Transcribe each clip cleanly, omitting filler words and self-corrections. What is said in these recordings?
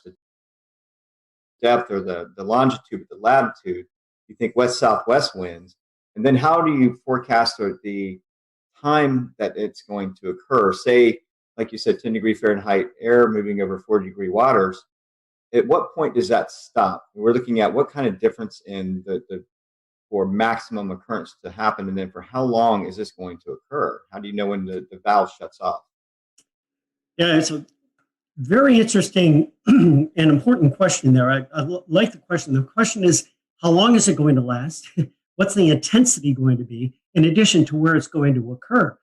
the depth or the longitude, but the latitude, you think west-southwest winds. And then how do you forecast the time that it's going to occur? Say, like you said, 10 degree Fahrenheit air moving over 40 degree waters. At what point does that stop? We're looking at what kind of difference in the for maximum occurrence to happen, and then for how long is this going to occur? How do you know when the valve shuts off? Yeah, it's a very interesting and important question there. I like the question. The question is, how long is it going to last? What's the intensity going to be, in addition to where it's going to occur?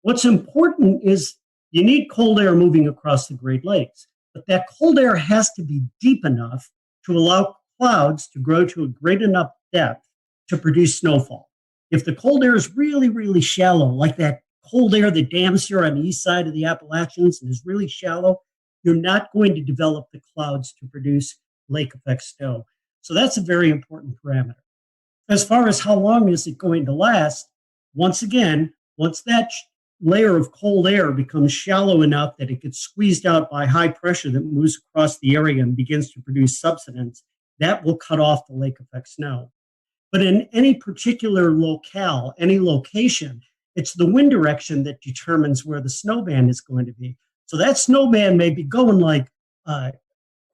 What's important is you need cold air moving across the Great Lakes, but that cold air has to be deep enough to allow clouds to grow to a great enough depth to produce snowfall. If the cold air is really, really shallow, like that cold air that dams here on the east side of the Appalachians and is really shallow, you're not going to develop the clouds to produce lake effect snow. So that's a very important parameter. As far as how long is it going to last, once again, once that layer of cold air becomes shallow enough that it gets squeezed out by high pressure that moves across the area and begins to produce subsidence, that will cut off the lake effect snow. But in any particular locale, any location, it's the wind direction that determines where the snow band is going to be. So that snow band may be going like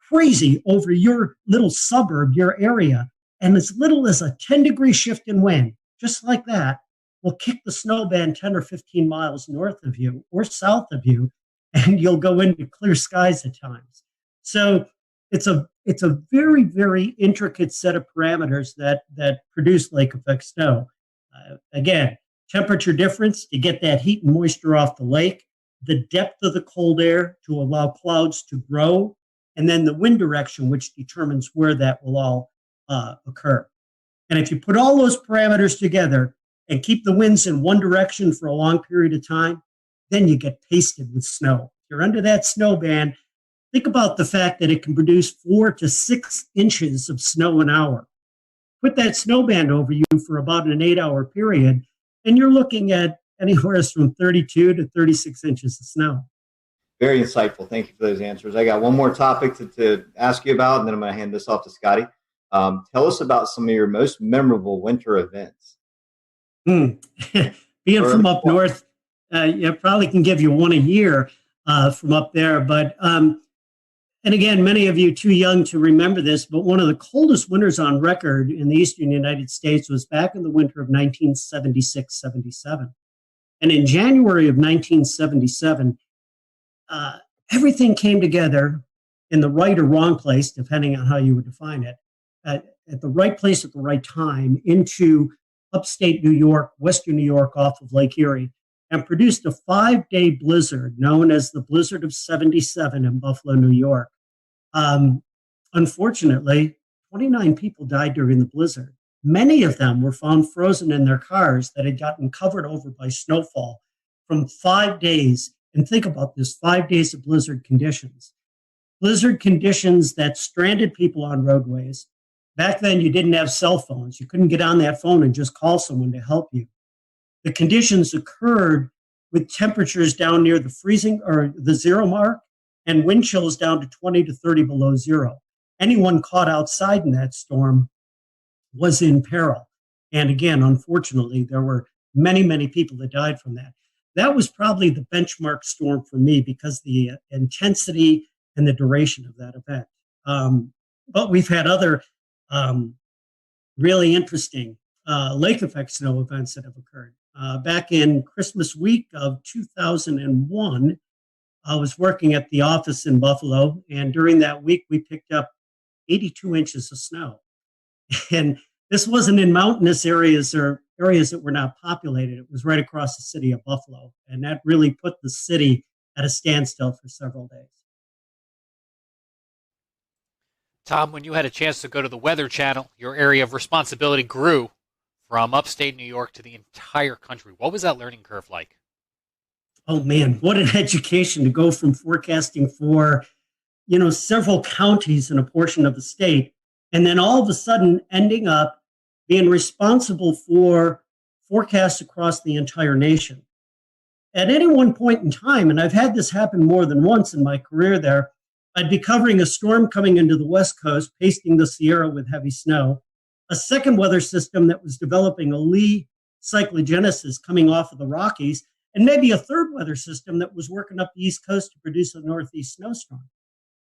crazy over your little suburb, your area, and as little as a 10-degree shift in wind, just like that, will kick the snow band 10 or 15 miles north of you or south of you, and you'll go into clear skies at times. So it's a very, very intricate set of parameters that produce lake effect snow. Again, temperature difference to get that heat and moisture off the lake, the depth of the cold air to allow clouds to grow, and then the wind direction, which determines where that will all occur. And if you put all those parameters together and keep the winds in one direction for a long period of time, then you get pasted with snow. If you're under that snow band, think about the fact that it can produce 4 to 6 inches of snow an hour. Put that snow band over you for about an 8-hour period, and you're looking at anywhere from 32 to 36 inches of snow. Very insightful. Thank you for those answers. I got one more topic to ask you about, and then I'm going to hand this off to Scotty. Tell us about some of your most memorable winter events. Being from up north, I probably can give you one a year from up there. But, and again, many of you too young to remember this, but one of the coldest winters on record in the eastern United States was back in the winter of 1976-77. And in January of 1977, everything came together in the right or wrong place, depending on how you would define it, at the right place at the right time into upstate New York, western New York off of Lake Erie, and produced a 5-day blizzard known as the Blizzard of 77 in Buffalo, New York. Unfortunately, 29 people died during the blizzard. Many of them were found frozen in their cars that had gotten covered over by snowfall from 5 days. And think about this, 5 days of blizzard conditions. Blizzard conditions that stranded people on roadways. Back then, you didn't have cell phones. You couldn't get on that phone and just call someone to help you. The conditions occurred with temperatures down near the freezing or the zero mark and wind chills down to 20 to 30 below zero. Anyone caught outside in that storm was in peril. And again, unfortunately, there were many, many people that died from that. That was probably the benchmark storm for me because the intensity and the duration of that event. But we've had other really interesting lake effect snow events that have occurred. Back in Christmas week of 2001, I was working at the office in Buffalo, and during that week, we picked up 82 inches of snow. And this wasn't in mountainous areas or areas that were not populated. It was right across the city of Buffalo, and that really put the city at a standstill for several days. Tom, when you had a chance to go to the Weather Channel, your area of responsibility grew from upstate New York to the entire country. What was that learning curve like? Oh man, what an education to go from forecasting for, several counties in a portion of the state, and then all of a sudden ending up being responsible for forecasts across the entire nation. At any one point in time, and I've had this happen more than once in my career there, I'd be covering a storm coming into the West Coast, pasting the Sierra with heavy snow, a second weather system that was developing a lee cyclogenesis coming off of the Rockies, and maybe a third weather system that was working up the East Coast to produce a Northeast snowstorm.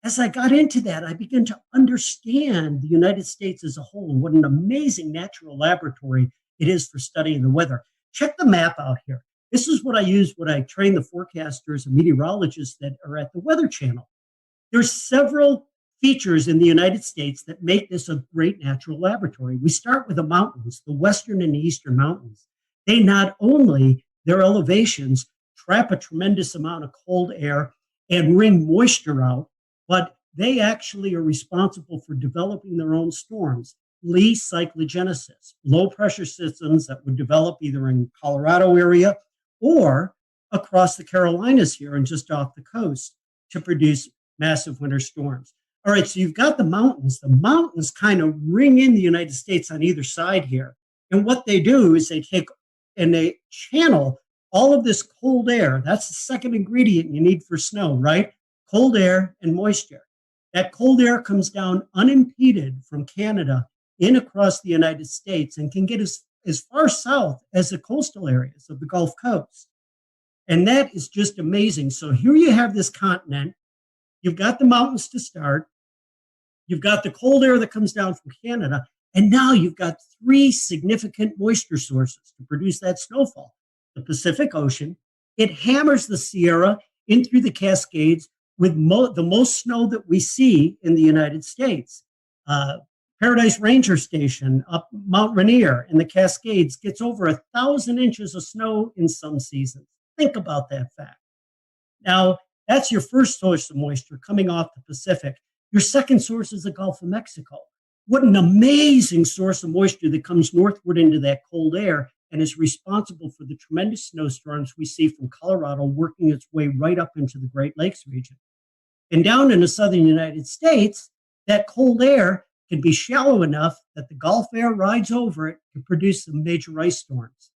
As I got into that, I began to understand the United States as a whole and what an amazing natural laboratory it is for studying the weather. Check the map out here. This is what I use when I train the forecasters and meteorologists that are at the Weather Channel. There's several features in the United States that make this a great natural laboratory. We start with the mountains, the western and the eastern mountains. They not only, their elevations, trap a tremendous amount of cold air and wring moisture out, but they actually are responsible for developing their own storms. Lee cyclogenesis, low pressure systems that would develop either in Colorado area or across the Carolinas here and just off the coast to produce massive winter storms. All right, so you've got the mountains. The mountains kind of ring in the United States on either side here. And what they do is they take and they channel all of this cold air. That's the second ingredient you need for snow, right? Cold air and moisture. That cold air comes down unimpeded from Canada in across the United States and can get as far south as the coastal areas of the Gulf Coast. And that is just amazing. So here you have this continent. You've got the mountains to start. You've got the cold air that comes down from Canada. And now you've got three significant moisture sources to produce that snowfall. The Pacific Ocean, it hammers the Sierra in through the Cascades with the most snow that we see in the United States. Paradise Ranger Station up Mount Rainier in the Cascades gets over 1,000 inches of snow in some seasons. Think about that fact. Now, that's your first source of moisture coming off the Pacific. Your second source is the Gulf of Mexico. What an amazing source of moisture that comes northward into that cold air and is responsible for the tremendous snowstorms we see from Colorado working its way right up into the Great Lakes region. And down in the southern United States, that cold air can be shallow enough that the Gulf air rides over it to produce some major ice storms.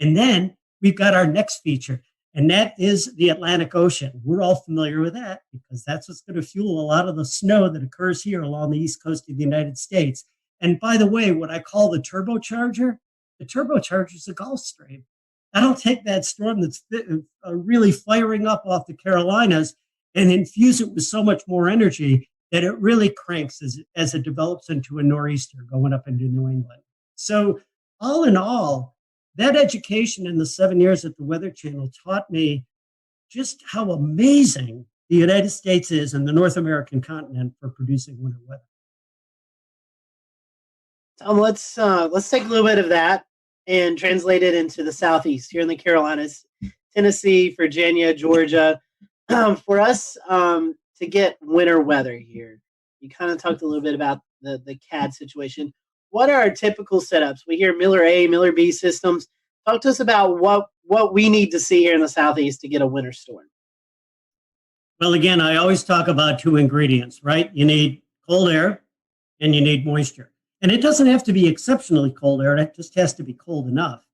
And then we've got our next feature, and that is the Atlantic Ocean. We're all familiar with that because that's what's going to fuel a lot of the snow that occurs here along the east coast of the United States. And by the way, what I call the turbocharger is the Gulf Stream. That'll take that storm that's really firing up off the Carolinas and infuse it with so much more energy that it really cranks as it develops into a nor'easter going up into New England. So all in all, that education in the 7 years at the Weather Channel taught me just how amazing the United States is and the North American continent for producing winter weather. Tom, let's take a little bit of that and translate it into the Southeast here in the Carolinas, Tennessee, Virginia, Georgia. For us to get winter weather here, you kind of talked a little bit about the CAD situation. What are our typical setups? We hear Miller A, Miller B systems. Talk to us about what we need to see here in the Southeast to get a winter storm. Well, again, I always talk about two ingredients, right? You need cold air and you need moisture. And it doesn't have to be exceptionally cold air. It just has to be cold enough.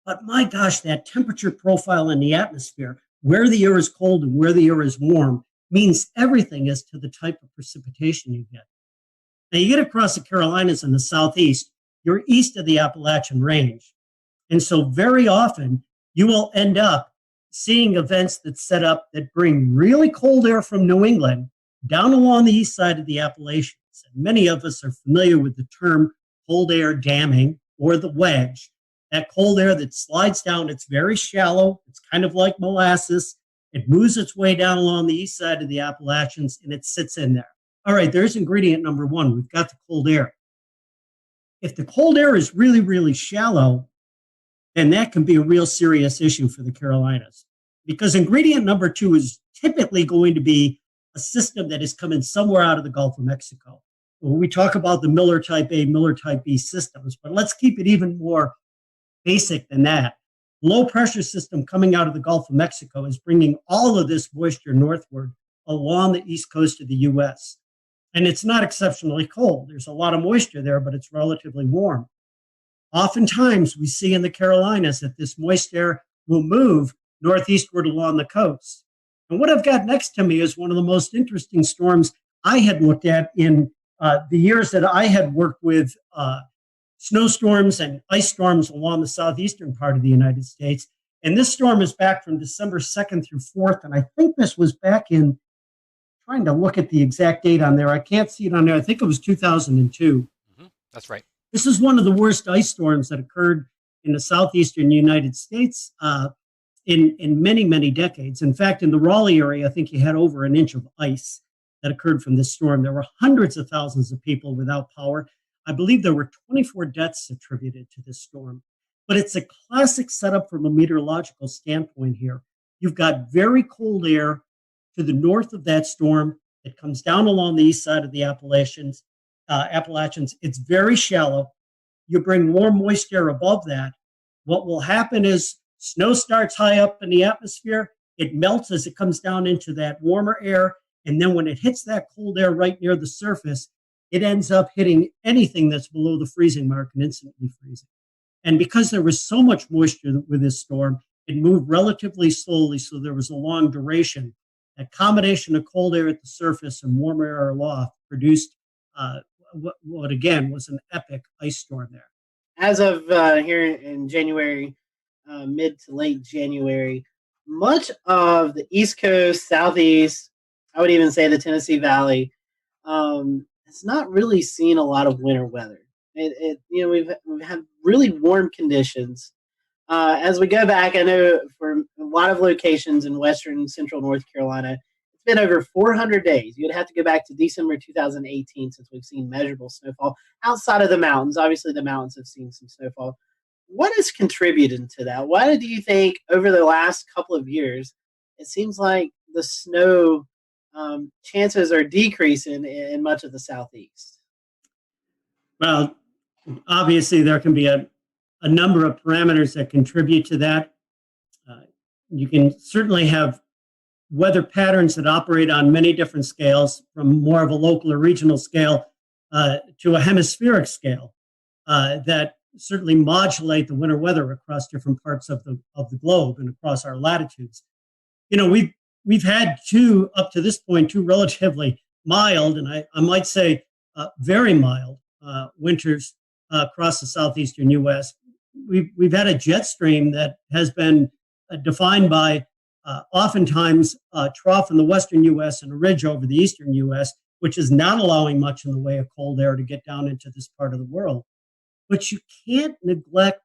But my gosh, that temperature profile in the atmosphere, where the air is cold and where the air is warm, means everything as to the type of precipitation you get. Now, you get across the Carolinas in the southeast, you're east of the Appalachian Range. And so very often, you will end up seeing events that set up that bring really cold air from New England down along the east side of the Appalachians. And many of us are familiar with the term cold air damming or the wedge. That cold air that slides down, it's very shallow. It's kind of like molasses. It moves its way down along the east side of the Appalachians, and it sits in there. All right, there's ingredient number one. We've got the cold air. If the cold air is really, really shallow, then that can be a real serious issue for the Carolinas. Because ingredient number two is typically going to be a system that is coming somewhere out of the Gulf of Mexico. When we talk about the Miller Type A, Miller Type B systems, but let's keep it even more basic than that. Low pressure system coming out of the Gulf of Mexico is bringing all of this moisture northward along the east coast of the U.S. And it's not exceptionally cold. There's a lot of moisture there, but it's relatively warm. Oftentimes, we see in the Carolinas that this moist air will move northeastward along the coast. And what I've got next to me is one of the most interesting storms I had looked at in the years that I had worked with snowstorms and ice storms along the southeastern part of the United States. And this storm is back from December 2nd through 4th. And I think this was back in, trying to look at the exact date on there. I can't see it on there. I think it was 2002. That's right. This is one of the worst ice storms that occurred in the southeastern United States in many, many decades. In fact, in the Raleigh area, I think you had over an inch of ice that occurred from this storm. There were hundreds of thousands of people without power. I believe there were 24 deaths attributed to this storm. But it's a classic setup from a meteorological standpoint here. You've got very cold air to the north of that storm. It comes down along the east side of the Appalachians. It's very shallow. You bring more moisture above that. What will happen is snow starts high up in the atmosphere. It melts as it comes down into that warmer air. And then when it hits that cold air right near the surface, it ends up hitting anything that's below the freezing mark and instantly freezing. And because there was so much moisture with this storm, it moved relatively slowly, so there was a long duration. A combination of cold air at the surface and warm air aloft produced what again was an epic ice storm there. As of here in January, mid to late January, much of the East Coast, Southeast, I would even say the Tennessee Valley, has not really seen a lot of winter weather. We've had really warm conditions. As we go back, I know for a lot of locations in western central North Carolina, it's been over 400 days. You'd have to go back to December 2018 since we've seen measurable snowfall outside of the mountains. Obviously, the mountains have seen some snowfall. What has contributed to that? Why do you think over the last couple of years, it seems like the snow chances are decreasing in much of the Southeast? Well, obviously, there can be a number of parameters that contribute to that. You can certainly have weather patterns that operate on many different scales, from more of a local or regional scale to a hemispheric scale, that certainly modulate the winter weather across different parts of the globe and across our latitudes. We've had up to this point, two relatively mild, and I might say very mild winters across the southeastern U.S. We've had a jet stream that has been defined by oftentimes a trough in the western U.S. and a ridge over the eastern U.S., which is not allowing much in the way of cold air to get down into this part of the world. But you can't neglect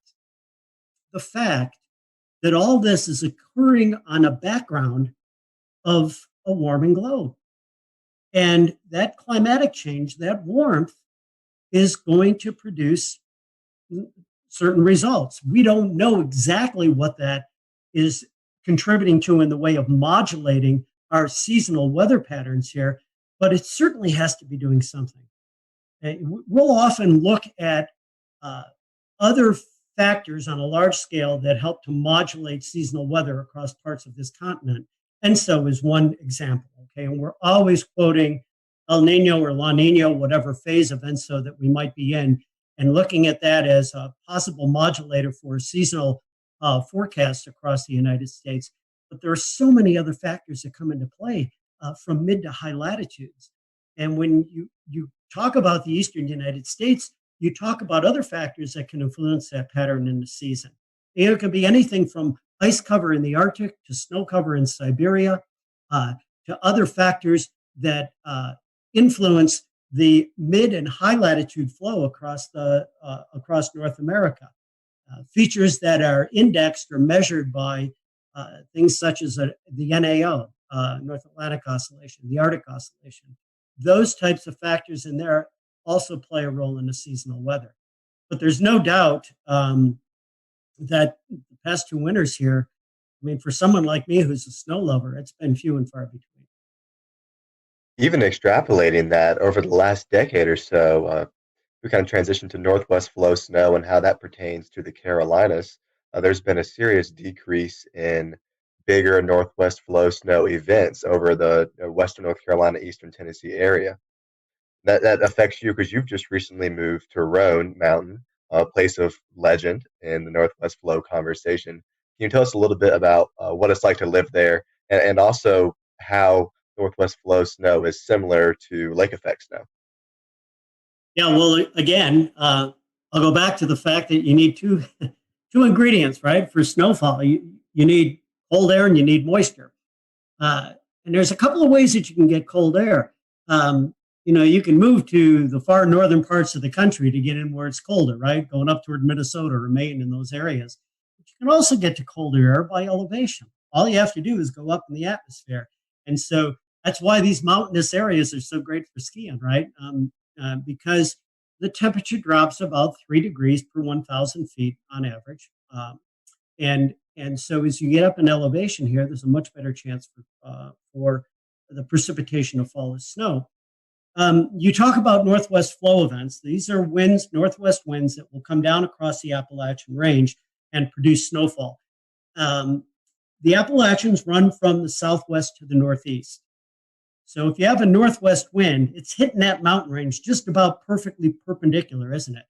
the fact that all this is occurring on a background of a warming globe. And that climatic change, that warmth, is going to produce certain results. We don't know exactly what that is contributing to in the way of modulating our seasonal weather patterns here, but it certainly has to be doing something. We'll often look at other factors on a large scale that help to modulate seasonal weather across parts of this continent. ENSO is one example, okay? And we're always quoting El Nino or La Nina, whatever phase of ENSO that we might be in, and looking at that as a possible modulator for seasonal forecasts across the United States. But there are so many other factors that come into play from mid to high latitudes. And when you talk about the eastern United States, you talk about other factors that can influence that pattern in the season. It can be anything from ice cover in the Arctic to snow cover in Siberia to other factors that influence the mid and high latitude flow across North America. Features that are indexed or measured by things such as the NAO, North Atlantic Oscillation, the Arctic Oscillation. Those types of factors in there also play a role in the seasonal weather. But there's no doubt that the past two winters here, I mean, for someone like me who's a snow lover, it's been few and far between. Even extrapolating that over the last decade or so, we kind of transitioned to northwest flow snow and how that pertains to the Carolinas. There's been a serious decrease in bigger northwest flow snow events over the western North Carolina, eastern Tennessee area. That affects you because you've just recently moved to Roan Mountain, a place of legend in the northwest flow conversation. Can you tell us a little bit about what it's like to live there and also how northwest flow snow is similar to lake effect snow. Yeah, well, again, I'll go back to the fact that you need two ingredients, right, for snowfall. You need cold air and you need moisture. And there's a couple of ways that you can get cold air. You can move to the far northern parts of the country to get in where it's colder, right? Going up toward Minnesota or Maine in those areas. But you can also get to colder air by elevation. All you have to do is go up in the atmosphere. And so that's why these mountainous areas are so great for skiing, right? Because the temperature drops about 3 degrees per 1,000 feet on average. And so as you get up in elevation here, there's a much better chance for the precipitation of fall as snow. You talk about northwest flow events. These are winds, northwest winds that will come down across the Appalachian Range and produce snowfall. The Appalachians run from the southwest to the northeast. So if you have a northwest wind, it's hitting that mountain range just about perfectly perpendicular, isn't it?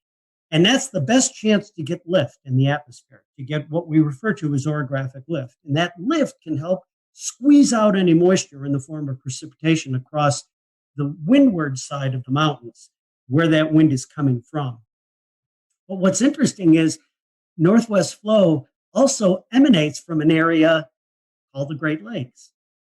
And that's the best chance to get lift in the atmosphere, to get what we refer to as orographic lift. And that lift can help squeeze out any moisture in the form of precipitation across the windward side of the mountains, where that wind is coming from. But what's interesting is northwest flow also emanates from an area called the Great Lakes.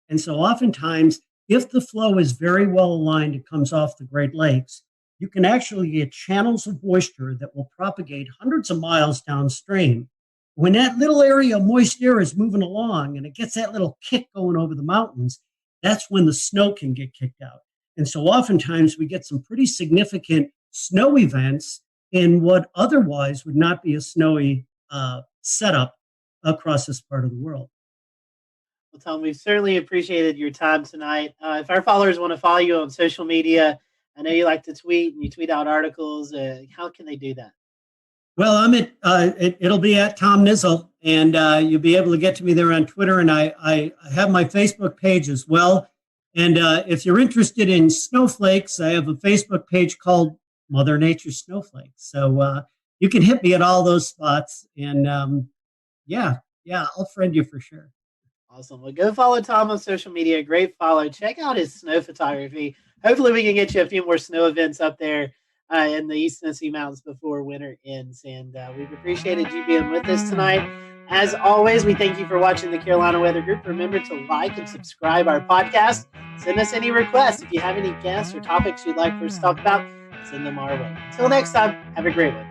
And so oftentimes, if the flow is very well aligned, it comes off the Great Lakes, you can actually get channels of moisture that will propagate hundreds of miles downstream. When that little area of moist air is moving along and it gets that little kick going over the mountains, that's when the snow can get kicked out. And so oftentimes we get some pretty significant snow events in what otherwise would not be a snowy setup across this part of the world. Well, Tom, we've certainly appreciated your time tonight. If our followers want to follow you on social media, I know you like to tweet and you tweet out articles. How can they do that? Well, I'm it'll be at Tom Nizzle, and you'll be able to get to me there on Twitter. And I have my Facebook page as well. And if you're interested in snowflakes, I have a Facebook page called Mother Nature Snowflakes. So you can hit me at all those spots. And I'll friend you for sure. Awesome. Well, go follow Tom on social media. Great follow. Check out his snow photography. Hopefully we can get you a few more snow events up there in the East Tennessee Mountains before winter ends. And we've appreciated you being with us tonight. As always, we thank you for watching the Carolina Weather Group. Remember to like and subscribe our podcast. Send us any requests. If you have any guests or topics you'd like for us to talk about, send them our way. Until next time, have a great one.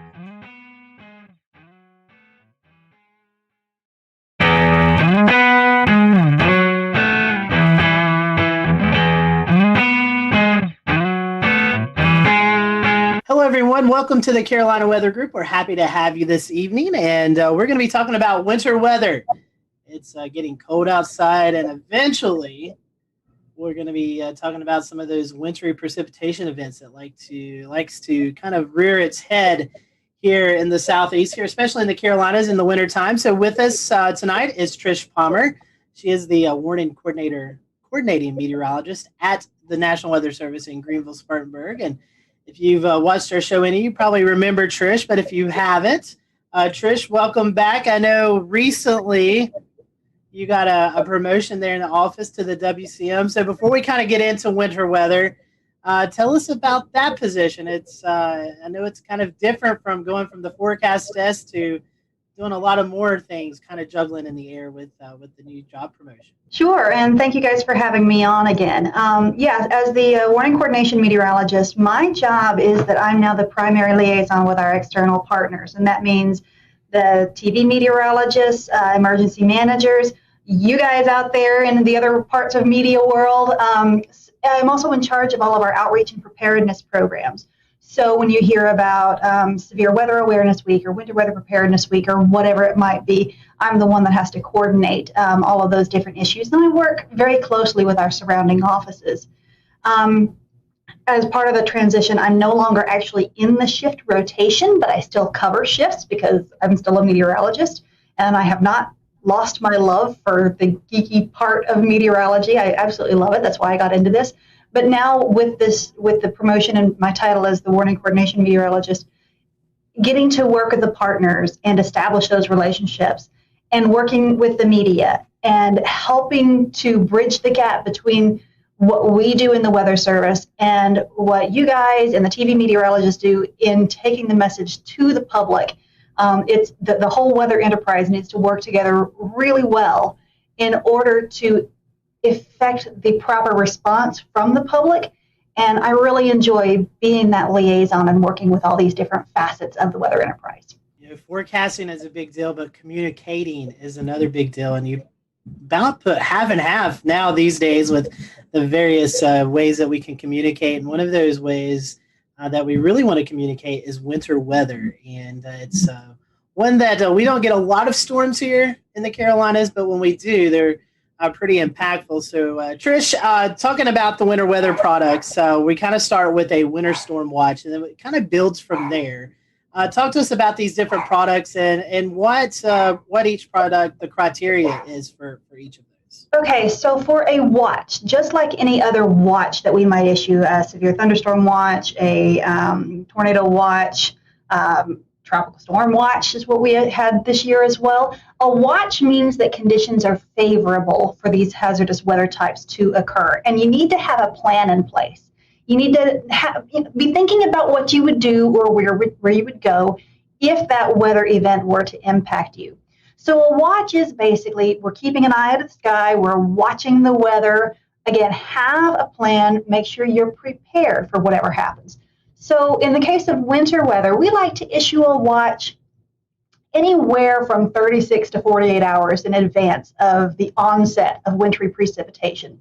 Hello, everyone. Welcome to the Carolina Weather Group. We're happy to have you this evening, and we're going to be talking about winter weather. It's getting cold outside, and eventually we're going to be talking about some of those wintry precipitation events that likes to kind of rear its head here in the southeast, here, especially in the Carolinas in the wintertime. So with us tonight is Trish Palmer. She is the coordinating meteorologist at the National Weather Service in Greenville, Spartanburg. And if you've watched our show any, you probably remember Trish, but if you haven't, Trish, welcome back. I know recently you got a promotion there in the office to the WCM. So before we kind of get into winter weather, tell us about that position. It's I know it's kind of different from going from the forecast desk to doing a lot of more things, kind of juggling in the air with the new job promotion. Sure, and thank you guys for having me on again. As the warning coordination meteorologist, my job is that I'm now the primary liaison with our external partners, and that means the TV meteorologists, emergency managers, you guys out there in the other parts of media world. I'm also in charge of all of our outreach and preparedness programs. So when you hear about Severe Weather Awareness Week or Winter Weather Preparedness Week or whatever it might be, I'm the one that has to coordinate all of those different issues. And I work very closely with our surrounding offices. As part of the transition, I'm no longer actually in the shift rotation, but I still cover shifts because I'm still a meteorologist. And I have not lost my love for the geeky part of meteorology. I absolutely love it. That's why I got into this. But now with the promotion and my title as the warning coordination meteorologist, getting to work with the partners and establish those relationships and working with the media and helping to bridge the gap between what we do in the Weather Service and what you guys and the TV meteorologists do in taking the message to the public. It's the whole weather enterprise needs to work together really well in order to effect the proper response from the public. And I really enjoy being that liaison and working with all these different facets of the weather enterprise. Forecasting is a big deal, but communicating is another big deal. And you about put half and half now these days with the various ways that we can communicate. And one of those ways that we really want to communicate is winter weather. And it's one that we don't get a lot of storms here in the Carolinas, but when we do, they're pretty impactful. So Trish, talking about the winter weather products, we kind of start with a winter storm watch, and then it kind of builds from there. Talk to us about these different products and what each product, the criteria is for each of those. Okay, so for a watch, just like any other watch that we might issue, a severe thunderstorm watch, a tornado watch, tropical storm watch is what we had this year as well. A watch means that conditions are favorable for these hazardous weather types to occur, and you need to have a plan in place. You need to be thinking about what you would do or where you would go if that weather event were to impact you. So a watch is basically, we're keeping an eye to the sky, we're watching the weather. Again, have a plan, make sure you're prepared for whatever happens. So in the case of winter weather, we like to issue a watch anywhere from 36 to 48 hours in advance of the onset of wintry precipitation.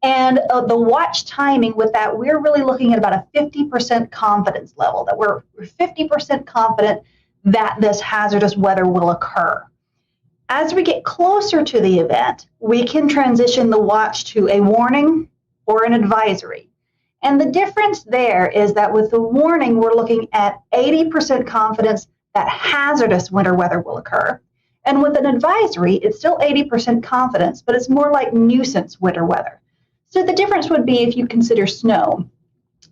And the watch timing with that, we're really looking at about a 50% confidence level, that we're 50% confident that this hazardous weather will occur. As we get closer to the event, we can transition the watch to a warning or an advisory. And the difference there is that with the warning, we're looking at 80% confidence that hazardous winter weather will occur. And with an advisory, it's still 80% confidence, but it's more like nuisance winter weather. So the difference would be if you consider snow.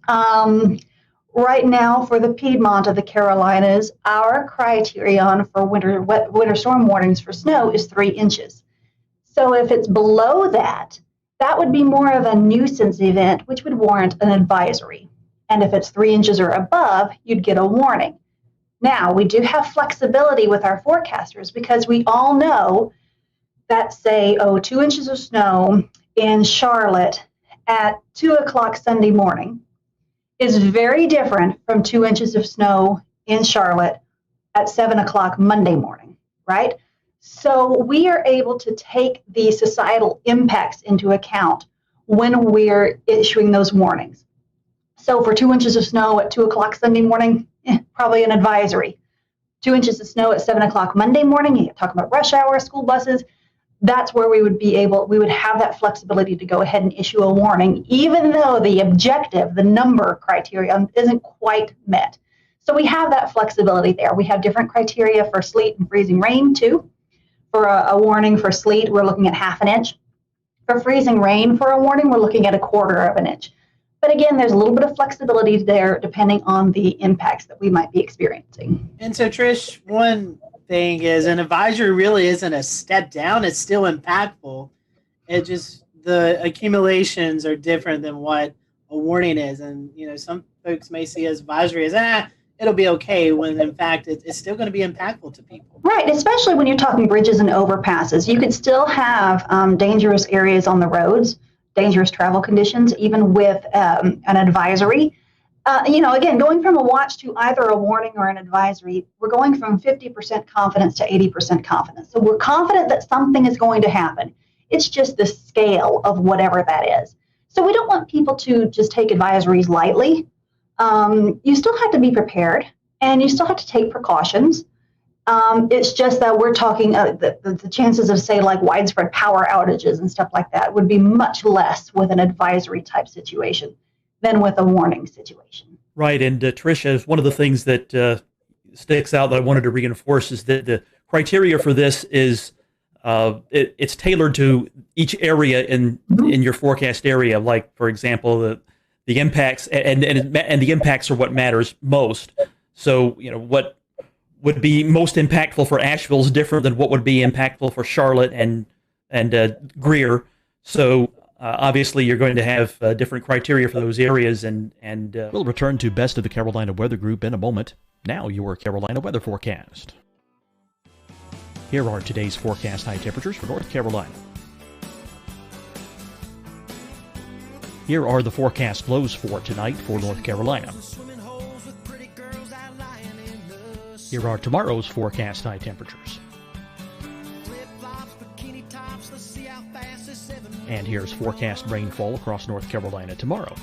Right now, for the Piedmont of the Carolinas, our criterion for winter storm warnings for snow is 3 inches. So if it's below that, that would be more of a nuisance event, which would warrant an advisory. And if it's 3 inches or above, you'd get a warning. Now, we do have flexibility with our forecasters because we all know that, say, 2 inches of snow in Charlotte at 2 o'clock Sunday morning is very different from 2 inches of snow in Charlotte at 7 o'clock Monday morning, right? So we are able to take the societal impacts into account when we're issuing those warnings. So for 2 inches of snow at 2 o'clock Sunday morning, probably an advisory. 2 inches of snow at 7 o'clock Monday morning, you're talking about rush hour, school buses, that's where we would have that flexibility to go ahead and issue a warning, even though the objective, the number criteria isn't quite met. So we have that flexibility there. We have different criteria for sleet and freezing rain too. For a warning for sleet, we're looking at 1/2 inch. For freezing rain, for a warning, we're looking at 1/4 inch. But again, there's a little bit of flexibility there depending on the impacts that we might be experiencing. And so, Trish, one thing is an advisory really isn't a step down. It's still impactful. It just, the accumulations are different than what a warning is. And, some folks may see as advisory as, it'll be okay, when in fact it's still going to be impactful to people. Right, especially when you're talking bridges and overpasses. You could still have dangerous areas on the roads, dangerous travel conditions, even with an advisory. Again, going from a watch to either a warning or an advisory, we're going from 50% confidence to 80% confidence. So we're confident that something is going to happen. It's just the scale of whatever that is. So we don't want people to just take advisories lightly. You still have to be prepared, and you still have to take precautions. It's just that we're talking, the chances of, say, like widespread power outages and stuff like that would be much less with an advisory type situation than with a warning situation. Right, and Tricia, one of the things that sticks out that I wanted to reinforce is that the criteria for this is it's tailored to each area in your forecast area. Like, for example, the impacts and the impacts are what matters most. So, what would be most impactful for Asheville is different than what would be impactful for Charlotte and Greer. So obviously you're going to have different criteria for those areas, and we'll return to Best of the Carolina Weather Group in a moment. Now your Carolina weather forecast. Here are today's forecast high temperatures for North Carolina. Here are the forecast lows for tonight for North Carolina. Here are tomorrow's forecast high temperatures. And here's forecast rainfall across North Carolina tomorrow.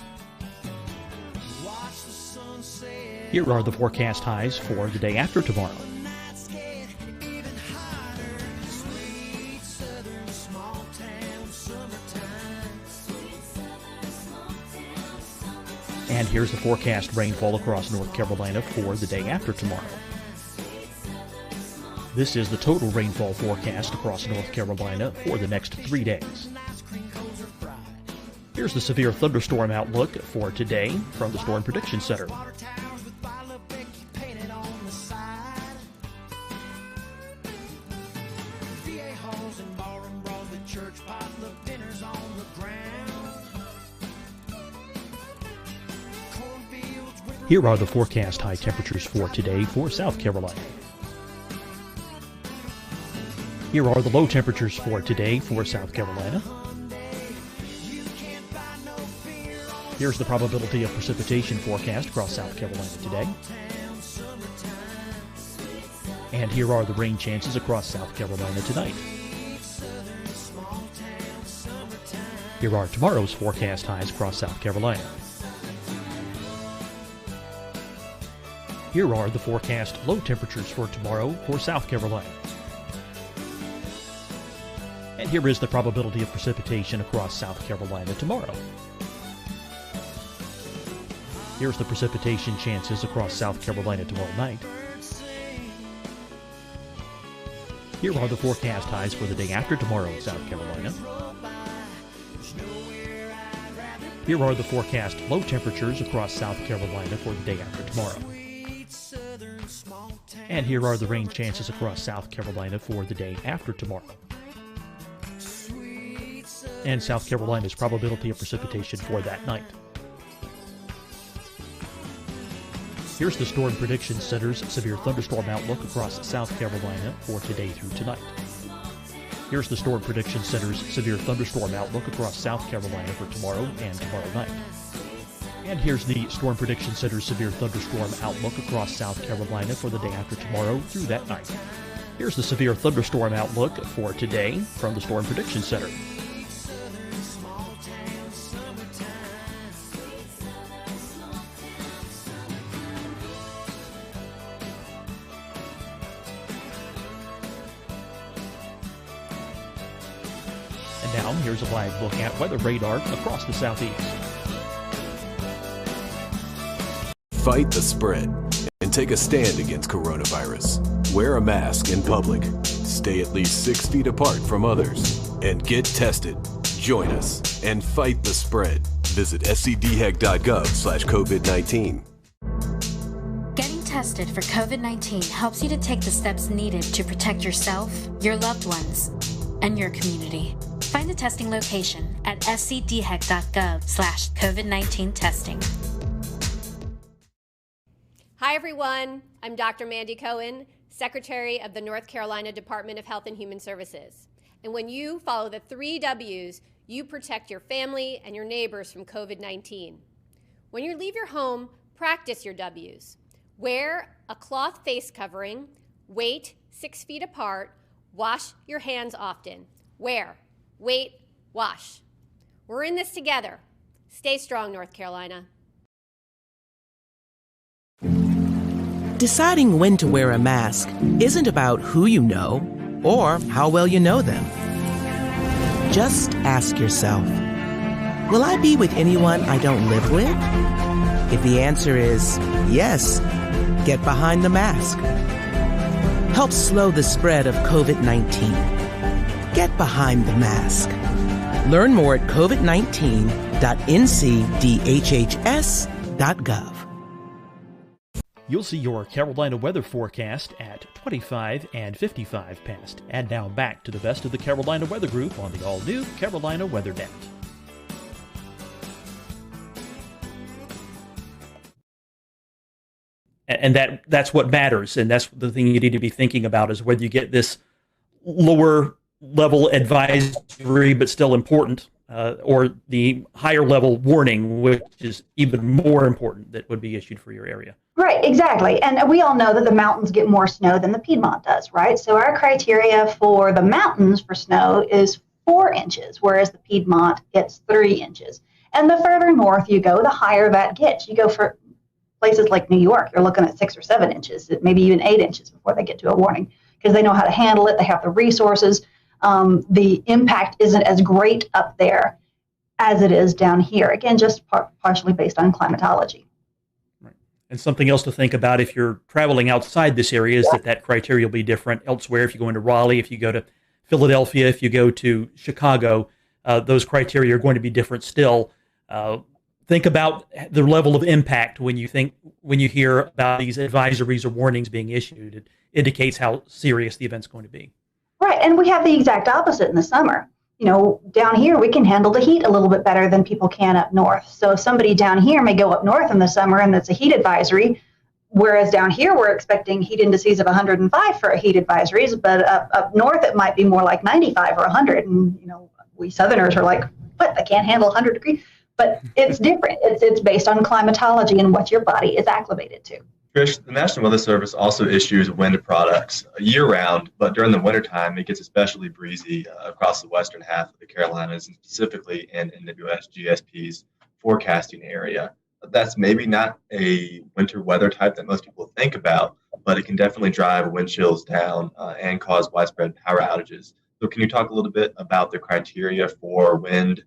Here are the forecast highs for the day after tomorrow. And here's the forecast rainfall across North Carolina for the day after tomorrow. This is the total rainfall forecast across North Carolina for the next 3 days. Here's the severe thunderstorm outlook for today from the Storm Prediction Center. Here are the forecast high temperatures for today for South Carolina. Here are the low temperatures for today for South Carolina. Here's the probability of precipitation forecast across South Carolina today. And here are the rain chances across South Carolina tonight. Here are tomorrow's forecast highs across South Carolina. Here are the forecast low temperatures for tomorrow for South Carolina. And here is the probability of precipitation across South Carolina tomorrow. Here's the precipitation chances across South Carolina tomorrow night. Here are the forecast highs for the day after tomorrow in South Carolina. Here are the forecast low temperatures across South Carolina for the day after tomorrow. And here are the rain chances across South Carolina for the day after tomorrow. And South Carolina's probability of precipitation for that night. Here's the Storm Prediction Center's severe thunderstorm outlook across South Carolina for today through tonight. Here's the Storm Prediction Center's severe thunderstorm outlook across South Carolina for tomorrow and tomorrow night. And here's the Storm Prediction Center's severe thunderstorm outlook across South Carolina for the day after tomorrow through that night. Here's the severe thunderstorm outlook for today from the Storm Prediction Center. And now here's a live look at weather radar across the southeast. Fight the spread and take a stand against coronavirus. Wear a mask in public. Stay at least 6 feet apart from others. And get tested. Join us and fight the spread. Visit scdhec.gov/COVID-19. Getting tested for COVID-19 helps you to take the steps needed to protect yourself, your loved ones, and your community. Find the testing location at scdhec.gov/COVID-19 testing. Hi everyone, I'm Dr. Mandy Cohen, Secretary of the North Carolina Department of Health and Human Services. And when you follow the 3 W's, you protect your family and your neighbors from COVID-19. When you leave your home, practice your W's. Wear a cloth face covering, wait 6 feet apart, wash your hands often. Wear, wait, wash. We're in this together. Stay strong, North Carolina. Deciding when to wear a mask isn't about who you know or how well you know them. Just ask yourself, will I be with anyone I don't live with? If the answer is yes, get behind the mask. Help slow the spread of COVID-19. Get behind the mask. Learn more at covid19.ncdhhs.gov. You'll see your Carolina weather forecast at 25 and 55 past. And now back to the best of the Carolina Weather Group on the all-new Carolina Weather Net. And that's what matters, and that's the thing you need to be thinking about is whether you get this lower level advisory but still important, or the higher level warning, which is even more important, that would be issued for your area. Right, exactly. And we all know that the mountains get more snow than the Piedmont does, right? So our criteria for the mountains for snow is 4 inches, whereas the Piedmont gets 3 inches. And the further north you go, the higher that gets. You go for places like New York, you're looking at 6 or 7 inches, maybe even 8 inches before they get to a warning, because they know how to handle it. They have the resources. The impact isn't as great up there as it is down here. Again, just partially based on climatology. Right. And something else to think about if you're traveling outside this area is that criteria will be different elsewhere. If you go into Raleigh, if you go to Philadelphia, if you go to Chicago, those criteria are going to be different still. Think about the level of impact when you hear about these advisories or warnings being issued. It indicates how serious the event's going to be. Right, and we have the exact opposite in the summer. You know, down here we can handle the heat a little bit better than people can up north. So somebody down here may go up north in the summer and it's a heat advisory, whereas down here we're expecting heat indices of 105 for a heat advisories, but up north it might be more like 95 or 100. And, you know, we Southerners are like, what, they can't handle 100 degrees? But it's different. It's based on climatology and what your body is acclimated to. Trish, the National Weather Service also issues wind products year-round, but during the wintertime, it gets especially breezy across the western half of the Carolinas, and specifically in NWS GSP's forecasting area. That's maybe not a winter weather type that most people think about, but it can definitely drive wind chills down and cause widespread power outages. So can you talk a little bit about the criteria for wind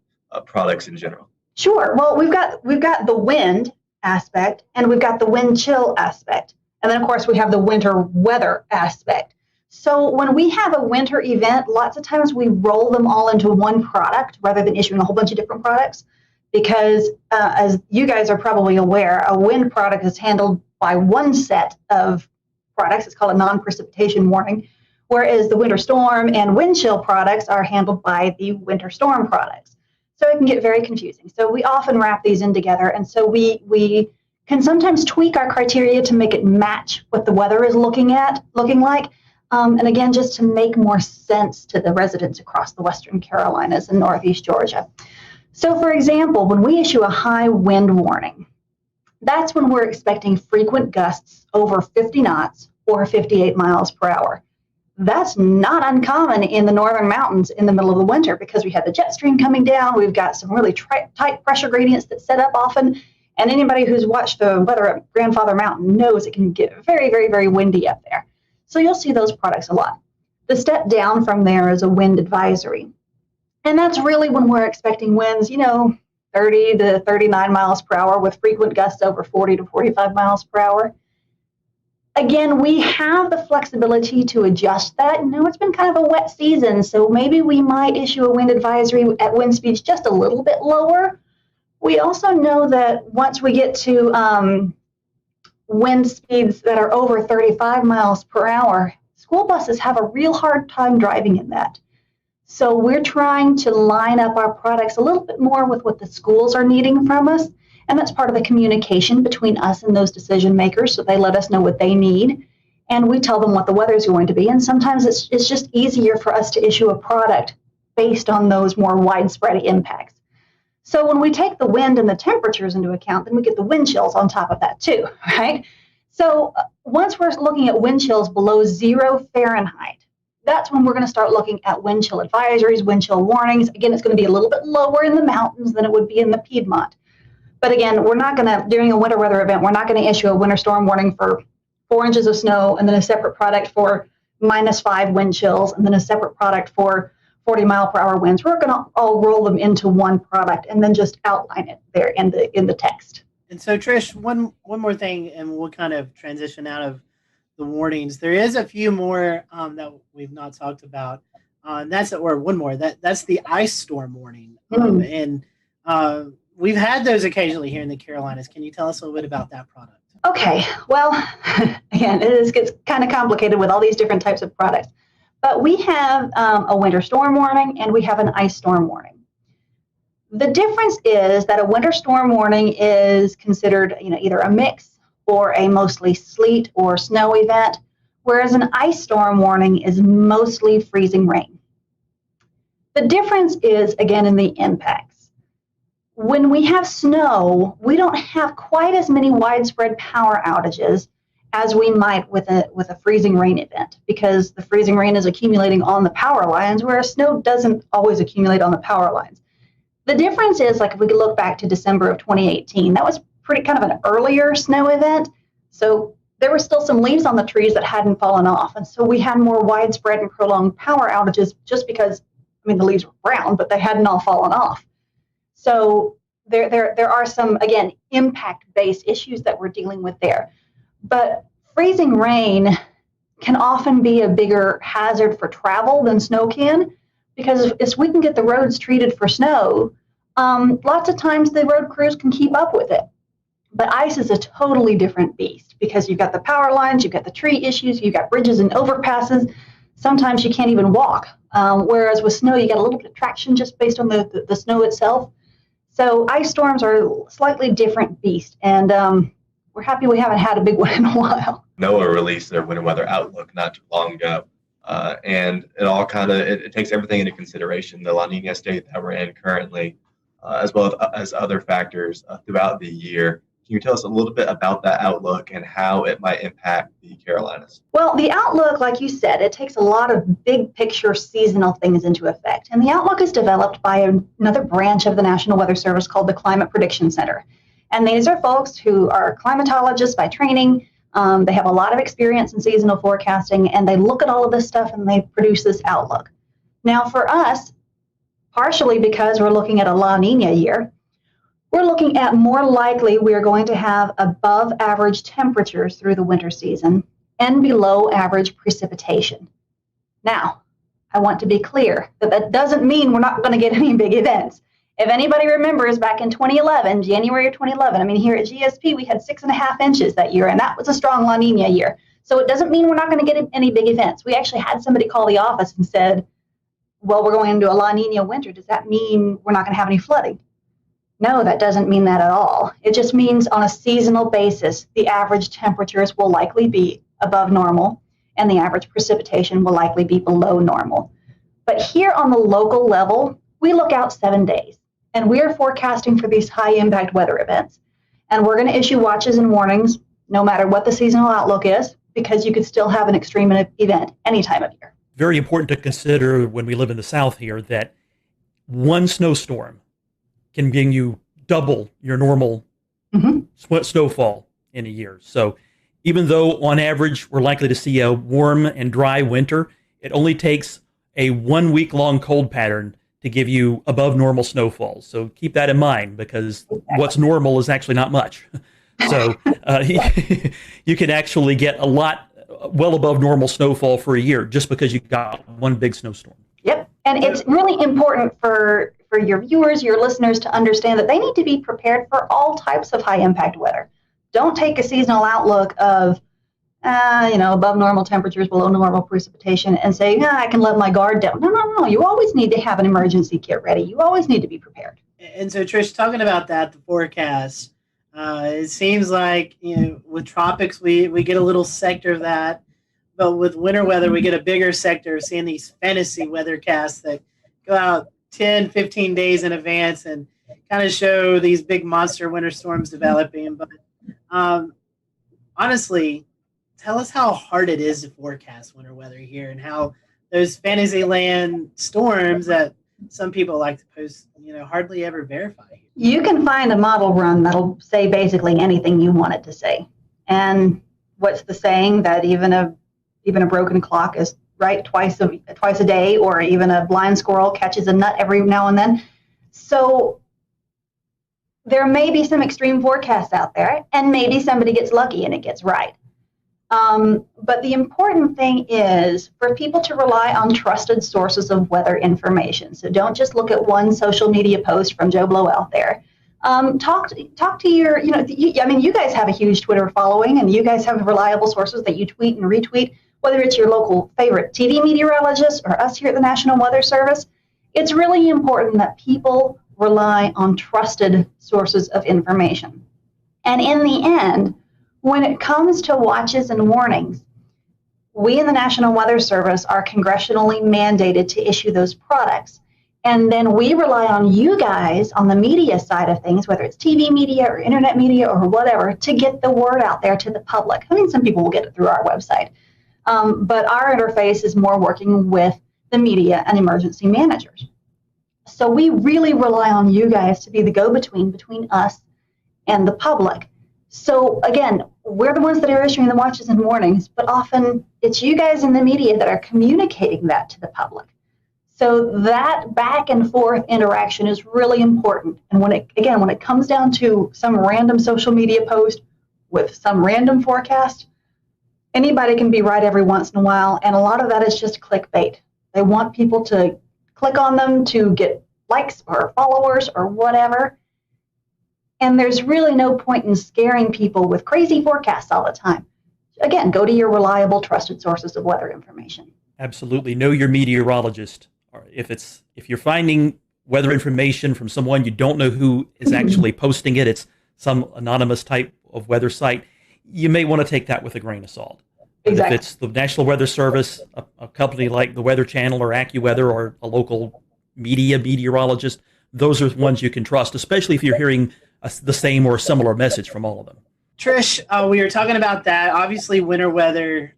products in general? Sure. Well, we've got the wind aspect and we've got the wind chill aspect. And then, of course, we have the winter weather aspect. So when we have a winter event, lots of times we roll them all into one product rather than issuing a whole bunch of different products. Because as you guys are probably aware, a wind product is handled by one set of products. It's called a non-precipitation warning, whereas the winter storm and wind chill products are handled by the winter storm products. So it can get very confusing. So we often wrap these in together. And so we can sometimes tweak our criteria to make it match what the weather is looking like. And again, just to make more sense to the residents across the Western Carolinas and Northeast Georgia. So for example, when we issue a high wind warning, that's when we're expecting frequent gusts over 50 knots or 58 miles per hour. That's not uncommon in the northern mountains in the middle of the winter because we have the jet stream coming down. We've got some really tight pressure gradients that set up often. And anybody who's watched the weather at Grandfather Mountain knows it can get very, very, very windy up there. So you'll see those products a lot. The step down from there is a wind advisory. And that's really when we're expecting winds, 30 to 39 miles per hour with frequent gusts over 40 to 45 miles per hour. Again, we have the flexibility to adjust that. It's been kind of a wet season, so maybe we might issue a wind advisory at wind speeds just a little bit lower. We also know that once we get to wind speeds that are over 35 miles per hour, school buses have a real hard time driving in that. So we're trying to line up our products a little bit more with what the schools are needing from us. And that's part of the communication between us and those decision makers. So they let us know what they need. And we tell them what the weather is going to be. And sometimes it's just easier for us to issue a product based on those more widespread impacts. So when we take the wind and the temperatures into account, then we get the wind chills on top of that too, right? So once we're looking at wind chills below 0 Fahrenheit, that's when we're going to start looking at wind chill advisories, wind chill warnings. Again, it's going to be a little bit lower in the mountains than it would be in the Piedmont. But again, we're not going to, during a winter weather event, we're not going to issue a winter storm warning for 4 inches of snow and then a separate product for -5 wind chills and then a separate product for 40 mile per hour winds. We're going to all roll them into one product and then just outline it there in the text. And so, Trish, one more thing, and we'll kind of transition out of the warnings. There is a few more that we've not talked about. And that's the ice storm warning. And we've had those occasionally here in the Carolinas. Can you tell us a little bit about that product? Okay, well, again, it gets kind of complicated with all these different types of products. But we have a winter storm warning and we have an ice storm warning. The difference is that a winter storm warning is considered, either a mix or a mostly sleet or snow event, whereas an ice storm warning is mostly freezing rain. The difference is, again, in the impacts. When we have snow, we don't have quite as many widespread power outages as we might with a freezing rain event, because the freezing rain is accumulating on the power lines, whereas snow doesn't always accumulate on the power lines. The difference is, like, if we could look back to December of 2018, that was pretty kind of an earlier snow event. So there were still some leaves on the trees that hadn't fallen off. And so we had more widespread and prolonged power outages just because, the leaves were brown, but they hadn't all fallen off. So there are some, again, impact-based issues that we're dealing with there. But freezing rain can often be a bigger hazard for travel than snow can, because if we can get the roads treated for snow, lots of times the road crews can keep up with it. But ice is a totally different beast, because you've got the power lines, you've got the tree issues, you've got bridges and overpasses. Sometimes you can't even walk. Whereas with snow, you get a little bit of traction just based on the snow itself. So ice storms are a slightly different beast. And we're happy we haven't had a big one in a while. NOAA released their winter weather outlook not too long ago. And it all it takes everything into consideration, the La Nina state that we're in currently, as well as other factors throughout the year. Can you tell us a little bit about that outlook and how it might impact the Carolinas? Well, the outlook, like you said, it takes a lot of big picture seasonal things into effect. And the outlook is developed by another branch of the National Weather Service called the Climate Prediction Center. And these are folks who are climatologists by training. They have a lot of experience in seasonal forecasting, and they look at all of this stuff and they produce this outlook. Now, for us, partially because we're looking at a La Nina year, we're looking at more likely we're going to have above average temperatures through the winter season and below average precipitation. Now, I want to be clear that that doesn't mean we're not going to get any big events. If anybody remembers back in 2011, January of 2011, here at GSP, we had 6.5 inches that year, and that was a strong La Nina year. So it doesn't mean we're not going to get any big events. We actually had somebody call the office and said, well, we're going into a La Nina winter. Does that mean we're not going to have any flooding? No, that doesn't mean that at all. It just means on a seasonal basis, the average temperatures will likely be above normal, and the average precipitation will likely be below normal. But here on the local level, we look out 7 days. And we're forecasting for these high impact weather events. And we're going to issue watches and warnings no matter what the seasonal outlook is, because you could still have an extreme event any time of year. Very important to consider when we live in the South here that one snowstorm can bring you double your normal snowfall in a year. So even though on average we're likely to see a warm and dry winter, it only takes a 1 week long cold pattern to give you above normal snowfalls. So keep that in mind, because what's normal is actually not much. So you can actually get a lot well above normal snowfall for a year just because you got one big snowstorm. Yep. And it's really important for your viewers, your listeners, to understand that they need to be prepared for all types of high impact weather. Don't take a seasonal outlook of, above normal temperatures, below normal precipitation, and say, I can let my guard down. No. You always need to have an emergency kit ready. You always need to be prepared. And so, Trish, talking about that, the forecast, it seems like, with tropics, we get a little sector of that. But with winter weather, we get a bigger sector, seeing these fantasy weathercasts that go out 10, 15 days in advance and kind of show these big monster winter storms developing. But honestly, tell us how hard it is to forecast winter weather here, and how those Fantasyland storms that some people like to post, hardly ever verify. You can find a model run that'll say basically anything you want it to say. And what's the saying that even a broken clock is right twice a day, or even a blind squirrel catches a nut every now and then. So there may be some extreme forecasts out there, and maybe somebody gets lucky and it gets right. But the important thing is for people to rely on trusted sources of weather information. So don't just look at one social media post from Joe Blow out there. Talk to your, I mean, you guys have a huge Twitter following, and you guys have reliable sources that you tweet and retweet, whether it's your local favorite TV meteorologist or us here at the National Weather Service. It's really important that people rely on trusted sources of information. And in the end, when it comes to watches and warnings, we in the National Weather Service are congressionally mandated to issue those products. And then we rely on you guys on the media side of things, whether it's TV media or internet media or whatever, to get the word out there to the public. I mean, some people will get it through our website. But our interface is more working with the media and emergency managers. So we really rely on you guys to be the go-between between us and the public. So again, we're the ones that are issuing the watches and warnings, but often it's you guys in the media that are communicating that to the public. So that back and forth interaction is really important. And when it comes down to some random social media post with some random forecast, anybody can be right every once in a while. And a lot of that is just clickbait. They want people to click on them to get likes or followers or whatever. And there's really no point in scaring people with crazy forecasts all the time. Again, go to your reliable, trusted sources of weather information. Absolutely. Know your meteorologist. If you're finding weather information from someone you don't know who is actually posting it, it's some anonymous type of weather site, you may want to take that with a grain of salt. Exactly. If it's the National Weather Service, a company like the Weather Channel or AccuWeather, or a local meteorologist, those are the ones you can trust, especially if you're hearing the same or similar message from all of them. Trish, we were talking about that. Obviously, winter weather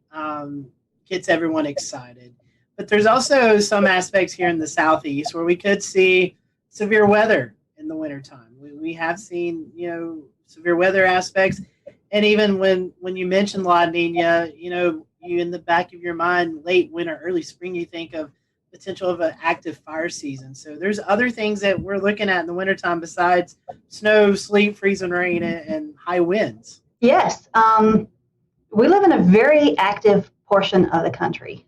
gets everyone excited. But there's also some aspects here in the Southeast where we could see severe weather in the wintertime. We have seen, severe weather aspects. And even when you mention La Nina, you in the back of your mind, late winter, early spring, you think of potential of an active fire season. So there's other things that we're looking at in the wintertime besides snow, sleet, freezing rain, and high winds. Yes. We live in a very active portion of the country.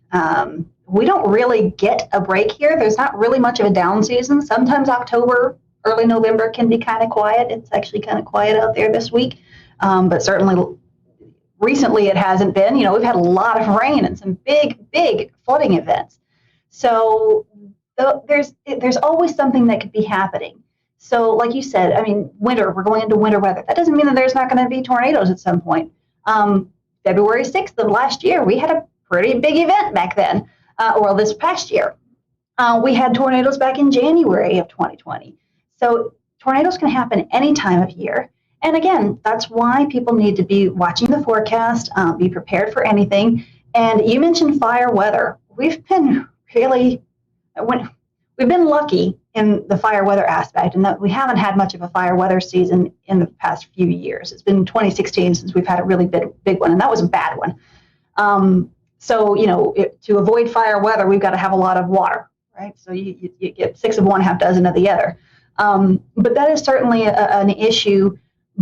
We don't really get a break here. There's not really much of a down season. Sometimes October, early November can be kind of quiet. It's actually kind of quiet out there this week. But certainly recently it hasn't been. We've had a lot of rain and some big flooding events. So there's always something that could be happening. So like you said, I mean, winter, we're going into winter weather. That doesn't mean that there's not going to be tornadoes at some point. February 6th of last year, we had a pretty big event back then, or this past year. We had tornadoes back in January of 2020. So tornadoes can happen any time of year. And again, that's why people need to be watching the forecast, be prepared for anything. And you mentioned fire weather. We've been lucky in the fire weather aspect, and that we haven't had much of a fire weather season in the past few years. It's been 2016 since we've had a really big one, and that was a bad one. So, to avoid fire weather, we've got to have a lot of water, right? So you get 6 of one, half dozen of the other. But that is certainly an issue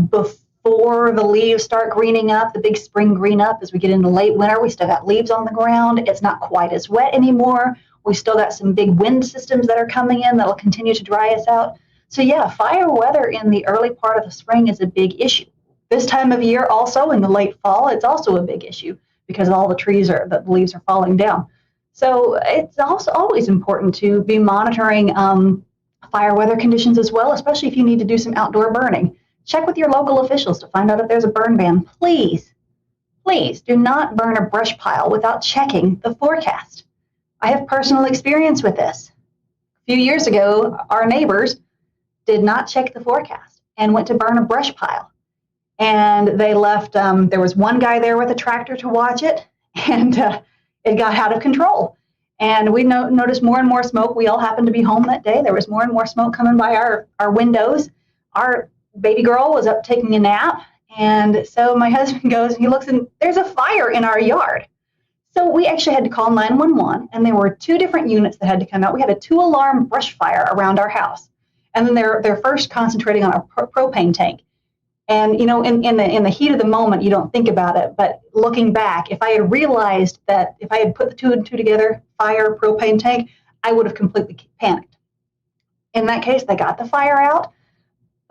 before the leaves start greening up, the big spring green up. As we get into late winter, we still got leaves on the ground. It's not quite as wet anymore. We still got some big wind systems that are coming in that'll continue to dry us out. So yeah, fire weather in the early part of the spring is a big issue. This time of year also, in the late fall, it's also a big issue because all the leaves are falling down. So it's also always important to be monitoring fire weather conditions as well, especially if you need to do some outdoor burning. Check with your local officials to find out if there's a burn ban. Please do not burn a brush pile without checking the forecast. I have personal experience with this. A few years ago, our neighbors did not check the forecast and went to burn a brush pile. And they left, there was one guy there with a tractor to watch it, and it got out of control. And we noticed more and more smoke. We all happened to be home that day. There was more and more smoke coming by our windows. Our baby girl was up taking a nap. And so my husband goes, he looks, and there's a fire in our yard. So we actually had to call 911, and there were 2 different units that had to come out. We had a 2-alarm brush fire around our house. And then they're first concentrating on our propane tank. And, in the heat of the moment, you don't think about it. But looking back, if I had realized that if I had put the 2 and 2 together, fire, propane tank, I would have completely panicked. In that case, they got the fire out.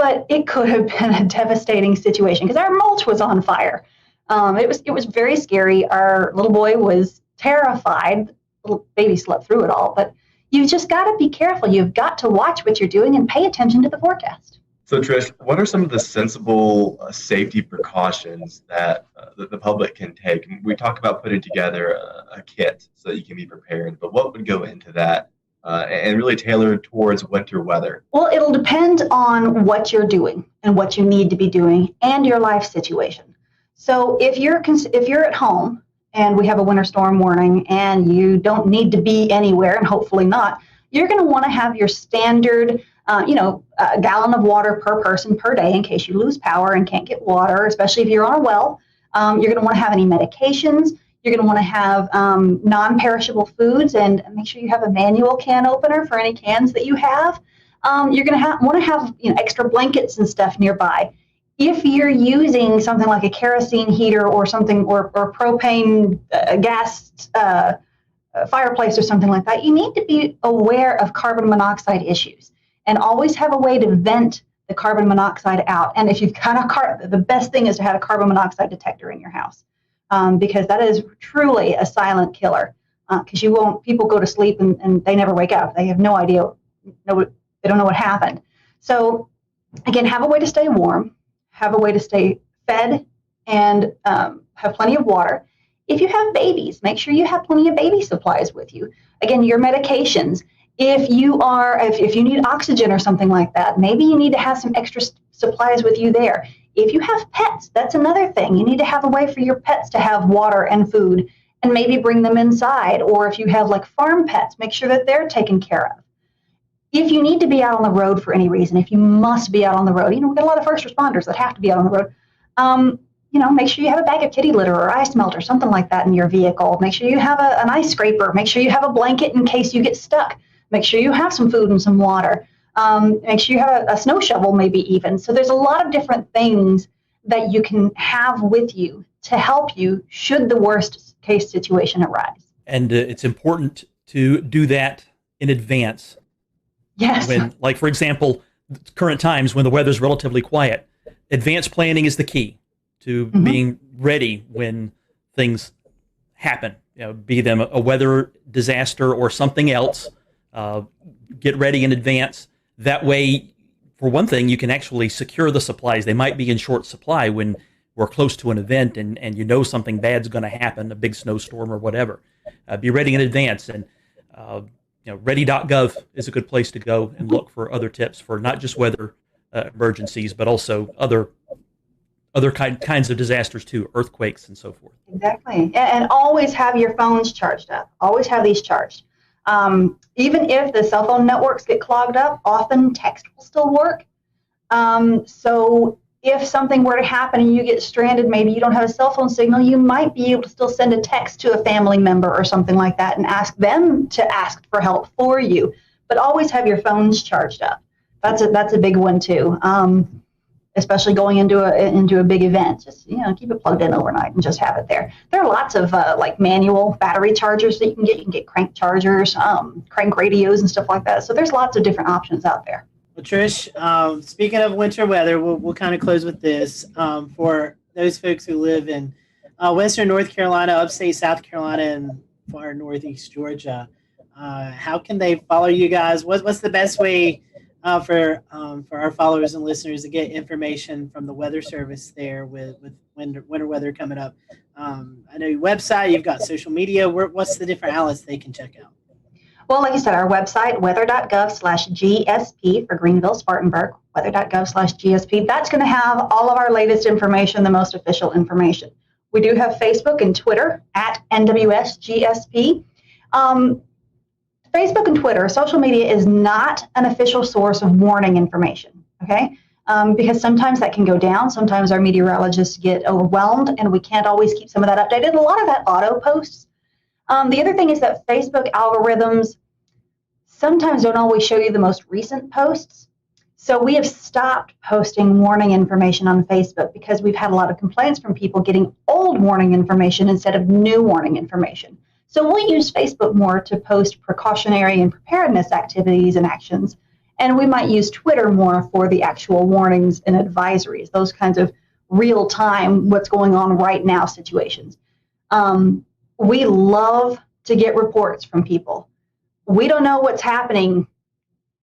but it could have been a devastating situation because our mulch was on fire. It was very scary. Our little boy was terrified. Little baby slept through it all, but you've just got to be careful. You've got to watch what you're doing and pay attention to the forecast. So, Trish, what are some of the sensible safety precautions that the public can take? We talk about putting together a kit so that you can be prepared, but what would go into that and really tailored towards winter weather? Well, it'll depend on what you're doing and what you need to be doing and your life situation. So if you're at home and we have a winter storm warning and you don't need to be anywhere, and hopefully not, you're going to want to have your standard a gallon of water per person per day in case you lose power and can't get water, especially if you're on a well. You're going to want to have any medications. You're going to want to have non-perishable foods, and make sure you have a manual can opener for any cans that you have. You're going to want to have extra blankets and stuff nearby. If you're using something like a kerosene heater or something, or propane gas fireplace or something like that, you need to be aware of carbon monoxide issues and always have a way to vent the carbon monoxide out. And if you've got the best thing is to have a carbon monoxide detector in your house, because that is truly a silent killer. Because people go to sleep and they never wake up. They have no idea, they don't know what happened. So again, have a way to stay warm, have a way to stay fed, and have plenty of water. If you have babies, make sure you have plenty of baby supplies with you. Again, your medications. If you need oxygen or something like that, maybe you need to have some extra supplies with you there. If you have pets, that's another thing. You need to have a way for your pets to have water and food and maybe bring them inside. Or if you have like farm pets, make sure that they're taken care of. If you need to be out on the road for any reason, if you must be out on the road, we've got a lot of first responders that have to be out on the road. Make sure you have a bag of kitty litter or ice melt or something like that in your vehicle. Make sure you have an ice scraper. Make sure you have a blanket in case you get stuck. Make sure you have some food and some water. Make sure you have a snow shovel maybe even. So there's a lot of different things that you can have with you to help you should the worst case situation arise. And it's important to do that in advance. Yes. Like, for example, current times when the weather's relatively quiet, advanced planning is the key to being ready when things happen, be them a weather disaster or something else. Get ready in advance. That way, for one thing, you can actually secure the supplies. They might be in short supply when we're close to an event and something bad's going to happen, a big snowstorm or whatever. Be ready in advance. And ready.gov is a good place to go and look for other tips for not just weather emergencies, but also other kinds of disasters too, earthquakes and so forth. Exactly. And always have your phones charged up. Always have these charged. Even if the cell phone networks get clogged up, often text will still work. So if something were to happen and you get stranded, maybe you don't have a cell phone signal, you might be able to still send a text to a family member or something like that and ask them to ask for help for you. But always have your phones charged up. That's a big one too. Especially going into a big event, just keep it plugged in overnight and just have it there. There are lots of like manual battery chargers that you can get. You can get crank chargers, crank radios, and stuff like that. So there's lots of different options out there. Well, Trish, speaking of winter weather, we'll kind of close with this. For those folks who live in Western North Carolina, upstate South Carolina, and far northeast Georgia, how can they follow you guys? What's the best way for our followers and listeners to get information from the Weather Service there with winter weather coming up? I know your website, you've got social media. What's the different outlets they can check out? Well, like you said, our website, weather.gov/GSP for Greenville, Spartanburg, weather.gov/GSP. That's going to have all of our latest information, the most official information. We do have Facebook and Twitter at NWSGSP. Facebook and Twitter, social media is not an official source of warning information, okay? Because sometimes that can go down. Sometimes our meteorologists get overwhelmed and we can't always keep some of that updated. A lot of that auto posts. The other thing is that Facebook algorithms sometimes don't always show you the most recent posts. So we have stopped posting warning information on Facebook because we've had a lot of complaints from people getting old warning information instead of new warning information. So we'll use Facebook more to post precautionary and preparedness activities and actions And we might use Twitter more for the actual warnings and advisories, those kinds of real time, what's going on right now situations. We love to get reports from people. We don't know what's happening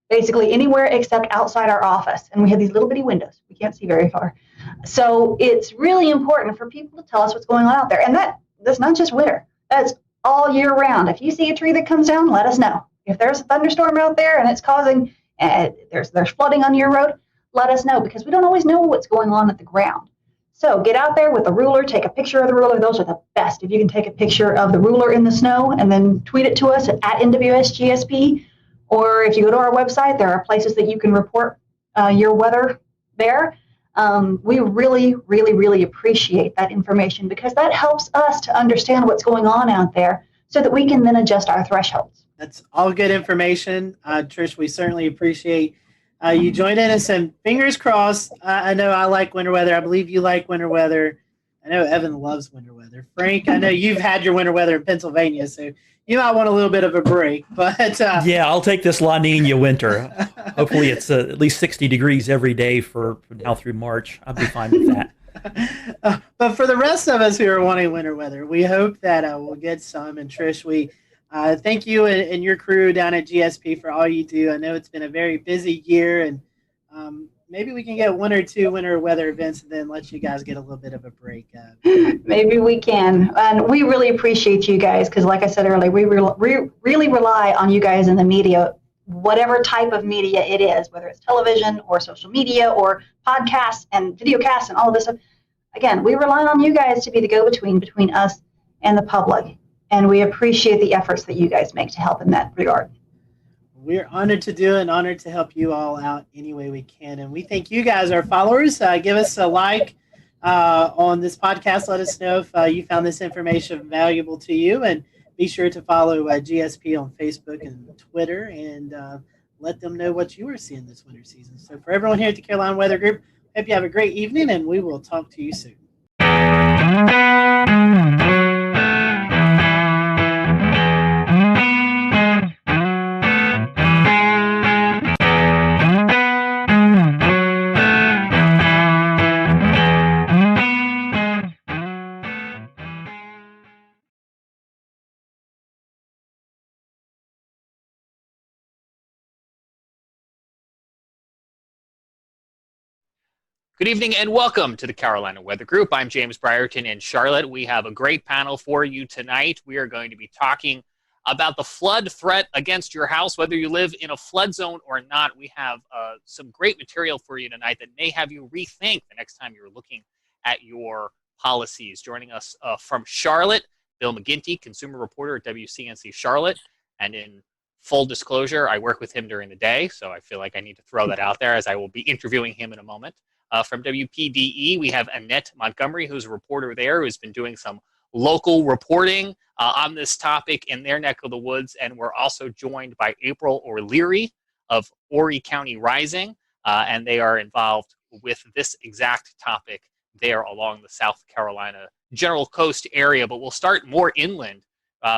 basically anywhere except outside our office. And we have these little bitty windows. We can't see very far. So it's really important for people to tell us what's going on out there. And that's not just winter. That's all year round. If you see a tree that comes down, let us know. If there's a thunderstorm out there and it's causing, there's flooding on your road, let us know, because we don't always know what's going on at the ground. So get out there with a ruler, take a picture of the ruler. Those are the best. If you can take a picture of the ruler in the snow and then tweet it to us at NWSGSP, or if you go to our website, there are places that you can report your weather there. We really, really, really appreciate that information, because that helps us to understand what's going on out there so that we can then adjust our thresholds. That's all good information. Trish, we certainly appreciate you joining us, and fingers crossed. I know I like winter weather. I believe you like winter weather. I know Evan loves winter weather. Frank, I know you've had your winter weather in Pennsylvania, so you might want a little bit of a break. But yeah, I'll take this La Nina winter. Hopefully it's at least 60 degrees every day for now through March. I'll be fine with that. But for the rest of us who are wanting winter weather, we hope that we'll get some. And Trish, we thank you and your crew down at GSP for all you do. I know it's been a very busy year, and maybe we can get one or two winter weather events and then let you guys get a little bit of a break. Maybe we can. And we really appreciate you guys, because like I said earlier, we really rely on you guys in the media, whatever type of media it is, whether it's television or social media or podcasts and videocasts and all of this stuff. Again, we rely on you guys to be the go-between between us and the public. And we appreciate the efforts that you guys make to help in that regard. We're honored to do it and honored to help you all out any way we can. And we thank you guys, our followers. Give us a like on this podcast. Let us know if you found this information valuable to you. And be sure to follow GSP on Facebook and Twitter, and let them know what you are seeing this winter season. So for everyone here at the Carolina Weather Group, hope you have a great evening, and we will talk to you soon. Good evening and welcome to the Carolina Weather Group. I'm James Brierton in Charlotte. We have a great panel for you tonight. We are going to be talking about the flood threat against your house, whether you live in a flood zone or not. We have some great material for you tonight that may have you rethink the next time you're looking at your policies. Joining us from Charlotte, Bill McGinty, consumer reporter at WCNC Charlotte. And in full disclosure, I work with him during the day, so I feel like I need to throw that out there, as I will be interviewing him in a moment. From WPDE, we have Annette Montgomery, who's a reporter there, who's been doing some local reporting on this topic in their neck of the woods. And we're also joined by April O'Leary of Horry County Rising, and they are involved with this exact topic there along the South Carolina General Coast area. But we'll start more inland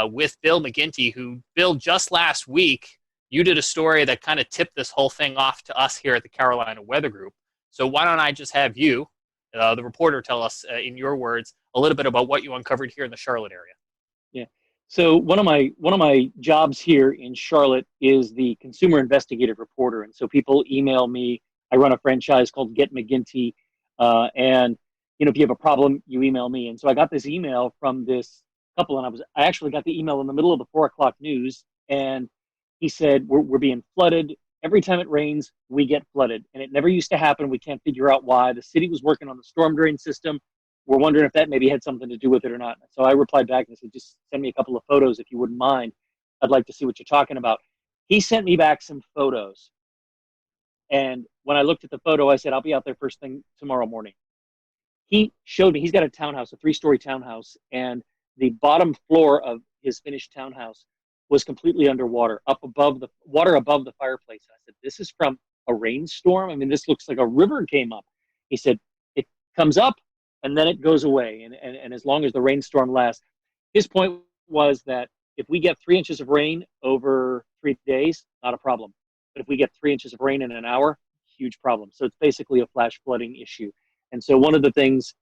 with Bill McGinty, who, Bill, just last week, you did a story that kind of tipped this whole thing off to us here at the Carolina Weather Group. So why don't I just have you, the reporter, tell us, in your words, a little bit about what you uncovered here in the Charlotte area. Yeah. So one of my jobs here in Charlotte is the consumer investigative reporter, and so people email me. I run a franchise called Get McGinty, and if you have a problem, you email me. And so I got this email from this couple, and I actually got the email in the middle of the 4 o'clock news, and he said we're being flooded. Every time it rains, we get flooded, and it never used to happen. We can't figure out why. The city was working on the storm drain system. We're wondering if that maybe had something to do with it or not. So I replied back and said, just send me a couple of photos if you wouldn't mind. I'd like to see what you're talking about. He sent me back some photos. And when I looked at the photo, I said, I'll be out there first thing tomorrow morning. He showed me, he's got a townhouse, a 3-story townhouse, and the bottom floor of his finished townhouse was completely underwater, above the fireplace. And I said, this is from a rainstorm? I mean, this looks like a river came up. He said, it comes up and then it goes away. And as long as the rainstorm lasts, his point was that if we get 3 inches of rain over 3 days, not a problem. But if we get 3 inches of rain in an hour, huge problem. So it's basically a flash flooding issue. And so one of the things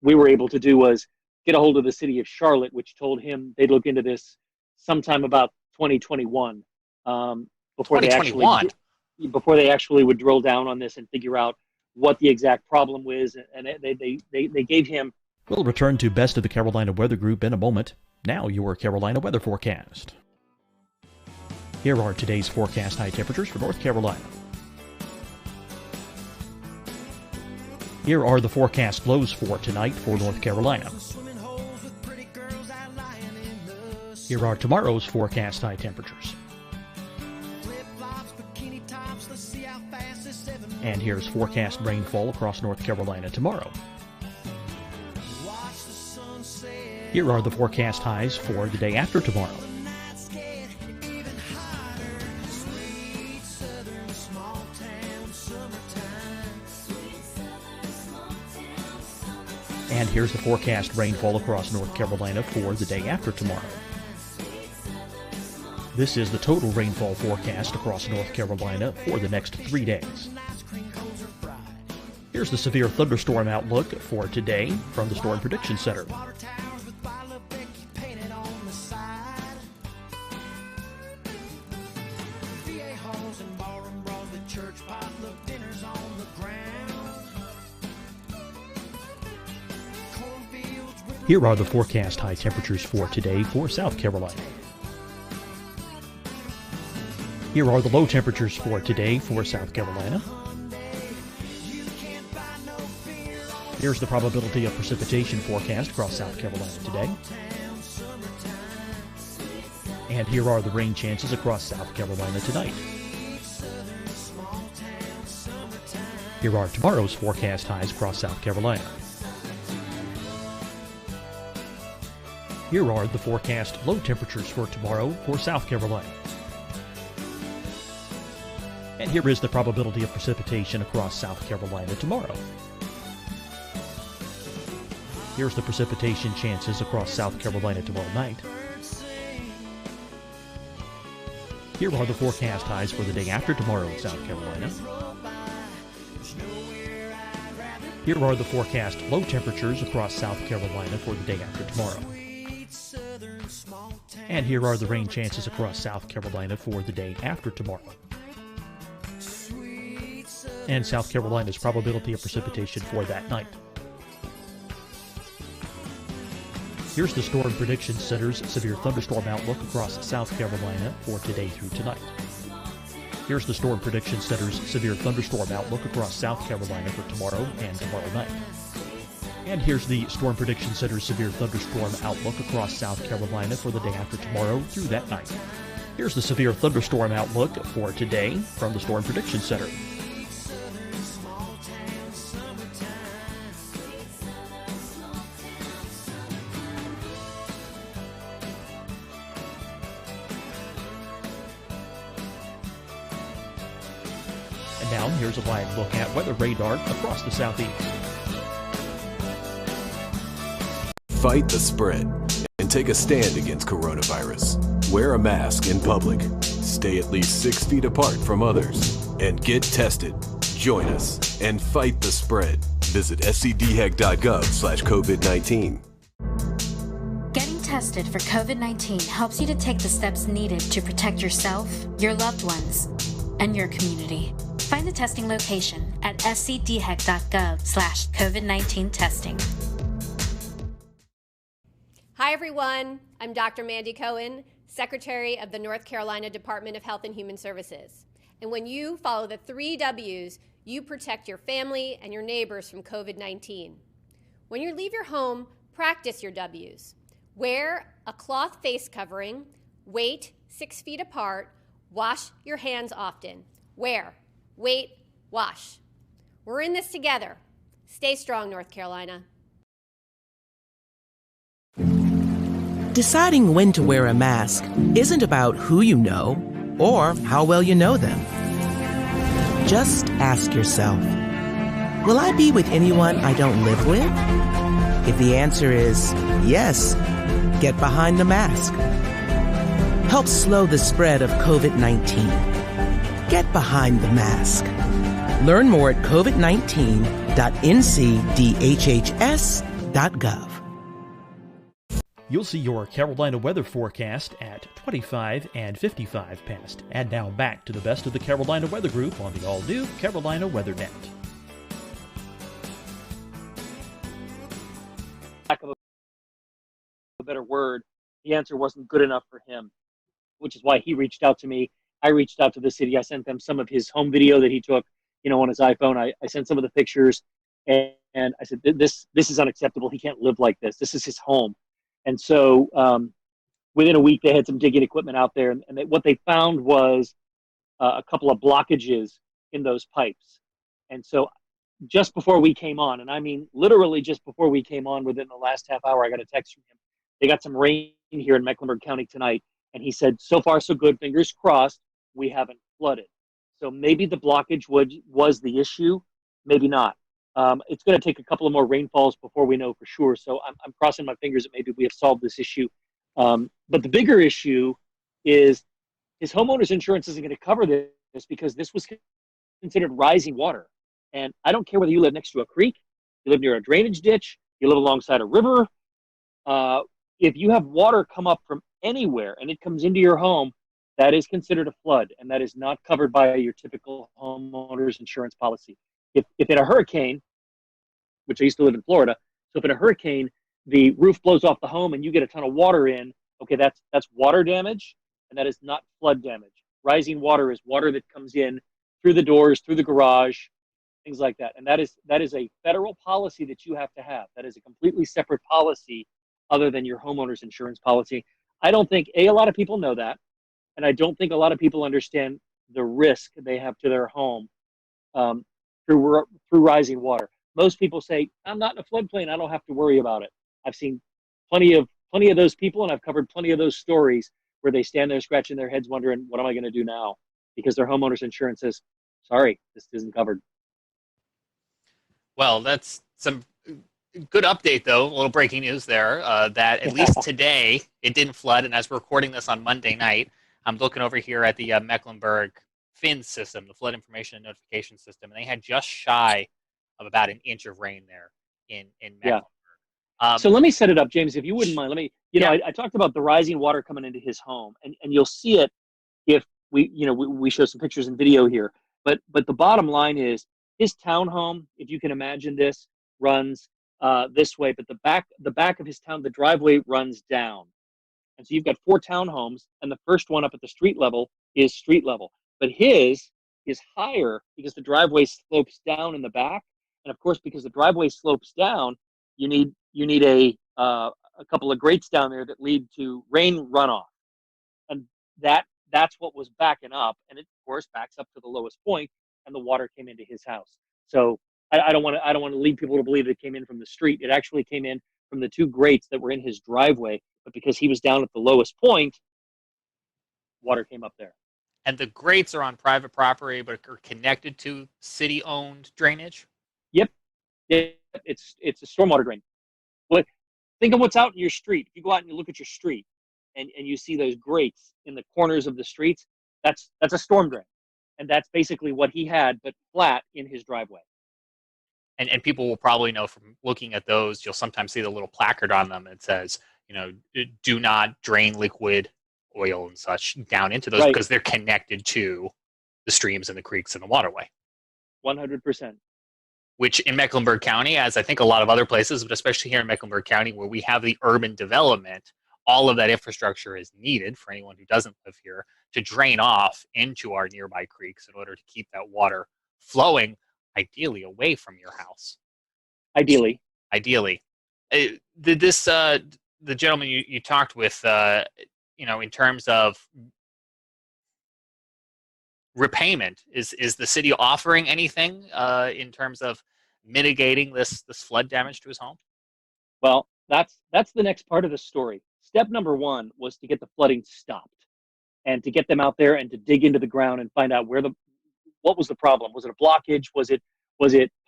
we were able to do was get a hold of the city of Charlotte, which told him they'd look into this sometime about 2021, before 2021? before they actually would drill down on this and figure out what the exact problem was. And they gave him. We'll return to Best of the Carolina Weather Group in a moment. Now your Carolina weather forecast. Here are today's forecast high temperatures for North Carolina. Here are the forecast lows for tonight for North Carolina. Here are tomorrow's forecast high temperatures. And here's forecast rainfall across North Carolina tomorrow. Here are the forecast highs for the day after tomorrow. And here's the forecast rainfall across North Carolina for the day after tomorrow. This is the total rainfall forecast across North Carolina for the next 3 days. Here's the severe thunderstorm outlook for today from the Storm Prediction Center. Here are the forecast high temperatures for today for South Carolina. Here are the low temperatures for today for South Carolina. Here's the probability of precipitation forecast across South Carolina today. And here are the rain chances across South Carolina tonight. Here are tomorrow's forecast highs across South Carolina. Here are the forecast low temperatures for tomorrow for South Carolina. And here is the probability of precipitation across South Carolina tomorrow. Here's the precipitation chances across South Carolina tomorrow night. Here are the forecast highs for the day after tomorrow in South Carolina. Here are the forecast low temperatures across South Carolina for the day after tomorrow. And here are the rain chances across South Carolina for the day after tomorrow. And South Carolina's probability of precipitation for that night. Here's the Storm Prediction Center's severe thunderstorm outlook across South Carolina for today through tonight. Here's the Storm Prediction Center's severe thunderstorm outlook across South Carolina for tomorrow and tomorrow night. And here's the Storm Prediction Center's severe thunderstorm outlook across South Carolina for the day after tomorrow through that night. Here's the severe thunderstorm outlook for today from the Storm Prediction Center. And now here's a live look at weather radar across the southeast. Fight the spread and take a stand against coronavirus. Wear a mask in public. Stay at least 6 feet apart from others. And get tested. Join us and fight the spread. Visit scdhec.gov/COVID-19. Getting tested for COVID-19 helps you to take the steps needed to protect yourself, your loved ones, and your community. Find the testing location at scdhec.gov/COVID-19 testing. Hi, everyone. I'm Dr. Mandy Cohen, Secretary of the North Carolina Department of Health and Human Services. And when you follow the 3 W's, you protect your family and your neighbors from COVID-19. When you leave your home, practice your W's. Wear a cloth face covering, wait 6 feet apart, wash your hands often. Wear, wait, wash. We're in this together. Stay strong, North Carolina. Deciding when to wear a mask isn't about who you know or how well you know them. Just ask yourself, will I be with anyone I don't live with? If the answer is yes, get behind the mask. Help slow the spread of COVID-19. Get behind the mask. Learn more at covid19.ncdhhs.gov. You'll see your Carolina weather forecast at 25 and 55 past. And now back to the best of the Carolina Weather Group on the all-new Carolina Weather Net. Lack of a better word, the answer wasn't good enough for him, which is why he reached out to me. I reached out to the city. I sent them some of his home video that he took, on his iPhone. I sent some of the pictures, and I said, this is unacceptable. He can't live like this. This is his home. And so within a week, they had some digging equipment out there, and what they found was a couple of blockages in those pipes. And so just before we came on, and I mean literally just before we came on, within the last half hour, I got a text from him. They got some rain here in Mecklenburg County tonight, and he said, so far so good, fingers crossed, we haven't flooded. So maybe the blockage was the issue, maybe not. It's going to take a couple of more rainfalls before we know for sure. So I'm crossing my fingers that maybe we have solved this issue. But the bigger issue is his homeowner's insurance isn't going to cover this because this was considered rising water. And I don't care whether you live next to a creek, you live near a drainage ditch, you live alongside a river. If you have water come up from anywhere and it comes into your home, that is considered a flood, and that is not covered by your typical homeowner's insurance policy. If in a hurricane, which I used to live in Florida, so if in a hurricane, the roof blows off the home and you get a ton of water in, okay, that's water damage, and that is not flood damage. Rising water is water that comes in through the doors, through the garage, things like that. And that is a federal policy that you have to have. That is a completely separate policy other than your homeowner's insurance policy. I don't think, a lot of people know that, and I don't think a lot of people understand the risk they have to their home through rising water. Most people say, I'm not in a floodplain, I don't have to worry about it. I've seen plenty of those people, and I've covered plenty of those stories where they stand there scratching their heads wondering, what am I going to do now? Because their homeowner's insurance says, sorry, this isn't covered. Well, that's some good update, though. A little breaking news there, that at least today it didn't flood. And as we're recording this on Monday night, I'm looking over here at the Mecklenburg FIN system, the Flood Information and Notification System, and they had just shy of about an inch of rain there in Mecklenburg. Yeah. So let me set it up, James, if you wouldn't mind. Let me, I talked about the rising water coming into his home, and you'll see it if we show some pictures and video here. But the bottom line is his townhome, if you can imagine this, runs this way, but the back of his town, the driveway runs down. And so you've got 4 townhomes, and the first one up at the street level is street level. But his is higher because the driveway slopes down in the back. And of course, because the driveway slopes down, you need a couple of grates down there that lead to rain runoff. And that's what was backing up. And it, of course, backs up to the lowest point, and the water came into his house. So I don't want to lead people to believe it came in from the street. It actually came in from the 2 grates that were in his driveway. But because he was down at the lowest point, water came up there. And the grates are on private property, but are connected to city-owned drainage? Yep. It's a stormwater drain. But think of what's out in your street. If you go out and you look at your street and you see those grates in the corners of the streets, that's a storm drain. And that's basically what he had, but flat in his driveway. And people will probably know from looking at those, you'll sometimes see the little placard on them that says, do not drain liquid oil and such down into those, because they're connected to the streams and the creeks and the waterway. 100%. Which in Mecklenburg County, as I think a lot of other places, but especially here in Mecklenburg County, where we have the urban development, all of that infrastructure is needed for anyone who doesn't live here to drain off into our nearby creeks in order to keep that water flowing, ideally away from your house. Ideally. The gentleman you talked with, in terms of repayment, is the city offering anything in terms of mitigating this flood damage to his home? Well, that's the next part of the story. Step number 1 was to get the flooding stopped and to get them out there and to dig into the ground and find out what was the problem. Was it a blockage? Was it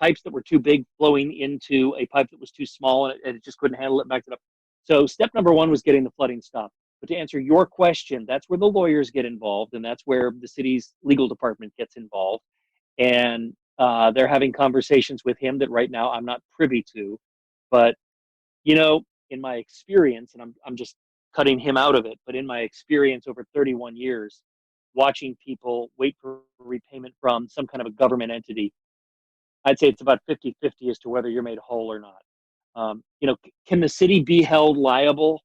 pipes that were too big flowing into a pipe that was too small and it just couldn't handle it, backed it up? So step number 1 was getting the flooding stopped. But to answer your question, that's where the lawyers get involved, and that's where the city's legal department gets involved. And they're having conversations with him that right now I'm not privy to. But, you know, in my experience, and I'm just cutting him out of it, but in my experience over 31 years, watching people wait for repayment from some kind of a government entity, I'd say it's about 50-50 as to whether you're made whole or not. You know, can the city be held liable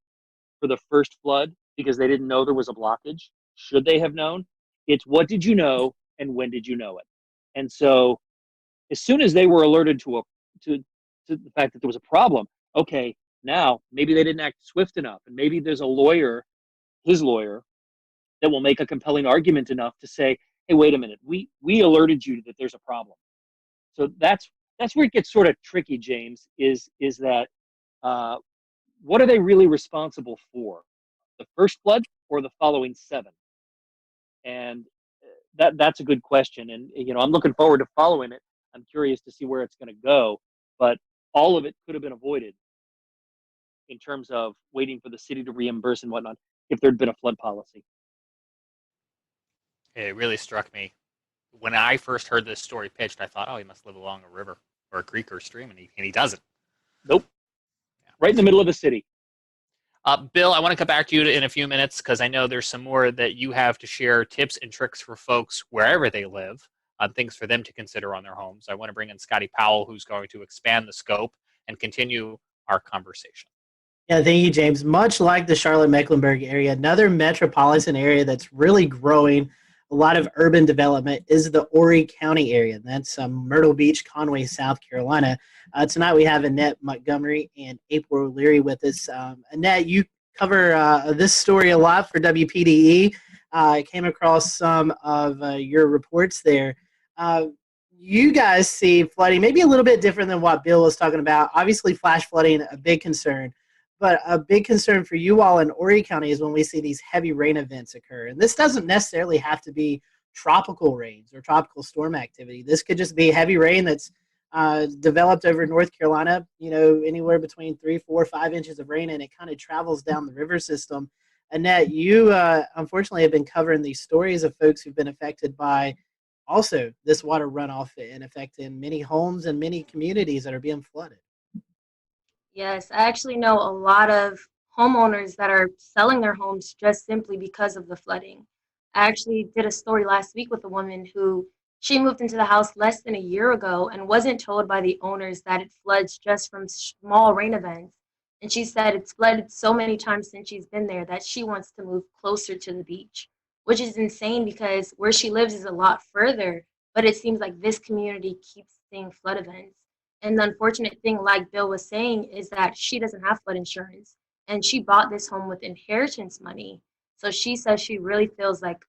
for the first flood because they didn't know there was a blockage? Should they have known? It's what did you know and when did you know it? And so as soon as they were alerted to the fact that there was a problem, okay, now maybe they didn't act swift enough, and maybe there's a lawyer, his lawyer, that will make a compelling argument enough to say, hey, wait a minute, we alerted you that there's a problem. So that's where it gets sort of tricky, James, is that what are they really responsible for? The first flood or the following 7? And that's a good question. And, you know, I'm looking forward to following it. I'm curious to see where it's going to go. But all of it could have been avoided in terms of waiting for the city to reimburse and whatnot if there'd been a flood policy. It really struck me. When I first heard this story pitched, I thought, oh, he must live along a river or a creek or a stream, and he doesn't. Nope. Yeah. Right in the middle of the city. Bill, I want to come back to you in a few minutes because I know there's some more that you have to share, tips and tricks for folks wherever they live, things for them to consider on their homes. I want to bring in Scotty Powell, who's going to expand the scope and continue our conversation. Yeah, thank you, James. Much like the Charlotte-Mecklenburg area, another metropolitan area that's really growing a lot of urban development is the Horry County area. That's Myrtle Beach, Conway, South Carolina. Tonight we have Annette Montgomery and April O'Leary with us. Annette, you cover this story a lot for WPDE. I came across some of your reports there. You guys see flooding maybe a little bit different than what Bill was talking about. Obviously, flash flooding, a big concern. But a big concern for you all in Horry County is when we see these heavy rain events occur. And this doesn't necessarily have to be tropical rains or tropical storm activity. This could just be heavy rain that's developed over North Carolina, you know, anywhere between 3, 4, 5 inches of rain, and it kind of travels down the river system. Annette, you unfortunately have been covering these stories of folks who've been affected by also this water runoff and affecting many homes and many communities that are being flooded. Yes, I actually know a lot of homeowners that are selling their homes just simply because of the flooding. I actually did a story last week with a woman who she moved into the house less than a year ago and wasn't told by the owners that it floods just from small rain events. And she said it's flooded so many times since she's been there that she wants to move closer to the beach, which is insane because where she lives is a lot further, but it seems like this community keeps seeing flood events. And the unfortunate thing, like Bill was saying, is that she doesn't have flood insurance. And she bought this home with inheritance money. So she says she really feels like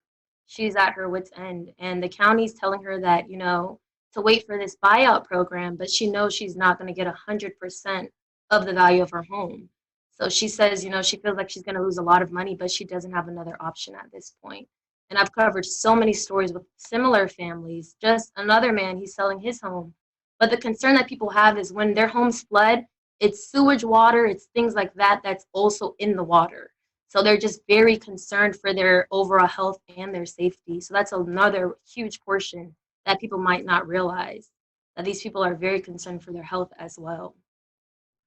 she's at her wit's end. And the county's telling her that, you know, to wait for this buyout program, but she knows she's not going to get 100% of the value of her home. So she says, you know, she feels like she's going to lose a lot of money, but she doesn't have another option at this point. And I've covered so many stories with similar families. Just another man, he's selling his home. But the concern that people have is when their homes flood, it's sewage water, it's things like that that's also in the water. So they're just very concerned for their overall health and their safety. So that's another huge portion that people might not realize, that these people are very concerned for their health as well.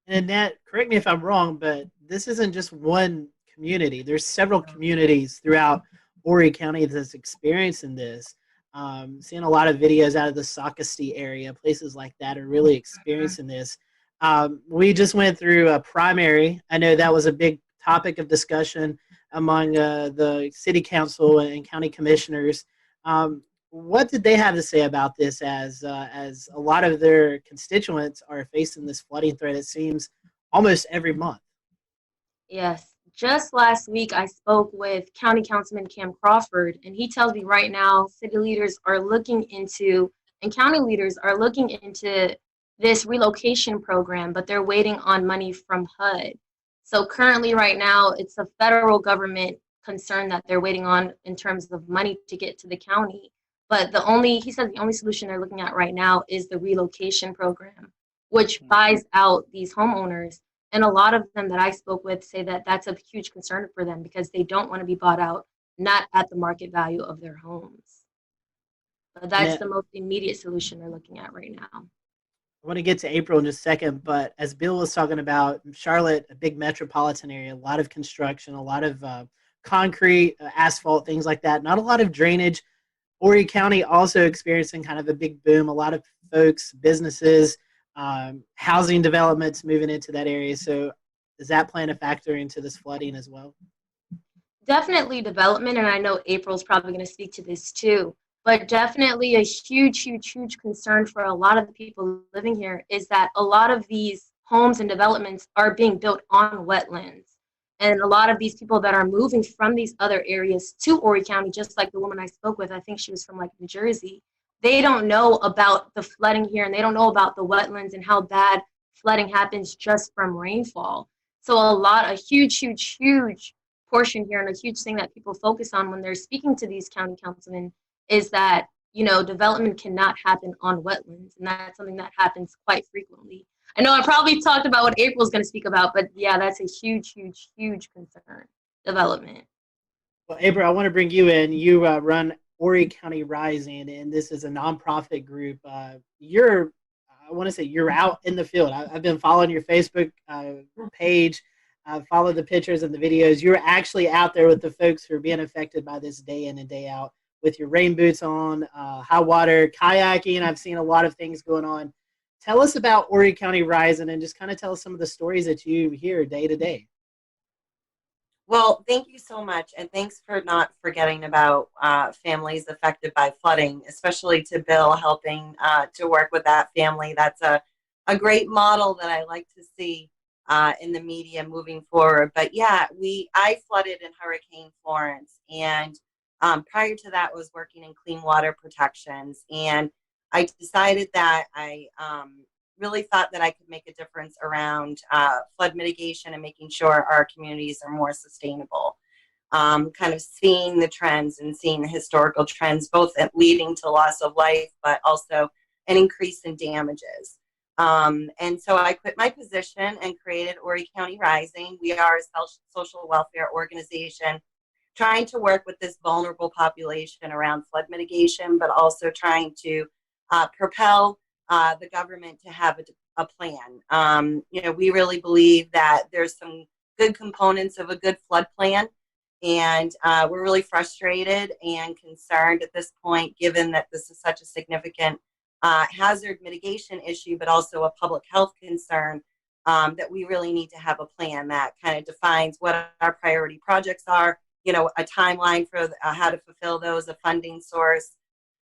And Annette, correct me if I'm wrong, but this isn't just one community. There's several communities throughout Horry County that's experiencing this. Seeing a lot of videos out of the Socastee area, places like that are really experiencing this. We just went through a primary. I know that was a big topic of discussion among the city council and county commissioners. What did they have to say about this as a lot of their constituents are facing this flooding threat, it seems, almost every month? Yes. Just last week, I spoke with County Councilman Cam Crawford, and he tells me right now city leaders are looking into, and county leaders are looking into this relocation program, but they're waiting on money from HUD. So currently right now, it's a federal government concern that they're waiting on in terms of money to get to the county. But he said the only solution they're looking at right now is the relocation program, which buys out these homeowners. And a lot of them that I spoke with say that that's a huge concern for them because they don't want to be bought out, not at the market value of their homes. But that's the most immediate solution they're looking at right now. I want to get to April in just a second, but as Bill was talking about, Charlotte, a big metropolitan area, a lot of construction, a lot of concrete, asphalt, things like that. Not a lot of drainage. Horry County also experiencing kind of a big boom. A lot of folks, businesses, housing developments moving into that area. So does that play a factor into this flooding as well? Definitely development, and I know April's probably going to speak to this too. But definitely a huge, huge, huge concern for a lot of the people living here is that a lot of these homes and developments are being built on wetlands. And a lot of these people that are moving from these other areas to Horry County, just like the woman I spoke with, I think she was from like New Jersey, they don't know about the flooding here and they don't know about the wetlands and how bad flooding happens just from rainfall. So a huge, huge, huge portion here and a huge thing that people focus on when they're speaking to these county councilmen is that, you know, development cannot happen on wetlands, and that's something that happens quite frequently. I know I probably talked about what April's going to speak about, but yeah, that's a huge, huge, huge concern, development. Well, April, I want to bring you in. You run Horry County Rising, and this is a nonprofit group. I want to say you're out in the field. I've been following your Facebook page. I've followed the pictures and the videos. You're actually out there with the folks who are being affected by this day in and day out, with your rain boots on, high water, kayaking. I've seen a lot of things going on. Tell us about Horry County Rising and just kind of tell us some of the stories that you hear day to day. Well, thank you so much. And thanks for not forgetting about families affected by flooding, especially to Bill helping to work with that family. That's a great model that I like to see in the media moving forward. But yeah, I flooded in Hurricane Florence, and prior to that was working in clean water protections. And I decided that I really thought that I could make a difference around flood mitigation and making sure our communities are more sustainable. Kind of seeing the trends and seeing the historical trends, both leading to loss of life, but also an increase in damages. And so I quit my position and created Horry County Rising. We are a social welfare organization trying to work with this vulnerable population around flood mitigation, but also trying to propel the government to have a plan. You know, we really believe that there's some good components of a good flood plan, and we're really frustrated and concerned at this point, given that this is such a significant hazard mitigation issue, but also a public health concern, that we really need to have a plan that kind of defines what our priority projects are, you know, a timeline for how to fulfill those, a funding source,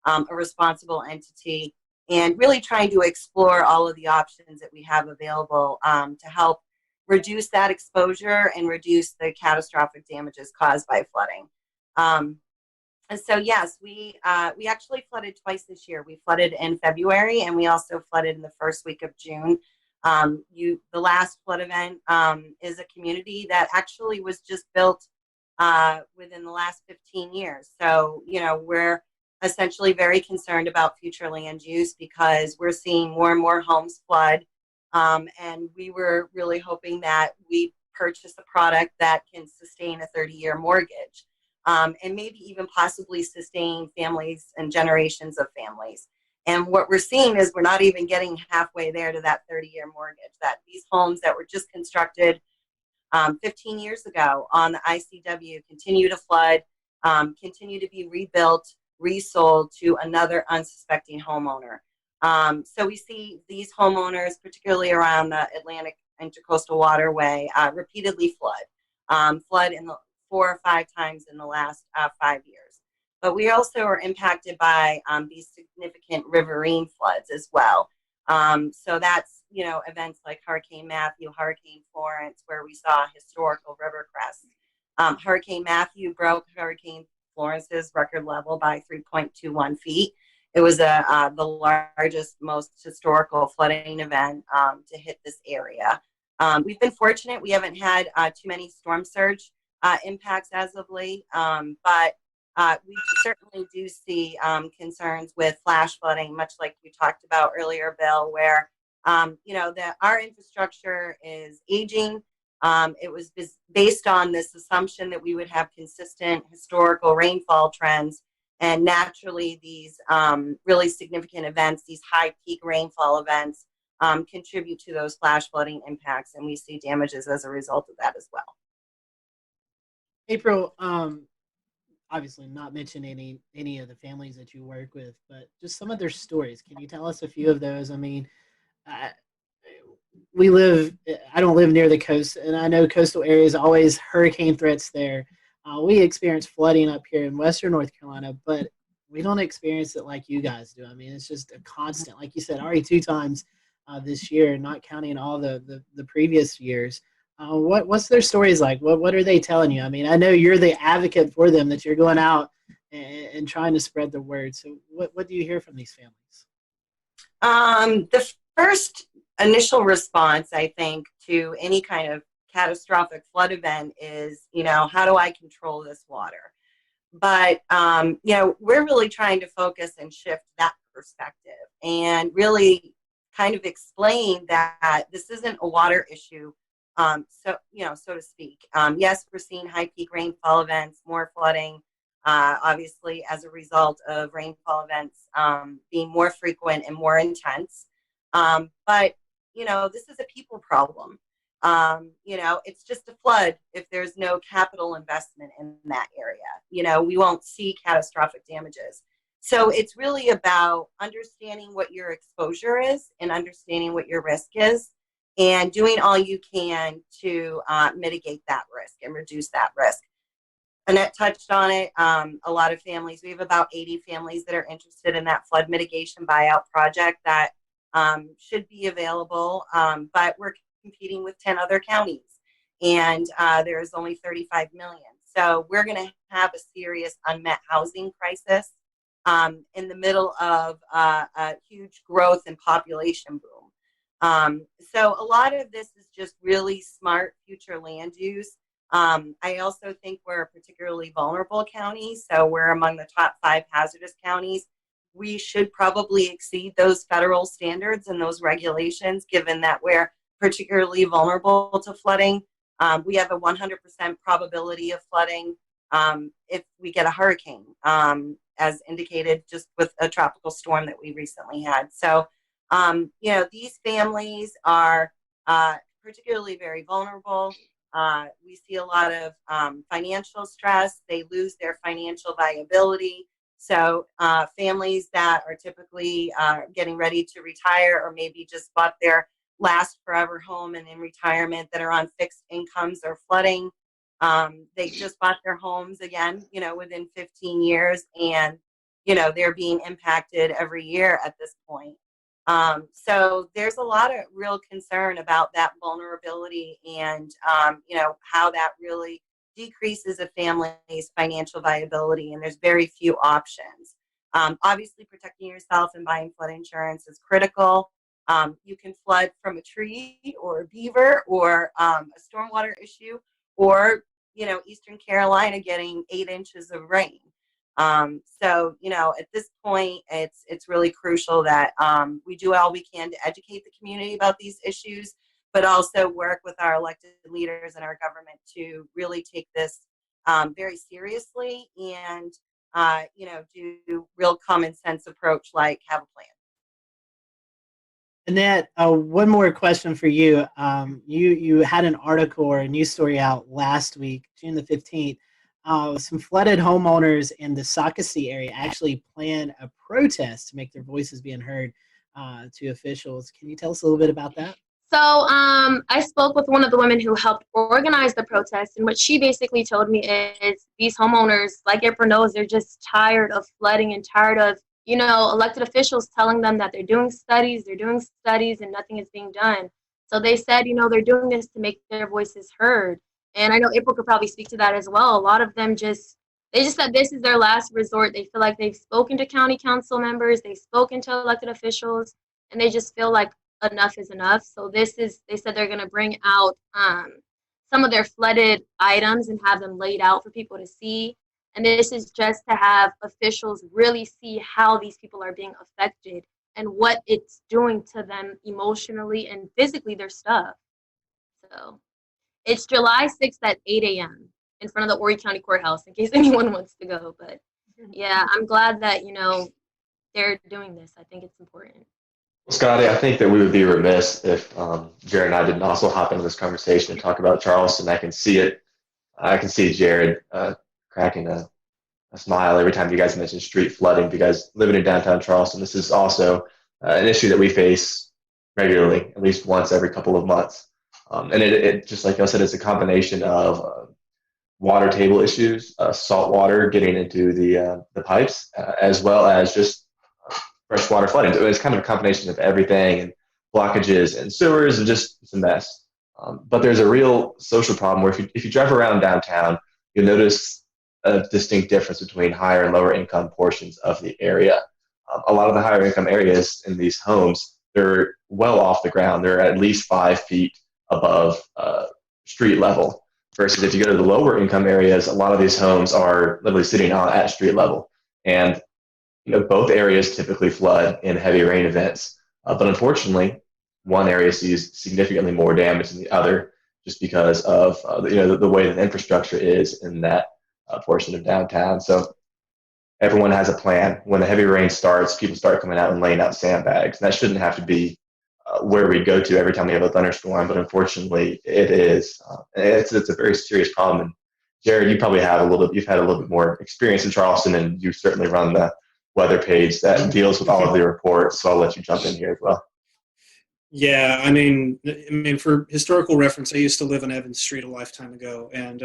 a responsible entity, and really trying to explore all of the options that we have available to help reduce that exposure and reduce the catastrophic damages caused by flooding. And so, yes, we actually flooded twice this year. We flooded in February, and we also flooded in the first week of June. The last flood event is a community that actually was just built within the last 15 years. So, you know, we're essentially very concerned about future land use because we're seeing more and more homes flood. And we were really hoping that we purchase a product that can sustain a 30-year mortgage, and maybe even possibly sustain families and generations of families. And what we're seeing is we're not even getting halfway there to that 30-year mortgage, that these homes that were just constructed 15 years ago on the ICW continue to flood, continue to be rebuilt, resold to another unsuspecting homeowner. So we see these homeowners, particularly around the Atlantic Intercoastal Waterway, repeatedly flood in the 4 or 5 times in the last 5 years. But we also are impacted by these significant riverine floods as well. So that's, you know, events like Hurricane Matthew, Hurricane Florence, where we saw historical river crests. Hurricane Matthew broke Hurricane Florence's record level by 3.21 feet. It was the largest, most historical flooding event to hit this area. We've been fortunate. We haven't had too many storm surge impacts as of late, but we certainly do see concerns with flash flooding, much like you talked about earlier, Bill, where That our infrastructure is aging. It was based on this assumption that we would have consistent historical rainfall trends, and naturally these really significant events, these high peak rainfall events, contribute to those flash flooding impacts, and we see damages as a result of that as well. April, obviously not mention any of the families that you work with, but just some of their stories. Can you tell us a few of those? I mean, I don't live near the coast, and I know coastal areas always hurricane threats there. We experience flooding up here in Western North Carolina, but we don't experience it like you guys do. I mean, it's just a constant, like you said, already 2 times this year, not counting all the previous years. What's their stories like? What are they telling you? I mean, I know you're the advocate for them, that you're going out and trying to spread the word. So what do you hear from these families? The first initial response, I think, to any kind of catastrophic flood event is, how do I control this water? But, we're really trying to focus and shift that perspective and really kind of explain that this isn't a water issue. So to speak. Yes, we're seeing high peak rainfall events, more flooding, obviously as a result of rainfall events being more frequent and more intense. But, this is a people problem. It's just a flood if there's no capital investment in that area. We won't see catastrophic damages. So it's really about understanding what your exposure is and understanding what your risk is, and doing all you can to mitigate that risk and reduce that risk. Annette touched on it. A lot of families, we have about 80 families that are interested in that flood mitigation buyout project that should be available, but we're competing with 10 other counties, and there's only 35 million. So we're going to have a serious unmet housing crisis in the middle of a huge growth and population boom. So a lot of this is just really smart future land use. I also think we're a particularly vulnerable county, so we're among the top 5 hazardous counties. We should probably exceed those federal standards and those regulations, given that we're particularly vulnerable to flooding. We have a 100% probability of flooding if we get a hurricane, as indicated just with a tropical storm that we recently had. So, these families are particularly very vulnerable. We see a lot of financial stress. They lose their financial viability. So families that are typically getting ready to retire, or maybe just bought their last forever home and in retirement, that are on fixed incomes or flooding. They just bought their homes again, within 15 years, and, they're being impacted every year at this point. So there's a lot of real concern about that vulnerability and, how that really decreases a family's financial viability, and there's very few options. Obviously, protecting yourself and buying flood insurance is critical. You can flood from a tree or a beaver or a stormwater issue, or, Eastern Carolina getting 8 inches of rain. So, at this point, it's really crucial that we do all we can to educate the community about these issues, but also work with our elected leaders and our government to really take this very seriously and, do real common sense approach, like have a plan. Annette, one more question for you. You had an article or a news story out last week, June the 15th. Some flooded homeowners in the Socastee area actually plan a protest to make their voices being heard to officials. Can you tell us a little bit about that? So I spoke with one of the women who helped organize the protest, and what she basically told me is these homeowners, like April knows, they're just tired of flooding and tired of, elected officials telling them that they're doing studies, and nothing is being done. So they said, they're doing this to make their voices heard. And I know April could probably speak to that as well. A lot of them they just said this is their last resort. They feel like they've spoken to county council members, they've spoken to elected officials, and they just feel like enough is enough. So they said they're going to bring out some of their flooded items and have them laid out for people to see. And this is just to have officials really see how these people are being affected. and what it's doing to them emotionally and physically, their stuff. So it's July 6th at 8 a.m. in front of the Horry County Courthouse, in case anyone wants to go. But yeah, I'm glad that, they're doing this. I think it's important. Well, Scotty, I think that we would be remiss if Jared and I didn't also hop into this conversation and talk about Charleston. I can see it. I can see Jared cracking a smile every time you guys mention street flooding, because living in downtown Charleston, this is also an issue that we face regularly, at least once every couple of months. And it just like I said, it's a combination of water table issues, salt water getting into the pipes, as well as just freshwater flooding. So it's kind of a combination of everything, and blockages and sewers, and just it's a mess. But there's a real social problem where if you drive around downtown, you'll notice a distinct difference between higher and lower income portions of the area. A lot of the higher income areas in these homes, they're well off the ground. They're at least 5 feet above street level. Versus if you go to the lower income areas, a lot of these homes are literally sitting at street level. And both areas typically flood in heavy rain events. But unfortunately, one area sees significantly more damage than the other, just because of the way that the infrastructure is in that portion of downtown. So everyone has a plan. When the heavy rain starts, people start coming out and laying out sandbags. And that shouldn't have to be where we go to every time we have a thunderstorm, but unfortunately it is. It's a very serious problem. And Jared, you've had a little bit more experience in Charleston, and you certainly run the weather page that deals with all of the reports. So I'll let you jump in here as well. Yeah, I mean, for historical reference, I used to live on Evans Street a lifetime ago, and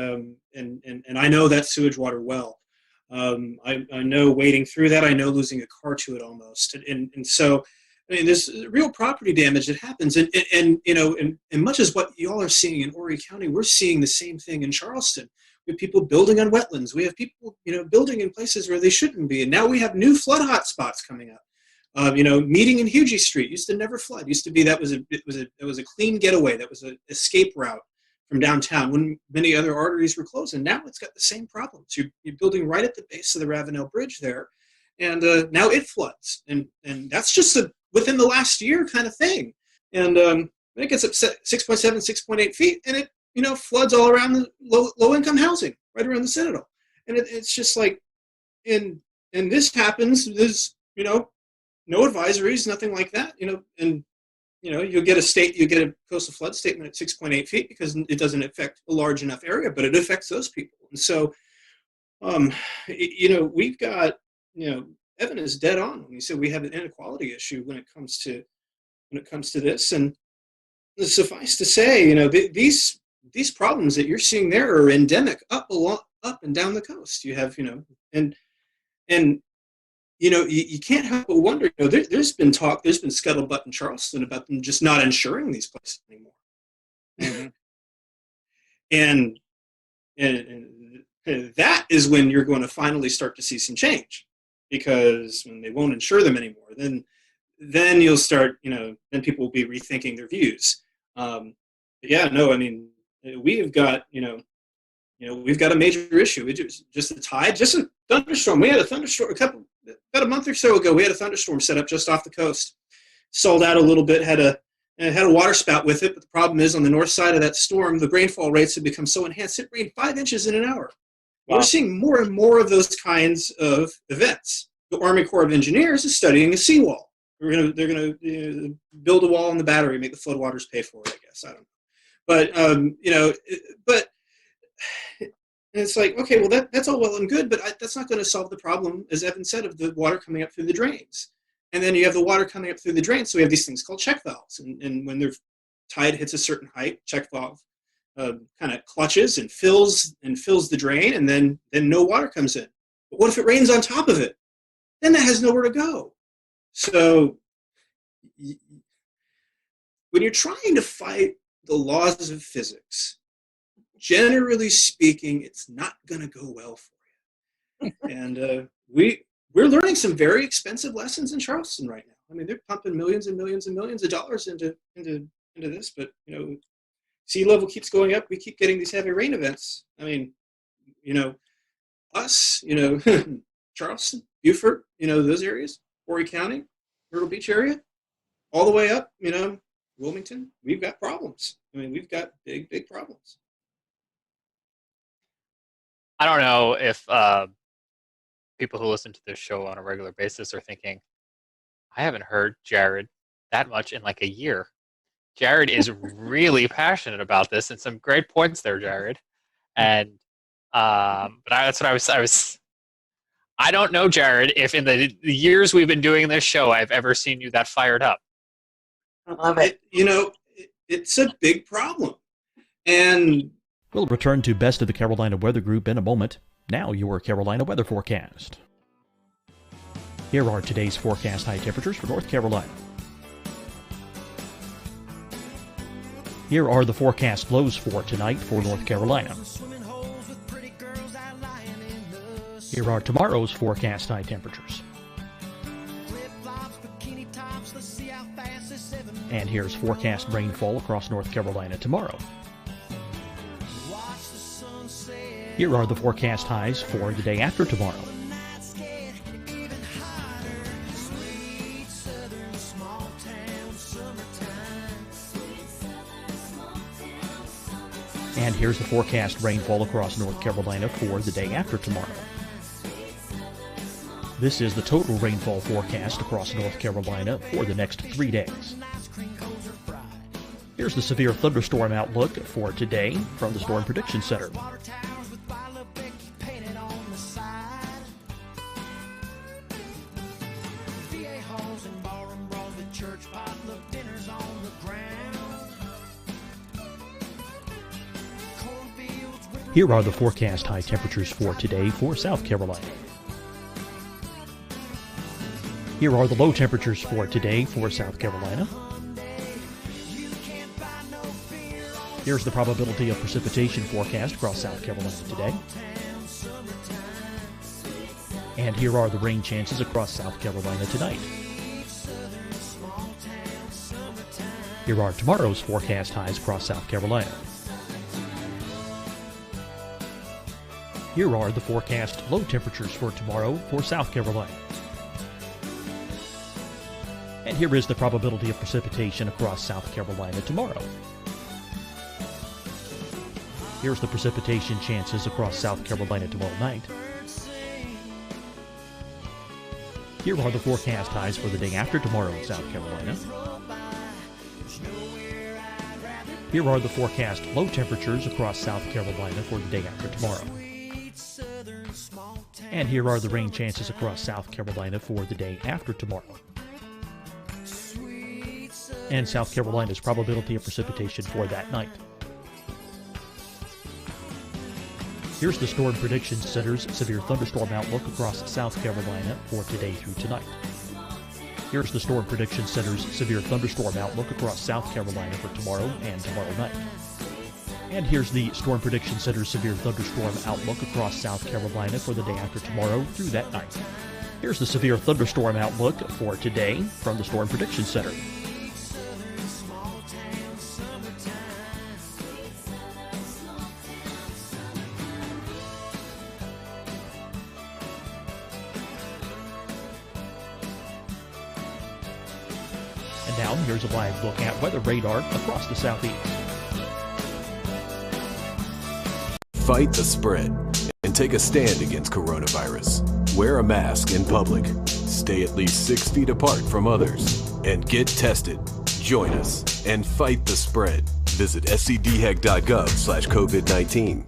I know that sewage water well. I know wading through that. I know losing a car to it almost, and so there's real property damage that happens, and much as what y'all are seeing in Horry County, we're seeing the same thing in Charleston. We have people building on wetlands. We have people building in places where they shouldn't be, and now we have new flood hotspots coming up. Meeting in Hugie Street used to never flood. Used to be it was a clean getaway. That was an escape route from downtown when many other arteries were closed. And now it's got the same problems. You're building right at the base of the Ravenel Bridge there, and now it floods. And that's just within the last year kind of thing. And it gets up 6.7, 6.8 feet, and it floods all around the low income housing right around the Citadel. And it's just like, and this happens. There's no advisories, nothing like that, and you'll get a coastal flood statement at 6.8 feet because it doesn't affect a large enough area, but it affects those people. And so, we've got, Evan is dead on when he said we have an inequality issue when it comes to this. And suffice to say, these problems that you're seeing there are endemic up and down the coast. You have, you can't help but wonder, there's been scuttlebutt in Charleston about them just not insuring these places anymore. Mm-hmm. and that is when you're going to finally start to see some change, because when they won't insure them anymore, then you'll start, then people will be rethinking their views. We've got, we've got a major issue. It's just a tide, just a thunderstorm. We had a thunderstorm about a month or so ago. We had a thunderstorm set up just off the coast. Sold out a little bit, had a water spout with it, but the problem is on the north side of that storm, the rainfall rates have become so enhanced, it rained 5 inches in an hour. Wow. We're seeing more and more of those kinds of events. The Army Corps of Engineers is studying a seawall. They're going to build a wall in the Battery, make the floodwaters pay for it, I guess. I don't know. But and it's like, okay, well, that's all well and good, but that's not going to solve the problem, as Evan said, of the water coming up through the drains. And then you have the water coming up through the drains, so we have these things called check valves. And when the tide hits a certain height, check valve kind of clutches and fills the drain, and then no water comes in. But what if it rains on top of it? Then that has nowhere to go. So when you're trying to fight the laws of physics, generally speaking, it's not going to go well for you. And we're learning some very expensive lessons in Charleston right now. I mean, they're pumping millions and millions and millions of dollars into this, but sea level keeps going up. We keep getting these heavy rain events. I mean, us, Charleston, Beaufort, those areas, Horry County, Myrtle Beach area, all the way up, Wilmington, we've got problems. I mean, we've got big, big problems. I don't know if people who listen to this show on a regular basis are thinking, I haven't heard Jared that much in like a year. Jared is really passionate about this, and some great points there, Jared. And that's what I was. I don't know, Jared, if in the years we've been doing this show, I've ever seen you that fired up. I love it. It's a big problem, and we'll return to Best of the Carolina Weather Group in a moment. Now your Carolina weather forecast. Here are today's forecast high temperatures for North Carolina. Here are the forecast lows for tonight for North Carolina. Here are tomorrow's forecast high temperatures. And here's forecast rainfall across North Carolina tomorrow. Here are the forecast highs for the day after tomorrow. And here's the forecast rainfall across North Carolina for the day after tomorrow. This is the total rainfall forecast across North Carolina for the next 3 days. Here's the severe thunderstorm outlook for today from the Storm Prediction Center. Here are the forecast high temperatures for today for South Carolina. Here are the low temperatures for today for South Carolina. Here's the probability of precipitation forecast across South Carolina today. And here are the rain chances across South Carolina tonight. Here are tomorrow's forecast highs across South Carolina. Here are the forecast low temperatures for tomorrow for South Carolina. And here is the probability of precipitation across South Carolina tomorrow. Here's the precipitation chances across South Carolina tomorrow night. Here are the forecast highs for the day after tomorrow in South Carolina. Here are the forecast low temperatures across South Carolina for the day after tomorrow. And here are the rain chances across South Carolina for the day after tomorrow. And South Carolina's probability of precipitation for that night. Here's the Storm Prediction Center's severe thunderstorm outlook across South Carolina for today through tonight. Here's the Storm Prediction Center's severe thunderstorm outlook across South Carolina for tomorrow and tomorrow night. And here's the Storm Prediction Center's severe thunderstorm outlook across South Carolina for the day after tomorrow through that night. Here's the severe thunderstorm outlook for today from the Storm Prediction Center. And now here's a live look at weather radar across the southeast. Fight the spread and take a stand against coronavirus. Wear a mask in public. Stay at least 6 feet apart from others. And get tested. Join us and fight the spread. Visit scdhec.gov/COVID-19.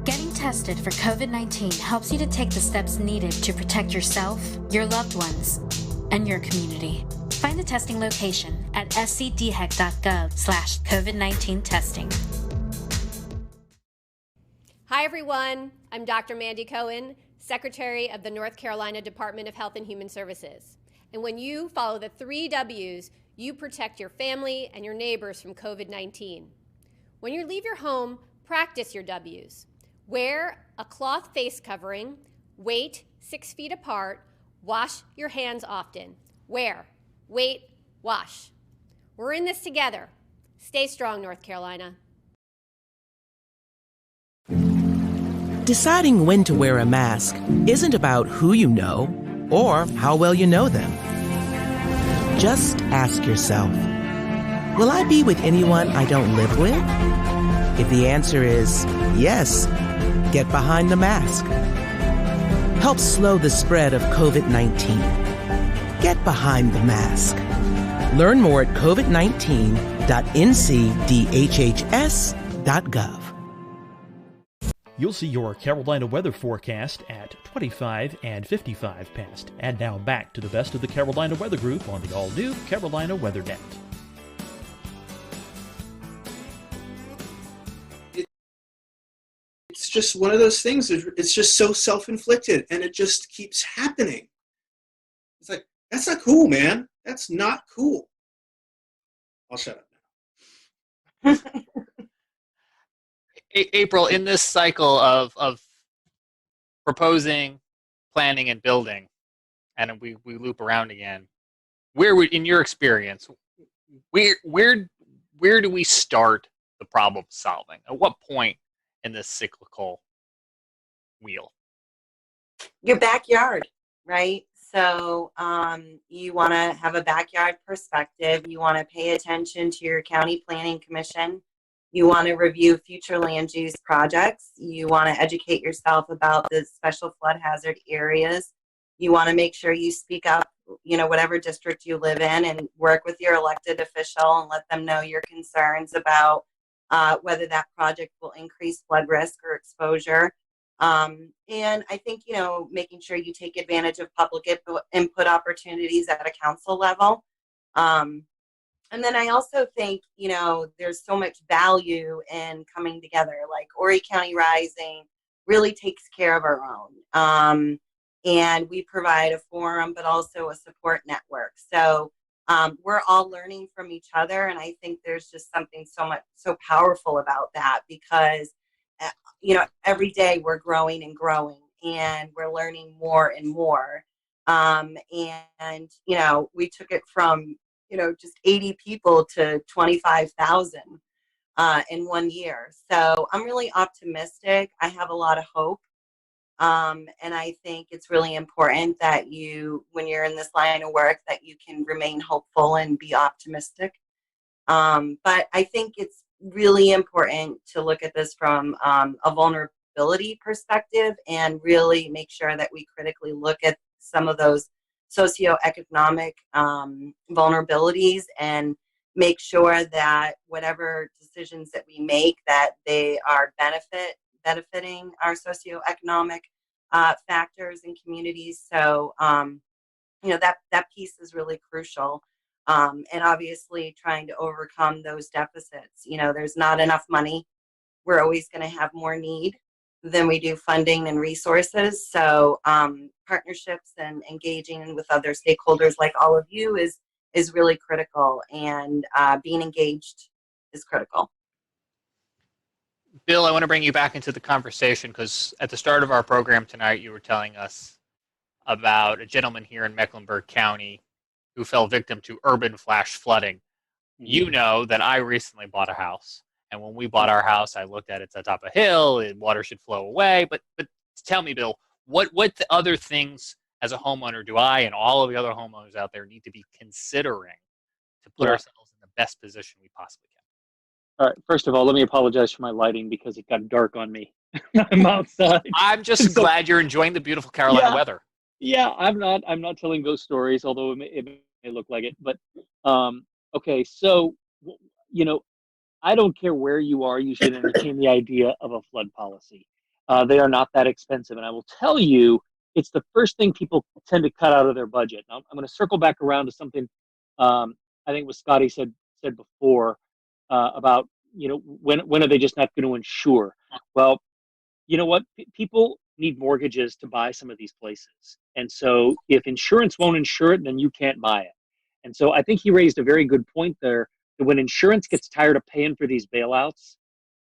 Getting tested for COVID-19 helps you to take the steps needed to protect yourself, your loved ones, and your community. Find the testing location at scdhec.gov/COVID-19 testing. Hi, everyone. I'm Dr. Mandy Cohen, Secretary of the North Carolina Department of Health and Human Services. And when you follow the 3 W's, you protect your family and your neighbors from COVID-19. When you leave your home, practice your W's. Wear a cloth face covering, wait 6 feet apart, wash your hands often. Wear, wait, wash. We're in this together. Stay strong, North Carolina. Deciding when to wear a mask isn't about who you know or how well you know them. Just ask yourself, will I be with anyone I don't live with? If the answer is yes, get behind the mask. Help slow the spread of COVID-19. Get behind the mask. Learn more at covid19.ncdhhs.gov. You'll see your Carolina weather forecast at 25 and 55 past. And now back to the best of the Carolina Weather Group on the all-new Carolina Weather Net. It's just one of those things. It's just so self-inflicted, and it just keeps happening. It's like, that's not cool, man. That's not cool. I'll shut up now. April, in this cycle of proposing, planning, and building, and we loop around again, in your experience, where do we start the problem solving? At what point in this cyclical wheel? Your backyard, right? So you want to have a backyard perspective. You want to pay attention to your county planning commission. You want to review future land use projects. You want to educate yourself about the special flood hazard areas. You want to make sure you speak up, whatever district you live in, and work with your elected official and let them know your concerns about whether that project will increase flood risk or exposure. And I think, making sure you take advantage of public input opportunities at a council level. And then I also think, there's so much value in coming together. Like Horry County Rising really takes care of our own. And we provide a forum, but also a support network. So we're all learning from each other. And I think there's just something so powerful about that, because, every day we're growing and growing, and we're learning more and more. And, we took it from, just 80 people to 25,000 in 1 year. So I'm really optimistic. I have a lot of hope. And I think it's really important that when you're in this line of work, that you can remain hopeful and be optimistic. But I think it's really important to look at this from a vulnerability perspective, and really make sure that we critically look at some of those socioeconomic vulnerabilities, and make sure that whatever decisions that we make, that they are benefiting our socioeconomic factors and communities. So, that piece is really crucial. And obviously trying to overcome those deficits. There's not enough money. We're always going to have more need than we do funding and resources. So partnerships and engaging with other stakeholders like all of you is really critical, and being engaged is critical. Bill, I want to bring you back into the conversation, because at the start of our program tonight, you were telling us about a gentleman here in Mecklenburg County who fell victim to urban flash flooding. You know that I recently bought a house. And when we bought our house, I looked at it, it's atop a hill, and water should flow away. But tell me, Bill, what other things as a homeowner do I and all of the other homeowners out there need to be considering to put ourselves in the best position we possibly can? All right. First of all, let me apologize for my lighting, because it got dark on me. I'm outside. I'm just glad you're enjoying the beautiful Carolina weather. Yeah, I'm not telling ghost stories, although it may look like it. But okay, so I don't care where you are, you should entertain the idea of a flood policy. They are not that expensive, and I will tell you, it's the first thing people tend to cut out of their budget. Now, I'm going to circle back around to something I think what Scotty said before about when are they just not going to insure? Well, you know what? People need mortgages to buy some of these places. And so if insurance won't insure it, then you can't buy it. And so I think he raised a very good point there, that when insurance gets tired of paying for these bailouts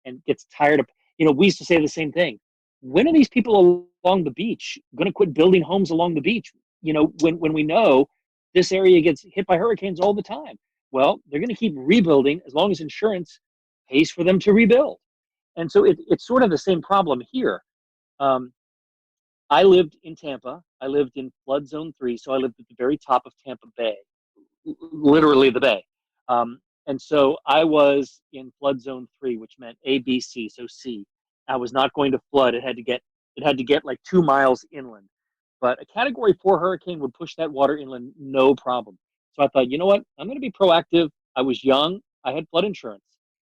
and gets tired of, we used to say the same thing. When are these people along the beach going to quit building homes along the beach? When we know this area gets hit by hurricanes all the time. Well, they're going to keep rebuilding as long as insurance pays for them to rebuild. And so it's sort of the same problem here. I lived in Tampa. I lived in flood zone 3, so I lived at the very top of Tampa Bay. literally the bay. And so I was in flood zone 3, which meant A, B, C, so C. I was not going to flood. It had to get like 2 miles inland. But a Category 4 hurricane would push that water inland, no problem. So I thought, you know what? I'm going to be proactive. I was young. I had flood insurance.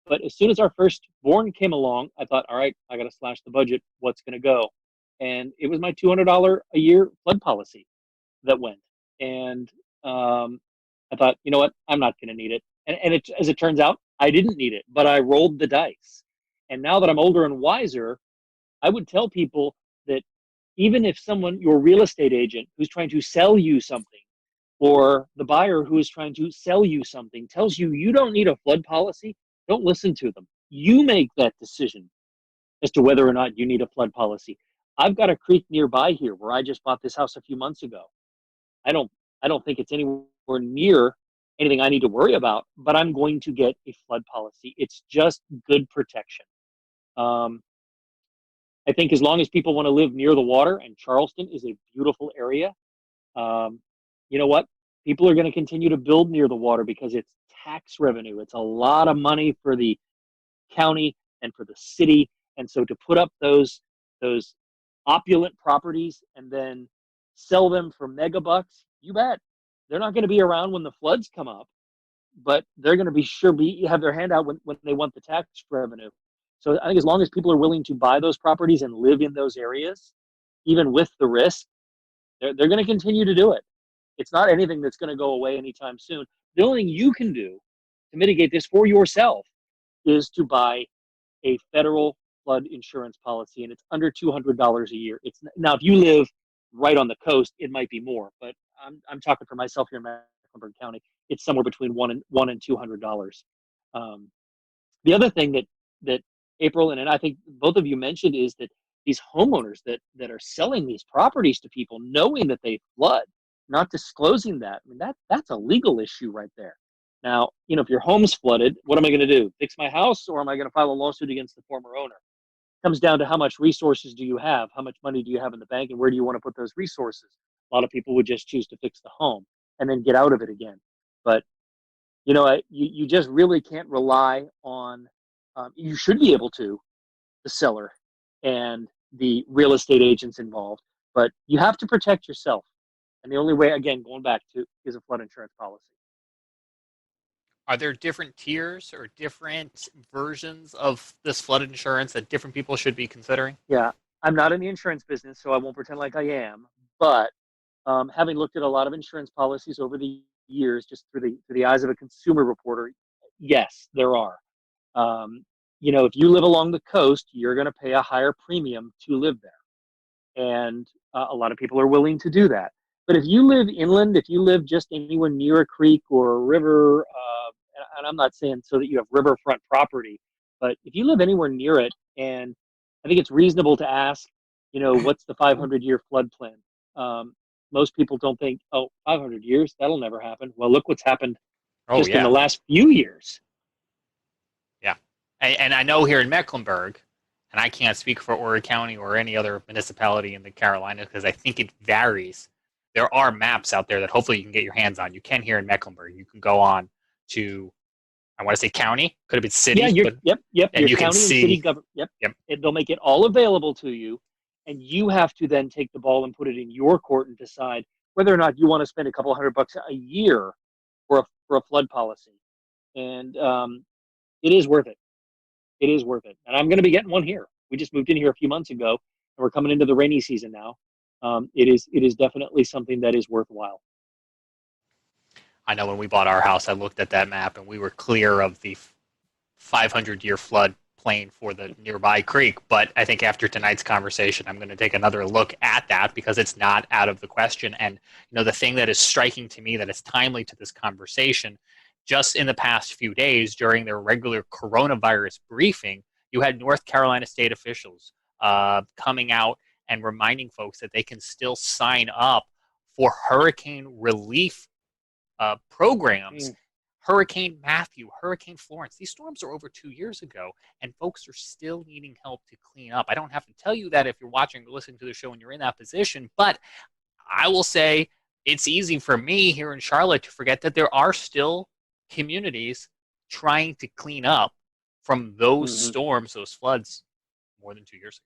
But as soon as our firstborn came along, I thought, all right, I got to slash the budget. What's going to go? And it was my $200 a year flood policy that went. And I thought, you know what? I'm not going to need it. And as it turns out, I didn't need it, but I rolled the dice. And now that I'm older and wiser, I would tell people that even if your real estate agent who's trying to sell you something, or the buyer who is trying to sell you something tells you you don't need a flood policy, don't listen to them. You make that decision as to whether or not you need a flood policy. I've got a creek nearby here where I just bought this house a few months ago. I don't think it's anywhere near anything I need to worry about, but I'm going to get a flood policy. It's just good protection. I think as long as people want to live near the water, and Charleston is a beautiful area, you know what? People are going to continue to build near the water because it's tax revenue. It's a lot of money for the county and for the city. And so to put up those opulent properties and then sell them for megabucks, you bet. They're not going to be around when the floods come up, but they're going to have their hand out when they want the tax revenue. So I think as long as people are willing to buy those properties and live in those areas, even with the risk, they're going to continue to do it. It's not anything that's going to go away anytime soon. The only thing you can do to mitigate this for yourself is to buy a federal flood insurance policy, and it's under $200 a year. Now, if you live right on the coast, it might be more, but I'm talking for myself here in Mecklenburg County. It's somewhere between $100 and $200. The other thing that April and I think both of you mentioned is that these homeowners that are selling these properties to people, knowing that they flood, not disclosing that, I mean, that's a legal issue right there. Now, if your home's flooded, what am I going to do? Fix my house, or am I going to file a lawsuit against the former owner? It comes down to how much resources do you have? How much money do you have in the bank, and where do you want to put those resources? A lot of people would just choose to fix the home and then get out of it again. But, you just really can't rely on, you should be able to, the seller and the real estate agents involved, but you have to protect yourself. And the only way, again, going back to, is a flood insurance policy. Are there different tiers or different versions of this flood insurance that different people should be considering? Yeah, I'm not in the insurance business, so I won't pretend like I am. But having looked at a lot of insurance policies over the years, just through the eyes of a consumer reporter, yes, there are. If you live along the coast, you're going to pay a higher premium to live there. And a lot of people are willing to do that. But if you live inland, if you live just anywhere near a creek or a river, and I'm not saying so that you have riverfront property, but if you live anywhere near it, and I think it's reasonable to ask, what's the 500-year flood plan? Most people don't think, 500 years, that'll never happen. Well, look what's happened in the last few years. Yeah. And I know here in Mecklenburg, and I can't speak for Horry County or any other municipality in the Carolinas because I think it varies. There are maps out there that hopefully you can get your hands on. You can here in Mecklenburg. You can go on to, I want to say county, could have been city. Yeah, yep. And your you county can see. And city government. Yep. They'll make it all available to you, and you have to then take the ball and put it in your court and decide whether or not you want to spend a couple $100 a year for a flood policy. And it is worth it. It is worth it. And I'm going to be getting one here. We just moved in here a few months ago, and we're coming into the rainy season now. It is definitely something that is worthwhile. I know when we bought our house, I looked at that map, and we were clear of the 500-year flood plain for the nearby creek. But I think after tonight's conversation, I'm going to take another look at that because it's not out of the question. And the thing that is striking to me that is timely to this conversation, just in the past few days during their regular coronavirus briefing, you had North Carolina state officials coming out and reminding folks that they can still sign up for hurricane relief programs. Hurricane Matthew, Hurricane Florence, these storms are over 2 years ago, and folks are still needing help to clean up. I don't have to tell you that if you're watching or listening to the show and you're in that position, but I will say it's easy for me here in Charlotte to forget that there are still communities trying to clean up from those storms, those floods, more than 2 years ago.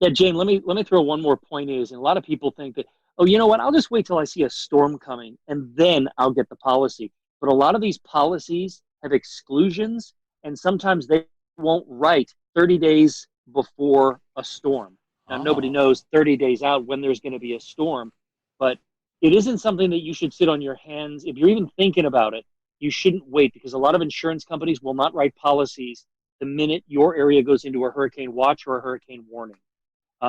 Yeah, Jane, let me throw one more point is, and a lot of people think that, oh, you know what, I'll just wait till I see a storm coming and then I'll get the policy. But a lot of these policies have exclusions, and sometimes they won't write 30 days before a storm. Now, nobody knows 30 days out when there's going to be a storm, but it isn't something that you should sit on your hands. If you're even thinking about it, you shouldn't wait, because a lot of insurance companies will not write policies the minute your area goes into a hurricane watch or a hurricane warning,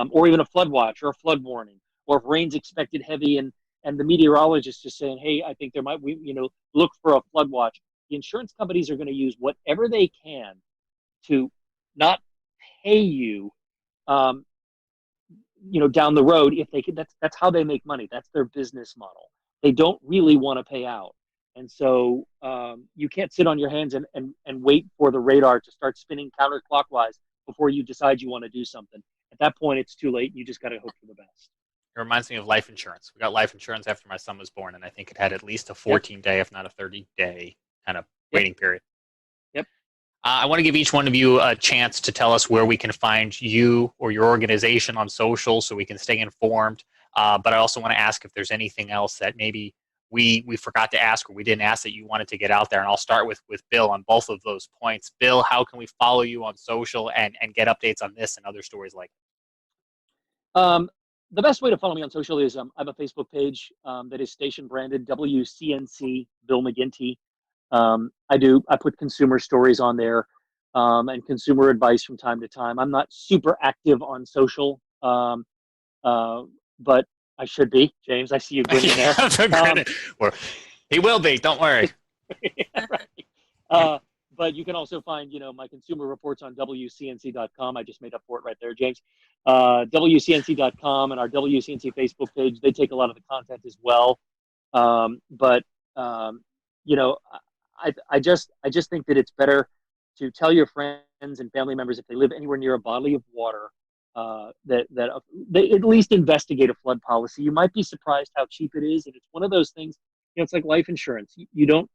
or even a flood watch or a flood warning, or if rain's expected heavy and the meteorologist is saying, hey, I think there might, look for a flood watch. The insurance companies are going to use whatever they can to not pay you, down the road if they could. That's how they make money. That's their business model. They don't really want to pay out. And so you can't sit on your hands and wait for the radar to start spinning counterclockwise before you decide you want to do something. At that point, it's too late. You just got to hope for the best. It reminds me of life insurance. We got life insurance after my son was born, and I think it had at least a 14-day, if not a 30-day kind of waiting period. Yep. I want to give each one of you a chance to tell us where we can find you or your organization on social so we can stay informed. But I also want to ask if there's anything else that maybe we forgot to ask or we didn't ask that you wanted to get out there. And I'll start with Bill on both of those points. Bill, how can we follow you on social and get updates on this and other stories like it? The best way to follow me on social is I have a Facebook page that is station branded WCNC Bill McGinty. I put consumer stories on there and consumer advice from time to time. I'm not super active on social, but I should be. James, I see you grinning there. Well, he will be. Don't worry. Yeah, right. But you can also find, my consumer reports on WCNC.com. I just made up for it right there, James. WCNC.com and our WCNC Facebook page. They take a lot of the content as well. But I just think that it's better to tell your friends and family members if they live anywhere near a body of water that they at least investigate a flood policy. You might be surprised how cheap it is, and it's one of those things. It's like life insurance. You don't.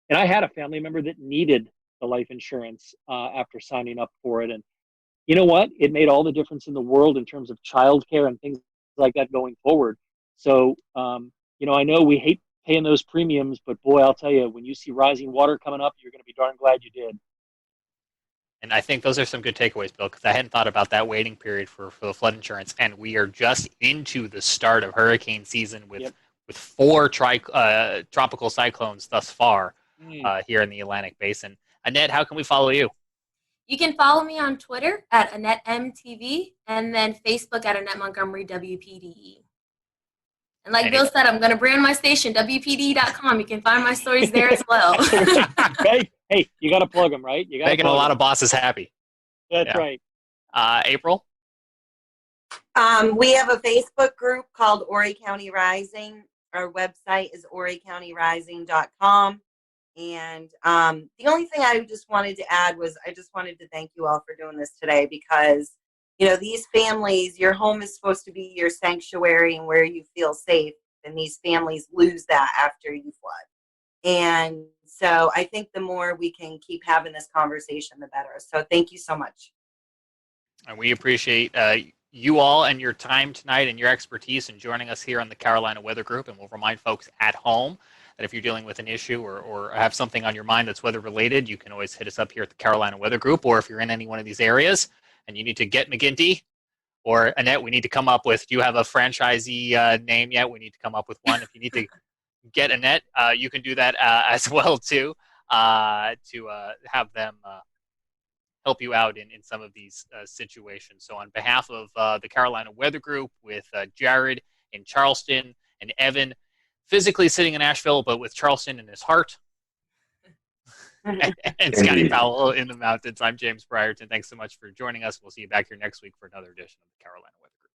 And I had a family member that needed the life insurance after signing up for it, and you know what? It made all the difference in the world in terms of childcare and things like that going forward. So I know we hate paying those premiums, but boy, I'll tell you, when you see rising water coming up, you're going to be darn glad you did. And I think those are some good takeaways, Bill, because I hadn't thought about that waiting period for the flood insurance. And we are just into the start of hurricane season with 4 tropical cyclones thus far here in the Atlantic Basin. Annette, how can we follow you? You can follow me on Twitter at AnnetteMTV and then Facebook at Annette Montgomery WPDE. And like Bill said, I'm going to brand my station, WPD.com. You can find my stories there as well. Hey, you got to plug them, right? You got making a lot of bosses happy. That's right. April? We have a Facebook group called Horry County Rising. Our website is horrycountyrising.com. And the only thing I just wanted to add was I just wanted to thank you all for doing this today because, these families, your home is supposed to be your sanctuary and where you feel safe. And these families lose that after you flood. And so I think the more we can keep having this conversation, the better. So thank you so much. And we appreciate you all and your time tonight and your expertise in joining us here on the Carolina Weather Group. And we'll remind folks at home that if you're dealing with an issue or have something on your mind that's weather related, you can always hit us up here at the Carolina Weather Group. Or if you're in any one of these areas and you need to get McGinty or Annette, we need to come up with, do you have a franchisee name yet? We need to come up with one. If you need to get Annette, you can do that as well too, to have them help you out in some of these situations. So on behalf of the Carolina Weather Group with Jared in Charleston and Evan physically sitting in Asheville, but with Charleston in his heart, and Scotty Powell in the mountains, I'm James Brierton. Thanks so much for joining us. We'll see you back here next week for another edition of the Carolina Weather Group.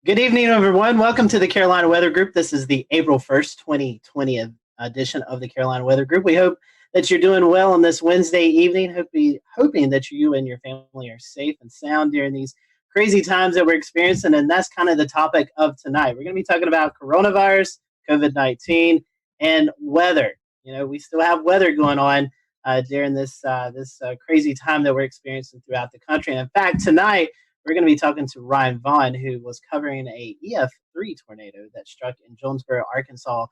Good evening, everyone. Welcome to the Carolina Weather Group. This is the April 1st, 2020 edition of the Carolina Weather Group. We hope that you're doing well on this Wednesday evening. Hoping that you and your family are safe and sound during these crazy times that we're experiencing. And that's kind of the topic of tonight. We're going to be talking about coronavirus, COVID-19, and weather. You know, we still have weather going on during this crazy time that we're experiencing throughout the country. And in fact, tonight, we're going to be talking to Ryan Vaughn, who was covering a EF3 tornado that struck in Jonesboro, Arkansas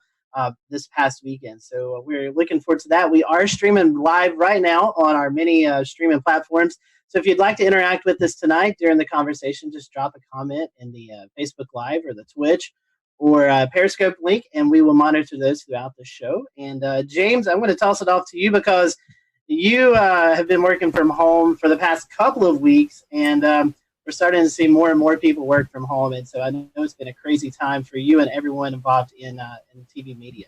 this past weekend. So we're looking forward to that. We are streaming live right now on our many streaming platforms. So if you'd like to interact with us tonight during the conversation, just drop a comment in the Facebook Live or the Twitch or Periscope link, and we will monitor those throughout the show. And James, I'm going to toss it off to you because you have been working from home for the past couple of weeks, and we're starting to see more and more people work from home. And so I know it's been a crazy time for you and everyone involved in TV media.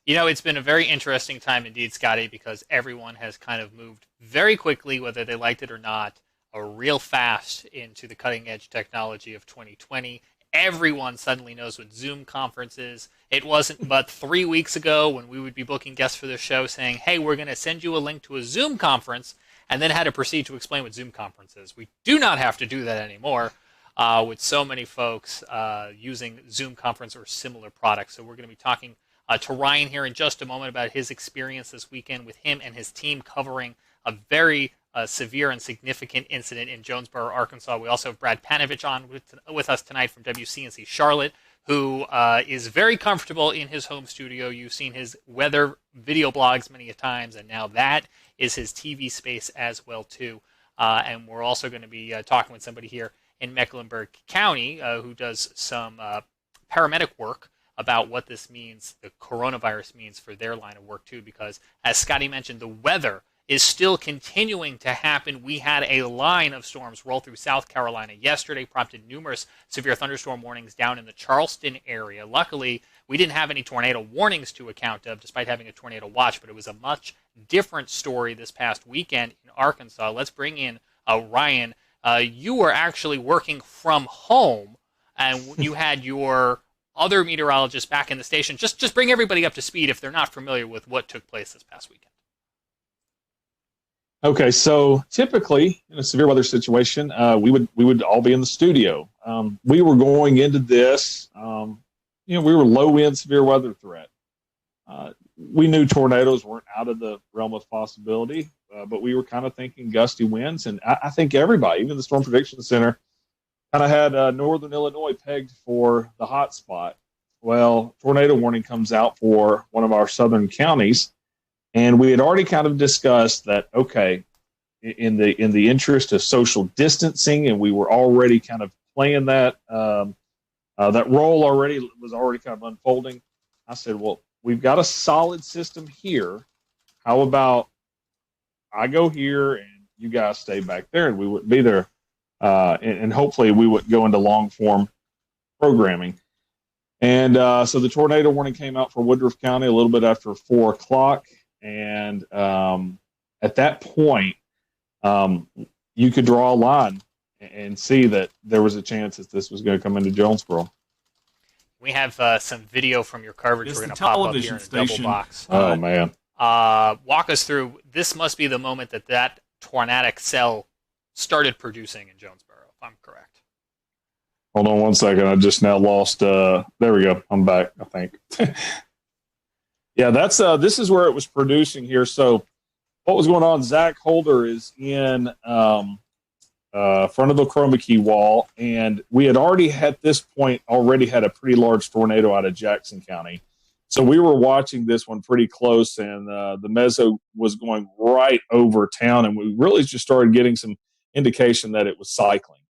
You know, it's been a very interesting time indeed, Scotty, because everyone has kind of moved very quickly, whether they liked it or not, real fast into the cutting-edge technology of 2020. Everyone suddenly knows what Zoom conference is. It wasn't but 3 weeks ago when we would be booking guests for the show saying, hey, we're going to send you a link to a Zoom conference, and then had to proceed to explain what Zoom conference is. We do not have to do that anymore with so many folks using Zoom conference or similar products. So we're going to be talking to Ryan here in just a moment about his experience this weekend with him and his team covering a very severe and significant incident in Jonesboro, Arkansas. We also have Brad Panovich on with us tonight from WCNC Charlotte, who is very comfortable in his home studio. You've seen his weather video blogs many a times, and now that is his TV space as well, too. And we're also going to be talking with somebody here in Mecklenburg County who does some paramedic work about what this means, the coronavirus means for their line of work, too, because as Scotty mentioned, the weather is still continuing to happen. We had a line of storms roll through South Carolina yesterday, prompted numerous severe thunderstorm warnings down in the Charleston area. Luckily, we didn't have any tornado warnings to account of, despite having a tornado watch, but it was a much different story this past weekend in Arkansas. Let's bring in Ryan. You were actually working from home, and you had your other meteorologists back in the station. Just bring everybody up to speed if they're not familiar with what took place this past weekend. Okay, so typically in a severe weather situation, we would all be in the studio. We were going into this, we were low wind severe weather threat. We knew tornadoes weren't out of the realm of possibility, but we were kind of thinking gusty winds, and I think everybody, even the Storm Prediction Center, kind of had northern Illinois pegged for the hot spot. Well, tornado warning comes out for one of our southern counties. And we had already kind of discussed that, okay, in the interest of social distancing, and we were already kind of playing that that role already was already kind of unfolding. I said, well, we've got a solid system here. How about I go here and you guys stay back there, and we wouldn't be there, and hopefully we would go into long form programming. And so the tornado warning came out for Woodruff County a little bit after 4 o'clock. And at that point, you could draw a line and see that there was a chance that this was going to come into Jonesboro. We have some video from your coverage. We're going to pop up here in a double box. Oh, man. Walk us through. This must be the moment that tornadic cell started producing in Jonesboro, if I'm correct. Hold on one second. I just now lost. There we go. I'm back, I think. Yeah, that's this is where it was producing here. So what was going on, Zach Holder is in front of the chroma key wall, and we had already at this point had a pretty large tornado out of Jackson County. So we were watching this one pretty close, and the meso was going right over town, and we really just started getting some indication that it was cycling.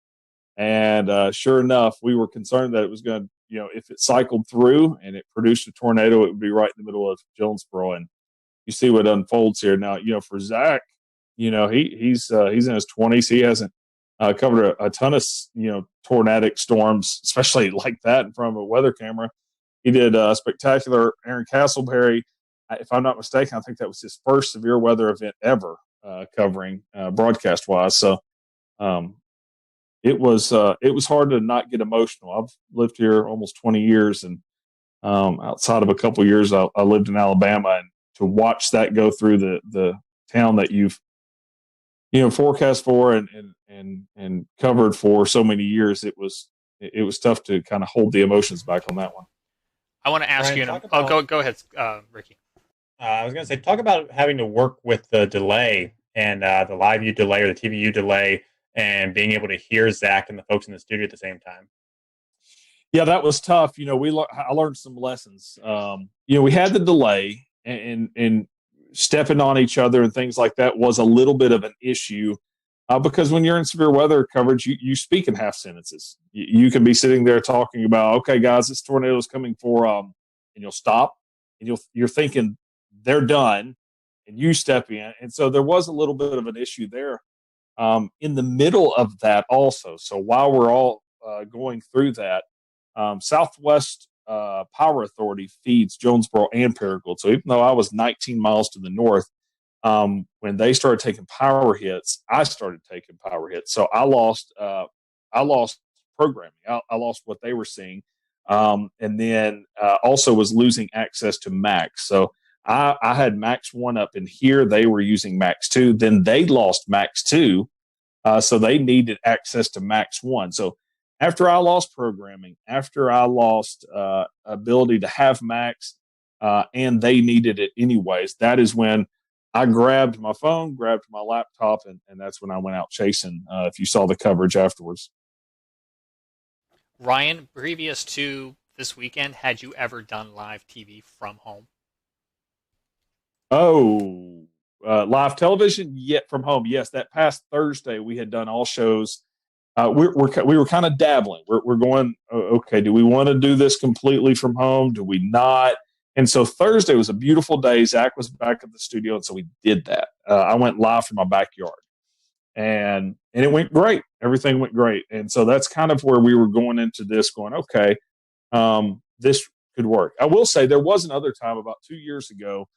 And sure enough, we were concerned that it was going to, if it cycled through and it produced a tornado, it would be right in the middle of Jonesboro. And you see what unfolds here. Now, for Zach, he's in his 20s. He hasn't covered a ton of, tornadic storms, especially like that in front of a weather camera. He did a spectacular Aaron Castleberry. If I'm not mistaken, I think that was his first severe weather event ever covering broadcast wise. So, it was hard to not get emotional. I've lived here almost 20 years, and outside of a couple years, I lived in Alabama, and to watch that go through the town that you've forecast for and covered for so many years, it was tough to kind of hold the emotions back on that one. I want to ask Brian, you. Go ahead, Ricky. I was going to say, talk about having to work with the delay and the live view delay or the TVU delay, and being able to hear Zach and the folks in the studio at the same time. Yeah, that was tough. I learned some lessons. We had the delay, and stepping on each other and things like that was a little bit of an issue because when you're in severe weather coverage, you speak in half sentences. You can be sitting there talking about, okay, guys, this tornado is coming for, and you'll stop, and you're thinking they're done, and you step in. And so there was a little bit of an issue there in the middle of that also. So while we're all going through that, Southwest Power Authority feeds Jonesboro and Paragould. So even though I was 19 miles to the north, when they started taking power hits, I started taking power hits. So I lost programming. I lost what they were seeing, and then also was losing access to Max. So I had Max 1 up in here. They were using Max 2. Then they lost Max 2, so they needed access to Max 1. So after I lost programming, after I lost ability to have Max, and they needed it anyways, that is when I grabbed my phone, grabbed my laptop, and that's when I went out chasing, if you saw the coverage afterwards. Ryan, previous to this weekend, had you ever done live TV from home? Oh, live television yet from home? Yes, that past Thursday we had done all shows. We were kind of dabbling. We're going, okay, do we want to do this completely from home? Do we not? And so Thursday was a beautiful day. Zach was back at the studio, and so we did that. I went live from my backyard, and it went great. Everything went great. And so that's kind of where we were going into this, going, okay, this could work. I will say there was another time about 2 years ago.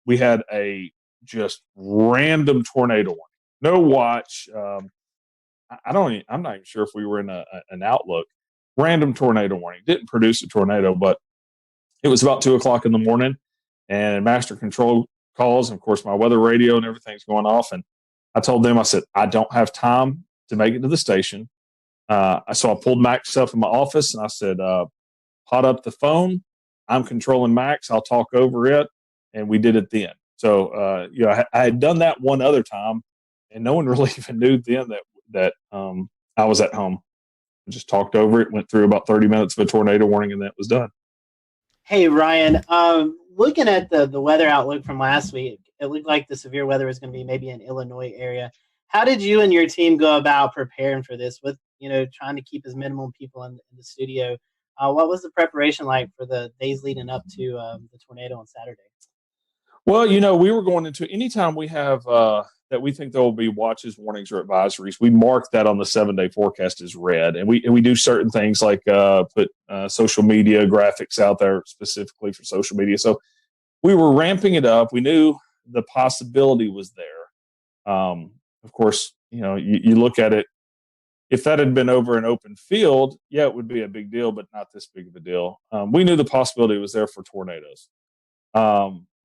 We had a just random tornado warning. No watch. I'm not even sure if we were in an outlook. Random tornado warning. Didn't produce a tornado, but it was about 2:00 in the morning, and master control calls. And of course, my weather radio and everything's going off. And I told them, I said, I don't have time to make it to the station. So I pulled Max up in my office, and I said, hot up the phone. I'm controlling Max. I'll talk over it. And we did it then. So, I had done that one other time, and no one really even knew then that I was at home. I just talked over it, went through about 30 minutes of a tornado warning, and that was done. Hey, Ryan, looking at the weather outlook from last week, it looked like the severe weather was going to be maybe in Illinois area. How did you and your team go about preparing for this with, trying to keep as minimal people in the studio? What was the preparation like for the days leading up to the tornado on Saturday? Well, we were going into anytime we have that we think there will be watches, warnings, or advisories, we mark that on the 7-day forecast as red. And we do certain things like put social media graphics out there specifically for social media. So we were ramping it up. We knew the possibility was there. Of course, you look at it. If that had been over an open field, yeah, it would be a big deal, but not this big of a deal. We knew the possibility was there for tornadoes.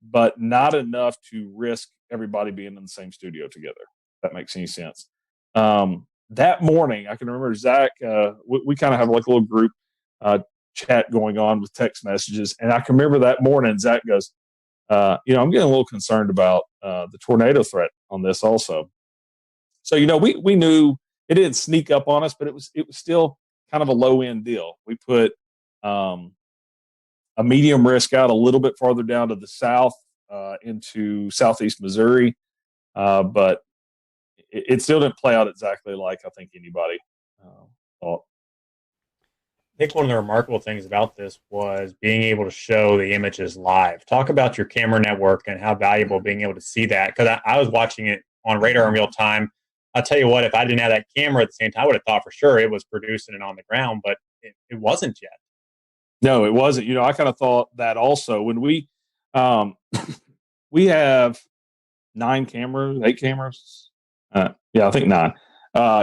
But not enough to risk everybody being in the same studio together. If that makes any sense. That morning, I can remember Zach, we kind of have like a little group chat going on with text messages. And I can remember that morning, Zach goes, I'm getting a little concerned about the tornado threat on this also. So, we knew it didn't sneak up on us, but it was still kind of a low end deal. We put a medium risk out a little bit farther down to the south into southeast Missouri. But it still didn't play out exactly like I think anybody thought. I think one of the remarkable things about this was being able to show the images live. Talk about your camera network and how valuable being able to see that. Because I was watching it on radar in real time. I'll tell you what, if I didn't have that camera at the same time, I would have thought for sure it was producing it on the ground, but it wasn't yet. No, it wasn't. I kind of thought that also when we have 8 cameras. Yeah, I think 9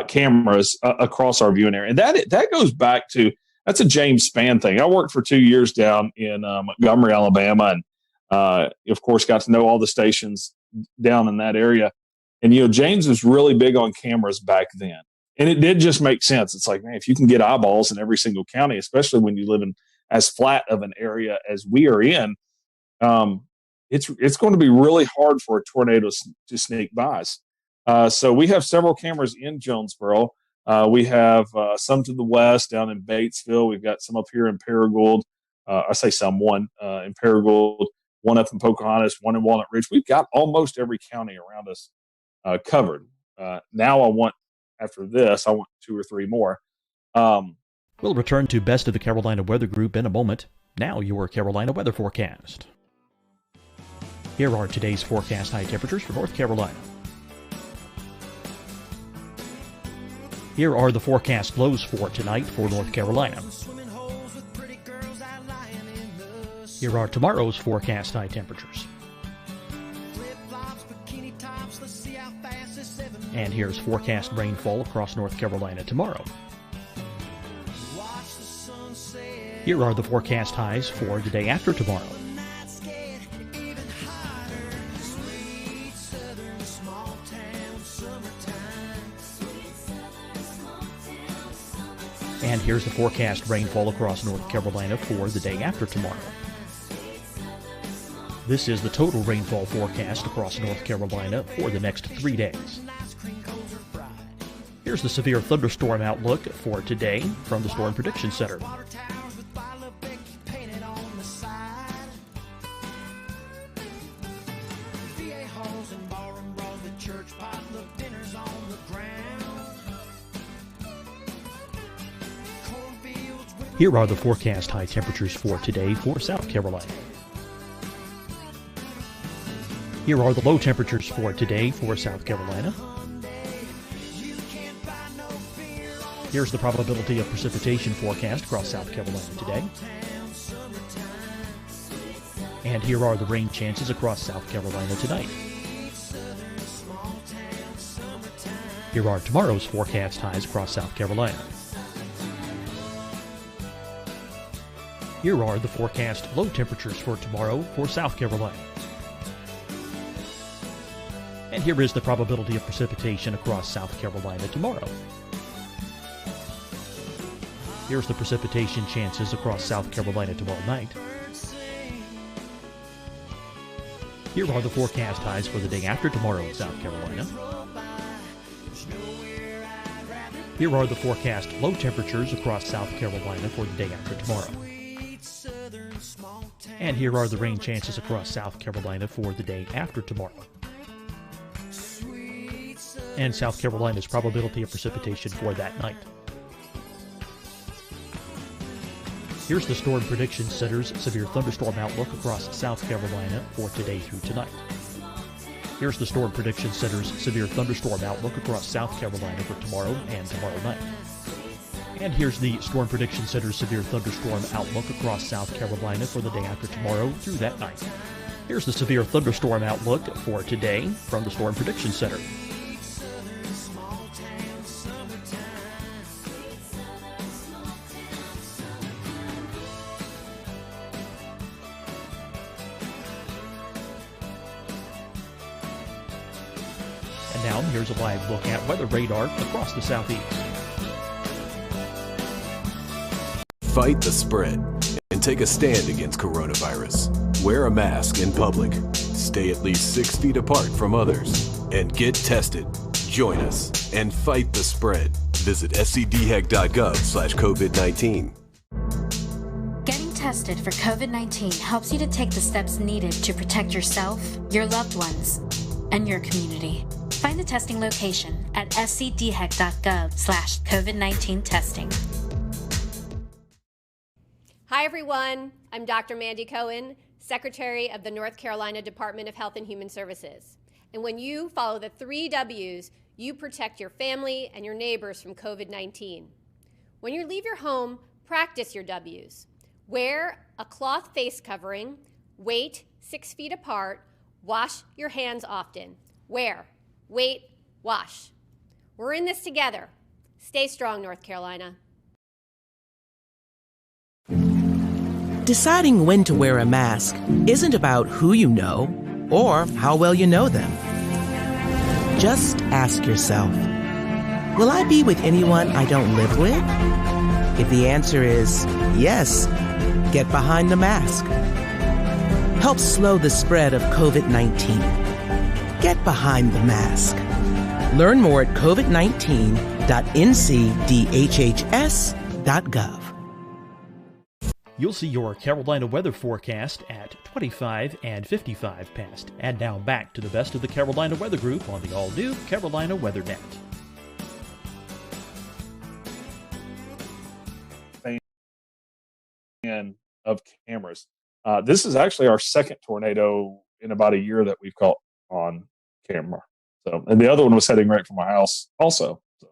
cameras across our viewing area. And that goes back to, That's a James Spann thing. I worked for 2 years down in Montgomery, Alabama, and of course got to know all the stations down in that area. And James was really big on cameras back then, and it did just make sense. It's like, man, if you can get eyeballs in every single county, especially when you live in as flat of an area as we are in, it's going to be really hard for a tornado to sneak by us. So we have several cameras in Jonesboro. We have some to the west down in Batesville. We've got some up here in Paragould. I say some, one in Paragould, one up in Pocahontas, one in Walnut Ridge. We've got almost every county around us covered. Now after this, I want 2 or 3 more. We'll return to Best of the Carolina Weather Group in a moment. Now your Carolina weather forecast. Here are today's forecast high temperatures for North Carolina. Here are the forecast lows for tonight for North Carolina. Here are tomorrow's forecast high temperatures. And here's forecast rainfall across North Carolina tomorrow. Here are the forecast highs for the day after tomorrow. And here's the forecast rainfall across North Carolina for the day after tomorrow. This is the total rainfall forecast across North Carolina for the next 3 days. Here's the severe thunderstorm outlook for today from the Storm Prediction Center. Here are the forecast high temperatures for today for South Carolina. Here are the low temperatures for today for South Carolina. Here's the probability of precipitation forecast across South Carolina today. And here are the rain chances across South Carolina tonight. Here are tomorrow's forecast highs across South Carolina. Here are the forecast low temperatures for tomorrow for South Carolina. And here is the probability of precipitation across South Carolina tomorrow. Here's the precipitation chances across South Carolina tomorrow night. Here are the forecast highs for the day after tomorrow in South Carolina. Here are the forecast low temperatures across South Carolina for the day after tomorrow. And here are the rain chances across South Carolina for the day after tomorrow. And South Carolina's probability of precipitation for that night. Here's the Storm Prediction Center's severe thunderstorm outlook across South Carolina for today through tonight. Here's the Storm Prediction Center's severe thunderstorm outlook across South Carolina for tomorrow and tomorrow night. And here's the Storm Prediction Center's severe thunderstorm outlook across South Carolina for the day after tomorrow through that night. Here's the severe thunderstorm outlook for today from the Storm Prediction Center. And now here's a live look at weather radar across the southeast. Fight the spread and take a stand against coronavirus. Wear a mask in public. Stay at least 6 feet apart from others. And get tested. Join us and fight the spread. Visit scdhec.gov/COVID-19. Getting tested for COVID-19 helps you to take the steps needed to protect yourself, your loved ones, and your community. Find the testing location at scdhec.gov/COVID-19 testing. Hi, everyone. I'm Dr. Mandy Cohen, Secretary of the North Carolina Department of Health and Human Services. And when you follow the 3 W's, you protect your family and your neighbors from COVID-19. When you leave your home, practice your W's. Wear a cloth face covering, wait 6 feet apart, wash your hands often. Wear, wait, wash. We're in this together. Stay strong, North Carolina. Deciding when to wear a mask isn't about who you know or how well you know them. Just ask yourself, will I be with anyone I don't live with? If the answer is yes, get behind the mask. Help slow the spread of COVID-19. Get behind the mask. Learn more at covid19.ncdhhs.gov. You'll see your Carolina weather forecast at 25 and 55 past. And now back to the best of the Carolina Weather Group on the all-new Carolina Weather Net. Of cameras. This is actually our second tornado in about a year that we've caught on camera. So, and the other one was heading right for my house also. So.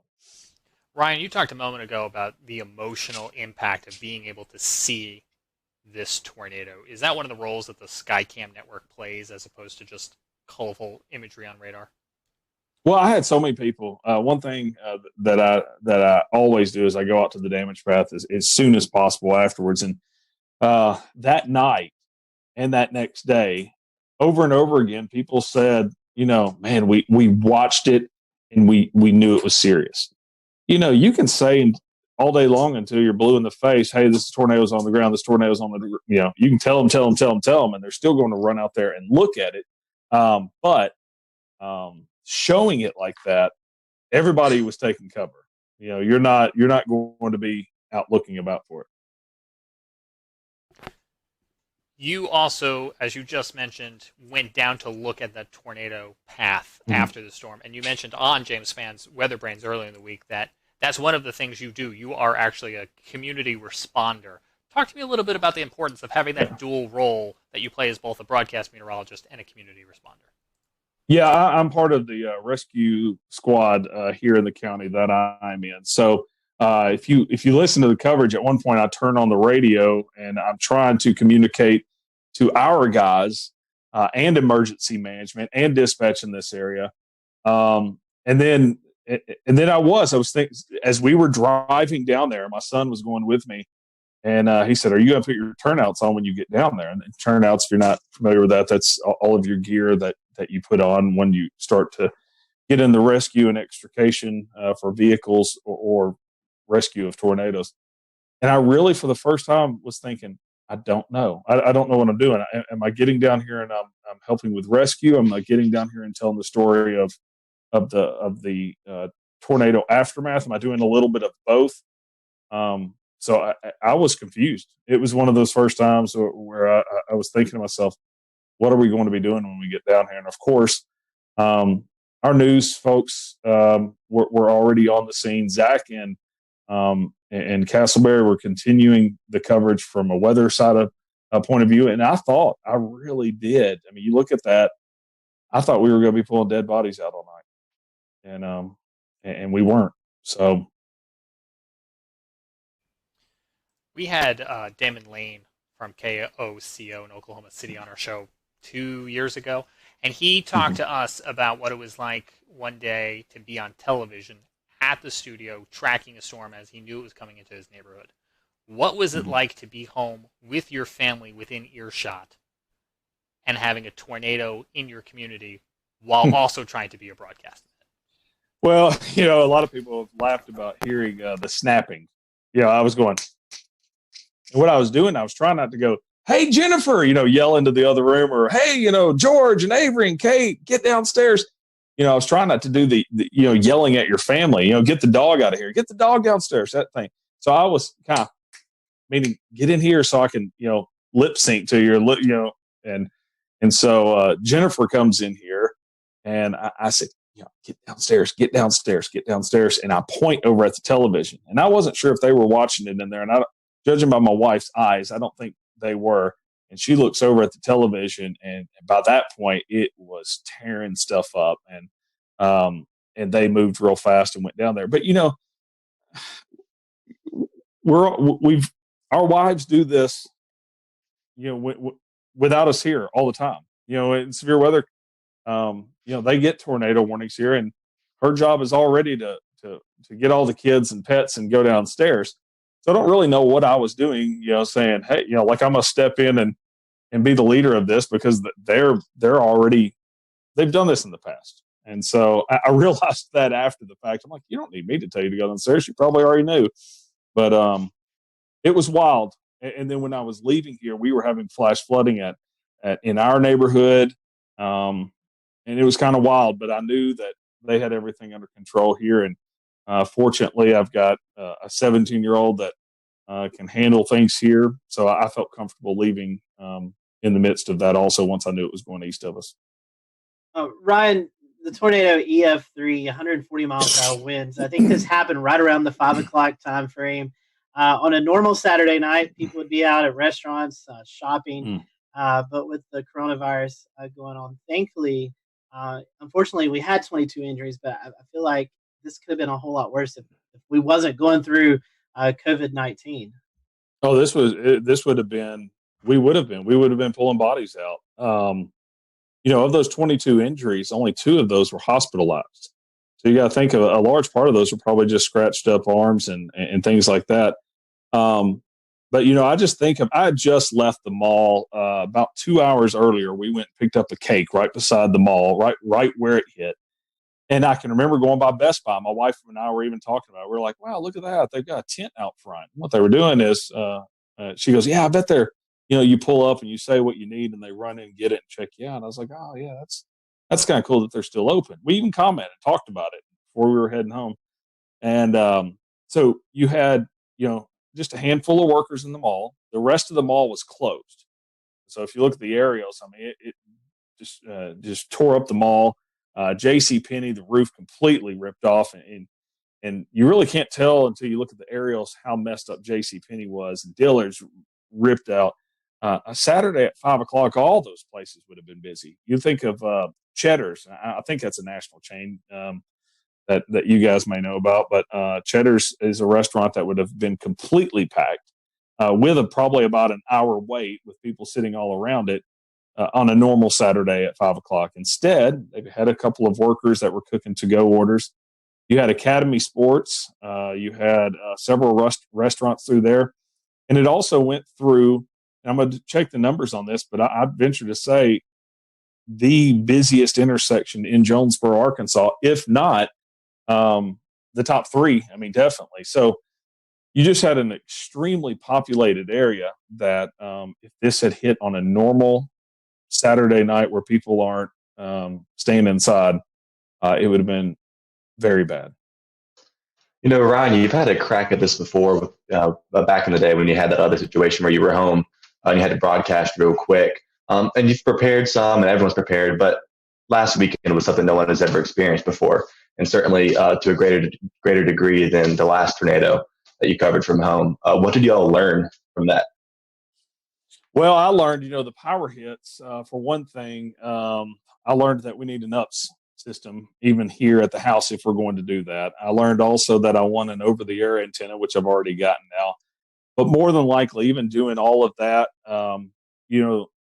Ryan, you talked a moment ago about the emotional impact of being able to see this tornado. Is that one of the roles that the Skycam network plays as opposed to just colorful imagery on radar? Well, I had so many people. One thing that I always do is I go out to the damage path as soon as possible afterwards. And that night and that next day, over and over again, people said, man, we watched it and we knew it was serious. You can say all day long until you're blue in the face, hey, this tornado's on the ground, this tornado's on the, you can tell them, and they're still going to run out there and look at it. But showing it like that, everybody was taking cover. You're not going to be out looking about for it. You also, as you just mentioned, went down to look at that tornado path after the storm. And you mentioned on James Spann's Weather Brains earlier in the week that that's one of the things you do. You are actually a community responder. Talk to me a little bit about the importance of having that dual role that you play as both a broadcast meteorologist and a community responder. Yeah, I'm part of the rescue squad here in the county that I'm in. So if you listen to the coverage, at one point I turn on the radio and I'm trying to communicate to our guys and emergency management and dispatch in this area. And then I was thinking, as we were driving down there, my son was going with me, and he said, "Are you going to put your turnouts on when you get down there?" And turnouts, if you're not familiar with that, that's all of your gear that you put on when you start to get in the rescue and extrication for vehicles or rescue of tornadoes. And I really, for the first time, was thinking, I don't know. I don't know what I'm doing. Am I getting down here and I'm helping with rescue? Am I getting down here and telling the story of the tornado aftermath? Am I doing a little bit of both? So I was confused. It was one of those first times where I was thinking to myself, what are we going to be doing when we get down here? And of course, our news folks were already on the scene. Zach and Castleberry were continuing the coverage from a weather side of point of view. And I really did. I mean, you look at that, I thought we were going to be pulling dead bodies out all night. And we weren't. So we had Damon Lane from KOCO in Oklahoma City on our show 2 years ago, and he talked to us about what it was like one day to be on television at the studio tracking a storm as he knew it was coming into his neighborhood. What was it like to be home with your family within earshot and having a tornado in your community while also trying to be a broadcaster? Well, a lot of people have laughed about hearing the snapping. I was going, and what I was doing, I was trying not to go, hey, Jennifer, yell into the other room, or hey, George and Avery and Kate, get downstairs. I was trying not to do the yelling at your family, get the dog out of here, get the dog downstairs, that thing. So I was kind of meaning, get in here so I can, lip sync to your lip, and so Jennifer comes in here and I said, get downstairs. And I point over at the television, and I wasn't sure if they were watching it in there. And judging by my wife's eyes, I don't think they were. And she looks over at the television, and by that point, it was tearing stuff up, and they moved real fast and went down there. But our wives do this, without us here all the time. In severe weather, they get tornado warnings here, and her job is already to get all the kids and pets and go downstairs. So I don't really know what I was doing, saying, hey, like I'm going to step in and be the leader of this, because they're already, they've done this in the past. And so I realized that after the fact. I'm like, you don't need me to tell you to go downstairs. You probably already knew. But it was wild. And then when I was leaving here, we were having flash flooding in our neighborhood. And it was kind of wild, but I knew that they had everything under control here. And fortunately, I've got a 17-year-old that can handle things here. So I felt comfortable leaving in the midst of that also, once I knew it was going east of us. Ryan, the tornado EF3, 140 miles per hour winds. I think this happened right around the 5 o'clock time frame. On a normal Saturday night, people would be out at restaurants, shopping. But with the coronavirus going on, thankfully, unfortunately, we had 22 injuries, but I feel like this could have been a whole lot worse if we wasn't going through COVID-19. Oh, this would have been, we would have been pulling bodies out. Of those 22 injuries, only 2 of those were hospitalized. So you got to think of a large part of those were probably just scratched up arms and things like that. But, I just think I had just left the mall about 2 hours earlier. We went and picked up a cake right beside the mall, right where it hit. And I can remember going by Best Buy. My wife and I were even talking about it. We were like, wow, look at that. They've got a tent out front. What they were doing is she goes, yeah, I bet they're, you pull up and you say what you need and they run in and get it and check you out. And I was like, oh, yeah, that's kind of cool that they're still open. We even commented, talked about it before we were heading home. And so you had, just a handful of workers in the mall. The rest of the mall was closed. So if you look at the aerials, I mean, it just tore up the mall. JCPenney, the roof completely ripped off, and you really can't tell until you look at the aerials how messed up JCPenney was. Dillard's ripped out. A Saturday at 5 o'clock, all those places would have been busy. You think of Cheddar's. I think that's a national chain that you guys may know about, but Cheddar's is a restaurant that would have been completely packed with probably about an hour wait with people sitting all around it on a normal Saturday at 5 o'clock. Instead, they had a couple of workers that were cooking to-go orders. You had Academy Sports. You had several restaurants through there. And it also went through, and I'm going to check the numbers on this, but I'd venture to say the busiest intersection in Jonesboro, Arkansas, if not the top 3. I mean, definitely. So you just had an extremely populated area that if this had hit on a normal Saturday night where people aren't staying inside, it would have been very bad. Ryan, you've had a crack at this before with back in the day when you had that other situation where you were home and you had to broadcast real quick. And you've prepared some, and everyone's prepared, but last weekend was something no one has ever experienced before, and certainly to a greater degree than the last tornado that you covered from home. What did you all learn from that? Well, I learned, the power hits. For one thing, I learned that we need an UPS system even here at the house if we're going to do that. I learned also that I want an over-the-air antenna, which I've already gotten now. But more than likely, even doing all of that,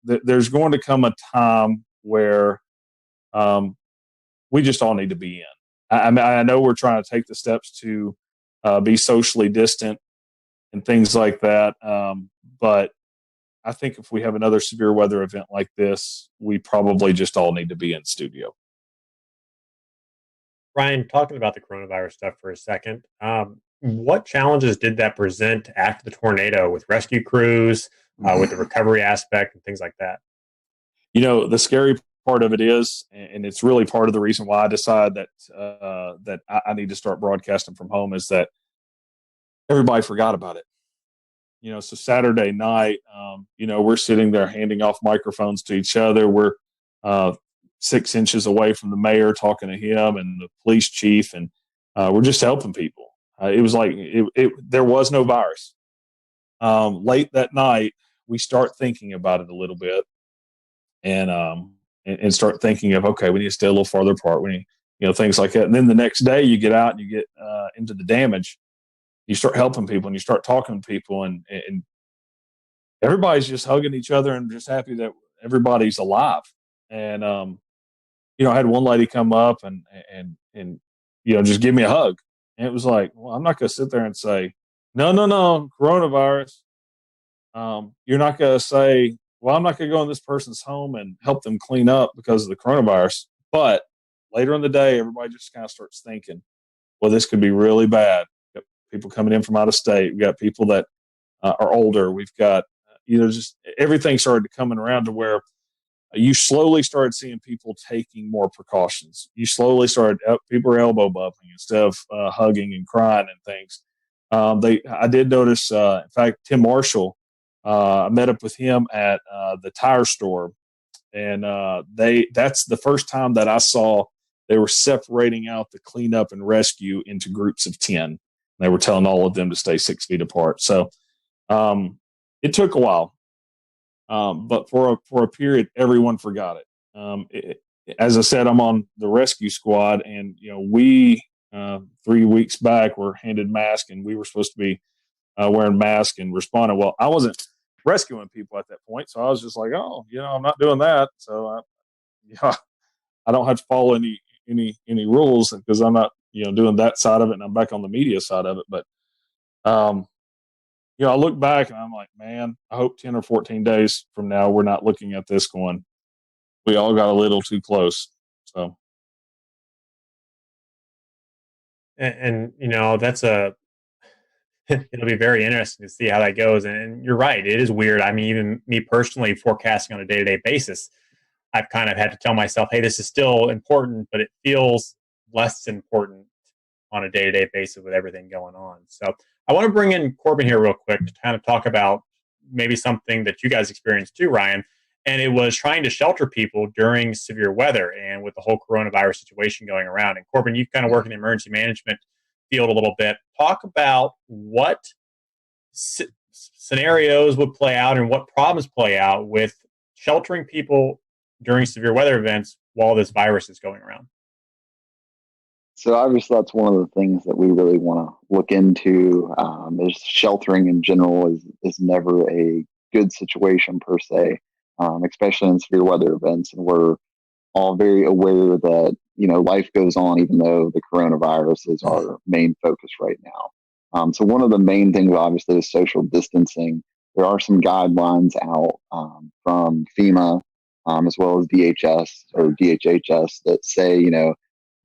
there's going to come a time where we just all need to be in. I know we're trying to take the steps to be socially distant and things like that, but I think if we have another severe weather event like this, we probably just all need to be in studio. Ryan, talking about the coronavirus stuff for a second, what challenges did that present after the tornado with rescue crews, with the recovery aspect and things like that? The scary part of it is, and it's really part of the reason why I decided that I need to start broadcasting from home, is that everybody forgot about it. So Saturday night, we're sitting there handing off microphones to each other. We're 6 inches away from the mayor talking to him and the police chief, and we're just helping people. It was like there was no virus. Late that night, we start thinking about it a little bit, and start thinking of, okay, we need to stay a little farther apart. We need, things like that. And then the next day, you get out and you get into the damage. You start helping people and you start talking to people, and everybody's just hugging each other and just happy that everybody's alive. And I had one lady come up and just give me a hug. And it was like, well, I'm not going to sit there and say, no, coronavirus. You're not going to say, well, I'm not going to go in this person's home and help them clean up because of the coronavirus. But later in the day, everybody just kind of starts thinking, well, this could be really bad. We've got people coming in from out of state. We've got people that are older. We've got, just everything started coming around to where you slowly started seeing people taking more precautions. You slowly started, people are elbow bumping instead of hugging and crying and things. I did notice, in fact, Tim Marshall, I met up with him at the tire store, and that's the first time that I saw they were separating out the cleanup and rescue into groups of 10. They were telling all of them to stay 6 feet apart. So it took a while. But for a period, everyone forgot it. As I said, I'm on the rescue squad, and we 3 weeks back were handed masks, and we were supposed to be wearing masks and responding. Well, I wasn't rescuing people at that point, so I was just like, oh, I'm not doing that. So I don't have to follow any rules because I'm not doing that side of it, and I'm back on the media side of it. But I look back and I'm like, man, I hope 10 or 14 days from now, we're not looking at this going, we all got a little too close. So. And that's it'll be very interesting to see how that goes. And you're right. It is weird. I mean, even me personally forecasting on a day-to-day basis, I've kind of had to tell myself, hey, this is still important, but it feels less important on a day-to-day basis with everything going on. So I want to bring in Corbin here real quick to kind of talk about maybe something that you guys experienced too, Ryan. And it was trying to shelter people during severe weather and with the whole coronavirus situation going around. And Corbin, you kind of work in the emergency management field a little bit. Talk about what scenarios would play out and what problems play out with sheltering people during severe weather events while this virus is going around. So obviously that's one of the things that we really want to look into. Is sheltering in general is never a good situation per se, especially in severe weather events. And we're all very aware that, life goes on even though the coronavirus is our main focus right now. So one of the main things obviously is social distancing. There are some guidelines out from FEMA as well as DHS or DHHS that say,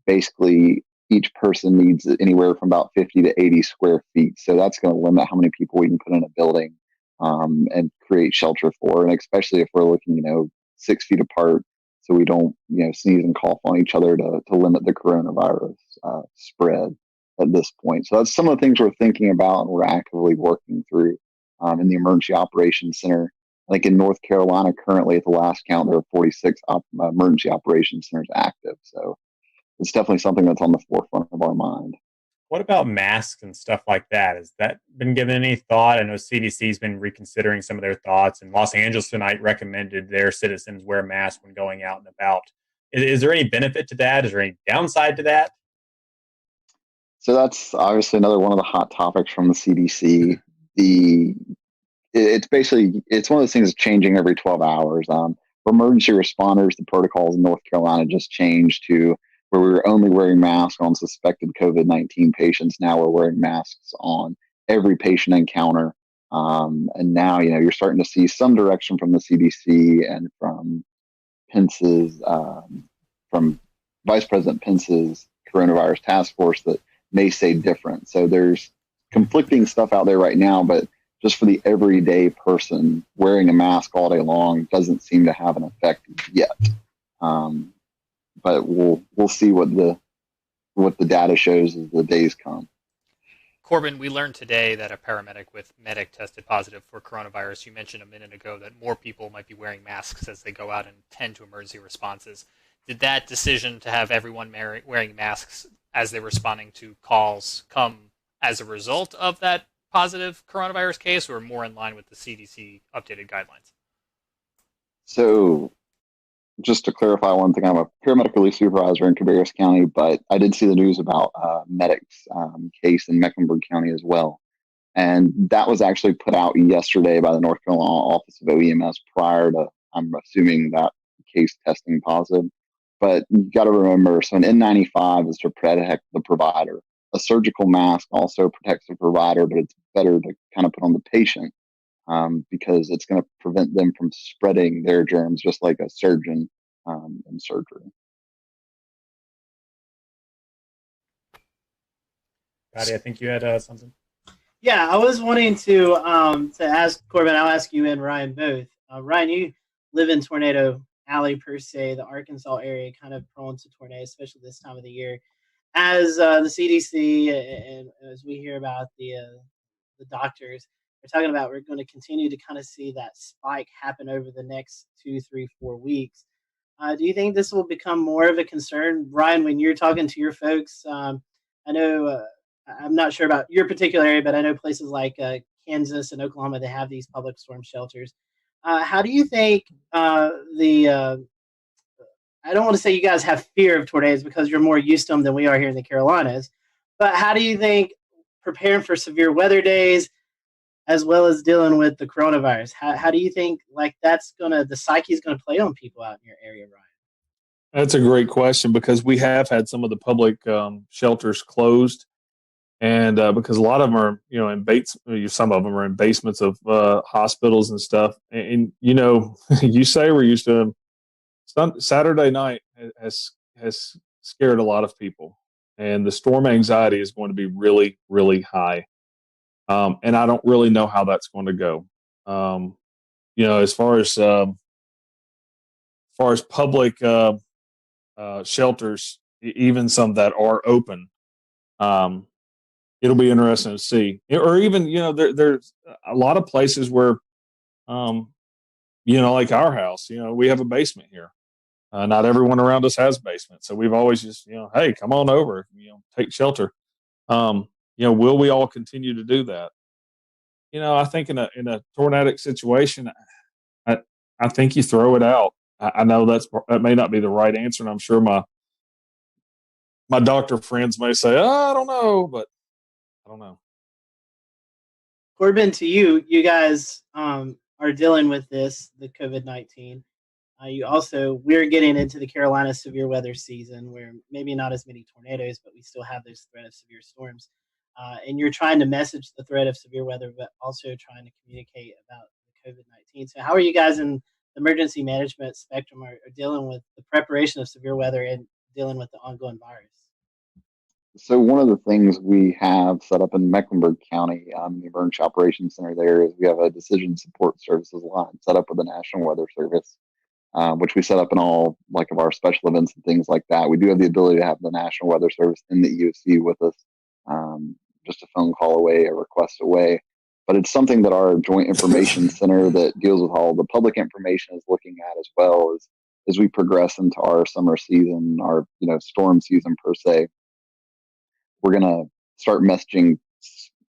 basically each person needs anywhere from about 50 to 80 square feet. So that's going to limit how many people we can put in a building and create shelter for. And especially if we're looking, 6 feet apart, so we don't, sneeze and cough on each other to limit the coronavirus spread at this point. So that's some of the things we're thinking about and we're actively working through in the Emergency Operations Center. I think in North Carolina currently at the last count, there are 46 emergency operations centers active. So it's definitely something that's on the forefront of our mind. What about masks and stuff like that? Has that been given any thought? I know CDC's been reconsidering some of their thoughts, and Los Angeles tonight recommended their citizens wear masks when going out and about. Is there any benefit to that? Is there any downside to that? So that's obviously another one of the hot topics from the CDC. It's one of those things that's changing every 12 hours. For emergency responders, the protocols in North Carolina just changed to where we were only wearing masks on suspected COVID-19 patients. Now we're wearing masks on every patient encounter. And now, you're starting to see some direction from the CDC and from Pence's, from Vice President Pence's coronavirus task force that may say different. So there's conflicting stuff out there right now, but just for the everyday person, wearing a mask all day long doesn't seem to have an effect yet. But we'll see what the data shows as the days come. Corbin, we learned today that a paramedic with medic tested positive for coronavirus. You mentioned a minute ago that more people might be wearing masks as they go out and tend to emergency responses. Did that decision to have everyone wearing masks as they're responding to calls come as a result of that positive coronavirus case, or more in line with the CDC updated guidelines? So just to clarify one thing, I'm a paramedic relief supervisor in Cabarrus County, but I did see the news about medic's case in Mecklenburg County as well. And that was actually put out yesterday by the North Carolina Office of OEMS prior to, I'm assuming, that case testing positive. But you got to remember, so an N95 is to protect the provider, a surgical mask also protects the provider, but it's better to kind of put on the patient because it's going to prevent them from spreading their germs, just like a surgeon in surgery. Patty, I think you had something. Yeah, I was wanting to ask Corbin. I'll ask you and Ryan both. Ryan, you live in Tornado Alley per se, the Arkansas area, kind of prone to tornadoes, especially this time of the year. As the CDC and as we hear about the doctors, they're talking about we're going to continue to kind of see that spike happen over the next 2, 3, 4 weeks. Do you think this will become more of a concern, Ryan, when you're talking to your folks? I know I'm not sure about your particular area, but I know places like Kansas and Oklahoma, they have these public storm shelters. How do you think I don't want to say you guys have fear of tornadoes because you're more used to them than we are here in the Carolinas, but how do you think preparing for severe weather days as well as dealing with the coronavirus, how do you think like the psyche is going to play on people out in your area, Ryan? That's a great question because we have had some of the public shelters closed. And because a lot of them are, some of them are in basements of hospitals and stuff. And you say we're used to them. Saturday night has scared a lot of people, and the storm anxiety is going to be really, really high. And I don't really know how that's going to go. As far as public shelters, even some that are open, it'll be interesting to see. Or even, there's a lot of places where, like our house, we have a basement here. Not everyone around us has basements. So we've always just, hey, come on over, take shelter. Will we all continue to do that? I think in a tornadic situation, I think you throw it out. I know that may not be the right answer. And I'm sure my doctor friends may say, I don't know, but I don't know. Corbin, to you guys are dealing with the COVID-19. We're getting into the Carolina severe weather season where maybe not as many tornadoes, but we still have this threat of severe storms. And you're trying to message the threat of severe weather, but also trying to communicate about the COVID-19. So how are you guys in the emergency management spectrum are dealing with the preparation of severe weather and dealing with the ongoing virus? So one of the things we have set up in Mecklenburg County, the Emergency Operations Center there, is we have a decision support services line set up with the National Weather Service, which we set up in all of our special events and things like that. We do have the ability to have the National Weather Service in the EOC with us, just a phone call away, a request away. But it's something that our Joint Information Center that deals with all the public information is looking at as well as we progress into our summer season, our storm season per se. We're going to start messaging,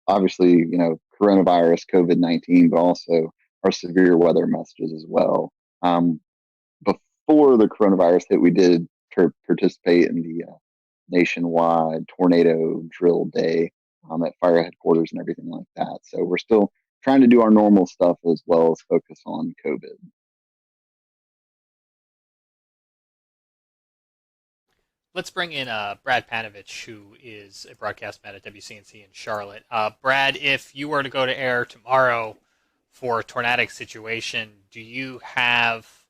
obviously, coronavirus, COVID-19, but also our severe weather messages as well. Before the coronavirus hit, we did participate in the nationwide tornado drill day at fire headquarters and everything like that. So we're still trying to do our normal stuff as well as focus on COVID. Let's bring in Brad Panovich, who is a broadcast man at WCNC in Charlotte. Brad, if you were to go to air tomorrow for a tornadic situation, do you have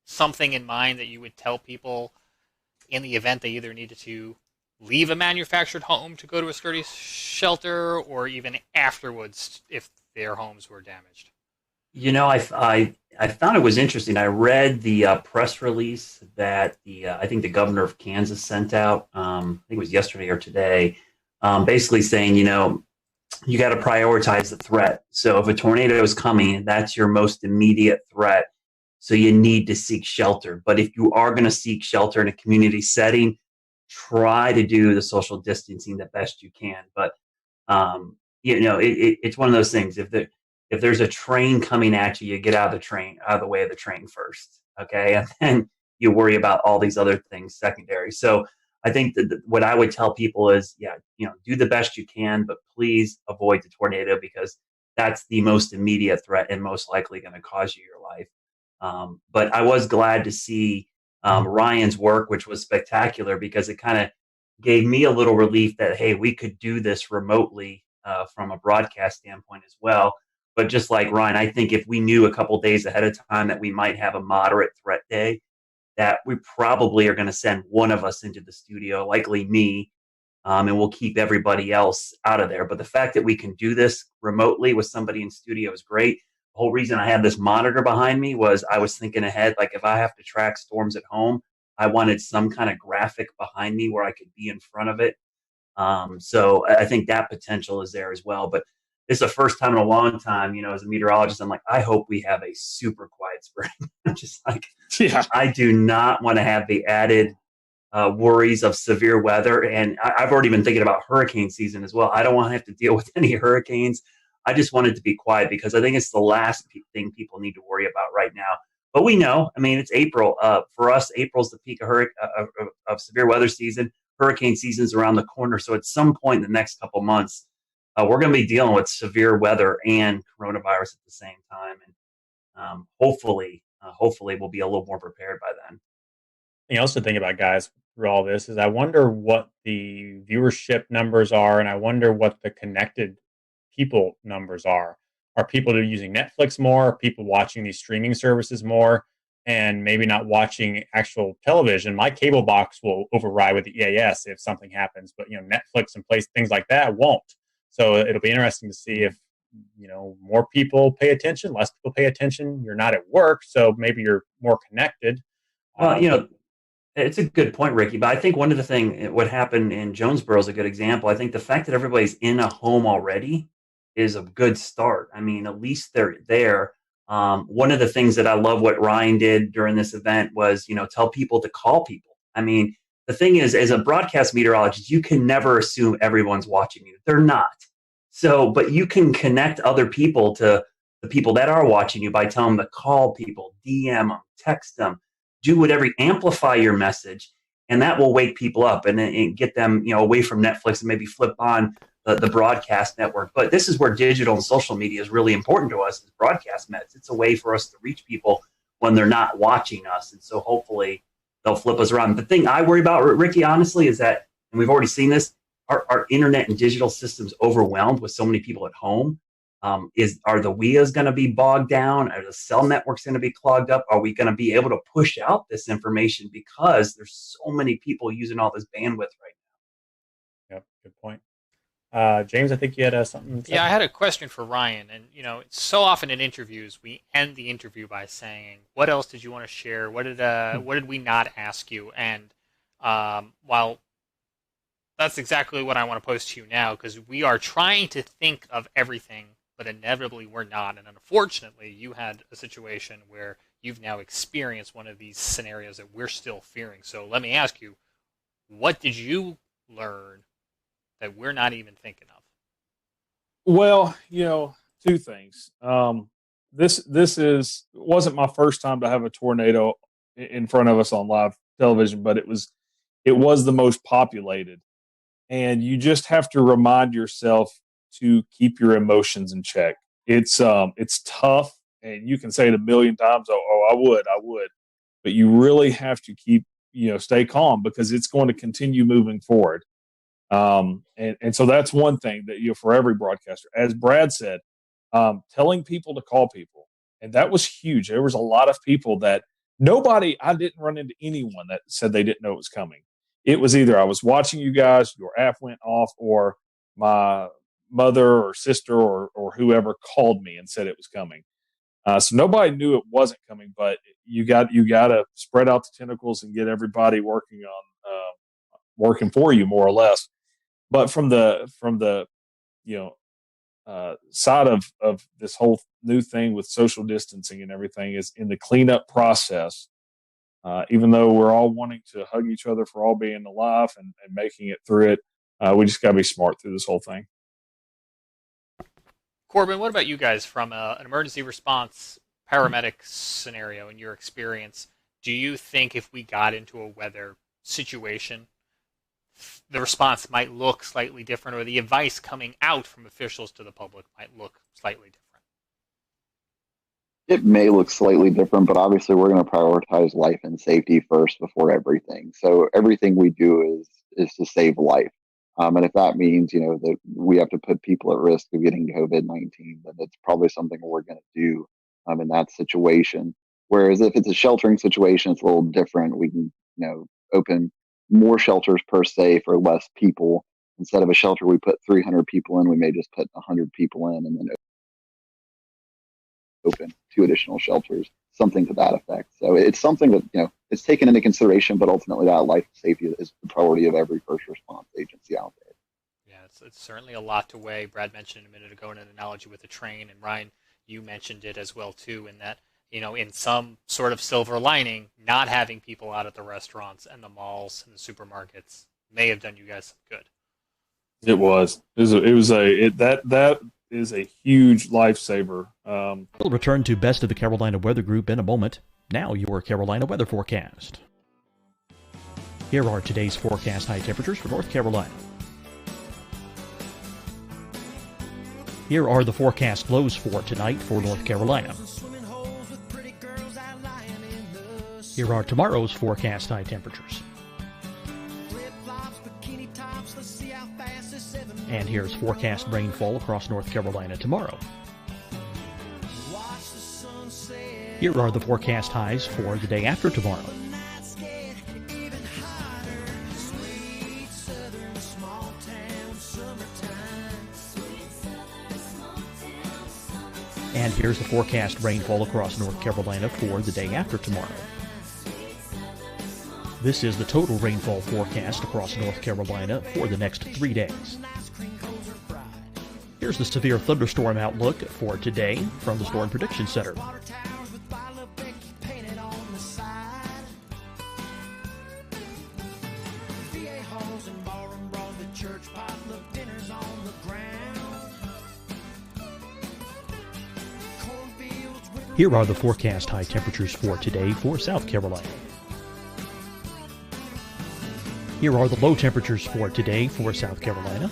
something in mind that you would tell people in the event they either needed to leave a manufactured home to go to a sturdy shelter, or even afterwards if their homes were damaged? I found it was interesting. I read the press release that I think the governor of Kansas sent out. I think it was yesterday or today, basically saying, you got to prioritize the threat. So if a tornado is coming, that's your most immediate threat. So you need to seek shelter. But if you are going to seek shelter in a community setting, try to do the social distancing the best you can. But it's one of those things. If there's a train coming at you, you get out of the way of the train first, okay? And then you worry about all these other things secondary. So I think that what I would tell people is, do the best you can, but please avoid the tornado because that's the most immediate threat and most likely going to cause you your life. But I was glad to see Ryan's work, which was spectacular because it kind of gave me a little relief that, hey, we could do this remotely from a broadcast standpoint as well. But just like Ryan, I think if we knew a couple days ahead of time that we might have a moderate threat day, that we probably are going to send one of us into the studio, likely me, and we'll keep everybody else out of there. But the fact that we can do this remotely with somebody in studio is great. The whole reason I had this monitor behind me was I was thinking ahead, like if I have to track storms at home, I wanted some kind of graphic behind me where I could be in front of it. So I think that potential is there as well. But this is the first time in a long time, as a meteorologist, I'm like, I hope we have a super quiet spring. I'm just like, I do not want to have the added worries of severe weather. And I've already been thinking about hurricane season as well. I don't want to have to deal with any hurricanes. I just want it to be quiet because I think it's the last thing people need to worry about right now. But we know, it's April. For us, April's the peak of severe weather season. Hurricane season's around the corner. So at some point in the next couple months, we're going to be dealing with severe weather and coronavirus at the same time. And hopefully we'll be a little more prepared by then. Thing else to think about, guys, through all this is I wonder what the viewership numbers are, and I wonder what the connected people numbers are. Are people using Netflix more? Are people watching these streaming services more? And maybe not watching actual television? My cable box will override with the EAS if something happens, but Netflix and things like that won't. So it'll be interesting to see if more people pay attention, less people pay attention. You're not at work, so maybe you're more connected. Well, it's a good point, Ricky. But I think one of the things, what happened in Jonesboro is a good example. I think the fact that everybody's in a home already is a good start. At least they're there. One of the things that I love what Ryan did during this event was, tell people to call people. The thing is, as a broadcast meteorologist, you can never assume everyone's watching you. They're not. So, but you can connect other people to the people that are watching you by telling them to call people, DM them, text them, do whatever, amplify your message, and that will wake people up and get them, away from Netflix and maybe flip on the broadcast network. But this is where digital and social media is really important to us as broadcast meds. It's a way for us to reach people when they're not watching us. And so hopefully they'll flip us around. The thing I worry about, Ricky, honestly, is that, and we've already seen this, our internet and digital systems overwhelmed with so many people at home. Are the WIAs going to be bogged down? Are the cell networks going to be clogged up? Are we going to be able to push out this information because there's so many people using all this bandwidth right now? Yep, good point. James, I think you had something to say. Yeah, I had a question for Ryan. And, so often in interviews, we end the interview by saying, what else did you want to share? What did we not ask you? And while that's exactly what I want to pose to you now, because we are trying to think of everything, but inevitably we're not. And unfortunately, you had a situation where you've now experienced one of these scenarios that we're still fearing. So let me ask you, what did you learn that we're not even thinking of? Well, two things. This wasn't my first time to have a tornado in front of us on live television, but it was the most populated. And you just have to remind yourself to keep your emotions in check. It's tough, and you can say it a million times. Oh, I would, but you really have to keep, stay calm because it's going to continue moving forward. And so that's one thing that, for every broadcaster, as Brad said, telling people to call people. And that was huge. There was a lot of people that I didn't run into anyone that said they didn't know it was coming. It was either I was watching you guys, your app went off, or my mother or sister or whoever called me and said it was coming. So nobody knew it wasn't coming, but you got to spread out the tentacles and get everybody working for you more or less. But from the side of this whole new thing with social distancing and everything is in the cleanup process. Even though we're all wanting to hug each other for all being alive and making it through it, we just got to be smart through this whole thing. Corbin, what about you guys from an emergency response paramedic scenario in your experience? Do you think if we got into a weather situation, the response might look slightly different, or the advice coming out from officials to the public might look slightly different? It may look slightly different, but obviously we're going to prioritize life and safety first before everything. So everything we do is to save life. And if that means, that we have to put people at risk of getting COVID-19, then it's probably something we're going to do in that situation. Whereas if it's a sheltering situation, it's a little different. We can, open more shelters per se for less people. Instead of a shelter we put 300 people in, we may just put 100 people in and then open 2 additional shelters, something to that effect. So it's something that, it's taken into consideration, but ultimately that life safety is the priority of every first response agency out there. Yeah, it's certainly a lot to weigh. Brad mentioned a minute ago in an analogy with a train, and Ryan, you mentioned it as well too, in that, in some sort of silver lining, not having people out at the restaurants and the malls and the supermarkets may have done you guys some good. That is a huge lifesaver. We'll return to Best of the Carolina Weather Group in a moment. Now your Carolina weather forecast. Here are today's forecast high temperatures for North Carolina. Here are the forecast lows for tonight for North Carolina. Here are tomorrow's forecast high temperatures. And here's forecast rainfall across North Carolina tomorrow. Here are the forecast highs for the day after tomorrow. And here's the forecast rainfall across North Carolina for the day after tomorrow. This is the total rainfall forecast across North Carolina for the next 3 days. Here's the severe thunderstorm outlook for today from the Storm Prediction Center. Here are the forecast high temperatures for today for South Carolina. Here are the low temperatures for today for South Carolina.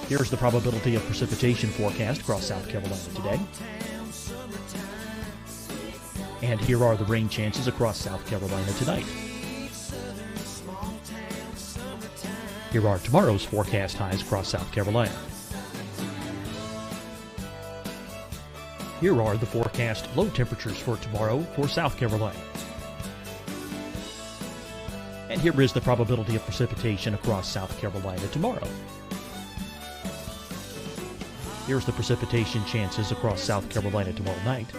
Here's the probability of precipitation forecast across South Carolina today. And here are the rain chances across South Carolina tonight. Here are tomorrow's forecast highs across South Carolina. Here are the forecast low temperatures for tomorrow for South Carolina. And here is the probability of precipitation across South Carolina tomorrow. Here's the precipitation chances across South Carolina tomorrow night.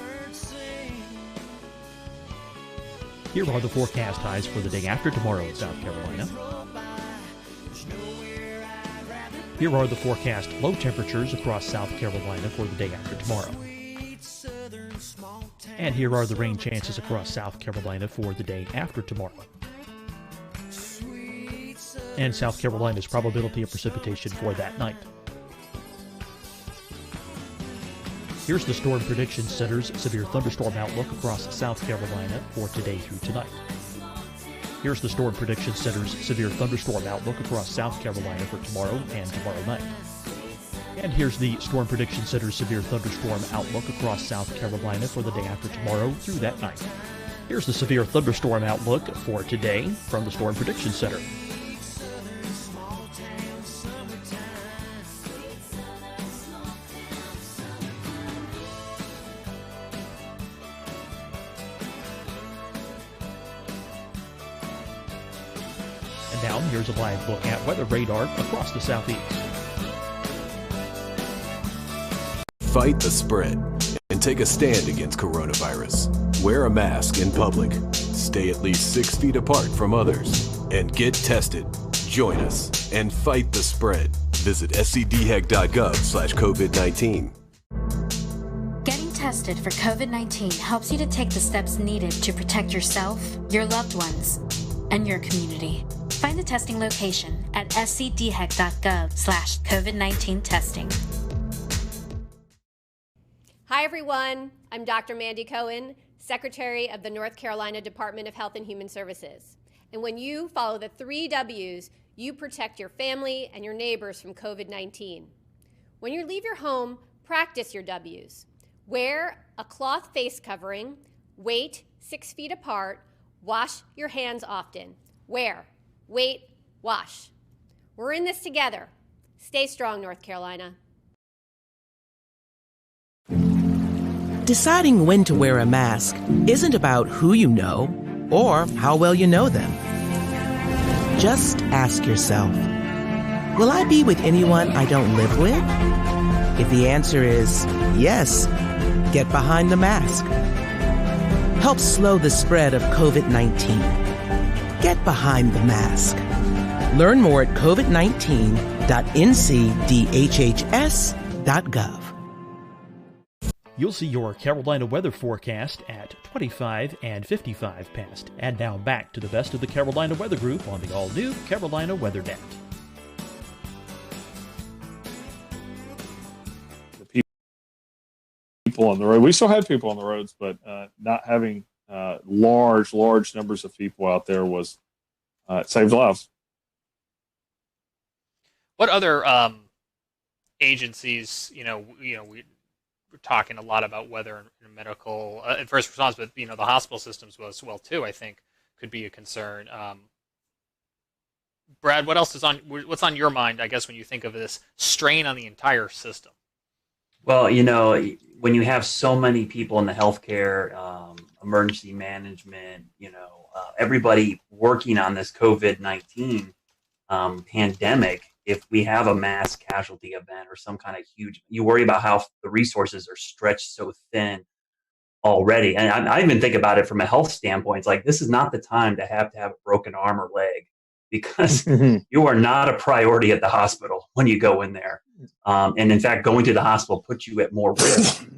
Here are the forecast highs for the day after tomorrow in South Carolina. Here are the forecast low temperatures across South Carolina for the day after tomorrow. And here are the rain chances across South Carolina for the day after tomorrow. And South Carolina's probability of precipitation for that night. Here's the Storm Prediction Center's severe thunderstorm outlook across South Carolina for today through tonight. Here's the Storm Prediction Center's severe thunderstorm outlook across South Carolina for tomorrow and tomorrow night. And here's the Storm Prediction Center's severe thunderstorm outlook across South Carolina for the day after tomorrow through that night. Here's the severe thunderstorm outlook for today from the Storm Prediction Center. And now here's a live look at weather radar across the southeast. Fight the spread and take a stand against coronavirus. Wear a mask in public. Stay at least 6 feet apart from others. And get tested. Join us and fight the spread. Visit scdhec.gov/COVID-19. Getting tested for COVID-19 helps you to take the steps needed to protect yourself, your loved ones, and your community. Find the testing location at scdhec.gov/COVID-19 testing. Hi, everyone. I'm Dr. Mandy Cohen, Secretary of the North Carolina Department of Health and Human Services. And when you follow the 3 W's, you protect your family and your neighbors from COVID-19. When you leave your home, practice your W's. Wear a cloth face covering, wait 6 feet apart, Wash your hands often. Wear, wait, wash. We're in this together. Stay strong, North Carolina. Deciding when to wear a mask isn't about who you know or how well you know them. Just ask yourself, will I be with anyone I don't live with? If the answer is yes, get behind the mask. Help slow the spread of COVID-19. Get behind the mask. Learn more at covid19.ncdhhs.gov. You'll see your Carolina weather forecast at 25 and 55 past. And now back to the best of the Carolina Weather Group on the all-new Carolina Weather Net. People on the road. We still had people on the roads, but not having large numbers of people out there was it saved lives. What other agencies, we're talking a lot about weather and medical and first response, but the hospital systems as well too, I think could be a concern. Brad, what's on your mind, I guess, when you think of this strain on the entire system? Well, when you have so many people in the healthcare, emergency management, everybody working on this COVID-19 pandemic, if we have a mass casualty event or some kind of huge, you worry about how the resources are stretched so thin already. And I even think about it from a health standpoint. It's like, this is not the time to have a broken arm or leg, because you are not a priority at the hospital when you go in there. And in fact, going to the hospital puts you at more risk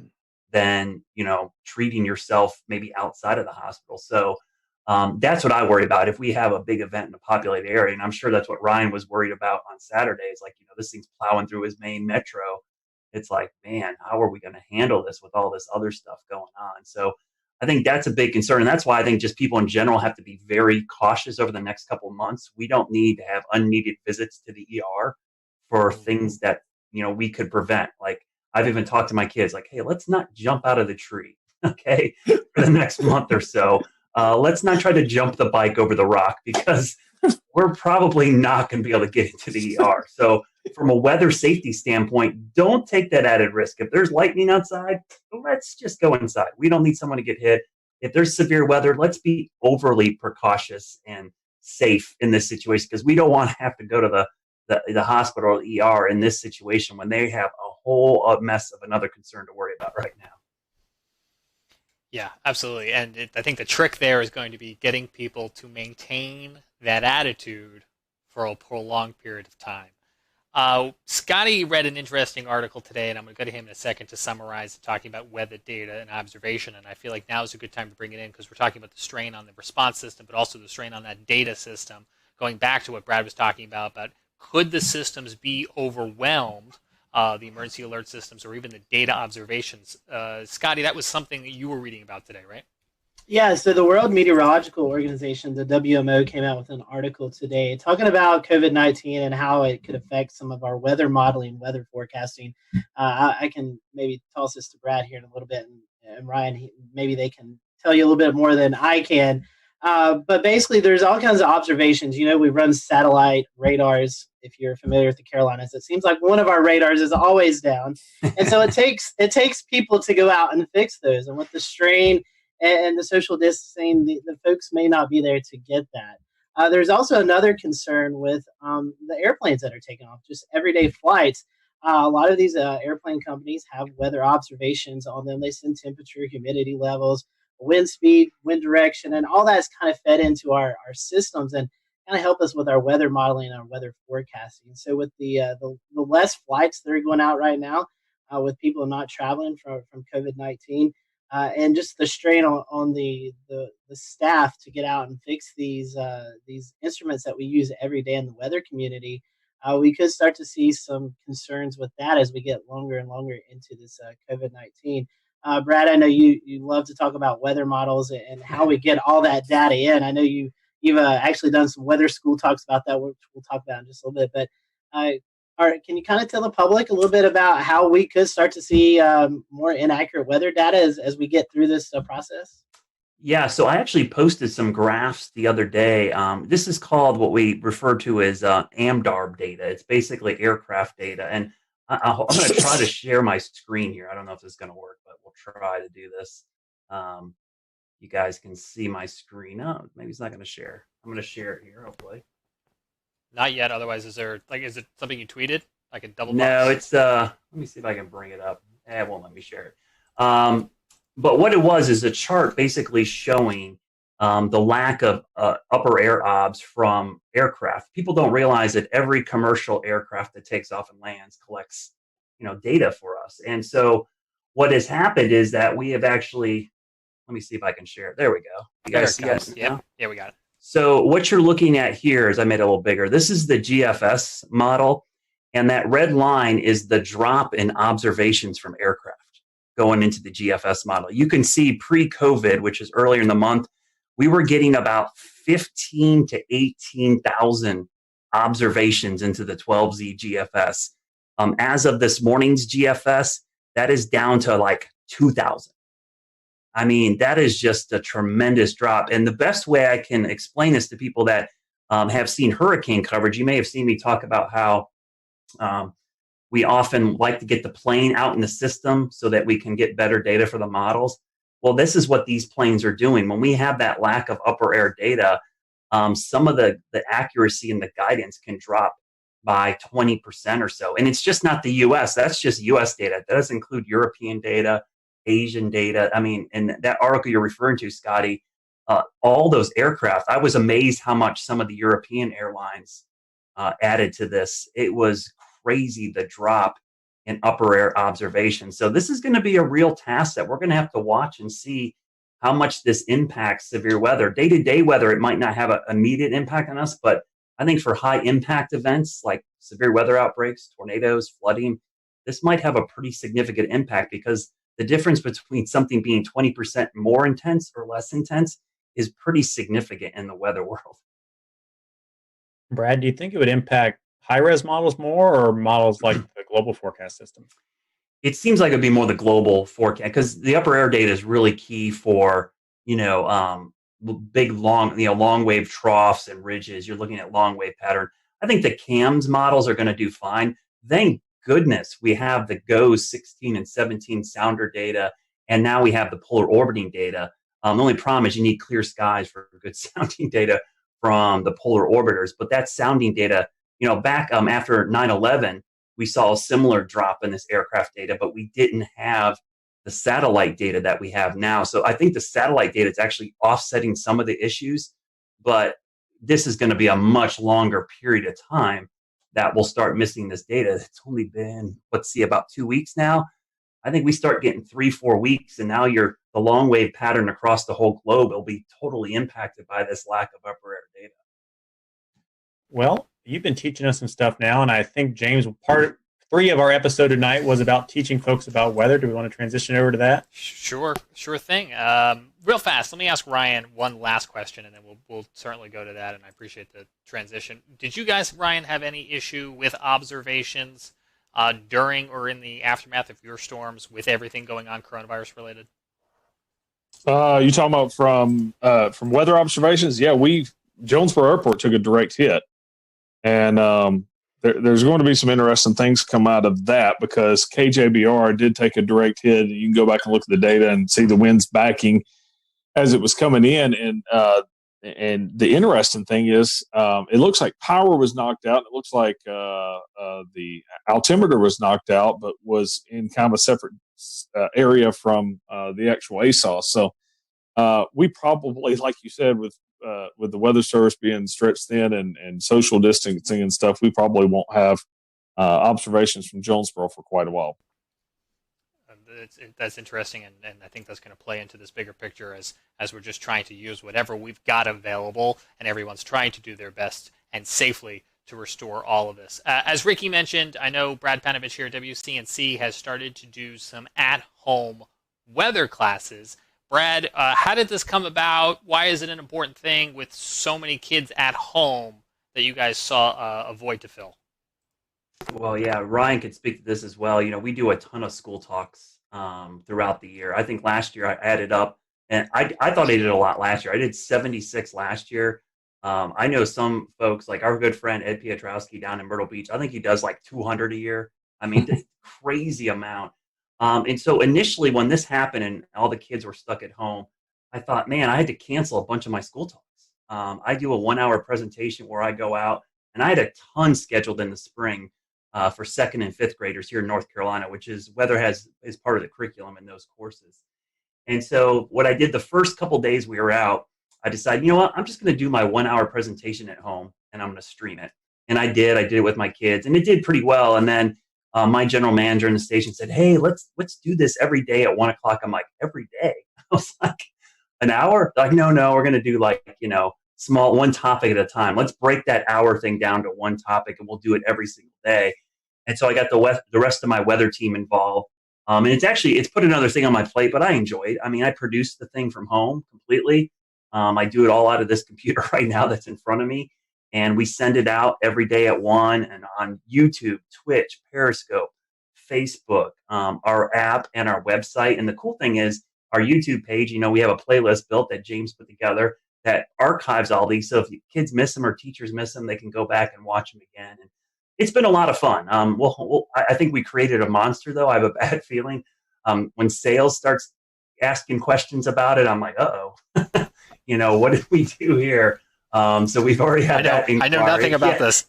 than, treating yourself maybe outside of the hospital. So that's what I worry about. If we have a big event in a populated area, and I'm sure that's what Ryan was worried about on Saturday, is like, this thing's plowing through his main metro. It's like, man, how are we going to handle this with all this other stuff going on? So I think that's a big concern. And that's why I think just people in general have to be very cautious over the next couple of months. We don't need to have unneeded visits to the ER for things that, we could prevent. Like, I've even talked to my kids like, hey, let's not jump out of the tree, okay, for the next month or so. Let's not try to jump the bike over the rock, because we're probably not going to be able to get into the ER. So from a weather safety standpoint, don't take that added risk. If there's lightning outside, let's just go inside. We don't need someone to get hit. If there's severe weather, let's be overly precautious and safe in this situation, because we don't want to have to go to the hospital or the ER in this situation when they have a whole mess of another concern to worry about right now. Yeah, absolutely. And I think the trick there is going to be getting people to maintain that attitude for a prolonged period of time. Scotty read an interesting article today, and I'm going to go to him in a second to summarize talking about weather data and observation. And I feel like now is a good time to bring it in, because we're talking about the strain on the response system, but also the strain on that data system. Going back to what Brad was talking about could the systems be overwhelmed, the emergency alert systems, or even the data observations? Scotty, that was something that you were reading about today, right? Yeah, so the World Meteorological Organization, the WMO, came out with an article today talking about COVID-19 and how it could affect some of our weather modeling, weather forecasting. I can maybe toss this to Brad here in a little bit, and Ryan, maybe they can tell you a little bit more than I can. But basically, there's all kinds of observations. We run satellite radars. If you're familiar with the Carolinas, it seems like one of our radars is always down, and so it takes people to go out and fix those. And with the strain and the social distancing, the folks may not be there to get that. There's also another concern with the airplanes that are taking off, just everyday flights. A lot of these airplane companies have weather observations on them. They send temperature, humidity levels, wind speed, wind direction, and all that's kind of fed into our systems and kind of help us with our weather modeling and our weather forecasting. So with the less flights that are going out right now, with people not traveling from COVID-19, and just the strain on the staff to get out and fix these instruments that we use every day in the weather community, we could start to see some concerns with that as we get longer and longer into this COVID-19. Brad, I know you love to talk about weather models and how we get all that data in. I know you've actually done some weather school talks about that, which we'll talk about in just a little bit. But can you kind of tell the public a little bit about how we could start to see more inaccurate weather data as we get through this process? Yeah, so I actually posted some graphs the other day. This is called what we refer to as AMDARB data. It's basically aircraft data. And I'm going to try to share my screen here. I don't know if this is going to work, but we'll try to do this. You guys can see my screen. Oh, maybe it's not going to share. I'm going to share it here, hopefully. Not yet. Otherwise, is it something you tweeted? Like a double box? No, it's let me see if I can bring it up. It won't let me share it. But what it was is a chart basically showing the lack of upper air obs from aircraft. People don't realize that every commercial aircraft that takes off and lands collects, data for us. And so what has happened is that we have actually, let me see if I can share it. There we go. You guys see it? Yeah, we got it. So what you're looking at here is, I made it a little bigger. This is the GFS model, and that red line is the drop in observations from aircraft going into the GFS model. You can see pre-COVID, which is earlier in the month, we were getting about 15 to 18,000 observations into the 12Z GFS. As of this morning's GFS, that is down to like 2,000. I mean, that is just a tremendous drop. And the best way I can explain this to people that have seen hurricane coverage, you may have seen me talk about how we often like to get the plane out in the system so that we can get better data for the models. Well, this is what these planes are doing. When we have that lack of upper air data, some of the accuracy and the guidance can drop by 20% or so. And it's just not the US, that's just US data. That doesn't include European data, Asian data. I mean, and that article you're referring to, Scotty, all those aircraft, I was amazed how much some of the European airlines added to this. It was crazy, the drop in upper air observation. So this is going to be a real task that we're going to have to watch and see how much this impacts severe weather. Day-to-day weather, it might not have an immediate impact on us, but I think for high impact events like severe weather outbreaks, tornadoes, flooding, this might have a pretty significant impact, because the difference between something being 20% more intense or less intense is pretty significant in the weather world. Brad, do you think it would impact high-res models more, or models like the global forecast system? It seems like it'd be more the global forecast, because the upper air data is really key for, big, long wave troughs and ridges. You're looking at long wave pattern. I think the CAMS models are going to do fine. Thank goodness we have the GOES 16 and 17 sounder data, and now we have the polar orbiting data. The only problem is you need clear skies for good sounding data from the polar orbiters. But that sounding data, back after 9/11, we saw a similar drop in this aircraft data, but we didn't have the satellite data that we have now. So I think the satellite data is actually offsetting some of the issues, but this is going to be a much longer period of time that we'll start missing this data. It's only been, about 2 weeks now. I think we start getting 3-4 weeks, and now the long wave pattern across the whole globe will be totally impacted by this lack of upper air data. Well, you've been teaching us some stuff now, and I think, James, part 3 of our episode tonight was about teaching folks about weather. Do we want to transition over to that? Sure thing. Real fast, let me ask Ryan one last question, and then we'll certainly go to that, and I appreciate the transition. Did you guys, Ryan, have any issue with observations during or in the aftermath of your storms with everything going on coronavirus related? You talking about from weather observations? Yeah, Jonesboro Airport took a direct hit, and there's going to be some interesting things come out of that, because KJBR did take a direct hit. You can go back and look at the data and see the winds backing as it was coming in, and the interesting thing is, it looks like power was knocked out. It looks like the altimeter was knocked out, but was in kind of a separate area from the actual ASOS. So we probably, like you said, with the weather service being stretched thin and social distancing and stuff, we probably won't have observations from Jonesboro for quite a while. That's interesting, and I think that's going to play into this bigger picture as we're just trying to use whatever we've got available, and everyone's trying to do their best and safely to restore all of this. As Ricky mentioned, I know Brad Panovich here at WCNC has started to do some at-home weather classes. Brad, how did this come about? Why is it an important thing with so many kids at home that you guys saw a void to fill? Well, yeah, Ryan could speak to this as well. We do a ton of school talks throughout the year. I think last year I added up And I thought I did a lot last year. I did 76 last year. I know some folks, like our good friend Ed Pietrowski down in Myrtle Beach, I think he does like 200 a year. I mean, the crazy amount. And so initially when this happened and all the kids were stuck at home, I thought, man, I had to cancel a bunch of my school talks. I do a 1-hour presentation where I go out, and I had a ton scheduled in the spring for 2nd and 5th graders here in North Carolina, which is weather is part of the curriculum in those courses. And so what I did the first couple days we were out, I decided, you know what, I'm just going to do my 1-hour presentation at home, and I'm going to stream it. And I did it with my kids, and it did pretty well. And then my general manager in the station said, hey, let's do this every day at 1 o'clock. I'm like, every day? I was like, an hour? Like, no, we're going to do like, small, one topic at a time. Let's break that hour thing down to one topic, and we'll do it every single day. And so I got the rest of my weather team involved. And it's put another thing on my plate, but I enjoy it. I mean, I produce the thing from home completely. I do it all out of this computer right now that's in front of me. And we send it out every day at 1 and on YouTube, Twitch, Periscope, Facebook, our app, and our website. And the cool thing is our YouTube page, we have a playlist built that James put together that archives all these. So if kids miss them or teachers miss them, they can go back and watch them again. And it's been a lot of fun. I think we created a monster, though. I have a bad feeling. When sales starts asking questions about it, I'm like, uh-oh. What did we do here? So we've already had that inquiry. I know nothing about this.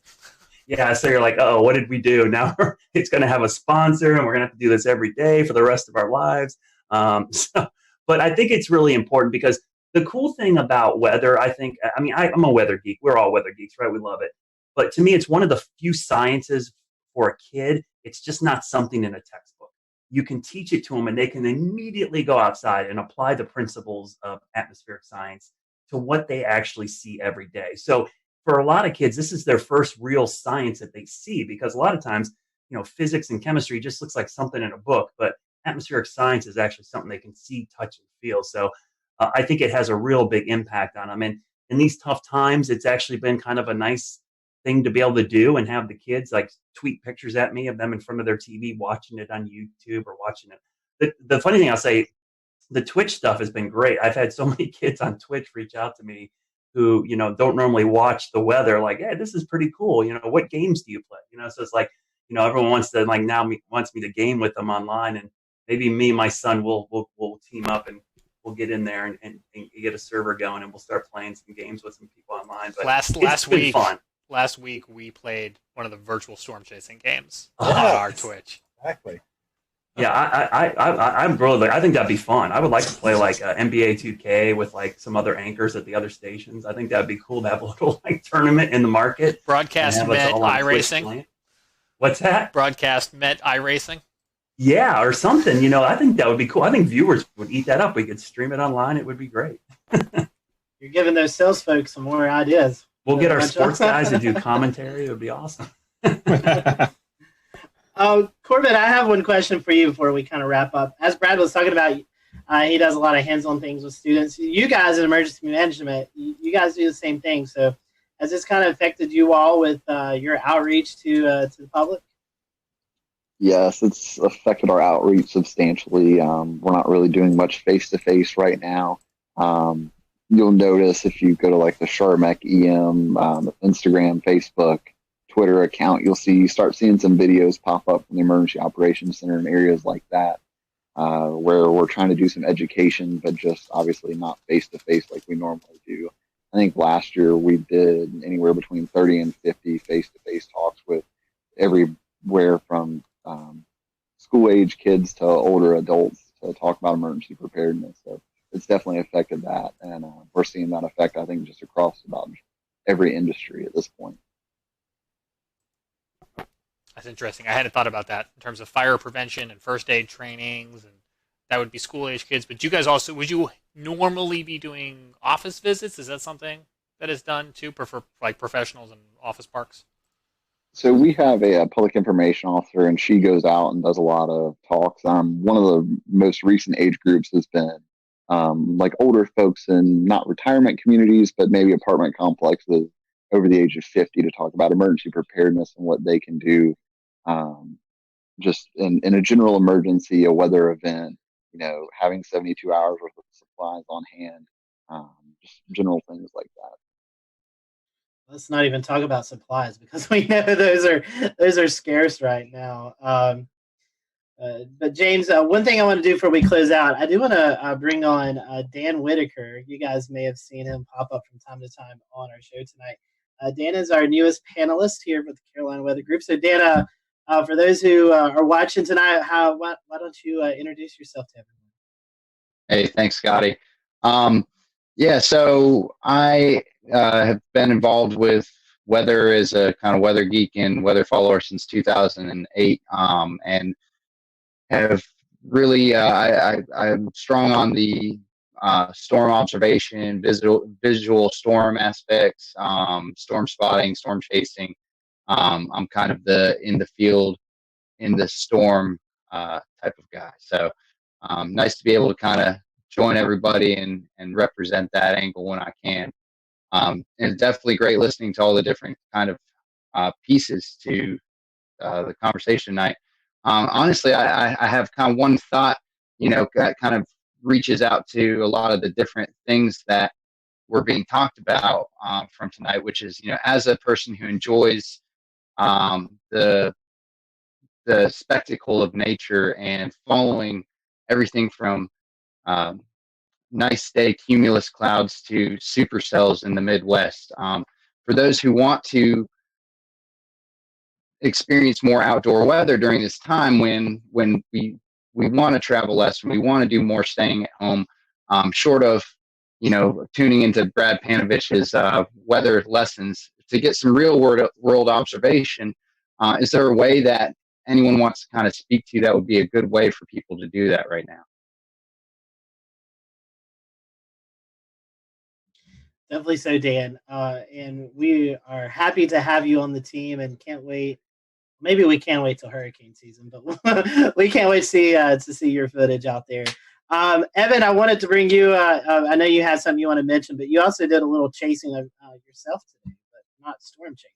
Yeah, so you're like, oh, what did we do? Now it's going to have a sponsor, and we're going to have to do this every day for the rest of our lives. But I think it's really important because the cool thing about weather, I'm a weather geek. We're all weather geeks, right? We love it. But to me, it's one of the few sciences for a kid. It's just not something in a textbook. You can teach it to them, and they can immediately go outside and apply the principles of atmospheric science to what they actually see every day. So for a lot of kids, this is their first real science that they see, because a lot of times, physics and chemistry just looks like something in a book, but atmospheric science is actually something they can see, touch, and feel. So I think it has a real big impact on them. And in these tough times, it's actually been kind of a nice thing to be able to do and have the kids like tweet pictures at me of them in front of their TV watching it on YouTube or watching it. The funny thing I'll say, the Twitch stuff has been great. I've had so many kids on Twitch reach out to me who, don't normally watch the weather. Like, hey, this is pretty cool. What games do you play? So it's like, everyone wants to wants me to game with them online, and maybe me and my son will team up and we'll get in there and get a server going, and we'll start playing some games with some people online. But last week we played one of the virtual storm chasing games on our Twitch. Exactly. Yeah, I'm really. I think that'd be fun. I would like to play like NBA 2K with like some other anchors at the other stations. I think that'd be cool to have a little like tournament in the market. Broadcast Met iRacing. What's that? Broadcast Met iRacing. Yeah, or something. I think that would be cool. I think viewers would eat that up. We could stream it online. It would be great. You're giving those sales folks some more ideas. We'll get our sports guys to do commentary. It would be awesome. Corbett, I have one question for you before we kind of wrap up. As Brad was talking about, he does a lot of hands-on things with students. You guys in emergency management, you guys do the same thing. So has this kind of affected you all with your outreach to the public? Yes, it's affected our outreach substantially. We're not really doing much face-to-face right now. You'll notice if you go to like the Charmec EM, Instagram, Facebook, Twitter account, you start seeing some videos pop up from the Emergency Operations Center in areas like that, where we're trying to do some education, but just obviously not face-to-face like we normally do. I think last year we did anywhere between 30 and 50 face-to-face talks with everywhere from school-age kids to older adults to talk about emergency preparedness. So it's definitely affected that, and we're seeing that effect, I think, just across about every industry at this point. That's interesting. I hadn't thought about that in terms of fire prevention and first aid trainings, and that would be school-age kids. But you guys also, would you normally be doing office visits? Is that something that is done too, for like professionals in office parks? So we have a public information officer, and she goes out and does a lot of talks. One of the most recent age groups has been like older folks in not retirement communities, but maybe apartment complexes over the age of 50 to talk about emergency preparedness and what they can do just in a general emergency, a weather event, having 72 hours worth of supplies on hand, just general things like that. Let's not even talk about supplies because we know those are scarce right now. But James, one thing I want to do before we close out, I do want to bring on Dan Whitaker. You guys may have seen him pop up from time to time on our show tonight. Dan is our newest panelist here with the Carolina Weather Group. So Dan, for those who are watching tonight, why don't you introduce yourself to everyone? Hey, thanks, Scotty. Yeah, so I have been involved with weather as a kind of weather geek and weather follower since 2008, and have really I'm strong on the storm observation, visual storm aspects, storm spotting, storm chasing. I'm kind of in the field in the storm type of guy. So nice to be able to kind of join everybody and represent that angle when I can. And it's definitely great listening to all the different kind of pieces to the conversation tonight. Honestly, I have kind of one thought, that kind of reaches out to a lot of the different things that were being talked about from tonight, which is, as a person who enjoys the spectacle of nature and following everything from nice day cumulus clouds to supercells in the Midwest. For those who want to experience more outdoor weather during this time when we want to travel less, we want to do more staying at home, short of tuning into Brad Panovich's weather lessons to get some real world observation. Is there a way that anyone wants to kind of speak to that would be a good way for people to do that right now? Definitely so, Dan. And we are happy to have you on the team and can't wait. Maybe we can't wait till hurricane season, but we can't wait to see your footage out there. Evan, I wanted to bring you. I know you had something you want to mention, but you also did a little chasing of yourself today, but not storm chasing.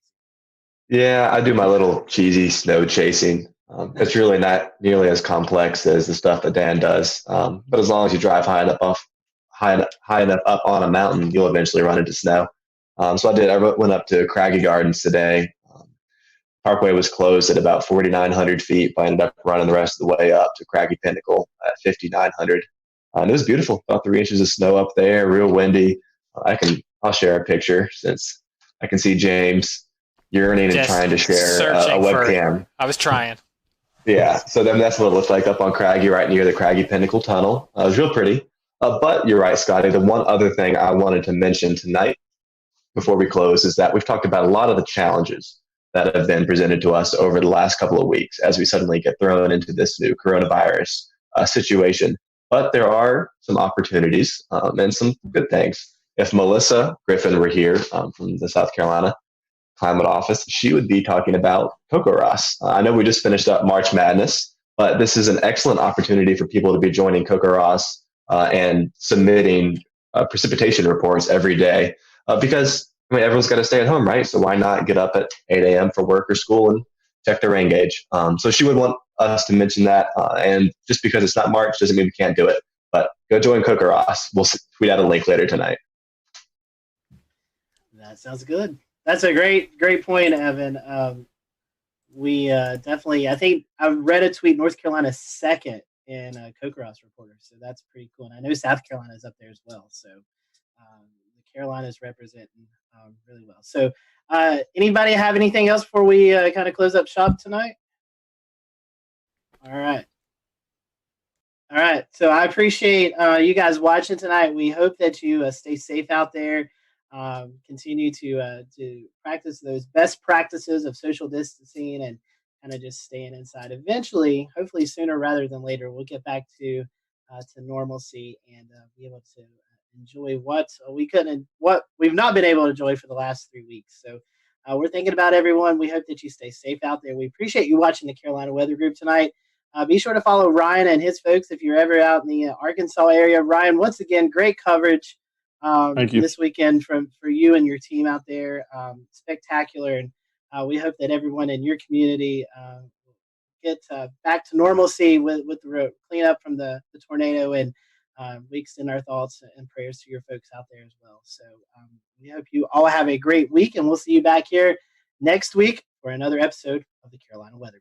Yeah, I do my little cheesy snow chasing. It's really not nearly as complex as the stuff that Dan does. But as long as you drive high enough up on a mountain, you'll eventually run into snow. So I did. I went up to Craggy Gardens today. Parkway was closed at about 4,900 feet, but I ended up running the rest of the way up to Craggy Pinnacle at 5,900. And it was beautiful. About 3 inches of snow up there, real windy. I'll share a picture since I can see James yearning and trying to share a webcam. I was trying. Yeah, so then that's what it looked like up on Craggy, right near the Craggy Pinnacle Tunnel. It was real pretty. But you're right, Scotty. The one other thing I wanted to mention tonight before we close is that we've talked about a lot of the challenges that have been presented to us over the last couple of weeks as we suddenly get thrown into this new coronavirus situation. But there are some opportunities and some good things. If Melissa Griffin were here from the South Carolina Climate Office, she would be talking about CocoRoss. I know we just finished up March Madness, but this is an excellent opportunity for people to be joining CocoRoss and submitting precipitation reports every day because everyone's got to stay at home, right? So why not get up at 8 a.m. for work or school and check the rain gauge? So she would want us to mention that. And just because it's not March doesn't mean we can't do it. But go join CocoRoss. We'll tweet out a link later tonight. That sounds good. That's a great point, Evan. We definitely, I think I read a tweet, North Carolina's second in CocoRoss Reporter. So that's pretty cool. And I know South Carolina is up there as well. So the Carolinas representing really well. So anybody have anything else before we kind of close up shop tonight? All right. So I appreciate you guys watching tonight. We hope that you stay safe out there. Continue to practice those best practices of social distancing and kind of just staying inside. Eventually, hopefully sooner rather than later, we'll get back to normalcy and be able to enjoy what we've not been able to enjoy for the last 3 weeks. So we're thinking about everyone. We hope that you stay safe out there. We appreciate you watching the Carolina Weather Group tonight. Be sure to follow Ryan and his folks if you're ever out in the Arkansas area. Ryan, once again, great coverage this weekend for you and your team out there. Spectacular. And we hope that everyone in your community get back to normalcy with the cleanup from the tornado, and we extend our thoughts and prayers to your folks out there as well. So we hope you all have a great week, and we'll see you back here next week for another episode of the Carolina Weather Group.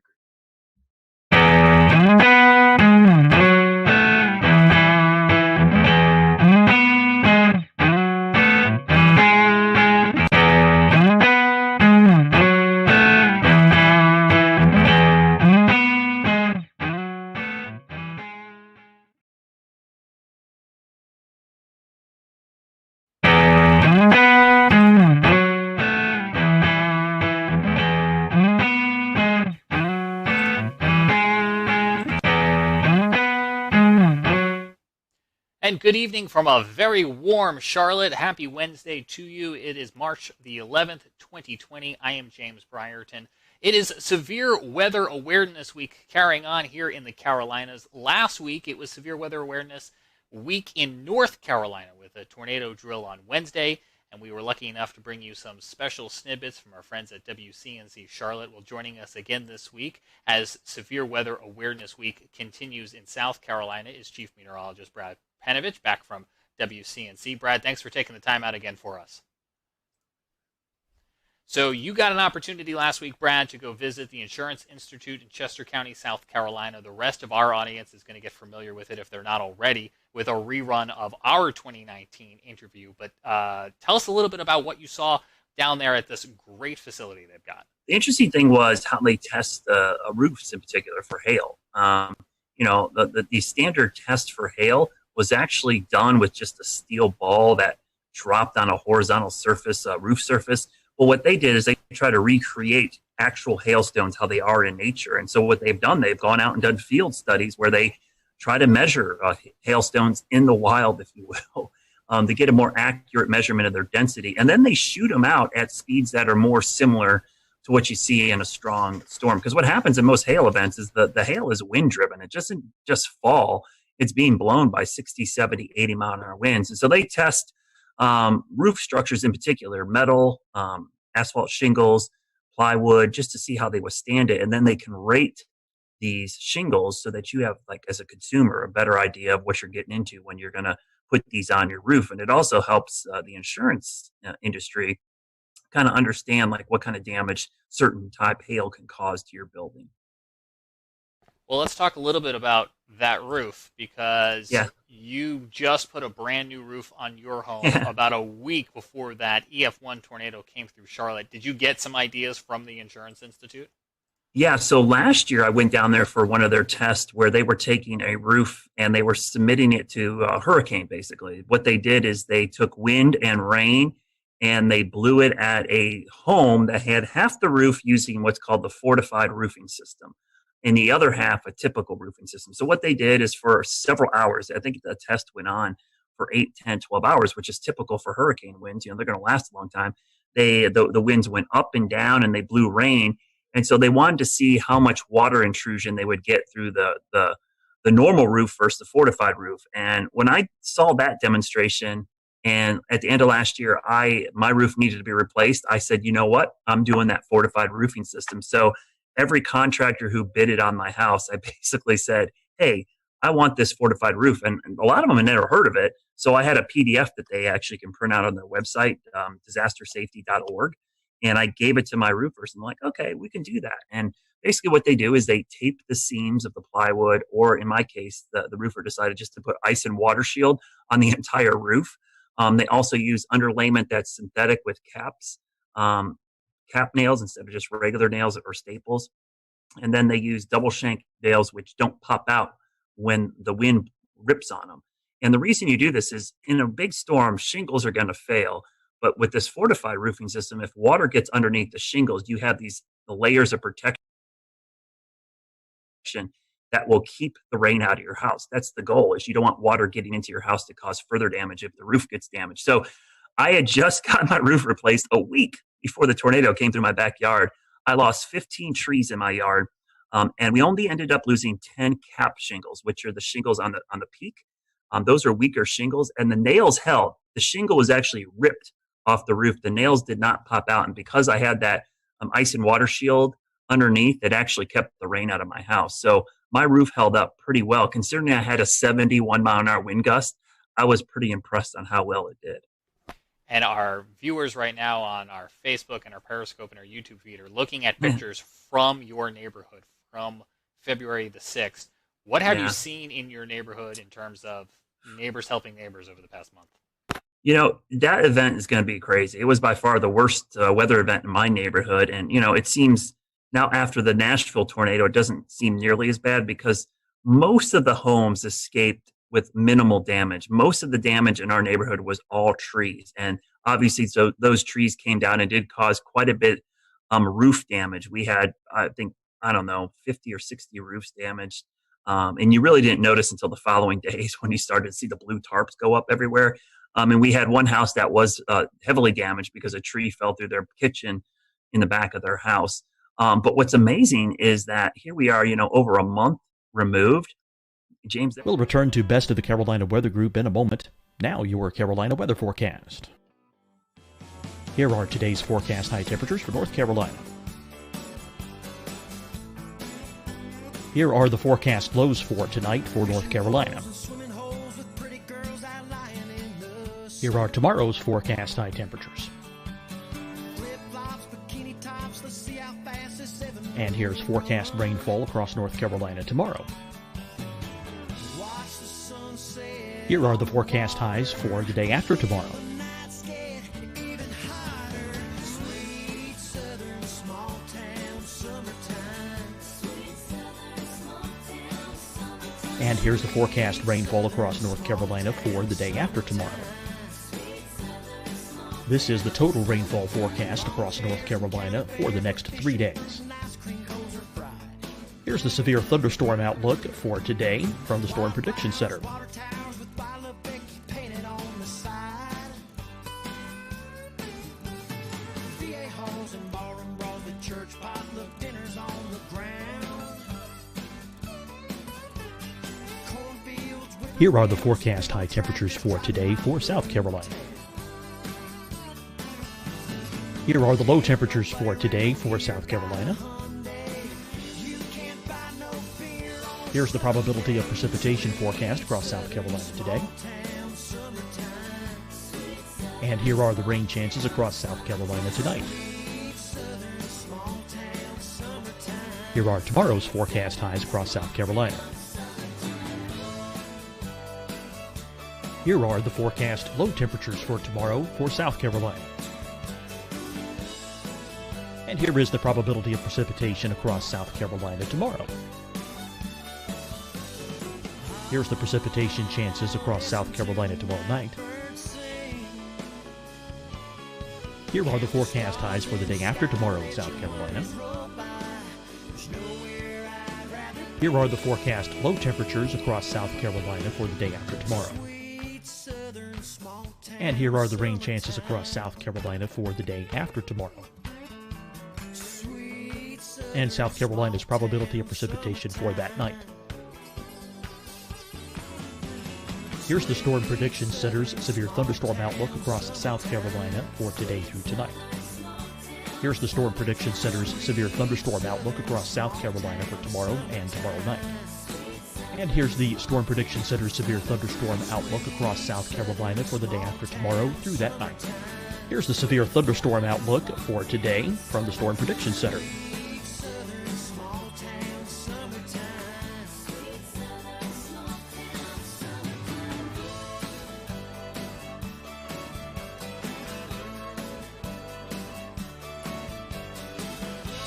And good evening from a very warm Charlotte. Happy Wednesday to you. It is March the 11th, 2020. I am James Brierton. It is Severe Weather Awareness Week carrying on here in the Carolinas. Last week, it was Severe Weather Awareness Week in North Carolina with a tornado drill on Wednesday, and we were lucky enough to bring you some special snippets from our friends at WCNC Charlotte. Well, joining us again this week as Severe Weather Awareness Week continues in South Carolina is Chief Meteorologist Brad Panovich, back from WCNC. Brad, thanks for taking the time out again for us. So you got an opportunity last week, Brad, to go visit the Insurance Institute in Chester County, South Carolina. The rest of our audience is going to get familiar with it if they're not already, with a rerun of our 2019 interview. But tell us a little bit about what you saw down there at this great facility they've got. The interesting thing was how they test roofs in particular for hail. The standard test for hail was actually done with just a steel ball that dropped on a horizontal surface, roof surface. Well, what they did is they try to recreate actual hailstones, how they are in nature. And so what they've done, they've gone out and done field studies where they try to measure hailstones in the wild, if you will, to get a more accurate measurement of their density. And then they shoot them out at speeds that are more similar to what you see in a strong storm. Because what happens in most hail events is the hail is wind driven. It doesn't just fall. It's being blown by 60, 70, 80 mile an hour winds. And so they test roof structures in particular, metal, asphalt shingles, plywood, just to see how they withstand it. And then they can rate these shingles so that you have, like, as a consumer, a better idea of what you're getting into when you're going to put these on your roof. And it also helps the insurance industry kind of understand, like, what kind of damage certain type hail can cause to your building. Well, let's talk a little bit about that roof, because you just put a brand new roof on your home about a week before that EF1 tornado came through Charlotte. Did you get some ideas from the Insurance Institute? Yeah, so last year I went down there for one of their tests where they were taking a roof and they were submitting it to a hurricane, basically. What they did is they took wind and rain and they blew it at a home that had half the roof using what's called the fortified roofing system, and the other half a typical roofing system. So what they did is for several hours, I think the test went on for 8, 10, 12 hours, which is typical for hurricane winds. They're going to last a long time. The winds went up and down and they blew rain. And so they wanted to see how much water intrusion they would get through the normal roof versus the fortified roof. And when I saw that demonstration, and at the end of last year, my roof needed to be replaced, I said, you know what? I'm doing that fortified roofing system. So every contractor who bidded on my house, I basically said, hey, I want this fortified roof. And a lot of them had never heard of it. So I had a PDF that they actually can print out on their website, disastersafety.org. And I gave it to my roofers. I'm like, okay, we can do that. And basically what they do is they tape the seams of the plywood, or in my case, the roofer decided just to put ice and water shield on the entire roof. They also use underlayment that's synthetic with caps. Cap nails instead of just regular nails or staples. And then they use double shank nails, which don't pop out when the wind rips on them. And the reason you do this is in a big storm, shingles are going to fail. But with this fortified roofing system, if water gets underneath the shingles, you have the layers of protection that will keep the rain out of your house. That's the goal, is you don't want water getting into your house to cause further damage if the roof gets damaged. So I had just got my roof replaced a week before the tornado came through my backyard. I lost 15 trees in my yard, and we only ended up losing 10 cap shingles, which are the shingles on the peak. Those are weaker shingles, and the nails held. The shingle was actually ripped off the roof. The nails did not pop out, and because I had that ice and water shield underneath, it actually kept the rain out of my house. So my roof held up pretty well. Considering I had a 71-mile-an-hour wind gust, I was pretty impressed on how well it did. And our viewers right now on our Facebook and our Periscope and our YouTube feed are looking at pictures from your neighborhood from February the 6th. What have you seen in your neighborhood in terms of neighbors helping neighbors over the past month? You know, that event is going to be crazy. It was by far the worst weather event in my neighborhood. And, you know, it seems now after the Nashville tornado, it doesn't seem nearly as bad because most of the homes escaped with minimal damage. Most of the damage in our neighborhood was all trees. And obviously, so those trees came down and did cause quite a bit roof damage. We had, I think, 50 or 60 roofs damaged. And you really didn't notice until the following days when you started to see the blue tarps go up everywhere. And we had one house that was heavily damaged because a tree fell through their kitchen in the back of their house. But what's amazing is that here we are, you know, over a month removed. James, we'll return to Best of the Carolina Weather Group in a moment. Now your Carolina weather forecast. Here are today's forecast high temperatures for North Carolina. Here are the forecast lows for tonight for North Carolina. Here are tomorrow's forecast high temperatures. And here's forecast rainfall across North Carolina tomorrow. Here are the forecast highs for the day after tomorrow. And here's the forecast rainfall across North Carolina for the day after tomorrow. This is the total rainfall forecast across North Carolina for the next 3 days. Here's the severe thunderstorm outlook for today from the Storm Prediction Center. Here are the forecast high temperatures for today for South Carolina. Here are the low temperatures for today for South Carolina. Here's the probability of precipitation forecast across South Carolina today. And here are the rain chances across South Carolina tonight. Here are tomorrow's forecast highs across South Carolina. Here are the forecast low temperatures for tomorrow for South Carolina. And here is the probability of precipitation across South Carolina tomorrow. Here's the precipitation chances across South Carolina tomorrow night. Here are the forecast highs for the day after tomorrow in South Carolina. Here are the forecast low temperatures across South Carolina for the day after tomorrow. And here are the rain chances across South Carolina for the day after tomorrow. And South Carolina's probability of precipitation for that night. Here's the Storm Prediction Center's severe thunderstorm outlook across South Carolina for today through tonight. Here's the Storm Prediction Center's severe thunderstorm outlook across South Carolina for tomorrow and tomorrow night. And here's the Storm Prediction Center's severe thunderstorm outlook across South Carolina for the day after tomorrow through that night. Here's the severe thunderstorm outlook for today from the Storm Prediction Center.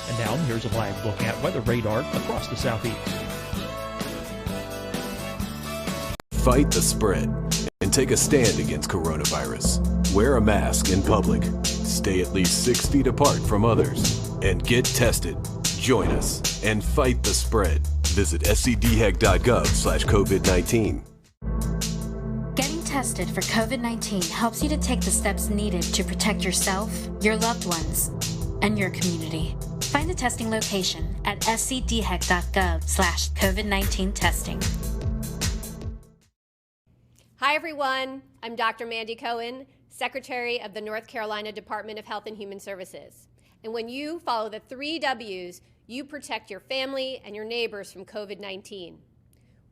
And now here's a live look at weather radar across the southeast. Fight the spread and take a stand against coronavirus. Wear a mask in public. Stay at least 6 feet apart from others. And get tested. Join us and fight the spread. Visit scdhec.gov/COVID-19. Getting tested for COVID-19 helps you to take the steps needed to protect yourself, your loved ones, and your community. Find the testing location at scdhec.gov/COVID-19 testing. Hi, everyone. I'm Dr. Mandy Cohen, Secretary of the North Carolina Department of Health and Human Services. And when you follow the 3 W's, you protect your family and your neighbors from COVID-19.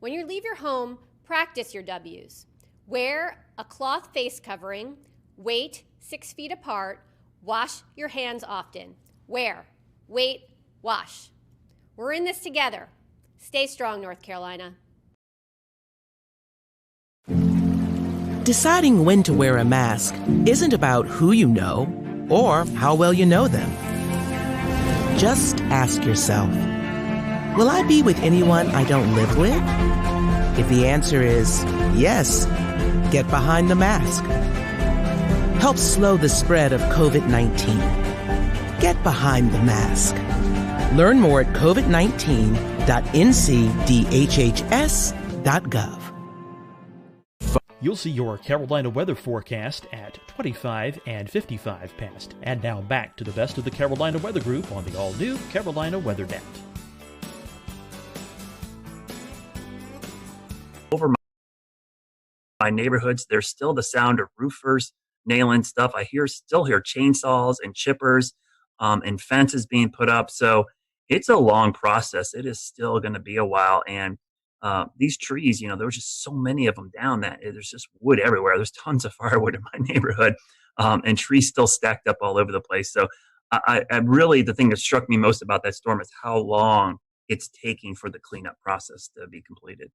When you leave your home, practice your W's. Wear a cloth face covering, wait 6 feet apart, wash your hands often. Wear, wait, wash. We're in this together. Stay strong, North Carolina. Deciding when to wear a mask isn't about who you know or how well you know them. Just ask yourself, will I be with anyone I don't live with? If the answer is yes, get behind the mask. Help slow the spread of COVID-19. Get behind the mask. Learn more at covid19.ncdhhs.gov. You'll see your Carolina weather forecast at 25 and 55 past. And now back to the best of the Carolina Weather Group on the all-new Carolina Weather Net. Over my neighborhoods, there's still the sound of roofers nailing stuff. I still hear chainsaws and chippers and fences being put up. So it's a long process. It is still going to be a while. And these trees, there was just so many of them down that there's just wood everywhere. There's tons of firewood in my neighborhood and trees still stacked up all over the place. So I really, the thing that struck me most about that storm is how long it's taking for the cleanup process to be completed.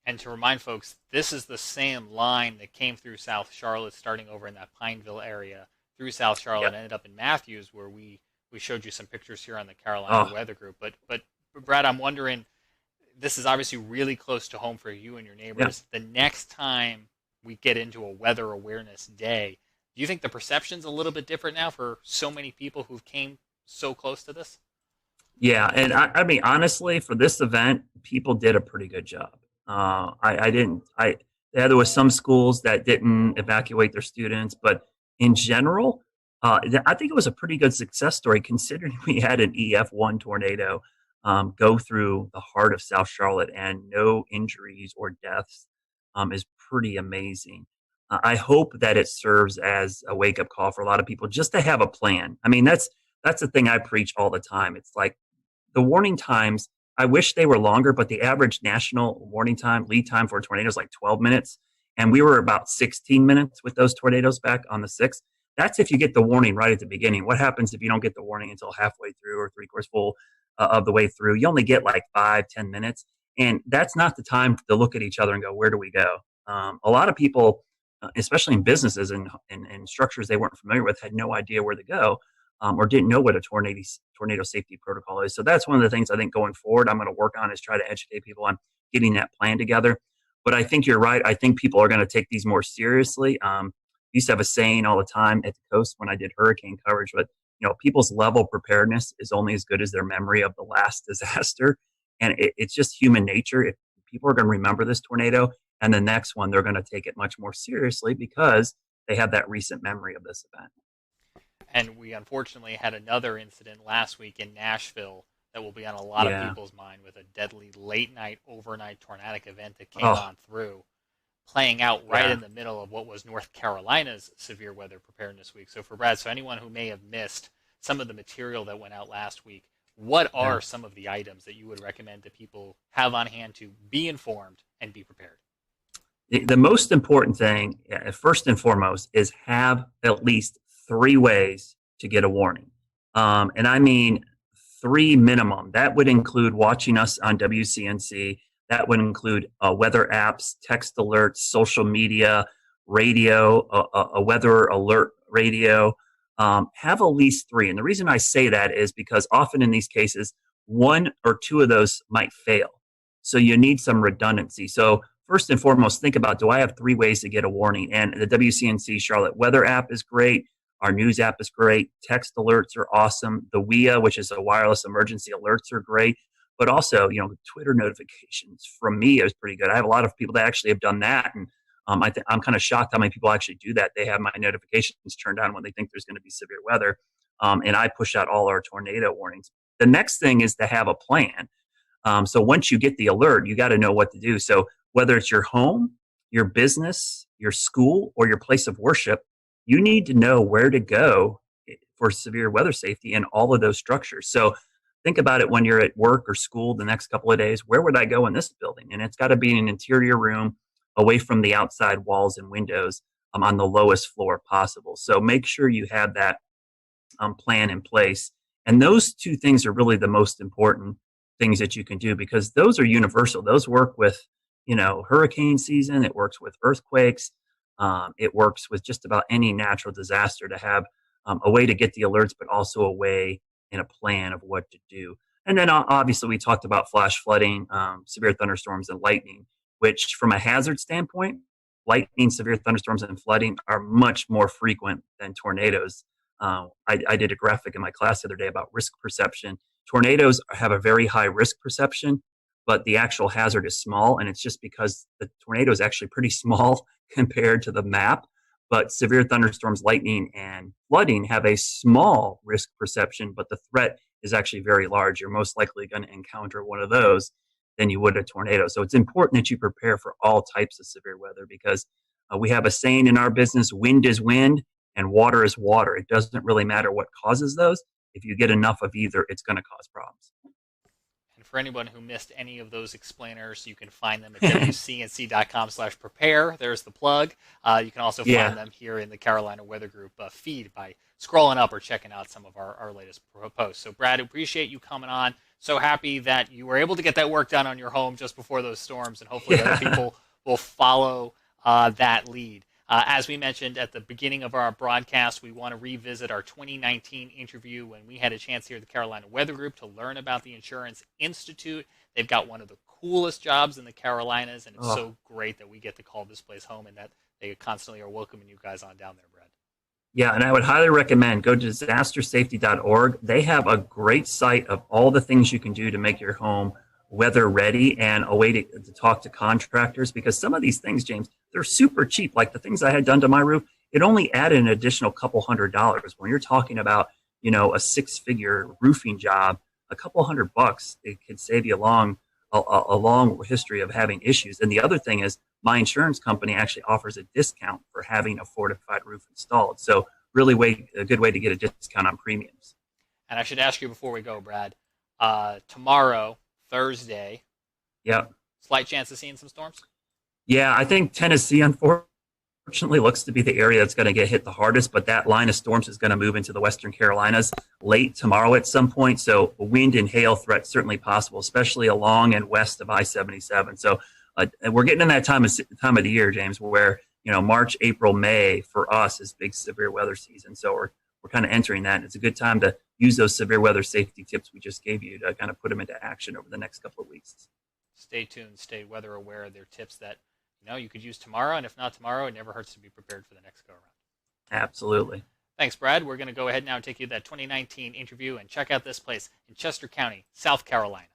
And to remind folks, this is the same line that came through South Charlotte, starting over in that Pineville area, through South Charlotte, and ended up in Matthews, where we showed you some pictures here on the Carolina Weather Group. But Brad, I'm wondering, this is obviously really close to home for you and your neighbors. Yeah. The next time we get into a weather awareness day, do you think the perception's a little bit different now for so many people who've came so close to this? Yeah, and I mean, honestly, for this event, people did a pretty good job. There was some schools that didn't evacuate their students, but in general, I think it was a pretty good success story considering we had an EF1 tornado go through the heart of South Charlotte and no injuries or deaths is pretty amazing. I hope that it serves as a wake-up call for a lot of people just to have a plan. I mean, that's the thing I preach all the time. It's like the warning times, I wish they were longer, but the average national warning time, lead time for a tornado is like 12 minutes. And we were about 16 minutes with those tornadoes back on the 6th. That's if you get the warning right at the beginning. What happens if you don't get the warning until halfway through or three-quarters full of the way through? You only get like 5-10 minutes. And that's not the time to look at each other and go, where do we go? A lot of people, especially in businesses and structures they weren't familiar with, had no idea where to go. Or didn't know what a tornado safety protocol is. So that's one of the things I think going forward I'm going to work on is try to educate people on getting that plan together. But I think you're right. I think people are going to take these more seriously. Used to have a saying all the time at the coast when I did hurricane coverage, but people's level of preparedness is only as good as their memory of the last disaster. And it's just human nature. If people are going to remember this tornado and the next one, they're going to take it much more seriously because they have that recent memory of this event. And we unfortunately had another incident last week in Nashville that will be on a lot of people's mind with a deadly late-night, overnight tornadic event that came on through, playing out right in the middle of what was North Carolina's severe weather preparedness week. So for Brad, anyone who may have missed some of the material that went out last week, what are some of the items that you would recommend that people have on hand to be informed and be prepared? The most important thing, first and foremost, is have at least 3 ways to get a warning. And I mean 3 minimum. That would include watching us on WCNC. That would include weather apps, text alerts, social media, radio, a weather alert radio. Have at least 3. And the reason I say that is because often in these cases, 1 or 2 of those might fail. So you need some redundancy. So first and foremost, think about, do I have 3 ways to get a warning? And the WCNC Charlotte weather app is great. Our news app is great. Text alerts are awesome. The WIA, which is a wireless emergency alerts, are great. But also, Twitter notifications from me is pretty good. I have a lot of people that actually have done that. And I'm kind of shocked how many people actually do that. They have my notifications turned on when they think there's going to be severe weather. And I push out all our tornado warnings. The next thing is to have a plan. So once you get the alert, you got to know what to do. So whether it's your home, your business, your school, or your place of worship, you need to know where to go for severe weather safety in all of those structures. So think about it when you're at work or school the next couple of days. Where would I go in this building? And it's got to be in an interior room away from the outside walls and windows on the lowest floor possible. So make sure you have that plan in place. And those two things are really the most important things that you can do, because those are universal. Those work with, hurricane season. It works with earthquakes. It works with just about any natural disaster to have a way to get the alerts, but also a way and a plan of what to do. And then obviously we talked about flash flooding, severe thunderstorms, and lightning, which from a hazard standpoint, lightning, severe thunderstorms, and flooding are much more frequent than tornadoes. I did a graphic in my class the other day about risk perception. Tornadoes have a very high risk perception, but the actual hazard is small, and it's just because the tornado is actually pretty small compared to the map. But severe thunderstorms, lightning, and flooding have a small risk perception, but the threat is actually very large. You're most likely going to encounter one of those than you would a tornado. So it's important that you prepare for all types of severe weather, because we have a saying in our business: wind is wind and water is water. It doesn't really matter what causes those. If you get enough of either, it's going to cause problems. And for anyone who missed any of those explainers, you can find them at wcnc.com/prepare. There's the plug. You can also find them here in the Carolina Weather Group feed by scrolling up or checking out some of our latest posts. So, Brad, appreciate you coming on. So happy that you were able to get that work done on your home just before those storms, and hopefully other people will follow that lead. As we mentioned at the beginning of our broadcast, we want to revisit our 2019 interview when we had a chance here at the Carolina Weather Group to learn about the Insurance Institute. They've got one of the coolest jobs in the Carolinas, and it's so great that we get to call this place home and that they constantly are welcoming you guys on down there, Brad. Yeah, and I would highly recommend go to disastersafety.org. They have a great site of all the things you can do to make your home weather ready, and a way to talk to contractors, because some of these things, James, they're super cheap. Like the things I had done to my roof, it only added an additional couple $100. When you're talking about, a six-figure roofing job, a couple $100, it could save you a long history of having issues. And the other thing is, my insurance company actually offers a discount for having a fortified roof installed. So really a good way to get a discount on premiums. And I should ask you before we go, Brad, tomorrow, Thursday. Yep. Slight chance of seeing some storms? Yeah, I think Tennessee, unfortunately, looks to be the area that's going to get hit the hardest, but that line of storms is going to move into the Western Carolinas late tomorrow at some point. So wind and hail threat certainly possible, especially along and west of I-77. So we're getting in that time of the year, James, where, March, April, May for us is big severe weather season. So we're kind of entering that. And it's a good time to use those severe weather safety tips we just gave you to kind of put them into action over the next couple of weeks. Stay tuned, stay weather aware. They're tips that you could use tomorrow, and if not tomorrow, it never hurts to be prepared for the next go around. Absolutely. Thanks, Brad. We're going to go ahead now and take you to that 2019 interview and check out this place in Chester County, South Carolina.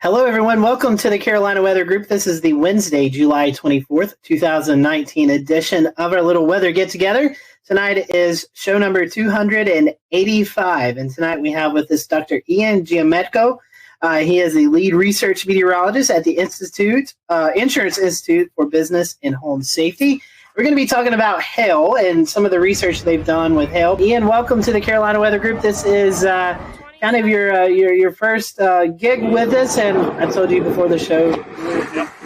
Hello, everyone. Welcome to the Carolina Weather Group. This is the Wednesday, July 24th, 2019 edition of our little weather get-together. Tonight is show number 285, and tonight we have with us Dr. Ian Giametco. He is a lead research meteorologist at the Insurance Institute for Business and Home Safety. We're going to be talking about hail and some of the research they've done with hail. Ian, welcome to the Carolina Weather Group. This is kind of your first gig with us, and I told you before the show,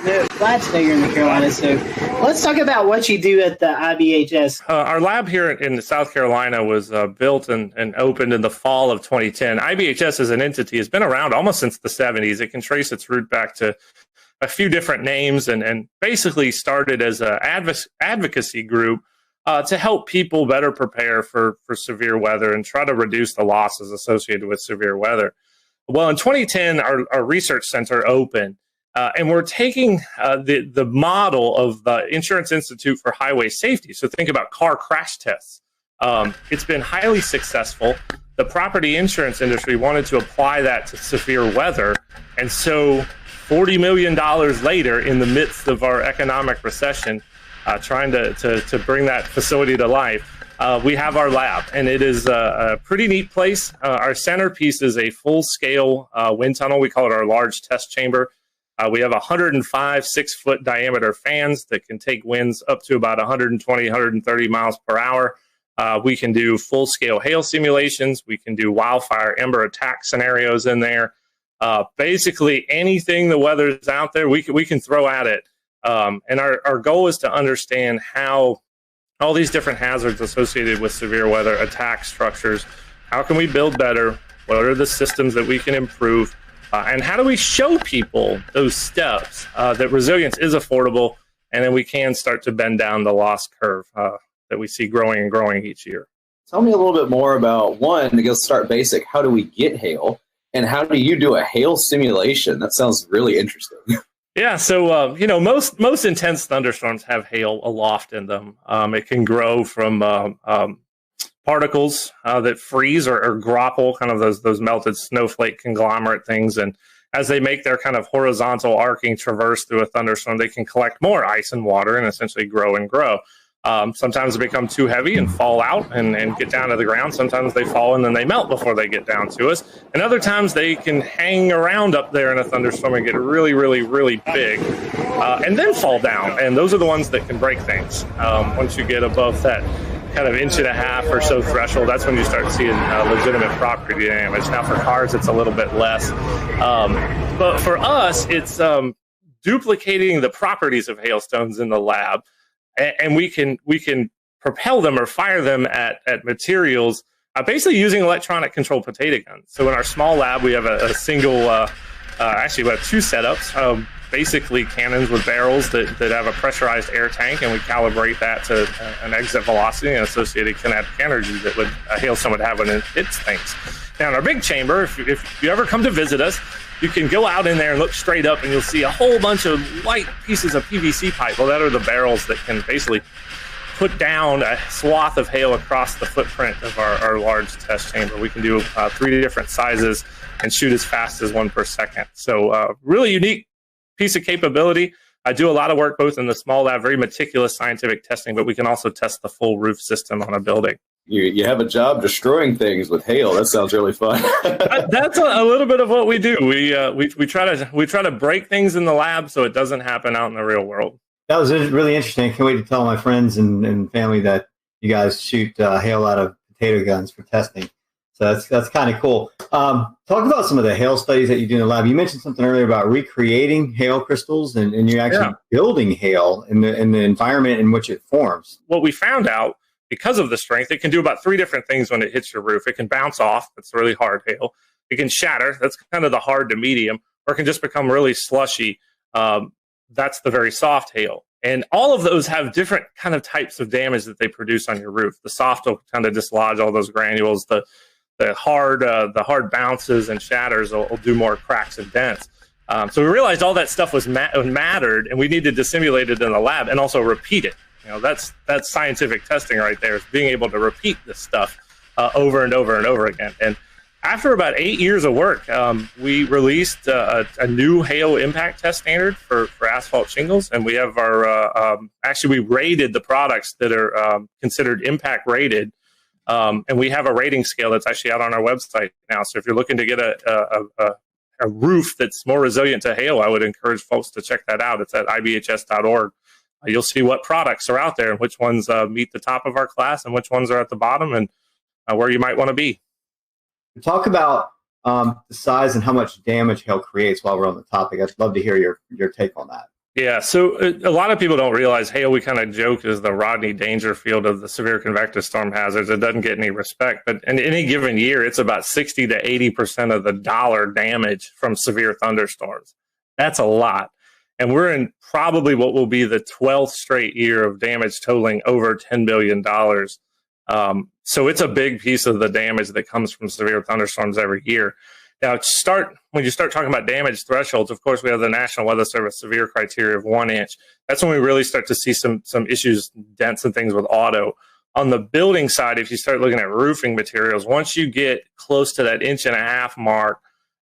we're glad to know you're in the Carolinas. So let's talk about what you do at the IBHS. Our lab here in South Carolina was built and opened in the fall of 2010. IBHS as an entity has been around almost since the 70s. It can trace its root back to a few different names and basically started as an advocacy group to help people better prepare for severe weather and try to reduce the losses associated with severe weather. Well, in 2010, our research center opened, and we're taking the model of the Insurance Institute for Highway Safety. So think about car crash tests. It's been highly successful. The property insurance industry wanted to apply that to severe weather, and so $40 million later, in the midst of our economic recession, trying to bring that facility to life, we have our lab, and it is a pretty neat place. Our centerpiece is a full-scale wind tunnel. We call it our large test chamber. We have 105 6-foot diameter fans that can take winds up to about 120, 130 miles per hour. We can do full-scale hail simulations. We can do wildfire ember attack scenarios in there. Basically, anything the weather's out there, we can throw at it. And our goal is to understand how all these different hazards associated with severe weather attack structures. How can we build better? What are the systems that we can improve? And how do we show people those steps that resilience is affordable, and then we can start to bend down the loss curve that we see growing and growing each year? Tell me a little bit more about, one, to go start basic, how do we get hail? And how do you do a hail simulation? That sounds really interesting. Yeah, so most intense thunderstorms have hail aloft in them. It can grow from particles that freeze or grapple, kind of those melted snowflake conglomerate things. And as they make their kind of horizontal arcing traverse through a thunderstorm, they can collect more ice and water and essentially grow and grow. Sometimes they become too heavy and fall out and get down to the ground. Sometimes they fall and then they melt before they get down to us. And other times they can hang around up there in a thunderstorm and get really, really, really big and then fall down. And those are the ones that can break things. Once you get above that kind of 1.5 inch or so threshold, that's when you start seeing legitimate property damage. Now for cars, it's a little bit less. But for us, it's duplicating the properties of hailstones in the lab. And we can propel them or fire them at materials, basically using electronic controlled potato guns. So in our small lab, we have a single, actually we have 2 setups, basically cannons with barrels that have a pressurized air tank, and we calibrate that to an exit velocity and associated kinetic energy that a hailstone would have when it hits things. Now in our big chamber, if you ever come to visit us, you can go out in there and look straight up and you'll see a whole bunch of light pieces of PVC pipe. Well, that are the barrels that can basically put down a swath of hail across the footprint of our large test chamber. We can do 3 different sizes and shoot as fast as 1 per second. So really unique piece of capability. I do a lot of work both in the small lab, very meticulous scientific testing, but we can also test the full roof system on a building. You have a job destroying things with hail. That sounds really fun. That's a little bit of what we do. We try to break things in the lab so it doesn't happen out in the real world. That was really interesting. I can't wait to tell my friends and family that you guys shoot hail out of potato guns for testing. So that's kind of cool. Talk about some of the hail studies that you do in the lab. You mentioned something earlier about recreating hail crystals, and you're actually building hail in the environment in which it forms. What we found out, because of the strength, it can do about 3 different things when it hits your roof. It can bounce off. That's really hard hail. It can shatter. That's kind of the hard to medium. Or it can just become really slushy. That's the very soft hail. And all of those have different kind of types of damage that they produce on your roof. The soft will kind of dislodge all those granules. The hard bounces and shatters will do more cracks and dents. So we realized all that stuff mattered, and we needed to simulate it in the lab and also repeat it. That's scientific testing right there, is being able to repeat this stuff over and over and over again. And after about 8 years of work, we released a new hail impact test standard for asphalt shingles, and we have we rated the products that are considered impact rated, and we have a rating scale that's actually out on our website now. So if you're looking to get a roof that's more resilient to hail, I would encourage folks to check that out. It's at ibhs.org. You'll see what products are out there and which ones meet the top of our class and which ones are at the bottom, and where you might want to be. Talk about the size and how much damage hail creates while we're on the topic. I'd love to hear your take on that. Yeah, so a lot of people don't realize hail, we kind of joke, is the Rodney Dangerfield of the severe convective storm hazards. It doesn't get any respect, but in any given year, it's about 60 to 80% of the dollar damage from severe thunderstorms. That's a lot. And we're in probably what will be the 12th straight year of damage totaling over $10 billion. So it's a big piece of the damage that comes from severe thunderstorms every year. Now, when you start talking about damage thresholds, of course, we have the National Weather Service severe criteria of 1 inch. That's when we really start to see some issues, dents and things with auto. On the building side, if you start looking at roofing materials, once you get close to that 1.5 inch mark,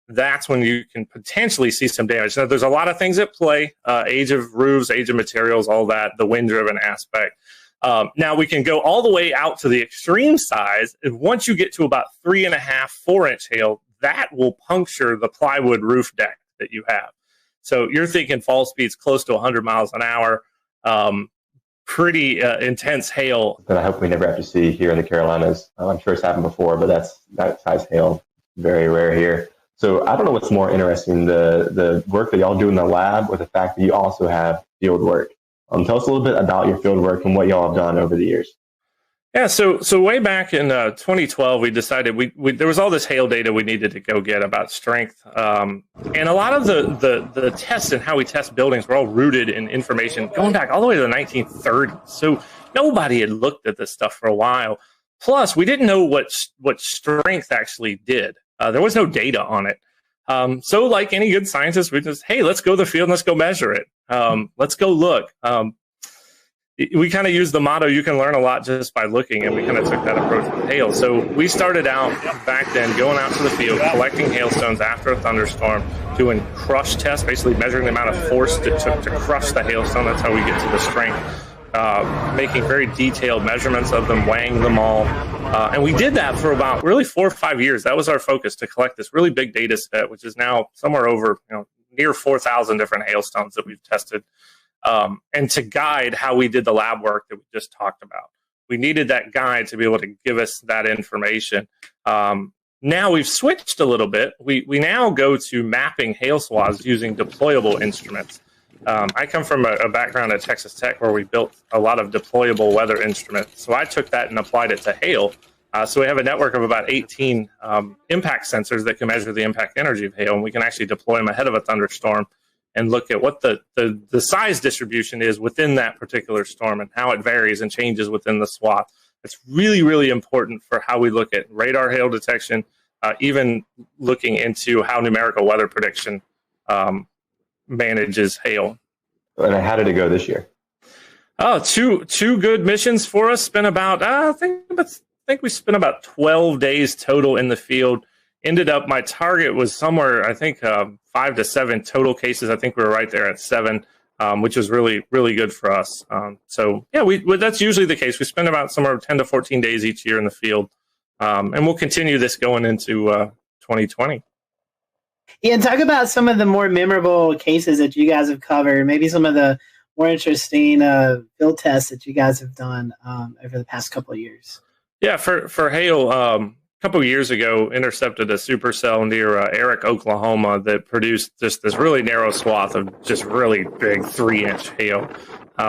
that's when you can potentially see some damage. Now, there's a lot of things at play, age of roofs, age of materials, all that, the wind-driven aspect. Now, we can go all the way out to the extreme size. And once you get to about 3.5, 4 inch hail, that will puncture the plywood roof deck that you have. So you're thinking fall speeds close to 100 miles an hour. Pretty intense hail that I hope we never have to see here in the Carolinas. I'm sure it's happened before, but that size hail, very rare here. So I don't know what's more interesting, the work that y'all do in the lab or the fact that you also have field work. Tell us a little bit about your field work and what y'all have done over the years. Yeah, so way back in 2012, we decided there was all this hail data we needed to go get about strength, and a lot of the tests and how we test buildings were all rooted in information going back all the way to the 1930s. So nobody had looked at this stuff for a while. Plus, we didn't know what strength actually did. There was no data on it. So like any good scientist, we just, hey, let's go to the field and let's go measure it. Let's go look. We kind of use the motto, you can learn a lot just by looking, and we kind of took that approach with hail. So we started out back then going out to the field, collecting hailstones after a thunderstorm, doing crush tests, basically measuring the amount of force it took to crush the hailstone. That's how we get to the strength. Making very detailed measurements of them, weighing them all. And we did that for about really 4 or 5 years. That was our focus, to collect this really big data set, which is now somewhere over near 4,000 different hailstones that we've tested. And to guide how we did the lab work that we just talked about. We needed that guide to be able to give us that information. Now we've switched a little bit. We now go to mapping hail swaths using deployable instruments. I come from a background at Texas Tech where we built a lot of deployable weather instruments. So I took that and applied it to hail. So we have a network of about 18 impact sensors that can measure the impact energy of hail, and we can actually deploy them ahead of a thunderstorm and look at what the size distribution is within that particular storm and how it varies and changes within the swath. It's really, really important for how we look at radar hail detection, even looking into how numerical weather prediction manages hail. And how did it go this year? Oh, two good missions for us. Spent about I think we spent about 12 days total in the field. Ended up, my target was somewhere, I think, 5 to 7 total cases. I think we were right there at 7, which is really, really good for us. So yeah, that's usually the case. We spend about somewhere 10 to 14 days each year in the field, and we'll continue this going into 2020. Yeah, and talk about some of the more memorable cases that you guys have covered, maybe some of the more interesting field tests that you guys have done over the past couple of years. Yeah, for hail, couple of years ago, intercepted a supercell near Eric, Oklahoma, that produced just this really narrow swath of just really big 3-inch hail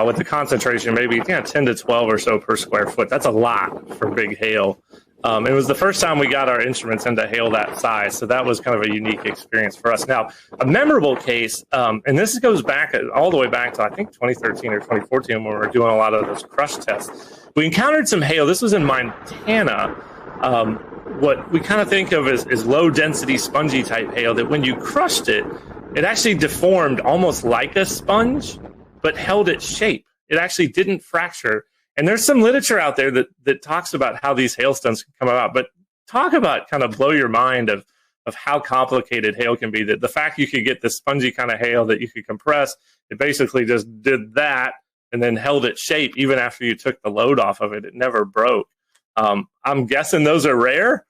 with the concentration maybe 10 to 12 or so per square foot. That's a lot for big hail. It was the first time we got our instruments into hail that size, so that was kind of a unique experience for us. Now, a memorable case, and this goes back all the way back to I think 2013 or 2014 when we were doing a lot of those crush tests. We encountered some hail. This was in Montana. What we kind of think of as low density spongy type hail, that when you crushed it, it actually deformed almost like a sponge, but held its shape. It actually didn't fracture. And there's some literature out there that talks about how these hailstones can come about, but talk about kind of blow your mind of how complicated hail can be. That the fact you could get this spongy kind of hail that you could compress, it basically just did that and then held its shape even after you took the load off of it. It never broke. I'm guessing those are rare.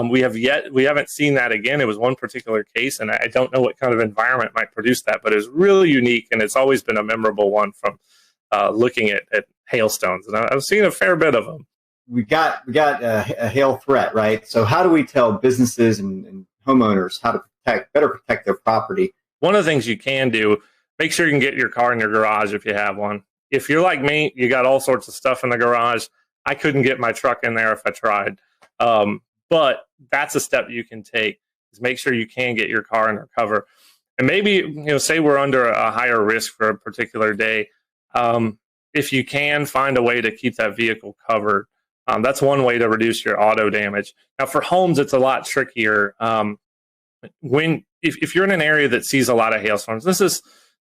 We haven't seen that again. It was one particular case, and I don't know what kind of environment might produce that, but it's really unique, and it's always been a memorable one from looking at hailstones. And I've seen a fair bit of them. We got a hail threat, right? So how do we tell businesses and homeowners how to better protect their property? One of the things you can do, make sure you can get your car in your garage if you have one. If you're like me, you got all sorts of stuff in the garage. I couldn't get my truck in there if I tried. But that's a step you can take, is make sure you can get your car under cover. And maybe, say we're under a higher risk for a particular day. If you can find a way to keep that vehicle covered, that's one way to reduce your auto damage. Now for homes, it's a lot trickier. If you're in an area that sees a lot of hailstorms,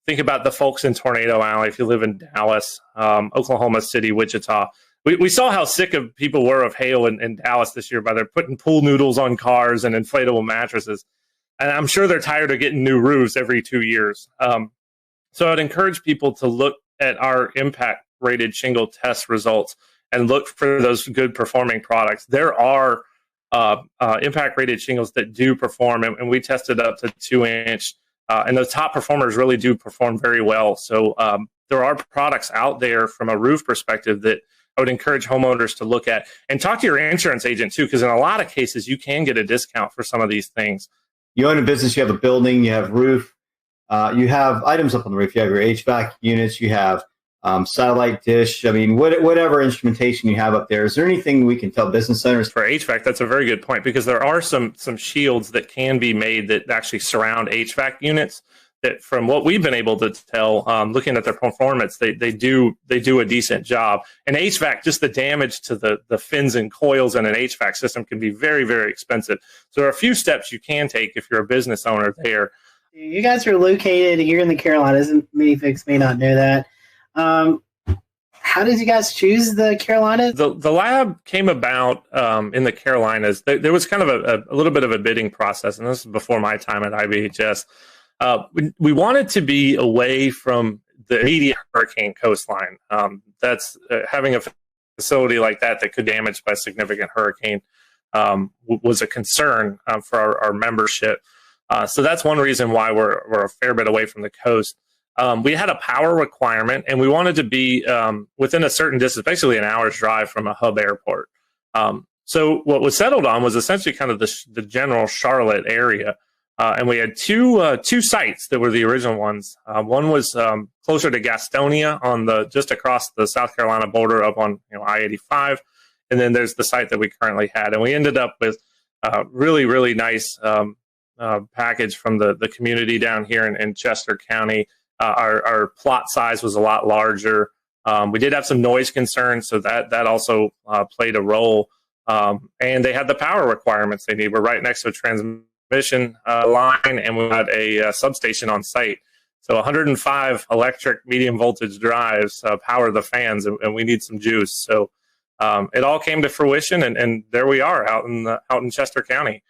think about the folks in Tornado Alley. If you live in Dallas, Oklahoma City, Wichita, we saw how sick of people were of hail in Dallas this year by their putting pool noodles on cars and inflatable mattresses. And I'm sure they're tired of getting new roofs every 2 years. So I'd encourage people to look at our impact rated shingle test results and look for those good performing products. There are impact rated shingles that do perform, and we tested up to 2-inch and the top performers really do perform very well. So there are products out there from a roof perspective that I would encourage homeowners to look at, and talk to your insurance agent too, because in a lot of cases you can get a discount for some of these things. You own a business, you have a building, you have roof, you have items up on the roof, you have your HVAC units, you have satellite dish. I mean, whatever instrumentation you have up there, is there anything we can tell business owners? For HVAC, that's a very good point, because there are some shields that can be made that actually surround HVAC units that, from what we've been able to tell, looking at their performance, they do a decent job. And HVAC, just the damage to the fins and coils in an HVAC system can be very, very expensive. So there are a few steps you can take if you're a business owner there. You guys are located here in the Carolinas, and many folks may not know that. How did you guys choose the Carolinas? The lab came about in the Carolinas. There was kind of a little bit of a bidding process, and this is before my time at IBHS. We wanted to be away from the immediate hurricane coastline. That's having a facility like that could damage by a significant hurricane was a concern for our membership. So that's one reason why we're a fair bit away from the coast. We had a power requirement, and we wanted to be within a certain distance, basically an hour's drive from a hub airport. So what was settled on was essentially kind of the general Charlotte area. And we had two sites that were the original ones. One was closer to Gastonia, just across the South Carolina border up on I-85. And then there's the site that we currently had. And we ended up with a really, really nice package from the community down here in Chester County. Our plot size was a lot larger. We did have some noise concerns, so that also played a role. And they had the power requirements they need. We're right next to a transmission line, and we had a substation on site. So 105 electric medium voltage drives power the fans, and we need some juice. So it all came to fruition, and there we are out in Chester County.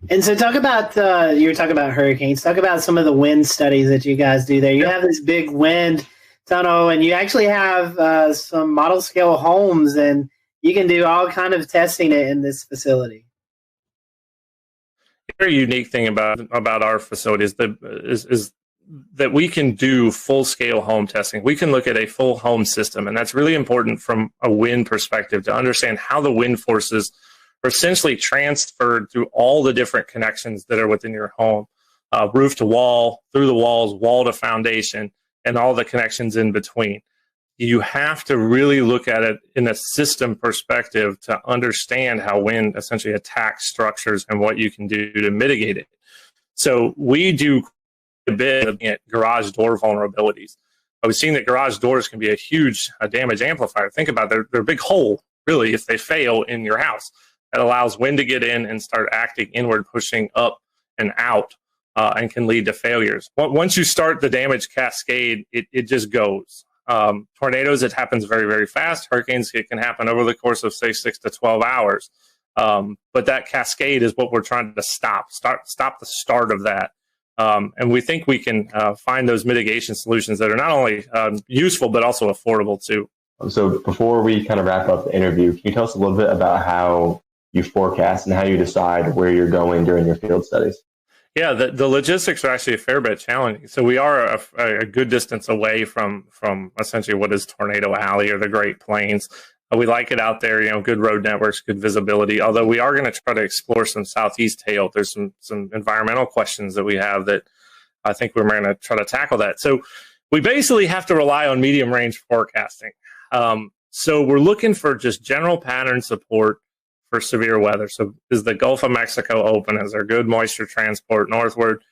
And so talk about, you were talking about hurricanes. Talk about some of the wind studies that you guys do there. You have this big wind tunnel, and you actually have some model scale homes, and you can do all kind of testing in this facility. A very unique thing about our facility is that we can do full-scale home testing. We can look at a full home system, and that's really important from a wind perspective to understand how the wind forces are essentially transferred through all the different connections that are within your home, roof to wall, through the walls, wall to foundation, and all the connections in between. You have to really look at it in a system perspective to understand how wind essentially attacks structures and what you can do to mitigate it. So we do a bit of garage door vulnerabilities. We've seen that garage doors can be a huge damage amplifier. Think about it, they're a big hole, really, if they fail in your house. That allows wind to get in and start acting inward, pushing up and out, and can lead to failures. Once you start the damage cascade, it just goes. Tornadoes, it happens very, very fast. Hurricanes, it can happen over the course of, say, 6 to 12 hours. But that cascade is what we're trying to stop the start of that. And we think we can find those mitigation solutions that are not only useful, but also affordable too. So before we kind of wrap up the interview, can you tell us a little bit about how you forecast and how you decide where you're going during your field studies? Yeah, the logistics are actually a fair bit challenging. So we are a good distance away from essentially what is Tornado Alley or the Great Plains. We like it out there, good road networks, good visibility, although we are going to try to explore some southeast hail. There's some environmental questions that we have that I think we're going to try to tackle that. So we basically have to rely on medium range forecasting. So we're looking for just general pattern support for severe weather. So is the Gulf of Mexico open? Is there good moisture transport northward?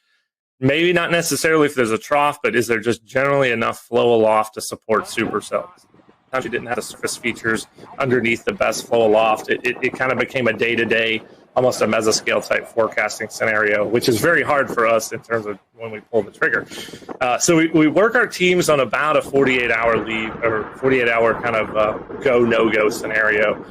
Maybe not necessarily if there's a trough, but is there just generally enough flow aloft to support supercells? Sometimes you didn't have the surface features underneath the best flow aloft. It kind of became a day-to-day, almost a mesoscale type forecasting scenario, which is very hard for us in terms of when we pull the trigger. So we work our teams on about a 48-hour leave or 48-hour kind of go, no-go scenario.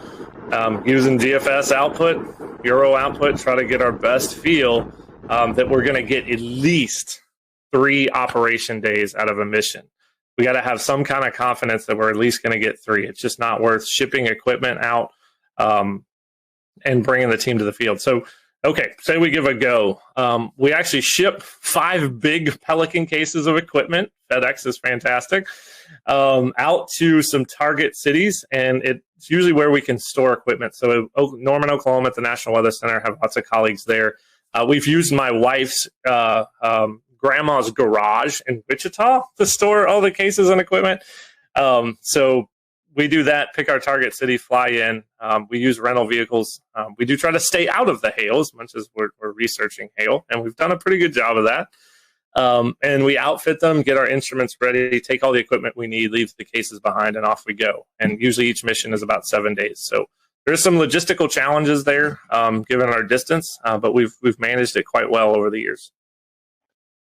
Using GFS output, Euro output, try to get our best feel that we're going to get at least 3 operation days out of a mission. We got to have some kind of confidence that we're at least going to get 3. It's just not worth shipping equipment out and bringing the team to the field. So Okay, say we give a go. We actually ship 5 big Pelican cases of equipment. FedEx is fantastic. Out to some target cities, and it's usually where we can store equipment. So Norman, Oklahoma at the National Weather Center, have lots of colleagues there. We've used my wife's grandma's garage in Wichita to store all the cases and equipment. So we do that, pick our target city, fly in. We use rental vehicles. We do try to stay out of the hail as much as we're researching hail, and we've done a pretty good job of that. And we outfit them, get our instruments ready, take all the equipment we need, leave the cases behind, and off we go. And usually each mission is about 7 days. So there's some logistical challenges there, given our distance, but we've managed it quite well over the years.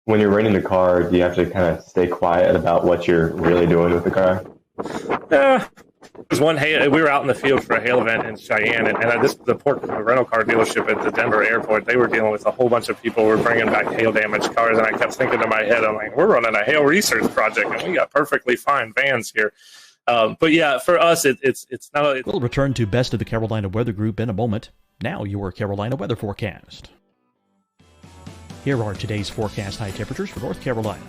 When you're renting the car, do you have to kind of stay quiet about what you're really doing with the car? There's one hail. We were out in the field for a hail event in Cheyenne, and the rental car dealership at the Denver airport, they were dealing with a whole bunch of people who were bringing back hail damaged cars, and I kept thinking in my head, I'm like, we're running a hail research project, and we got perfectly fine vans here. But yeah, for us, it's not. We'll return to Best of the Carolina Weather Group in a moment. Now your Carolina weather forecast. Here are today's forecast high temperatures for North Carolina.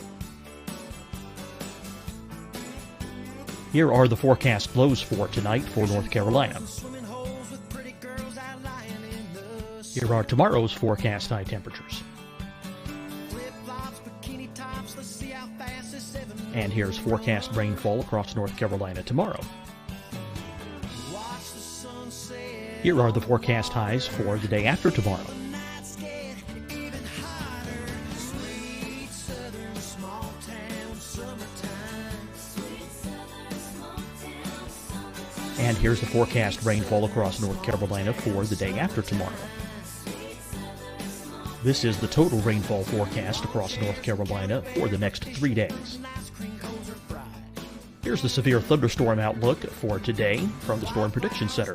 Here are the forecast lows for tonight for North Carolina. Here are tomorrow's forecast high temperatures. And here's forecast rainfall across North Carolina tomorrow. Here are the forecast highs for the day after tomorrow. And here's the forecast rainfall across North Carolina for the day after tomorrow. This is the total rainfall forecast across North Carolina for the next 3 days. Here's the severe thunderstorm outlook for today from the Storm Prediction Center.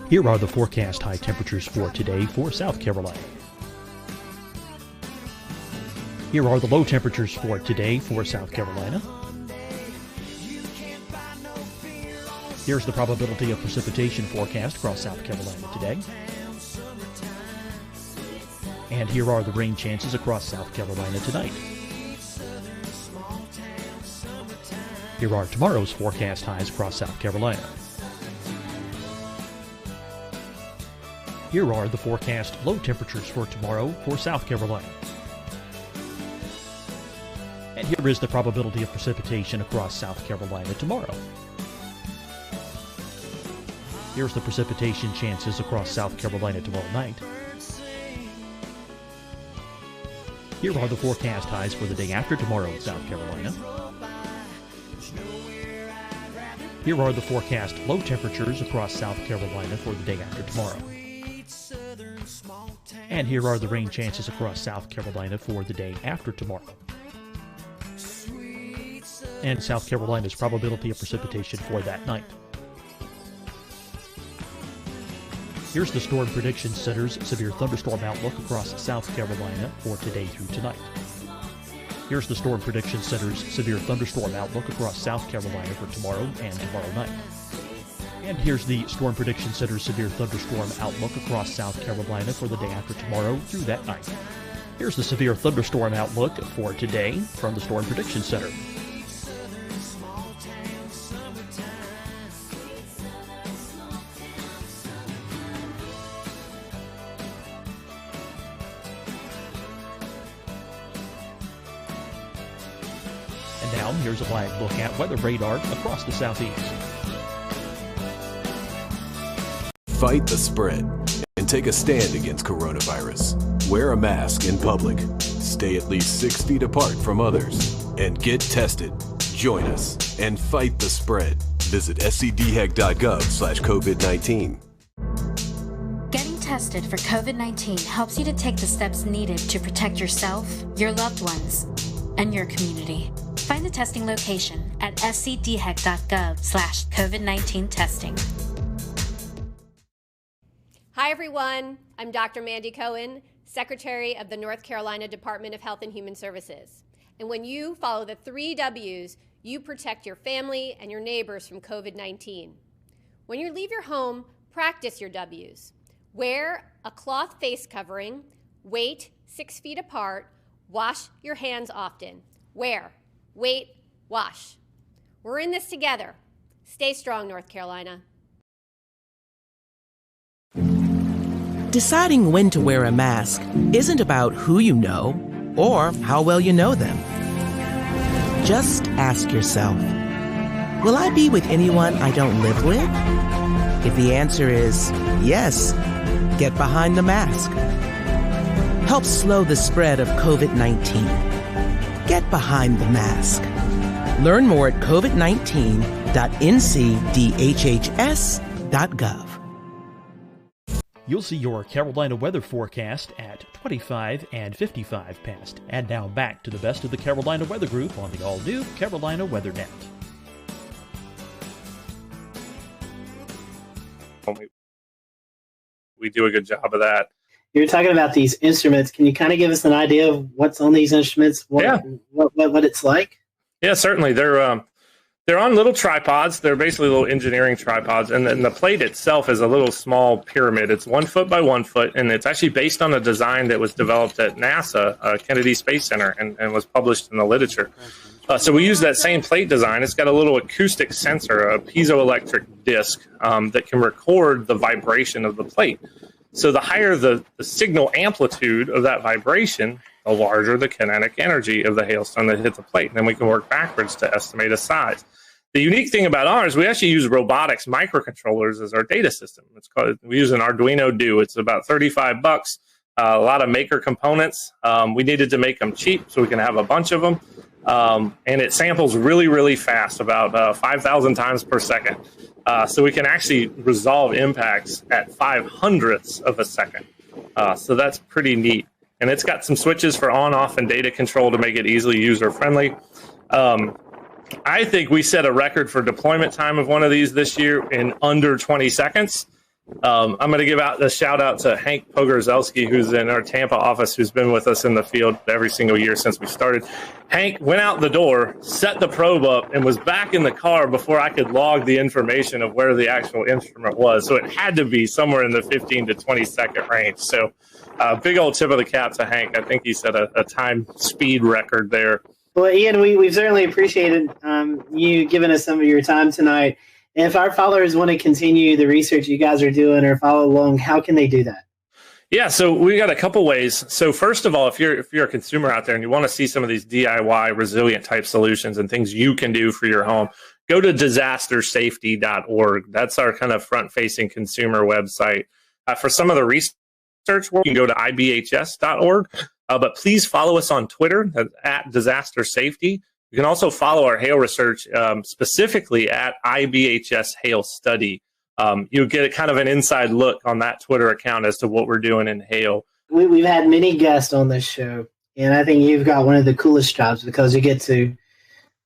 Here are the forecast high temperatures for today for South Carolina. Here are the low temperatures for today for South Carolina. Here's the probability of precipitation forecast across South Carolina today. And here are the rain chances across South Carolina tonight. Here are tomorrow's forecast highs across South Carolina. Here are the forecast low temperatures for tomorrow for South Carolina. And here is the probability of precipitation across South Carolina tomorrow. Here's the precipitation chances across South Carolina tomorrow night. Here are the forecast highs for the day after tomorrow in South Carolina. Here are the forecast low temperatures across South Carolina for the day after tomorrow. And here are the rain chances across South Carolina for the day after tomorrow. And South Carolina's probability of precipitation for that night. Here's the Storm Prediction Center's severe thunderstorm outlook across South Carolina for today through tonight. Here's the Storm Prediction Center's severe thunderstorm outlook across South Carolina for tomorrow and tomorrow night. And here's the Storm Prediction Center's severe thunderstorm outlook across South Carolina for the day after tomorrow through that night. Here's the severe thunderstorm outlook for today from the Storm Prediction Center. And now here's a live look at weather radar across the southeast. Fight the spread and take a stand against coronavirus. Wear a mask in public. Stay at least 6 feet apart from others. And get tested. Join us and fight the spread. Visit scdhec.gov/COVID-19. Getting tested for COVID-19 helps you to take the steps needed to protect yourself, your loved ones, and your community. Find the testing location at scdhec.gov/COVID-19 testing. Hi everyone, I'm Dr. Mandy Cohen, Secretary of the North Carolina Department of Health and Human Services. And when you follow the 3 W's, you protect your family and your neighbors from COVID-19. When you leave your home, practice your W's. Wear a cloth face covering, wait 6 feet apart, wash your hands often. Wear, wait, wash. We're in this together. Stay strong, North Carolina. Deciding when to wear a mask isn't about who you know or how well you know them. Just ask yourself, will I be with anyone I don't live with? If the answer is yes, get behind the mask. Help slow the spread of COVID-19. Get behind the mask. Learn more at covid19.ncdhhs.gov. You'll see your Carolina weather forecast at 25 and 55 past. And now back to the best of the Carolina Weather Group on the all-new Carolina Weather Net. We do a good job of that. You're talking about these instruments. Can you kind of give us an idea of what's on these instruments? What it's like? Yeah, certainly. They're on little tripods. They're basically little engineering tripods. And then the plate itself is a little small pyramid. It's 1 foot by 1 foot. And it's actually based on a design that was developed at NASA, Kennedy Space Center, and was published in the literature. So we use that same plate design. It's got a little acoustic sensor, a piezoelectric disc that can record the vibration of the plate. So the higher the signal amplitude of that vibration, the larger the kinetic energy of the hailstone that hit the plate. And then we can work backwards to estimate a size. The unique thing about ours, we actually use robotics microcontrollers as our data system. We use an Arduino Do. It's about $35. A lot of maker components. We needed to make them cheap so we can have a bunch of them. And it samples really, really fast, about 5,000 times per second. So we can actually resolve impacts at 0.05 of a second. So that's pretty neat. And it's got some switches for on, off, and data control to make it easily user-friendly. I think we set a record for deployment time of one of these this year in under 20 seconds. I'm going to give out a shout out to Hank Pogorzelski, who's in our Tampa office, who's been with us in the field every single year since we started. Hank went out the door, set the probe up, and was back in the car before I could log the information of where the actual instrument was. So it had to be somewhere in the 15 to 20 second range. So big old tip of the cap to Hank. I think he set a time speed record there. Well, Ian, we've certainly appreciated you giving us some of your time tonight. And if our followers want to continue the research you guys are doing or follow along, how can they do that? Yeah, so we got a couple ways. So first of all, if you're a consumer out there and you want to see some of these DIY resilient type solutions and things you can do for your home, go to disastersafety.org. That's our kind of front-facing consumer website. For some of the research work, you can go to ibhs.org. But please follow us on Twitter at Disaster Safety. You can also follow our hail research specifically at IBHS Hail Study. You'll get kind of an inside look on that Twitter account as to what we're doing in hail. We've had many guests on this show, and I think you've got one of the coolest jobs because you get to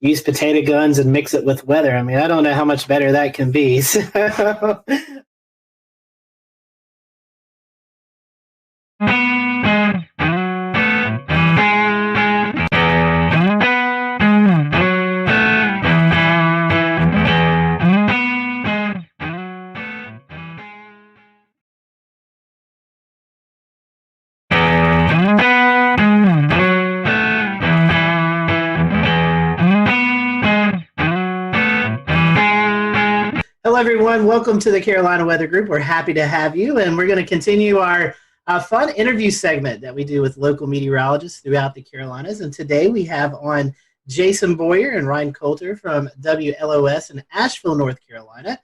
use potato guns and mix it with weather. I mean, I don't know how much better that can be. So. Hello, everyone. Welcome to the Carolina Weather Group. We're happy to have you, and we're going to continue our fun interview segment that we do with local meteorologists throughout the Carolinas. And today we have on Jason Boyer and Ryan Coulter from WLOS in Asheville, North Carolina.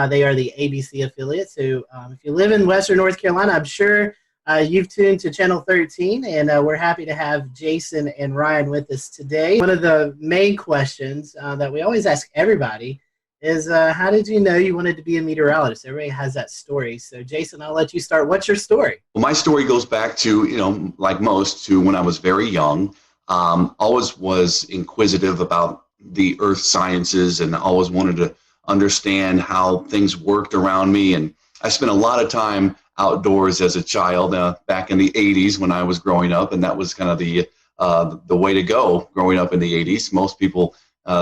They are the ABC affiliate. So if you live in Western North Carolina, I'm sure you've tuned to Channel 13, and we're happy to have Jason and Ryan with us today. One of the main questions that we always ask everybody is how did you know you wanted to be a meteorologist? Everybody has that story. So, Jason, I'll let you start. What's your story? Well, my story goes back to, like most, to when I was very young. Always was inquisitive about the earth sciences and always wanted to understand how things worked around me. And I spent a lot of time outdoors as a child back in the 80s when I was growing up, and that was kind of the way to go growing up in the 80s. Most people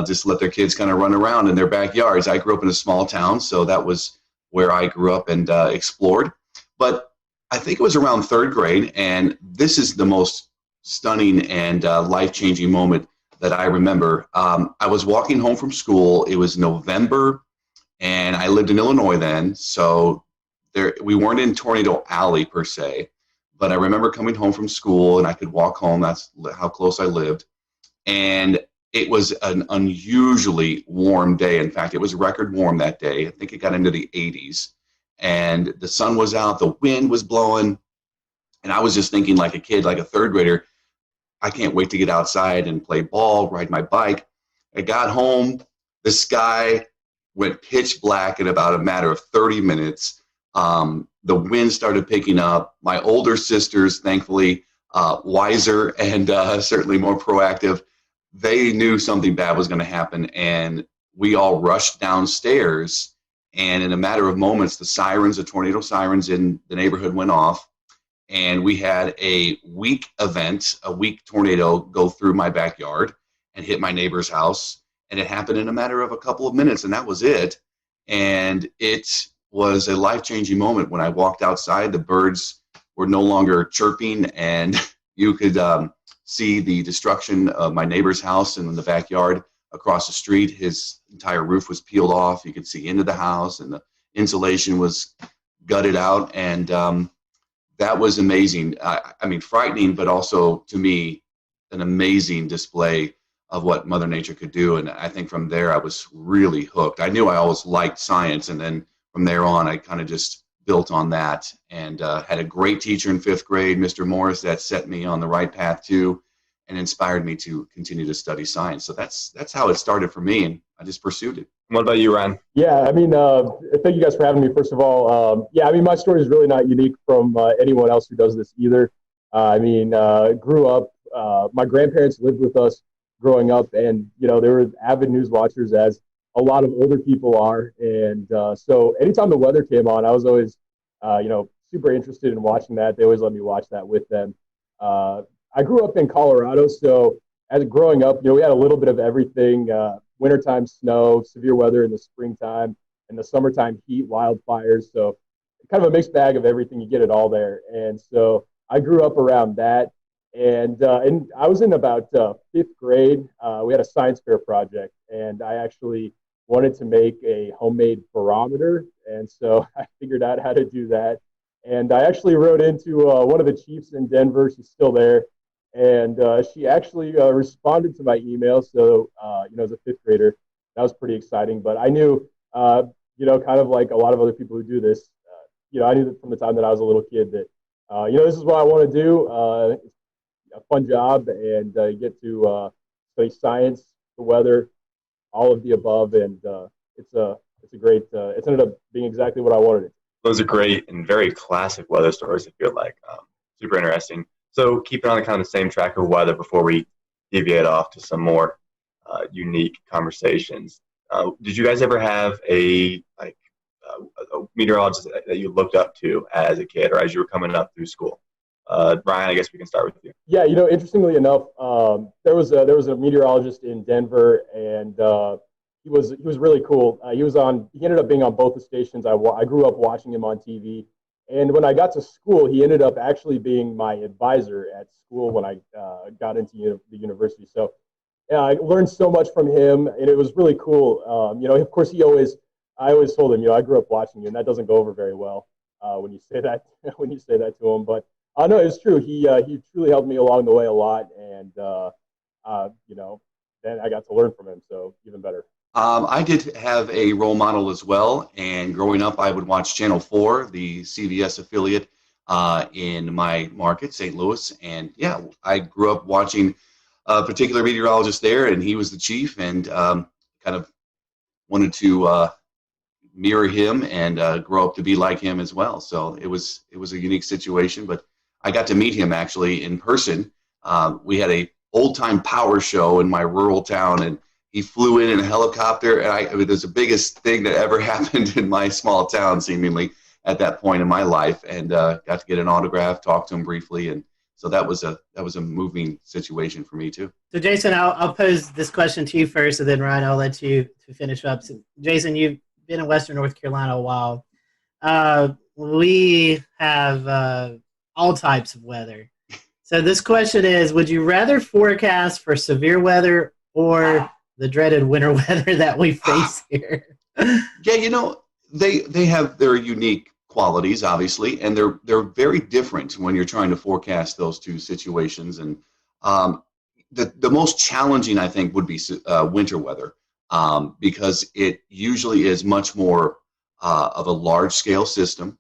just let their kids kind of run around in their backyards. I grew up in a small town, so that was where I grew up and explored. But I think it was around third grade, and this is the most stunning and life-changing moment that I remember. I was walking home from school. It was November, and I lived in Illinois then, so we weren't in Tornado Alley per se, but I remember coming home from school, and I could walk home. That's how close I lived. And it was an unusually warm day. In fact, it was record warm that day. I think it got into the 80s. And the sun was out, the wind was blowing. And I was just thinking like a kid, like a third grader, I can't wait to get outside and play ball, ride my bike. I got home, the sky went pitch black in about a matter of 30 minutes. The wind started picking up. My older sisters, thankfully, wiser and certainly more proactive, they knew something bad was going to happen, and we all rushed downstairs, and in a matter of moments, the tornado sirens in the neighborhood went off, and we had a weak tornado go through my backyard and hit my neighbor's house, and it happened in a matter of a couple of minutes, and that was it. And it was a life-changing moment. When I walked outside, the birds were no longer chirping, and you could see the destruction of my neighbor's house in the backyard across the street. His entire roof was peeled off. You could see into the house, and the insulation was gutted out. And that was amazing. I mean, frightening, but also to me, an amazing display of what Mother Nature could do. And I think from there, I was really hooked. I knew I always liked science. And then from there on, I kind of just built on that, and had a great teacher in 5th grade, Mr. Morris, that set me on the right path too, and inspired me to continue to study science. So that's how it started for me, and I just pursued it. What about you, Ryan? Yeah, I mean, thank you guys for having me, first of all. Yeah, I mean, my story is really not unique from anyone else who does this either. I mean, grew up, my grandparents lived with us growing up, and, you know, they were avid news watchers, as a lot of older people are. And so anytime the weather came on, I was always, you know, super interested in watching that. They always let me watch that with them. I grew up in Colorado, so as growing up, you know, we had a little bit of everything. Wintertime snow, severe weather in the springtime, and the summertime heat, wildfires. So kind of a mixed bag of everything. You get it all there. And so I grew up around that. And I was in about 5th grade. We had a science fair project, and I actually wanted to make a homemade barometer. And so I figured out how to do that. And I actually wrote into one of the chiefs in Denver. She's still there. And she actually responded to my email. So, you know, as a 5th grader, that was pretty exciting. But I knew, you know, kind of like a lot of other people who do this, you know, I knew that from the time that I was a little kid that, you know, this is what I want to do. It's a fun job, and you get to study science, the weather, all of the above. And it's a great, it's ended up being exactly what I wanted it. Those are great and very classic weather stories, I feel like. Super interesting. So keeping on the kind of the same track of weather before we deviate off to some more unique conversations. Did you guys ever have a meteorologist that you looked up to as a kid or as you were coming up through school? Brian, I guess we can start with you. Yeah, you know, interestingly enough, there was a meteorologist in Denver, and he was really cool. He ended up being on both the stations. I grew up watching him on TV. And when I got to school, he ended up actually being my advisor at school when I got into the university. So I learned so much from him, and it was really cool. You know, of course, I always told him, you know, I grew up watching you, and that doesn't go over very well when you say that to him. But no, it's true. He truly helped me along the way a lot, and you know, then I got to learn from him, so even better. I did have a role model as well, and growing up, I would watch Channel 4, the CBS affiliate in my market, St. Louis, and yeah, I grew up watching a particular meteorologist there, and he was the chief, and kind of wanted to mirror him and grow up to be like him as well. So it was a unique situation, but I got to meet him actually in person. We had a old-time power show in my rural town, and he flew in a helicopter, and I mean, it was the biggest thing that ever happened in my small town, seemingly. at that point in my life, and got to get an autograph, talk to him briefly, and so that was a moving situation for me too. So Jason, I'll pose this question to you first, and then Ryan, I'll let you to finish up. So, Jason, you've been in Western North Carolina a while. We have all types of weather. So this question is, would you rather forecast for severe weather or the dreaded winter weather that we face here? Yeah, you know, they have their unique qualities, obviously, and they're very different when you're trying to forecast those two situations. And the most challenging, I think, would be winter weather, because it usually is much more of a large-scale system,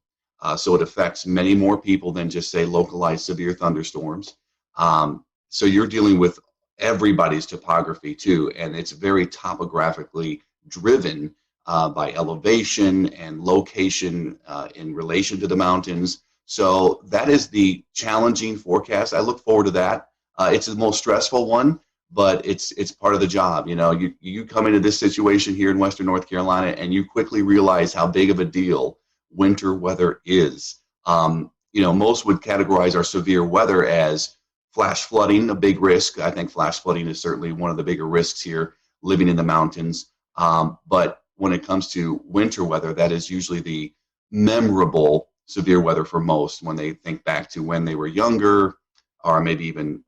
so it affects many more people than just, say, localized severe thunderstorms. So you're dealing with everybody's topography, too, and it's very topographically driven by elevation and location in relation to the mountains. So that is the challenging forecast. I look forward to that. It's the most stressful one, but it's part of the job. You know, you come into this situation here in Western North Carolina, and you quickly realize how big of a deal winter weather is. You know, most would categorize our severe weather as flash flooding, a big risk. I think flash flooding is certainly one of the bigger risks here, living in the mountains. But when it comes to winter weather, that is usually the memorable severe weather for most when they think back to when they were younger, or maybe even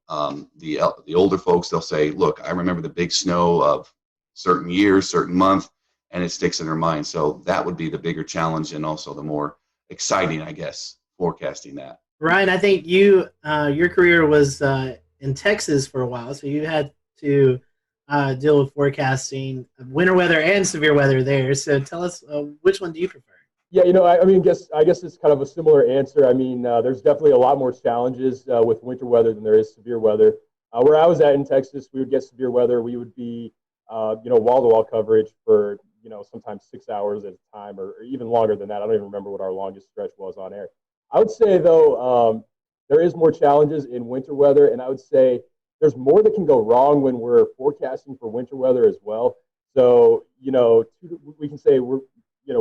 the older folks. They'll say, look, I remember the big snow of certain years, certain month, and it sticks in their mind. So that would be the bigger challenge, and also the more exciting, I guess, forecasting that. Ryan, I think your career was in Texas for a while, so you had to deal with forecasting winter weather and severe weather there. So tell us, which one do you prefer? Yeah, you know, I guess it's kind of a similar answer. I mean, there's definitely a lot more challenges with winter weather than there is severe weather. Where I was at in Texas, we would get severe weather. We would be, wall-to-wall coverage for, sometimes 6 hours at a time, or even longer than that. I don't even remember what our longest stretch was on air. I would say, though, there is more challenges in winter weather, and I would say there's more that can go wrong when we're forecasting for winter weather as well. So, we can say we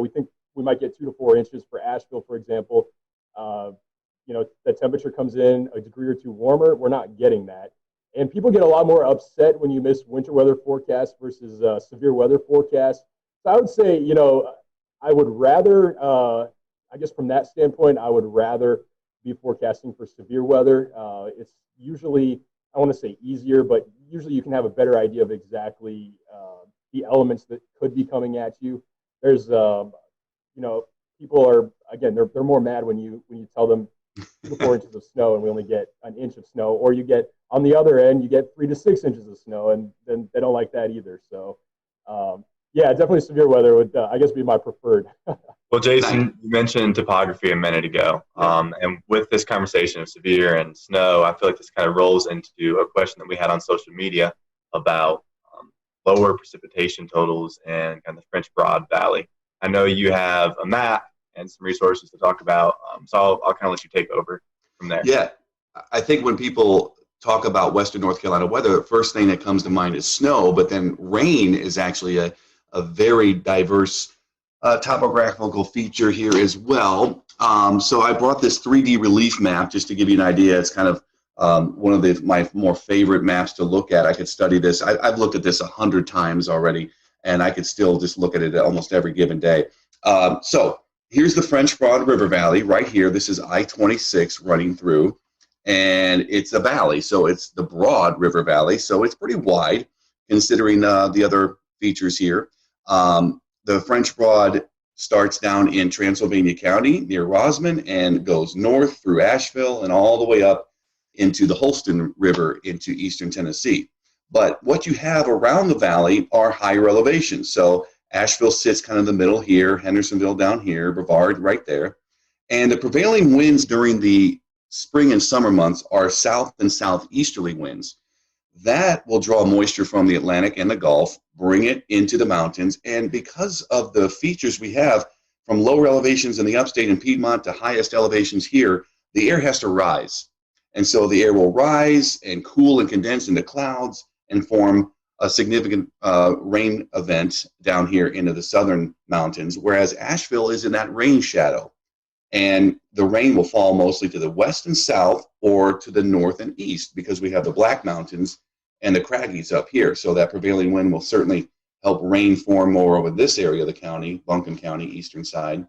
think we might get 2 to 4 inches for Asheville, for example. The temperature comes in a degree or two warmer. We're not getting that. And people get a lot more upset when you miss winter weather forecasts versus severe weather forecasts. So I would say, I would rather, I guess from that standpoint, I would rather be forecasting for severe weather. It's usually, I want to say easier, but usually you can have a better idea of exactly the elements that could be coming at you. There's, people are, again, they're more mad when you tell them 2 to 4 inches of snow and we only get an inch of snow, or you get, on the other end, you get 3 to 6 inches of snow, and then they don't like that either. So, yeah, definitely severe weather would, I guess, be my preferred. Well, Jason, you mentioned topography a minute ago, and with this conversation of severe and snow, I feel like this kind of rolls into a question that we had on social media about lower precipitation totals in kind of the French Broad Valley. I know you have a map and some resources to talk about, so I'll kind of let you take over from there. Yeah, I think when people talk about Western North Carolina weather, the first thing that comes to mind is snow, but then rain is actually a very diverse topographical feature here as well. So I brought this 3D relief map just to give you an idea. It's kind of one of my more favorite maps to look at. I could study this. I've looked at this 100 times already, and I could still just look at it almost every given day. So here's the French Broad River Valley right here. This is I-26 running through, and it's a valley. So it's the Broad River Valley. So it's pretty wide considering the other features here. The French Broad starts down in Transylvania County near Rosman and goes north through Asheville and all the way up into the Holston River into eastern Tennessee. But what you have around the valley are higher elevations. So Asheville sits kind of in the middle here, Hendersonville down here, Brevard right there. And the prevailing winds during the spring and summer months are south and southeasterly winds. That will draw moisture from the Atlantic and the Gulf, bring it into the mountains, and because of the features we have from lower elevations in the upstate and Piedmont to highest elevations here, the air has to rise. And so the air will rise and cool and condense into clouds and form a significant rain event down here into the southern mountains, whereas Asheville is in that rain shadow. And the rain will fall mostly to the west and south or to the north and east because we have the Black Mountains and the Craggies up here. So that prevailing wind will certainly help rain form more over this area of the county, Buncombe County, eastern side,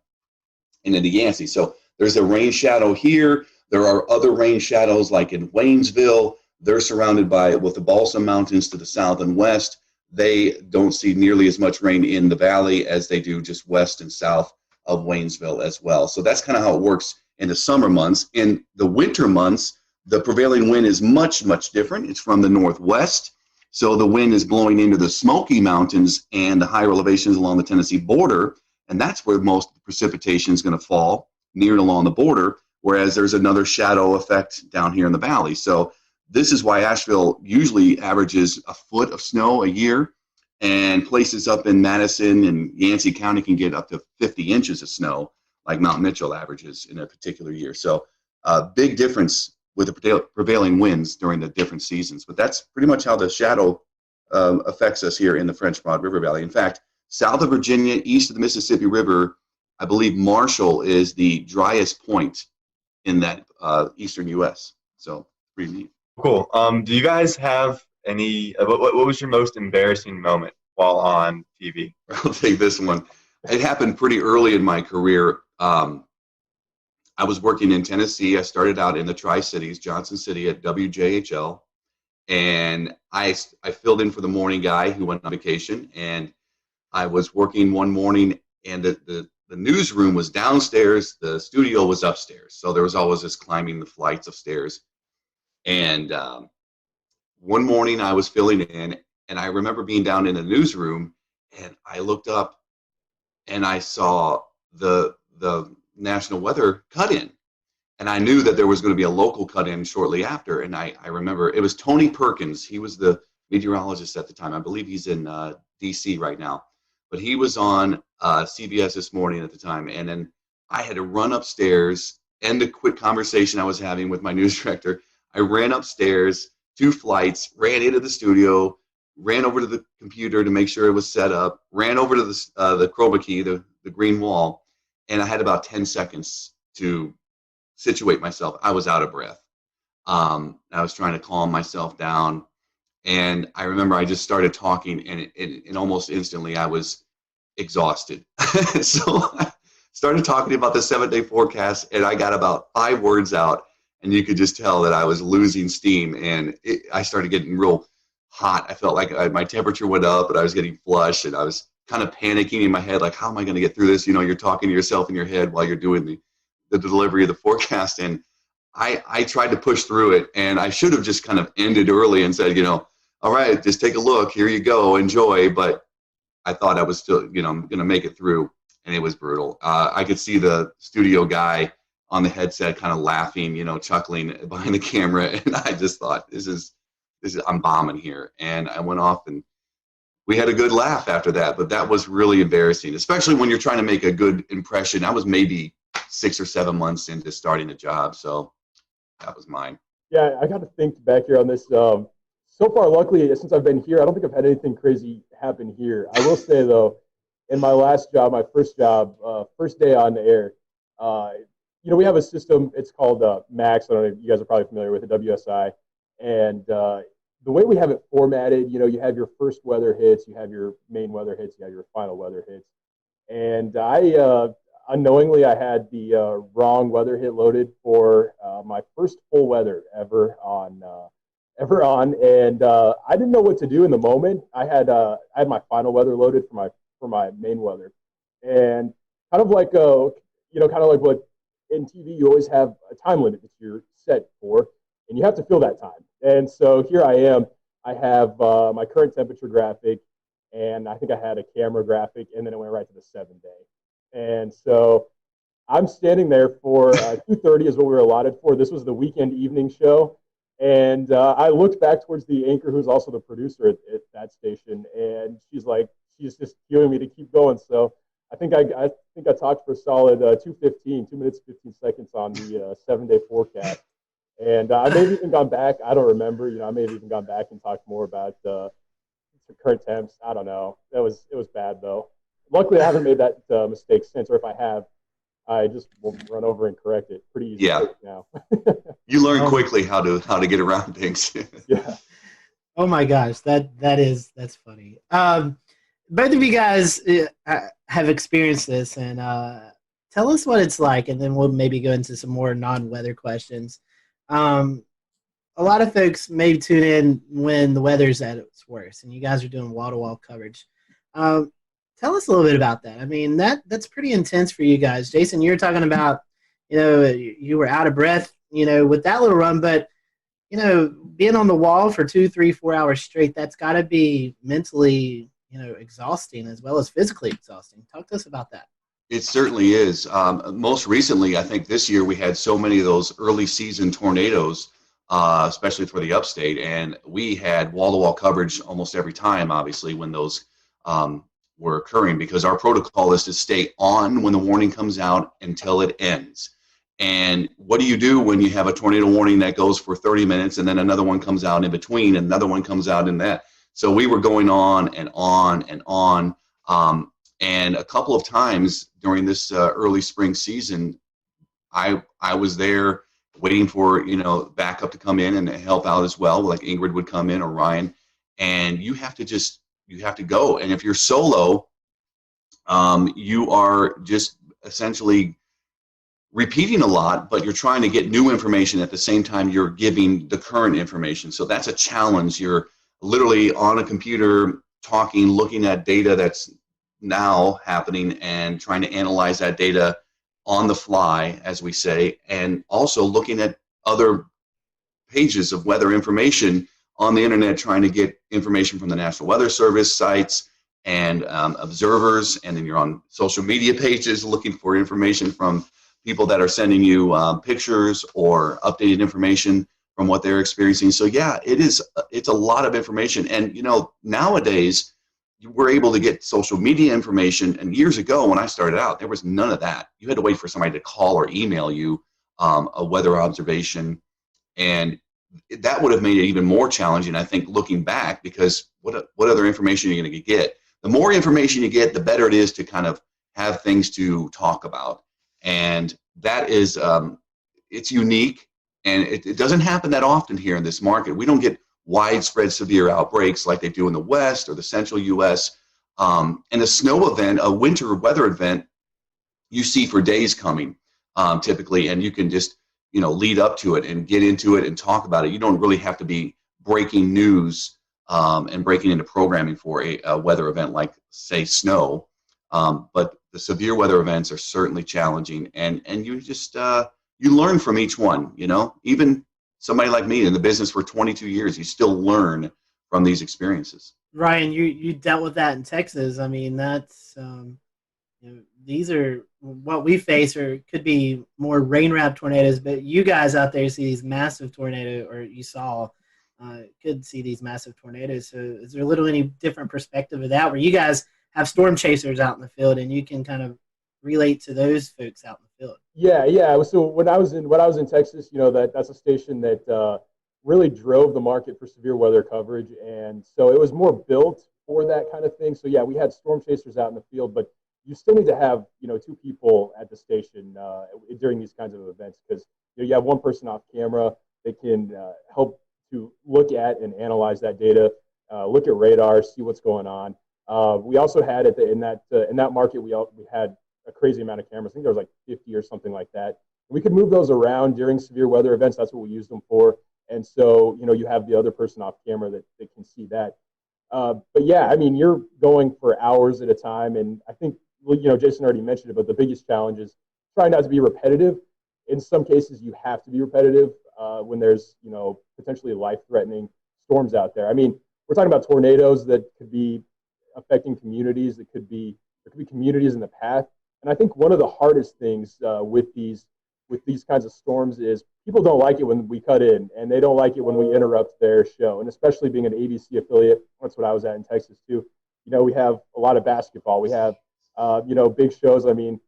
and into Yancey. So there's a rain shadow here. There are other rain shadows like in Waynesville. They're surrounded with the Balsam Mountains to the south and west. They don't see nearly as much rain in the valley as they do just west and south of Waynesville as well. So that's kind of how it works in the summer months. In the winter months, the prevailing wind is much, much different. It's from the northwest. So the wind is blowing into the Smoky Mountains and the higher elevations along the Tennessee border. And that's where most of the precipitation is going to fall, near and along the border, whereas there's another shadow effect down here in the valley. So this is why Asheville usually averages a foot of snow a year, and places up in Madison and Yancey County can get up to 50 inches of snow, like Mount Mitchell averages in a particular year. So big difference with the prevailing winds during the different seasons. But that's pretty much how the shadow affects us here in the French Broad River Valley. In fact, south of Virginia, east of the Mississippi River, I believe Marshall is the driest point in that eastern U.S. So pretty neat. Cool. Do you guys have any? What was your most embarrassing moment while on TV? I'll take this one. It happened pretty early in my career. I was working in Tennessee. I started out in the Tri-Cities, Johnson City at WJHL, and I filled in for the morning guy who went on vacation. And I was working one morning, and the newsroom was downstairs. The studio was upstairs, so there was always this climbing the flights of stairs. And one morning I was filling in, and I remember being down in the newsroom, and I looked up and I saw the national weather cut-in. And I knew that there was going to be a local cut-in shortly after. And I remember it was Tony Perkins. He was the meteorologist at the time. I believe he's in D.C. right now. But he was on CBS This Morning at the time. And then I had to run upstairs, end a quick conversation I was having with my news director. I ran upstairs, 2 flights, ran into the studio, ran over to the computer to make sure it was set up, ran over to the chroma key, the green wall, and I had about 10 seconds to situate myself. I was out of breath. I was trying to calm myself down, and I remember I just started talking, and almost instantly I was exhausted. So I started talking about the 7-day forecast, and I got about 5 words out. And you could just tell that I was losing steam, and I started getting real hot. I felt like my temperature went up, and I was getting flushed, and I was kind of panicking in my head, like, how am I going to get through this? You know, you're talking to yourself in your head while you're doing the delivery of the forecast. And I tried to push through it, and I should have just kind of ended early and said, all right, just take a look. Here you go. Enjoy. But I thought I was still, I'm going to make it through, and it was brutal. I could see the studio guy on the headset kind of laughing, chuckling behind the camera. And I just thought, this is I'm bombing here. And I went off, and we had a good laugh after that. But that was really embarrassing, especially when you're trying to make a good impression. I was maybe 6 or 7 months into starting the job. So that was mine. Yeah, I got to think back here on this. So far, luckily, since I've been here, I don't think I've had anything crazy happen here. I will say, though, in my last job, my first job, first day on the air, we have a system. It's called Max. I don't know if you guys are probably familiar with it, WSI. And the way we have it formatted, you have your first weather hits, you have your main weather hits, you have your final weather hits. And I unknowingly, I had the wrong weather hit loaded for my first full weather ever on. And I didn't know what to do in the moment. I had my final weather loaded for my main weather, and kind of like what in TV you always have a time limit that you're set for, and you have to fill that time. And so here I am. I have my current temperature graphic, and I think I had a camera graphic, and then it went right to the 7-day. And so I'm standing there for 2:30 is what we were allotted for. This was the weekend evening show. And I looked back towards the anchor, who's also the producer at that station, and she's just cueing me to keep going. So I think I talked for a solid 2:15, 2 minutes 15 seconds on the 7-day forecast. And I may have even gone back. I don't remember. I may have even gone back and talked more about the current temps. I don't know. It was bad though. Luckily, I haven't made that mistake since, or if I have, I just will run over and correct it. Pretty easy Yeah. now. You learn quickly how to get around things. Yeah. Oh my gosh, that's funny. Both of you guys have experienced this, and tell us what it's like, and then we'll maybe go into some more non-weather questions. A lot of folks may tune in when the weather's at its worst, and you guys are doing wall-to-wall coverage. Tell us a little bit about that. I mean, that's pretty intense for you guys. Jason, you were talking about, you were out of breath, with that little run, but being on the wall for 2, 3, 4 hours straight, that's got to be mentally, exhausting as well as physically exhausting. Talk to us about that. It certainly is. Most recently, I think this year we had so many of those early season tornadoes, especially for the upstate, and we had wall-to-wall coverage almost every time, obviously, when those were occurring, because our protocol is to stay on when the warning comes out until it ends. And what do you do when you have a tornado warning that goes for 30 minutes and then another one comes out in between and another one comes out in that? So we were going on and on and on. And a couple of times during this early spring season, I was there waiting for, backup to come in and help out as well. Like Ingrid would come in or Ryan, and you have to go. And if you're solo, you are just essentially repeating a lot, but you're trying to get new information at the same time you're giving the current information. So that's a challenge. You're literally on a computer talking, looking at data that's now happening and trying to analyze that data on the fly, as we say, and also looking at other pages of weather information on the internet, trying to get information from the National Weather Service sites and observers, and then you're on social media pages looking for information from people that are sending you pictures or updated information from what they're experiencing. So yeah, it's a lot of information. And nowadays we're able to get social media information. And years ago when I started out, there was none of that. You had to wait for somebody to call or email you a weather observation. And that would have made it even more challenging, I think, looking back, because what other information are you going to get? The more information you get, the better it is to kind of have things to talk about. And that is, it's unique, and it doesn't happen that often here in this market. We don't get widespread severe outbreaks like they do in the West or the central U.S. And a snow event, a winter weather event, you see for days coming, typically, and you can just, lead up to it and get into it and talk about it. You don't really have to be breaking news and breaking into programming for a weather event like, say, snow. But the severe weather events are certainly challenging, and you just you learn from each one. Even somebody like me in the business for 22 years, you still learn from these experiences. Ryan, you dealt with that in Texas. I mean, that's these are what we face, or could be more rain-wrapped tornadoes. But you guys out there see these massive tornadoes, or you saw could see these massive tornadoes. So is there a little any different perspective of that, where you guys have storm chasers out in the field and you can kind of relate to those folks out in the field? Yeah. So when I was in Texas, that's a station that really drove the market for severe weather coverage, and so it was more built for that kind of thing. So yeah, we had storm chasers out in the field, but you still need to have 2 people at the station during these kinds of events, because you have one person off camera. They can help to look at and analyze that data, look at radar, see what's going on. We also had in that market, we had a crazy amount of cameras. I think there was like 50 or something like that. We could move those around during severe weather events. That's what we used them for. And so, you have the other person off camera that can see that. But yeah, I mean, you're going for hours at a time. And I think, Jason already mentioned it, but the biggest challenge is trying not to be repetitive. In some cases, you have to be repetitive when there's, potentially life-threatening storms out there. I mean, we're talking about tornadoes that could be affecting communities. There could be communities in the path. And I think one of the hardest things with these kinds of storms is people don't like it when we cut in, and they don't like it when we interrupt their show. And especially being an ABC affiliate, that's what I was at in Texas too. We have a lot of basketball. We have big shows. I mean,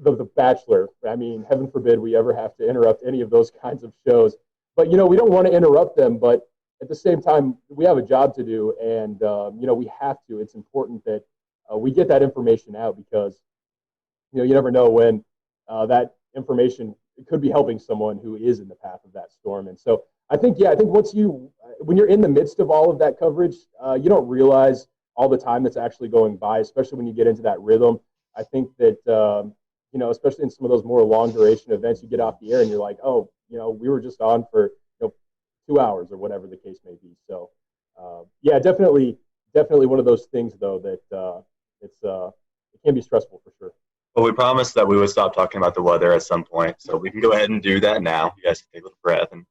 the Bachelor. I mean, heaven forbid we ever have to interrupt any of those kinds of shows. But we don't want to interrupt them. But at the same time, we have a job to do, and we have to. It's important that we get that information out, because you never know when that information could be helping someone who is in the path of that storm. And so I think when you're in the midst of all of that coverage, you don't realize all the time that's actually going by, especially when you get into that rhythm. I think that, especially in some of those more long duration events, you get off the air and you're like, oh, we were just on for 2 hours or whatever the case may be. So definitely one of those things though that it can be stressful for sure. Well, we promised that we would stop talking about the weather at some point, so we can go ahead and do that now. You guys can take a little breath and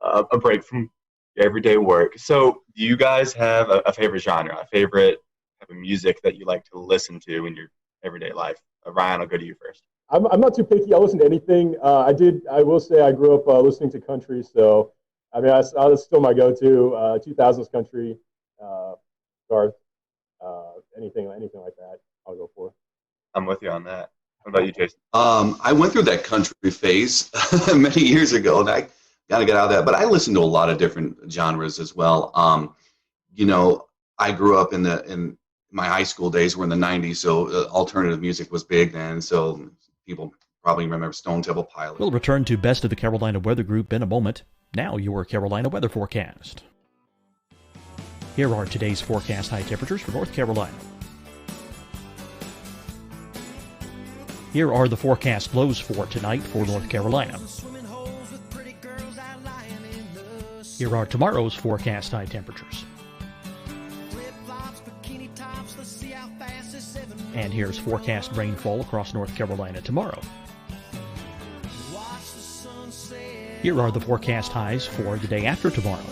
a break from everyday work. So do you guys have a favorite genre, a favorite type of music that you like to listen to in your everyday life? Ryan, I'll go to you first. I'm not too picky. I'll listen to anything. I will say I grew up listening to country, so I mean that's still my go-to. 2000s country, Garth, anything like that, I'll go for. I'm with you on that. What about you, Jason? I went through that country phase many years ago, and I got to get out of that. But I listen to a lot of different genres as well. I grew up in my high school days were in the 90s, so alternative music was big then. So people probably remember Stone Temple Pilots. We'll return to Best of the Carolina Weather Group in a moment. Now your Carolina weather forecast. Here are today's forecast high temperatures for North Carolina. Here are the forecast lows for tonight for North Carolina. Here are tomorrow's forecast high temperatures. And here's forecast rainfall across North Carolina tomorrow. Here are the forecast highs for the day after tomorrow.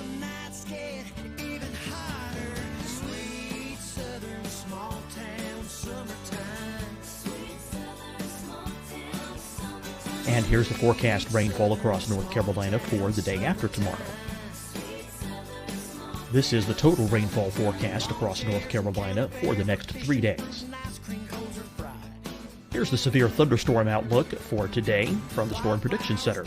And here's the forecast rainfall across North Carolina for the day after tomorrow. This is the total rainfall forecast across North Carolina for the next 3 days. Here's the severe thunderstorm outlook for today from the Storm Prediction Center.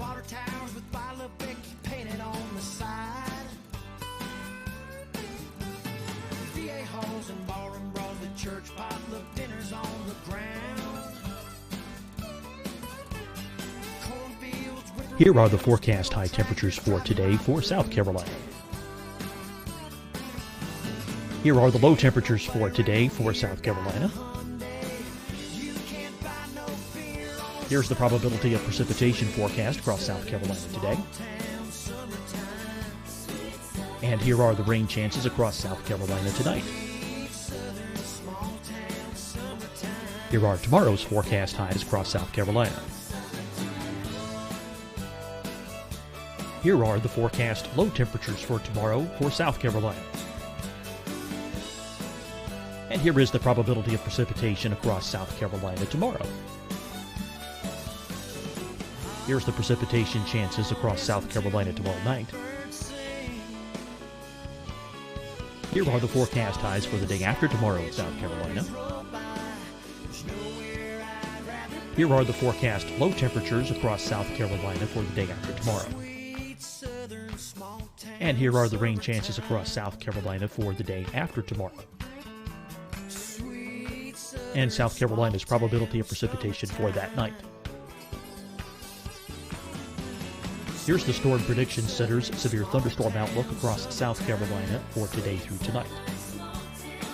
Here are the forecast high temperatures for today for South Carolina. Here are the low temperatures for today for South Carolina. Here's the probability of precipitation forecast across South Carolina today. And here are the rain chances across South Carolina tonight. Here are tomorrow's forecast highs across South Carolina. Here are the forecast low temperatures for tomorrow for South Carolina. And here is the probability of precipitation across South Carolina tomorrow. Here's the precipitation chances across South Carolina tomorrow night. Here are the forecast highs for the day after tomorrow in South Carolina. Here are the forecast low temperatures across South Carolina for the day after tomorrow. And here are the rain chances across South Carolina for the day after tomorrow. And South Carolina's probability of precipitation for that night. Here's the Storm Prediction Center's severe thunderstorm outlook across South Carolina for today through tonight.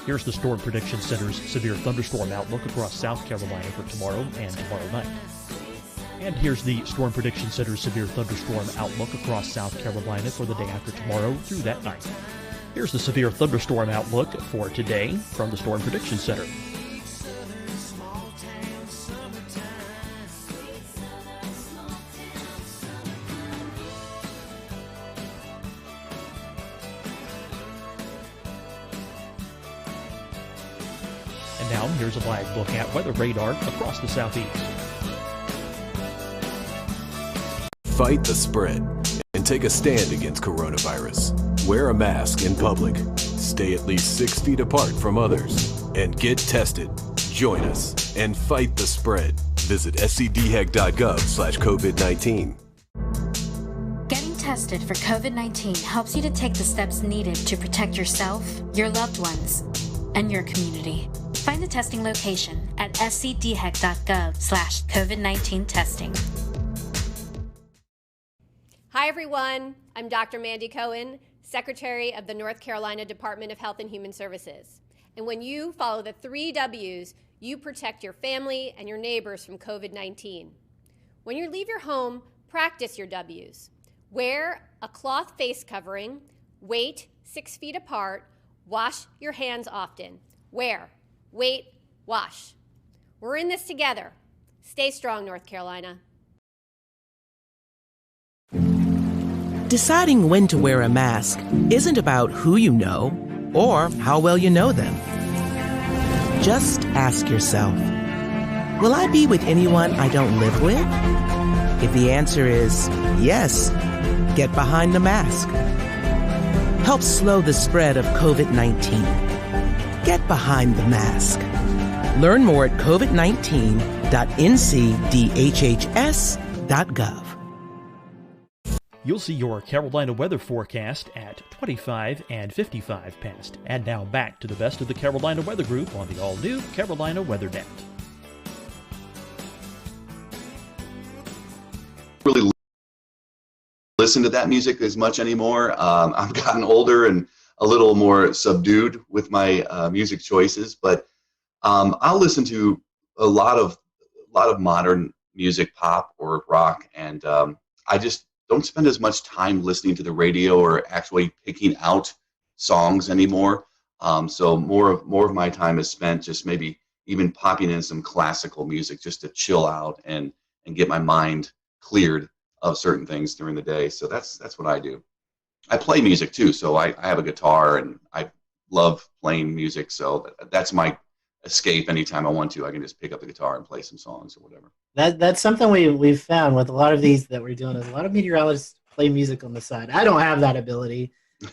Here's the Storm Prediction Center's severe thunderstorm outlook across South Carolina for tomorrow and tomorrow night. And here's the Storm Prediction Center's severe thunderstorm outlook across South Carolina for the day after tomorrow through that night. Here's the severe thunderstorm outlook for today from the Storm Prediction Center. And now here's a live look at weather radar across the southeast. Fight the spread and take a stand against coronavirus. Wear a mask in public. Stay at least 6 feet apart from others. And get tested. Join us and fight the spread. Visit scdhec.gov/COVID-19. Getting tested for COVID-19 helps you to take the steps needed to protect yourself, your loved ones, and your community. Find the testing location at scdhec.gov/COVID-19 testing. Hi, everyone. I'm Dr. Mandy Cohen, Secretary of the North Carolina Department of Health and Human Services. And when you follow the 3 W's, you protect your family and your neighbors from COVID-19. When you leave your home, practice your W's. Wear a cloth face covering, wait 6 feet apart, wash your hands often. Wear, wait, wash. We're in this together. Stay strong, North Carolina. Deciding when to wear a mask isn't about who you know or how well you know them. Just ask yourself, will I be with anyone I don't live with? If the answer is yes, get behind the mask. Help slow the spread of COVID-19. Get behind the mask. Learn more at covid19.ncdhhs.gov. You'll see your Carolina weather forecast at 25 and 55 past. And now back to the best of the Carolina Weather Group on the all-new Carolina Weather Net. Really listen to that music as much anymore. I've gotten older and a little more subdued with my music choices, but I'll listen to a lot of modern music, pop or rock, and I just don't spend as much time listening to the radio or actually picking out songs anymore. So more of my time is spent just maybe even popping in some classical music just to chill out and get my mind cleared of certain things during the day. So that's what I do. I play music too, so I have a guitar and I love playing music. So that's my escape. Anytime I want to, I can just pick up the guitar and play some songs or whatever. That's something we've found with a lot of these that we're doing is a lot of meteorologists play music on the side. I don't have that ability.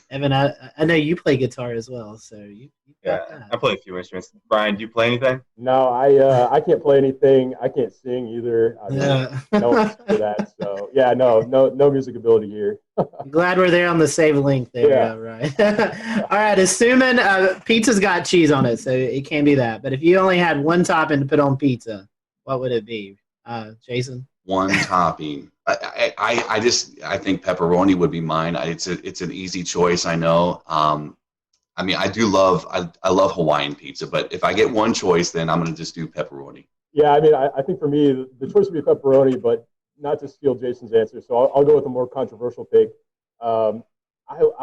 Evan, I know you play guitar as well, so you got that. I play a few instruments. Brian, do you play anything? No, I can't play anything. I can't sing either. I mean, no one for that. So yeah, no music ability here. I'm glad we're there on the save link there. Yeah. Right. All right. Assuming pizza's got cheese on it, so it can't be that. But if you only had one topping to put on pizza, what would it be, Jason? One topping. I think pepperoni would be mine. It's an easy choice. I know. I mean, I love Hawaiian pizza, but if I get one choice, then I'm going to just do pepperoni. Yeah, I mean, I think for me, the choice would be pepperoni, but not to steal Jason's answer. So I'll go with a more controversial pick. I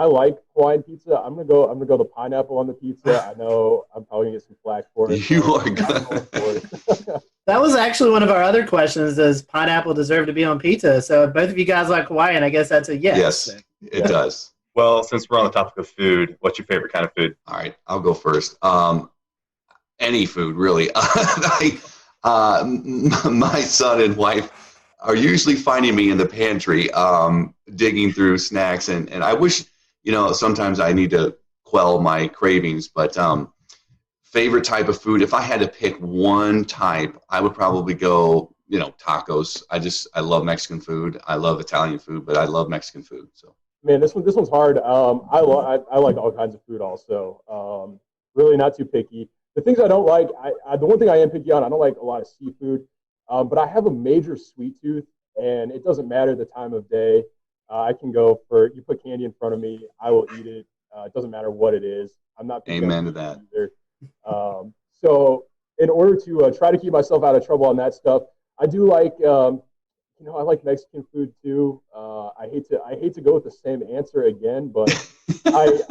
like Hawaiian pizza. I'm gonna go the pineapple on the pizza. I know I'm probably gonna get some flack for it. You are good. That was actually one of our other questions. Does pineapple deserve to be on pizza? So both of you guys like Hawaiian. I guess that's a yes. Yes, it does. Well, since we're on the topic of food, what's your favorite kind of food? All right, I'll go first. Any food, really. My son and wife are usually finding me in the pantry digging through snacks, and I wish, sometimes I need to quell my cravings, but favorite type of food, if I had to pick one type, I would probably go, tacos. I love Mexican food. I love Italian food, but I love Mexican food. So man, this one's hard. I like all kinds of food also. Really not too picky. The things I don't like, the one thing I am picky on, I don't like a lot of seafood. But I have a major sweet tooth, and it doesn't matter the time of day. I can go you put candy in front of me, I will eat it. It doesn't matter what it is. I'm not picky. Amen to that. Either. So in order to try to keep myself out of trouble on that stuff, I do like, I like Mexican food too. I hate to go with the same answer again, but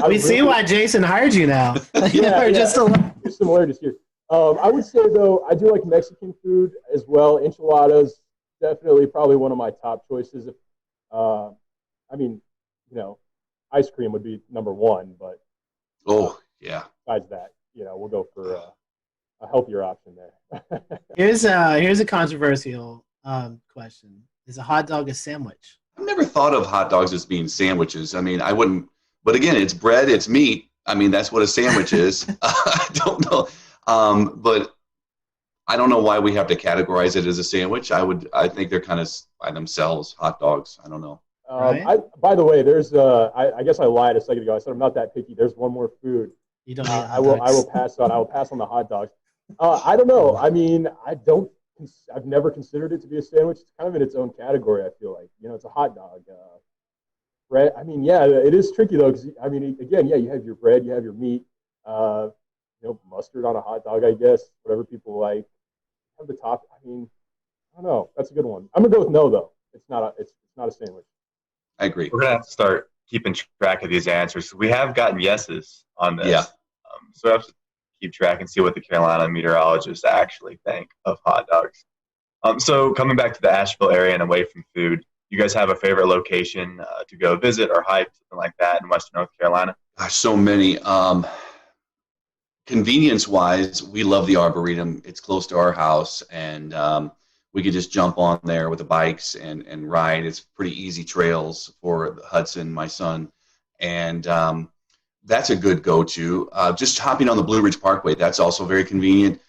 we see why Jason hired you now. Just there's similarities here. I would say, though, I do like Mexican food as well. Enchiladas, definitely probably one of my top choices. Ice cream would be number one, but oh, yeah. Besides that, we'll go for a healthier option there. Here's a controversial question. Is a hot dog a sandwich? I've never thought of hot dogs as being sandwiches. I mean, I wouldn't, but again, it's bread, it's meat. I mean, that's what a sandwich is. I don't know. But I don't know why we have to categorize it as a sandwich. I think they're kind of by themselves hot dogs. I don't know. By the way, there's I guess I lied a second ago. I said I'm not that picky. There's one more food. You don't. I will pass on. I will pass on the hot dogs. I don't know. I mean, I've never considered it to be a sandwich. It's kind of in its own category. I feel like it's a hot dog. Bread. I mean, yeah, it is tricky though, because I mean, again, yeah, you have your bread, you have your meat, mustard on a hot dog, I guess, whatever people like. Have the top. I mean, I don't know. That's a good one. I'm gonna go with no though. It's not a sandwich. I agree. We're gonna have to start keeping track of these answers. We have gotten yeses on this. Yeah. So we have to keep track and see what the Carolina meteorologists actually think of hot dogs. So coming back to the Asheville area and away from food, you guys have a favorite location to go visit or hike, something like that in Western North Carolina? Gosh, so many. Convenience-wise, we love the Arboretum. It's close to our house, and we could just jump on there with the bikes and ride. It's pretty easy trails for Hudson, my son, and that's a good go-to. Just hopping on the Blue Ridge Parkway, that's also very convenient.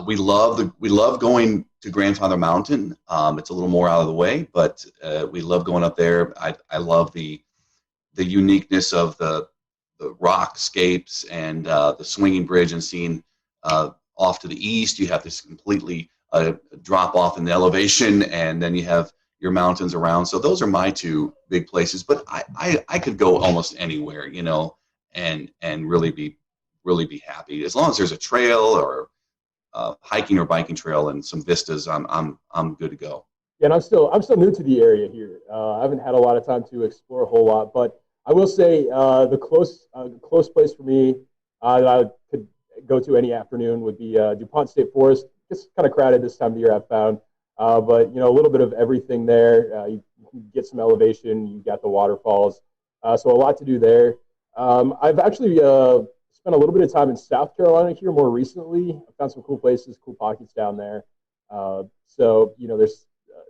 We love going to Grandfather Mountain. It's a little more out of the way, but we love going up there. I love the uniqueness of the rockscapes and the swinging bridge, and seeing off to the east, you have this completely drop off in the elevation, and then you have your mountains around. So those are my two big places. But I could go almost anywhere, and really be happy as long as there's a trail or hiking or biking trail and some vistas. I'm good to go. Yeah, and I'm still new to the area here. I haven't had a lot of time to explore a whole lot, but I will say the close place for me that I could go to any afternoon would be DuPont State Forest. It's kind of crowded this time of year, I've found, but a little bit of everything there. You can get some elevation. You got the waterfalls, so a lot to do there. I've actually spent a little bit of time in South Carolina here more recently. I found some cool places, cool pockets down there. So there's a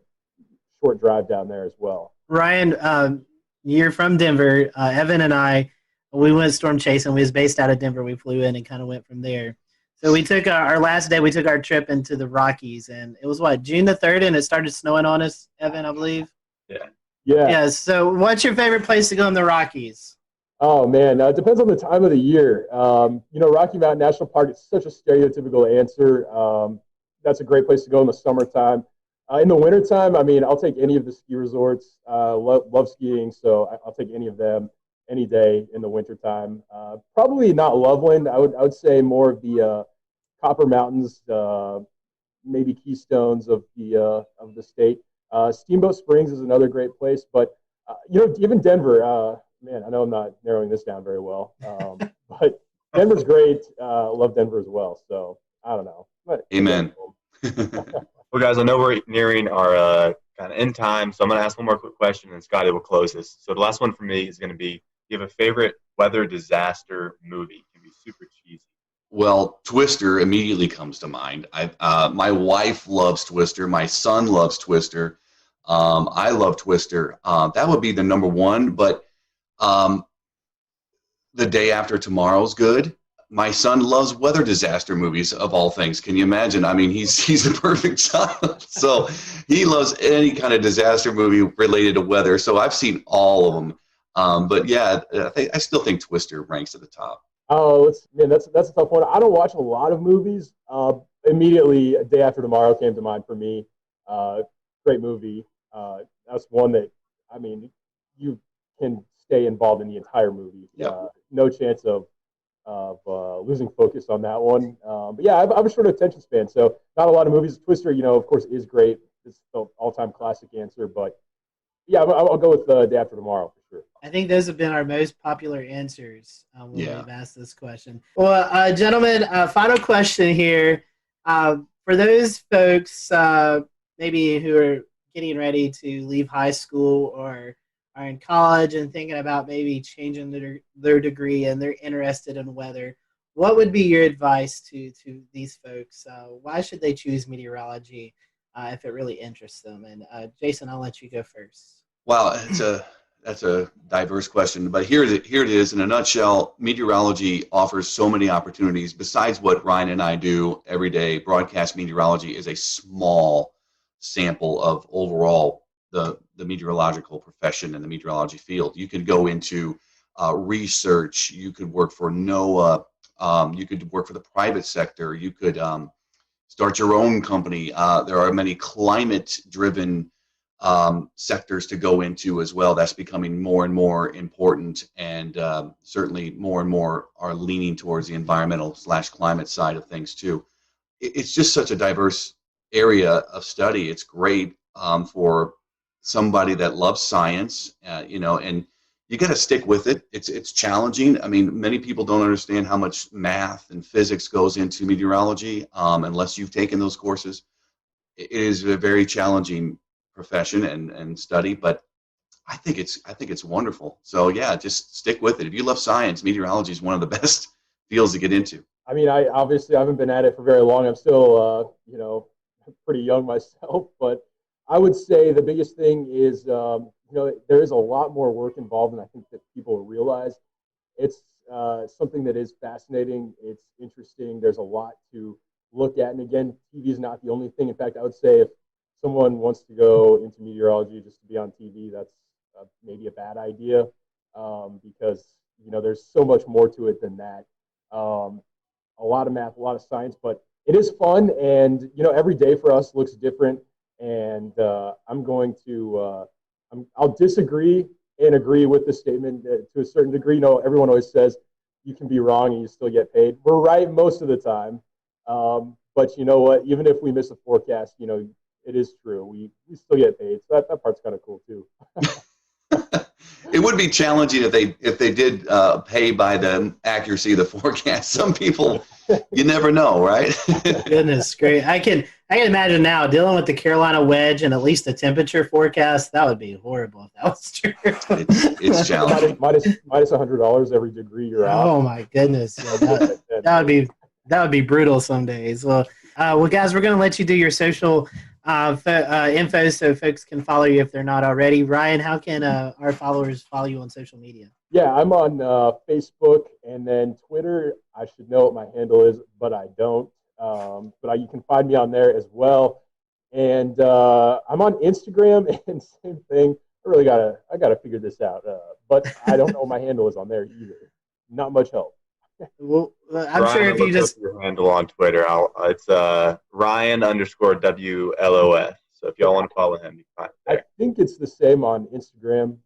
short drive down there as well. Ryan, you're from Denver. Evan and I, we went storm chasing. We was based out of Denver. We flew in and kind of went from there. So we took our last day. We took our trip into the Rockies, and it was June the 3rd, and it started snowing on us, Evan, I believe. Yeah. So what's your favorite place to go in the Rockies? Oh man, it depends on the time of the year. Rocky Mountain National Park is such a stereotypical answer. That's a great place to go in the summertime. In the wintertime, I mean, I'll take any of the ski resorts. Love skiing, so I'll take any of them any day in the wintertime. Probably not Loveland. I would say more of the Copper Mountains, maybe Keystones of the state. Steamboat Springs is another great place, but even Denver. Man, I know I'm not narrowing this down very well, but Denver's great. Love Denver as well. So I don't know. But, Amen. Well, guys, I know we're nearing our kind of end time, so I'm going to ask one more quick question, and Scotty will close this. So the last one for me is going to be, do you have a favorite weather disaster movie? It can be super cheesy. Well, Twister immediately comes to mind. My wife loves Twister. My son loves Twister. I love Twister. That would be the number one, but The Day After Tomorrow's good. My son loves weather disaster movies, of all things. Can you imagine? I mean, he's the perfect child. So he loves any kind of disaster movie related to weather. So I've seen all of them. But yeah, I still think Twister ranks at the top. Oh, that's a tough one. I don't watch a lot of movies. Immediately, A Day After Tomorrow came to mind for me. Great movie. That's one that, I mean, you can stay involved in the entire movie. Yep. No chance of losing focus on that one. But yeah, I have a short attention span, so not a lot of movies. Twister, of course, is great. It's the all-time classic answer, but yeah, I'll go with Day After Tomorrow for sure. I think those have been our most popular answers when we've asked this question. Well, gentlemen, final question here. For those folks maybe who are getting ready to leave high school or are in college and thinking about maybe changing their degree and they're interested in weather, what would be your advice to these folks? Why should they choose meteorology if it really interests them? And Jason, I'll let you go first. Well, that's a diverse question, but here it is in a nutshell. Meteorology offers so many opportunities. Besides what Ryan and I do every day, broadcast meteorology is a small sample of overall the meteorological profession and the meteorology field. You could go into research. You could work for NOAA. You could work for the private sector. You could start your own company. There are many climate-driven sectors to go into as well. That's becoming more and more important, and certainly more and more are leaning towards the environmental/climate side of things too. It's just such a diverse area of study. It's great for somebody that loves science, and you got to stick with it. It's challenging. I mean, many people don't understand how much math and physics goes into meteorology unless you've taken those courses. It is a very challenging profession and study, but I think it's wonderful. So yeah, just stick with it. If you love science, meteorology is one of the best fields to get into. I mean, I obviously haven't been at it for very long. I'm still, pretty young myself, but I would say the biggest thing is, there is a lot more work involved than I think that people realize. It's something that is fascinating. It's interesting. There's a lot to look at. And again, TV is not the only thing. In fact, I would say if someone wants to go into meteorology just to be on TV, that's maybe a bad idea because, there's so much more to it than that. A lot of math, a lot of science, but it is fun. And, every day for us looks different. And I'm going to, I'll disagree and agree with the statement to a certain degree. Everyone always says you can be wrong and you still get paid. We're right most of the time. But you know what? Even if we miss a forecast, it is true. We still get paid. So that part's kind of cool too. It would be challenging if they did pay by the accuracy of the forecast. Some people, you never know, right? Goodness, great. I can imagine now dealing with the Carolina wedge and at least the temperature forecast. That would be horrible if that was true. It's challenging. minus $100 every degree you're out. Oh my goodness, yeah, that would be brutal some days. Well, guys, we're going to let you do your social info so folks can follow you if they're not already. Ryan, how can our followers follow you on social media? Yeah, I'm on Facebook and then Twitter. I should know what my handle is, but I don't. But you can find me on there as well. And I'm on Instagram, and same thing. I gotta figure this out. But I don't know what my handle is on there either. Not much help. Well, I'm Ryan, sure if you just your handle on Twitter, it's Ryan_WLOS. So if y'all want to follow him, you can find it there. I think it's the same on Instagram.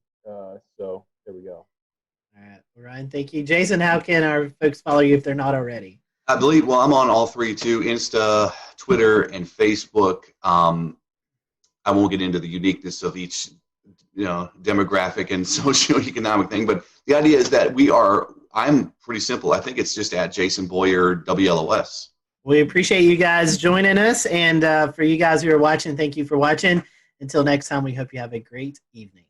So there we go. All right, Ryan, thank you. Jason, how can our folks follow you if they're not already? I believe, I'm on all three too, Insta, Twitter, and Facebook. I won't get into the uniqueness of each, demographic and socioeconomic thing, but the idea is that I'm pretty simple. I think it's just at Jason Boyer, WLOS. We appreciate you guys joining us. And for you guys who are watching, thank you for watching. Until next time, we hope you have a great evening.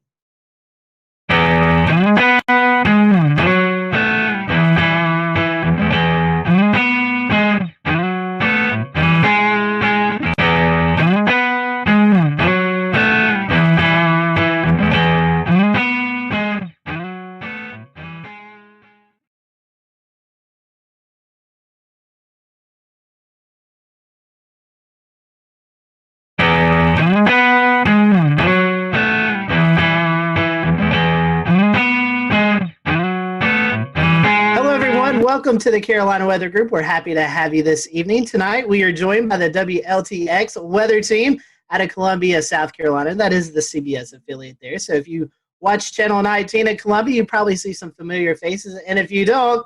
Welcome to the Carolina Weather Group. We're happy to have you this evening. Tonight, we are joined by the WLTX weather team out of Columbia, South Carolina. That is the CBS affiliate there. So if you watch Channel 19 at Columbia, you probably see some familiar faces. And if you don't,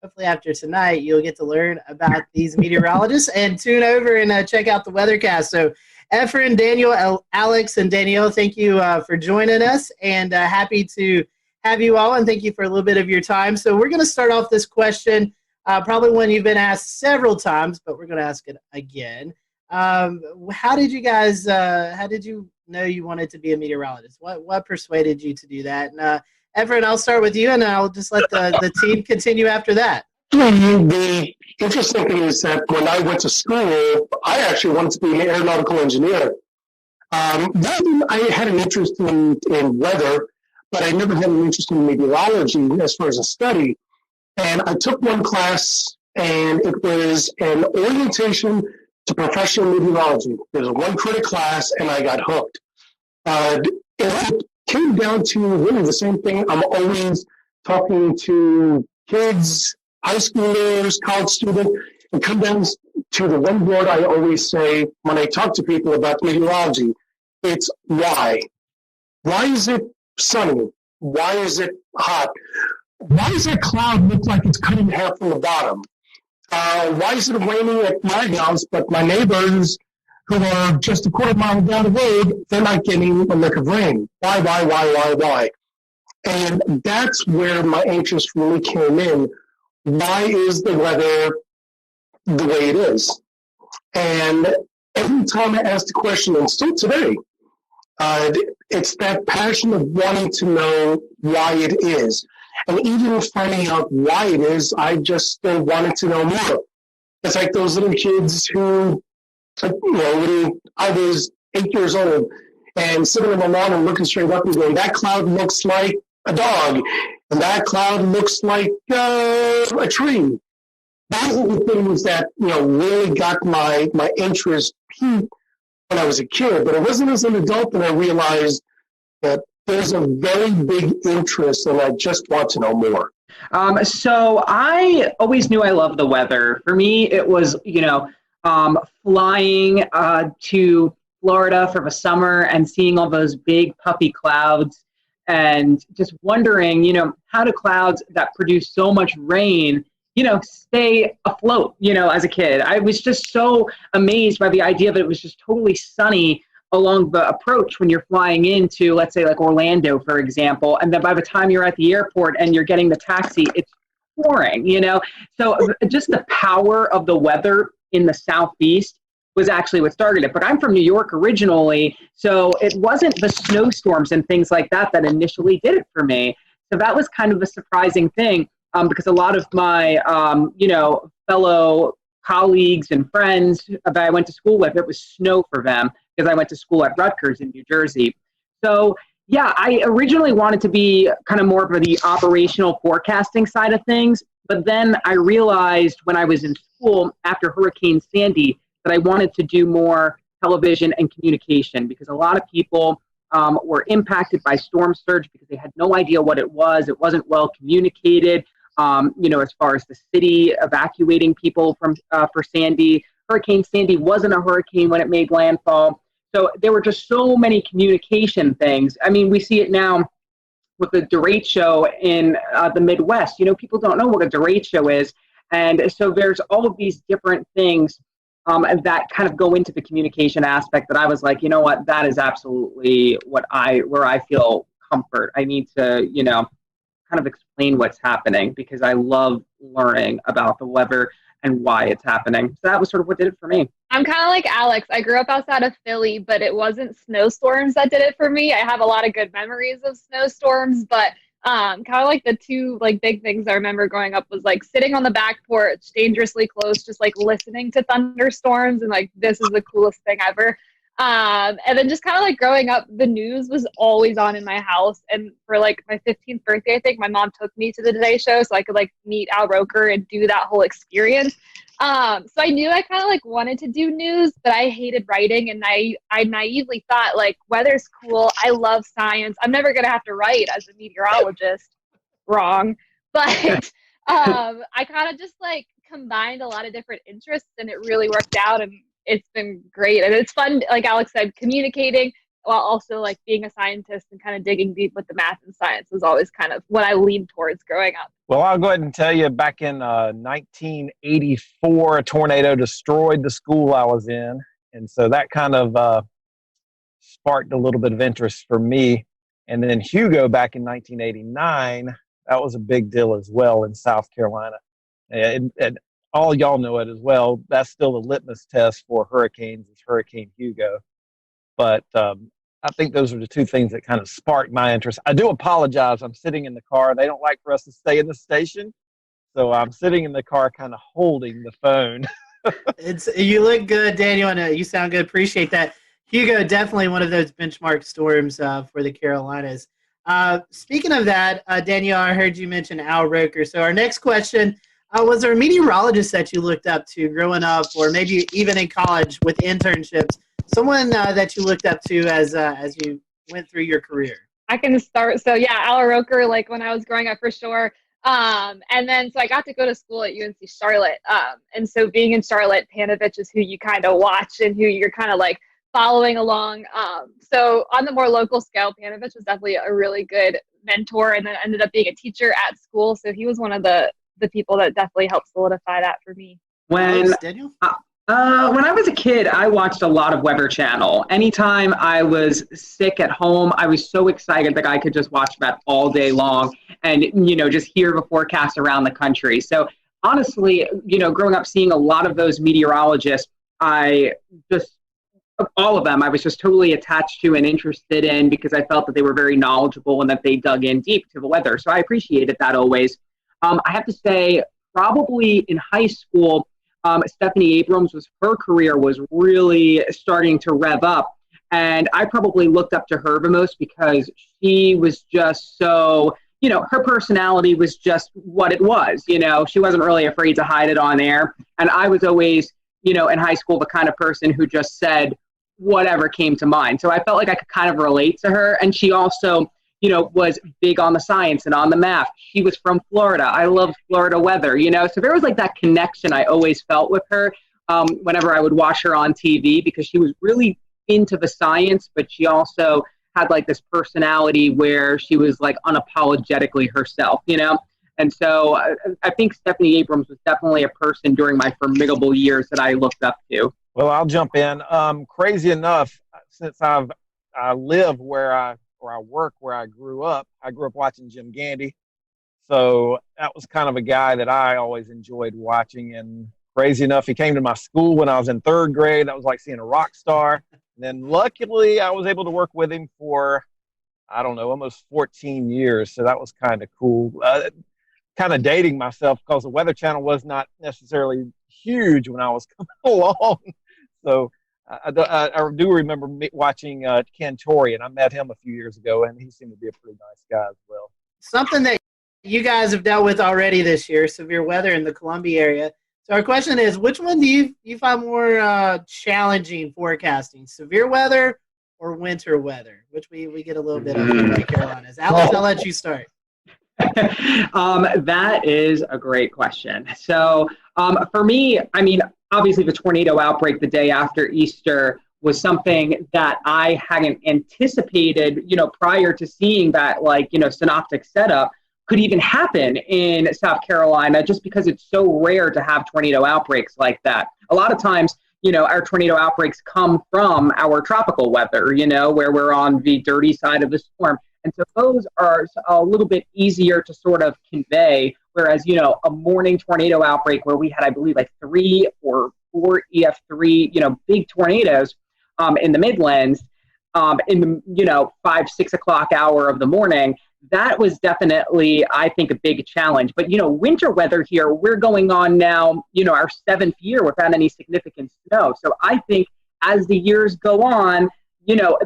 hopefully after tonight, you'll get to learn about these meteorologists and tune over and check out the weathercast. So Efren, Daniel, Alex, and Danielle, thank you for joining us, and happy to have you all, and thank you for a little bit of your time. So we're going to start off this question, probably one you've been asked several times, but we're going to ask it again. How did you guys, how did you know you wanted to be a meteorologist? What persuaded you to do that? And Everett, I'll start with you, and I'll just let the team continue after that. The interesting thing is that when I went to school, I actually wanted to be an aeronautical engineer. Then I had an interest in weather, but I never had an interest in meteorology as far as a study. And I took one class, and it was an orientation to professional meteorology. There was one credit class, and I got hooked. It came down to really the same thing. I'm always talking to kids high schoolers, college students, and come down to the one word I always say when I talk to people about meteorology. It's why. Why is it sunny? Why is it hot? Why does that cloud look like it's cut in half from the bottom? Why is it raining at my house, but my neighbors who are just a quarter mile down the road, they're not getting a lick of rain? Why? And that's where my interest really came in. Why is the weather the way it is? And every time I ask the question, and still today, it's that passion of wanting to know why it is. And even finding out why it is, I just still wanted to know more. It's like those little kids who, when I was 8 years old and sitting on the lawn and looking straight up and going, that cloud looks like a dog, and that cloud looks like a tree. Those are the things that, really got my interest peaked when I was a kid. But it wasn't as an adult that I realized that there's a very big interest, and I just want to know more. So I always knew I loved the weather. For me, it was, flying to Florida for the summer and seeing all those big puffy clouds and just wondering, how do clouds that produce so much rain, stay afloat, as a kid. I was just so amazed by the idea that it was just totally sunny along the approach when you're flying into, let's say, like Orlando, for example, and then by the time you're at the airport and you're getting the taxi, it's pouring, So just the power of the weather in the Southeast was actually what started it. But I'm from New York originally, so it wasn't the snowstorms and things like that that initially did it for me. So that was kind of a surprising thing, because a lot of my, fellow colleagues and friends that I went to school with, it was snow for them because I went to school at Rutgers in New Jersey. So yeah, I originally wanted to be kind of more of the operational forecasting side of things, but then I realized when I was in school after Hurricane Sandy that I wanted to do more television and communication, because a lot of people were impacted by storm surge because they had no idea what it was. It wasn't well communicated. As far as the city evacuating people from for Sandy. Hurricane Sandy wasn't a hurricane when it made landfall. So there were just so many communication things. I mean, we see it now with the derecho in the Midwest. People don't know what a derecho is. And so there's all of these different things that kind of go into the communication aspect that I was like, you know what, that is absolutely where I feel comfort. I need to, kind of explain what's happening because I love learning about the weather and why it's happening. So that was sort of what did it for me. I'm kind of like Alex. I grew up outside of Philly, but it wasn't snowstorms that did it for me. I have a lot of good memories of snowstorms, but kind of like the two big things I remember growing up was sitting on the back porch, dangerously close, just listening to thunderstorms and this is the coolest thing ever. And then just kind of growing up, the news was always on in my house. And for my 15th birthday, I think my mom took me to the Today Show so I could meet Al Roker and do that whole experience. So I knew I kind of wanted to do news, but I hated writing. And I naively thought weather's cool. I love science. I'm never going to have to write as a meteorologist. Wrong. But I kind of just combined a lot of different interests and it really worked out. And it's been great. And it's fun, like Alex said, communicating while also being a scientist and kind of digging deep with the math and science was always kind of what I leaned towards growing up. Well, I'll go ahead and tell you, back in 1984, a tornado destroyed the school I was in. And so that kind of sparked a little bit of interest for me. And then Hugo back in 1989, that was a big deal as well in South Carolina. And all y'all know it as well. That's still the litmus test for hurricanes is Hurricane Hugo. But I think those are the two things that kind of sparked my interest. I do apologize. I'm sitting in the car. They don't like for us to stay in the station. So I'm sitting in the car kind of holding the phone. You look good, Daniel, and you sound good. Appreciate that. Hugo, definitely one of those benchmark storms for the Carolinas. Speaking of that, Daniel, I heard you mention Al Roker. So our next question, was there a meteorologist that you looked up to growing up or maybe even in college with internships, someone that you looked up to as you went through your career? I can start. So yeah, Al Roker, when I was growing up for sure. And then, so I got to go to school at UNC Charlotte. And so being in Charlotte, Panovich is who you kind of watch and who you're kind of like following along. So on the more local scale, Panovich was definitely a really good mentor, and then ended up being a teacher at school. So he was one of the people that definitely helped solidify that for me. When I was a kid, I watched a lot of Weather Channel. Anytime I was sick at home, I was so excited that I could just watch that all day long and, just hear the forecast around the country. So honestly, growing up seeing a lot of those meteorologists, all of them, I was just totally attached to and interested in because I felt that they were very knowledgeable and that they dug in deep to the weather. So I appreciated that always. I have to say, probably in high school, Stephanie Abrams, her career was really starting to rev up. And I probably looked up to her the most because she was just so, her personality was just what it was. She wasn't really afraid to hide it on air. And I was always, in high school, the kind of person who just said whatever came to mind. So I felt like I could kind of relate to her. And she also, was big on the science and on the math. She was from Florida. I loved Florida weather, so there was like that connection I always felt with her whenever I would watch her on TV, because she was really into the science, but she also had like this personality where she was like unapologetically herself, And so I think Stephanie Abrams was definitely a person during my formidable years that I looked up to. Well, I'll jump in. Crazy enough, since I live where I work where I grew up watching Jim Gandy. So that was kind of a guy that I always enjoyed watching. And crazy enough, he came to my school when I was in third grade. That was like seeing a rock star. And then luckily I was able to work with him for, almost 14 years. So that was kind of cool. Kind of dating myself because the Weather Channel was not necessarily huge when I was coming along. So I do remember watching Cantore, and I met him a few years ago, and he seemed to be a pretty nice guy as well. Something that you guys have dealt with already this year, severe weather in the Columbia area. So our question is, which one do you find more challenging forecasting, severe weather or winter weather, which we get a little bit of in the Carolinas? Alex, I'll let you start. That is a great question. So for me, obviously the tornado outbreak the day after Easter was something that I hadn't anticipated, prior to seeing that, synoptic setup could even happen in South Carolina, just because it's so rare to have tornado outbreaks like that. A lot of times, our tornado outbreaks come from our tropical weather, where we're on the dirty side of the storm. And so those are a little bit easier to sort of convey, whereas, a morning tornado outbreak where we had, I believe, like 3 or 4 EF3, big tornadoes in the Midlands in the, 5, 6 o'clock hour of the morning, that was definitely, I think, a big challenge. But, winter weather here, we're going on now, our 7th year without any significant snow. So I think as the years go on,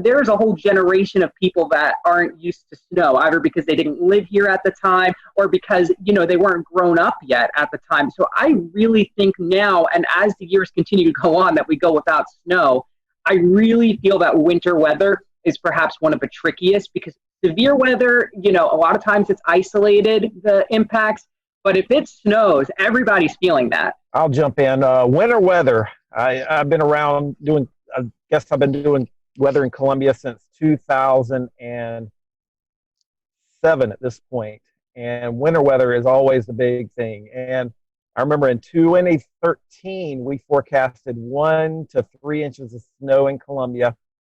there's a whole generation of people that aren't used to snow, either because they didn't live here at the time or because, they weren't grown up yet at the time. So I really think now, and as the years continue to go on, that we go without snow, I really feel that winter weather is perhaps one of the trickiest, because severe weather, a lot of times it's isolated, the impacts, but if it snows, everybody's feeling that. I'll jump in. Winter weather. I've been around I've been doing weather in Columbia since 2007 at this point. And winter weather is always the big thing. And I remember in 2013, we forecasted 1 to 3 inches of snow in Columbia,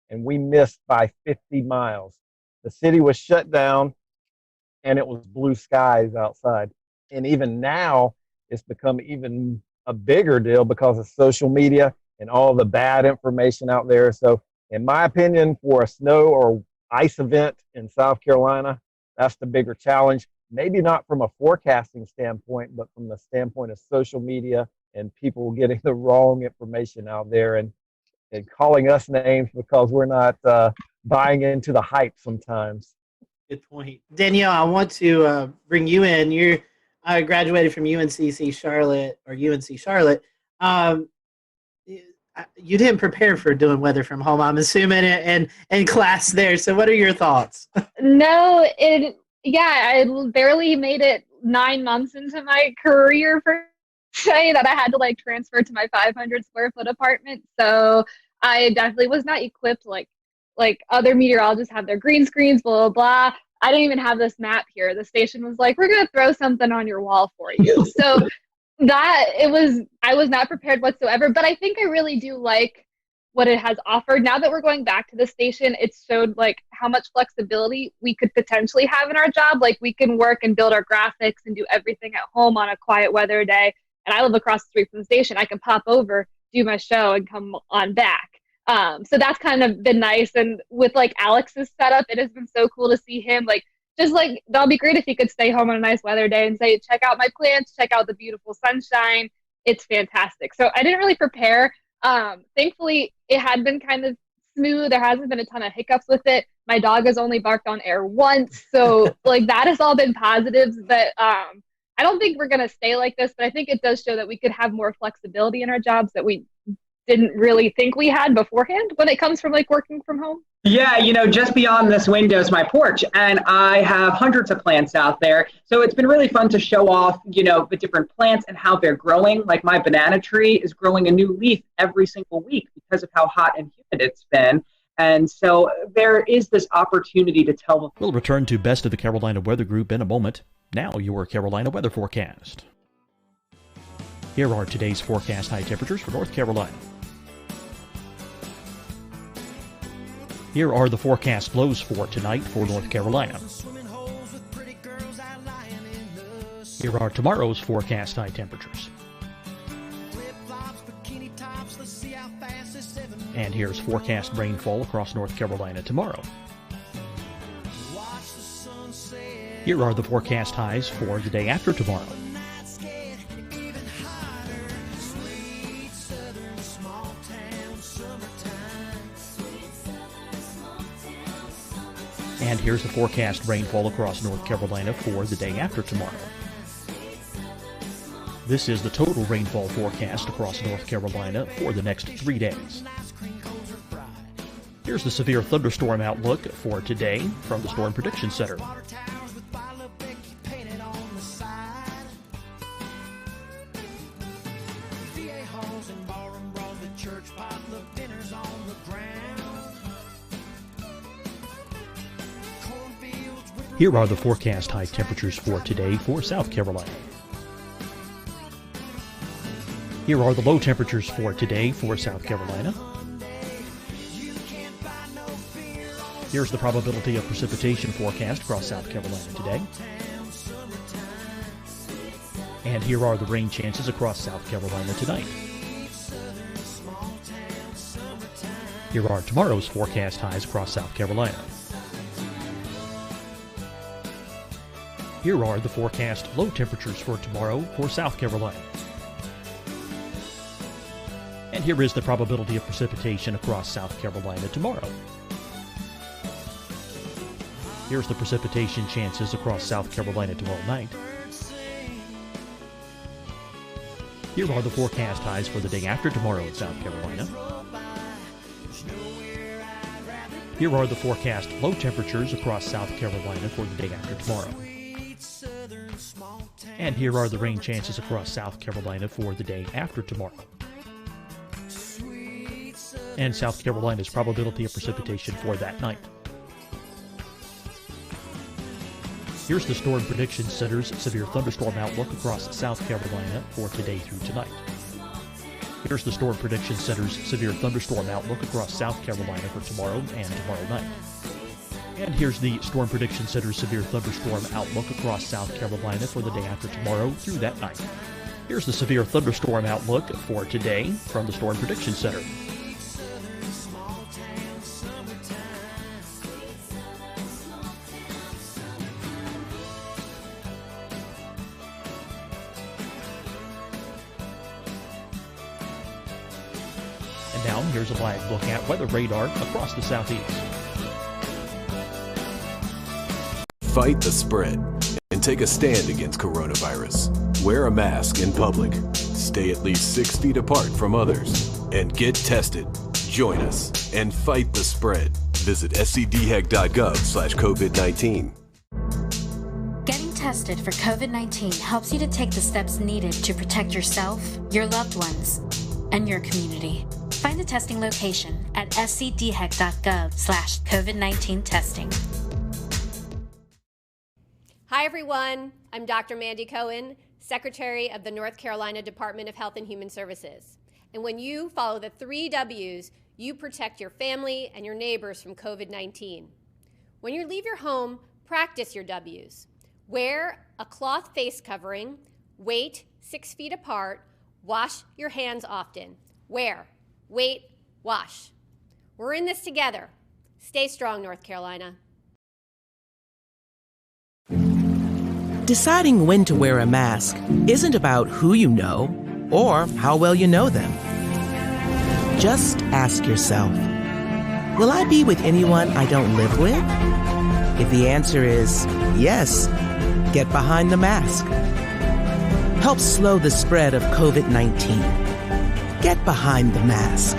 and we missed by 50 miles. The city was shut down, and it was blue skies outside. And even now, it's become even a bigger deal because of social media and all the bad information out there. So in my opinion, for a snow or ice event in South Carolina, that's the bigger challenge. Maybe not from a forecasting standpoint, but from the standpoint of social media and people getting the wrong information out there and calling us names because we're not buying into the hype sometimes. Good point. Danielle, I want to bring you in. You graduated from UNC Charlotte. You didn't prepare for doing weather from home, I'm assuming, and class there. So what are your thoughts? No, I barely made it 9 months into my career per se that I had to like transfer to my 500 square foot apartment. So I definitely was not equipped like other meteorologists have their green screens, blah, blah, blah. I didn't even have this map here. The station was like, we're going to throw something on your wall for you. So I was not prepared whatsoever, but I think I really do like what it has offered. Now that we're going back to the station, it showed like how much flexibility we could potentially have in our job. Like we can work and build our graphics and do everything at home on a quiet weather day. And I live across the street from the station. I can pop over, do my show, and come on back. So that's kind of been nice. And with like Alex's setup, it has been so cool to see him like, just like, that'll be great if he could stay home on a nice weather day and say, check out my plants, check out the beautiful sunshine. It's fantastic. So I didn't really prepare. Thankfully, it had been kind of smooth. There hasn't been a ton of hiccups with it. My dog has only barked on air once. So like that has all been positives. But I don't think we're going to stay like this, but I think it does show that we could have more flexibility in our jobs that we didn't really think we had beforehand when it comes from like working from home. Yeah, just beyond this window is my porch, and I have hundreds of plants out there. So it's been really fun to show off, the different plants and how they're growing. Like my banana tree is growing a new leaf every single week because of how hot and humid it's been. And so there is this opportunity to tell. We'll return to Best of the Carolina Weather Group in a moment. Now your Carolina weather forecast. Here are today's forecast high temperatures for North Carolina. Here are the forecast lows for tonight for North Carolina. Here are tomorrow's forecast high temperatures. And here's forecast rainfall across North Carolina tomorrow. Here are the forecast highs for the day after tomorrow. And here's the forecast rainfall across North Carolina for the day after tomorrow. This is the total rainfall forecast across North Carolina for the next 3 days. Here's the severe thunderstorm outlook for today from the Storm Prediction Center. Here are the forecast high temperatures for today for South Carolina. Here are the low temperatures for today for South Carolina. Here's the probability of precipitation forecast across South Carolina today. And here are the rain chances across South Carolina tonight. Here are tomorrow's forecast highs across South Carolina. Here are the forecast low temperatures for tomorrow for South Carolina. And here is the probability of precipitation across South Carolina tomorrow. Here's the precipitation chances across South Carolina tomorrow night. Here are the forecast highs for the day after tomorrow in South Carolina. Here are the forecast low temperatures across South Carolina for the day after tomorrow. And here are the rain chances across South Carolina for the day after tomorrow. And South Carolina's probability of precipitation for that night. Here's the Storm Prediction Center's severe thunderstorm outlook across South Carolina for today through tonight. Here's the Storm Prediction Center's severe thunderstorm outlook across South Carolina for tomorrow and tomorrow night. And here's the Storm Prediction Center's severe thunderstorm outlook across South Carolina for the day after tomorrow through that night. Here's the severe thunderstorm outlook for today from the Storm Prediction Center. And now here's a live look at weather radar across the southeast. Fight the spread and take a stand against coronavirus. Wear a mask in public. Stay at least 6 feet apart from others. And get tested. Join us and fight the spread. Visit scdhec.gov/COVID-19. Getting tested for COVID-19 helps you to take the steps needed to protect yourself, your loved ones, and your community. Find the testing location at scdhec.gov/COVID-19 testing. Hi, everyone. I'm Dr. Mandy Cohen, Secretary of the North Carolina Department of Health and Human Services. And when you follow the 3 W's, you protect your family and your neighbors from COVID-19. When you leave your home, practice your W's. Wear a cloth face covering, wait 6 feet apart, wash your hands often. Wear, wait, wash. We're in this together. Stay strong, North Carolina. Deciding when to wear a mask isn't about who you know or how well you know them. Just ask yourself, will I be with anyone I don't live with? If the answer is yes, get behind the mask. Help slow the spread of COVID-19. Get behind the mask.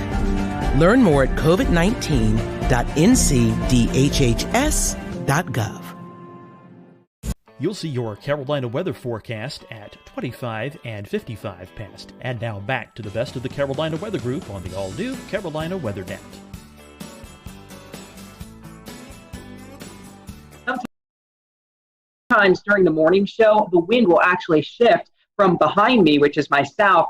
Learn more at covid19.ncdhhs.gov. You'll see your Carolina weather forecast at 25 and 55 past. And now back to the best of the Carolina Weather Group on the all-new Carolina Weather Net. Sometimes during the morning show, the wind will actually shift from behind me, which is my south,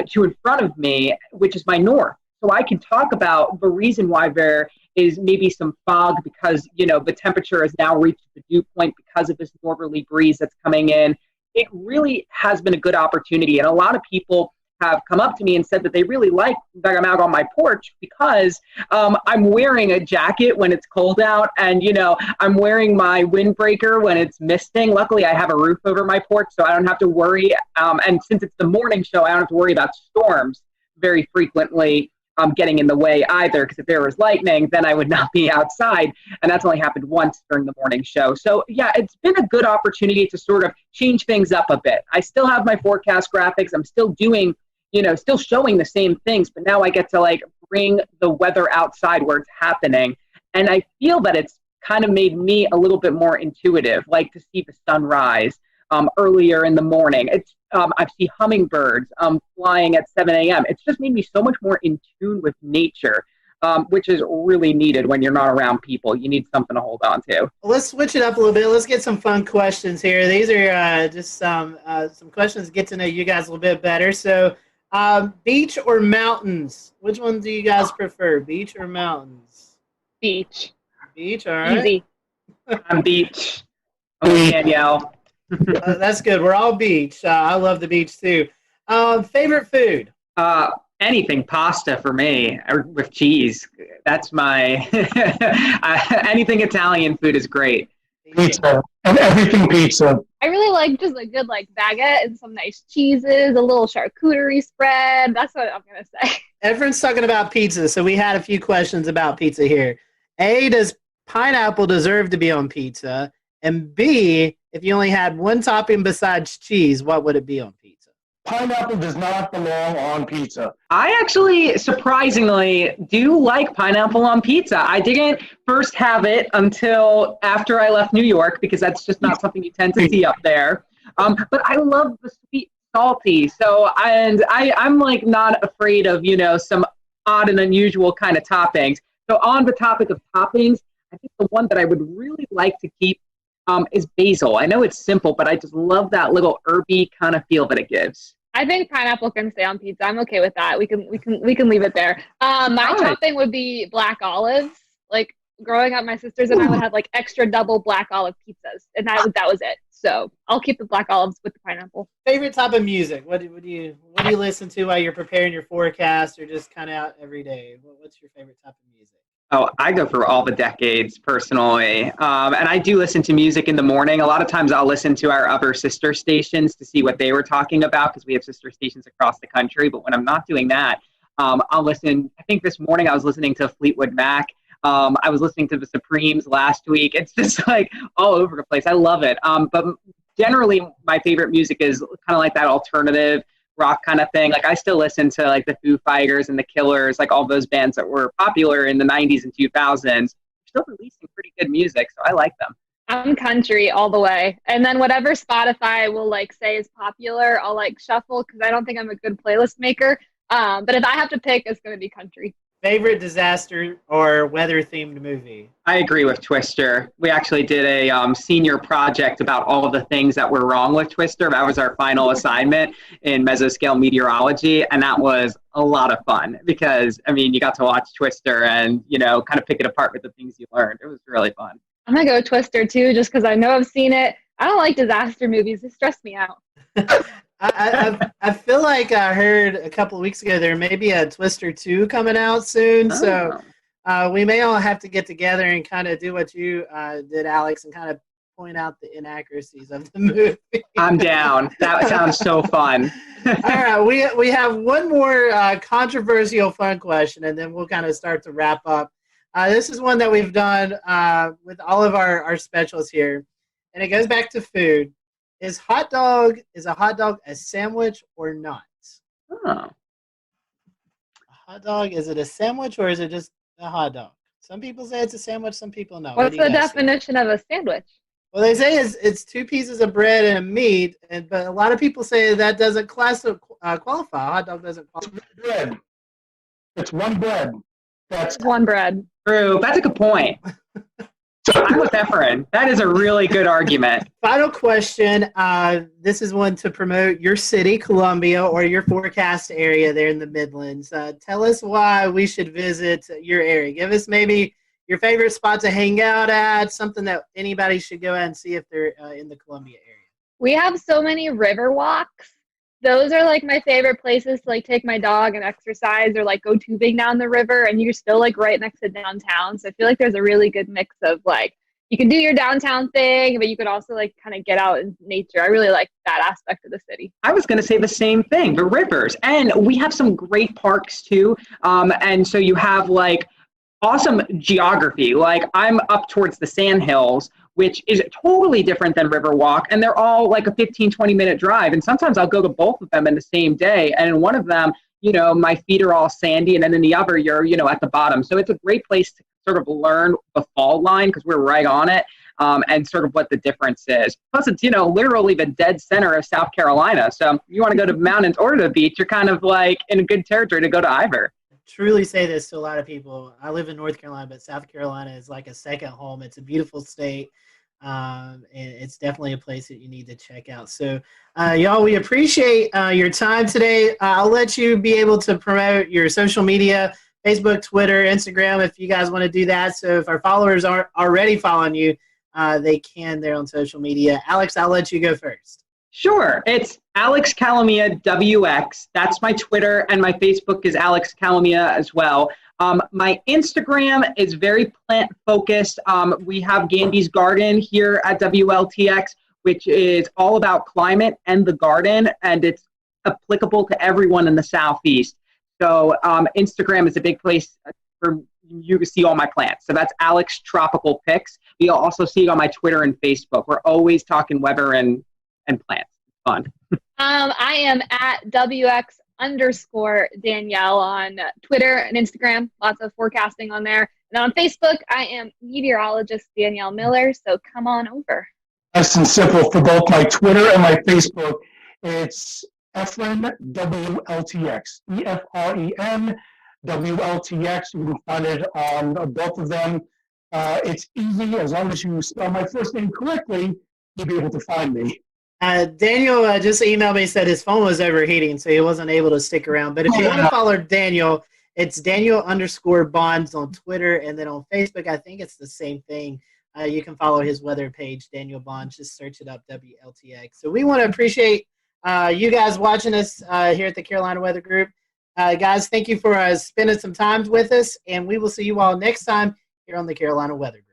to in front of me, which is my north. So I can talk about the reason why there is maybe some fog because, the temperature has now reached the dew point because of this northerly breeze that's coming in. It really has been a good opportunity. And a lot of people have come up to me and said that they really like that I'm out on my porch because I'm wearing a jacket when it's cold out and, I'm wearing my windbreaker when it's misting. Luckily, I have a roof over my porch, so I don't have to worry. And since it's the morning show, I don't have to worry about storms very frequently getting in the way either, because if there was lightning, then I would not be outside. And that's only happened once during the morning show. So yeah, it's been a good opportunity to sort of change things up a bit. I still have my forecast graphics. I'm still doing, still showing the same things, but now I get to bring the weather outside where it's happening. And I feel that it's kind of made me a little bit more intuitive, like to see the sunrise earlier in the morning. I see hummingbirds flying at 7 a.m. It's just made me so much more in tune with nature, which is really needed when you're not around people. You need something to hold on to. Let's switch it up a little bit. Let's get some fun questions here. These are just some questions to get to know you guys a little bit better. So, beach or mountains? Which one do you guys prefer, beach or mountains? Beach. Beach, all right. Easy. I'm beach. I'm Danielle. That's good. We're all beach. I love the beach too. Favorite food? Anything pasta for me with cheese. That's my anything Italian food is great. Pizza and everything pizza. I really like just a good baguette and some nice cheeses, a little charcuterie spread. That's what I'm gonna say. Everyone's talking about pizza, so we had a few questions about pizza here. A, does pineapple deserve to be on pizza? And B, if you only had one topping besides cheese, what would it be on pizza? Pineapple does not belong on pizza. I actually, surprisingly, do like pineapple on pizza. I didn't first have it until after I left New York because that's just not something you tend to see up there. But I love the sweet, salty. So, and I'm not afraid of, some odd and unusual kind of toppings. So on the topic of toppings, I think the one that I would really like to keep is basil. I know it's simple, but I just love that little herby kind of feel that it gives. I think pineapple can stay on pizza. I'm okay with that. We can leave it there. My topping would be black olives. Growing up, my sisters and I would have extra double black olive pizzas, and that was it. So I'll keep the black olives with the pineapple. Favorite type of music? What do you listen to while you're preparing your forecast, or just kind of out every day? What's your favorite type of music? Oh, I go through all the decades personally. And I do listen to music in the morning. A lot of times I'll listen to our other sister stations to see what they were talking about because we have sister stations across the country. But when I'm not doing that, I'll listen. I think this morning I was listening to Fleetwood Mac. I was listening to the Supremes last week. It's just all over the place. I love it. But generally my favorite music is kind of that alternative rock kind of thing. I still listen to the Foo Fighters and the Killers, all those bands that were popular in the 90s and 2000s. They're still releasing pretty good music, so I like them. I'm country all the way. And then whatever Spotify will like say is popular, I'll like shuffle because I don't think I'm a good playlist maker. But if I have to pick, it's going to be country. Favorite disaster or weather themed movie? I agree with Twister. We actually did a senior project about all of the things that were wrong with Twister. That was our final assignment in mesoscale meteorology, and that was a lot of fun because, I mean, you got to watch Twister and, you know, kind of pick it apart with the things you learned. It was really fun. I'm going to go Twister too, just because I know I've seen it. I don't like disaster movies. They stress me out. I feel like I heard a couple of weeks ago there may be a Twister 2 coming out soon. So we may all have to get together and kind of do what you did, Alex, and kind of point out the inaccuracies of the movie. I'm down. That sounds so fun. All right, we have one more controversial fun question, and then we'll kind of start to wrap up. This is one that we've done with all of our specials here, and it goes back to food. Is a hot dog a sandwich or not? Oh. A hot dog, is it a sandwich or is it just a hot dog? Some people say it's a sandwich, some people no. What's the definition of a sandwich? Well, they say it's two pieces of bread and a meat, but a lot of people say that doesn't qualify. A hot dog doesn't qualify. Bread. It's one bread. That's one bread. True. That's a good point. I'm with Efren. That is a really good argument. Final question. This is one to promote your city, Columbia, or your forecast area there in the Midlands. Tell us why we should visit your area. Give us maybe your favorite spot to hang out at, something that anybody should go out and see if they're in the Columbia area. We have so many river walks. Those are like my favorite places to like take my dog and exercise or like go tubing down the river, and you're still like right next to downtown. So I feel like there's a really good mix of like you can do your downtown thing, but you could also like kind of get out in nature. I really like that aspect of the city. I was going to say the same thing, the rivers. And we have some great parks too. And so you have like awesome geography. Like I'm up towards the Sandhills, which is totally different than Riverwalk. And they're all like a 15, 20-minute drive. And sometimes I'll go to both of them in the same day. And in one of them, you know, my feet are all sandy. And then in the other, you're, you know, at the bottom. So it's a great place to sort of learn the fault line because we're right on it and sort of what the difference is. Plus, it's, you know, literally the dead center of South Carolina. So if you want to go to the mountains or to the beach, you're kind of like in a good territory to go to either. Truly say this to a lot of people. I live in North Carolina, but South Carolina is like a second home. It's a beautiful state. And it's definitely a place that you need to check out. So, y'all, we appreciate your time today. I'll let you be able to promote your social media, Facebook, Twitter, Instagram, if you guys want to do that. So if our followers aren't already following you, they can there on social media. Alex, I'll let you go first. Sure. It's Alex Calamia WX. That's my Twitter, and my Facebook is Alex Calamia as well. My Instagram is very plant focused. We have Gandy's Garden here at WLTX, which is all about climate and the garden, and it's applicable to everyone in the Southeast. So Instagram is a big place for you to see all my plants. So that's Alex Tropical Pics. You'll also see it on my Twitter and Facebook. We're always talking weather and plants. It's fun. I am at WX_Danielle on Twitter and Instagram. Lots of forecasting on there. And on Facebook, I am meteorologist Danielle Miller. So come on over. Nice and simple for both my Twitter and my Facebook. It's Efren WLTX. EFREN WLTX. You can find it on both of them. It's easy. As long as you spell my first name correctly, you'll be able to find me. Daniel just emailed me, said his phone was overheating, so he wasn't able to stick around. But if you want to follow Daniel, it's Daniel_Bonds on Twitter, and then on Facebook, I think it's the same thing. You can follow his weather page, Daniel Bonds. Just search it up, WLTX. So we want to appreciate you guys watching us here at the Carolina Weather Group. Guys, thank you for spending some time with us, and we will see you all next time here on the Carolina Weather Group.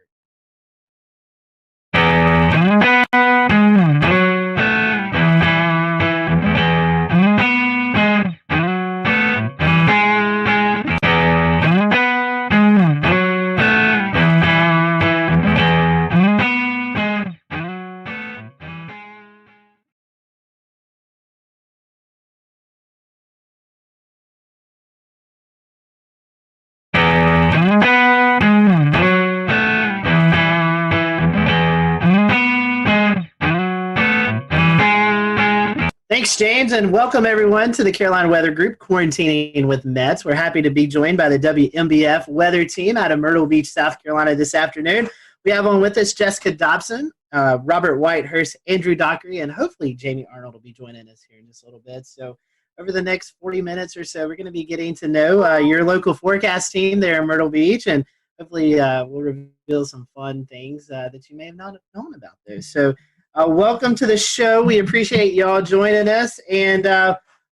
Thanks, James, and welcome everyone to the Carolina Weather Group, Quarantining with Mets. We're happy to be joined by the WMBF weather team out of Myrtle Beach, South Carolina this afternoon. We have on with us Jessica Dobson, Robert Whitehurst, Andrew Dockery, and hopefully Jamie Arnold will be joining us here in just a little bit. So over the next 40 minutes or so, we're going to be getting to know your local forecast team there in Myrtle Beach, and hopefully we'll reveal some fun things that you may have not known about those. So welcome to the show. We appreciate y'all joining us, and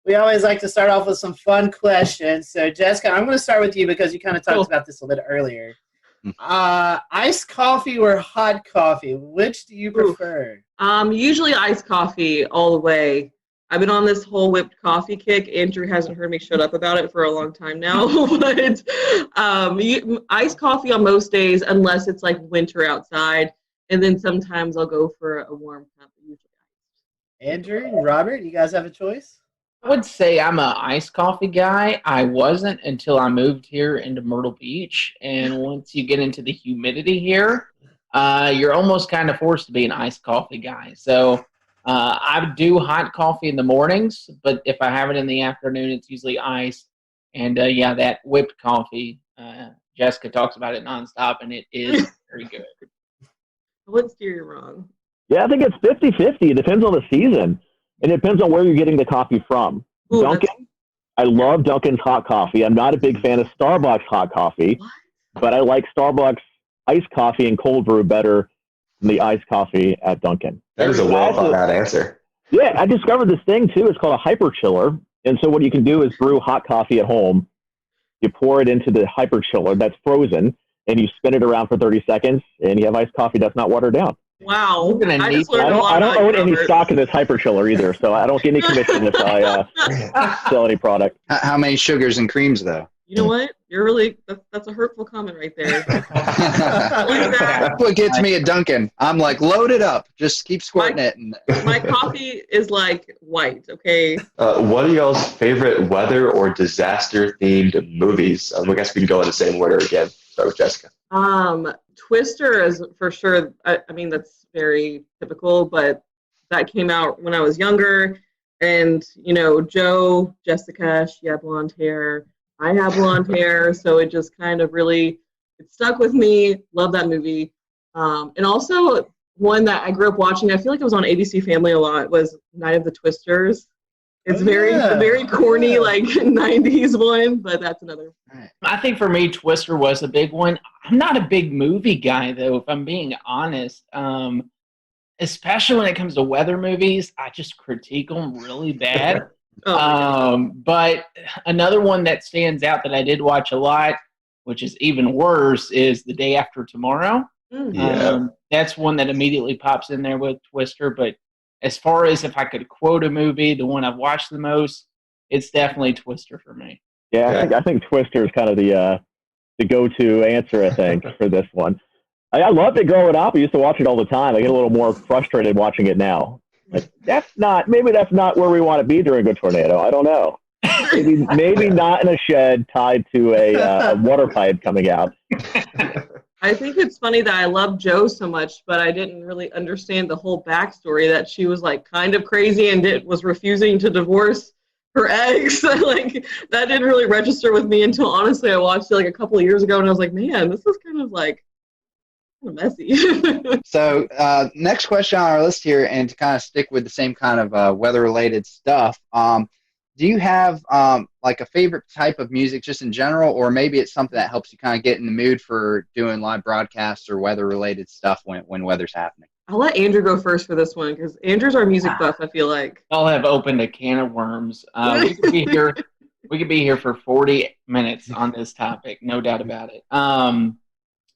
we always like to start off with some fun questions. So Jessica, I'm going to start with you because you kind of talked about this a little bit earlier. Iced coffee or hot coffee? Which do you prefer? Usually iced coffee all the way. I've been on this whole whipped coffee kick. Andrew hasn't heard me shut up about it for a long time now. But iced coffee on most days, unless it's like winter outside. And then sometimes I'll go for a warm cup. Andrew and Robert, you guys have a choice? I would say I'm an iced coffee guy. I wasn't until I moved here into Myrtle Beach. And once you get into the humidity here, you're almost kind of forced to be an iced coffee guy. So I do hot coffee in the mornings, but if I have it in the afternoon, it's usually iced. And yeah, that whipped coffee, Jessica talks about it nonstop, and it is very good. I wouldn't steer you wrong. Yeah, I think it's 50-50. It depends on the season. And it depends on where you're getting the coffee from. Ooh, Dunkin', I love Dunkin's hot coffee. I'm not a big fan of Starbucks hot coffee, but I like Starbucks iced coffee and cold brew better than the iced coffee at Dunkin'. That is a well thought out answer. Yeah, I discovered this thing too. It's called a hyper chiller. And so what you can do is brew hot coffee at home. You pour it into the hyper chiller that's frozen, and you spin it around for 30 seconds, and you have iced coffee that's not watered down. Wow. I don't own any stock in this hyper chiller either, so I don't get any commission if I sell any product. How many sugars and creams, though? You know what? You're really, that's a hurtful comment right there. That's what gets me at Dunkin'. I'm like, load it up. Just keep squirting it. My coffee is like white, okay? What are y'all's favorite weather or disaster themed movies? I guess we can go in the same order again. Start with Jessica. Twister is for sure. I mean, that's very typical, but that came out when I was younger. And, you know, Jessica, she had blonde hair. I have blonde hair. So it just kind of really, it stuck with me. Love that movie. And also one that I grew up watching, I feel like it was on ABC Family a lot, was Night of the Twisters. It's very corny, like 90s one, but that's another. I think for me, Twister was a big one. I'm not a big movie guy, though, if I'm being honest. Especially when it comes to weather movies, I just critique them really bad. But another one that stands out that I did watch a lot, which is even worse, is The Day After Tomorrow. That's one that immediately pops in there with Twister, but as far as if I could quote a movie, the one I've watched the most, it's definitely Twister for me. Yeah, I think Twister is kind of the go-to answer, I think, for this one. I loved it growing up. I used to watch it all the time. I get a little more frustrated watching it now. Like, maybe that's not where we want to be during a tornado. I don't know. Maybe not in a shed tied to a water pipe coming out. I think it's funny that I love Jo so much, but I didn't really understand the whole backstory that she was like kind of crazy and was refusing to divorce her ex. Like that didn't really register with me until honestly I watched it like a couple of years ago and I was like, man, this is kind of messy. So next question on our list here, and to kind of stick with the same kind of weather-related stuff, do you have like a favorite type of music just in general, or maybe it's something that helps you kind of get in the mood for doing live broadcasts or weather-related stuff when weather's happening? I'll let Andrew go first for this one because Andrew's our music buff, I feel like. I'll have opened a can of worms. We could be here. We could be here for 40 minutes on this topic, no doubt about it.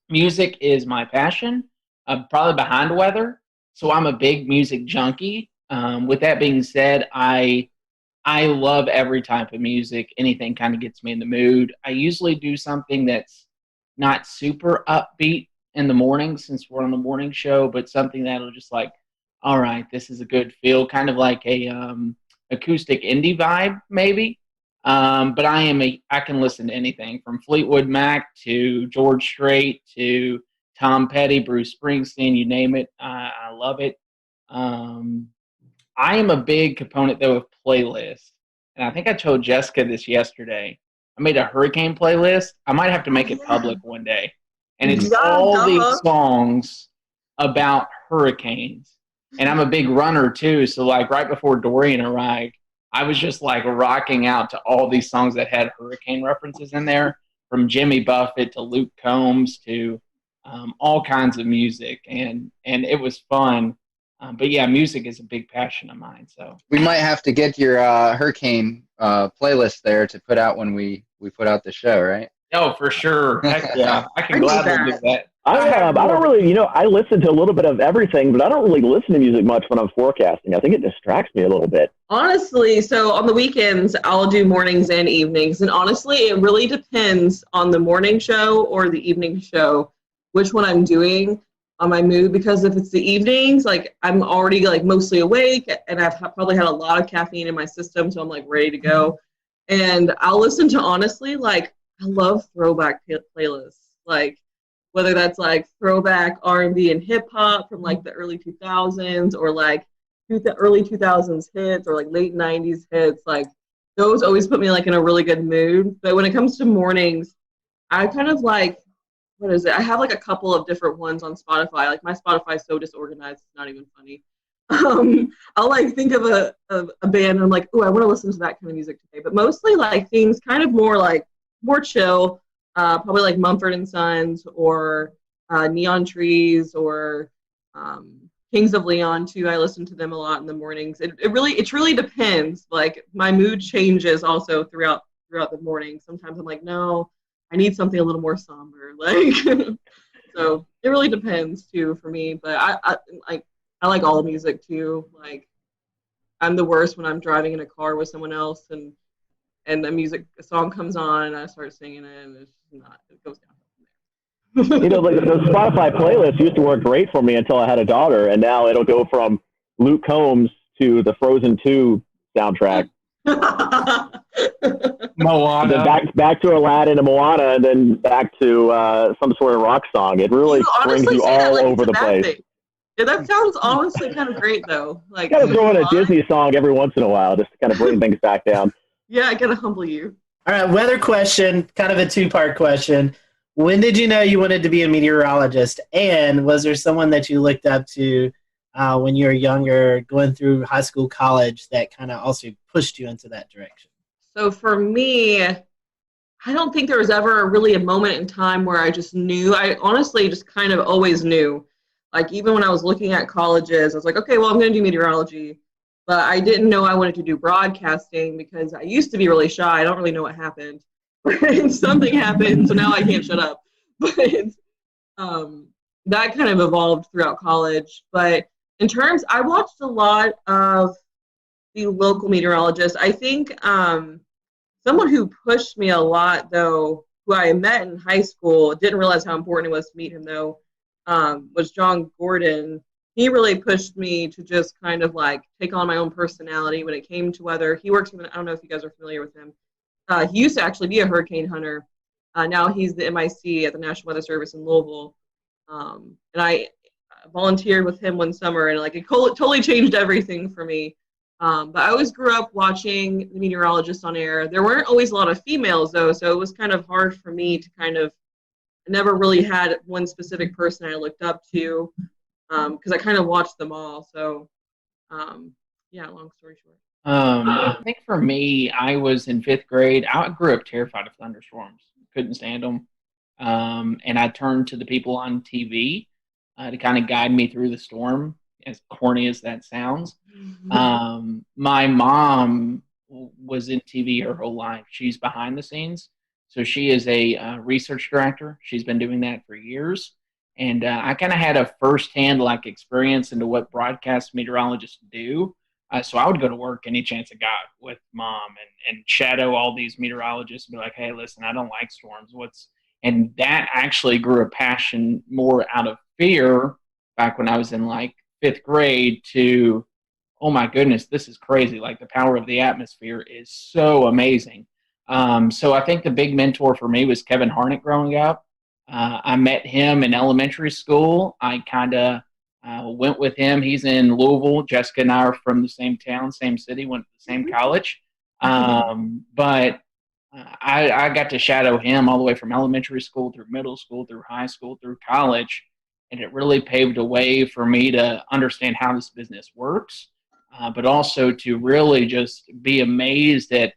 Music is my passion. I'm probably behind weather, so I'm a big music junkie. With that being said, I love every type of music. Anything kind of gets me in the mood. I usually do something that's not super upbeat in the morning since we're on the morning show, but something that'll just like, all right, this is a good feel, kind of like a acoustic indie vibe maybe. But I can listen to anything from Fleetwood Mac to George Strait to Tom Petty, Bruce Springsteen, you name it. I love it. I am a big component, though, of playlists. And I think I told Jessica this yesterday. I made a hurricane playlist. I might have to make it public one day. And it's all these songs about hurricanes. And I'm a big runner, too. So, like, right before Dorian arrived, I was just, like, rocking out to all these songs that had hurricane references in there, from Jimmy Buffett to Luke Combs to all kinds of music. And it was fun. But yeah, music is a big passion of mine. So we might have to get your hurricane playlist there to put out when we put out the show, right? Oh, for sure. Heck yeah, I can gladly do that. I don't really, I listen to a little bit of everything, but I don't really listen to music much when I'm forecasting. I think it distracts me a little bit. Honestly, so on the weekends, I'll do mornings and evenings. And honestly, it really depends on the morning show or the evening show, which one I'm doing on my mood. Because if it's the evenings, like I'm already like mostly awake and I've probably had a lot of caffeine in my system, so I'm like ready to go. And I'll listen to, honestly, like I love throwback playlists, like whether that's like throwback R&B and hip hop from like the early 2000s or like the early 2000s hits or like late 90s hits. Like those always put me like in a really good mood. But when it comes to mornings, I kind of like, what is it? I have like a couple of different ones on Spotify. Like my Spotify is so disorganized, it's not even funny. I'll like think of a band and I'm like, oh, I want to listen to that kind of music today. But mostly like things kind of more chill, probably like Mumford & Sons or Neon Trees or Kings of Leon too. I listen to them a lot in the mornings. It really depends. Like my mood changes also throughout the morning. Sometimes I'm like, no, I need something a little more somber. Like so it really depends too for me. But I like all the music too. Like I'm the worst when I'm driving in a car with someone else and a song comes on and I start singing it and it goes down. Like the Spotify playlist used to work great for me until I had a daughter, and now it'll go from Luke Combs to the Frozen 2 soundtrack. Moana. Then back to Aladdin and Moana, and then back to some sort of rock song. It really brings you all over the place. Yeah, that sounds honestly kind of great though. Like gotta throw in a Disney song every once in a while just to kind of bring things back down. Yeah, I gotta humble you. All right, weather question, kind of a two-part question. When did you know you wanted to be a meteorologist? And was there someone that you looked up to when you were younger, going through high school, college, that kind of also pushed you into that direction? So for me, I don't think there was ever really a moment in time where I just knew. I honestly just kind of always knew. Like even when I was looking at colleges, I was like, okay, well, I'm going to do meteorology. But I didn't know I wanted to do broadcasting because I used to be really shy. I don't really know what happened. Something happened, so now I can't shut up. But that kind of evolved throughout college. But in terms, I watched a lot of the local meteorologists. I think someone who pushed me a lot, though, who I met in high school, didn't realize how important it was to meet him, though, was John Gordon. He really pushed me to just kind of like take on my own personality when it came to weather. He works with, I don't know if you guys are familiar with him. He used to actually be a hurricane hunter. Now he's the MIC at the National Weather Service in Louisville. And I volunteered with him one summer, and like it totally changed everything for me. But I always grew up watching the meteorologists on air. There weren't always a lot of females, though, so it was kind of hard for me to kind of, I never really had one specific person I looked up to because I kind of watched them all. So, yeah, long story short. I think for me, I was in 5th grade. I grew up terrified of thunderstorms. Couldn't stand them. And I turned to the people on TV to kind of guide me through the storm, as corny as that sounds. My mom was in TV her whole life. She's behind the scenes. So she is a research director. She's been doing that for years. And I kind of had a firsthand like experience into what broadcast meteorologists do. So I would go to work any chance I got with mom and shadow all these meteorologists and be like, hey, listen, I don't like storms. And that actually grew a passion more out of fear back when I was in like 5th grade to, oh my goodness, this is crazy. Like the power of the atmosphere is so amazing. So I think the big mentor for me was Kevin Harnick growing up. I met him in elementary school. I kind of Went with him. He's in Louisville. Jessica and I are from the same town, same city, went to the same college. But I got to shadow him all the way from elementary school through middle school, through high school, through college. And it really paved a way for me to understand how this business works, but also to really just be amazed at,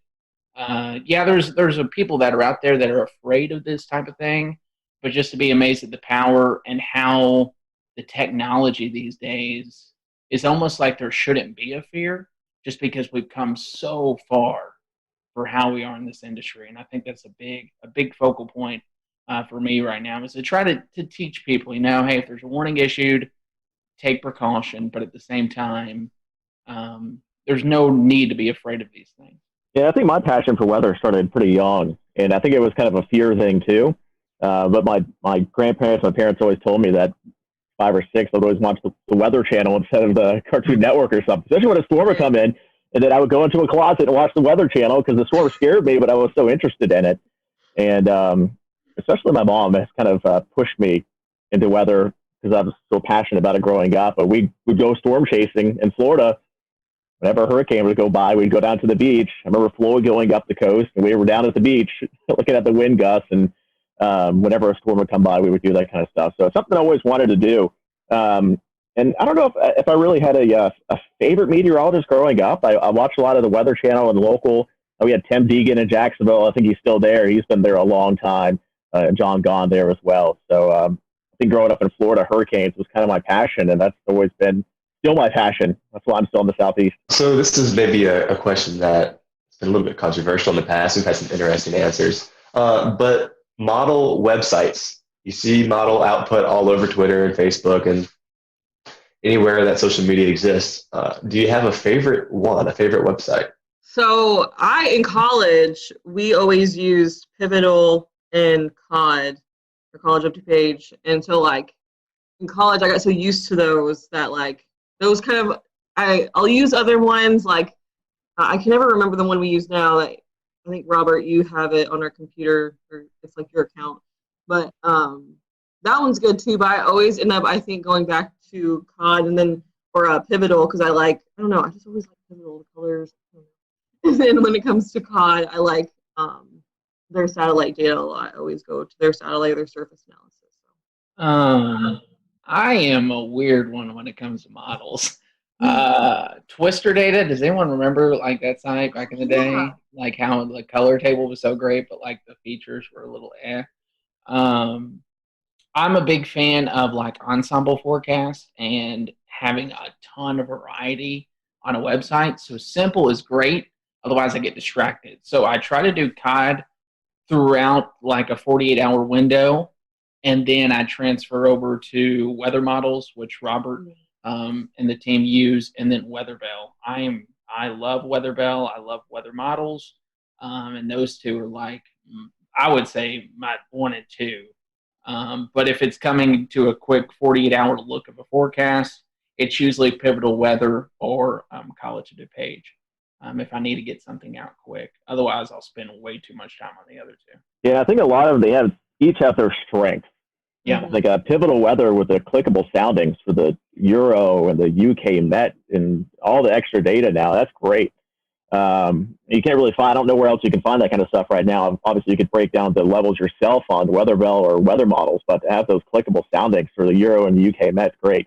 there's people that are out there that are afraid of this type of thing, but just to be amazed at the power and how the technology these days is almost like there shouldn't be a fear just because we've come so far for how we are in this industry. And I think that's a big focal point for me right now, is to try to teach people, hey, if there's a warning issued, take precaution, but at the same time, there's no need to be afraid of these things. Yeah, I think my passion for weather started pretty young, and I think it was kind of a fear thing too. But my grandparents, my parents always told me that 5 or 6, I'd always watch the Weather Channel instead of the Cartoon Network or something, especially when a storm would come in. And then I would go into a closet and watch the Weather Channel because the storm scared me, but I was so interested in it. And especially my mom has kind of pushed me into weather because I was so passionate about it growing up. But we would go storm chasing in Florida. Whenever a hurricane would go by, we'd go down to the beach. I remember Flo going up the coast, and we were down at the beach looking at the wind gusts. And whenever a storm would come by, we would do that kind of stuff. So it's something I always wanted to do. And I don't know if I really had a favorite meteorologist growing up. I watched a lot of the Weather Channel and local. We had Tim Deegan in Jacksonville. I think he's still there. He's been there a long time. John Gahn there as well. So I think growing up in Florida, hurricanes was kind of my passion, and that's always been still my passion. That's why I'm still in the Southeast. So this is maybe a question that's been a little bit controversial in the past. We've had some interesting answers. But model websites, you see model output all over Twitter and Facebook and anywhere that social media exists. Do you have a favorite website? So in college, we always used Pivotal and COD, or College Up to Page. And so in college, I got so used to those that those kind of, I'll use other ones. I can never remember the one we use now. I think, Robert, you have it on our computer, or it's your account. But that one's good too. But I always end up, I think, going back to COD and then, or Pivotal, because I don't know, I just always like Pivotal, the colors. And then when it comes to COD, I like their satellite data a lot. I always go to their satellite, their surface analysis. I am a weird one when it comes to models. Twister data, does anyone remember that site back in the day? Yeah. How the color table was so great, but the features were a little eh. I'm a big fan of ensemble forecast and having a ton of variety on a website. So simple is great. Otherwise I get distracted. So I try to do COD throughout a 48-hour window. And then I transfer over to weather models, which Robert and the team use, and then WeatherBell. I love WeatherBell. I love weather models. And those two are I would say my 1 and 2. But if it's coming to a quick 48-hour look of a forecast, it's usually Pivotal Weather or College of DuPage if I need to get something out quick. Otherwise, I'll spend way too much time on the other two. Yeah, I think a lot of them each have their strengths. Yeah. A Pivotal Weather with the clickable soundings for the Euro and the UK Met and all the extra data now. That's great. You can't really find, I don't know where else you can find that kind of stuff right now. Obviously, you could break down the levels yourself on WeatherBell or weather models, but to have those clickable soundings for the Euro and the UK Met, great.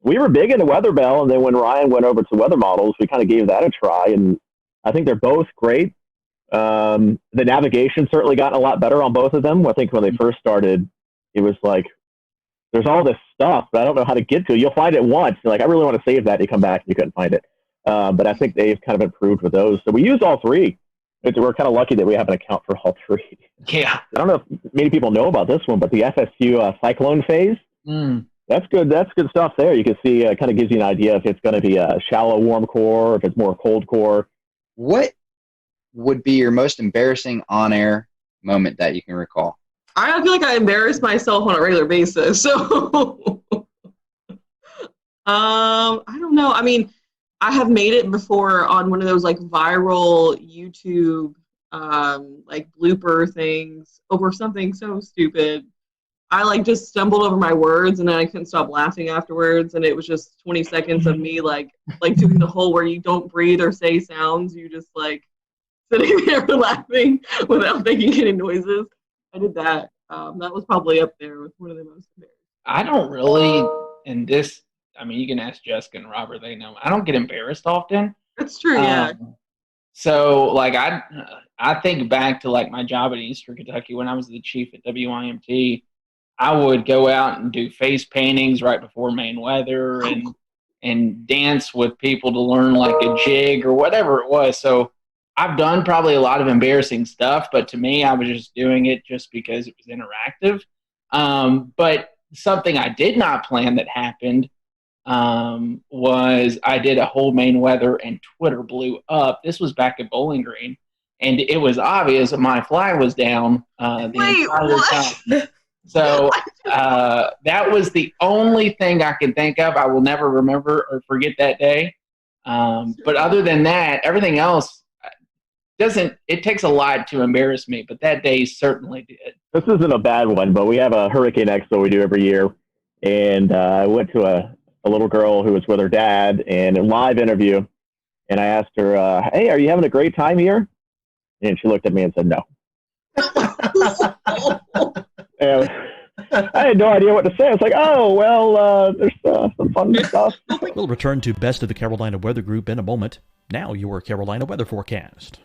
We were big into WeatherBell, and then when Ryan went over to weather models, we kind of gave that a try, and I think they're both great. The navigation certainly gotten a lot better on both of them. I think when they first started, it was there's all this stuff, but I don't know how to get to it. You'll find it once. You're I really want to save that. You come back and you couldn't find it. But I think they've kind of improved with those. So we use all three. We're kind of lucky that we have an account for all three. Yeah. I don't know if many people know about this one, but the FSU cyclone phase, that's good. That's good stuff there. You can see it kind of gives you an idea if it's going to be a shallow warm core, if it's more cold core. What would be your most embarrassing on-air moment that you can recall? I feel like I embarrass myself on a regular basis. So I don't know. I mean, I have made it before on one of those viral YouTube blooper things over something so stupid. I like just stumbled over my words and then I couldn't stop laughing afterwards. And it was just 20 seconds of me like doing the whole where you don't breathe or say sounds. You just like sitting there laughing without making any noises. I did that. That was probably up there with one of the most embarrassing. I don't really, and this, I mean, you can ask Jessica and Robert, they know. I don't get embarrassed often. That's true, yeah. So, like, I think back to, like, my job at Eastern Kentucky when I was the chief at WIMT. I would go out and do face paintings right before main weather and dance with people to learn, like, a jig or whatever it was. So I've done probably a lot of embarrassing stuff, but to me, I was just doing it just because it was interactive. But something I did not plan that happened was I did a whole main weather and Twitter blew up. This was back at Bowling Green, and it was obvious that my flag was down the entire time. So that was the only thing I can think of. I will never remember or forget that day. But other than that, everything else it takes a lot to embarrass me, but that day certainly did. This isn't a bad one, but we have a Hurricane Expo we do every year. And I went to a little girl who was with her dad in a live interview. And I asked her, hey, are you having a great time here? And she looked at me and said, no. And I had no idea what to say. I was like, oh, well, there's some fun stuff. We'll return to Best of the Carolina Weather Group in a moment. Now your Carolina weather forecast.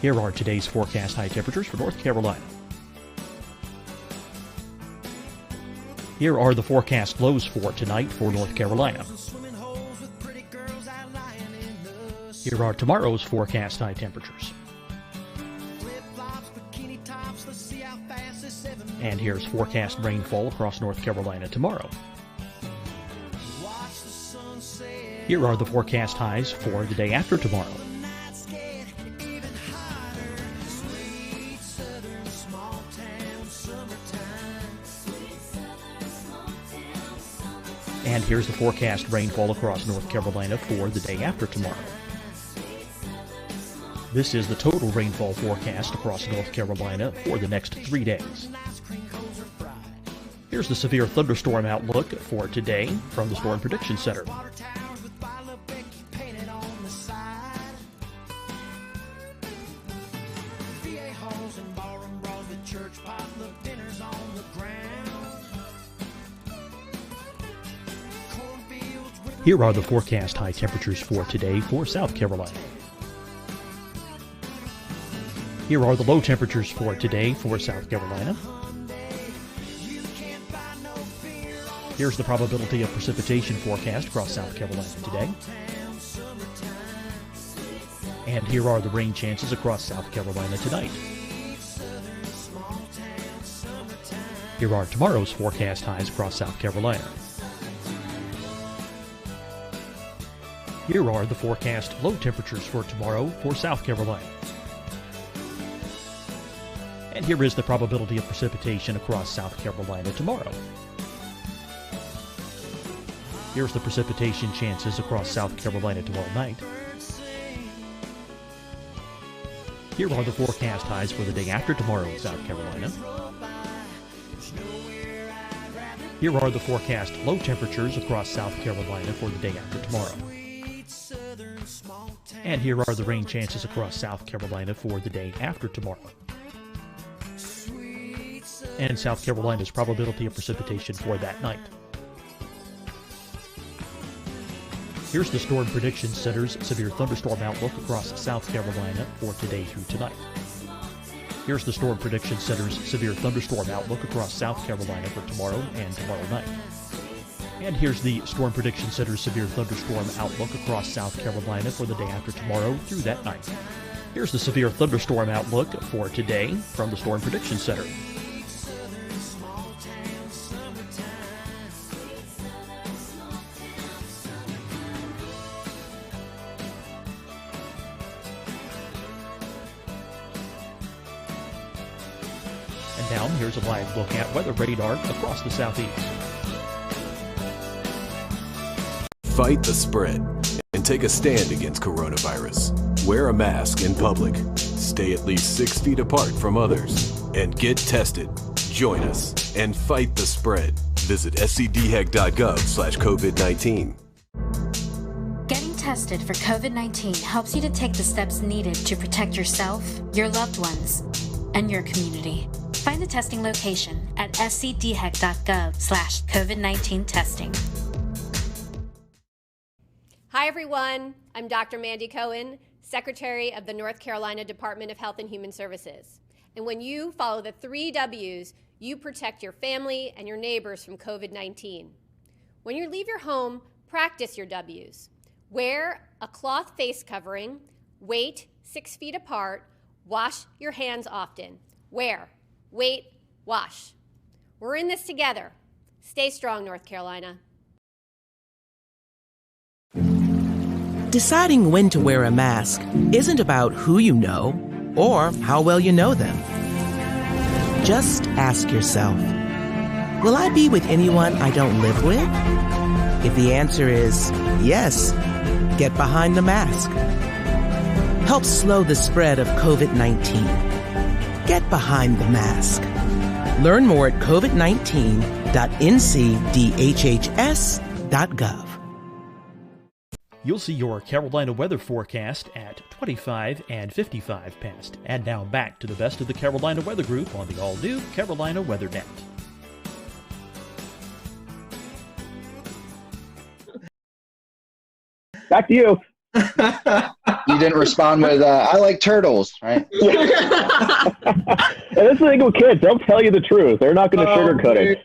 Here are today's forecast high temperatures for North Carolina. Here are the forecast lows for tonight for North Carolina. Here are tomorrow's forecast high temperatures. And here's forecast rainfall across North Carolina tomorrow. Here are the forecast highs for the day after tomorrow. And here's the forecast rainfall across North Carolina for the day after tomorrow. This is the total rainfall forecast across North Carolina for the next 3 days. Here's the severe thunderstorm outlook for today from the Storm Prediction Center. Here are the forecast high temperatures for today for South Carolina. Here are the low temperatures for today for South Carolina. Here's the probability of precipitation forecast across South Carolina today. And here are the rain chances across South Carolina tonight. Here are tomorrow's forecast highs across South Carolina. Here are the forecast low temperatures for tomorrow for South Carolina. And here is the probability of precipitation across South Carolina tomorrow. Here's the precipitation chances across South Carolina tomorrow night. Here are the forecast highs for the day after tomorrow in South Carolina. Here are the forecast low temperatures across South Carolina for the day after tomorrow. And here are the rain chances across South Carolina for the day after tomorrow. And South Carolina's probability of precipitation for that night. Here's the Storm Prediction Center's severe thunderstorm outlook across South Carolina for today through tonight. Here's the Storm Prediction Center's severe thunderstorm outlook across South Carolina for tomorrow and tomorrow night. And here's the Storm Prediction Center's severe thunderstorm outlook across South Carolina for the day after tomorrow through that night. Here's the severe thunderstorm outlook for today from the Storm Prediction Center. And now here's a live look at weather radar across the southeast. Fight the spread and take a stand against coronavirus. Wear a mask in public, stay at least 6 feet apart from others, and get tested. Join us and fight the spread. Visit scdhec.gov/COVID-19. Getting tested for COVID-19 helps you to take the steps needed to protect yourself, your loved ones, and your community. Find the testing location at scdhec.gov/COVID-19 testing. Hi, everyone. I'm Dr. Mandy Cohen, Secretary of the North Carolina Department of Health and Human Services. And when you follow the 3 W's, you protect your family and your neighbors from COVID-19. When you leave your home, practice your W's. Wear a cloth face covering, wait 6 feet apart, wash your hands often. Wear, wait, wash. We're in this together. Stay strong, North Carolina. Deciding when to wear a mask isn't about who you know or how well you know them. Just ask yourself, will I be with anyone I don't live with? If the answer is yes, get behind the mask. Help slow the spread of COVID-19. Get behind the mask. Learn more at covid19.ncdhhs.gov. You'll see your Carolina weather forecast at 25 and 55 past. And now back to the best of the Carolina Weather Group on the all-new Carolina Weather Net. Back to you. You didn't respond with, I like turtles, right? And this is the thing with kids. They'll tell you the truth. They're not going to sugarcoat it.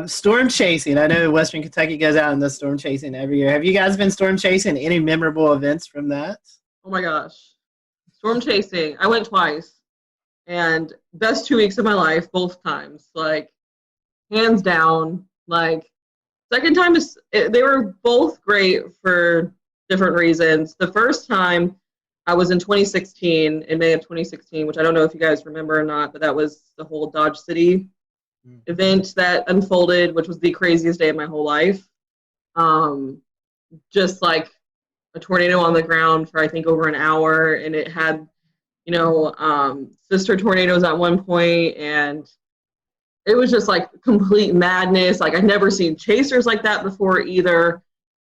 Storm chasing. I know Western Kentucky goes out in the storm chasing every year. Have you guys been storm chasing? Any memorable events from that? Oh my gosh. Storm chasing. I went twice. And best 2 weeks of my life, both times. Like, hands down. Like, second time, they were both great for different reasons. The first time, I was in 2016, in May of 2016, which I don't know if you guys remember or not, but that was the whole Dodge City event that unfolded, which was the craziest day of my whole life. Just like a tornado on the ground for I think over an hour, and it had, sister tornadoes at one point, and it was just like complete madness. Like I'd never seen chasers like that before either.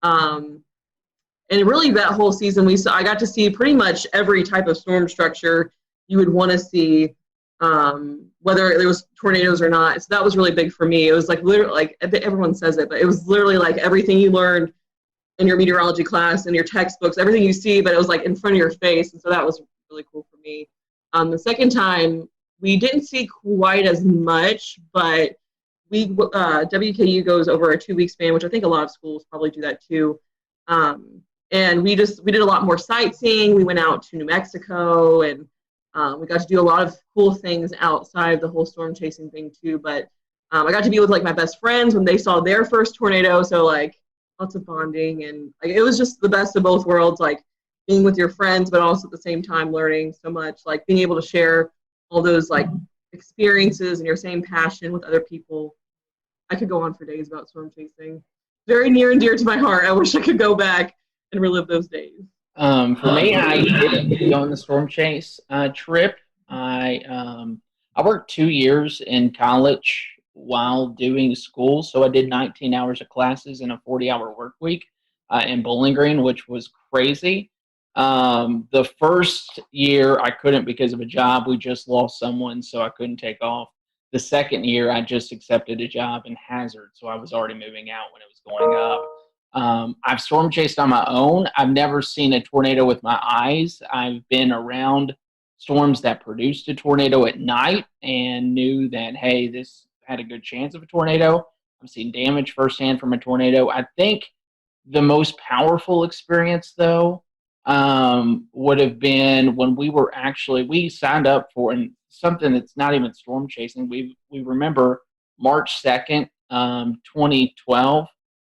And really that whole season I got to see pretty much every type of storm structure you would want to see, whether there was tornadoes or not. So that was really big for me. It was like literally, like everyone says it, but it was literally like everything you learned in your meteorology class and your textbooks, everything you see, but it was like in front of your face. And so that was really cool for me. The second time we didn't see quite as much, but WKU goes over a 2 week span, which I think a lot of schools probably do that too. And we did a lot more sightseeing. We went out to New Mexico, and we got to do a lot of cool things outside of the whole storm chasing thing too. But I got to be with like my best friends when they saw their first tornado. So like lots of bonding, and like, it was just the best of both worlds, like being with your friends, but also at the same time learning so much, like being able to share all those like experiences and your same passion with other people. I could go on for days about storm chasing. Very near and dear to my heart. I wish I could go back and relive those days. For me, I did go on the storm chase trip. I worked 2 years in college while doing school, so I did 19 hours of classes in a 40-hour work week in Bowling Green, which was crazy. The first year I couldn't because of a job. We just lost someone, so I couldn't take off. The second year, I just accepted a job in Hazard, so I was already moving out when it was going up. I've storm chased on my own. I've never seen a tornado with my eyes. I've been around storms that produced a tornado at night and knew that, hey, this had a good chance of a tornado. I've seen damage firsthand from a tornado. I think the most powerful experience, though, would have been when we signed up for something that's not even storm chasing. We remember March 2nd, 2012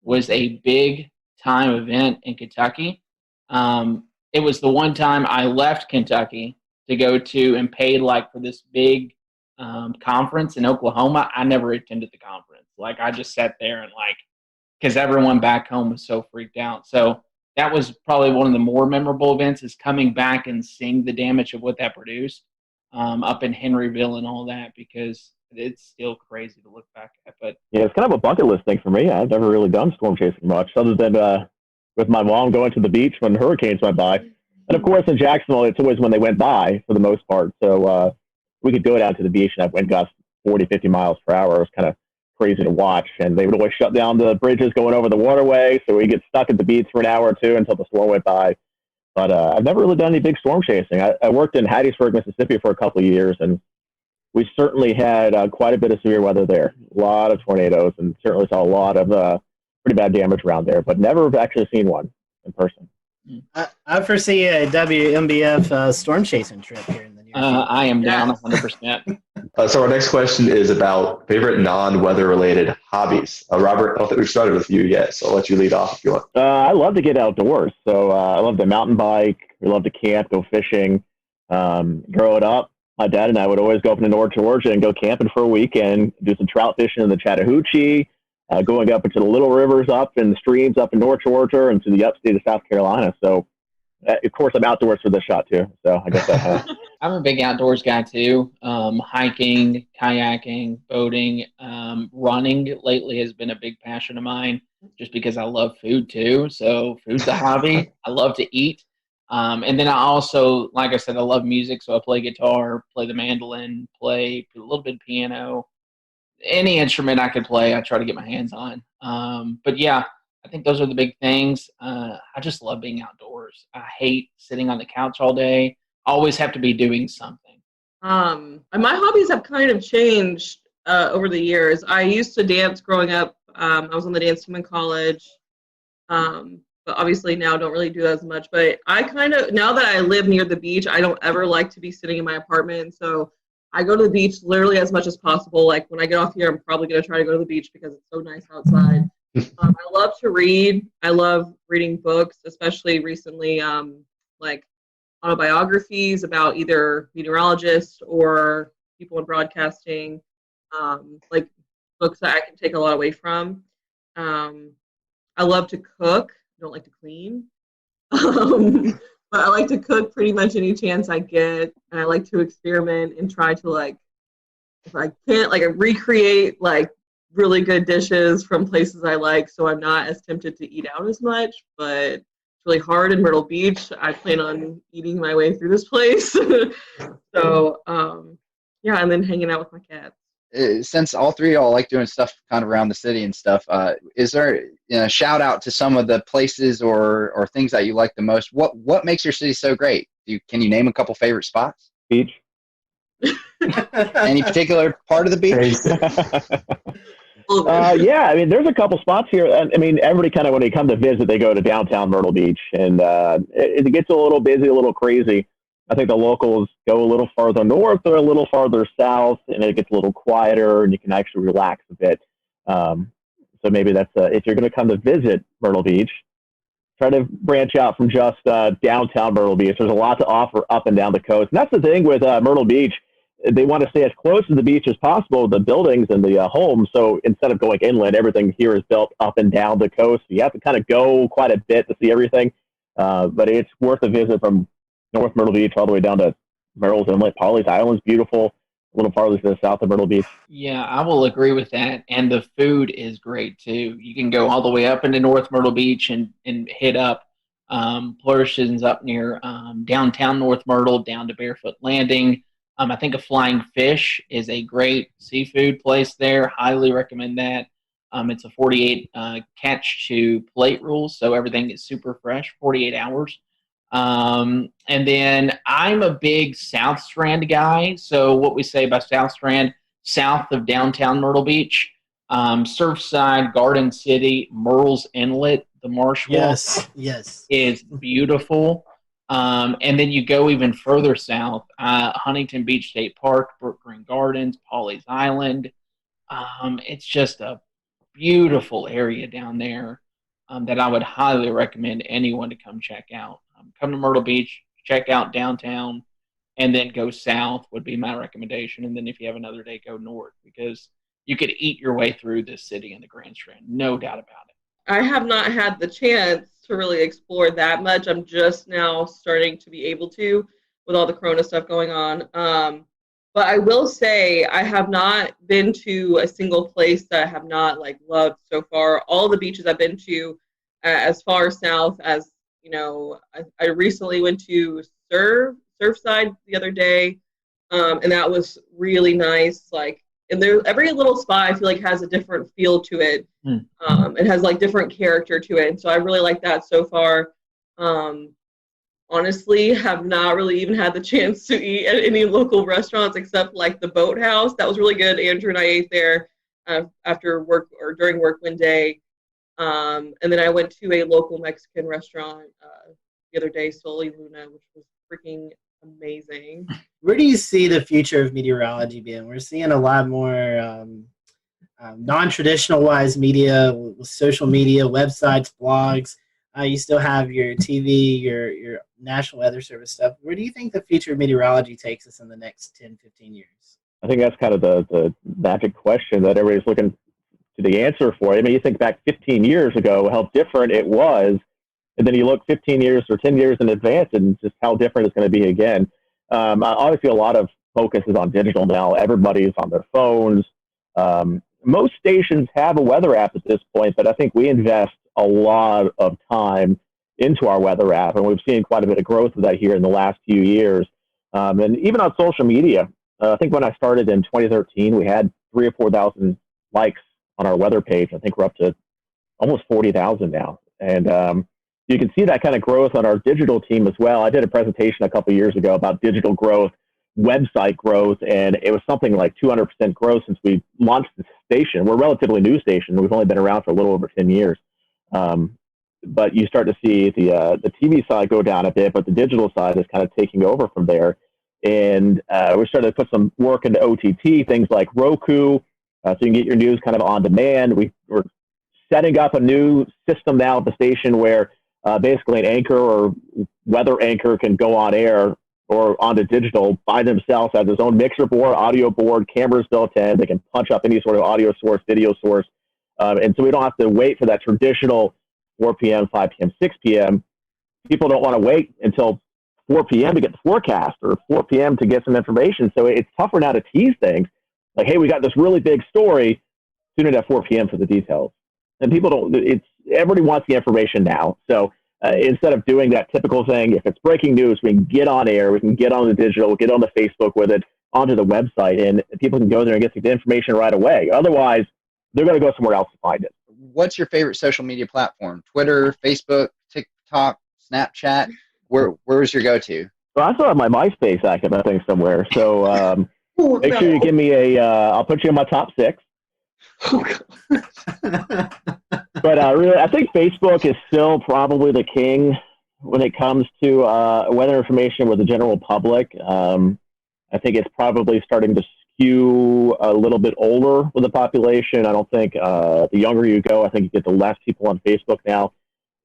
was a big time event in Kentucky. It was the one time I left Kentucky to go to and paid like for this big conference in Oklahoma. I never attended the conference. Like I just sat there and because everyone back home was so freaked out. So that was probably one of the more memorable events, is coming back and seeing the damage of what that produced up in Henryville and all that, because It's still crazy to look back at. But Yeah, it's kind of a bucket list thing for me. I've never really done storm chasing much, other than with my mom going to the beach when hurricanes went by. And of course, in Jacksonville, it's always when they went by for the most part. So we could go down to the beach and have wind gusts 40, 50 miles per hour. It was kind of crazy to watch. And they would always shut down the bridges going over the waterway. So we get stuck at the beach for an hour or two until the storm went by. But I've never really done any big storm chasing. I worked in Hattiesburg, Mississippi for a couple of years, and we certainly had quite a bit of severe weather there. A lot of tornadoes, and certainly saw a lot of pretty bad damage around there, but never actually seen one in person. I foresee a WMBF storm chasing trip here in the near future. I am down 100%. So our next question is about favorite non-weather related hobbies. Robert, I don't think we've started with you yet, so I'll let you lead off if you want. I love to get outdoors. So I love to mountain bike. We love to camp, go fishing. Growing up, my dad and I would always go up into North Georgia and go camping for a weekend, do some trout fishing in the Chattahoochee, going up into the little rivers up and the streams up in North Georgia and to the upstate of South Carolina. So, of course, I'm outdoors for this shot, too. So I guess that I'm a big outdoors guy, too. Hiking, kayaking, boating, running lately has been a big passion of mine just because I love food, too. So food's a hobby. I love to eat. And then I also, like I said, I love music. So I play guitar, play the mandolin, play a little bit of piano. Any instrument I could play, I try to get my hands on. But yeah, I think those are the big things. I just love being outdoors. I hate sitting on the couch all day. I always have to be doing something. My hobbies have kind of changed over the years. I used to dance growing up. I was on the dance team in college. But obviously now don't really do that as much. But I kind of, now that I live near the beach, I don't ever like to be sitting in my apartment. So I go to the beach literally as much as possible. Like when I get off here, I'm probably going to try to go to the beach because it's so nice outside. I love to read. I love reading books, especially recently, like autobiographies about either meteorologists or people in broadcasting, like books that I can take a lot away from. I love to cook. I don't like to clean. But I like to cook pretty much any chance I get. And I like to experiment and try to, like, if I can't, like, recreate, like, really good dishes from places I like so I'm not as tempted to eat out as much. But it's really hard in Myrtle Beach. I plan on eating my way through this place. So, yeah, and then hanging out with my cats. Since all three of y'all like doing stuff kind of around the city and stuff, is there a shout out to some of the places or things that you like the most? What makes your city so great? Can you name a couple favorite spots? Beach. Any particular part of the beach? Yeah, I mean, there's a couple spots here. I mean, everybody kind of, when they come to visit, they go to downtown Myrtle Beach, and it gets a little busy, a little crazy. I think the locals go a little farther north or a little farther south, and it gets a little quieter, and you can actually relax a bit. So maybe that's if you're going to come to visit Myrtle Beach, try to branch out from just downtown Myrtle Beach. There's a lot to offer up and down the coast. And that's the thing with Myrtle Beach. They want to stay as close to the beach as possible, the buildings and the homes. So instead of going inland, everything here is built up and down the coast. You have to kind of go quite a bit to see everything. But it's worth a visit from North Myrtle Beach all the way down to Merrill's Inlet. Pawleys Island's beautiful, a little farther to the south of Myrtle Beach. Yeah, I will agree with that. And the food is great, too. You can go all the way up into North Myrtle Beach and hit up Flourishes up near downtown North Myrtle, down to Barefoot Landing. I think a Flying Fish is a great seafood place there. Highly recommend that. It's a 48 catch to plate rule, so everything is super fresh, 48 hours. And then I'm a big South Strand guy. So what we say by South Strand, south of downtown Myrtle Beach, Surfside, Garden City, Merle's Inlet, the marsh walk is beautiful. And then you go even further south, Huntington Beach State Park, Brook Green Gardens, Pawleys Island. It's just a beautiful area down there that I would highly recommend anyone to come check out. Come to Myrtle Beach, check out downtown, and then go south would be my recommendation. And then if you have another day, go north, because you could eat your way through this city in the Grand Strand, no doubt about it. I have not had the chance to really explore that much. I'm just now starting to be able to with all the Corona stuff going on. But I will say I have not been to a single place that I have not like loved so far. All the beaches I've been to, as far south as, you know, I recently went to Surfside the other day, and that was really nice. Like, and there, every little spot I feel like has a different feel to it. It has like different character to it, and so I really like that so far. Honestly, have not really even had the chance to eat at any local restaurants except like the Boathouse. That was really good. Andrew and I ate there after work or during work one day. And then I went to a local Mexican restaurant the other day, Soli Luna, which was freaking amazing. Where do you see the future of meteorology being? We're seeing a lot more non-traditional wise media with social media, websites, blogs. You still have your TV, your National Weather Service stuff. Where do you think the future of meteorology takes us in the next 10, 15 years? I think that's kind of the magic question that everybody's looking to the answer for. I mean, you think back 15 years ago, how different it was, and then you look 15 years or 10 years in advance and just how different it's going to be again. Obviously, a lot of focus is on digital now. Everybody's on their phones. Most stations have a weather app at this point, but I think we invest a lot of time into our weather app, and we've seen quite a bit of growth of that here in the last few years. And even on social media, I think when I started in 2013, we had 3,000 or 4,000 likes on our weather page. I think we're up to almost 40,000 now. And you can see that kind of growth on our digital team as well. I did a presentation a couple of years ago about digital growth, website growth, and it was something like 200% growth since we launched the station. We're a relatively new station. We've only been around for a little over 10 years. But you start to see the TV side go down a bit, but the digital side is kind of taking over from there. And we're starting to put some work into OTT, things like Roku, so you can get your news kind of on demand. We're setting up a new system now at the station where basically an anchor or weather anchor can go on air or onto digital by themselves, has his own mixer board, audio board, cameras built in. They can punch up any sort of audio source, video source. And so we don't have to wait for that traditional 4 p.m., 5 p.m., 6 p.m. People don't want to wait until 4 p.m. to get the forecast or 4 p.m. to get some information. So it's tougher now to tease things. Like, hey, we got this really big story. Tune in at 4 p.m. for the details. And people don't, everybody wants the information now. So instead of doing that typical thing, if it's breaking news, we can get on air, we can get on the digital, get on the Facebook with it, onto the website, and people can go there and get the information right away. Otherwise, they're going to go somewhere else to find it. What's your favorite social media platform? Twitter, Facebook, TikTok, Snapchat? Where's your go-to? Well, I still have my MySpace active, I think, somewhere. So make sure you give me I'll put you in my top 6. But really, I think Facebook is still probably the king when it comes to weather information with the general public. I think it's probably starting to skew a little bit older with the population. I don't think the younger you go, I think you get the less people on Facebook now.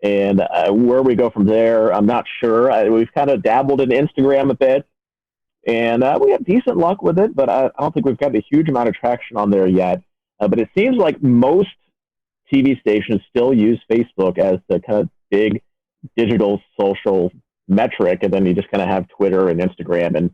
And where we go from there, I'm not sure. We've kind of dabbled in Instagram a bit, and we have decent luck with it, but I don't think we've got a huge amount of traction on there yet. But it seems like most TV stations still use Facebook as the kind of big digital social metric, and then you just kind of have Twitter and Instagram and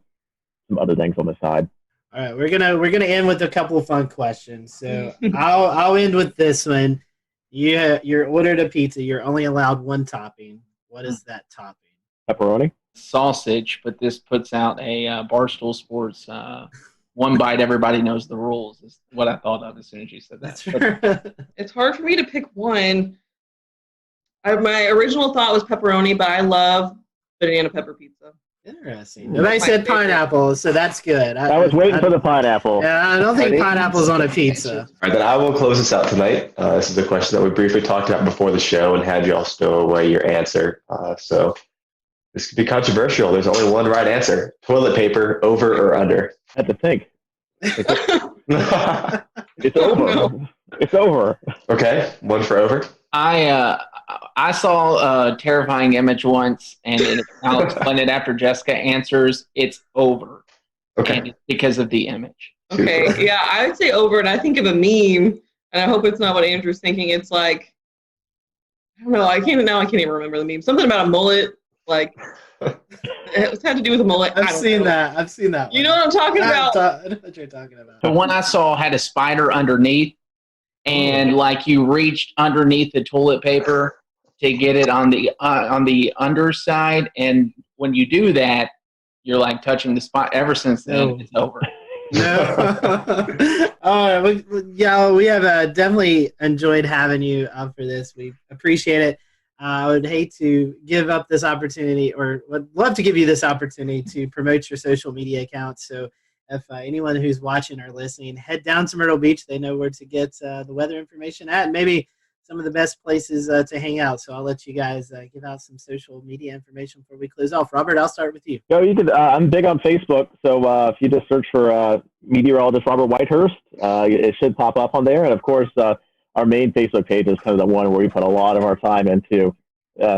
some other things on the side. All right, we're gonna end with a couple of fun questions. So I'll end with this one. You're ordered a pizza. You're only allowed one topping. What is that topping? Pepperoni? Sausage, but this puts out a Barstool Sports one bite, everybody knows the rules is what I thought of as soon as you said that. It's hard for me to pick one. My original thought was pepperoni, but I love banana pepper pizza. Interesting. Nobody said pineapple, so that's good. I was waiting for the pineapple. Yeah, I don't think pineapple's on a pizza. All right, then I will close this out tonight. This is a question that we briefly talked about before the show and had you all stow away your answer. So this could be controversial. There's only one right answer. Toilet paper, over or under? I had to think. It's over. No. It's over. Okay, one for over. I saw a terrifying image once, and I'll explain it after Jessica answers. It's over. Okay. And it's because of the image. Okay, yeah, I would say over, and I think of a meme, and I hope it's not what Andrew's thinking. It's like, I don't know, I can't even remember the meme. Something about a mullet Like, it had to do with a I've seen that. You know what I'm talking about? I know what you're talking about. The one I saw had a spider underneath, and like you reached underneath the toilet paper to get it on the underside, and when you do that, you're like touching the spot. Ever since then, it's over. No. All right. We have definitely enjoyed having you up for this. We appreciate it. I would hate to give up this opportunity, or would love to give you this opportunity to promote your social media accounts. So if anyone who's watching or listening, head down to Myrtle Beach. They know where to get the weather information at, and maybe some of the best places to hang out. So I'll let you guys give out some social media information before we close off. Robert, I'll start with you. You could. I'm big on Facebook, so if you just search for meteorologist Robert Whitehurst, it should pop up on there. And of course, our main Facebook page is kind of the one where we put a lot of our time into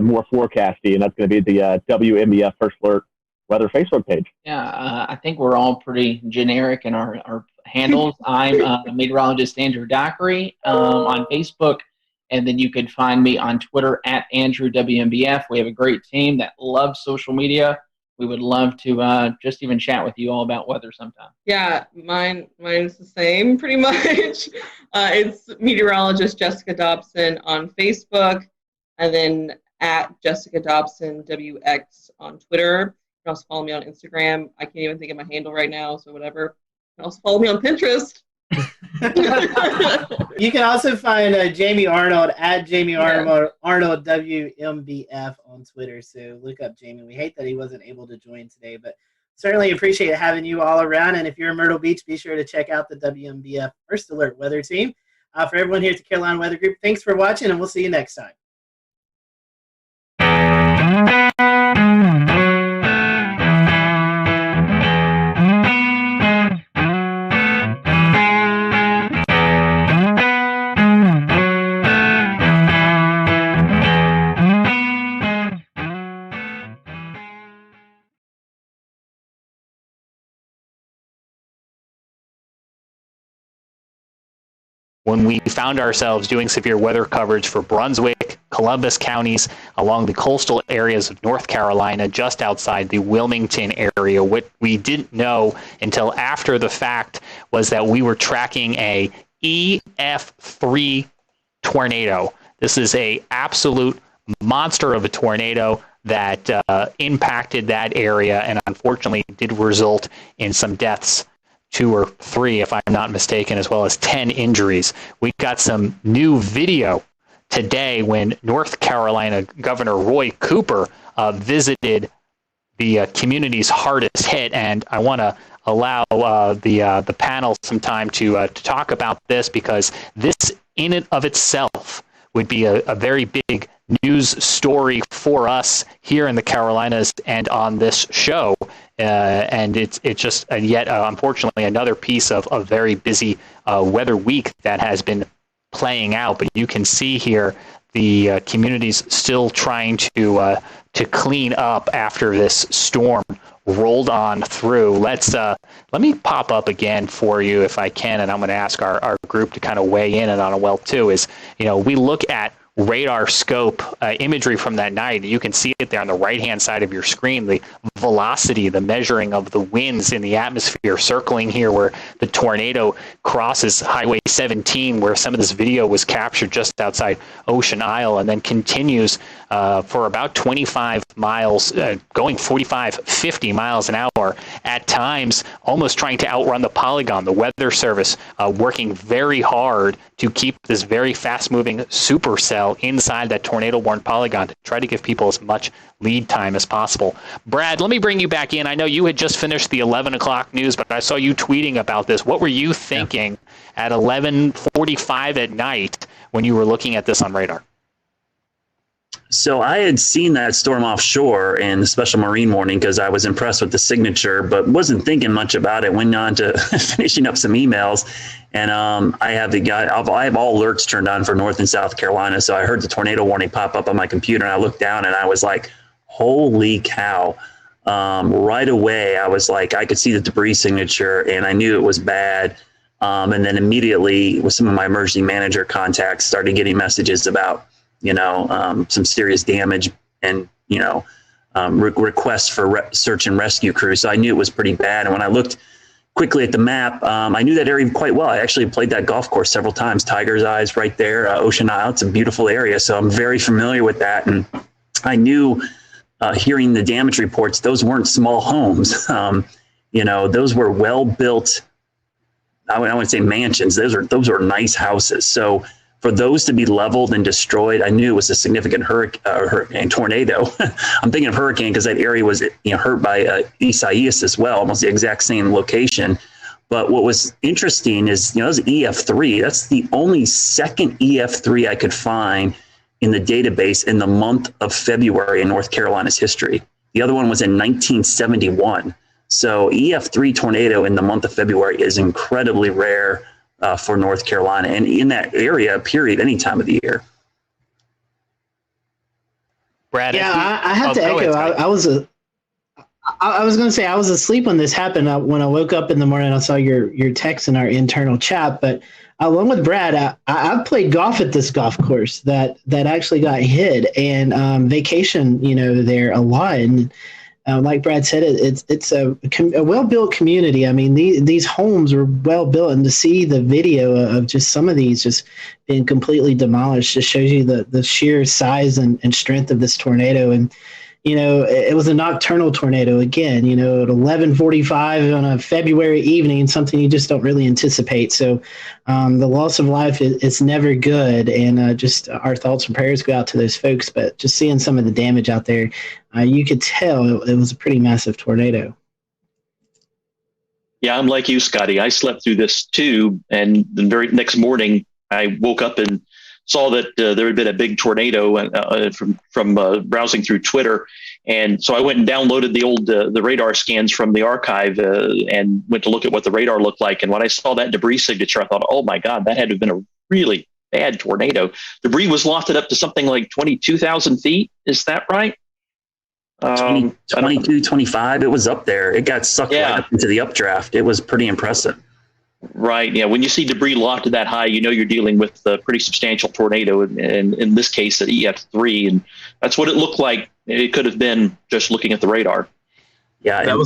more forecasting, and that's going to be the WMBF First Alert Weather Facebook page. Yeah, I think we're all pretty generic in our handles. I'm meteorologist Andrew Dockery on Facebook. And then you could find me on Twitter at AndrewWMBF. We have a great team that loves social media. We would love to just even chat with you all about weather sometime. Yeah, mine's the same pretty much. It's meteorologist Jessica Dobson on Facebook, and then at Jessica Dobson WX on Twitter. You can also follow me on Instagram. I can't even think of my handle right now, so whatever. You can also follow me on Pinterest. You can also find Jamie Arnold at Jamie Arnold WMBF on Twitter. So look up Jamie. We hate that he wasn't able to join today, but certainly appreciate having you all around. And if you're in Myrtle Beach, be sure to check out the WMBF First Alert Weather Team. For everyone here at the Carolina Weather Group, thanks for watching, and we'll see you next time. When we found ourselves doing severe weather coverage for Brunswick, Columbus counties, along the coastal areas of North Carolina, just outside the Wilmington area, what we didn't know until after the fact was that we were tracking a EF3 tornado. This is a absolute monster of a tornado that impacted that area and unfortunately did result in some deaths. 2 or 3, if I'm not mistaken, as well as 10 injuries. We got some new video today when North Carolina Governor Roy Cooper visited the communities hardest hit, and I want to allow the panel some time to talk about this, because this in and of itself would be a very big news story for us here in the Carolinas and on this show. And it's just yet, unfortunately, another piece of a very busy weather week that has been playing out. But you can see here the communities still trying to clean up after this storm rolled on through. Let me pop up again for you if I can, and I'm going to ask our group to kind of weigh in and on it well too. Is, we look at radar scope imagery from that night. You can see it there on the right-hand side of your screen, the velocity, the measuring of the winds in the atmosphere circling here where the tornado crosses Highway 17, where some of this video was captured just outside Ocean Isle, and then continues for about 25 miles, going 45, 50 miles an hour, at times almost trying to outrun the polygon. The Weather Service working very hard to keep this very fast-moving supercell inside that tornado-warned polygon to try to give people as much lead time as possible. Brad, let me bring you back in. I know you had just finished the 11 o'clock news, but I saw you tweeting about this. What were you thinking at 11:45 at night when you were looking at this on radar? So I had seen that storm offshore in the special marine warning because I was impressed with the signature, but wasn't thinking much about it. Went on to finishing up some emails, and I have all alerts turned on for North and South Carolina. So I heard the tornado warning pop up on my computer, and I looked down and I was like, "Holy cow!" Right away, I was like, I could see the debris signature, and I knew it was bad. And then immediately, with some of my emergency manager contacts, started getting messages about some serious damage and requests for search and rescue crews. So I knew it was pretty bad. And when I looked quickly at the map, I knew that area quite well. I actually played that golf course several times. Tiger's Eyes right there, Ocean Isle. It's a beautiful area. So I'm very familiar with that. And I knew, hearing the damage reports, those weren't small homes. Those were well-built, I wouldn't say mansions. Those are nice houses. So for those to be leveled and destroyed, I knew it was a significant hurricane tornado. I'm thinking of hurricane because that area was hurt by Isaias as well, almost the exact same location. But what was interesting is, that was EF3. That's the only second EF3 I could find in the database in the month of February in North Carolina's history. The other one was in 1971. So EF3 tornado in the month of February is incredibly rare for North Carolina, and in that area, period, any time of the year. Brad, I have to echo. I was going to say I was asleep when this happened. When I woke up in the morning, I saw your text in our internal chat. But along with Brad, I've played golf at this golf course that actually got hit, and vacation, there a lot. And like Brad said, it's a well-built community. I mean, these homes are well-built, and to see the video of just some of these just being completely demolished just shows you the sheer size and strength of this tornado. And, it was a nocturnal tornado again, at 11:45 on a February evening, something you just don't really anticipate. So the loss of life is never good. And just our thoughts and prayers go out to those folks. But just seeing some of the damage out there, you could tell it was a pretty massive tornado. Yeah, I'm like you, Scotty. I slept through this too. And the very next morning, I woke up and saw that there had been a big tornado from browsing through Twitter. And so I went and downloaded the old the radar scans from the archive and went to look at what the radar looked like. And when I saw that debris signature, I thought, oh, my God, that had to have been a really bad tornado. Debris was lofted up to something like 22,000 feet. Is that right? 22, 25. It was up there. It got sucked right up into the updraft. It was pretty impressive. Right. Yeah. When you see debris lofted that high, you're dealing with a pretty substantial tornado, and in this case, an EF3. And that's what it looked like. It could have been just looking at the radar. Yeah,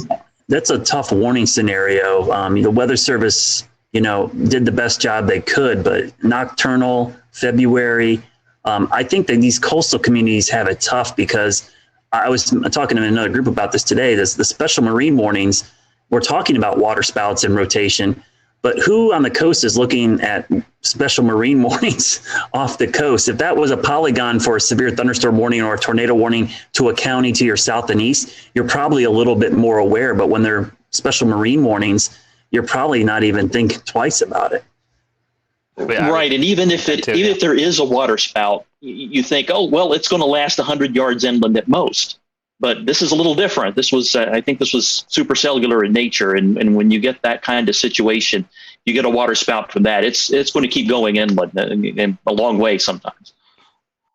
that's a tough warning scenario. The Weather Service, did the best job they could, but nocturnal, February, I think that these coastal communities have it tough because I was talking to another group about this today. The special marine warnings, we're talking about water spouts and rotation. But who on the coast is looking at special marine warnings off the coast? If that was a polygon for a severe thunderstorm warning or a tornado warning to a county to your south and east, you're probably a little bit more aware. But when they're special marine warnings, you're probably not even thinking twice about it. Right. And even if there is a water spout, you think, oh, well, it's going to last 100 yards inland at most. But this is a little different. This was, I think this was supercellular in nature. And when you get that kind of situation, you get a water spout from that. It's going to keep going inland and a long way sometimes.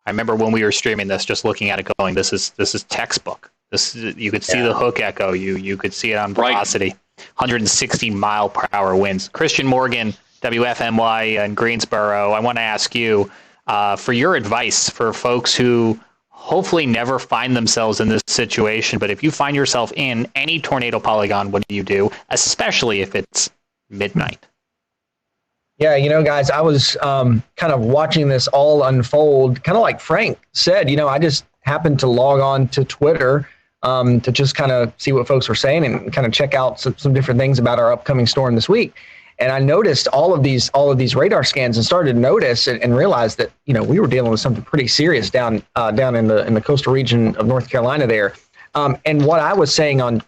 I remember when we were streaming this, just looking at it going, this is textbook. You could see the hook echo. You could see it on velocity, 160 mile per hour winds. Christian Morgan, WFMY in Greensboro. I want to ask you for your advice for folks who hopefully never find themselves in this situation. But if you find yourself in any tornado polygon, what do you do, especially if it's midnight? Yeah, guys, I was kind of watching this all unfold, kind of like Frank said. I just happened to log on to Twitter to just kind of see what folks were saying and kind of check out some different things about our upcoming storm this week. And I noticed all of these radar scans and started to notice and realize that, we were dealing with something pretty serious down in the coastal region of North Carolina there. And what I was saying on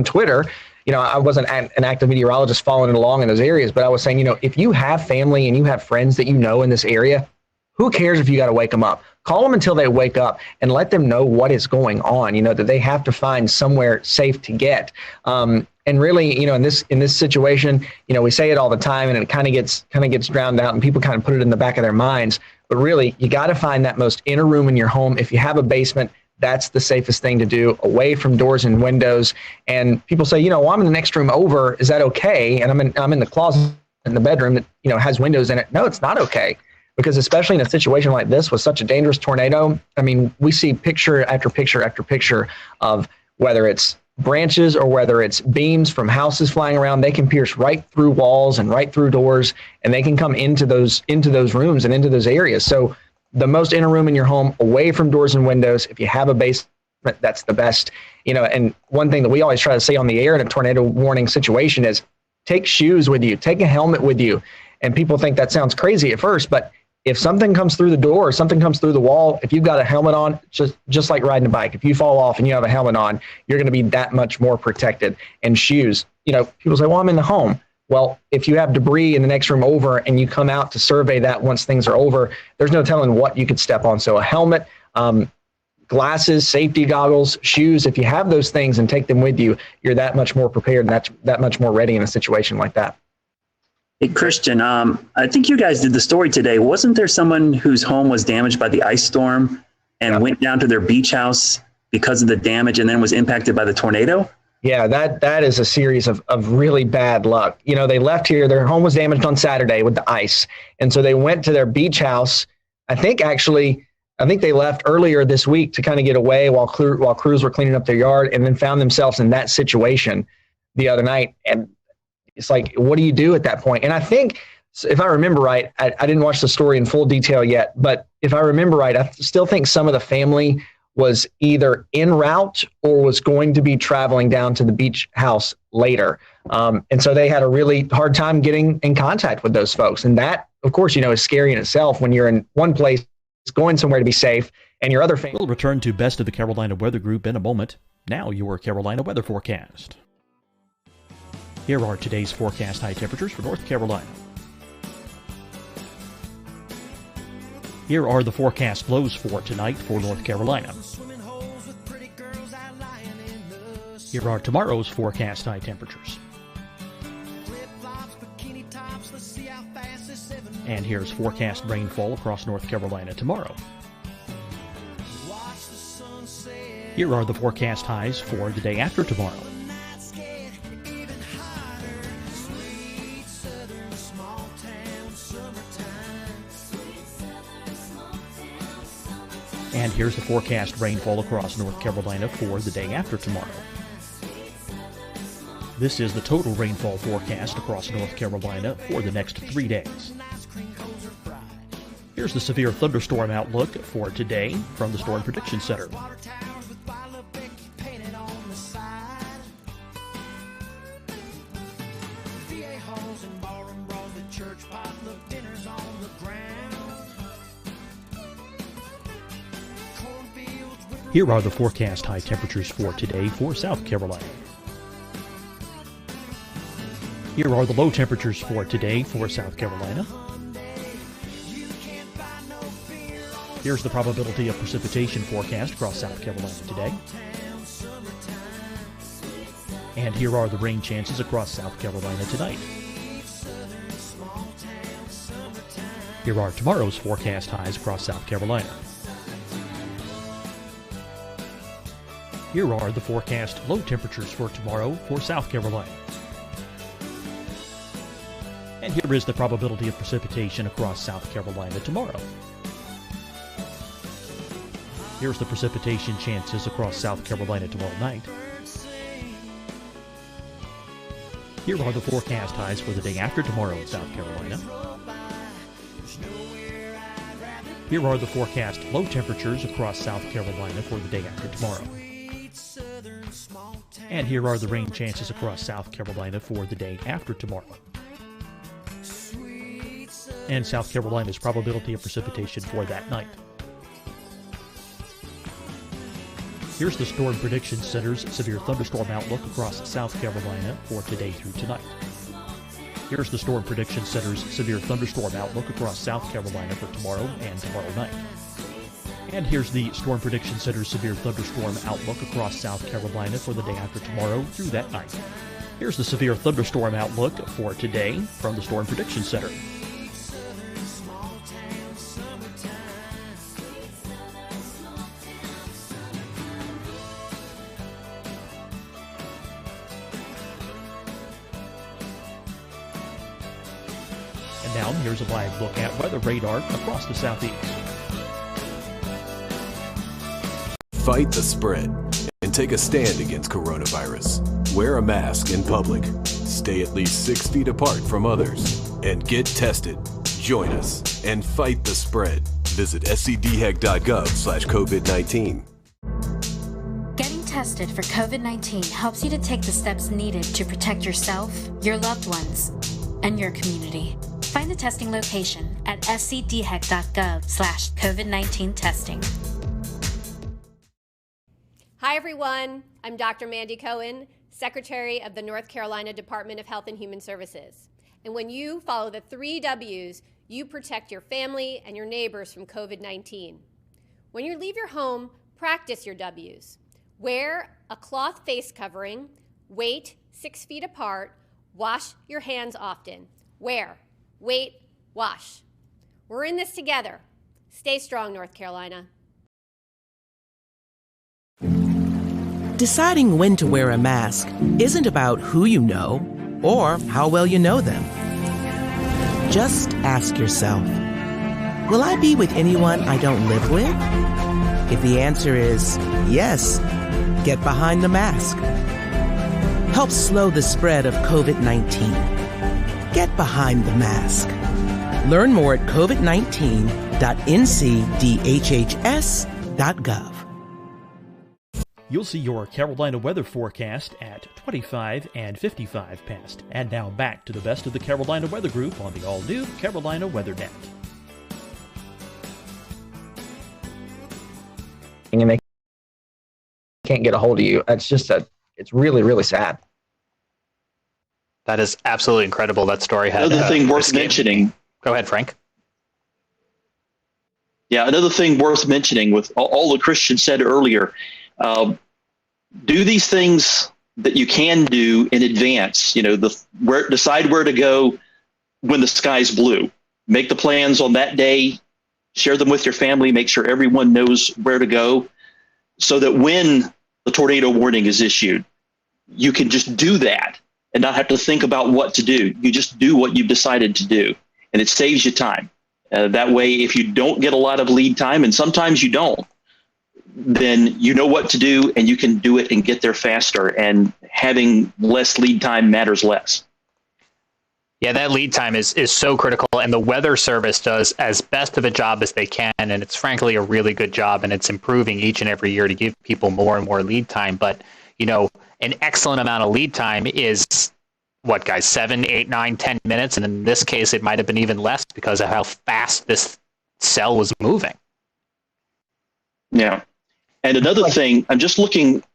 Twitter, I wasn't an active meteorologist following along in those areas, but I was saying, if you have family and you have friends that in this area, who cares if you got to wake them up? Call them until they wake up and let them know what is going on, that they have to find somewhere safe to get. And really, in this situation, we say it all the time and it kind of gets drowned out and people kind of put it in the back of their minds. But really, you got to find that most inner room in your home. If you have a basement, that's the safest thing to do, away from doors and windows. And people say, well, I'm in the next room over. Is that okay? And I'm in the closet in the bedroom that, has windows in it. No, it's not okay. because especially in a situation like this with such a dangerous tornado, I mean, we see picture after picture after picture of whether it's branches or whether it's beams from houses flying around. They can pierce right through walls and right through doors, and they can come into those rooms and into those areas. So the most inner room in your home, away from doors and windows. If you have a basement, that's the best. And one thing that we always try to say on the air in a tornado warning situation is take shoes with you, take a helmet with you. And people think that sounds crazy at first, but if something comes through the door or something comes through the wall, if you've got a helmet on, just like riding a bike, if you fall off and you have a helmet on, you're going to be that much more protected. And shoes, people say, well, I'm in the home. Well, if you have debris in the next room over and you come out to survey that once things are over, there's no telling what you could step on. So a helmet, glasses, safety goggles, shoes, if you have those things and take them with you, you're that much more prepared and that much more ready in a situation like that. Hey, Christian, I think you guys did the story today. Wasn't there someone whose home was damaged by the ice storm and went down to their beach house because of the damage and then was impacted by the tornado? Yeah, that is a series of really bad luck. They left here. Their home was damaged on Saturday with the ice. And so they went to their beach house. I think they left earlier this week to kind of get away while crews were cleaning up their yard, and then found themselves in that situation the other night. And it's like, what do you do at that point? And I think, if I remember right, I didn't watch the story in full detail yet, but if I remember right, I still think some of the family was either en route or was going to be traveling down to the beach house later. And so they had a really hard time getting in contact with those folks. And that, of course, is scary in itself when you're in one place going somewhere to be safe and your other family. We'll return to Best of the Carolina Weather Group in a moment. Now your Carolina weather forecast. Here are today's forecast high temperatures for North Carolina. Here are the forecast lows for tonight for North Carolina. Here are tomorrow's forecast high temperatures. And here's forecast rainfall across North Carolina tomorrow. Here are the forecast highs for the day after tomorrow. And here's the forecast rainfall across North Carolina for the day after tomorrow. This is the total rainfall forecast across North Carolina for the next 3 days. Here's the severe thunderstorm outlook for today from the Storm Prediction Center. Here are the forecast high temperatures for today for South Carolina. Here are the low temperatures for today for South Carolina. Here's the probability of precipitation forecast across South Carolina today. And here are the rain chances across South Carolina tonight. Here are tomorrow's forecast highs across South Carolina. Here are the forecast low temperatures for tomorrow for South Carolina. And here is the probability of precipitation across South Carolina tomorrow. Here's the precipitation chances across South Carolina tomorrow night. Here are the forecast highs for the day after tomorrow in South Carolina. Here are the forecast low temperatures across South Carolina for the day after tomorrow. And here are the rain chances across South Carolina for the day after tomorrow. And South Carolina's probability of precipitation for that night. Here's the Storm Prediction Center's severe thunderstorm outlook across South Carolina for today through tonight. Here's the Storm Prediction Center's severe thunderstorm outlook across South Carolina for tomorrow and tomorrow night. And here's the Storm Prediction Center's severe thunderstorm outlook across South Carolina for the day after tomorrow through that night. Here's the severe thunderstorm outlook for today from the Storm Prediction Center. Now, here's a live look at weather radar across the southeast. Fight the spread and take a stand against coronavirus. Wear a mask in public. Stay at least 6 feet apart from others. And get tested. Join us and fight the spread. Visit scdhec.gov/COVID-19. Getting tested for COVID-19 helps you to take the steps needed to protect yourself, your loved ones, and your community. Find the testing location at scdhec.gov/COVID-19 testing. Hi, everyone. I'm Dr. Mandy Cohen, Secretary of the North Carolina Department of Health and Human Services. And when you follow the 3 W's, you protect your family and your neighbors from COVID-19. When you leave your home, practice your W's. Wear a cloth face covering, wait 6 feet apart, wash your hands often. Wear, wait, wash. We're in this together. Stay strong, North Carolina. Deciding when to wear a mask isn't about who you know or how well you know them. Just ask yourself, will I be with anyone I don't live with? If the answer is yes, get behind the mask. Help slow the spread of COVID-19. Get behind the mask. Learn more at covid19.ncdhhs.gov. You'll see your Carolina weather forecast at 25 and 55 past. And now back to the best of the Carolina Weather Group on the all-new Carolina Weather Net. And they can't get a hold of you. It's really, really sad. That is absolutely incredible. That story had another thing worth mentioning. Go ahead, Frank. Yeah, another thing worth mentioning with all the Christian said earlier. Do these things that you can do in advance. Decide where to go when the sky's blue. Make the plans on that day. Share them with your family. Make sure everyone knows where to go, so that when the tornado warning is issued, you can just do that and not have to think about what to do. You just do what you've decided to do, and it saves you time. That way, if you don't get a lot of lead time, and sometimes you don't, then you know what to do and you can do it and get there faster, and having less lead time matters less. Yeah, that lead time is so critical, and the Weather Service does as best of a job as they can, and it's frankly a really good job, and it's improving each and every year to give people more and more lead time. But, an excellent amount of lead time is, what, guys, 7, 8, 9, 10 minutes, and in this case, it might have been even less because of how fast this cell was moving. Yeah. And another thing, I'm just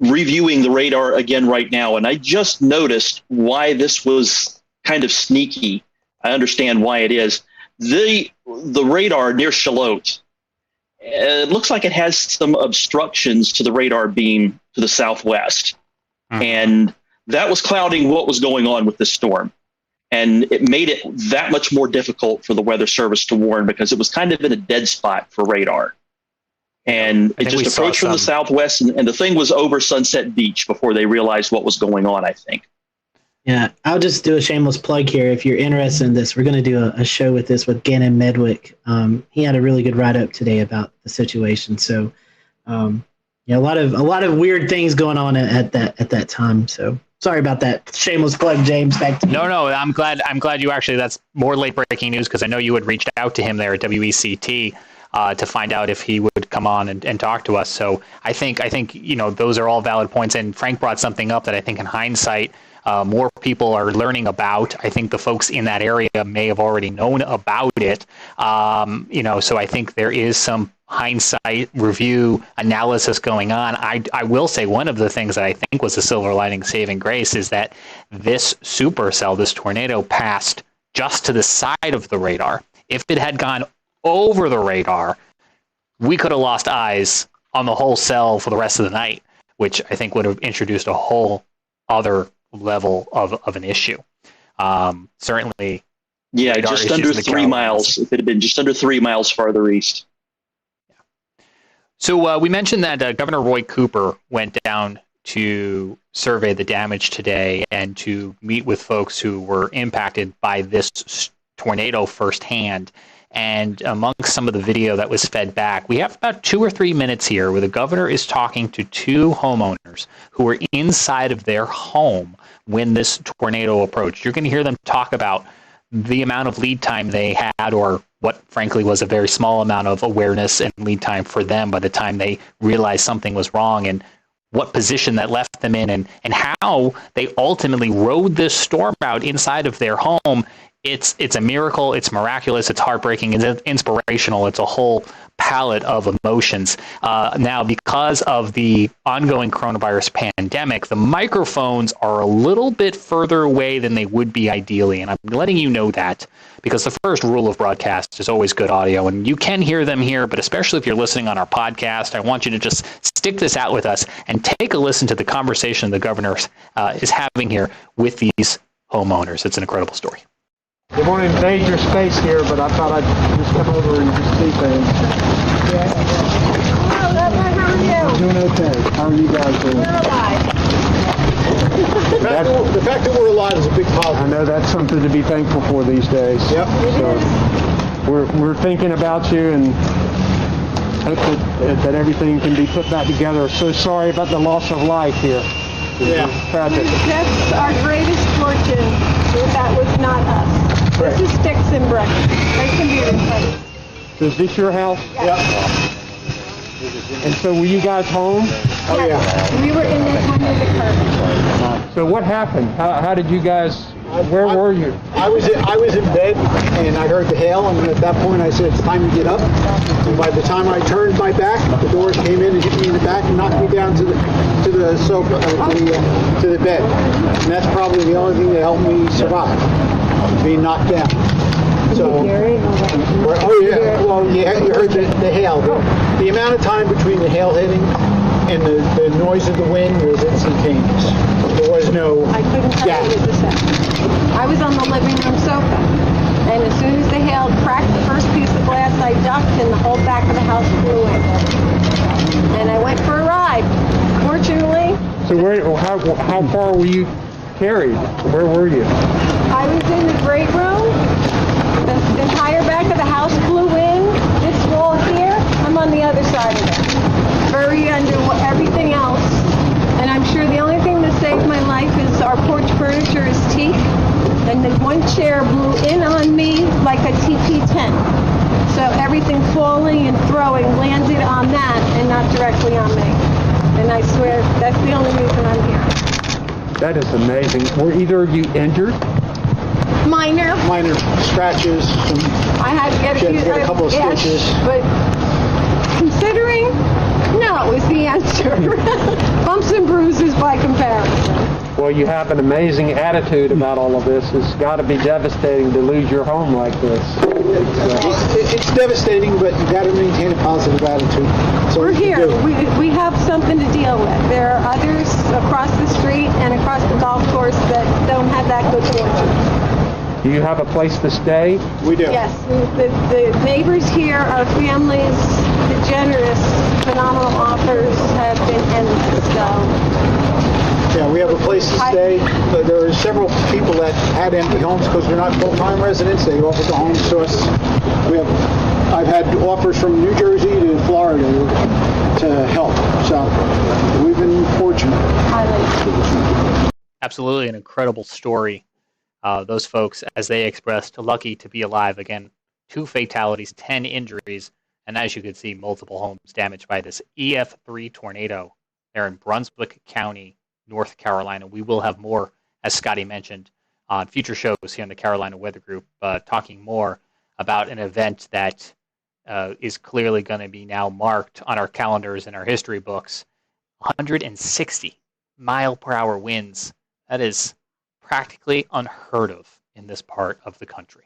reviewing the radar again right now, and I just noticed why this was kind of sneaky. I understand why it is. The radar near Charlotte, it looks like it has some obstructions to the radar beam to the southwest. And that was clouding what was going on with this storm. And it made it that much more difficult for the Weather Service to warn, because it was kind of in a dead spot for radar. And it just approached from the southwest, and the thing was over Sunset Beach before they realized what was going on, I think. Yeah, I'll just do a shameless plug here. If you're interested in this, we're going to do a show with Gannon Medwick. He had a really good write-up today about the situation. So, a lot of weird things going on at that time. So sorry about that shameless plug, James. Back to you. No, I'm glad you actually. That's more late breaking news, because I know you had reached out to him there at WECT. To find out if he would come on and talk to us. So I think those are all valid points. And Frank brought something up that I think in hindsight, more people are learning about. I think the folks in that area may have already known about it. So I think there is some hindsight review analysis going on. I will say one of the things that I think was a silver lining saving grace is that this supercell, this tornado, passed just to the side of the radar. If it had gone over the radar, we could have lost eyes on the whole cell for the rest of the night, which I think would have introduced a whole other level of an issue. Certainly. Yeah, just under 3 miles. If it had been just under 3 miles farther east. Yeah. So we mentioned that Governor Roy Cooper went down to survey the damage today and to meet with folks who were impacted by this tornado firsthand. And amongst some of the video that was fed back, we have about 2 or 3 minutes here where the governor is talking to 2 homeowners who were inside of their home when this tornado approached. You're going to hear them talk about the amount of lead time they had, or what frankly was a very small amount of awareness and lead time for them by the time they realized something was wrong, and what position that left them in, and how they ultimately rode this storm out inside of their home. It's a miracle. It's miraculous. It's heartbreaking. It's inspirational. It's a whole palette of emotions. Now, because of the ongoing coronavirus pandemic, the microphones are a little bit further away than they would be ideally, and I'm letting you know that because the first rule of broadcast is always good audio, and you can hear them here, but especially if you're listening on our podcast, I want you to just stick this out with us and take a listen to the conversation the governor is having here with these homeowners. It's an incredible story. They won't invade your space here, but I thought I'd just come over and just see things. Hello, Leopard, how are you? I'm doing okay. How are you guys doing? We're alive. The fact that we're alive is a big positive. I know that's something to be thankful for these days. Yep. So we're thinking about you and hope that everything can be put back together. So sorry about the loss of life here. Yeah. Tragic. That's our greatest fortune. That was not us. Correct. This is sticks and bricks. They can be replaced. So is this your house? Yeah. And so were you guys home? Oh yeah. We were in this under the curtain. So what happened? How did you guys? Where were you? I was in bed and I heard the hail, and at that point I said it's time to get up. And by the time I turned my back, the doors came in and hit me in the back and knocked me down to the sofa, to the bed. And that's probably the only thing that helped me survive, being knocked down. So, oh yeah, well you heard the hail. The amount of time between the hail hitting and the noise of the wind was instantaneous. There was no I couldn't tell you the second. I was on the living room sofa, and as soon as the hail cracked the first piece of glass, I ducked, and the whole back of the house flew in. And I went for a ride. Fortunately. So how far were you carried? Where were you? I was in the great room. The entire back of the house flew in. This wall here, I'm on the other side of it. Buried under everything else. And I'm sure the only thing that saved my life is our porch furniture is teak. And the one chair blew in on me like a teepee tent. So everything falling and throwing landed on that and not directly on me. And I swear that's the only reason I'm here. That is amazing. Were either of you injured? Minor scratches. I had to get a couple of stitches. But considering, no, was the answer. Bumps and bruises by comparison. Well, you have an amazing attitude about all of this. It's got to be devastating to lose your home like this. It's devastating, but you got to maintain a positive attitude. So we're here. We have something to deal with. There are others across the street and across the golf course that don't have that good fortune. Do you have a place to stay? We do. Yes. The neighbors here are families. The generous, phenomenal offers have been endless. So. Yeah, we have a place to stay. But there are several people that had empty homes because they're not full-time residents. They offered the homes to us. I've had offers from New Jersey to Florida to help. So we've been fortunate. Absolutely an incredible story. Those folks, as they expressed, lucky to be alive. Again, 2 fatalities, 10 injuries, and as you can see, multiple homes damaged by this EF3 tornado there in Brunswick County, North Carolina. We will have more, as Scotty mentioned, on future shows here in the Carolina Weather Group, talking more about an event that is clearly going to be now marked on our calendars and our history books. 160 mile-per-hour winds. That is practically unheard of in this part of the country.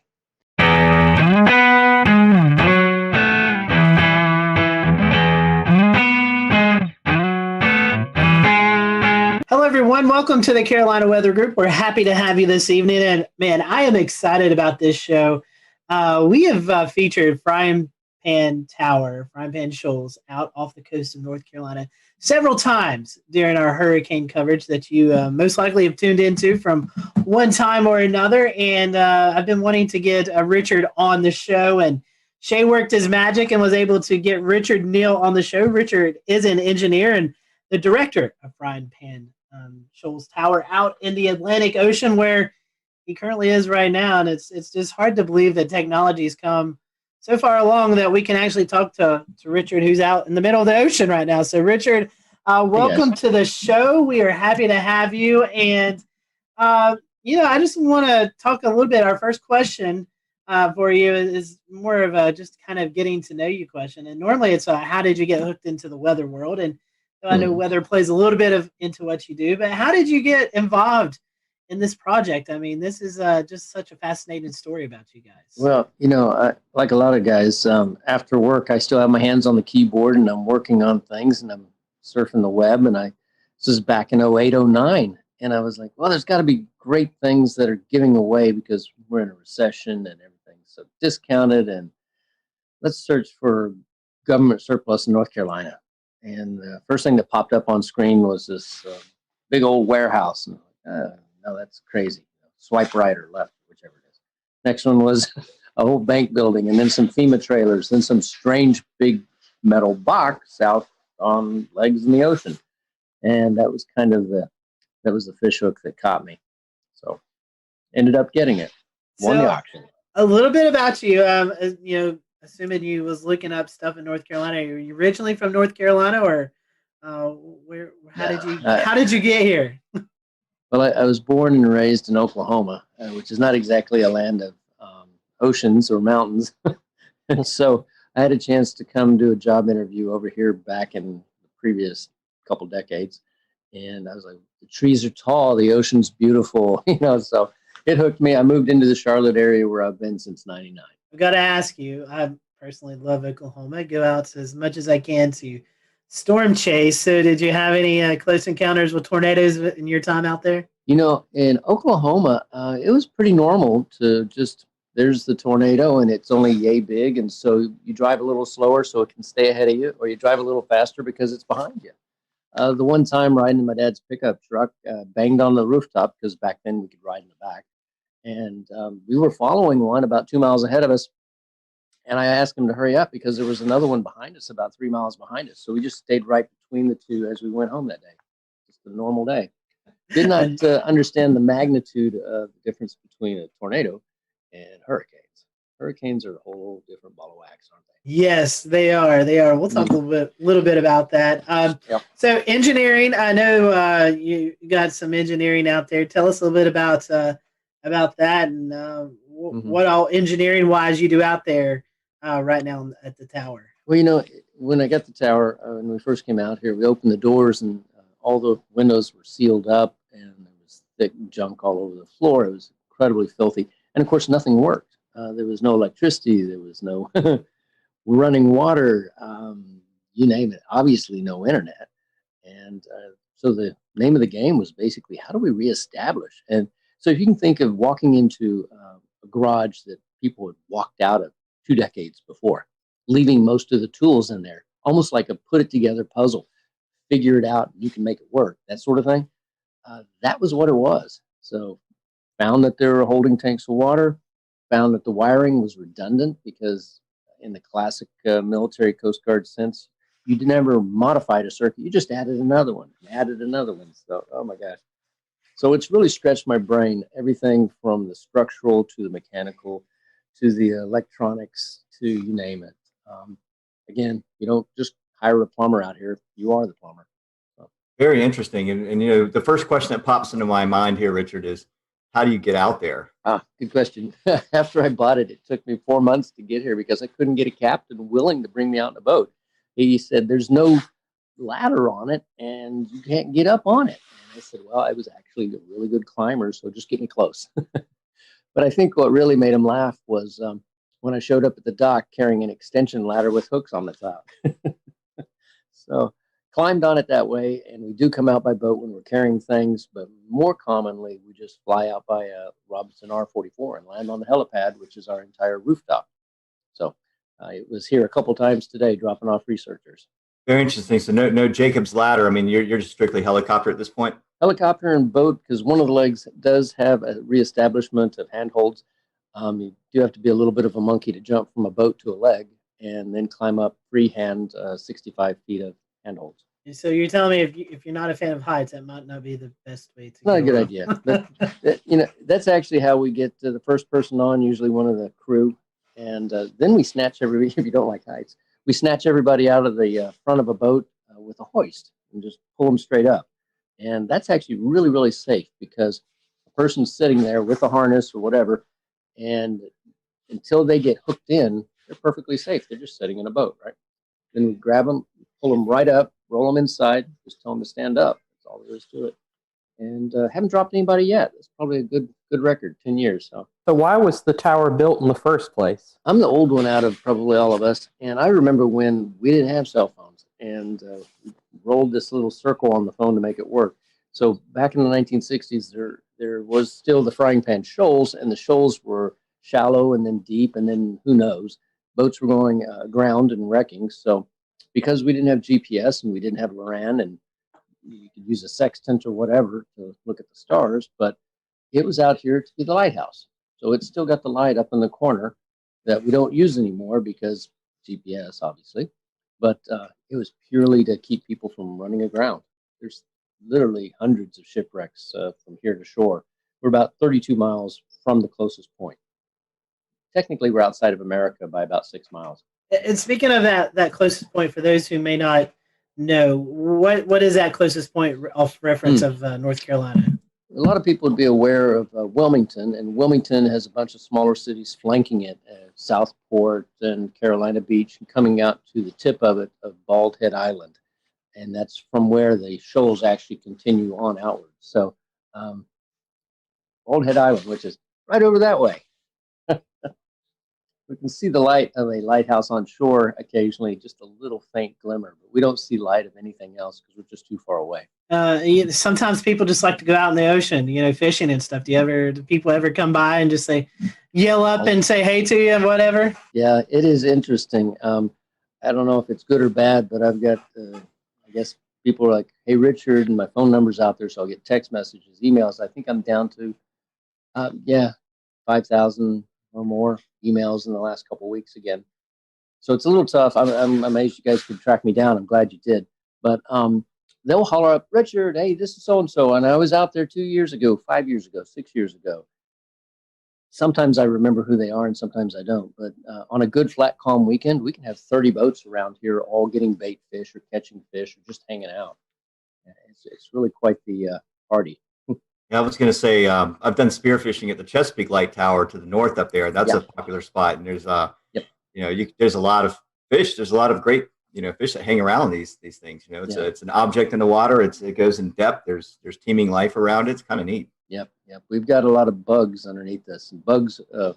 Hello, everyone. Welcome to the Carolina Weather Group. We're happy to have you this evening. And man, I am excited about this show. We have featured frying pan tower, frying pan shoals out off the coast of North Carolina several times during our hurricane coverage that you most likely have tuned into from one time or another. And I've been wanting to get Richard on the show, and Shay worked his magic and was able to get Richard Neal on the show. Richard is an engineer and the director of Frying Pan Shoals Tower out in the Atlantic Ocean, where he currently is right now. And it's just hard to believe that technology's come so far along that we can actually talk to Richard, who's out in the middle of the ocean right now. So, Richard, welcome to the show. We are happy to have you. And, I just want to talk a little bit. Our first question for you is more of a just kind of getting to know you question. And normally it's how did you get hooked into the weather world? And I know weather plays a little bit into what you do, but how did you get involved in this project? I mean, this is just such a fascinating story about you guys. Well, like a lot of guys, after work, I still have my hands on the keyboard and I'm working on things and I'm surfing the web. And this is back in 08, 09. And I was like, well, there's got to be great things that are giving away because we're in a recession and everything's so discounted. And let's search for government surplus in North Carolina. And the first thing that popped up on screen was this big old warehouse. And no, that's crazy. Swipe right or left, whichever it is. Next one was a whole bank building, and then some FEMA trailers, then some strange big metal box out on legs in the ocean. And that was kind of the fish hook that caught me. So ended up getting it. Won the auction. A little bit about you. Assuming you was looking up stuff in North Carolina. Are you originally from North Carolina, or how did you get here? Well, I was born and raised in Oklahoma, which is not exactly a land of oceans or mountains. And so I had a chance to come do a job interview over here back in the previous couple decades. And I was like, the trees are tall, the ocean's beautiful, so it hooked me. I moved into the Charlotte area where I've been since 99. I've got to ask you, I personally love Oklahoma. I go out as much as I can to storm chase. So did you have any close encounters with tornadoes in your time out there? In Oklahoma, it was pretty normal to just, there's the tornado and it's only yay big. And so you drive a little slower so it can stay ahead of you, or you drive a little faster because it's behind you. The one time riding in my dad's pickup truck, banged on the rooftop because back then we could ride in the back. And we were following one about 2 miles ahead of us. And I asked him to hurry up because there was another one behind us about 3 miles behind us. So we just stayed right between the two as we went home that day. Just a normal day. Did not understand the magnitude of the difference between a tornado and hurricanes. Hurricanes are a whole different ball of wax, aren't they? Yes, they are. They are. We'll talk a little bit about that. So engineering, I know you got some engineering out there. Tell us a little bit about that and what all engineering wise you do out there right now at the tower. Well, when I got the tower, when we first came out here, we opened the doors and all the windows were sealed up and there was thick junk all over the floor. It was incredibly filthy. And of course, nothing worked. There was no electricity. There was no running water, you name it. Obviously, no internet. And so the name of the game was basically, how do we reestablish? And so if you can think of walking into a garage that people had walked out of 2 decades before, leaving most of the tools in there, almost like a put it together puzzle, figure it out, and you can make it work, that sort of thing. That was what it was. So found that there were holding tanks of water, found that the wiring was redundant because in the classic military Coast Guard sense, you never modified a circuit. You just added another one, So, oh my gosh. So it's really stretched my brain, everything from the structural to the mechanical to the electronics to you name it. Again, you don't just hire a plumber out here. You are the plumber. So. Very interesting. And the first question that pops into my mind here, Richard, is how do you get out there? Good question. After I bought it, it took me 4 months to get here because I couldn't get a captain willing to bring me out in a boat. He said, there's no ladder on it and you can't get up on it. And I said, well, I was actually a really good climber, so just get me close. But I think what really made him laugh was when I showed up at the dock carrying an extension ladder with hooks on the top. So climbed on it that way, and we do come out by boat when we're carrying things, but more commonly we just fly out by a Robinson R-44 and land on the helipad, which is our entire rooftop. So It was here a couple times today, dropping off researchers. Very interesting. So no Jacob's ladder. I mean, you're just strictly helicopter at this point. Helicopter and boat, because one of the legs does have a reestablishment of handholds. You do have to be a little bit of a monkey to jump from a boat to a leg and then climb up freehand 65 feet of handholds. So you're telling me if you're not a fan of heights, that might not be the best way to. Not a good idea. But, that's actually how we get to the first person on, usually one of the crew, and then we snatch everybody. If you don't like heights, we snatch everybody out of the front of a boat with a hoist and just pull them straight up, and that's actually really, really safe because the person's sitting there with a harness or whatever, and until they get hooked in, they're perfectly safe. They're just sitting in a boat, right? Then we grab them, pull them right up, roll them inside, just tell them to stand up. That's all there is to it. And haven't dropped anybody yet. It's probably a good record, 10 years. So why was the tower built in the first place? I'm the old one out of probably all of us. And I remember when we didn't have cell phones and rolled this little circle on the phone to make it work. So back in the 1960s, there was still the frying pan shoals, and the shoals were shallow and then deep, and then who knows. Boats were going aground and wrecking. So because we didn't have GPS and we didn't have LORAN, and you could use a sextant or whatever to look at the stars, but it was out here to be the lighthouse. So it's still got the light up in the corner that we don't use anymore because GPS, obviously, but it was purely to keep people from running aground. There's literally hundreds of shipwrecks from here to shore. We're about 32 miles from the closest point. Technically, we're outside of America by about 6 miles. And speaking of that closest point, for those who may not know, what is that closest point off reference of North Carolina? A lot of people would be aware of Wilmington, and Wilmington has a bunch of smaller cities flanking it, Southport and Carolina Beach, and coming out to the tip of it of Bald Head Island. And that's from where the shoals actually continue on outward. So Bald Head Island, which is right over that way. We can see the light of a lighthouse on shore occasionally, just a little faint glimmer, but we don't see light of anything else because we're just too far away. Sometimes people just like to go out in the ocean, fishing and stuff. Do people ever come by and just say, yell up and say hey to you and whatever? Yeah, it is interesting. I don't know if it's good or bad, but I've got, I guess people are like, hey, Richard, and my phone number's out there, so I'll get text messages, emails. I think I'm down to, 5,000 or more emails in the last couple of weeks again. So it's a little tough. I'm amazed you guys could track me down. I'm glad you did. But they'll holler up, Richard, hey, this is so-and-so. And I was out there 2 years ago, 5 years ago, 6 years ago. Sometimes I remember who they are and sometimes I don't. But on a good, flat, calm weekend, we can have 30 boats around here all getting bait fish or catching fish or just hanging out. It's really quite the party. Yeah, I was going to say, I've done spearfishing at the Chesapeake Light Tower to the north up there. That's a popular spot. And there's, there's a lot of fish. There's a lot of great, fish that hang around these things. It's an object in the water. It goes in depth. There's teeming life around it. It's kind of neat. Yep. We've got a lot of bugs underneath this. And bugs, in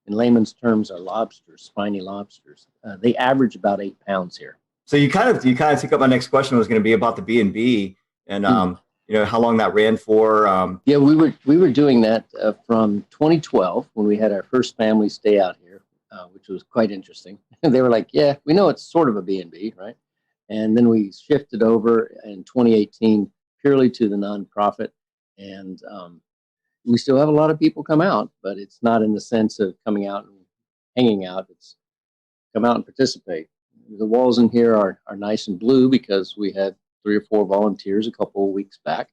layman's terms, are lobsters, spiny lobsters. They average about 8 pounds here. So you kind of took up my next question was going to be about the B&B and how long that ran for. Yeah, we were doing that from 2012 when we had our first family stay out here, which was quite interesting. They were like, yeah, we know it's sort of a B&B, right? And then we shifted over in 2018 purely to the nonprofit. And we still have a lot of people come out, but it's not in the sense of coming out and hanging out. It's come out and participate. The walls in here are nice and blue because we had 3 or 4 volunteers a couple of weeks back,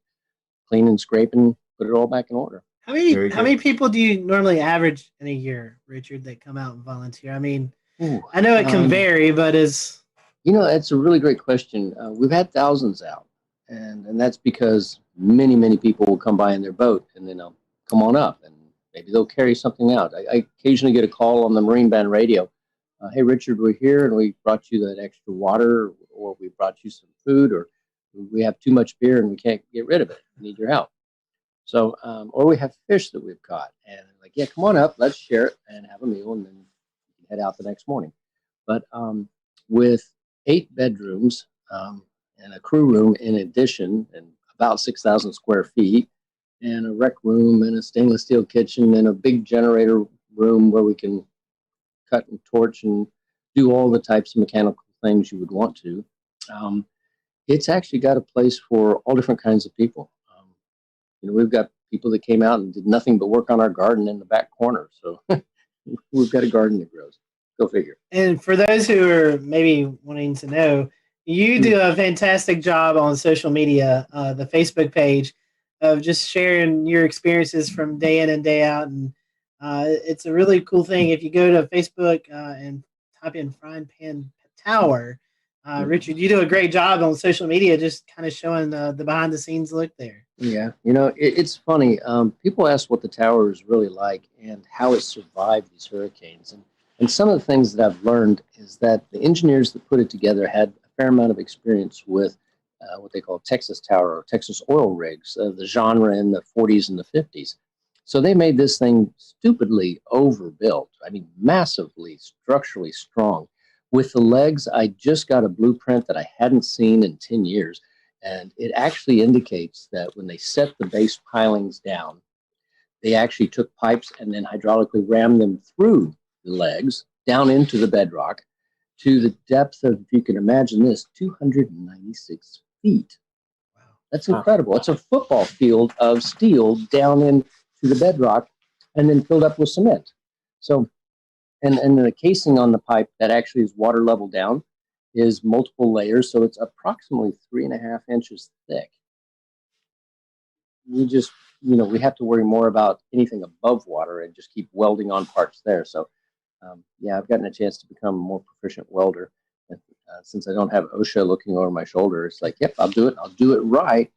clean and scrape and put it all back in order. How many people do you normally average in a year, Richard, that come out and volunteer? I mean, I know it can vary, but it's a really great question. We've had thousands out, and that's because many people will come by in their boat and then they'll come on up and maybe they'll carry something out. I occasionally get a call on the Marine Band radio. Hey, Richard, we're here and we brought you that extra water, or we brought you some food, or we have too much beer and we can't get rid of it. We need your help. So, or we have fish that we've caught, and like, yeah, come on up, let's share it and have a meal, and then head out the next morning. But with 8 bedrooms and a crew room in addition, and about 6,000 square feet, and a rec room and a stainless steel kitchen and a big generator room where we can cut and torch and do all the types of mechanical things you would want to. It's actually got a place for all different kinds of people. We've got people that came out and did nothing but work on our garden in the back corner. So we've got a garden that grows. Go figure. And for those who are maybe wanting to know, you do a fantastic job on social media, the Facebook page, of just sharing your experiences from day in and day out. And it's a really cool thing. If you go to Facebook and type in Frying Pan Tower, Richard, you do a great job on social media, just kind of showing the behind the scenes look there. Yeah, it's funny. People ask what the tower is really like and how it survived these hurricanes. And some of the things that I've learned is that the engineers that put it together had a fair amount of experience with what they call Texas tower or Texas oil rigs, the genre in the 40s and the 50s. So they made this thing stupidly overbuilt. I mean, massively structurally strong. With the legs, I just got a blueprint that I hadn't seen in 10 years. And it actually indicates that when they set the base pilings down, they actually took pipes and then hydraulically rammed them through the legs down into the bedrock to the depth of, if you can imagine this, 296 feet. Wow. That's incredible. It's a football field of steel down into the bedrock and then filled up with cement. So, and the casing on the pipe that actually is water level down is multiple layers, so it's approximately 3.5 inches thick. We just, we have to worry more about anything above water and just keep welding on parts there. So, yeah, I've gotten a chance to become a more proficient welder. And, since I don't have OSHA looking over my shoulder, it's like, yep, I'll do it. I'll do it right,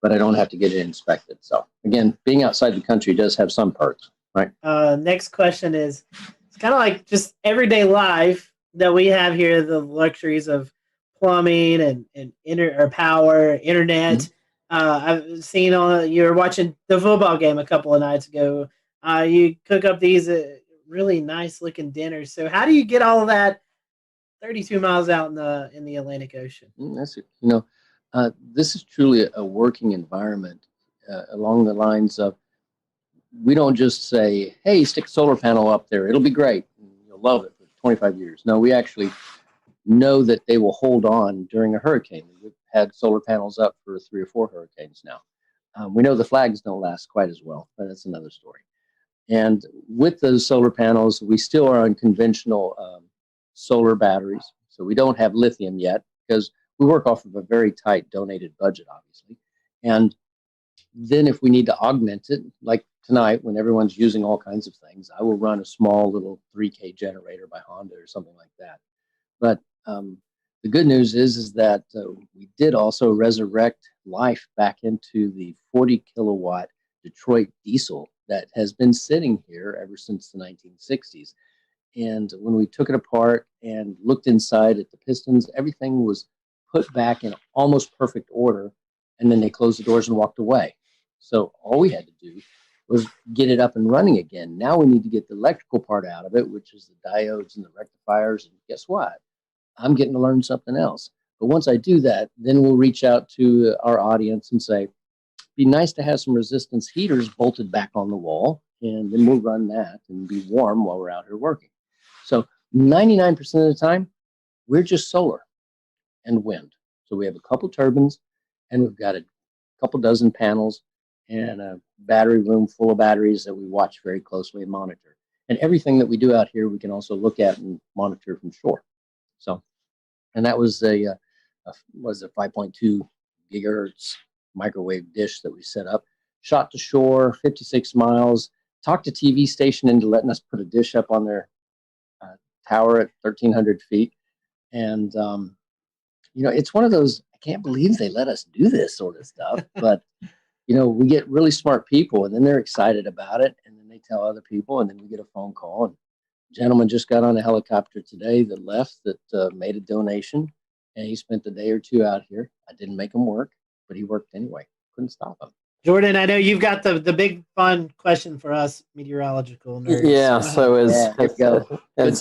but I don't have to get it inspected. So, again, being outside the country does have some perks, right? Next question is, it's kind of like just everyday life that we have here, the luxuries of plumbing and power, internet. Mm-hmm. I've seen you were watching the football game a couple of nights ago. You cook up these really nice looking dinners. So how do you get all of that 32 miles out in the Atlantic Ocean? That's it. This is truly a working environment along the lines of, we don't just say, hey, stick a solar panel up there. It'll be great. You'll love it for 25 years. No, we actually know that they will hold on during a hurricane. We've had solar panels up for 3 or 4 hurricanes now. We know the flags don't last quite as well, but that's another story. And with those solar panels, we still are on conventional solar batteries. So we don't have lithium yet because we work off of a very tight donated budget, obviously. And then if we need to augment it, like tonight when everyone's using all kinds of things, I will run a small little 3K generator by Honda or something like that. But the good news is that we did also resurrect life back into the 40 kilowatt Detroit diesel that has been sitting here ever since the 1960s. And when we took it apart and looked inside at the pistons, everything was put back in almost perfect order. And then they closed the doors and walked away. So all we had to do was get it up and running again. Now we need to get the electrical part out of it, which is the diodes and the rectifiers. And guess what? I'm getting to learn something else. But once I do that, then we'll reach out to our audience and say, be nice to have some resistance heaters bolted back on the wall, and then we'll run that and be warm while we're out here working. So 99% of the time, we're just solar and wind. So we have a couple turbines, and we've got a couple dozen panels and a battery room full of batteries that we watch very closely and monitor. And everything that we do out here, we can also look at and monitor from shore. So, and that was a 5.2 gigahertz microwave dish that we set up, shot to shore, 56 miles, talked to TV station into letting us put a dish up on their tower at 1,300 feet. And, it's one of those, I can't believe they let us do this sort of stuff, but, we get really smart people and then they're excited about it. And then they tell other people, and then we get a phone call. And a gentleman just got on a helicopter today that left that made a donation, and he spent a day or two out here. I didn't make him work, but he worked anyway. Couldn't stop him. Jordan, I know you've got the big fun question for us meteorological nerds. Yeah, so as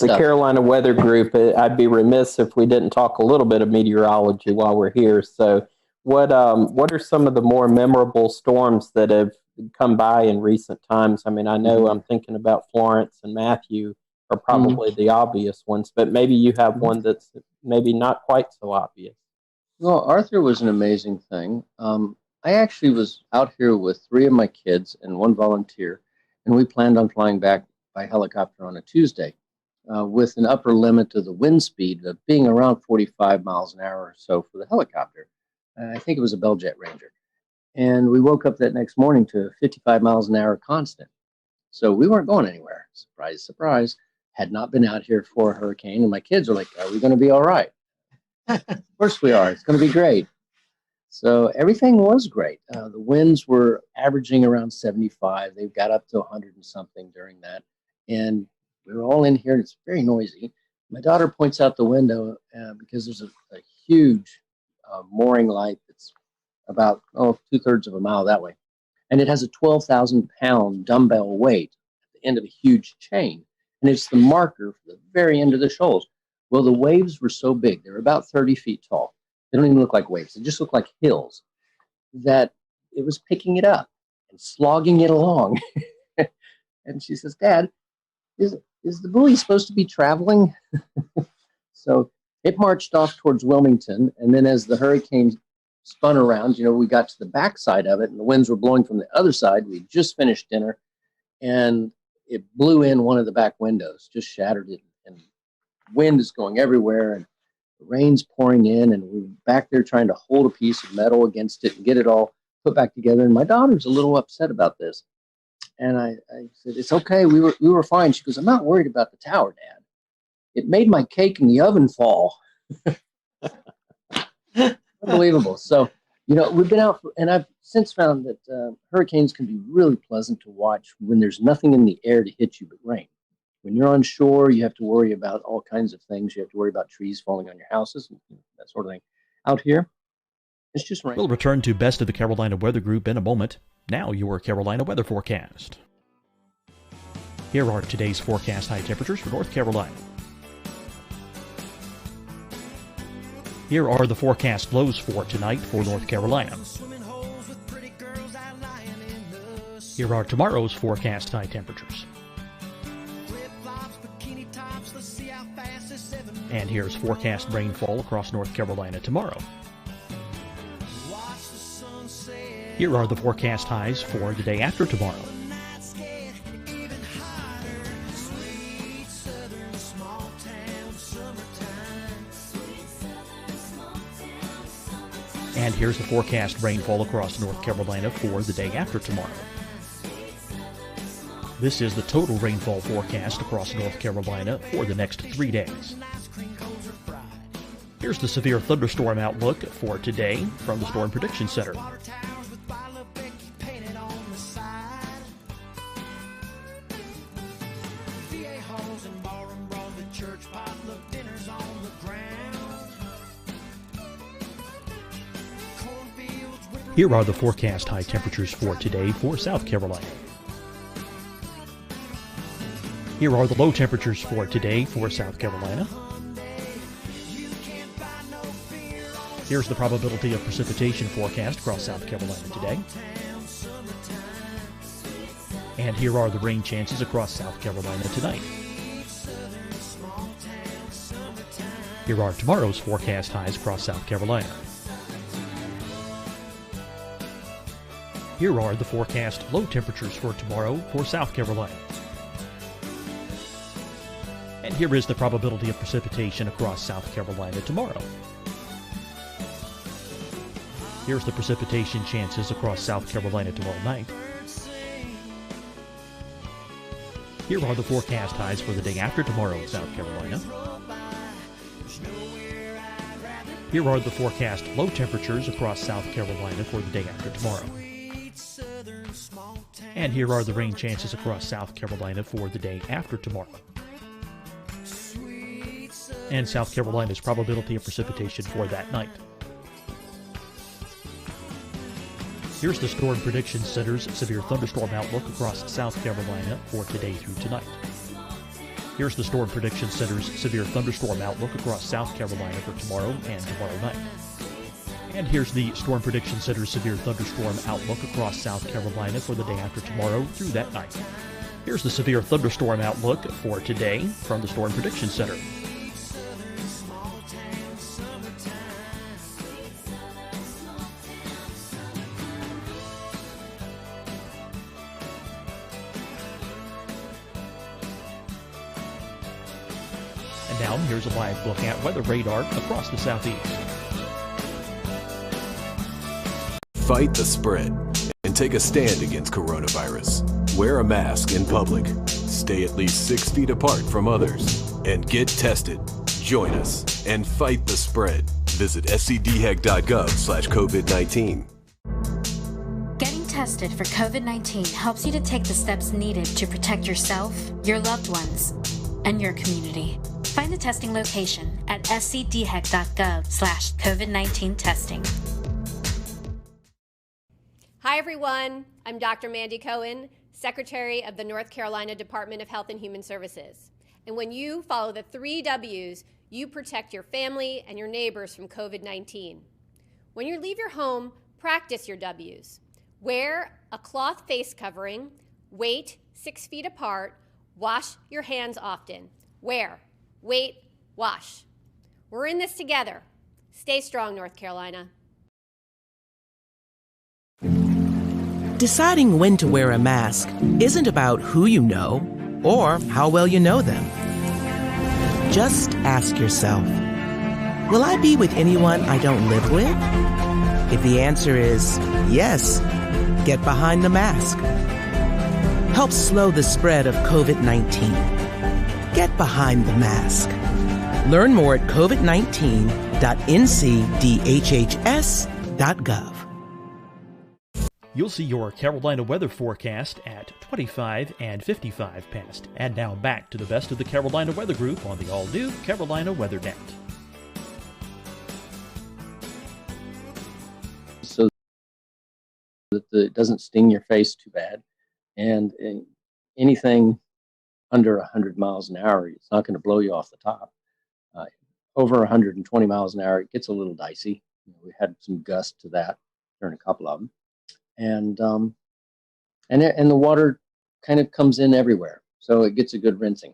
the Carolina Weather Group, I'd be remiss if we didn't talk a little bit of meteorology while we're here. So what are some of the more memorable storms that have come by in recent times? I mean, I know I'm thinking about Florence and Matthew are probably the obvious ones, but maybe you have one that's maybe not quite so obvious. Well, Arthur was an amazing thing. I actually was out here with 3 of my kids and 1 volunteer, and we planned on flying back by helicopter on a Tuesday with an upper limit to the wind speed of being around 45 miles an hour or so for the helicopter. I think it was a Bell Jet Ranger. And we woke up that next morning to 55 miles an hour constant. So we weren't going anywhere. Surprise, surprise. Had not been out here for a hurricane. And my kids are like, are we going to be all right? Of course we are. It's going to be great. So everything was great. The winds were averaging around 75. They got up to 100 and something during that. And we were all in here, and it's very noisy. My daughter points out the window because there's a huge mooring light that's about 2/3 of a mile that way. And it has a 12,000-pound dumbbell weight at the end of a huge chain. And it's the marker for the very end of the shoals. Well, the waves were so big. They were about 30 feet tall. They don't even look like waves. They just look like hills, that it was picking it up and slogging it along. And she says, Dad, is the buoy supposed to be traveling? So it marched off towards Wilmington. And then as the hurricane spun around, we got to the backside of it, and the winds were blowing from the other side. We just finished dinner, and it blew in one of the back windows, just shattered it. And wind is going everywhere, and the rain's pouring in, and we're back there trying to hold a piece of metal against it and get it all put back together. And my daughter's a little upset about this. And I said, it's okay. We were fine. She goes, I'm not worried about the tower, Dad. It made my cake in the oven fall. Unbelievable. So, we've been out, and I've since found that hurricanes can be really pleasant to watch when there's nothing in the air to hit you but rain. When you're on shore, you have to worry about all kinds of things. You have to worry about trees falling on your houses, and that sort of thing. Out here, it's just rain. We'll return to Best of the Carolina Weather Group in a moment. Now, your Carolina weather forecast. Here are today's forecast high temperatures for North Carolina. Here are the forecast lows for tonight for North Carolina. Here are tomorrow's forecast high temperatures. And here's forecast rainfall across North Carolina tomorrow. Here are the forecast highs for the day after tomorrow. And here's the forecast rainfall across North Carolina for the day after tomorrow. This is the total rainfall forecast across North Carolina for the next 3 days. Here's the severe thunderstorm outlook for today from the Storm Prediction Center. Here are the forecast high temperatures for today for South Carolina. Here are the low temperatures for today for South Carolina. Here's the probability of precipitation forecast across South Carolina today. And here are the rain chances across South Carolina tonight. Here are tomorrow's forecast highs across South Carolina. Here are the forecast low temperatures for tomorrow for South Carolina. And here is the probability of precipitation across South Carolina tomorrow. Here's the precipitation chances across South Carolina tomorrow night. Here are the forecast highs for the day after tomorrow in South Carolina. Here are the forecast low temperatures across South Carolina for the day after tomorrow. And here are the rain chances across South Carolina for the day after tomorrow. And South Carolina's probability of precipitation for that night. Here's the Storm Prediction Center's severe thunderstorm outlook across South Carolina for today through tonight. Here's the Storm Prediction Center's severe thunderstorm outlook across South Carolina for tomorrow and tomorrow night. And here's the Storm Prediction Center's severe thunderstorm outlook across South Carolina for the day after tomorrow through that night. Here's the severe thunderstorm outlook for today from the Storm Prediction Center. And now here's a live look at weather radar across the southeast. Fight the spread and take a stand against coronavirus. Wear a mask in public. Stay at least 6 feet apart from others. And get tested. Join us and fight the spread. Visit scdhec.gov/COVID-19. Getting tested for COVID-19 helps you to take the steps needed to protect yourself, your loved ones, and your community. Find the testing location at scdhec.gov/COVID-19 testing. Hi, everyone. I'm Dr. Mandy Cohen, Secretary of the North Carolina Department of Health and Human Services. And when you follow the 3 W's, you protect your family and your neighbors from COVID-19. When you leave your home, practice your W's. Wear a cloth face covering, wait 6 feet apart, wash your hands often. Wear, wait, wash. We're in this together. Stay strong, North Carolina. Deciding when to wear a mask isn't about who you know or how well you know them. Just ask yourself, will I be with anyone I don't live with? If the answer is yes, get behind the mask. Help slow the spread of COVID-19. Get behind the mask. Learn more at covid19.ncdhhs.gov. You'll see your Carolina weather forecast at 25 and 55 past. And now back to the best of the Carolina Weather Group on the all-new Carolina Weather Net. So that it doesn't sting your face too bad. And anything under 100 miles an hour, it's not going to blow you off the top. Over 120 miles an hour, it gets a little dicey. We had some gusts to that during a couple of them. And the water kind of comes in everywhere, so it gets a good rinsing,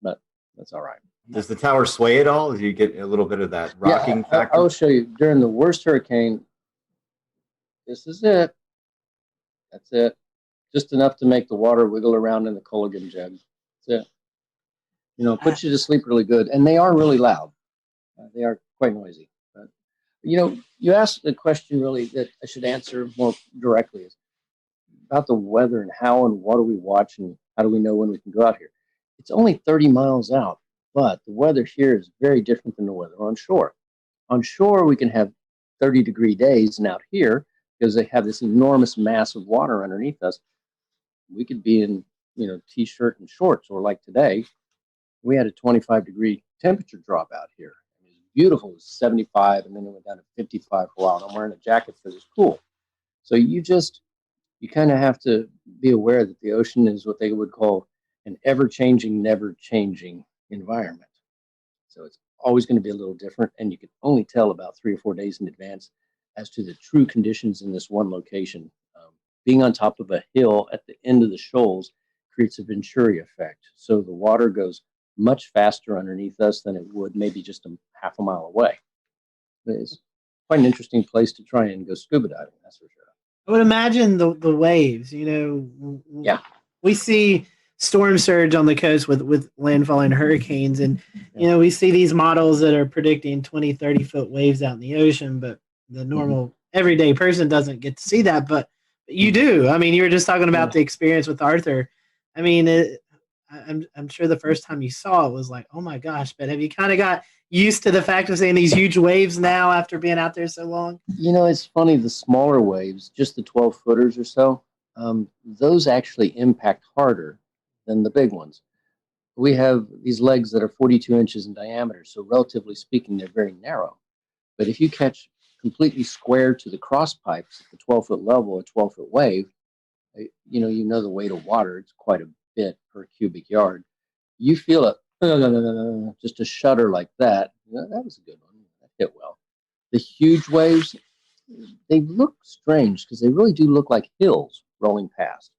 but that's all right. Does the tower sway at all? Do you get a little bit of that rocking factor? I'll show you. During the worst hurricane, this is it. That's it. Just enough to make the water wiggle around in the Culligan jug. That's it. Puts you to sleep really good, and they are really loud. They are quite noisy. You asked the question really that I should answer more directly is about the weather and how and what do we watch and how do we know when we can go out here. It's only 30 miles out, but the weather here is very different than the weather on shore. On shore, we can have 30-degree days, and out here, because they have this enormous mass of water underneath us, we could be in, t-shirt and shorts, or like today, we had a 25-degree temperature drop out here. Beautiful, it was 75, and then it went down to 55 for a while. And I'm wearing a jacket because it's cool. So you kind of have to be aware that the ocean is what they would call an ever-changing, never-changing environment. So it's always going to be a little different, and you can only tell about 3 or 4 days in advance as to the true conditions in this one location. Being on top of a hill at the end of the shoals creates a Venturi effect. So the water goes much faster underneath us than it would maybe just a half a mile away. It's quite an interesting place to try and go scuba diving, that's for sure. I would imagine the waves, Yeah. We see storm surge on the coast with landfalling hurricanes, and, we see these models that are predicting 20, 30-foot waves out in the ocean, but the normal everyday person doesn't get to see that, but you do. I mean, you were just talking about the experience with Arthur. I mean, I'm sure the first time you saw it was like, oh my gosh, but have you kind of got used to the fact of seeing these huge waves now after being out there so long? It's funny, the smaller waves, just the 12-footers or so, those actually impact harder than the big ones. We have these legs that are 42 inches in diameter, so relatively speaking, they're very narrow. But if you catch completely square to the cross pipes at the 12-foot level, a 12-foot wave, you know the weight of water, it's quite a bit per cubic yard. You feel it, just a shudder like that. That was a good one. That hit well. The huge waves, they look strange because they really do look like hills rolling past.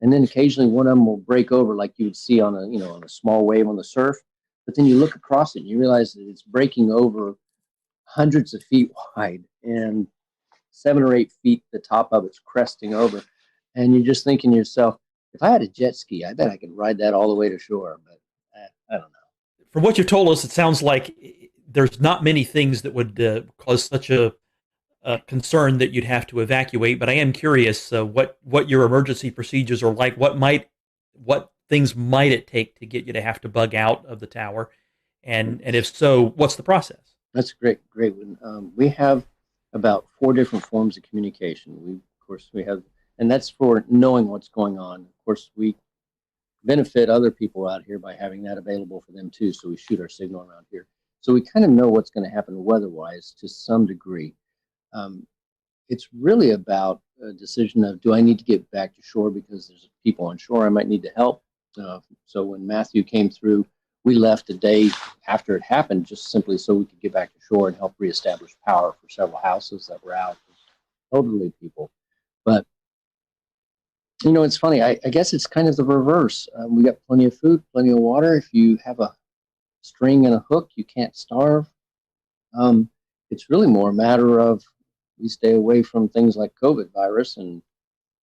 and then occasionally one of them will break over like you would see on a small wave on the surf. But then you look across it and you realize that it's breaking over hundreds of feet wide and 7 or 8 feet, the top of it's cresting over. And you're just thinking to yourself, if I had a jet ski, I bet I could ride that all the way to shore. But I don't know. From what you've told us, it sounds like there's not many things that would cause such a concern that you'd have to evacuate. But I am curious what your emergency procedures are like. What things might it take to get you to have to bug out of the tower, and if so, what's the process? That's great one. We have about 4 different forms of communication. We have, and that's for knowing what's going on. Of course, we benefit other people out here by having that available for them too. So we shoot our signal around here. So we kind of know what's going to happen weather-wise to some degree. It's really about a decision of, do I need to get back to shore because there's people on shore I might need to help? So when Matthew came through, we left a day after it happened, just simply so we could get back to shore and help reestablish power for several houses that were out, elderly people. But it's funny. I guess it's kind of the reverse. We got plenty of food, plenty of water. If you have a string and a hook, you can't starve. It's really more a matter of we stay away from things like COVID virus and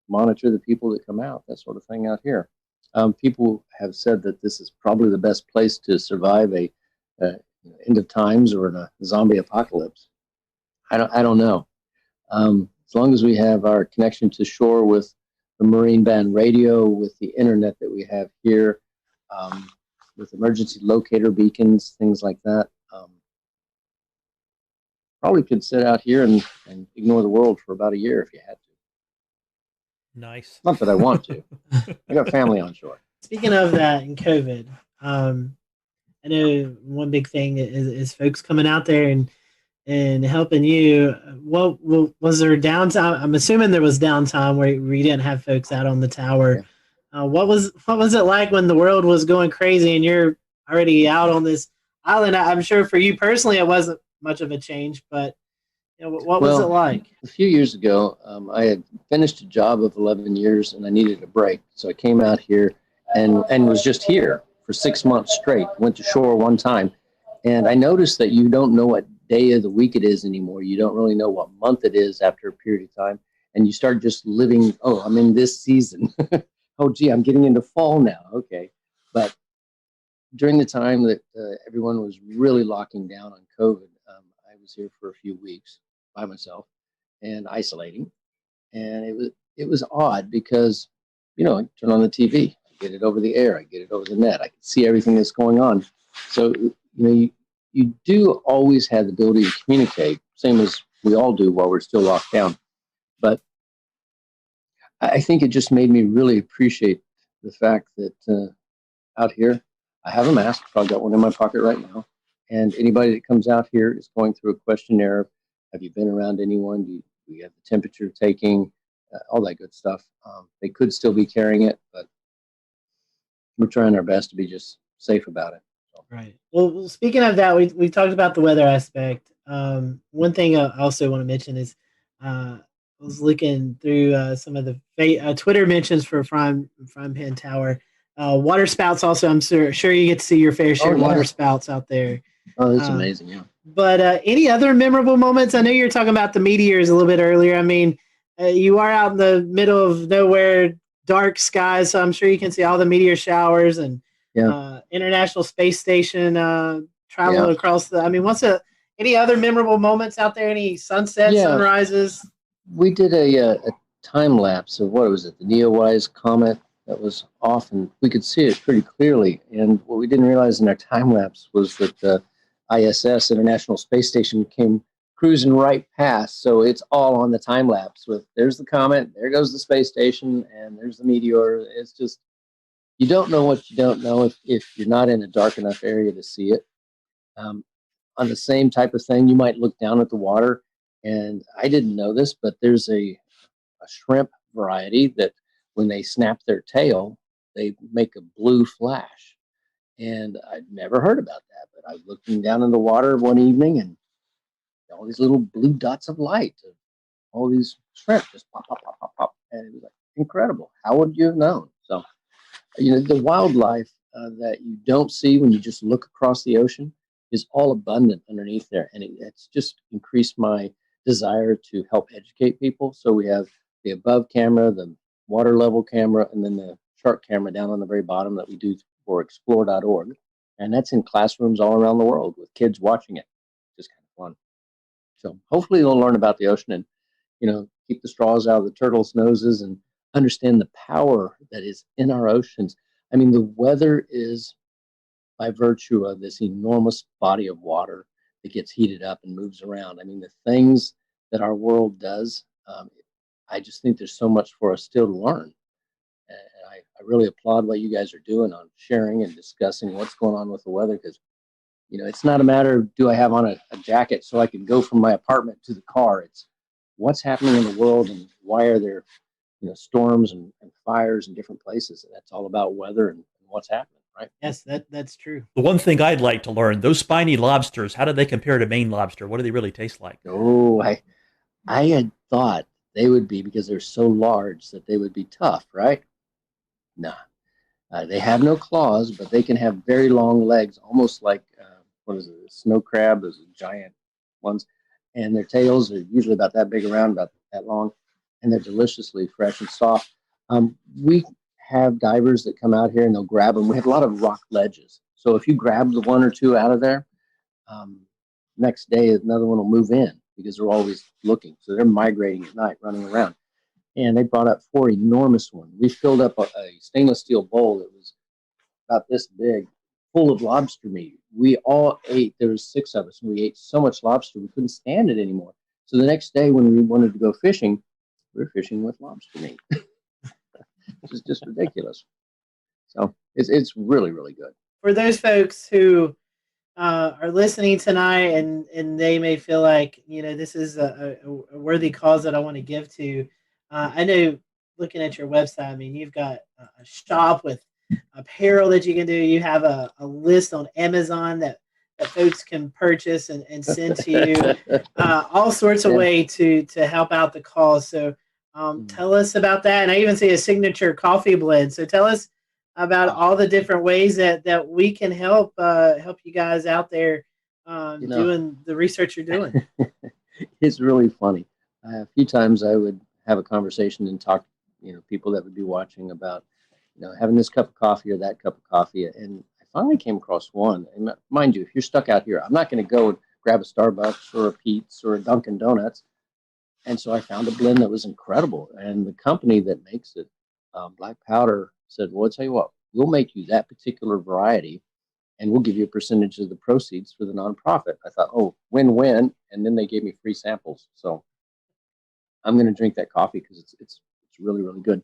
monitor the people that come out, that sort of thing out here. People have said that this is probably the best place to survive a end of times or in a zombie apocalypse. I don't know. As long as we have our connection to shore with the marine band radio, with the internet that we have here, with emergency locator beacons, things like that, probably could sit out here and ignore the world for about a year if you had to. Nice. Not that I want to. I got family on shore. Speaking of that and COVID, I know one big thing is folks coming out there and helping you. What was there downtime? I'm assuming there was downtime where you didn't have folks out on the tower. Yeah. What was it like when the world was going crazy and you're already out on this island? I'm sure for you personally it wasn't much of a change, but what was it like? A few years ago, I had finished a job of 11 years and I needed a break. So I came out here and was just here for 6 months straight. Went to shore one time. And I noticed that you don't know what day of the week it is anymore. You don't really know what month it is after a period of time. And you start just living, I'm in this season. Oh, gee, I'm getting into fall now. Okay. But during the time that everyone was really locking down on COVID, I was here for a few weeks by myself and isolating. And it was odd because, I turn on the TV, I get it over the air, I get it over the net, I can see everything that's going on. So, you do always have the ability to communicate, same as we all do while we're still locked down. But I think it just made me really appreciate the fact that out here, I have a mask. I've got one in my pocket right now. And anybody that comes out here is going through a questionnaire. Have you been around anyone? Do you have the temperature taking? All that good stuff. They could still be carrying it, but we're trying our best to be just safe about it. So. Right. Well, speaking of that, we talked about the weather aspect. One thing I also want to mention is I was looking through some of the Twitter mentions for Frying Pan Tower. Water spouts also, I'm sure you get to see your fair share of water spouts out there. Oh, that's amazing, yeah. But any other memorable moments? I know you were talking about the meteors a little bit earlier. I mean, you are out in the middle of nowhere, dark skies, so I'm sure you can see all the meteor showers and International Space Station travel across the. I mean, any other memorable moments out there? Any sunsets, sunrises? We did a time lapse of what was it? The Neowise comet that was off, and we could see it pretty clearly. And what we didn't realize in our time lapse was that the ISS, International Space Station, came cruising right past. So it's all on the time lapse with there's the comet, there goes the space station, and there's the meteor. It's just, you don't know what you don't know if you're not in a dark enough area to see it. On the same type of thing, you might look down at the water, and I didn't know this, but there's a shrimp variety that when they snap their tail, they make a blue flash. And I'd never heard about that, but I was looking down in the water one evening and all these little blue dots of light, all these shrimp just pop, pop, pop, pop, pop. And it was like, incredible. How would you have known? So, the wildlife that you don't see when you just look across the ocean is all abundant underneath there. And it's just increased my desire to help educate people. So we have the above camera, the water level camera, and then the shark camera down on the very bottom that we do for explore.org. And that's in classrooms all around the world with kids watching it. Just kind of fun. So hopefully they'll learn about the ocean and, keep the straws out of the turtles' noses and understand the power that is in our oceans. I mean, the weather is by virtue of this enormous body of water that gets heated up and moves around. I mean, the things that our world does, I just think there's so much for us still to learn. And I really applaud what you guys are doing on sharing and discussing what's going on with the weather, because, it's not a matter of do I have on a jacket so I can go from my apartment to the car. It's what's happening in the world and why are there, storms and fires in different places. And that's all about weather and what's happening, right? Yes, that's true. The one thing I'd like to learn, those spiny lobsters, how do they compare to Maine lobster? What do they really taste like? Oh, I had thought they would be, because they're so large, that they would be tough, right? No. They have no claws, but they can have very long legs, almost like, what is it, a snow crab, those giant ones. And their tails are usually about that big around, about that long, and they're deliciously fresh and soft. We have divers that come out here and they'll grab them. We have a lot of rock ledges. So if you grab the one or two out of there, next day another one will move in because they're always looking. So they're migrating at night, running around. And they brought up 4 enormous ones. We filled up a stainless steel bowl that was about this big, full of lobster meat. We all ate. There was 6 of us, and we ate so much lobster we couldn't stand it anymore. So the next day when we wanted to go fishing, we were fishing with lobster meat, which is just ridiculous. So it's really, really good. For those folks who are listening tonight and they may feel like, this is a worthy cause that I want to give to, I know looking at your website, I mean, you've got a shop with apparel that you can do. You have a list on Amazon that folks can purchase and send to you, all sorts of way to help out the cause. So tell us about that. And I even see a signature coffee blend. So tell us about all the different ways that we can help you guys out there doing the research you're doing. It's really funny. A few times I would have a conversation and talk, people that would be watching about, having this cup of coffee or that cup of coffee. And I finally came across one. And mind you, if you're stuck out here, I'm not going to go and grab a Starbucks or a Pete's or a Dunkin' Donuts. And so I found a blend that was incredible. And the company that makes it, Black Powder, said, well, I'll tell you what, we'll make you that particular variety and we'll give you a percentage of the proceeds for the nonprofit. I thought, oh, win-win. And then they gave me free samples. So I'm going to drink that coffee because it's really, really good.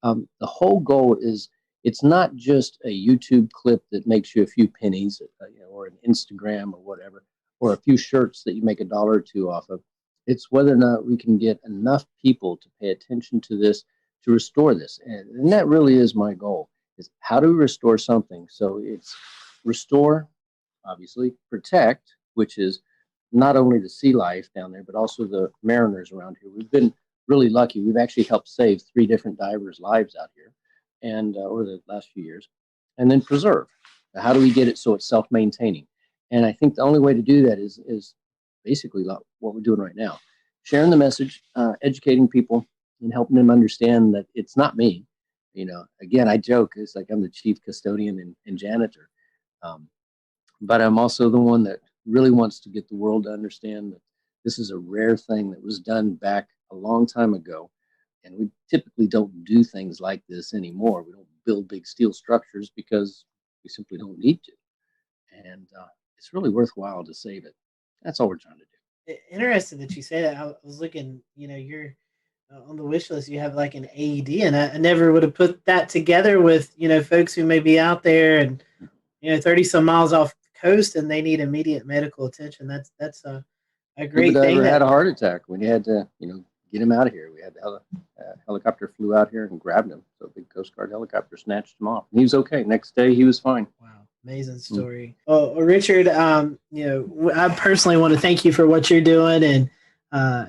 The whole goal is, it's not just a YouTube clip that makes you a few pennies, or an Instagram or whatever, or a few shirts that you make $1 or $2 off of. It's whether or not we can get enough people to pay attention to this, to restore this. And that really is my goal, is how do we restore something? So it's restore, obviously, protect, which is not only the sea life down there, but also the mariners around here. We've been really lucky. We've actually helped save 3 different divers' lives out here, and over the last few years. And then preserve. Now, how do we get it so it's self-maintaining? And I think the only way to do that is basically what we're doing right now, sharing the message, educating people, and helping them understand that it's not me. Again, I joke, it's like I'm the chief custodian and janitor, but I'm also the one that really wants to get the world to understand that this is a rare thing that was done back a long time ago. And we typically don't do things like this anymore. We don't build big steel structures because we simply don't need to. And it's really worthwhile to save it. That's all we're trying to do. Interesting that you say that. I was looking, you're on the wish list, you have like an AED, and I never would have put that together with, folks who may be out there and, 30 some miles off the coast and they need immediate medical attention. That's a great thing. Had a heart attack when you had to, get him out of here. We had the helicopter flew out here and grabbed him. So a big Coast Guard helicopter snatched him off. And he was okay. Next day, he was fine. Wow. Amazing story. Well, Richard, I personally want to thank you for what you're doing. And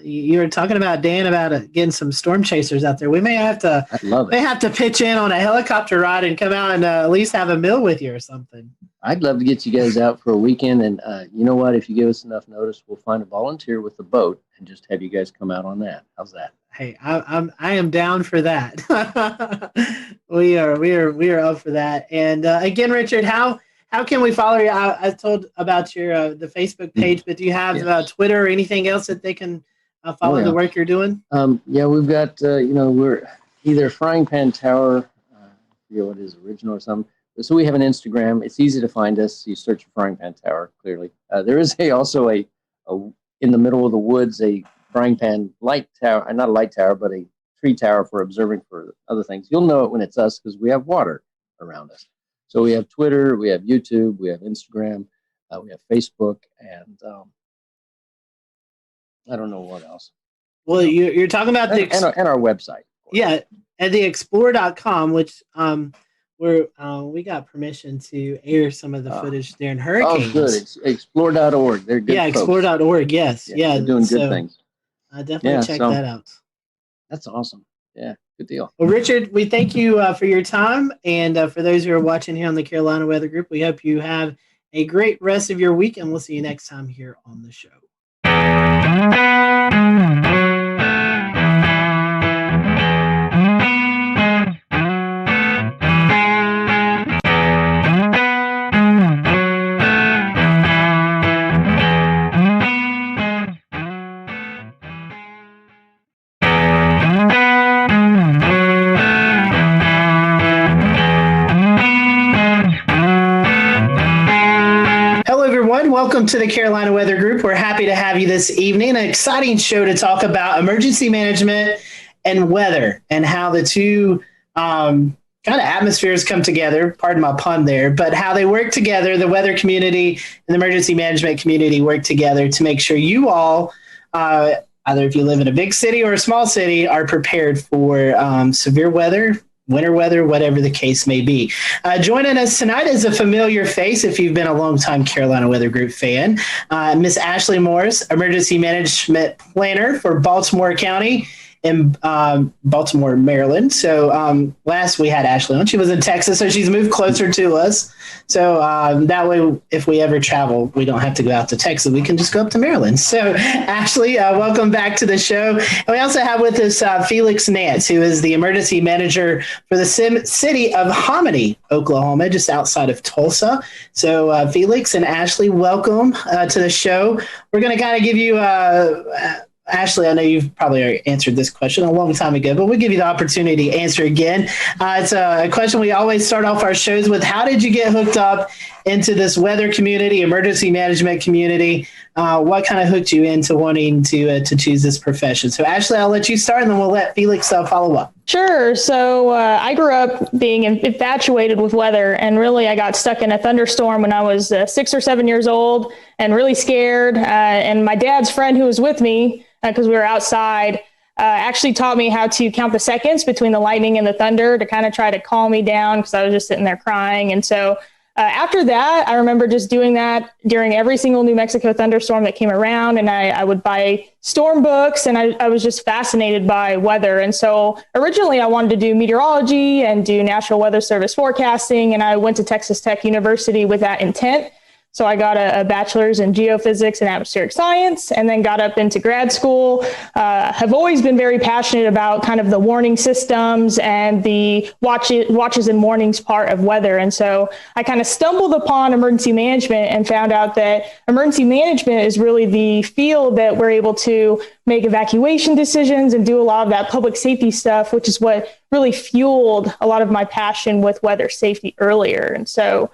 You were talking about, Dan, about getting some storm chasers out there. We may have to pitch in on a helicopter ride and come out and at least have a meal with you or something. I'd love to get you guys out for a weekend, and you know what? If you give us enough notice, we'll find a volunteer with the boat and just have you guys come out on that. How's that? Hey, I am down for that. we are up for that. And again, Richard, how can we follow you? I told about your the Facebook page, but do you have Twitter or anything else that they can follow the work you're doing? Yeah, we've got we're either Frying Pan Tower, I forget what is original or something. So we have an Instagram. It's easy to find us. You search for Frying Pan Tower. Clearly, there is also a in the middle of the woods a frying pan light tower, not a light tower, but a tree tower for observing for other things. You'll know it when it's us because we have water around us. So we have Twitter, we have YouTube, we have Instagram, we have Facebook, and I don't know what else. Well, you're talking about and our website. Yeah, at the explore.com, which we got permission to air some of the footage during hurricanes. Oh, good. Explore.org. They're good. Yeah, explore.org. Yes. Yeah. They're doing good things. Definitely check that out. That's awesome. Yeah. Good deal. Well, Richard, we thank you for your time. And for those who are watching here on the Carolina Weather Group, we hope you have a great rest of your week. And we'll see you next time here on the show. Welcome to the Carolina Weather Group. We're happy to have you this evening. An exciting show to talk about emergency management and weather and how the two kind of atmospheres come together. Pardon my pun there, but how they work together. The weather community and the emergency management community work together to make sure you all, either if you live in a big city or a small city, are prepared for severe weather, winter weather, whatever the case may be. Joining us tonight is a familiar face if you've been a longtime Carolina Weather Group fan, Miss Ashley Morris, Emergency Management Planner for Baltimore County in Baltimore, Maryland. So last we had Ashley on. She was in Texas, so she's moved closer to us. So that way, if we ever travel, we don't have to go out to Texas. We can just go up to Maryland. So Ashley, welcome back to the show. And we also have with us Felix Nance, who is the emergency manager for the city of Hominy, Oklahoma, just outside of Tulsa. So Felix and Ashley, welcome to the show. We're going to kind of give you Ashley, I know you've probably already answered this question a long time ago, but we'll give you the opportunity to answer again. It's a question we always start off our shows with. How did you get hooked up into this weather community, emergency management community? What kind of hooked you into wanting to choose this profession? So, Ashley, I'll let you start, and then we'll let Felix follow up. Sure. So I grew up being infatuated with weather, and really I got stuck in a thunderstorm when I was 6 or 7 years old and really scared. And my dad's friend who was with me, because we were outside, actually taught me how to count the seconds between the lightning and the thunder to kind of try to calm me down because I was just sitting there crying. And so after that, I remember just doing that during every single New Mexico thunderstorm that came around. And I would buy storm books, and I was just fascinated by weather. And so originally I wanted to do meteorology and do National Weather Service forecasting. And I went to Texas Tech University with that intent. So I got a bachelor's in geophysics and atmospheric science, and then got up into grad school. Have always been very passionate about kind of the warning systems and the watches and warnings part of weather. And so I kind of stumbled upon emergency management and found out that emergency management is really the field that we're able to make evacuation decisions and do a lot of that public safety stuff, which is what really fueled a lot of my passion with weather safety earlier. And so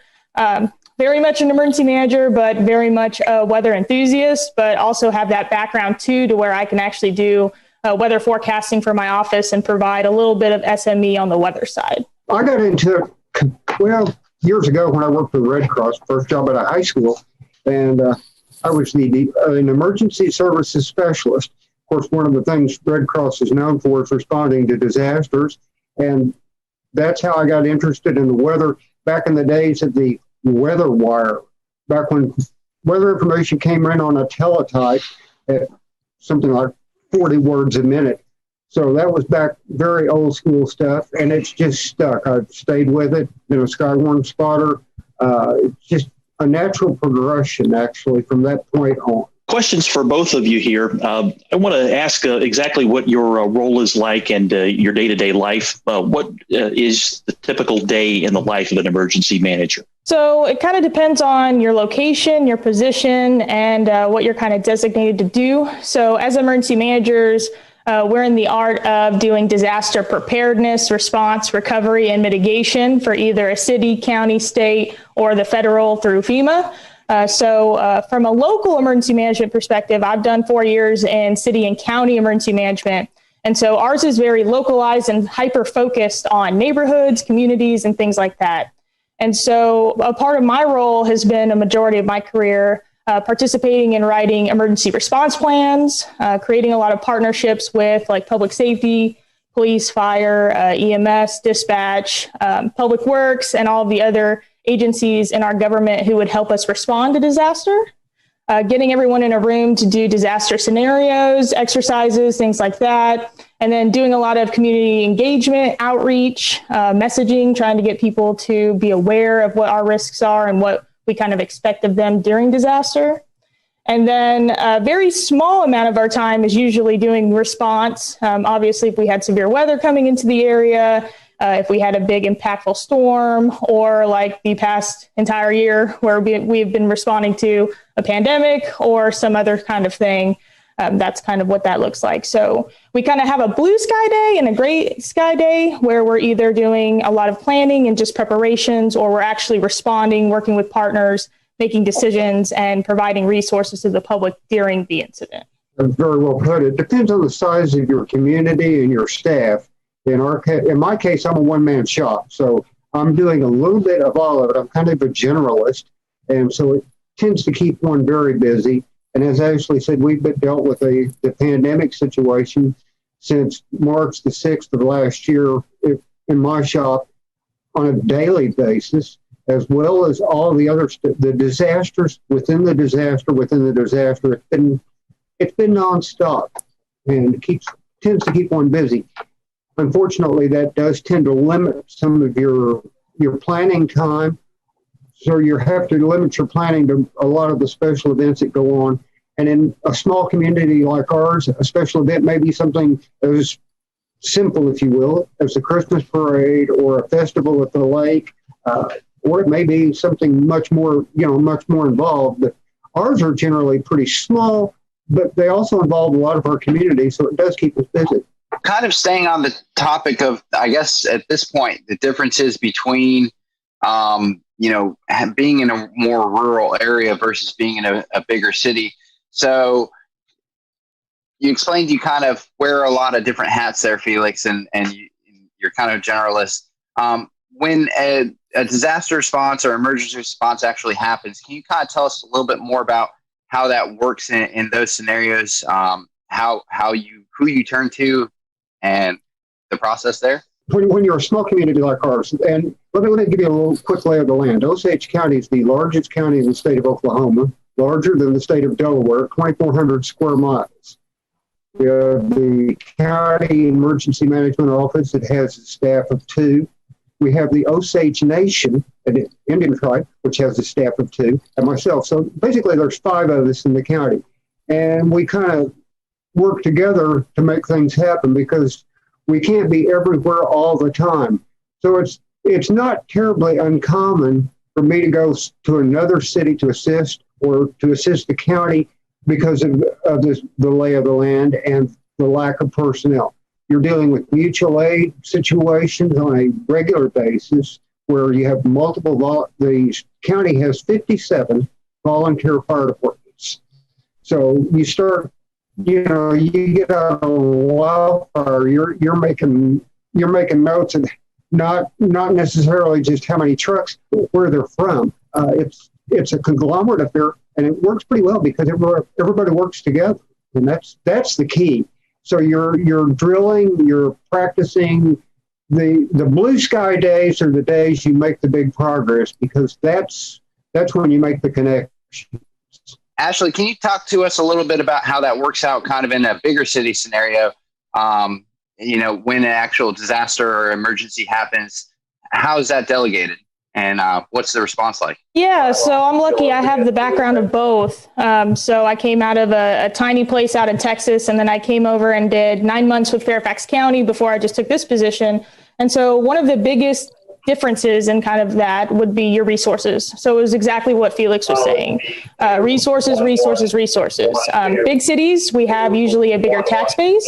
very much an emergency manager, but very much a weather enthusiast, but also have that background too, to where I can actually do weather forecasting for my office and provide a little bit of SME on the weather side. I got into it 12 years ago when I worked for the Red Cross, first job at a high school, and I was an emergency services specialist. Of course, one of the things Red Cross is known for is responding to disasters, and that's how I got interested in the weather back in the days of the weather wire, back when weather information came in on a teletype at something like 40 words a minute. So that was back very old school stuff, and it's just stuck. I've stayed with it. Been a skyworm spotter. It's just a natural progression, actually, from that point on. Questions for both of you here. I want to ask exactly what your role is like and your day-to-day life. What is the typical day in the life of an emergency manager? So it kind of depends on your location, your position, and what you're kind of designated to do. So as emergency managers, we're in the art of doing disaster preparedness, response, recovery, and mitigation for either a city, county, state, or the federal through FEMA. So from a local emergency management perspective, I've done 4 years in city and county emergency management. And so ours is very localized and hyper-focused on neighborhoods, communities, and things like that. And so a part of my role has been a majority of my career participating in writing emergency response plans, creating a lot of partnerships with like public safety, police, fire, EMS, dispatch, public works, and all of the other agencies in our government who would help us respond to disaster, getting everyone in a room to do disaster scenarios, exercises, things like that, and then doing a lot of community engagement, outreach, messaging, trying to get people to be aware of what our risks are and what we kind of expect of them during disaster. And then a very small amount of our time is usually doing response. Obviously, if we had severe weather coming into the area, if we had a big impactful storm, or like the past entire year where we've been responding to a pandemic or some other kind of thing, that's kind of what that looks like. So we kind of have a blue sky day and a gray sky day where we're either doing a lot of planning and just preparations, or we're actually responding, working with partners, making decisions, and providing resources to the public during the incident. That's very well put. It depends on the size of your community and your staff. In my case, I'm a one-man shop, so I'm doing a little bit of all of it. I'm kind of a generalist, and so it tends to keep one very busy. And as Ashley said, we've been dealt with the pandemic situation since March the 6th of last year in my shop on a daily basis, as well as all the other the disasters within the disaster within the disaster. It's been nonstop, and tends to keep one busy. Unfortunately, that does tend to limit some of your planning time. So you have to limit your planning to a lot of the special events that go on. And in a small community like ours, a special event may be something as simple, if you will, as a Christmas parade or a festival at the lake, or it may be something much more involved. But ours are generally pretty small, but they also involve a lot of our community, so it does keep us busy. Kind of staying on the topic of, I guess at this point, the differences between, being in a more rural area versus being in a bigger city. So you explained you kind of wear a lot of different hats there, Felix, and you're kind of generalist. When a disaster response or emergency response actually happens, can you kind of tell us a little bit more about how that works in those scenarios, who you turn to, and the process there? When you're a small community like ours, and let me give you a little quick lay of the land. Osage County is the largest county in the state of Oklahoma, larger than the state of Delaware, 2,400 square miles. We have the County Emergency Management Office that has a staff of 2. We have the Osage Nation, an Indian tribe, which has a staff of 2, and myself. So basically there's 5 of us in the county. And we kind of work together to make things happen because we can't be everywhere all the time. So it's not terribly uncommon for me to go to another city to assist or to assist the county because of the lay of the land and the lack of personnel. You're dealing with mutual aid situations on a regular basis where you have the county has 57 volunteer fire departments. So you start, you get out of a wildfire, you're making notes, and not necessarily just how many trucks, where they're from. It's a conglomerate affair, and it works pretty well because everybody works together, and that's the key. So you're drilling, you're practicing. The blue sky days are the days you make the big progress because that's when you make the connections. Ashley, can you talk to us a little bit about how that works out kind of in a bigger city scenario? When an actual disaster or emergency happens, how is that delegated? And what's the response like? Yeah, so I'm lucky I have the background of both. So I came out of a tiny place out in Texas, and then I came over and did 9 months with Fairfax County before I just took this position. And so one of the biggest differences in kind of that would be your resources. So it was exactly what Felix was saying. Resources. Big cities, we have usually a bigger tax base.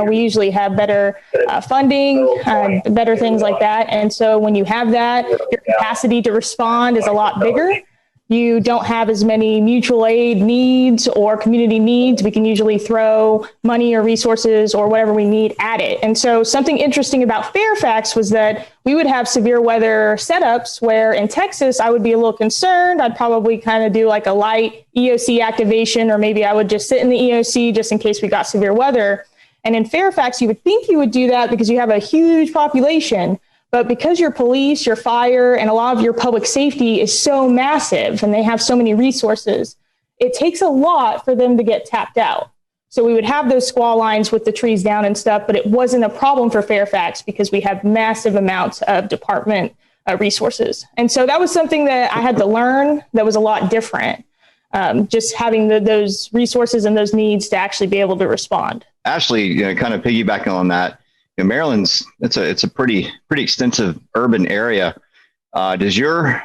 We usually have better funding, better things like that. And so when you have that, your capacity to respond is a lot bigger. You don't have as many mutual aid needs or community needs. We can usually throw money or resources or whatever we need at it. And so something interesting about Fairfax was that we would have severe weather setups where in Texas, I would be a little concerned. I'd probably kind of do like a light EOC activation, or maybe I would just sit in the EOC just in case we got severe weather. And in Fairfax, you would think you would do that because you have a huge population. But because your police, your fire, and a lot of your public safety is so massive and they have so many resources, it takes a lot for them to get tapped out. So we would have those squall lines with the trees down and stuff, but it wasn't a problem for Fairfax because we have massive amounts of department resources. And so that was something that I had to learn that was a lot different, just having those resources and those needs to actually be able to respond. Ashley, kind of piggybacking on that, Maryland's it's a pretty extensive urban area. Does your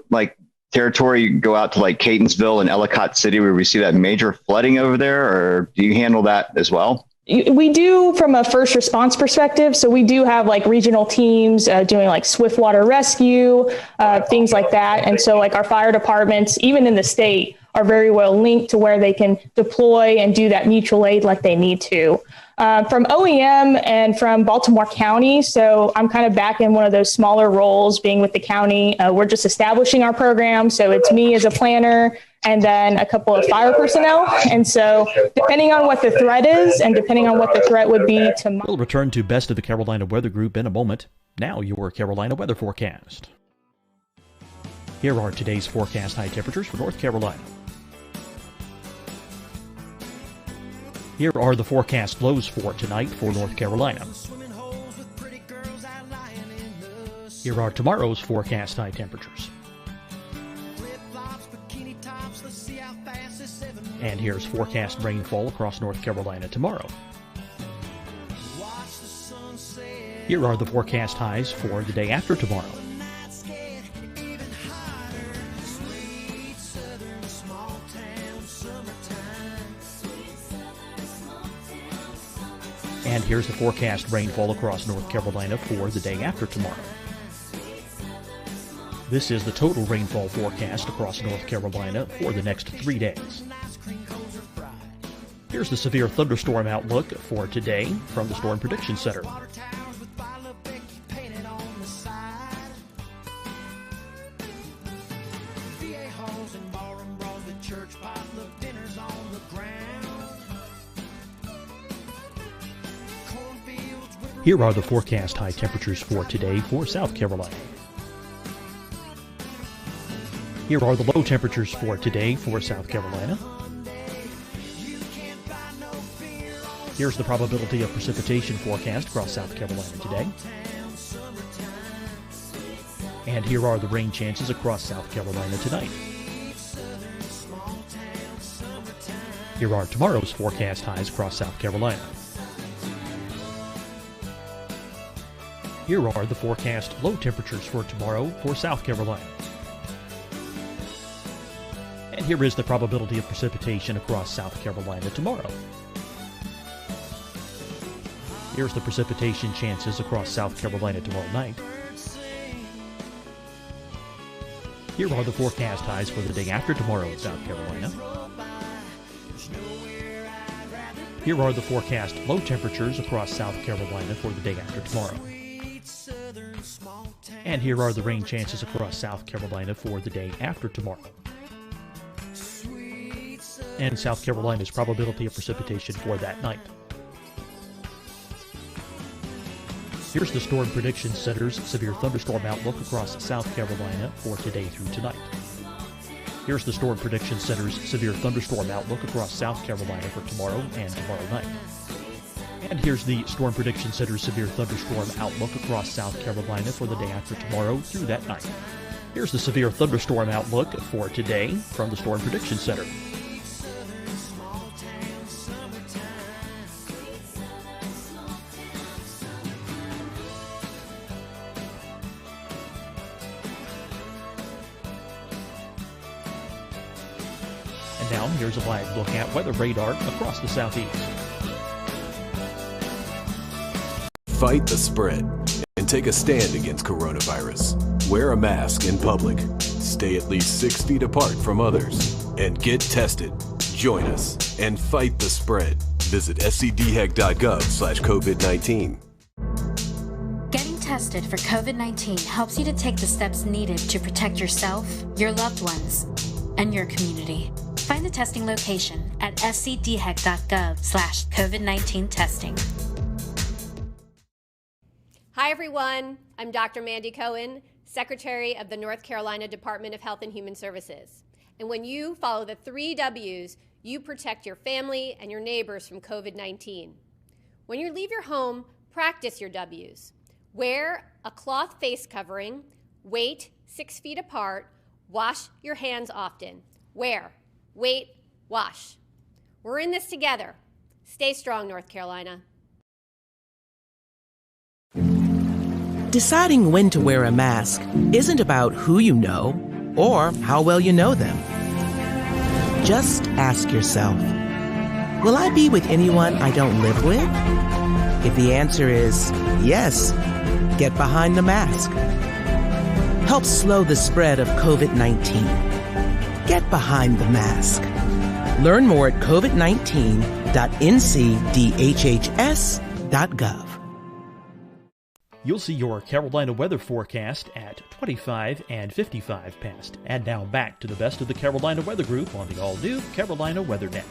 like territory go out to like Catonsville and Ellicott City where we see that major flooding over there, or do you handle that as well? We do from a first response perspective. So we do have like regional teams doing like swift water rescue, things like that. And so like our fire departments, even in the state, are very well linked to where they can deploy and do that mutual aid like they need to. From OEM and from Baltimore County, so I'm kind of back in one of those smaller roles being with the county. We're just establishing our program, so it's me as a planner and then a couple of fire personnel. And so depending on what the threat is and depending on what the threat would be to... We'll return to Best of the Carolina Weather Group in a moment. Now your Carolina weather forecast. Here are today's forecast high temperatures for North Carolina. Here are the forecast lows for tonight for North Carolina. Here are tomorrow's forecast high temperatures. And here's forecast rainfall across North Carolina tomorrow. Here are the forecast highs for the day after tomorrow. And here's the forecast rainfall across North Carolina for the day after tomorrow. This is the total rainfall forecast across North Carolina for the next 3 days. Here's the severe thunderstorm outlook for today from the Storm Prediction Center. Here are the forecast high temperatures for today for South Carolina. Here are the low temperatures for today for South Carolina. Here's the probability of precipitation forecast across South Carolina today. And here are the rain chances across South Carolina tonight. Here are tomorrow's forecast highs across South Carolina. Here are the forecast low temperatures for tomorrow for South Carolina. And here is the probability of precipitation across South Carolina tomorrow. Here's the precipitation chances across South Carolina tomorrow night. Here are the forecast highs for the day after tomorrow in South Carolina. Here are the forecast low temperatures across South Carolina for the day after tomorrow. And here are the rain chances across South Carolina for the day after tomorrow. And South Carolina's probability of precipitation for that night. Here's the Storm Prediction Center's severe thunderstorm outlook across South Carolina for today through tonight. Here's the Storm Prediction Center's severe thunderstorm outlook across South Carolina for tomorrow and tomorrow night. And here's the Storm Prediction Center's severe thunderstorm outlook across South Carolina for the day after tomorrow through that night. Here's the severe thunderstorm outlook for today from the Storm Prediction Center. And now here's a live look at weather radar across the southeast. Fight the spread and take a stand against coronavirus. Wear a mask in public. Stay at least 6 feet apart from others. And get tested. Join us and fight the spread. Visit scdhec.gov/COVID-19. Getting tested for COVID-19 helps you to take the steps needed to protect yourself, your loved ones, and your community. Find the testing location at scdhec.gov/COVID-19 testing. Hi, everyone. I'm Dr. Mandy Cohen, Secretary of the North Carolina Department of Health and Human Services. And when you follow the 3 W's, you protect your family and your neighbors from COVID-19. When you leave your home, practice your W's. Wear a cloth face covering, wait 6 feet apart, wash your hands often. Wear, wait, wash. We're in this together. Stay strong, North Carolina. Deciding when to wear a mask isn't about who you know or how well you know them. Just ask yourself, will I be with anyone I don't live with? If the answer is yes, get behind the mask. Help slow the spread of COVID-19. Get behind the mask. Learn more at covid19.ncdhhs.gov. You'll see your Carolina weather forecast at 25 and 55 past. And now back to the best of the Carolina Weather Group on the all-new Carolina Weather Net.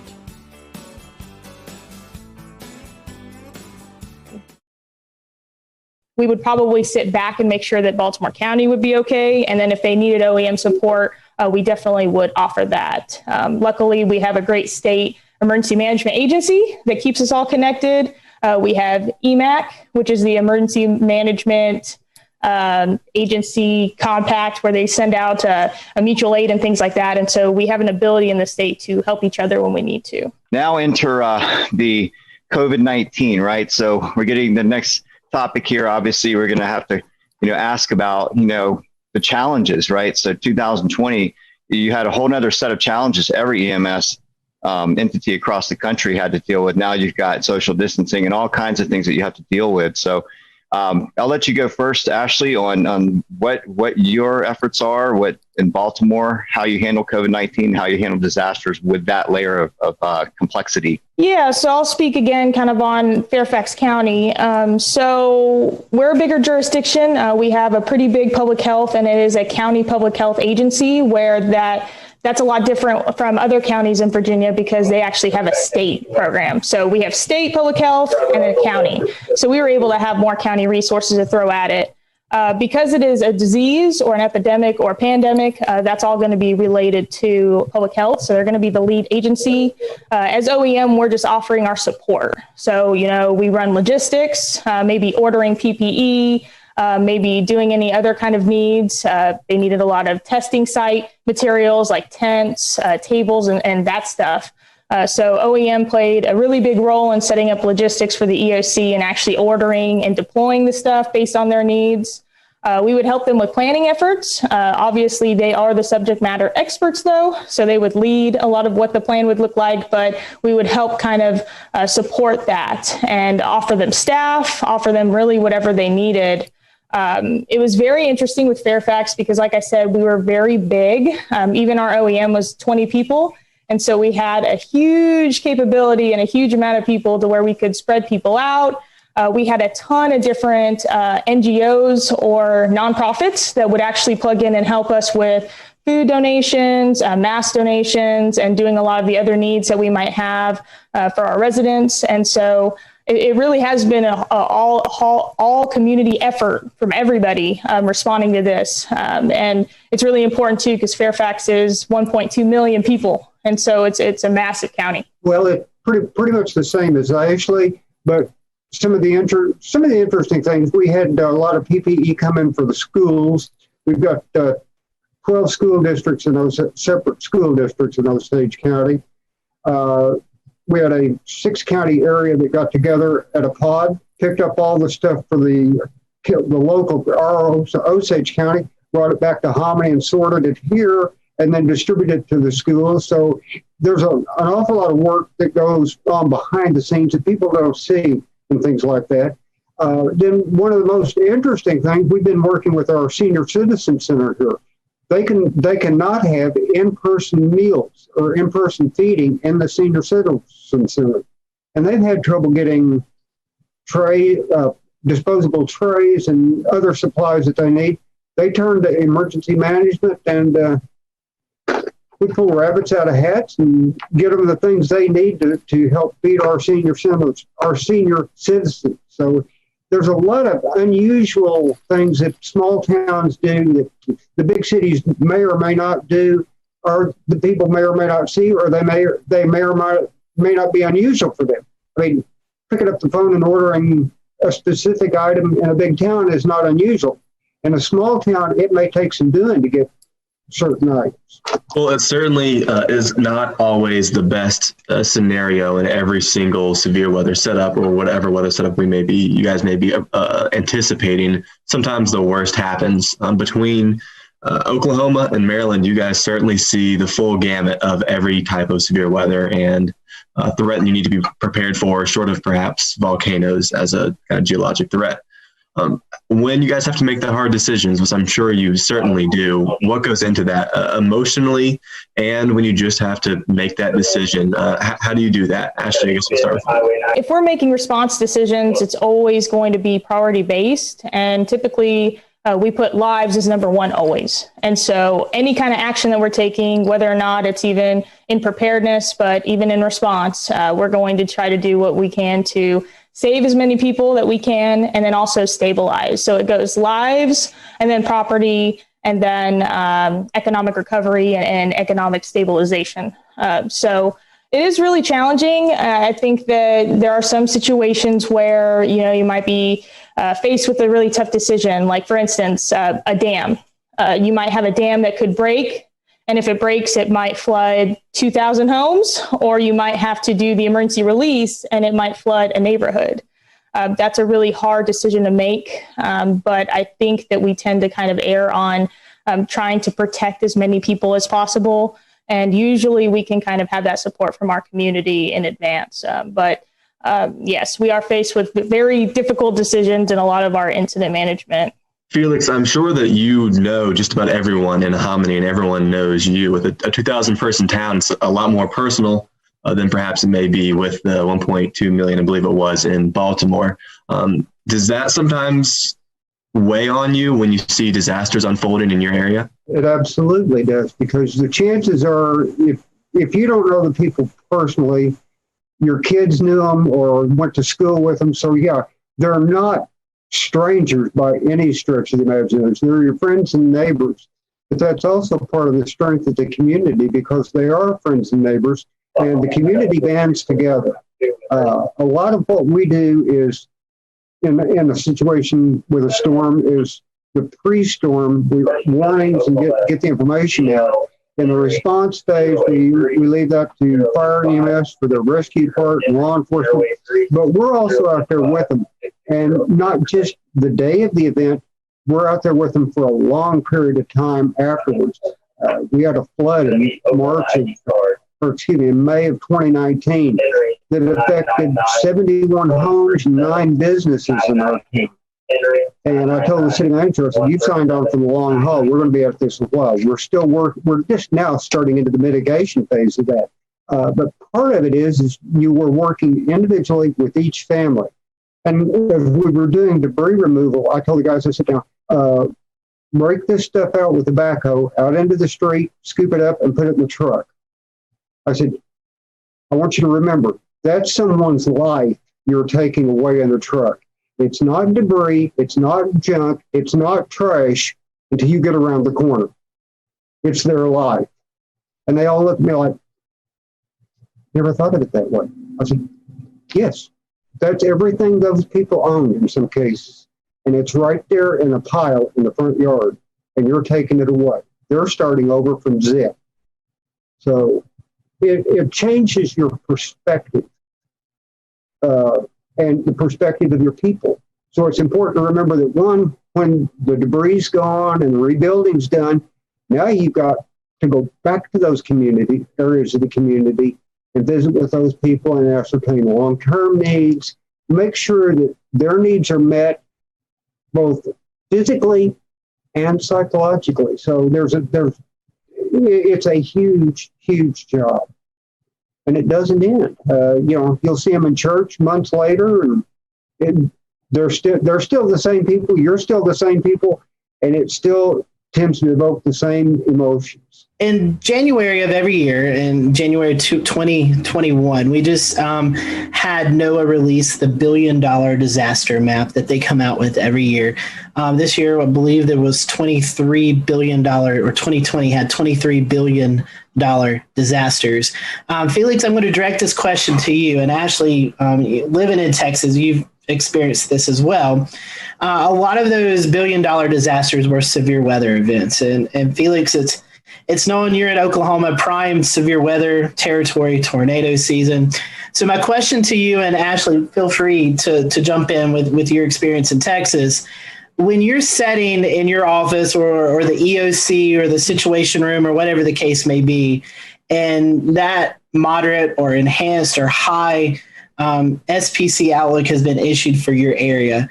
We would probably sit back and make sure that Baltimore County would be okay. And then if they needed OEM support, we definitely would offer that. Luckily, we have a great state emergency management agency that keeps us all connected. We have EMAC, which is the emergency management agency compact, where they send out a mutual aid and things like that. And so we have an ability in the state to help each other when we need to. Now enter the COVID-19, right? So we're getting the next topic here. Obviously, we're going to have to, ask about, the challenges, right? So 2020, you had a whole nother set of challenges every EMS entity across the country had to deal with. Now you've got social distancing and all kinds of things that you have to deal with. So I'll let you go first, Ashley, on what your efforts are, what in Baltimore, how you handle COVID-19, how you handle disasters with that layer of complexity. Yeah, so I'll speak again kind of on Fairfax County. So we're a bigger jurisdiction. We have a pretty big public health, and it is a county public health agency where that's a lot different from other counties in Virginia because they actually have a state program. So we have state public health and a county. So we were able to have more county resources to throw at it. Because it is a disease or an epidemic or pandemic, that's all going to be related to public health. So they're going to be the lead agency. As OEM, we're just offering our support. So, we run logistics, maybe ordering PPE, maybe doing any other kind of needs. They needed a lot of testing site materials like tents, tables, and that stuff. So OEM played a really big role in setting up logistics for the EOC and actually ordering and deploying the stuff based on their needs. We would help them with planning efforts. Obviously, they are the subject matter experts, though, so they would lead a lot of what the plan would look like, but we would help kind of support that and offer them staff, offer them really whatever they needed. It was very interesting with Fairfax because, like I said, we were very big. Even our OEM was 20 people. And so we had a huge capability and a huge amount of people to where we could spread people out. We had a ton of different NGOs or nonprofits that would actually plug in and help us with food donations, mask donations, and doing a lot of the other needs that we might have for our residents. And so it really has been a all community effort from everybody responding to this. And it's really important too, because Fairfax is 1.2 million people. And so it's a massive county. Well, it's pretty much the same as Ashley, but some of the interesting things, we had a lot of PPE come in for the schools. We've got 12 school districts in those separate school districts in Osage County. We had a 6-county area that got together at a pod, picked up all the stuff for the local Osage County, brought it back to Hominy and sorted it here, and then distributed it to the schools. So there's an awful lot of work that goes on behind the scenes that people don't see and things like that. Then one of the most interesting things, we've been working with our senior citizen center here. They cannot have in-person meals or in-person feeding in the senior citizen center. And they've had trouble getting disposable trays and other supplies that they need. They turn to emergency management, and we pull rabbits out of hats and get them the things they need to help feed our senior citizens. So there's a lot of unusual things that small towns do that the big cities may or may not do, or the people may or may not see, or they may or may not be unusual for them. I mean, picking up the phone and ordering a specific item in a big town is not unusual. In a small town, it may take some doing to get certain items. Well, it certainly is not always the best scenario in every single severe weather setup or whatever weather setup you guys may be anticipating. Sometimes the worst happens. Between Oklahoma and Maryland, you guys certainly see the full gamut of every type of severe weather and threat you need to be prepared for, short of perhaps volcanoes as a kind of geologic threat. When you guys have to make that hard decisions, which I'm sure you certainly do, what goes into that emotionally, and when you just have to make that decision, how do you do that? Ashley, I guess we'll start with you. If we're making response decisions, it's always going to be priority based, and typically we put lives as number one always. And so any kind of action that we're taking, whether or not it's even in preparedness, but even in response, we're going to try to do what we can to save as many people that we can, and then also stabilize. So it goes lives, and then property, and then economic recovery and economic stabilization. So it is really challenging. I think that there are some situations where, you might be faced with a really tough decision. Like, for instance, a dam. You might have a dam that could break, and if it breaks, it might flood 2,000 homes, or you might have to do the emergency release and it might flood a neighborhood. That's a really hard decision to make. But I think that we tend to kind of err on trying to protect as many people as possible. And usually we can kind of have that support from our community in advance. But yes, we are faced with very difficult decisions in a lot of our incident management. Felix, I'm sure that you know just about everyone in Hominy, and everyone knows you. With a 2,000 person town, it's a lot more personal than perhaps it may be with the 1.2 million, I believe it was, in Baltimore. Does that sometimes weigh on you when you see disasters unfolding in your area? It absolutely does, because the chances are, if you don't know the people personally, your kids knew them or went to school with them. So yeah, they're not strangers by any stretch of the imagination. They're your friends and neighbors. But that's also part of the strength of the community, because they are friends and neighbors, and the community bands together. A lot of what we do is, in a situation with a storm, is the pre-storm warnings and get the information out. In the response phase, we leave that to fire EMS for the rescue part and law enforcement, but we're also out there with them. And not just the day of the event, we're out there with them for a long period of time afterwards. We had a flood in May of 2019 that affected 71 homes and 9 businesses in our county. And I told the city manager, I said, "You signed on for the long haul. We're going to be at this a while. We're still working. We're just now starting into the mitigation phase of that. But part of it is you were working individually with each family. And as we were doing debris removal, I told the guys, I said, now, break this stuff out with the backhoe out into the street, scoop it up, and put it in the truck. I said, I want you to remember, that's someone's life you're taking away in the truck. It's not debris, it's not junk, it's not trash until you get around the corner. It's their life. And they all look at me like, never thought of it that way. I said, yes, that's everything those people own in some cases. And it's right there in a pile in the front yard, and you're taking it away. They're starting over from zip. So it changes your perspective and the perspective of your people. So it's important to remember that, one, when the debris is gone and the rebuilding's done, now you've got to go back to those community areas of the community and visit with those people and ascertain long-term needs, make sure that their needs are met both physically and psychologically. So it's a huge, huge job, and it doesn't end. You'll see them in church months later, and they're still the same people. You're still the same people, and it still tends to evoke the same emotions. In January of every year, in January 2021, we just had NOAA release the $1 billion disaster map that they come out with every year. This year, I believe there was $23 billion, or 2020 had $23 billion disasters. Felix, I'm going to direct this question to you. And Ashley, living in Texas, you've experienced this as well. A lot of those $1 billion disasters were severe weather events. And Felix, it's known you're in Oklahoma, prime severe weather territory, tornado season. So my question to you, and Ashley, feel free to jump in with your experience in Texas. When you're setting in your office or the EOC or the situation room or whatever the case may be, and that moderate or enhanced or high SPC outlook has been issued for your area,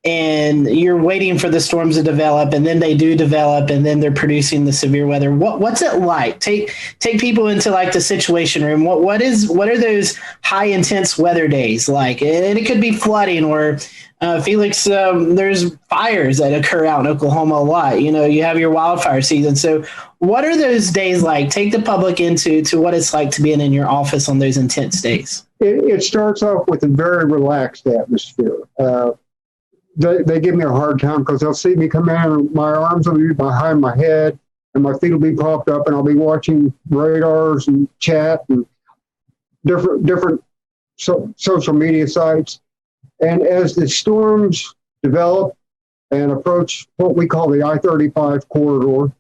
and you're waiting for the storms to develop, and then they do develop, and then they're producing the severe weather. What's it like? Take people into like the situation room. What are those high intense weather days like? And it could be flooding or Felix, there's fires that occur out in Oklahoma a lot. You have your wildfire season. So what are those days like? Take the public into what it's like to be in your office on those intense days. It starts off with a very relaxed atmosphere. They give me a hard time because they'll see me come in and my arms will be behind my head and my feet will be propped up, and I'll be watching radars and chat and different social media sites. And as the storms develop and approach what we call the I-35 corridor,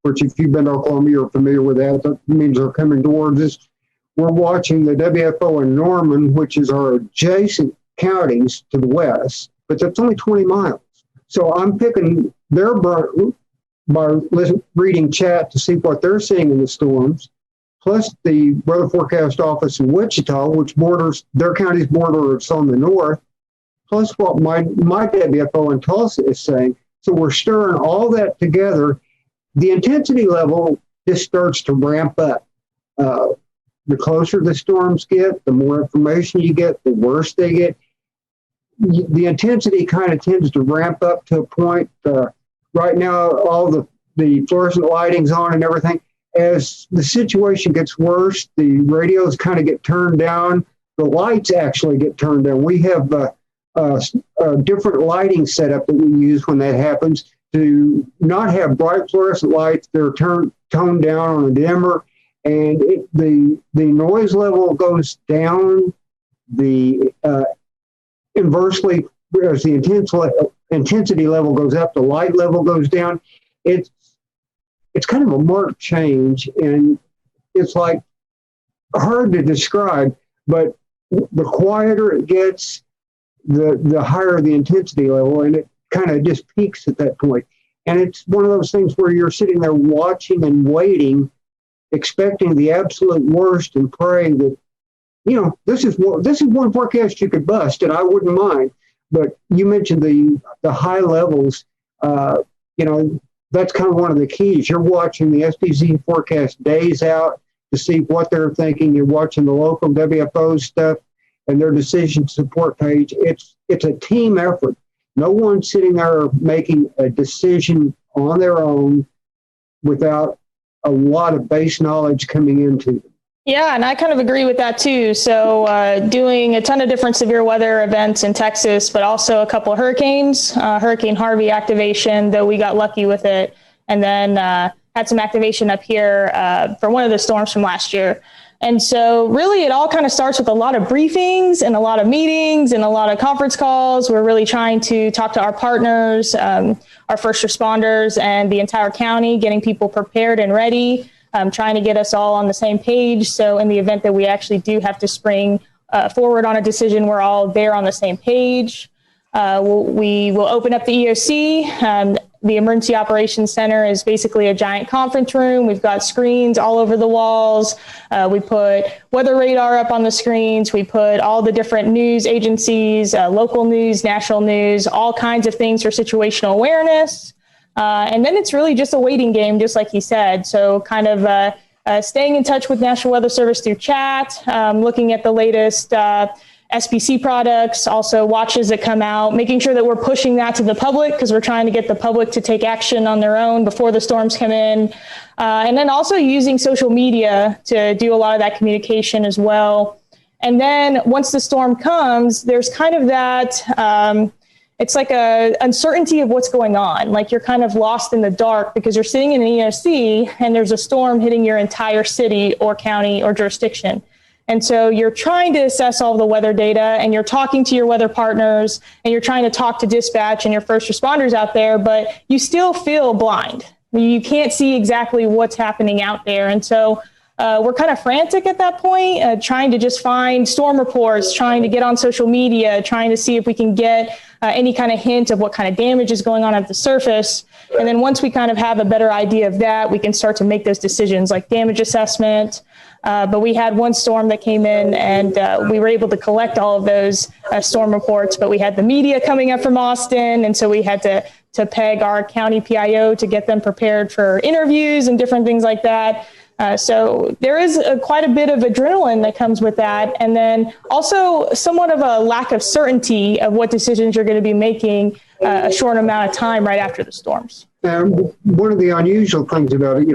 which if you've been to Oklahoma, you're familiar with that. That means they're coming towards us. We're watching the WFO in Norman, which is our adjacent counties to the west, but that's only 20 miles. So I'm picking their brain by reading chat to see what they're seeing in the storms, plus the weather forecast office in Wichita, which borders their county's border, it's on the north, plus what my WFO in Tulsa is saying. So we're stirring all that together. The intensity level just starts to ramp up. The closer the storms get, the more information you get, the worse they get. The intensity kind of tends to ramp up to a point. Right now, all the fluorescent lighting's on and everything. As the situation gets worse, the radios kind of get turned down. The lights actually get turned down. We have a different lighting setup that we use when that happens to not have bright fluorescent lights. They're toned down on a dimmer, and the noise level goes down. The inversely, as the intensity level goes up, the light level goes down. It's kind of a marked change, and it's like hard to describe, but the quieter it gets, the higher the intensity level, and it kind of just peaks at that point. And it's one of those things where you're sitting there watching and waiting, expecting the absolute worst and praying that, this is one forecast you could bust, and I wouldn't mind. But you mentioned the high levels. That's kind of one of the keys. You're watching the SPC forecast days out to see what they're thinking. You're watching the local WFO stuff and their decision support page. It's a team effort. No one's sitting there making a decision on their own without a lot of base knowledge coming into them. Yeah, and I kind of agree with that too. So doing a ton of different severe weather events in Texas, but also a couple of hurricanes, Hurricane Harvey activation, though we got lucky with it. And then had some activation up here for one of the storms from last year. And so really it all kind of starts with a lot of briefings and a lot of meetings and a lot of conference calls. We're really trying to talk to our partners, our first responders and the entire county, getting people prepared and ready, trying to get us all on the same page. So in the event that we actually do have to spring forward on a decision, we're all there on the same page. We will open up the EOC. The Emergency Operations Center is basically a giant conference room. We've got screens all over the walls. We put weather radar up on the screens. We put all the different news agencies, local news, national news, all kinds of things for situational awareness. And then it's really just a waiting game, just like he said. So kind of staying in touch with National Weather Service through chat, looking at the latest SPC products, also watches that come out, making sure that we're pushing that to the public because we're trying to get the public to take action on their own before the storms come in. And then also using social media to do a lot of that communication as well. And then once the storm comes, there's kind of that, it's like a uncertainty of what's going on. Like you're kind of lost in the dark because you're sitting in an EOC and there's a storm hitting your entire city or county or jurisdiction. And so you're trying to assess all the weather data and you're talking to your weather partners and you're trying to talk to dispatch and your first responders out there, but you still feel blind. You can't see exactly what's happening out there. And so we're kind of frantic at that point, trying to just find storm reports, trying to get on social media, trying to see if we can get any kind of hint of what kind of damage is going on at the surface. And then once we kind of have a better idea of that, we can start to make those decisions like damage assessment. But we had one storm that came in and we were able to collect all of those storm reports, but we had the media coming up from Austin. And so we had to peg our county PIO to get them prepared for interviews and different things like that. So there is quite a bit of adrenaline that comes with that. And then also somewhat of a lack of certainty of what decisions you're going to be making a short amount of time right after the storms. One of the unusual things about it,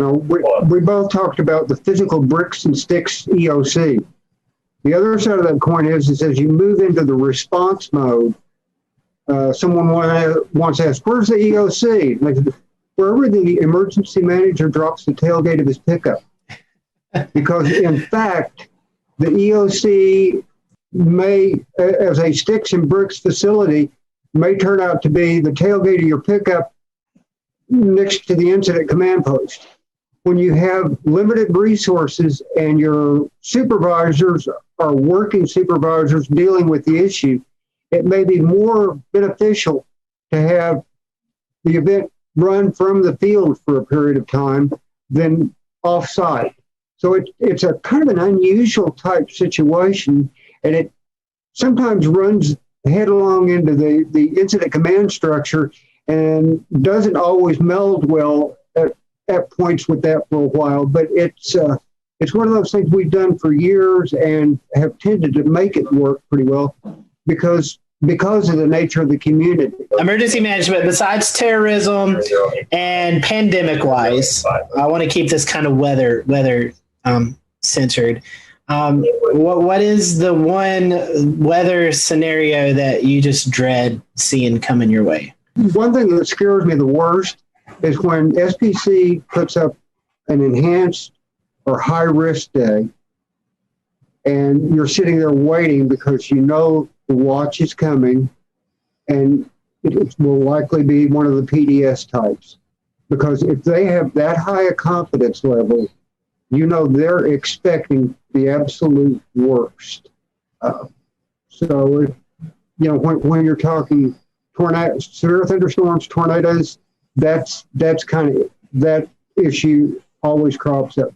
we both talked about the physical bricks and sticks EOC. The other side of that coin is as you move into the response mode, someone once asked, where's the EOC? Like, wherever the emergency manager drops the tailgate of his pickup. Because in fact, the EOC may, as a sticks and bricks facility, may turn out to be the tailgate of your pickup next to the incident command post. When you have limited resources and your supervisors are working supervisors dealing with the issue, it may be more beneficial to have the event run from the field for a period of time than off-site. So it's a kind of an unusual type situation, and it sometimes runs headlong into the incident command structure and doesn't always meld well at points with that for a while. But it's one of those things we've done for years and have tended to make it work pretty well because of the nature of the community. Emergency management, besides terrorism and pandemic-wise, I want to keep this kind of weather centered. What is the one weather scenario that you just dread seeing coming your way? One thing that scares me the worst is when SPC puts up an enhanced or high-risk day, and you're sitting there waiting because you know the watch is coming, and it will likely be one of the PDS types. Because if they have that high a confidence level, you know they're expecting the absolute worst. So, when you're talking tornadoes, severe thunderstorms, tornadoes, that's kind of that issue always crops up.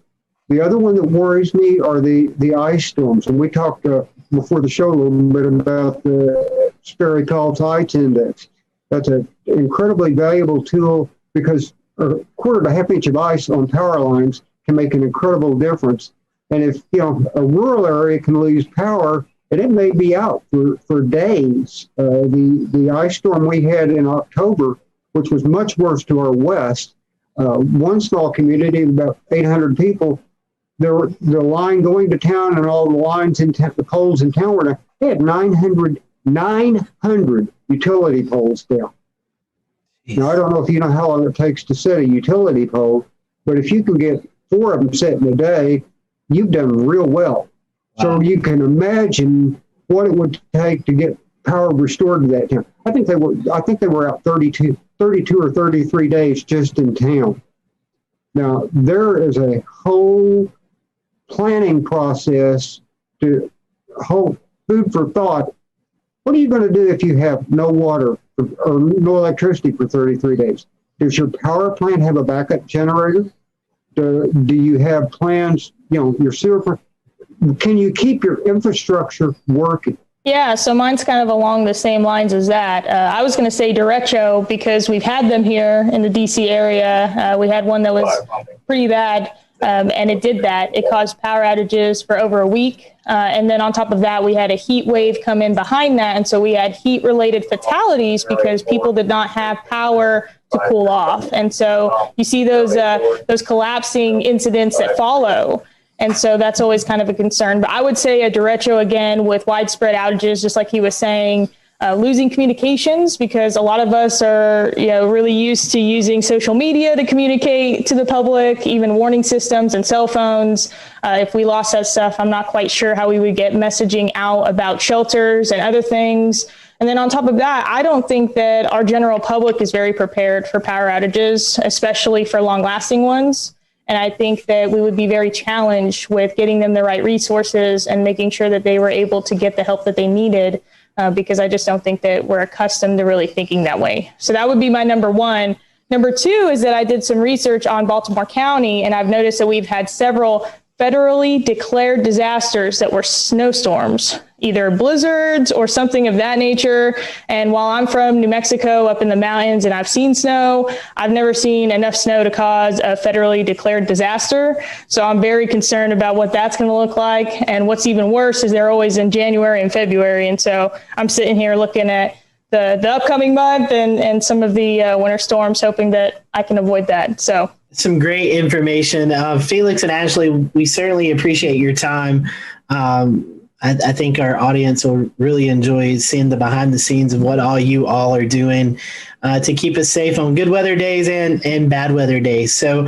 The other one that worries me are the ice storms, and we talked before the show a little bit about the Sperry Collins Ice Index. That's an incredibly valuable tool because a quarter to half inch of ice on power lines can make an incredible difference. And if a rural area can lose power, and it may be out for days. The ice storm we had in October, which was much worse to our west, one small community of about 800 people the line going to town and all the lines in the poles in town were down. They had 900 utility poles down. Now, I don't know if you know how long it takes to set a utility pole, but if you can get 4 of them set in a day, you've done real well. Wow. So you can imagine what it would take to get power restored to that town. I think they were out 32 or 33 days just in town. Now, there is a whole planning process to hold food for thought. What are you going to do if you have no water or no electricity for 33 days? Does your power plant have a backup generator? Do you have plans, your sewer? Can you keep your infrastructure working? Yeah, so mine's kind of along the same lines as that. I was going to say derecho because we've had them here in the DC area. We had one that was pretty bad, and it did that. It caused power outages for over a week. And then on top of that, we had a heat wave come in behind that. And so we had heat-related fatalities because people did not have power to cool off. And so you see those collapsing incidents that follow. And so that's always kind of a concern. But I would say a derecho, again, with widespread outages, just like he was saying, losing communications, because a lot of us are really used to using social media to communicate to the public, even warning systems and cell phones. If we lost that stuff, I'm not quite sure how we would get messaging out about shelters and other things. And then on top of that, I don't think that our general public is very prepared for power outages, especially for long-lasting ones. And I think that we would be very challenged with getting them the right resources and making sure that they were able to get the help that they needed, because I just don't think that we're accustomed to really thinking that way. So that would be my number one. Number two is that I did some research on Baltimore County, and I've noticed that we've had several federally declared disasters that were snowstorms, either blizzards or something of that nature. And while I'm from New Mexico up in the mountains and I've seen snow, I've never seen enough snow to cause a federally declared disaster. So I'm very concerned about what that's going to look like. And what's even worse is they're always in January and February. And so I'm sitting here looking at the upcoming month and some of the winter storms, hoping that I can avoid that. So some great information. Felix and Ashley, we certainly appreciate your time. I think our audience will really enjoy seeing the behind the scenes of what all you all are doing to keep us safe on good weather days and bad weather days. So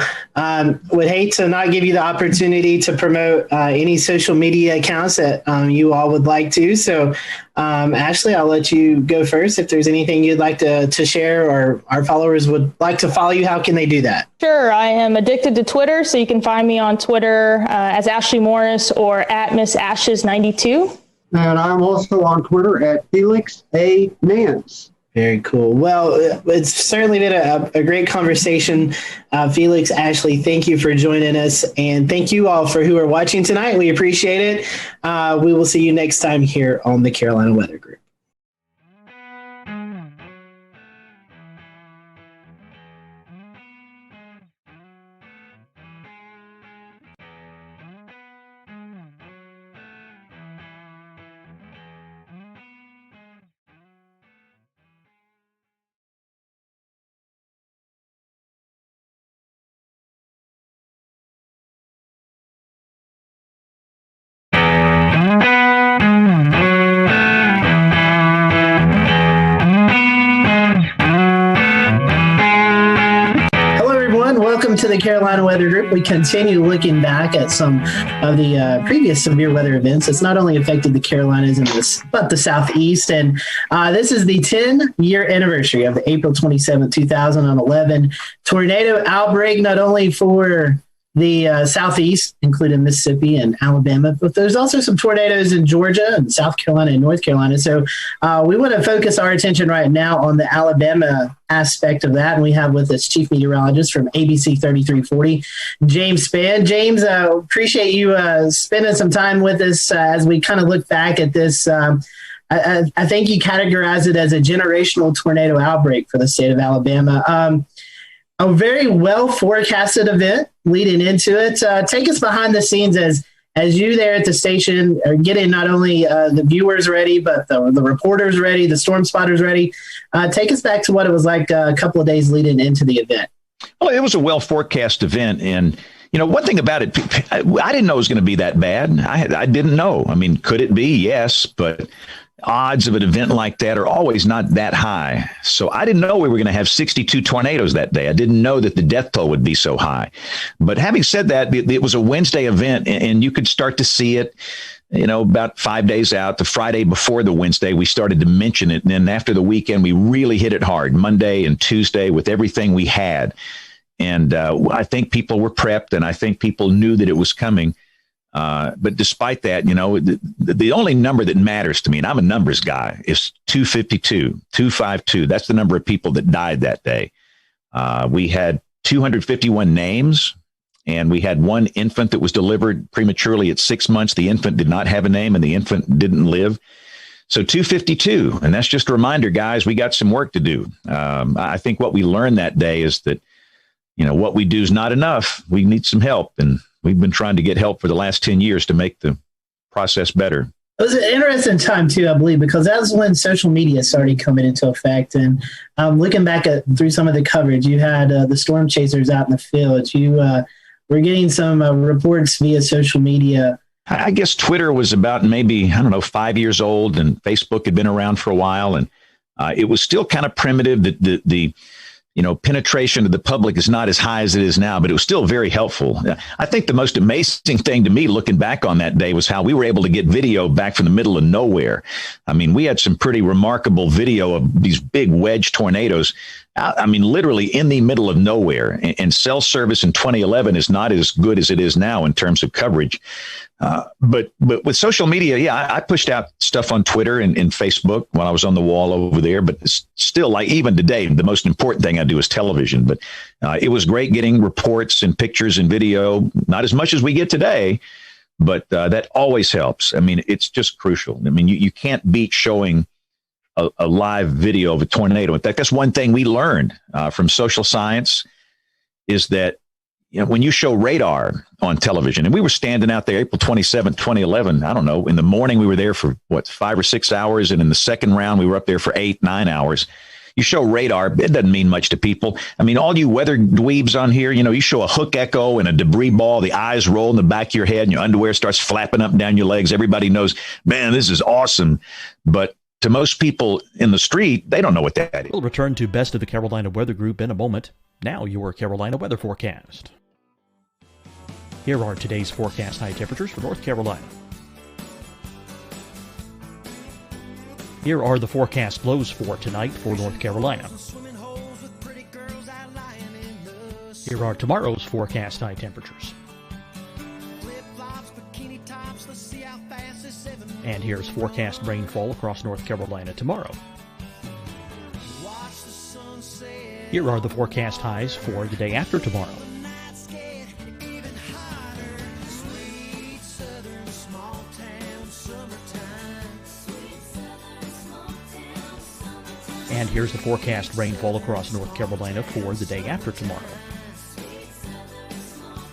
would hate to not give you the opportunity to promote any social media accounts that you all would like to. So Ashley, I'll let you go first. If there's anything you'd like to share or our followers would like to follow you, how can they do that? Sure. I am addicted to Twitter, so you can find me on Twitter as Ashley Morris or at Miss Ashes 92. And I'm also on Twitter at Felix A. Nance. Very cool. Well, it's certainly been a great conversation. Felix, Ashley, thank you for joining us. And thank you all for who are watching tonight. We appreciate it. We will see you next time here on the Carolina Weather Group. Welcome to the Carolina Weather Group. We continue looking back at some of the previous severe weather events that's not only affected the Carolinas but the Southeast. And this is the 10-year anniversary of the April 27, 2011 tornado outbreak, not only for the Southeast, including Mississippi and Alabama, but there's also some tornadoes in Georgia and South Carolina and North Carolina. So we want to focus our attention right now on the Alabama aspect of that. And we have with us Chief Meteorologist from ABC 3340, James Spann. James, appreciate you spending some time with us as we kind of look back at this. I think you categorize it as a generational tornado outbreak for the state of Alabama. A very well forecasted event leading into it. Take us behind the scenes as you there at the station are getting not only the viewers ready, but the reporters ready, the storm spotters ready. Take us back to what it was like a couple of days leading into the event. Well, it was a well forecast event, and one thing about it, I didn't know it was going to be that bad. I didn't know. I mean, could it be? Yes, but odds of an event like that are always not that high. So I didn't know we were going to have 62 tornadoes that day. I didn't know that the death toll would be so high. But having said that, it was a Wednesday event, and you could start to see it, about 5 days out. The Friday before the Wednesday, we started to mention it. And then after the weekend, we really hit it hard, Monday and Tuesday, with everything we had. And I think people were prepped, and I think people knew that it was coming. But despite that, the only number that matters to me, and I'm a numbers guy, is 252. That's the number of people that died that day. We had 251 names, and we had one infant that was delivered prematurely at 6 months. The infant did not have a name, and the infant didn't live. So 252. And that's just a reminder, guys, we got some work to do. I think what we learned that day is that, what we do is not enough. We need some help. And we've been trying to get help for the last 10 years to make the process better. It was an interesting time, too, I believe, because that's when social media started coming into effect. And looking back through some of the coverage, you had the storm chasers out in the field. You were getting some reports via social media. I guess Twitter was about maybe, 5 years old, and Facebook had been around for a while. And it was still kind of primitive. The penetration of the public is not as high as it is now, but it was still very helpful. I think the most amazing thing to me looking back on that day was how we were able to get video back from the middle of nowhere. I mean, we had some pretty remarkable video of these big wedge tornadoes. I mean, literally in the middle of nowhere. And cell service in 2011 is not as good as it is now in terms of coverage. But with social media, I pushed out stuff on Twitter and Facebook when I was on the wall over there. But it's still, like, even today, the most important thing I do is television. But it was great getting reports and pictures and video, not as much as we get today, but that always helps. I mean, it's just crucial. I mean, you can't beat showing a live video of a tornado. In fact, that's one thing we learned from social science, is that when you show radar on television, and we were standing out there April 27th, 2011, I don't know, in the morning we were there for 5 or 6 hours. And in the second round, we were up there for 8, 9 hours. You show radar, it doesn't mean much to people. I mean, all you weather dweebs on here, you show a hook echo and a debris ball, the eyes roll in the back of your head and your underwear starts flapping up and down your legs. Everybody knows, man, this is awesome. But to most people in the street, they don't know what that is. We'll return to Best of the Carolina Weather Group in a moment. Now your Carolina weather forecast. Here are today's forecast high temperatures for North Carolina. Here are the forecast lows for tonight for North Carolina. Here are tomorrow's forecast high temperatures. And here's forecast rainfall across North Carolina tomorrow. Here are the forecast highs for the day after tomorrow. And here's the forecast rainfall across North Carolina for the day after tomorrow.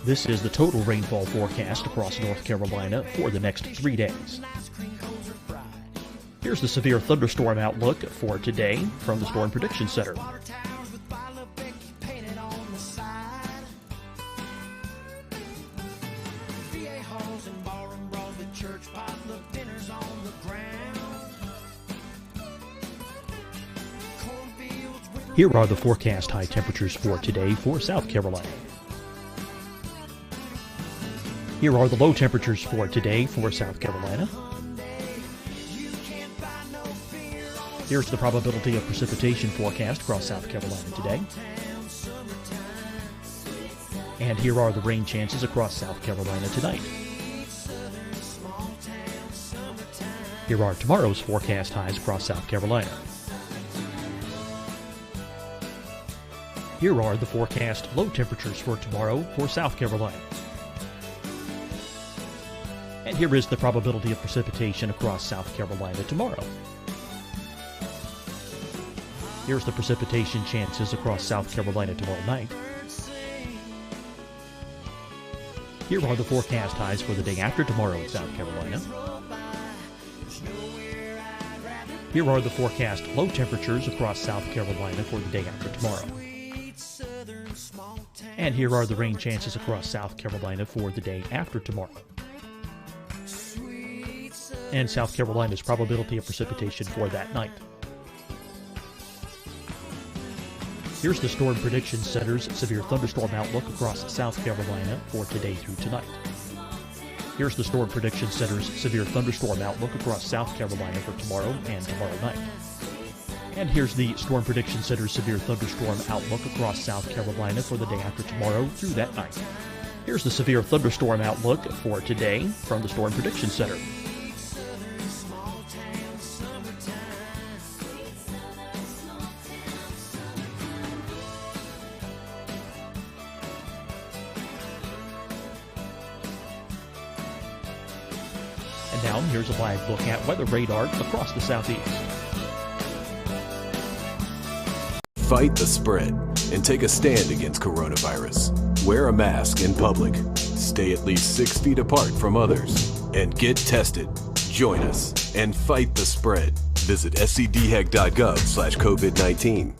This is the total rainfall forecast across North Carolina for the next 3 days. Here's the severe thunderstorm outlook for today from the Storm Prediction Center. Here are the forecast high temperatures for today for South Carolina. Here are the low temperatures for today for South Carolina. Here's the probability of precipitation forecast across South Carolina today. And here are the rain chances across South Carolina tonight. Here are tomorrow's forecast highs across South Carolina. Here are the forecast low temperatures for tomorrow for South Carolina. And here is the probability of precipitation across South Carolina tomorrow. Here's the precipitation chances across South Carolina tomorrow night. Here are the forecast highs for the day after tomorrow in South Carolina. Here are the forecast low temperatures across South Carolina for the day after tomorrow. And here are the rain chances across South Carolina for the day after tomorrow. And South Carolina's probability of precipitation for that night. Here's the Storm Prediction Center's severe thunderstorm outlook across South Carolina for today through tonight. Here's the Storm Prediction Center's severe thunderstorm outlook across South Carolina for tomorrow and tomorrow night. And here's the Storm Prediction Center's severe thunderstorm outlook across South Carolina for the day after tomorrow through that night. Here's the severe thunderstorm outlook for today from the Storm Prediction Center. And now here's a live look at weather radar across the southeast. Fight the spread and take a stand against coronavirus. Wear a mask in public. Stay at least 6 feet apart from others. And get tested. Join us and fight the spread. Visit scdhec.gov/COVID-19.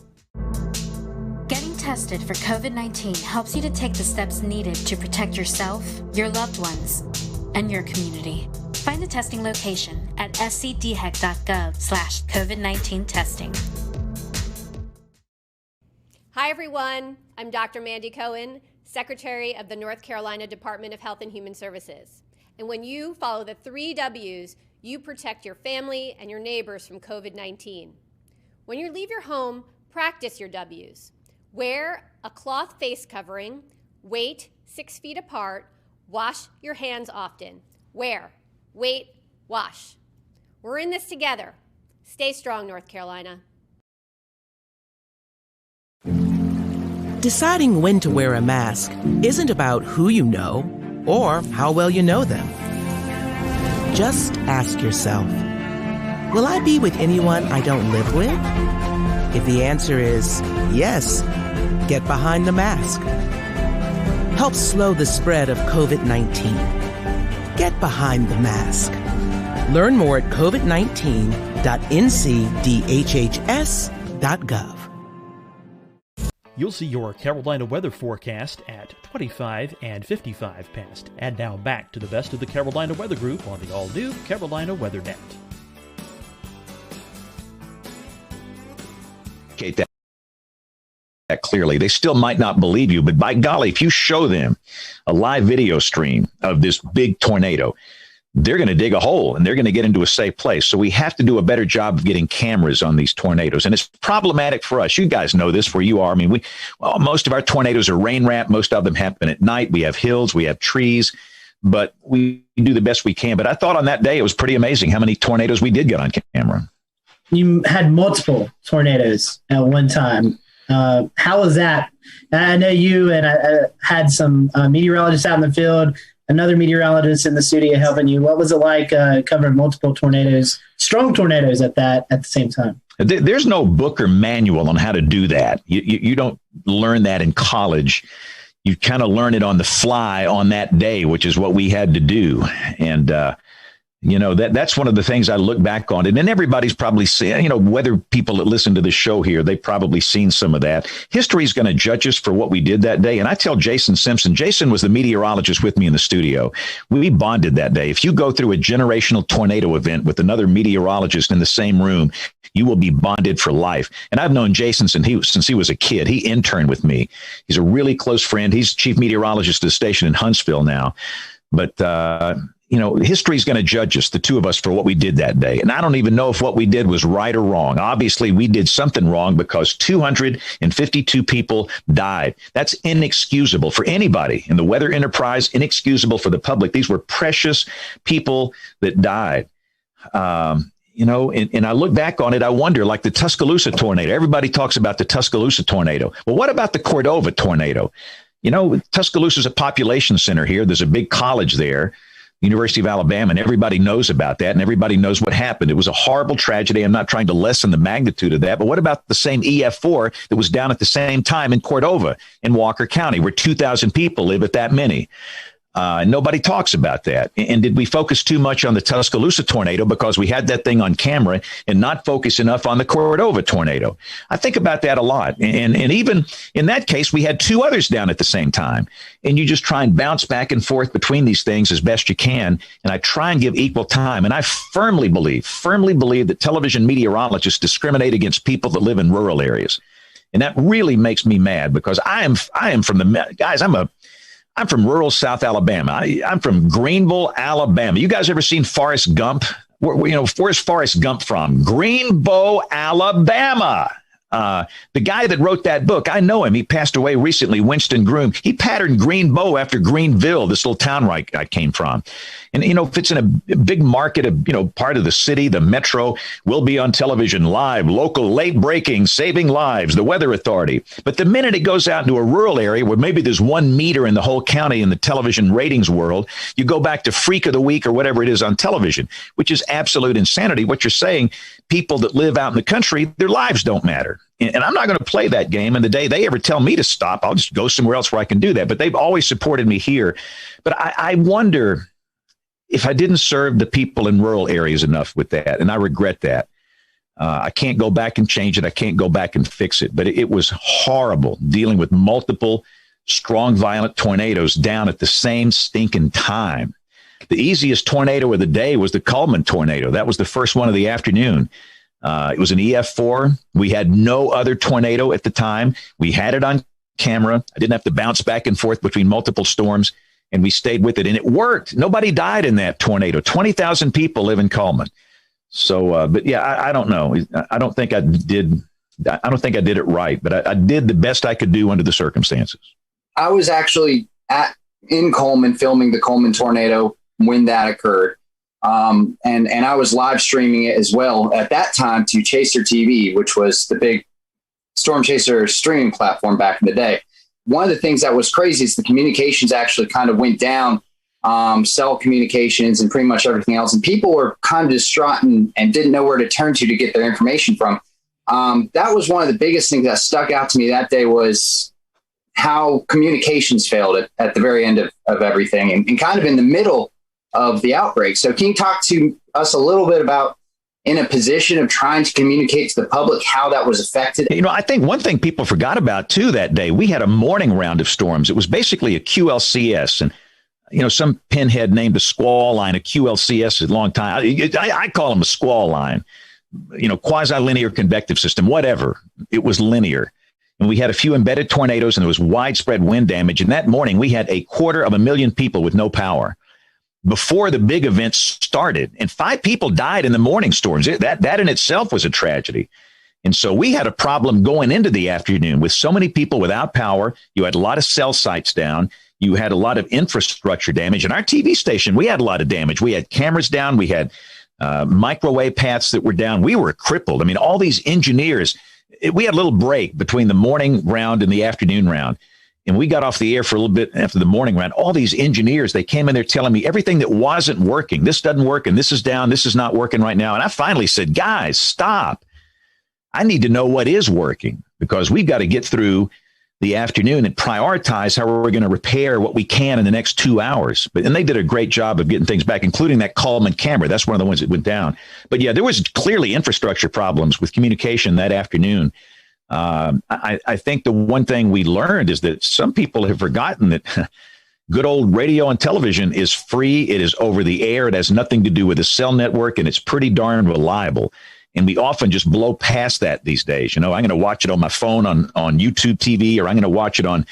Getting tested for COVID-19 helps you to take the steps needed to protect yourself, your loved ones, and your community. Find the testing location at scdhec.gov/COVID-19 testing. Hi, everyone. I'm Dr. Mandy Cohen, Secretary of the North Carolina Department of Health and Human Services. And when you follow the 3 W's, you protect your family and your neighbors from COVID-19. When you leave your home, practice your W's. Wear a cloth face covering, wait 6 feet apart, wash your hands often. Wear, wait, wash. We're in this together. Stay strong, North Carolina. Deciding when to wear a mask isn't about who you know or how well you know them. Just ask yourself, will I be with anyone I don't live with? If the answer is yes, get behind the mask. Help slow the spread of COVID-19. Get behind the mask. Learn more at covid19.ncdhhs.gov. You'll see your Carolina weather forecast at 25 and 55 past. And now back to the best of the Carolina Weather Group on the all-new Carolina Weather Net. That clearly. They still might not believe you, but by golly, if you show them a live video stream of this big tornado, they're going to dig a hole and they're going to get into a safe place. So we have to do a better job of getting cameras on these tornadoes. And it's problematic for us. You guys know this where you are. I mean, most of our tornadoes are rain wrapped. Most of them happen at night. We have hills, we have trees, but we do the best we can. But I thought on that day, it was pretty amazing how many tornadoes we did get on camera. You had multiple tornadoes at one time. How was that? I know you and I had some meteorologists out in the field, another meteorologist in the studio helping you. What was it like covering multiple tornadoes, strong tornadoes at the same time? There's no book or manual on how to do that. You don't learn that in college. You kind of learn it on the fly on that day, which is what we had to do. And, that's one of the things I look back on. And everybody's probably seen, whether people that listen to the show here, they've probably seen some of that. History is going to judge us for what we did that day. And I tell Jason Simpson, Jason was the meteorologist with me in the studio. We bonded that day. If you go through a generational tornado event with another meteorologist in the same room, you will be bonded for life. And I've known Jason since he was a kid. He interned with me. He's a really close friend. He's chief meteorologist at the station in Huntsville now. But, history is going to judge us, the two of us, for what we did that day. And I don't even know if what we did was right or wrong. Obviously, we did something wrong because 252 people died. That's inexcusable for anybody in the weather enterprise, inexcusable for the public. These were precious people that died. And I look back on it, I wonder, like the Tuscaloosa tornado. Everybody talks about the Tuscaloosa tornado. Well, what about the Cordova tornado? Tuscaloosa is a population center here. There's a big college there, University of Alabama, and everybody knows about that, and everybody knows what happened. It was a horrible tragedy. I'm not trying to lessen the magnitude of that, but what about the same EF4 that was down at the same time in Cordova in Walker County, where 2,000 people live, at that many? Nobody talks about that. And did we focus too much on the Tuscaloosa tornado because we had that thing on camera and not focus enough on the Cordova tornado? I think about that a lot. And even in that case, we had 2 others down at the same time. And you just try and bounce back and forth between these things as best you can. And I try and give equal time. And I firmly believe that television meteorologists discriminate against people that live in rural areas. And that really makes me mad because I am from the guys. I'm from rural South Alabama. I'm from Greenville, Alabama. You guys ever seen Forrest Gump? Where's Forrest Gump from? Greenbow, Alabama. The guy that wrote that book, I know him. He passed away recently, Winston Groom. He patterned Greenbow after Greenville, this little town where I came from. And, if it's in a big market, part of the city, the metro, will be on television live, local, late breaking, saving lives, the Weather Authority. But the minute it goes out into a rural area where maybe there's 1 meter in the whole county in the television ratings world, you go back to Freak of the Week or whatever it is on television, which is absolute insanity. What you're saying, people that live out in the country, their lives don't matter. And I'm not going to play that game. And the day they ever tell me to stop, I'll just go somewhere else where I can do that. But they've always supported me here. But I wonder if I didn't serve the people in rural areas enough with that. And I regret that. I can't go back and change it. I can't go back and fix it. But it was horrible dealing with multiple strong, violent tornadoes down at the same stinking time. The easiest tornado of the day was the Coleman tornado. That was the first one of the afternoon. It was an EF4. We had no other tornado at the time. We had it on camera. I didn't have to bounce back and forth between multiple storms, and we stayed with it. And it worked. Nobody died in that tornado. 20,000 people live in Coleman. So, but yeah, I don't know. I don't think I did it right, but I did the best I could do under the circumstances. I was actually in Coleman filming the Coleman tornado when that occurred. And I was live streaming it as well at that time to Chaser TV, which was the big Storm Chaser streaming platform back in the day. One of the things that was crazy is the communications actually kind of went down, cell communications and pretty much everything else. And people were kind of distraught and didn't know where to turn to get their information from. That was one of the biggest things that stuck out to me that day was how communications failed at the very end of everything and kind of in the middle of the outbreak. So can you talk to us a little bit about in a position of trying to communicate to the public how that was affected? I think one thing people forgot about too that day, we had a morning round of storms. It was basically a QLCS, and some pinhead named a squall line a QLCS a long time. I call them a squall line, quasi-linear convective system, whatever. It was linear. And we had a few embedded tornadoes and there was widespread wind damage. And that morning we had 250,000 people with no power before the big events started. And 5 people died in the morning storms. That in itself was a tragedy. And so we had a problem going into the afternoon with so many people without power. You had a lot of cell sites down. You had a lot of infrastructure damage. And our TV station, we had a lot of damage. We had cameras down. We had microwave paths that were down. We were crippled. I mean, all these engineers, we had a little break between the morning round and the afternoon round. And we got off the air for a little bit after the morning round. All these engineers, they came in there telling me everything that wasn't working. This doesn't work, and this is down. This is not working right now. And I finally said, guys, stop. I need to know what is working because we've got to get through the afternoon and prioritize how we're going to repair what we can in the next 2 hours. And they did a great job of getting things back, including that Coleman camera. That's one of the ones that went down. But yeah, there was clearly infrastructure problems with communication that afternoon. I think the one thing we learned is that some people have forgotten that good old radio and television is free. It is over the air. It has nothing to do with a cell network, and it's pretty darn reliable. And we often just blow past that these days. I'm going to watch it on my phone on YouTube TV, or I'm going to watch it on,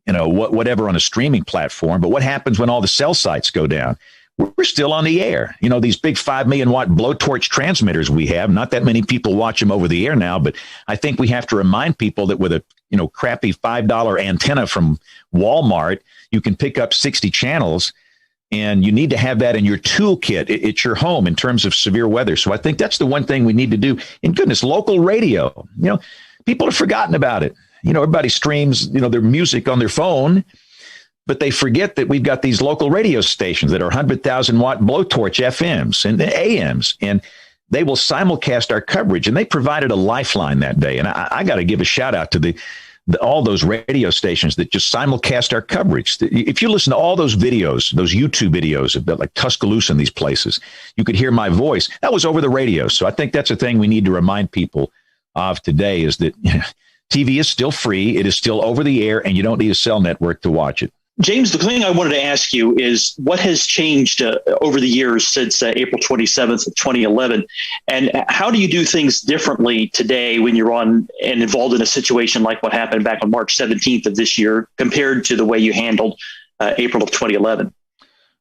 whatever on a streaming platform. But what happens when all the cell sites go down? We're still on the air. These big 5 million watt blowtorch transmitters we have, not that many people watch them over the air now, but I think we have to remind people that with a, crappy $5 antenna from Walmart, you can pick up 60 channels, and you need to have that in your toolkit at your home in terms of severe weather. So I think that's the one thing we need to do. And goodness, local radio, people have forgotten about it. Everybody streams, their music on their phone, but they forget that we've got these local radio stations that are 100,000 watt blowtorch FMs and AMs, and they will simulcast our coverage. And they provided a lifeline that day. And I got to give a shout out to the all those radio stations that just simulcast our coverage. If you listen to all those videos, those YouTube videos about like Tuscaloosa and these places, you could hear my voice. That was over the radio. So I think that's a thing we need to remind people of today, is that TV is still free. It is still over the air, and you don't need a cell network to watch it. James, the thing I wanted to ask you is what has changed over the years since April 27th of 2011, and how do you do things differently today when you're on and involved in a situation like what happened back on March 17th of this year compared to the way you handled April of 2011?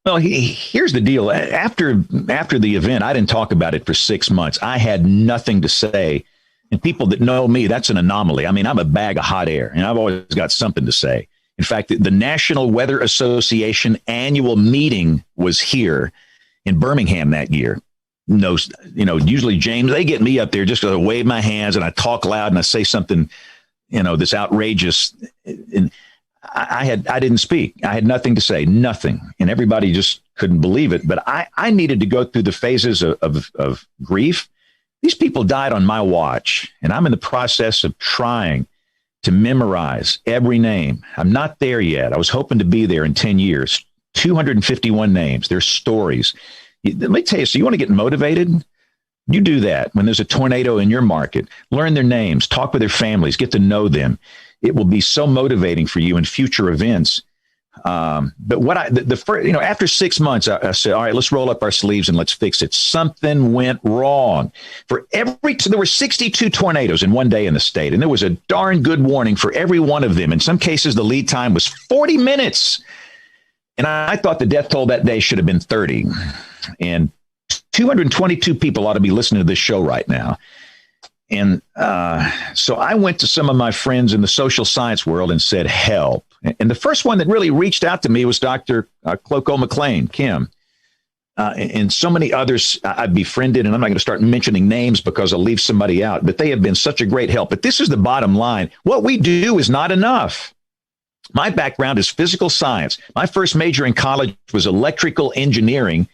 Well, here's the deal. After the event, I didn't talk about it for 6 months. I had nothing to say. And people that know me, that's an anomaly. I mean, I'm a bag of hot air, and I've always got something to say. In fact, the National Weather Association annual meeting was here in Birmingham that year. No, usually, James, they get me up there just to wave my hands and I talk loud and I say something, that's outrageous. And I didn't speak. I had nothing to say, nothing. And everybody just couldn't believe it. But I needed to go through the phases of grief. These people died on my watch, and I'm in the process of trying to memorize every name. I'm not there yet. I was hoping to be there in 10 years. 251 names, their stories. Let me tell you, so you want to get motivated? You do that when there's a tornado in your market. Learn their names, talk with their families, get to know them. It will be so motivating for you in future events. But what after 6 months, I said, all right, let's roll up our sleeves and let's fix it. Something went wrong. There were 62 tornadoes in one day in the state, and there was a darn good warning for every one of them. In some cases, the lead time was 40 minutes. And I thought the death toll that day should have been 30. And 222 people ought to be listening to this show right now. And so I went to some of my friends in the social science world and said, help. And the first one that really reached out to me was Dr. Cloco McLean, Kim, and so many others I've befriended. And I'm not going to start mentioning names because I'll leave somebody out, but they have been such a great help. But this is the bottom line. What we do is not enough. My background is physical science. My first major in college was electrical engineering,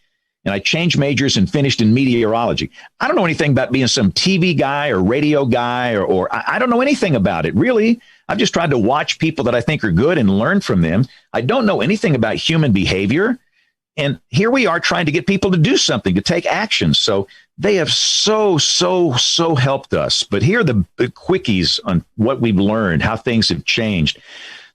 and I changed majors and finished in meteorology. I don't know anything about being some TV guy or radio guy, or I don't know anything about it, really. I've just tried to watch people that I think are good and learn from them. I don't know anything about human behavior. And here we are trying to get people to do something, to take action. So they have so helped us. But here are the quickies on what we've learned, how things have changed.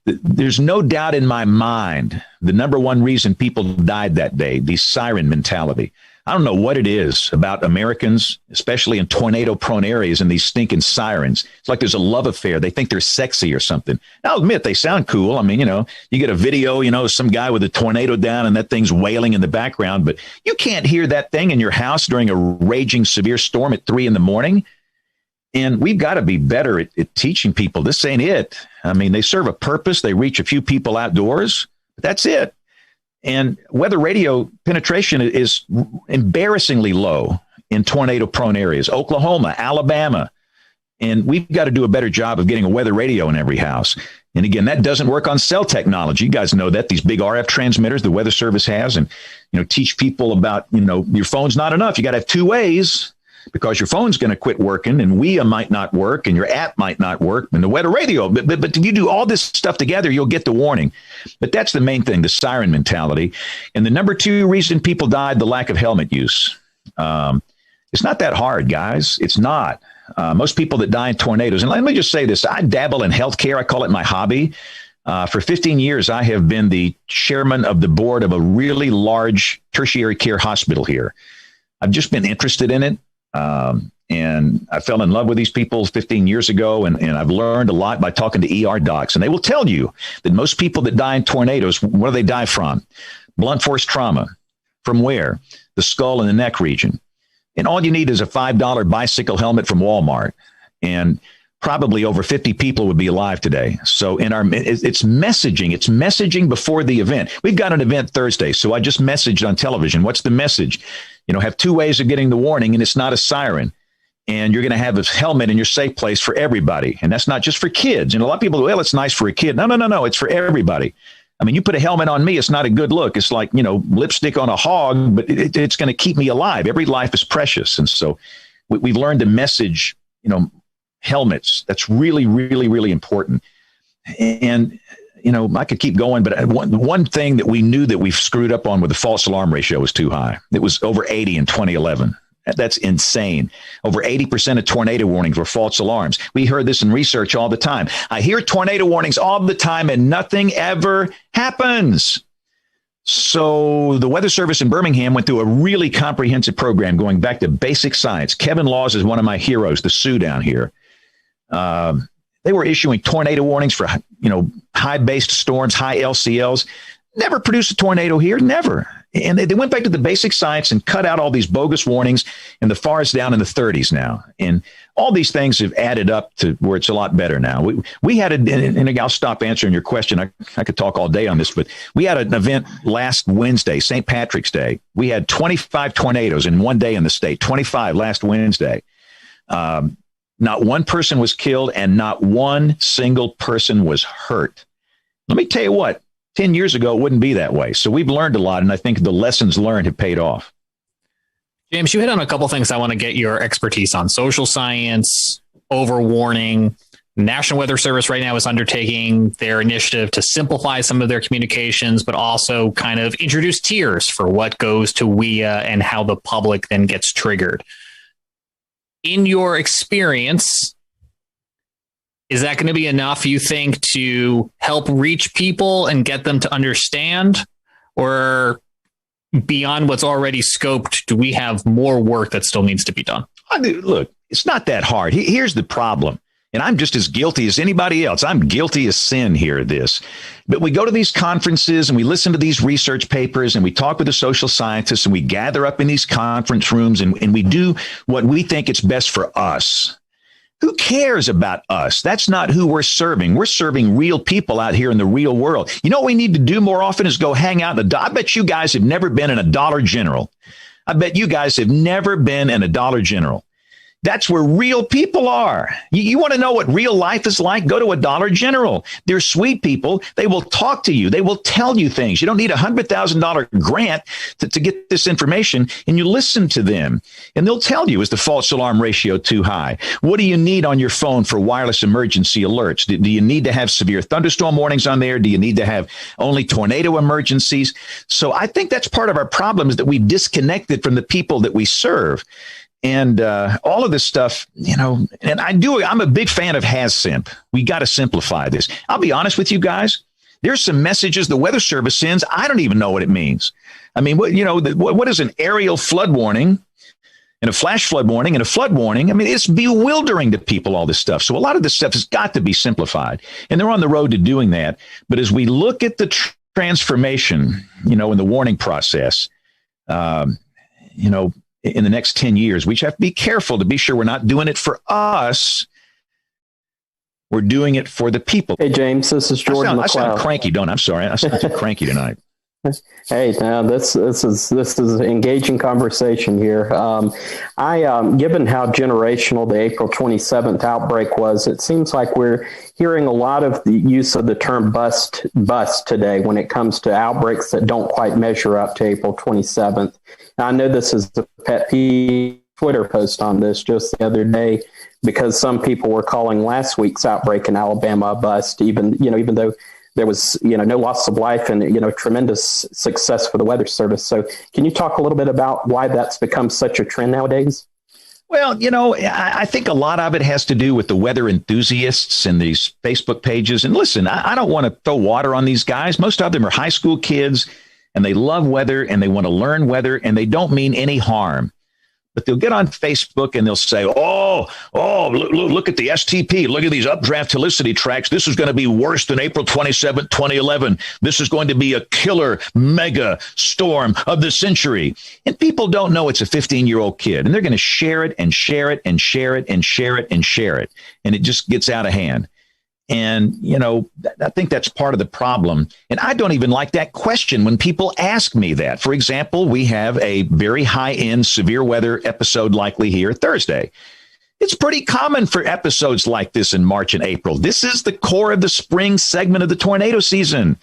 There's no doubt in my mind the number one reason people died that day, the siren mentality. I don't know what it is about Americans, especially in tornado-prone areas, and these stinking sirens. It's like there's a love affair. They think they're sexy or something. I'll admit they sound cool. I mean, you get a video, some guy with a tornado down and that thing's wailing in the background, but you can't hear that thing in your house during a raging severe storm at 3 a.m. And we've got to be better at teaching people this ain't it. I mean, they serve a purpose. They reach a few people outdoors, but that's it. And weather radio penetration is embarrassingly low in tornado-prone areas, Oklahoma, Alabama. And we've got to do a better job of getting a weather radio in every house. And again, that doesn't work on cell technology. You guys know that, these big RF transmitters the Weather Service has. And, teach people about, your phone's not enough. You got to have 2 ways, because your phone's going to quit working, and WIA might not work, and your app might not work, and the weather radio. But if you do all this stuff together, you'll get the warning. But that's the main thing, the siren mentality. And the number 2 reason people died, the lack of helmet use. It's not that hard, guys. It's not. Most people that die in tornadoes, and let me just say this, I dabble in healthcare. I call it my hobby. For 15 years, I have been the chairman of the board of a really large tertiary care hospital here. I've just been interested in it. And I fell in love with these people 15 years ago, and I've learned a lot by talking to ER docs. And they will tell you that most people that die in tornadoes, what do they die from? Blunt force trauma. From where? The skull and the neck region. And all you need is a $5 bicycle helmet from Walmart. And probably over 50 people would be alive today. So it's messaging. It's messaging before the event. We've got an event Thursday, so I just messaged on television. What's the message? Have 2 ways of getting the warning, and it's not a siren. And you're going to have a helmet in your safe place for everybody. And that's not just for kids. And a lot of people go, well, it's nice for a kid. No. It's for everybody. I mean, you put a helmet on me, it's not a good look. It's like, lipstick on a hog, but it's going to keep me alive. Every life is precious. And so we've learned to message, helmets. That's really, really, really important. And, you know, I could keep going, but one thing that we knew that we've screwed up on with the false alarm ratio was too high. It was over 80 in 2011. That's insane. Over 80% of tornado warnings were false alarms. We heard this in research all the time. I hear tornado warnings all the time and nothing ever happens. So the Weather Service in Birmingham went through a really comprehensive program going back to basic science. Kevin Laws is one of my heroes, the Sioux down here. They were issuing tornado warnings for, you know, high-based storms, high LCLs. Never produced a tornado here, never. And they went back to the basic science and cut out all these bogus warnings, and the FAR is down in the 30s now. And all these things have added up to where it's a lot better now. We had, and I'll stop answering your question. I could talk all day on this, but we had an event last Wednesday, St. Patrick's Day. We had 25 tornadoes in one day in the state, 25 last Wednesday. Not one person was killed and not one single person was hurt. Let me tell you what, 10 years ago, it wouldn't be that way. So we've learned a lot, and I think the lessons learned have paid off. James, you hit on a couple things I want to get your expertise on. Social science, overwarning. National Weather Service right now is undertaking their initiative to simplify some of their communications, but also kind of introduce tiers for what goes to WIA and how the public then gets triggered. In your experience, is that going to be enough, you think, to help reach people and get them to understand? Or beyond what's already scoped, do we have more work that still needs to be done? I mean, look, it's not that hard. Here's the problem. And I'm just as guilty as anybody else. I'm guilty as sin here, this. But we go to these conferences and we listen to these research papers and we talk with the social scientists and we gather up in these conference rooms and we do what we think is best for us. Who cares about us? That's not who we're serving. We're serving real people out here in the real world. You know what we need to do more often is go hang out in I bet you guys have never been in a Dollar General. I bet you guys have never been in a Dollar General. That's where real people are. You want to know what real life is like? Go to a Dollar General. They're sweet people. They will talk to you. They will tell you things. You don't need a $100,000 grant to get this information, and you listen to them. And they'll tell you, is the false alarm ratio too high? What do you need on your phone for wireless emergency alerts? Do you need to have severe thunderstorm warnings on there? Do you need to have only tornado emergencies? So I think that's part of our problem, is that we've disconnected from the people that we serve. And all of this stuff, you know, and I'm a big fan of HazSimp. We got to simplify this. I'll be honest with you guys. There's some messages the Weather Service sends. I don't even know what it means. I mean, what is an aerial flood warning and a flash flood warning and a flood warning? I mean, it's bewildering to people, all this stuff. So a lot of this stuff has got to be simplified. And they're on the road to doing that. But as we look at the transformation, you know, in the warning process, you know, in the next 10 years, we have to be careful to be sure we're not doing it for us. We're doing it for the people. Hey, James, this is Jordan McLeod. I sound cranky, don't I? I'm sorry. I sound too cranky tonight. Hey, now this is an engaging conversation here. Given how generational the April 27th outbreak was, it seems like we're hearing a lot of the use of the term bust today when it comes to outbreaks that don't quite measure up to April 27th. Now, I know this is a pet peeve Twitter post on this just the other day, because some people were calling last week's outbreak in Alabama a bust, even though there was, no loss of life and, tremendous success for the Weather Service. So can you talk a little bit about why that's become such a trend nowadays? Well, I think a lot of it has to do with the weather enthusiasts and these Facebook pages. And listen, I don't want to throw water on these guys. Most of them are high school kids and they love weather and they want to learn weather and they don't mean any harm. But they'll get on Facebook and they'll say, look at the STP. Look at these updraft helicity tracks. This is going to be worse than April 27, 2011. This is going to be a killer mega storm of the century. And people don't know it's a 15-year-old kid. And they're going to share it and share it and share it and share it and share it. And it just gets out of hand. And, I think that's part of the problem. And I don't even like that question when people ask me that. For example, we have a very high-end severe weather episode likely here Thursday. It's pretty common for episodes like this in March and April. This is the core of the spring segment of the tornado season.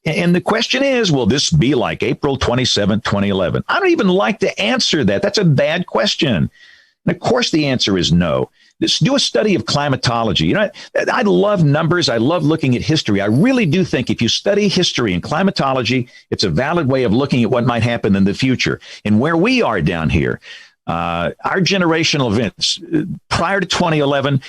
And the question is, will this be like April 27, 2011? I don't even like to answer that. That's a bad question. And of course, the answer is no. Just do a study of climatology. I love numbers. I love looking at history. I really do think if you study history and climatology, it's a valid way of looking at what might happen in the future. And where we are down here, our generational events prior to 2011,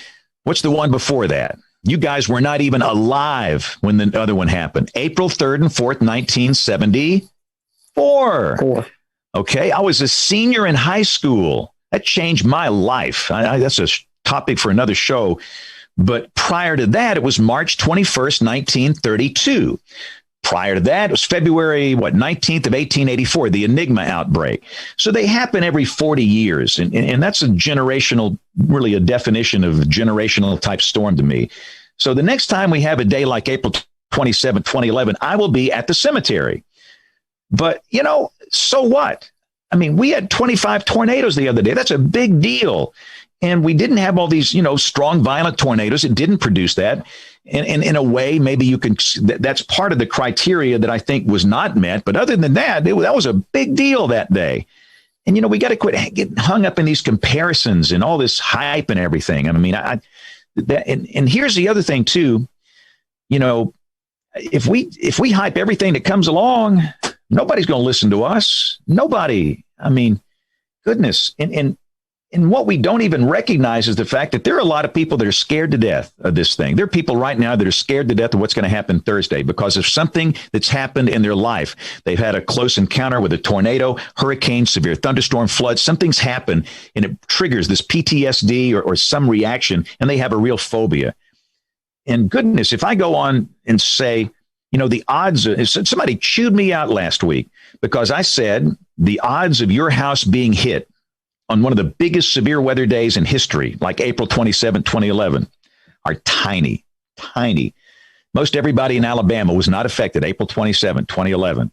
what's the one before that? You guys were not even alive when the other one happened. April 3rd and 4th, 1974. Okay. I was a senior in high school. That changed my life. That's a topic for another show. But prior to that, it was March 21st, 1932. Prior to that, it was February, 19th of 1884, the Enigma outbreak. So they happen every 40 years. And that's a generational, really a definition of generational type storm to me. So the next time we have a day like April 27, 2011, I will be at the cemetery. But, so what? I mean, we had 25 tornadoes the other day. That's a big deal. And we didn't have all these, strong, violent tornadoes. It didn't produce that. And in a way, maybe you can, that's part of the criteria that I think was not met. But other than that, that was a big deal that day. And, we got to quit getting hung up in these comparisons and all this hype and everything. I mean, and here's the other thing, too. If we hype everything that comes along, nobody's going to listen to us. Nobody. I mean, goodness. And what we don't even recognize is the fact that there are a lot of people that are scared to death of this thing. There are people right now that are scared to death of what's going to happen Thursday because of something that's happened in their life. They've had a close encounter with a tornado, hurricane, severe thunderstorm, flood. Something's happened and it triggers this PTSD or some reaction, and they have a real phobia. And goodness, if I go on and say, the odds, somebody chewed me out last week because I said the odds of your house being hit on one of the biggest severe weather days in history, like April 27, 2011, are tiny, tiny. Most everybody in Alabama was not affected April 27, 2011.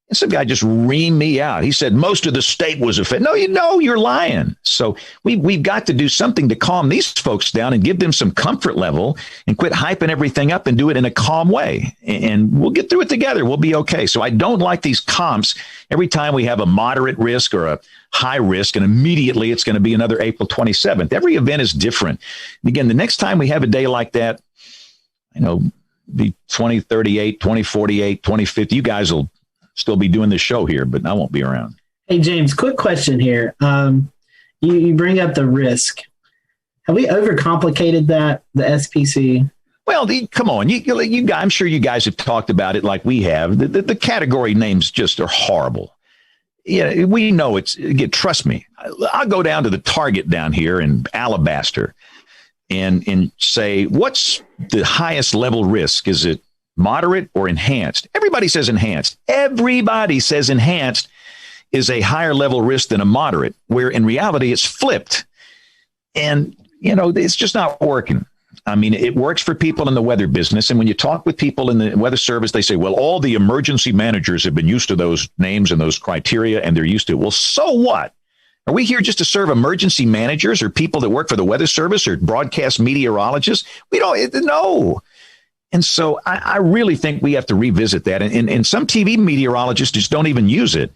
And some guy just reamed me out. He said, most of the state was affected. No, you're lying. So we've got to do something to calm these folks down and give them some comfort level and quit hyping everything up and do it in a calm way. And we'll get through it together. We'll be okay. So I don't like these comps every time we have a moderate risk or a high risk, and immediately it's going to be another April 27th. Every event is different. And again, the next time we have a day like that, be 2038, 2048, 2050, you guys will still be doing this show here, but I won't be around. Hey, James, quick question here. You bring up the risk. Have we overcomplicated that, the SPC? Well, come on. You guys, I'm sure you guys have talked about it like we have. The category names just are horrible. Yeah, we know trust me. I'll go down to the Target down here in Alabaster and say, what's the highest level risk? Is it moderate or enhanced? Everybody says enhanced. Everybody says enhanced is a higher level risk than a moderate, where in reality it's flipped. And, it's just not working. I mean, it works for people in the weather business. And when you talk with people in the weather service, they say, well, all the emergency managers have been used to those names and those criteria, and they're used to it. Well, so what? Are we here just to serve emergency managers or people that work for the weather service or broadcast meteorologists? We don't know. And so I really think we have to revisit that. And some TV meteorologists just don't even use it.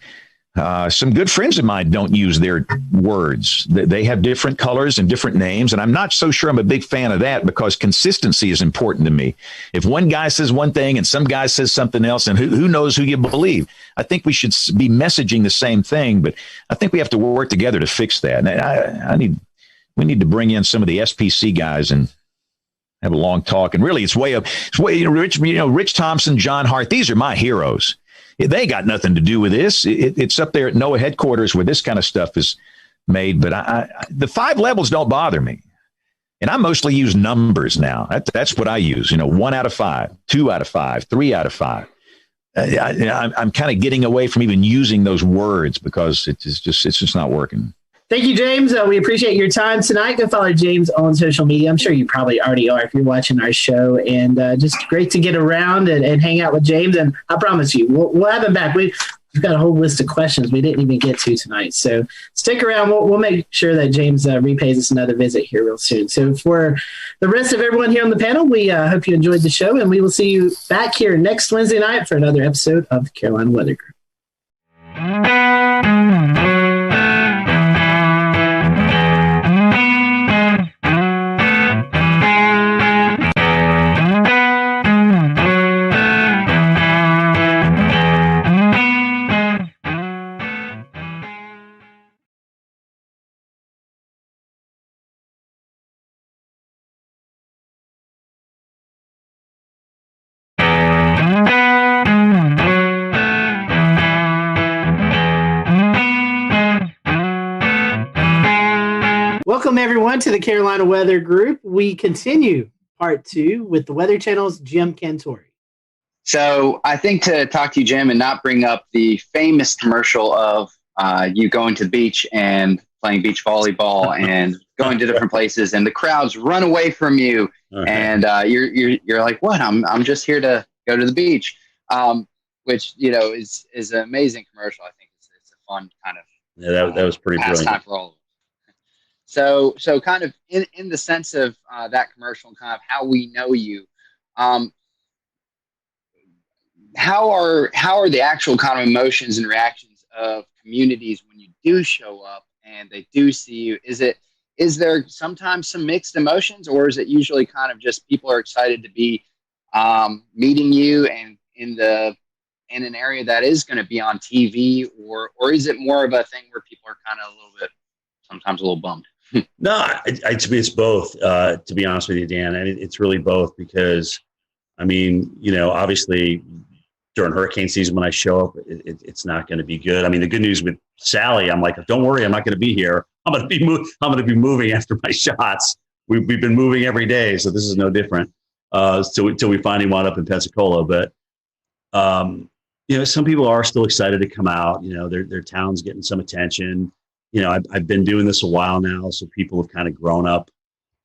Some good friends of mine don't use their words. They have different colors and different names. And I'm not so sure I'm a big fan of that because consistency is important to me. If one guy says one thing and some guy says something else, and who knows who you believe? I think we should be messaging the same thing, but I think we have to work together to fix that. And we need to bring in some of the SPC guys and have a long talk. And really, Rich Thompson, John Hart, these are my heroes. They got nothing to do with this. It's up there at NOAA headquarters where this kind of stuff is made. But the 5 levels don't bother me. And I mostly use numbers now. That's what I use. 1 out of 5, 2 out of 5, 3 out of 5. I'm kind of getting away from even using those words because it's just not working. Thank you, James. We appreciate your time tonight. Go follow James on social media. I'm sure you probably already are if you're watching our show. And just great to get around and hang out with James. And I promise you, we'll have him back. We've got a whole list of questions we didn't even get to tonight. So stick around. We'll make sure that James repays us another visit here real soon. So for the rest of everyone here on the panel, we hope you enjoyed the show. And we will see you back here next Wednesday night for another episode of the Carolina Weather Group. Welcome, everyone, to the Carolina Weather Group. We continue part 2 with the Weather Channel's Jim Cantore. So I think to talk to you, Jim, and not bring up the famous commercial of you going to the beach and playing beach volleyball and going to different places, and the crowds run away from you, and you're like, what? I'm just here to go to the beach, which is an amazing commercial. I think it's a fun kind of that was pretty pastime brilliant for all of us. So kind of in the sense of that commercial and kind of how we know you. How are the actual kind of emotions and reactions of communities when you do show up and they do see you? Is there sometimes some mixed emotions, or is it usually kind of just people are excited to be meeting you and in an area that is going to be on TV, or is it more of a thing where people are kind of sometimes a little bummed? No, it's both, to be honest with you, Dan. And it's really both because, obviously during hurricane season, when I show up, it's not going to be good. The good news with Sally, I'm like, don't worry, I'm not going to be here. I'm going to be moving after my shots. We've been moving every day, so this is no different. Till we finally wound up in Pensacola. But some people are still excited to come out. Their town's getting some attention. I've been doing this a while now, so people have kind of grown up,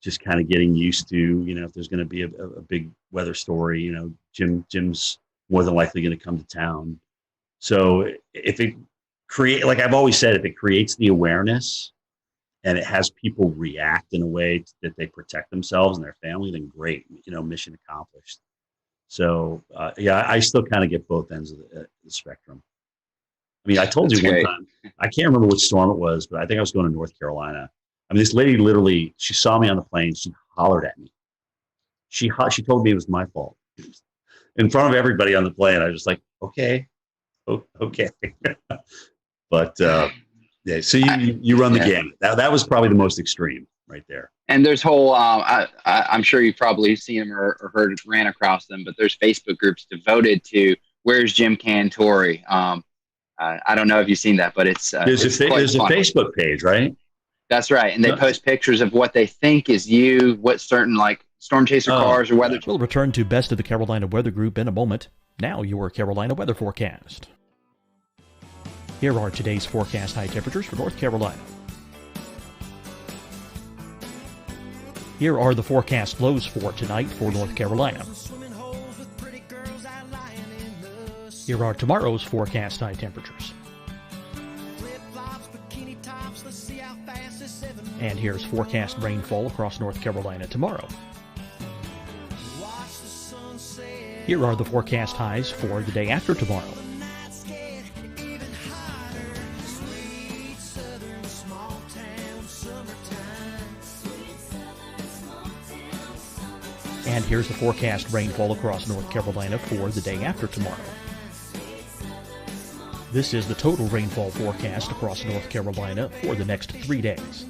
just kind of getting used to, if there's going to be a big weather story, Jim's more than likely going to come to town. So if it like I've always said, if it creates the awareness and it has people react in a way that they protect themselves and their family, then great, mission accomplished. So I still kind of get both ends of the spectrum. I told you one time, I can't remember which storm it was, but I think I was going to North Carolina. This lady literally, she saw me on the plane. She hollered at me. She told me it was my fault in front of everybody on the plane. I was just like, okay. But so you run the gamut. That was probably the most extreme right there. And there's whole, I'm sure you've probably seen them or ran across them, but there's Facebook groups devoted to Where's Jim Cantore? I don't know if you've seen that, but there's a Facebook page, right? That's right. And they post pictures of what they think is you, what certain storm chaser cars or weather. We'll return to Best of the Carolina Weather Group in a moment. Now your Carolina weather forecast. Here are today's forecast high temperatures for North Carolina. Here are the forecast lows for tonight for North Carolina. Here are tomorrow's forecast high temperatures. And here's forecast rainfall across North Carolina tomorrow. Here are the forecast highs for the day after tomorrow. And here's the forecast rainfall across North Carolina for the day after tomorrow. This is the total rainfall forecast across North Carolina for the next 3 days.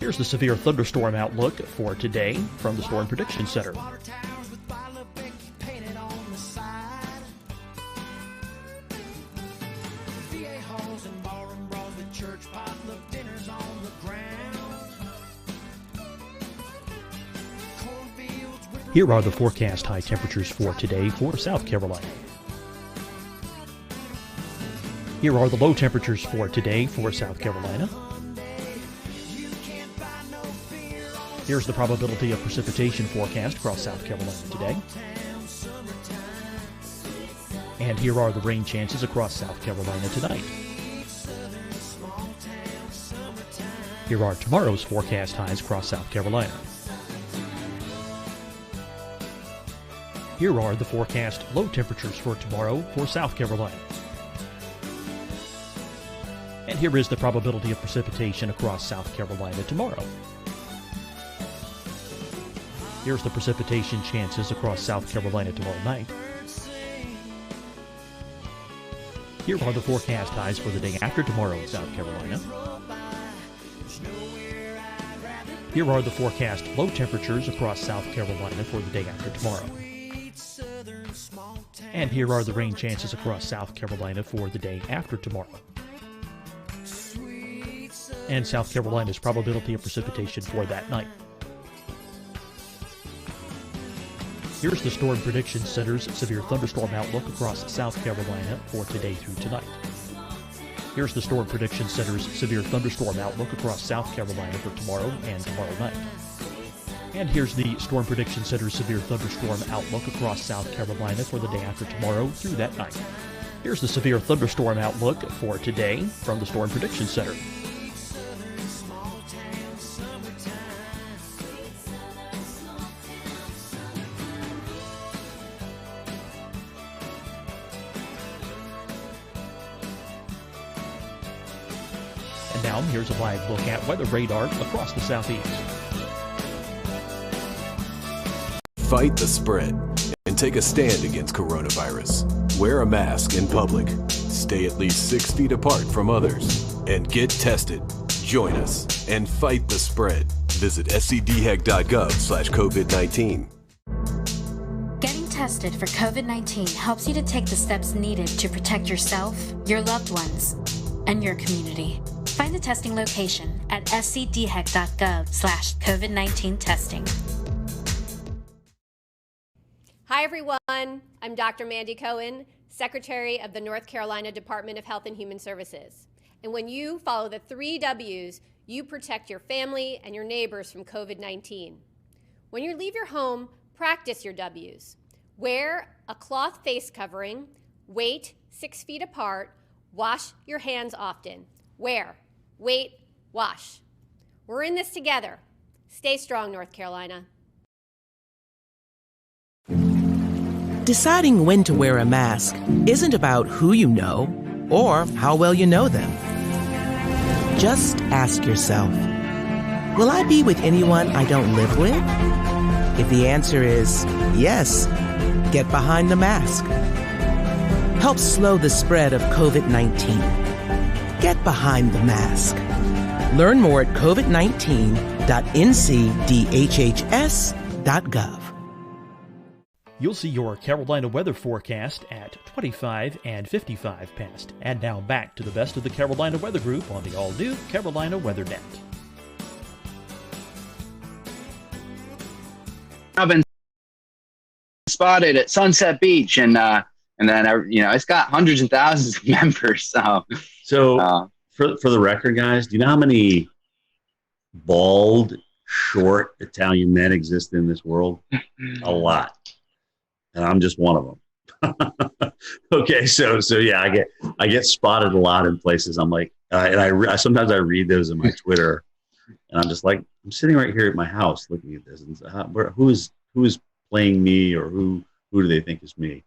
Here's the severe thunderstorm outlook for today from the Storm Prediction Center. Here are the forecast high temperatures for today for South Carolina. Here are the low temperatures for today for South Carolina. Here's the probability of precipitation forecast across South Carolina today. And here are the rain chances across South Carolina tonight. Here are tomorrow's forecast highs across South Carolina. Here are the forecast low temperatures for tomorrow for South Carolina. And here is the probability of precipitation across South Carolina tomorrow. Here's the precipitation chances across South Carolina tomorrow night. Here are the forecast highs for the day after tomorrow in South Carolina. Here are the forecast low temperatures across South Carolina for the day after tomorrow. And here are the rain chances across South Carolina for the day after tomorrow. and South Carolina's probability of precipitation for that night. Here's the Storm Prediction Center's severe thunderstorm outlook across South Carolina for today through tonight. Here's the Storm Prediction Center's severe thunderstorm outlook across South Carolina for tomorrow and tomorrow night. And here's the Storm Prediction Center's severe thunderstorm outlook across South Carolina for the day after tomorrow through that night. Here's the severe thunderstorm outlook for today from the Storm Prediction Center. And now here's a live look at weather radar across the southeast. Fight the spread and take a stand against coronavirus. Wear a mask in public. Stay at least 6 feet apart from others. And get tested. Join us and fight the spread. Visit scdhec.gov/COVID-19. Getting tested for COVID-19 helps you to take the steps needed to protect yourself, your loved ones, and your community. Find the testing location at scdhec.gov/COVID-19 testing. Hi, everyone. I'm Dr. Mandy Cohen, Secretary of the North Carolina Department of Health and Human Services. And when you follow the 3 W's, you protect your family and your neighbors from COVID-19. When you leave your home, practice your W's. Wear a cloth face covering, wait 6 feet apart, wash your hands often. Wear, wait, wash. We're in this together. Stay strong, North Carolina. Deciding when to wear a mask isn't about who you know or how well you know them. Just ask yourself, will I be with anyone I don't live with? If the answer is yes, get behind the mask. Help slow the spread of COVID-19. Get behind the mask. Learn more at covid19.ncdhhs.gov. You'll see your Carolina weather forecast at 25 and 55 past. And now back to the best of the Carolina Weather Group on the all-new Carolina Weather Net. I've been spotted at Sunset Beach, and then it's got hundreds and thousands of members. So for the record, guys, do you know how many bald, short Italian men exist in this world? A lot. And I'm just one of them. Okay, so yeah, I get spotted a lot in places. I'm like, and sometimes I read those in my Twitter, and I'm just like, I'm sitting right here at my house looking at this, and who is playing me, or who do they think is me?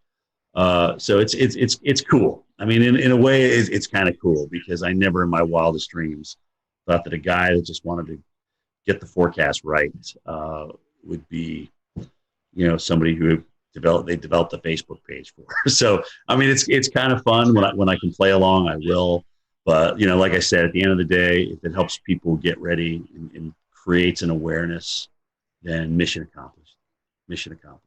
So it's cool. I mean, in a way, it's kind of cool, because I never in my wildest dreams thought that a guy that just wanted to get the forecast right would be, somebody who developed a Facebook page for. So, I mean, it's kind of fun when I can play along, I will. But, like I said, at the end of the day, if it helps people get ready and creates an awareness, then mission accomplished. Mission accomplished.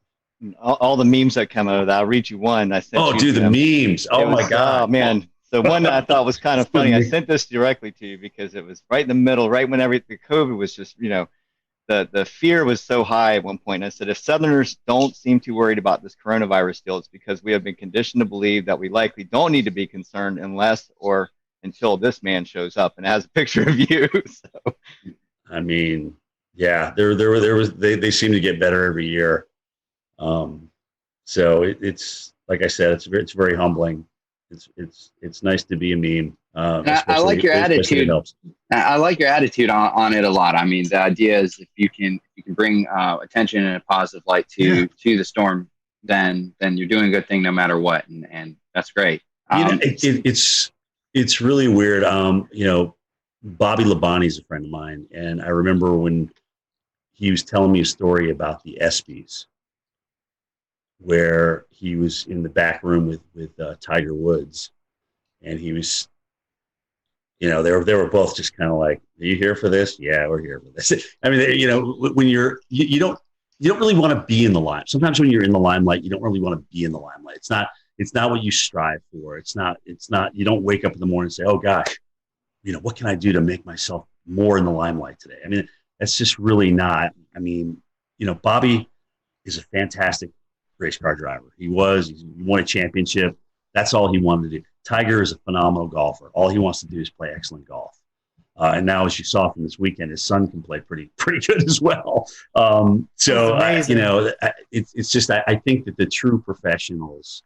All the memes that come out of that. I'll read you one. I sent. Oh, dude, the memes. Oh, my God. Oh, man. The one that I thought was kind of funny, I sent this directly to you because it was right in the middle, right when the COVID was just, the fear was so high at one point. And I said, if Southerners don't seem too worried about this coronavirus still, it's because we have been conditioned to believe that we likely don't need to be concerned unless or until this man shows up. And it has a picture of you. So. I mean, yeah, they seem to get better every year. So it's like I said, it's very humbling. It's nice to be a meme. I like your attitude. I like your attitude on it a lot. I mean, the idea is if you can bring attention in a positive light to the storm, then you're doing a good thing no matter what, and that's great. It's really weird. Bobby Labonte is a friend of mine, and I remember when he was telling me a story about the ESPYs, where he was in the back room with Tiger Woods, and he was, they were both just kind of like, "Are you here for this?" "Yeah, we're here for this." I mean, when you don't really want to be in the limelight. Sometimes when you're in the limelight, you don't really want to be in the limelight. It's not what you strive for. It's not. You don't wake up in the morning and say, "Oh gosh, what can I do to make myself more in the limelight today? I mean, that's just really not. I mean, Bobby is a fantastic race car driver. He won a championship. That's all he wanted to do. Tiger is a phenomenal golfer. All he wants to do is play excellent golf. And now, as you saw from this weekend, his son can play pretty good as well. It's just I think that the true professionals,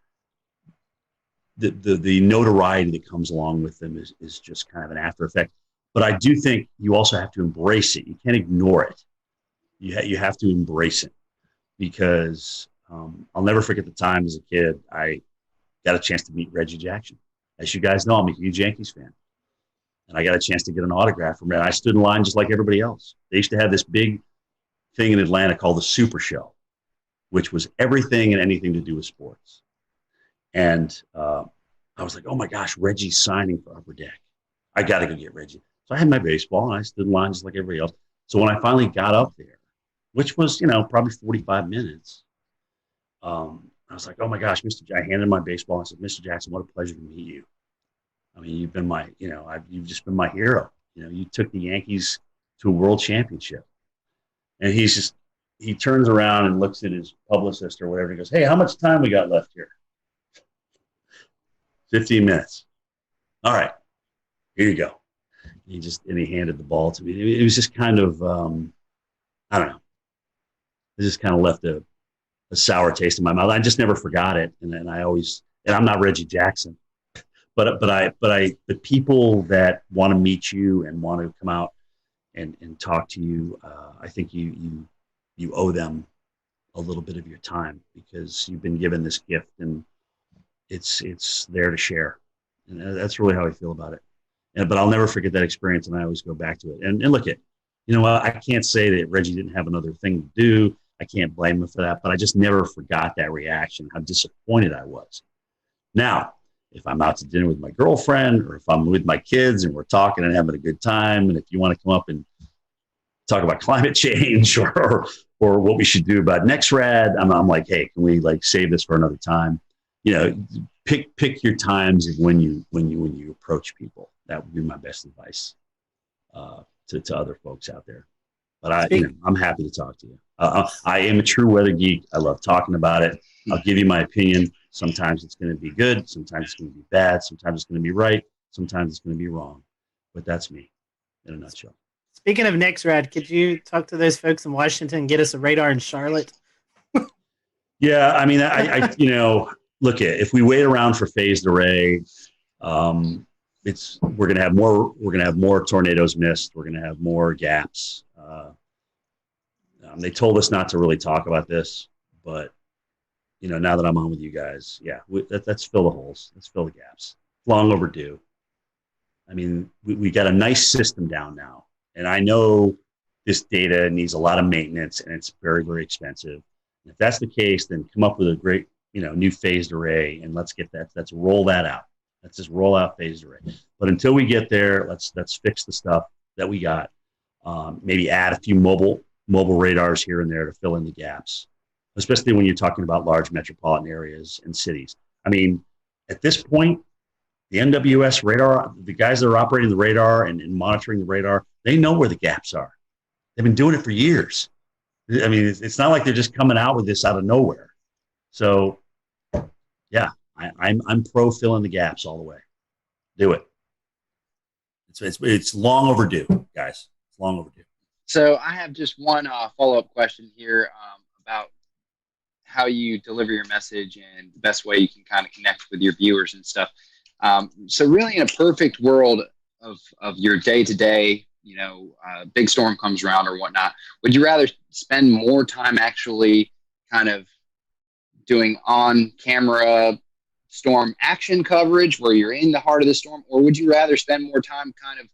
the notoriety that comes along with them is just kind of an after effect. But I do think you also have to embrace it. You can't ignore it. You have to embrace it, because I'll never forget the time as a kid I got a chance to meet Reggie Jackson. As you guys know, I'm a huge Yankees fan. And I got a chance to get an autograph from him. I stood in line just like everybody else. They used to have this big thing in Atlanta called the Super Show, which was everything and anything to do with sports. And I was like, oh my gosh, Reggie's signing for Upper Deck. I got to go get Reggie. So I had my baseball and I stood in line just like everybody else. So when I finally got up there, which was, probably 45 minutes, I was like, oh my gosh, I handed my baseball. I said, Mr. Jackson, what a pleasure to meet you. I mean, you've been you've just been my hero. You took the Yankees to a world championship. And he turns around and looks at his publicist or whatever. And he goes, hey, how much time we got left here? 15 minutes. All right, here you go. He handed the ball to me. It was just kind of, I don't know. It just kind of left a sour taste in my mouth. I just never forgot it. And I'm not Reggie Jackson. But the people that want to meet you and want to come out and talk to you, I think you owe them a little bit of your time, because you've been given this gift and it's there to share. And that's really how I feel about it. But I'll never forget that experience, and I always go back to it. And look I can't say that Reggie didn't have another thing to do. I can't blame him for that, but I just never forgot that reaction, how disappointed I was. Now, if I'm out to dinner with my girlfriend, or if I'm with my kids and we're talking and having a good time, and if you want to come up and talk about climate change or what we should do about NextRad, I'm like, hey, can we save this for another time? Pick your times when you approach people. That would be my best advice to other folks out there. But I'm happy to talk to you. I am a true weather geek. I love talking about it. I'll give you my opinion. Sometimes it's going to be good. Sometimes it's going to be bad. Sometimes it's going to be right. Sometimes it's going to be wrong. But that's me in a nutshell. Speaking of NextRad, could you talk to those folks in Washington and get us a radar in Charlotte? Yeah, I mean, I look if we wait around for phased array, we're going to have more tornadoes missed. We're going to have more gaps. They told us not to really talk about this, but now that I'm on with you guys, let's fill the holes. Let's fill the gaps. Long overdue. I mean, we got a nice system down now, and I know this data needs a lot of maintenance, and it's very, very expensive. And if that's the case, then come up with a great, new phased array, and let's roll that out. Let's just roll out phased array. But until we get there, let's fix the stuff that we got. Maybe add a few mobile radars here and there to fill in the gaps, especially when you're talking about large metropolitan areas and cities. I mean, at this point, the NWS radar, the guys that are operating the radar and monitoring the radar, they know where the gaps are. They've been doing it for years. I mean, it's not like they're just coming out with this out of nowhere. So, yeah, I'm pro filling the gaps all the way. Do it. It's long overdue, guys. It's long overdue. So I have just one follow-up question here about how you deliver your message and the best way you can kind of connect with your viewers and stuff. So really, in a perfect world of your day-to-day, big storm comes around or whatnot, would you rather spend more time actually kind of doing on-camera storm action coverage where you're in the heart of the storm, or would you rather spend more time kind of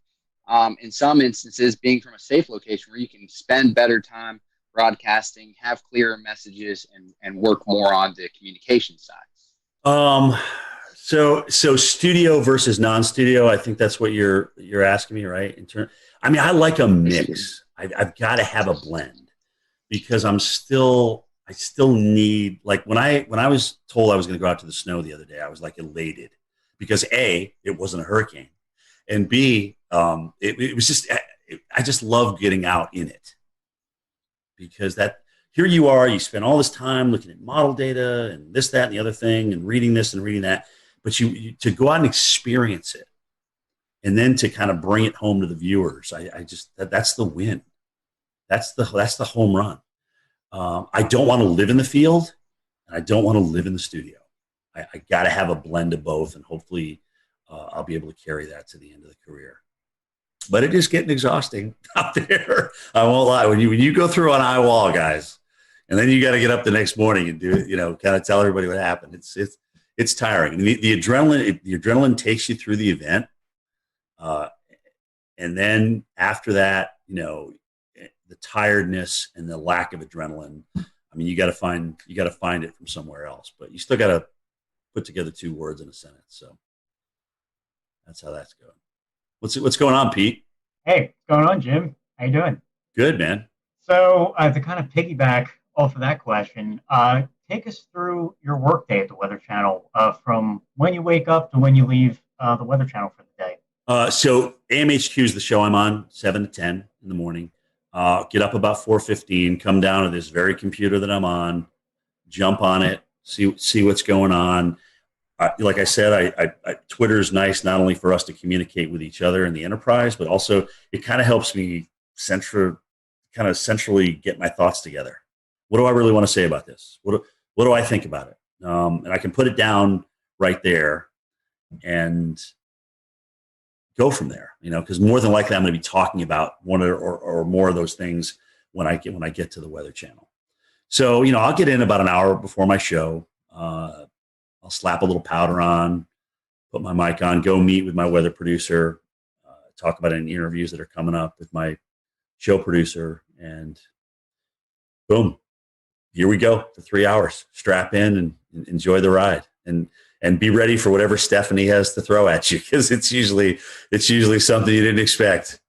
in some instances being from a safe location where you can spend better time broadcasting, have clearer messages, and work more on the communication side? So studio versus non-studio, I think that's what you're asking me, right? I like a mix. I've got to have a blend, because I still need, like when I was told I was going to go out to the snow the other day, I was like elated, because A, it wasn't a hurricane, and B, it was just, I just love getting out in it, because that here you are, you spend all this time looking at model data and this, that, and the other thing, and reading this and reading that, but you to go out and experience it, and then to kind of bring it home to the viewers. I just, that's the win. That's the home run. I don't want to live in the field, and I don't want to live in the studio. I got to have a blend of both, and hopefully I'll be able to carry that to the end of the career. But it is getting exhausting out there. I won't lie. When you go through on eye wall, guys, and then you got to get up the next morning and do it, kind of tell everybody what happened. It's tiring. And the adrenaline takes you through the event, and then after that, the tiredness and the lack of adrenaline. I mean, you got to find it from somewhere else. But you still got to put together 2 words in a sentence. So that's how that's going. What's going on, Pete? Hey, what's going on, Jim? How you doing? Good, man. So to kind of piggyback off of that question, take us through your workday at the Weather Channel, from when you wake up to when you leave the Weather Channel for the day. So AMHQ is the show I'm on, 7 to 10 in the morning. Get up about 4:15, come down to this very computer that I'm on, jump on it, see what's going on. Like I said, Twitter is nice not only for us to communicate with each other in the enterprise, but also it kind of helps me centrally get my thoughts together. What do I really want to say about this? What do I think about it? And I can put it down right there and go from there, because more than likely I'm going to be talking about one or more of those things when I get to the Weather Channel. So, I'll get in about an hour before my show. I'll slap a little powder on, put my mic on, go meet with my weather producer, talk about any interviews that are coming up with my show producer, and boom, here we go for 3 hours. Strap in and enjoy the ride, and be ready for whatever Stephanie has to throw at you, because it's usually something you didn't expect.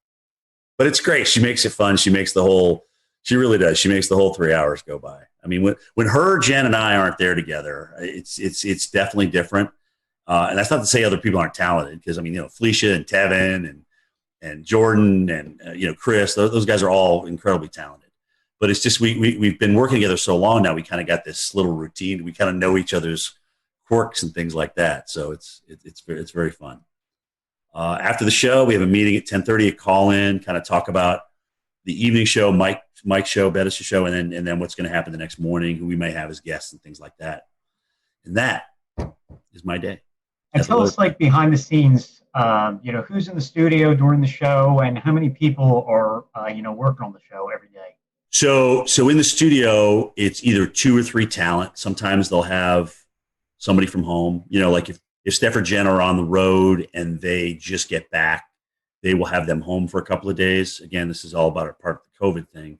But it's great. She makes it fun. She really does. She makes the whole 3 hours go by. I mean, when her, Jen, and I aren't there together, it's definitely different. And that's not to say other people aren't talented, because Felicia and Tevin and Jordan and Chris, those guys are all incredibly talented. But it's just we've been working together so long now. We kind of got this little routine. We kind of know each other's quirks and things like that. So it's very fun. After the show, we have a meeting at 10:30, a call in, kind of talk about the evening show, Mike's show, Bettis' show, and then what's going to happen the next morning, who we may have as guests and things like that. And that is my day. And tell us, behind the scenes, who's in the studio during the show, and how many people are working on the show every day. So in the studio, it's either 2 or 3 talent. Sometimes they'll have somebody from home. Like if Steph or Jen are on the road and they just get back, they will have them home for a couple of days. Again, this is all about a part of the COVID thing.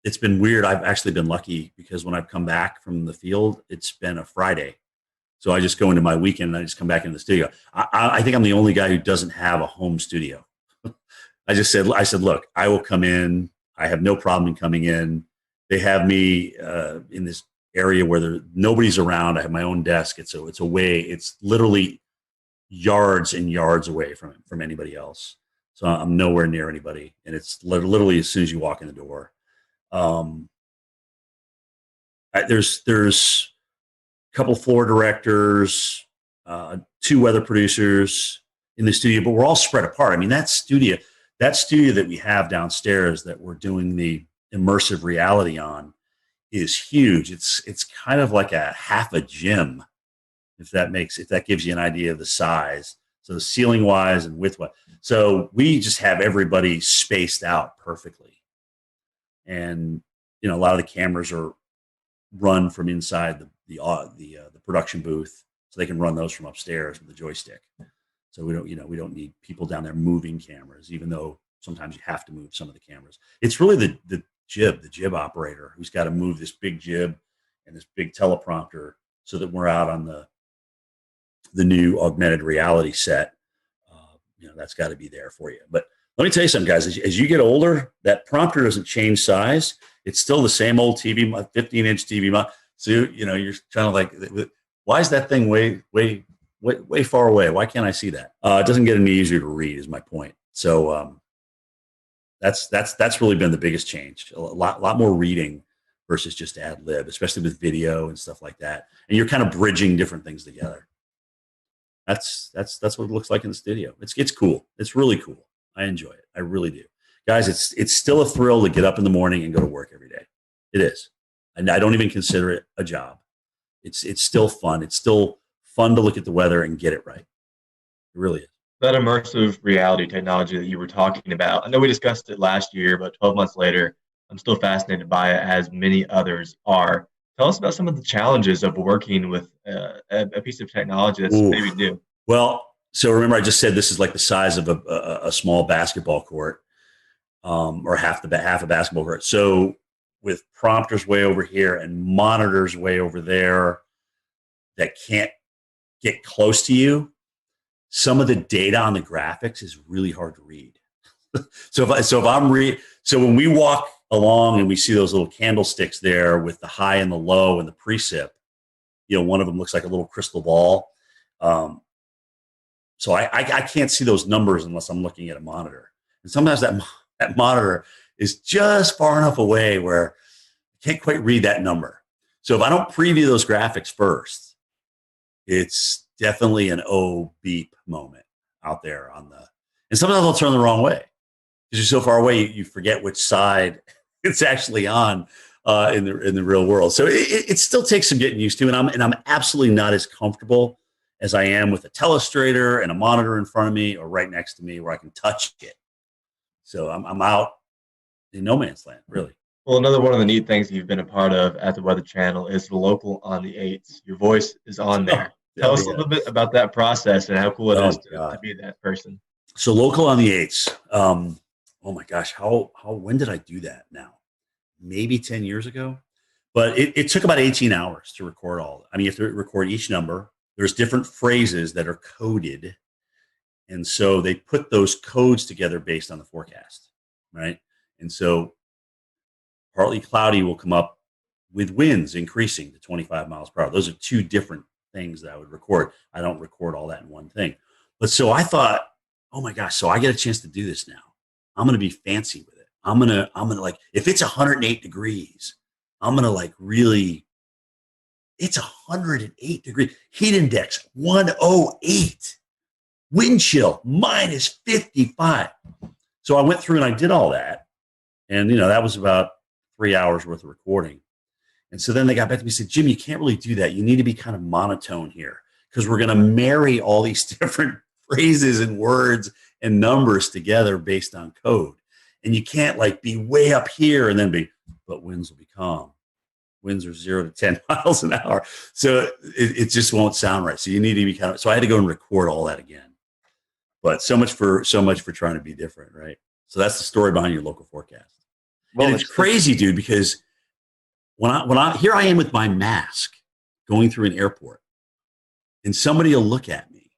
It's been weird. I've actually been lucky, because when I've come back from the field, it's been a Friday. So I just go into my weekend and I just come back into the studio. I think I'm the only guy who doesn't have a home studio. I said, look, I will come in. I have no problem in coming in. They have me in this area where nobody's around. I have my own desk. It's away. It's literally yards and yards away from anybody else. So I'm nowhere near anybody. And it's literally as soon as you walk in the door. There's a couple floor directors, 2 weather producers in the studio, but we're all spread apart. I mean, that studio that we have downstairs that we're doing the immersive reality on is huge. It's kind of like a half a gym, if that gives you an idea of the size. So the ceiling wise and width wise. So we just have everybody spaced out perfectly. And, a lot of the cameras are run from inside the production booth, so they can run those from upstairs with the joystick. So we don't need people down there moving cameras, even though sometimes you have to move some of the cameras. It's really the jib operator who's got to move this big jib and this big teleprompter so that we're out on the new augmented reality set. That's got to be there for you. But let me tell you something, guys. As you get older, that prompter doesn't change size. It's still the same old TV, 15-inch TV. So you're kind of like, why is that thing way way far away. Why can't I see that? It doesn't get any easier to read is my point. So that's really been the biggest change. A lot more reading versus just ad lib, especially with video and stuff like that. And you're kind of bridging different things together. That's what it looks like in the studio. It's cool. It's really cool. I enjoy it. I really do. Guys, it's still a thrill to get up in the morning and go to work every day. It is. And I don't even consider it a job. It's still fun. It's still fun to look at the weather and get it right. It really is. That immersive reality technology that you were talking about, I know we discussed it last year, but 12 months later, I'm still fascinated by it, as many others are. Tell us about some of the challenges of working with a piece of technology that's maybe new. Well, so remember I just said this is like the size of a small basketball court, or half a basketball court. So with prompters way over here and monitors way over there that can't get close to you, some of the data on the graphics is really hard to read. So when we walk along and we see those little candlesticks there with the high and the low and the precip, one of them looks like a little crystal ball. So I can't see those numbers unless I'm looking at a monitor. And sometimes that monitor is just far enough away where I can't quite read that number. So if I don't preview those graphics first, it's definitely an beep moment out there and sometimes I'll turn the wrong way because you're so far away, you forget which side it's actually on in the real world. So it still takes some getting used to, and I'm absolutely not as comfortable as I am with a telestrator and a monitor in front of me or right next to me where I can touch it. So I'm out in no man's land, really. Well, another one of the neat things you've been a part of at the Weather Channel is the Local on the 8s. Your voice is on there. Tell us a little bit about that process and how cool it is to be that person. So Local on the 8s. Oh my gosh, when did I do that now? Maybe 10 years ago. But it took about 18 hours to record all. I mean, you have to record each number. There's different phrases that are coded. And so they put those codes together based on the forecast, right? And so partly cloudy will come up with winds increasing to 25 miles per hour. Those are two different things that I would record. I don't record all that in one thing. But so I thought, oh my gosh, so I get a chance to do this now. I'm going to be fancy with it. I'm going to like, if it's 108 degrees, I'm going to like really, it's 108 degrees. Heat index, 108. Wind chill, minus 55. So I went through and I did all that. And, that was about 3 hours worth of recording. And so then they got back to me and said, Jim, you can't really do that. You need to be kind of monotone here because we're going to marry all these different phrases and words and numbers together based on code. And you can't like be way up here and then but winds will be calm. Winds are 0 to 10 miles an hour. So it just won't sound right. So you need to be so I had to go and record all that again. But so much for trying to be different, right? So that's the story behind your local forecast. Well, and it's crazy, dude, because when I here I am with my mask going through an airport, and somebody will look at me,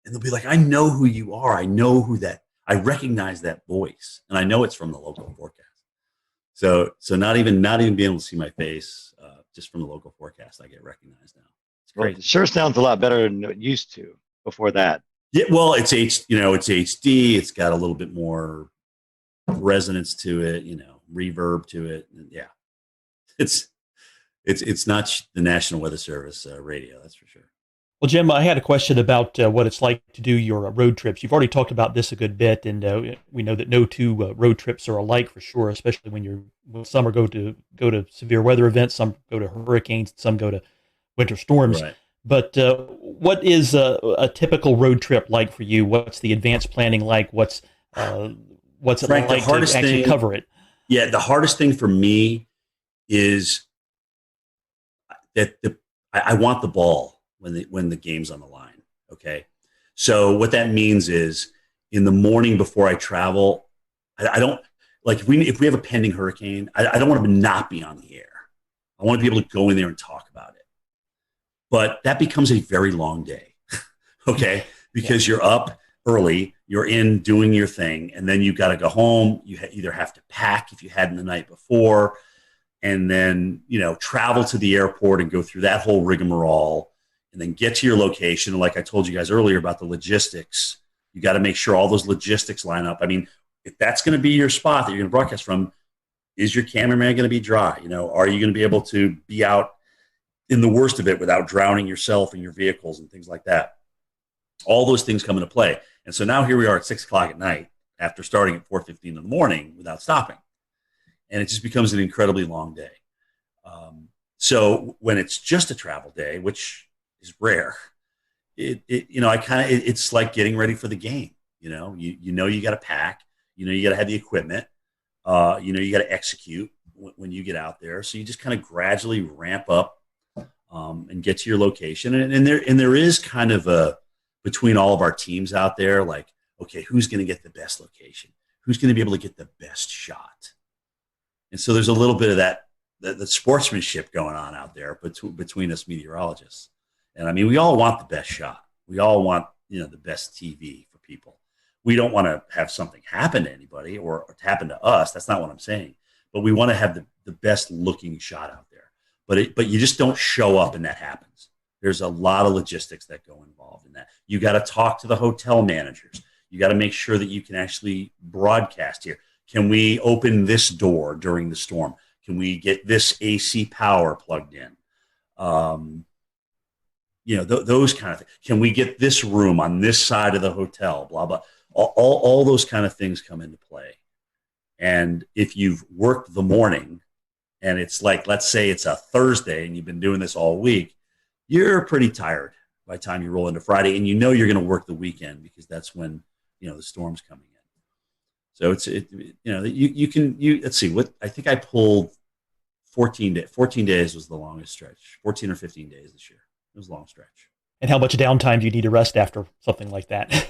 and they'll be like, "I know who you are. I know I recognize that voice, and I know it's from the local forecast." So not even being able to see my face, just from the local forecast, I get recognized now. It's great. Well, it sure sounds a lot better than it used to before that. Yeah, well, it's HD. It's got a little bit more resonance to it, reverb to it. And yeah, it's not the National Weather Service radio, that's for sure. Well, Jim, I had a question about what it's like to do your road trips. You've already talked about this a good bit, and we know that no two road trips are alike for sure, especially when some are go to severe weather events, some go to hurricanes, some go to winter storms. Right. But what is a typical road trip like for you? What's the advanced planning like? What's it Frank, like to actually cover it? Yeah, the hardest thing for me is that I want the ball when the game's on the line. Okay, so what that means is in the morning before I travel, I don't like if we have a pending hurricane, I don't want to not be on the air. I want to be able to go in there and talk about it. But that becomes a very long day, okay? Because you're up early, you're in doing your thing, and then you got to go home. You either have to pack if you hadn't the night before, and then travel to the airport and go through that whole rigmarole. and then get to your location. And like I told you guys earlier about the logistics, you got to make sure all those logistics line up. I mean, if that's going to be your spot that you're going to broadcast from, is your cameraman going to be dry? You know, are you going to be able to be out in the worst of it without drowning yourself and your vehicles and things like that? All those things come into play. And so now here we are at 6 o'clock at night after starting at 4:15 in the morning without stopping. And it just becomes an incredibly long day. So when it's just a travel day, which is rare, it's like getting ready for the game. You know, you got to pack, you got to have the equipment, you got to execute when you get out there. So you just kind of gradually ramp up and get to your location. And there is kind of a, between all of our teams out there, like, okay, who's going to get the best location? Who's going to be able to get the best shot? And so there's a little bit of that sportsmanship going on out there between us meteorologists. And I mean, we all want the best shot. We all want, the best TV for people. We don't want to have something happen to anybody or happen to us. That's not what I'm saying. But we want to have the best looking shot out there. But you just don't show up and that happens. There's a lot of logistics that go involved in that. You got to talk to the hotel managers. You got to make sure that you can actually broadcast here. Can we open this door during the storm? Can we get this AC power plugged in? Those kind of things. Can we get this room on this side of the hotel? Blah, blah. All those kind of things come into play. And if you've worked the morning and it's like, let's say it's a Thursday and you've been doing this all week, you're pretty tired by the time you roll into Friday, and you're going to work the weekend because that's when, the storm's coming in. So let's see what, I think I pulled 14 days was the longest stretch, 14 or 15 days this year. It was a long stretch. And how much downtime do you need to rest after something like that?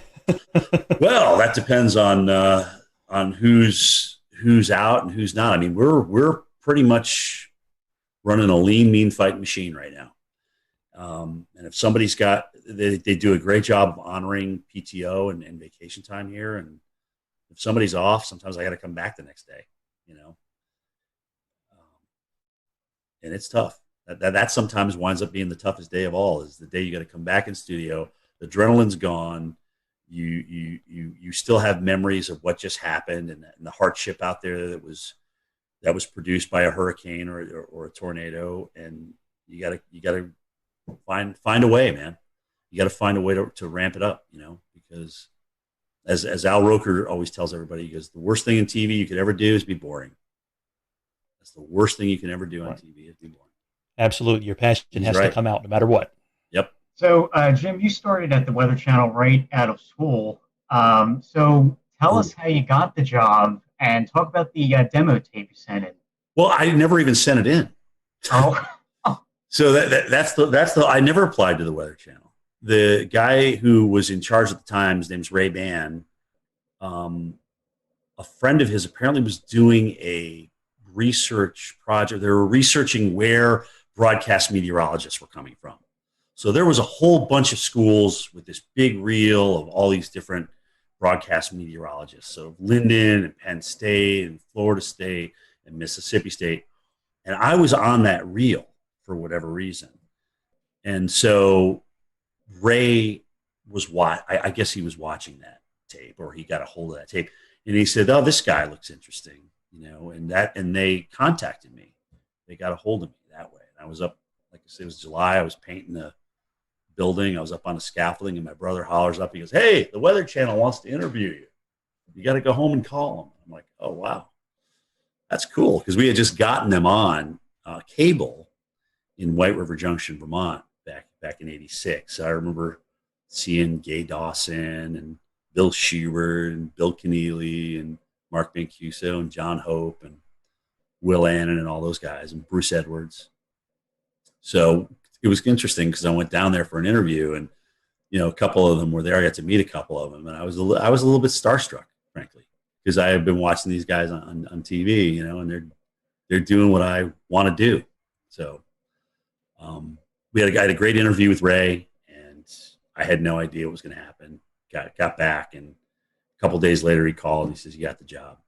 Well, that depends on who's out and who's not. I mean, we're pretty much running a lean, mean fighting machine right now. And if somebody's they do a great job of honoring PTO and vacation time here. And if somebody's off, sometimes I got to come back the next day, and it's tough. That sometimes winds up being the toughest day of all, is the day you got to come back in studio. The adrenaline's gone. You still have memories of what just happened and the hardship out there that was produced by a hurricane or a tornado. And you gotta find a way, man. You got to find a way to ramp it up, because as Al Roker always tells everybody, he goes, the worst thing in TV you could ever do is be boring. That's the worst thing you can ever do on TV is be boring. Absolutely. Your passion has to come out no matter what. Yep. So, Jim, you started at the Weather Channel right out of school. So tell us how you got the job and talk about the demo tape you sent in. Well, I never even sent it in. Oh. So that's the I never applied to the Weather Channel. The guy who was in charge at the time, his name's Ray Bann. A friend of his apparently was doing a research project. They were researching where broadcast meteorologists were coming from. So there was a whole bunch of schools with this big reel of all these different broadcast meteorologists. So Linden and Penn State and Florida State and Mississippi State. And I was on that reel for whatever reason. And so Ray was I guess he was watching that tape, or he got a hold of that tape. And he said, oh, this guy looks interesting, and they contacted me. They got a hold of me that way. And I was up, like I said, it was July. I was painting the building. I was up on the scaffolding, and my brother hollers up. He goes, hey, the Weather Channel wants to interview you. You got to go home and call them. I'm like, oh, wow. That's cool. Because we had just gotten them on cable in White River Junction, Vermont, back in '86. So I remember seeing Gay Dawson and Bill Schubert and Bill Keneally and Mark Mancuso and John Hope and Will Annan and all those guys and Bruce Edwards. So it was interesting because I went down there for an interview, and a couple of them were there. I got to meet a couple of them, and I was a little bit starstruck, frankly, because I had been watching these guys on TV, and they're doing what I want to do. So I had a great interview with Ray, and I had no idea what was going to happen. Got back, and a couple of days later he called and he says, you got the job.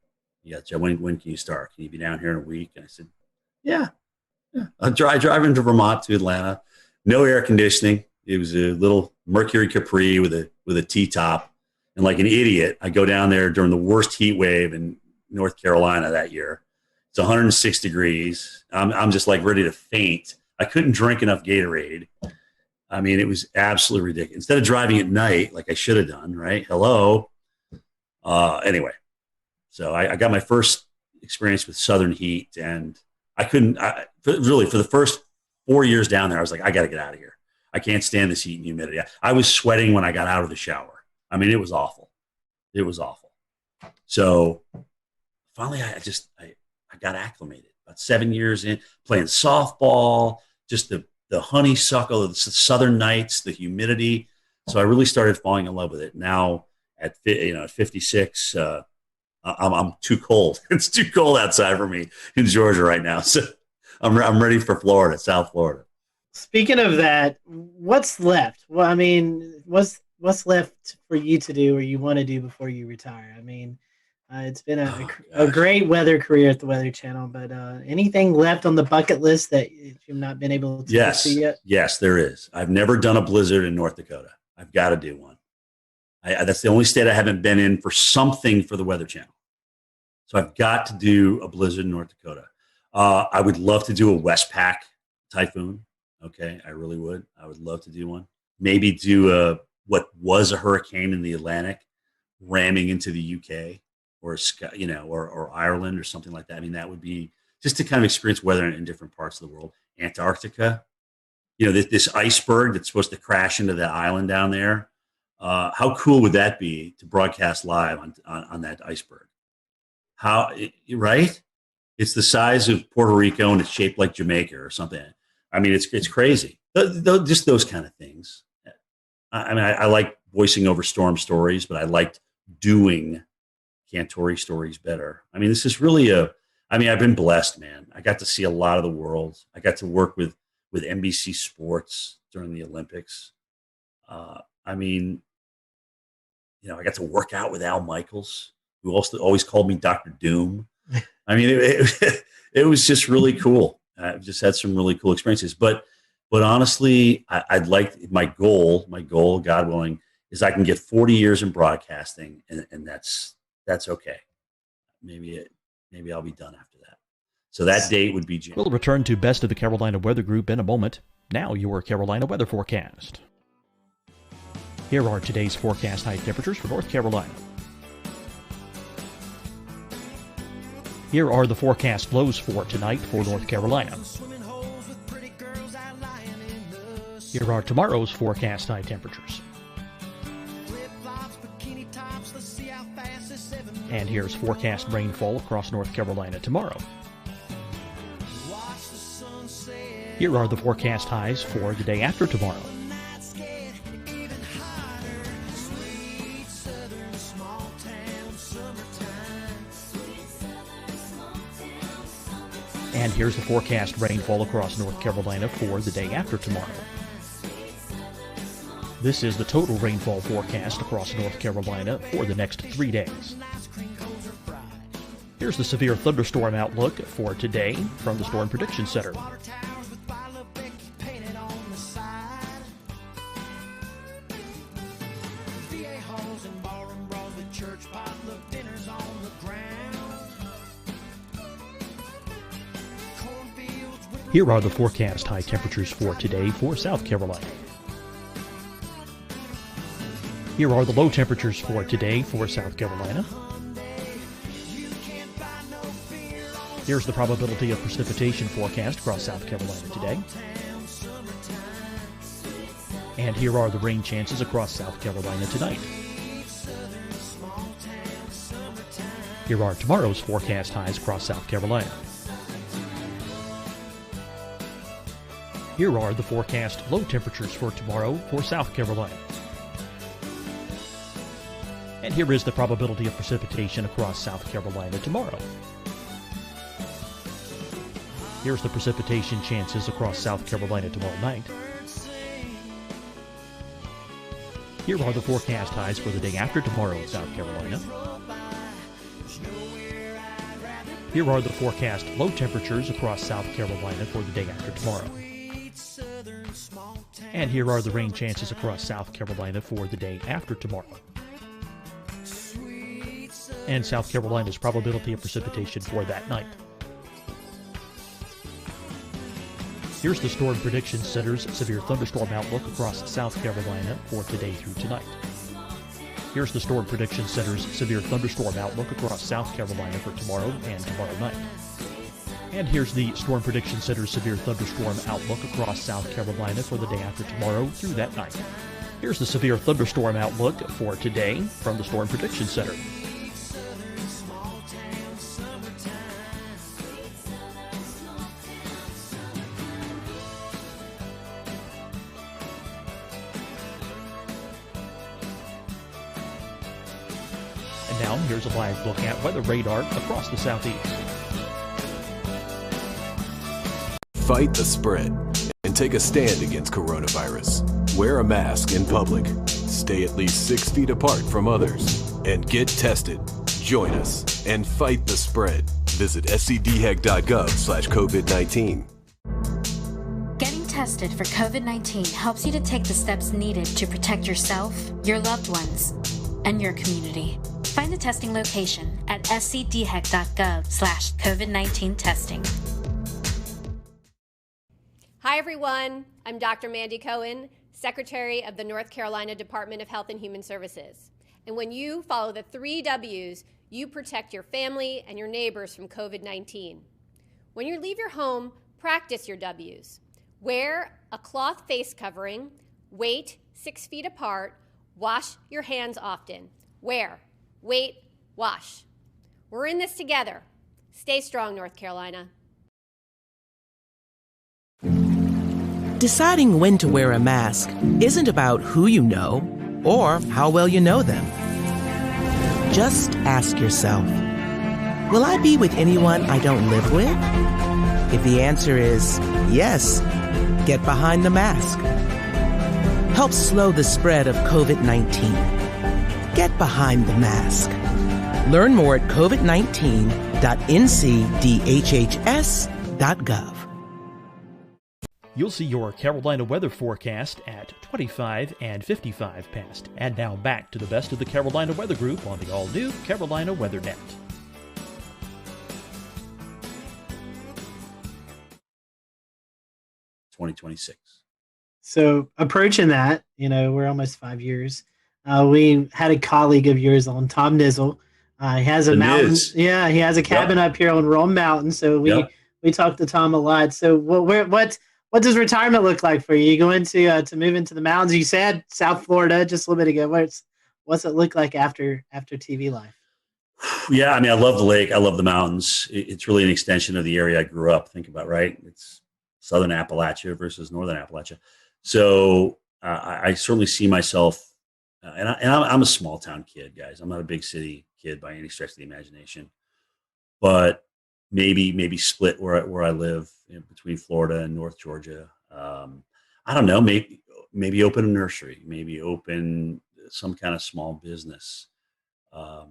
When can you start? Can you be down here in a week? And I said, yeah. I drive into Vermont to Atlanta. No air conditioning. It was a little Mercury Capri with a T-top. And like an idiot, I go down there during the worst heat wave in North Carolina that year. It's 106 degrees. I'm just like ready to faint. I couldn't drink enough Gatorade. I mean, it was absolutely ridiculous. Instead of driving at night like I should have done, right? Hello. Anyway, so I got my first experience with Southern heat, and I couldn't really for the first 4 years down there. I was like, I got to get out of here. I can't stand this heat and humidity. I was sweating when I got out of the shower. I mean, it was awful. It was awful. So finally, I got acclimated. About 7 years in, playing softball, just the honeysuckle, the southern nights, the humidity. So I really started falling in love with it. Now at 56, I'm too cold. It's too cold outside for me in Georgia right now. So I'm ready for Florida, South Florida. Speaking of that, what's left? Well, I mean, what's left for you to do or you want to do before you retire? I mean, it's been a great weather career at the Weather Channel, but anything left on the bucket list that you've not been able to pursue yet? Yes, there is. I've never done a blizzard in North Dakota. I've got to do one. That's the only state I haven't been in for something for the Weather Channel. So I've got to do a blizzard in North Dakota. I would love to do a Westpac typhoon. Okay, I really would. I would love to do one. Maybe do what was a hurricane in the Atlantic ramming into the UK or Ireland or something like that. I mean, that would be just to kind of experience weather in different parts of the world. Antarctica, this iceberg that's supposed to crash into that island down there. How cool would that be to broadcast live on that iceberg? Right? It's the size of Puerto Rico and it's shaped like Jamaica or something. I mean, it's crazy. Just those kind of things. I mean, I like voicing over storm stories, but I liked doing Cantore stories better. I mean, this is really I've been blessed, man. I got to see a lot of the world. I got to work with NBC Sports during the Olympics. I mean, I got to work out with Al Michaels, who also always called me Dr. Doom. I mean, it was just really cool. I've just had some really cool experiences. But honestly, I'd like my goal, God willing, is I can get 40 years in broadcasting, and that's okay. Maybe I'll be done after that. So that date would be June. We'll return to Best of the Carolina Weather Group in a moment. Now your Carolina weather forecast. Here are today's forecast high temperatures for North Carolina. Here are the forecast lows for tonight for North Carolina. Here are tomorrow's forecast high temperatures. And here's forecast rainfall across North Carolina tomorrow. Here are the forecast highs for the day after tomorrow. And here's the forecast rainfall across North Carolina for the day after tomorrow. This is the total rainfall forecast across North Carolina for the next 3 days. Here's the severe thunderstorm outlook for today from the Storm Prediction Center. Here are the forecast high temperatures for today for South Carolina. Here are the low temperatures for today for South Carolina. Here's the probability of precipitation forecast across South Carolina today. And here are the rain chances across South Carolina tonight. Here are tomorrow's forecast highs across South Carolina. Here are the forecast low temperatures for tomorrow for South Carolina. And here is the probability of precipitation across South Carolina tomorrow. Here's the precipitation chances across South Carolina tomorrow night. Here are the forecast highs for the day after tomorrow in South Carolina. Here are the forecast low temperatures across South Carolina for the day after tomorrow. And here are the rain chances across South Carolina for the day after tomorrow. And South Carolina's probability of precipitation for that night. Here's the Storm Prediction Center's severe thunderstorm outlook across South Carolina for today through tonight. Here's the Storm Prediction Center's severe thunderstorm outlook across South Carolina for tomorrow and tomorrow night. And here's the Storm Prediction Center's severe thunderstorm outlook across South Carolina for the day after tomorrow through that night. Here's the severe thunderstorm outlook for today from the Storm Prediction Center. And now here's a live look at weather radar across the southeast. Fight the spread and take a stand against coronavirus. Wear a mask in public. Stay at least 6 feet apart from others. And get tested. Join us and fight the spread. Visit scdhec.gov/COVID-19. Getting tested for COVID-19 helps you to take the steps needed to protect yourself, your loved ones, and your community. Find the testing location at scdhec.gov/COVID-19 testing. Hi, everyone. I'm Dr. Mandy Cohen, Secretary of the North Carolina Department of Health and Human Services. And when you follow the 3 W's, you protect your family and your neighbors from COVID-19. When you leave your home, practice your W's. Wear a cloth face covering, wait 6 feet apart, wash your hands often. Wear, wait, wash. We're in this together. Stay strong, North Carolina. Deciding when to wear a mask isn't about who you know or how well you know them. Just ask yourself, will I be with anyone I don't live with? If the answer is yes, get behind the mask. Help slow the spread of COVID-19. Get behind the mask. Learn more at covid19.ncdhhs.gov. You'll see your Carolina weather forecast at 25 and 55 past. And now back to the best of the Carolina Weather Group on the all-new Carolina Weather Net. So approaching that, we're almost 5 years. We had a colleague of yours on, Tom Nizzle. He has a mountain. Yeah, he has a cabin up here on Rome Mountain. So we talked to Tom a lot. So what does retirement look like for you? You going to move into the mountains? You said South Florida just a little bit ago. What's it look like after TV life? Yeah, I mean, I love the lake. I love the mountains. It's really an extension of the area I grew up. Think about, right? It's Southern Appalachia versus Northern Appalachia. So I certainly see myself, and I'm a small town kid, guys. I'm not a big city kid by any stretch of the imagination, but maybe split where I live between Florida and North Georgia. I don't know, maybe open a nursery, maybe open some kind of small business. I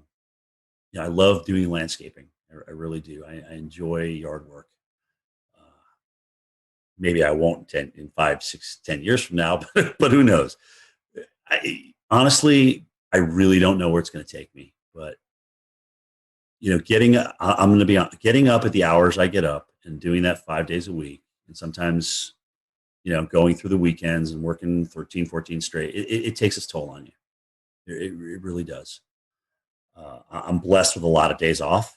love doing landscaping. I really do. I enjoy yard work. Maybe I won't in 5, 6, 10 years from now, but who knows? Honestly, I really don't know where it's going to take me, but getting up at the hours I get up and doing that 5 days a week. And sometimes, going through the weekends and working 13, 14 straight, it takes its toll on you. It really does. I'm blessed with a lot of days off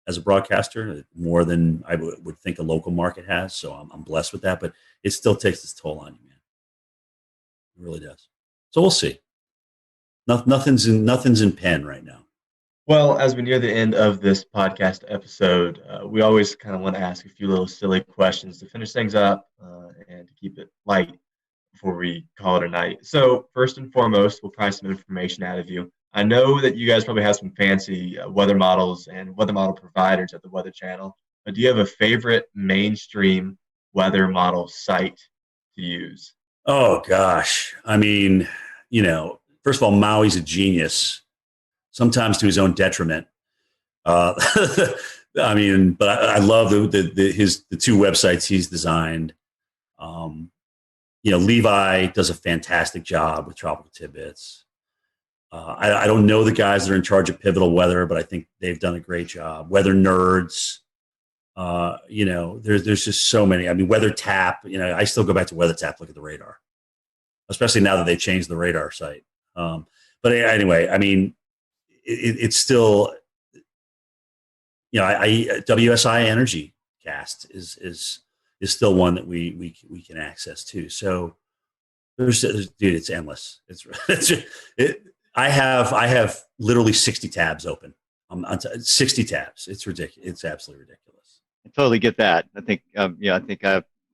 as a broadcaster, more than I would think a local market has. So I'm blessed with that, but it still takes its toll on you, man. It really does. So we'll see. Nothing's in pen right now. Well, as we near the end of this podcast episode, we always kind of want to ask a few little silly questions to finish things up and to keep it light before we call it a night. So first and foremost, we'll try some information out of you. I know that you guys probably have some fancy weather models and weather model providers at the Weather Channel, but do you have a favorite mainstream weather model site to use? Oh, gosh. I mean, first of all, Maui's a genius, sometimes to his own detriment. But I love the 2 websites he's designed. Levi does a fantastic job with Tropical Tidbits. I don't know the guys that are in charge of Pivotal Weather, but I think they've done a great job. Weather Nerds, there's just so many. I mean, Weather Tap, I still go back to Weather Tap, look at the radar, especially now that they've changed the radar site. But anyway, I mean, it's still, WSI Energy Cast is still one that we can access too. So dude, it's endless. I have literally 60 tabs open. 60 tabs. It's ridiculous. It's absolutely ridiculous. I totally get that. I think, I think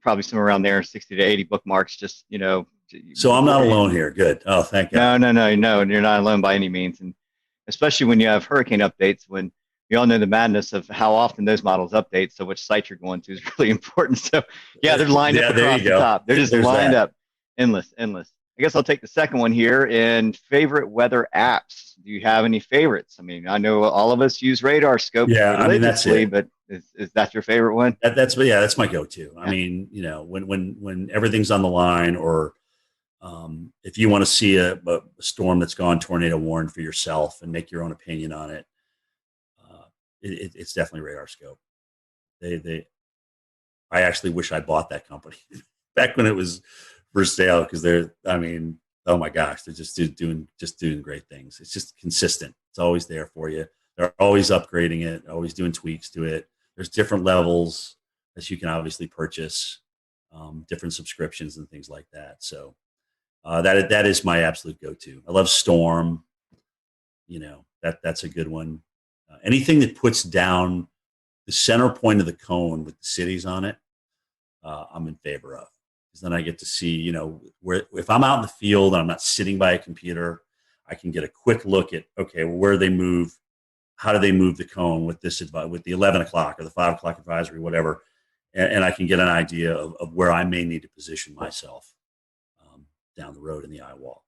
probably somewhere around there, 60 to 80 bookmarks. Just So I'm not alone here. Good. Oh, thank God. No, and you're not alone by any means. And especially when you have hurricane updates, when we all know the madness of how often those models update. So which site you're going to is really important. So yeah, they're lined up across the top. They're just lined up, endless. I guess I'll take the second one here. And favorite weather apps. Do you have any favorites? I mean, I know all of us use Radar Scope. Yeah, I mean that's it. But is that your favorite one? That's my go-to. Yeah. I mean, when everything's on the line, or if you want to see a storm that's gone tornado warned for yourself and make your own opinion on it, it's definitely Radar Scope. I actually wish I bought that company back when it was for sale, because oh my gosh, they're just doing great things. It's just consistent. It's always there for you. They're always upgrading it, always doing tweaks to it. There's different levels that you can obviously purchase, different subscriptions and things like that. So that is my absolute go-to. I love Storm. That's a good one. Anything that puts down the center point of the cone with the cities on it, I'm in favor of. Because then I get to see, where, if I'm out in the field and I'm not sitting by a computer, I can get a quick look at, okay, well, where they move, how do they move the cone with with the 11 o'clock or the 5 o'clock advisory, whatever. And I can get an idea of where I may need to position myself down the road in the eye wall.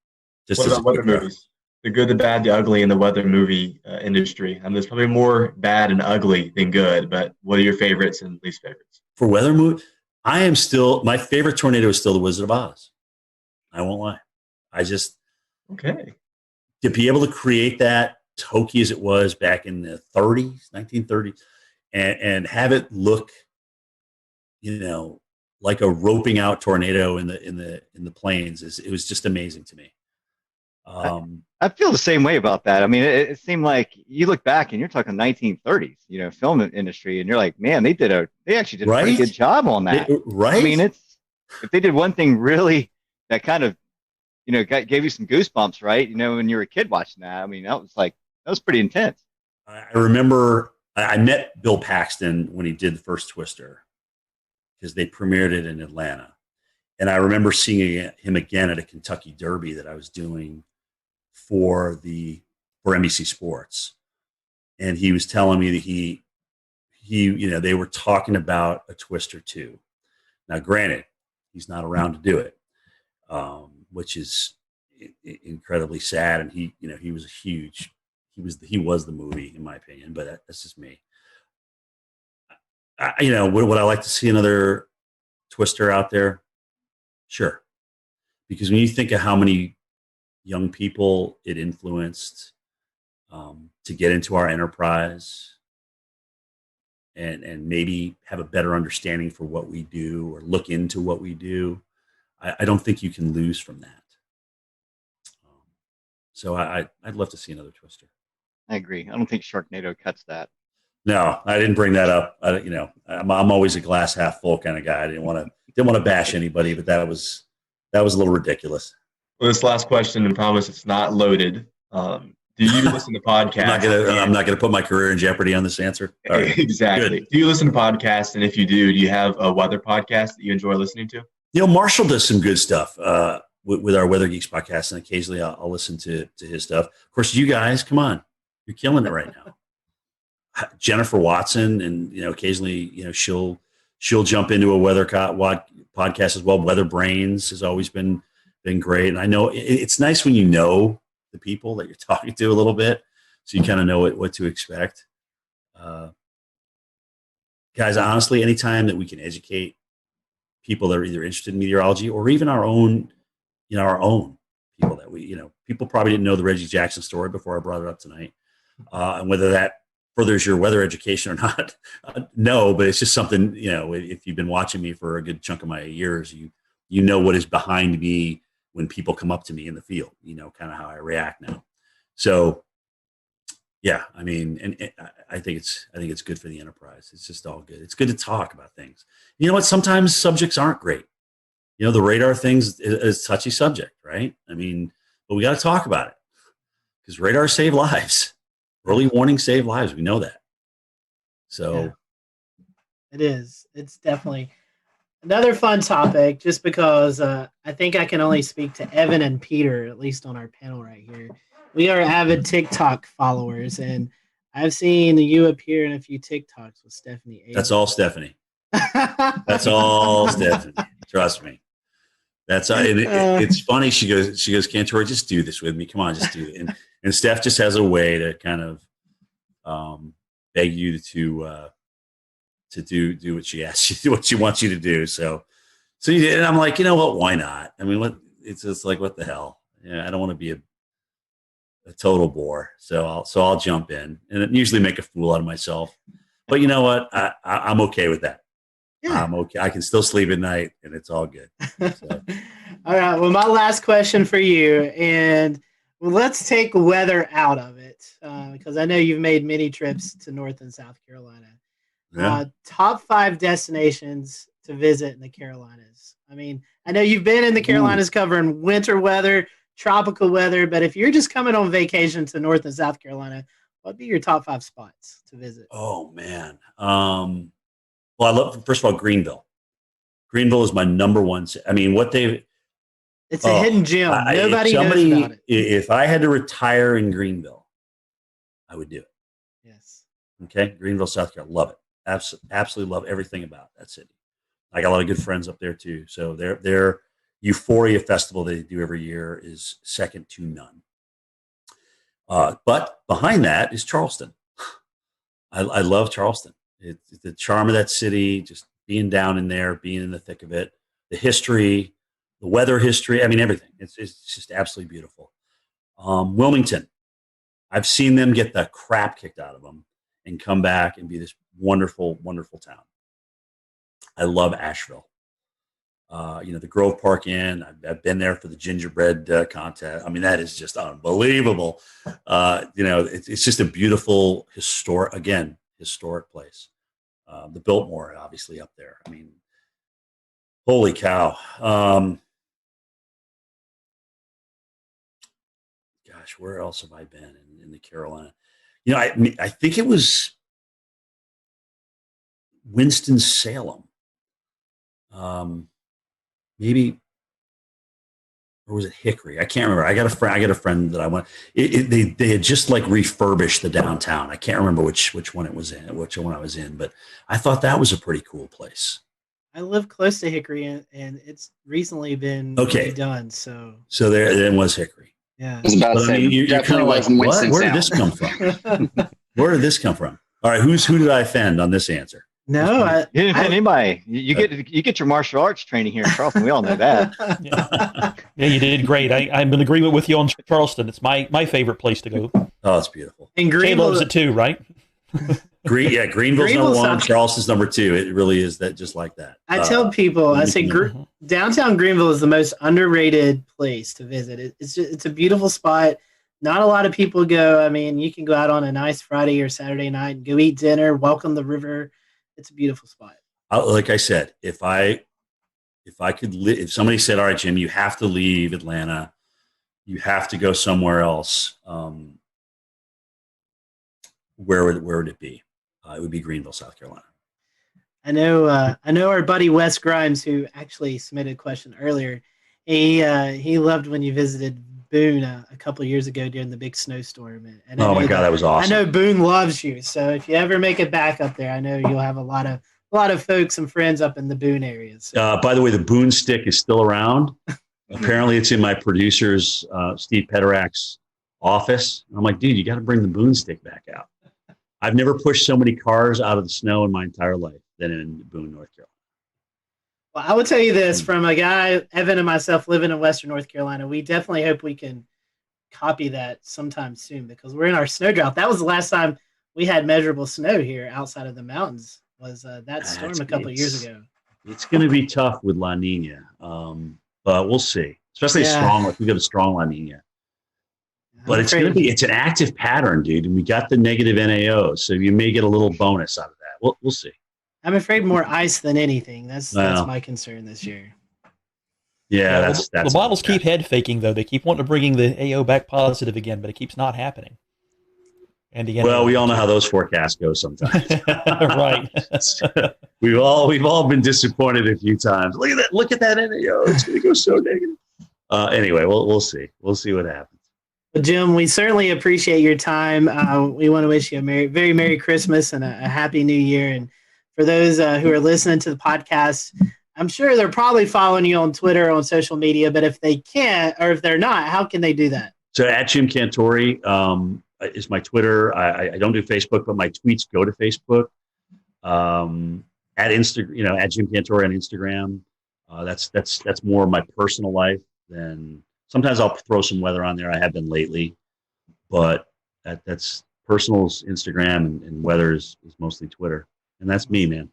What about weather movies? The good, the bad, the ugly in the weather movie industry. I mean, there's probably more bad and ugly than good, but what are your favorites and least favorites? For weather movie, my favorite tornado is still the Wizard of Oz. I won't lie. To be able to create that, hokey as it was back in the 1930s, and have it look, like a roping out tornado in the plains, it was just amazing to me. I feel the same way about that. I mean, it seemed like you look back and you're talking 1930s, film industry, and you're like, man, they actually did a pretty good job on that. Right. I mean, if they did one thing really that kind of, gave you some goosebumps, right? When you were a kid watching that, I mean, that was pretty intense. I remember I met Bill Paxton when he did the first Twister, because they premiered it in Atlanta. And I remember seeing him again at a Kentucky Derby that I was doing for NBC Sports. And he was telling me that they were talking about a Twister 2. Now, granted, he's not around to do it, which is incredibly sad. And he was he was the movie, in my opinion, but that's just me. Would I like to see another Twister out there? Sure. Because when you think of how many young people it influenced to get into our enterprise and maybe have a better understanding for what we do or look into what we do, I don't think you can lose from that. So I'd love to see another Twister. I agree. I don't think Sharknado cuts that. No, I didn't bring that up. I'm always a glass half full kind of guy. I didn't want to bash anybody, but that was a little ridiculous. Well, this last question, and promise it's not loaded. Do you listen to podcasts? I'm not gonna put my career in jeopardy on this answer. Right. Exactly. Good. Do you listen to podcasts? And if you do you have a weather podcast that you enjoy listening to? Marshall does some good stuff with our Weather Geeks podcast, and occasionally I'll listen to his stuff. Of course, you guys, come on, you're killing it right now. Jennifer Watson, and occasionally she'll jump into a weather podcast as well. Weather Brains has always been great, and I know it's nice when you know the people that you're talking to a little bit, so you kind of know what to expect. Guys, honestly, anytime that we can educate people that are either interested in meteorology or even our own people that we, people probably didn't know the Reggie Jackson story before I brought it up tonight. And whether that furthers your weather education or not, no, but it's just something, if you've been watching me for a good chunk of my years, you know what is behind me when people come up to me in the field, kind of how I react now. So yeah, I mean, and I think it's good for the enterprise. It's just all good. It's good to talk about things. You know what? Sometimes subjects aren't great. The radar things is a touchy subject, right? I mean, but we got to talk about it because radar save lives. Early warning save lives. We know that. So yeah, it is. It's definitely another fun topic just because I think I can only speak to Evan and Peter, at least on our panel right here. We are avid TikTok followers, and I've seen you appear in a few TikToks with Stephanie Avery. That's all Stephanie. That's all Stephanie. Trust me. That's it's funny. She goes, Cantore, just do this with me. Come on, just do it. And Steph just has a way to kind of beg you to do what she asks you to do, what she wants you to do. So you did, and I'm like, you know what? Why not? I mean, it's just like, what the hell? Yeah, I don't want to be a total bore. So I'll jump in and usually make a fool out of myself. But you know what? I'm okay with that. Yeah. I'm okay. I can still sleep at night, and it's all good. So. All right. Well, my last question for you, and let's take weather out of it because I know you've made many trips to North and South Carolina. Yeah. Top 5 destinations to visit in the Carolinas. I mean, I know you've been in the Carolinas covering winter weather, tropical weather, but if you're just coming on vacation to North and South Carolina, what'd be your top 5 spots to visit? Oh man. Well, I love, first of all, Greenville. Greenville is my number one. I mean, it's a hidden gem. Nobody knows about it. If I had to retire in Greenville, I would do it. Yes. Okay. Greenville, South Carolina. Love it. Absolutely love everything about that city. I got a lot of good friends up there too. So their Euphoria Festival they do every year is second to none. But behind that is Charleston. I love Charleston. It's the charm of that city, just being down in there, being in the thick of it, the history, the weather history. I mean, everything. It's just absolutely beautiful. Wilmington. I've seen them get the crap kicked out of them and come back and be this wonderful, wonderful town. I love Asheville. The Grove Park Inn. I've been there for the gingerbread contest. I mean, that is just unbelievable. It's just a beautiful historic place. The Biltmore, obviously, up there. I mean, holy cow. Gosh, where else have I been in the Carolina? I think it was Winston-Salem. Maybe, or was it Hickory? I can't remember. I got a friend that I went. They had just like refurbished the downtown. I can't remember which one it was in, which one I was in, but I thought that was a pretty cool place. I live close to Hickory, and it's recently been redone. So there was Hickory. Yeah, I was about to say, you're kind of like, what? Where did this come from? Where did this come from? All right, who did I offend on this answer? No, you didn't offend anybody. You get your martial arts training here in Charleston. We all know that. Yeah, you did great. I'm in agreement with you on Charleston. It's my favorite place to go. Oh, it's beautiful. And Greenville loves it too, right? Greenville's number 1. Charleston's number 2. It really is that, just like that. I tell people, I say downtown Greenville is the most underrated place to visit. It's a beautiful spot. Not a lot of people go. I mean, you can go out on a nice Friday or Saturday night and go eat dinner, welcome the river. It's a beautiful spot. Like I said, if somebody said, all right, Jim, you have to leave Atlanta, you have to go somewhere else, where would it be? It would be Greenville, South Carolina. I know our buddy Wes Grimes, who actually submitted a question earlier. He loved when you visited Boone a couple of years ago during the big snowstorm. And oh my God, that was awesome! I know Boone loves you, so if you ever make it back up there, I know you'll have a lot of folks and friends up in the Boone area. So. By the way, the Boone stick is still around. Apparently, it's in my producer's Steve Pederak's office. I'm like, dude, you got to bring the Boone stick back out. I've never pushed so many cars out of the snow in my entire life than in Boone, North Carolina. Well, I will tell you this from a guy, Evan and myself living in Western North Carolina. We definitely hope we can copy that sometime soon because we're in our snow drought. That was the last time we had measurable snow here outside of the mountains was that storm a couple of years ago. It's going to be tough with La Nina, but we'll see. Especially strong, if we got a strong La Nina. But it's an active pattern, dude, and we got the negative NAO, so you may get a little bonus out of that. We'll see. I'm afraid more ice than anything. That's my concern this year. Yeah, that's the models keep head faking though. They keep wanting to bring the AO back positive again, but it keeps not happening. And again, well, we all know how those forecasts go sometimes. Right. we've all been disappointed a few times. Look at that NAO. It's going to go so negative. Anyway, we'll see. We'll see what happens. Well, Jim, we certainly appreciate your time. We want to wish you a very Merry Christmas and a Happy New Year. And for those who are listening to the podcast, I'm sure they're probably following you on Twitter, on social media, but if they can't, or if they're not, how can they do that? So at Jim Cantore is my Twitter. I don't do Facebook, but my tweets go to Facebook. At Instagram, at Jim Cantore on Instagram. That's more of my personal life than sometimes I'll throw some weather on there. I have been lately, but that's personal's Instagram and weather is mostly Twitter. And that's me, man.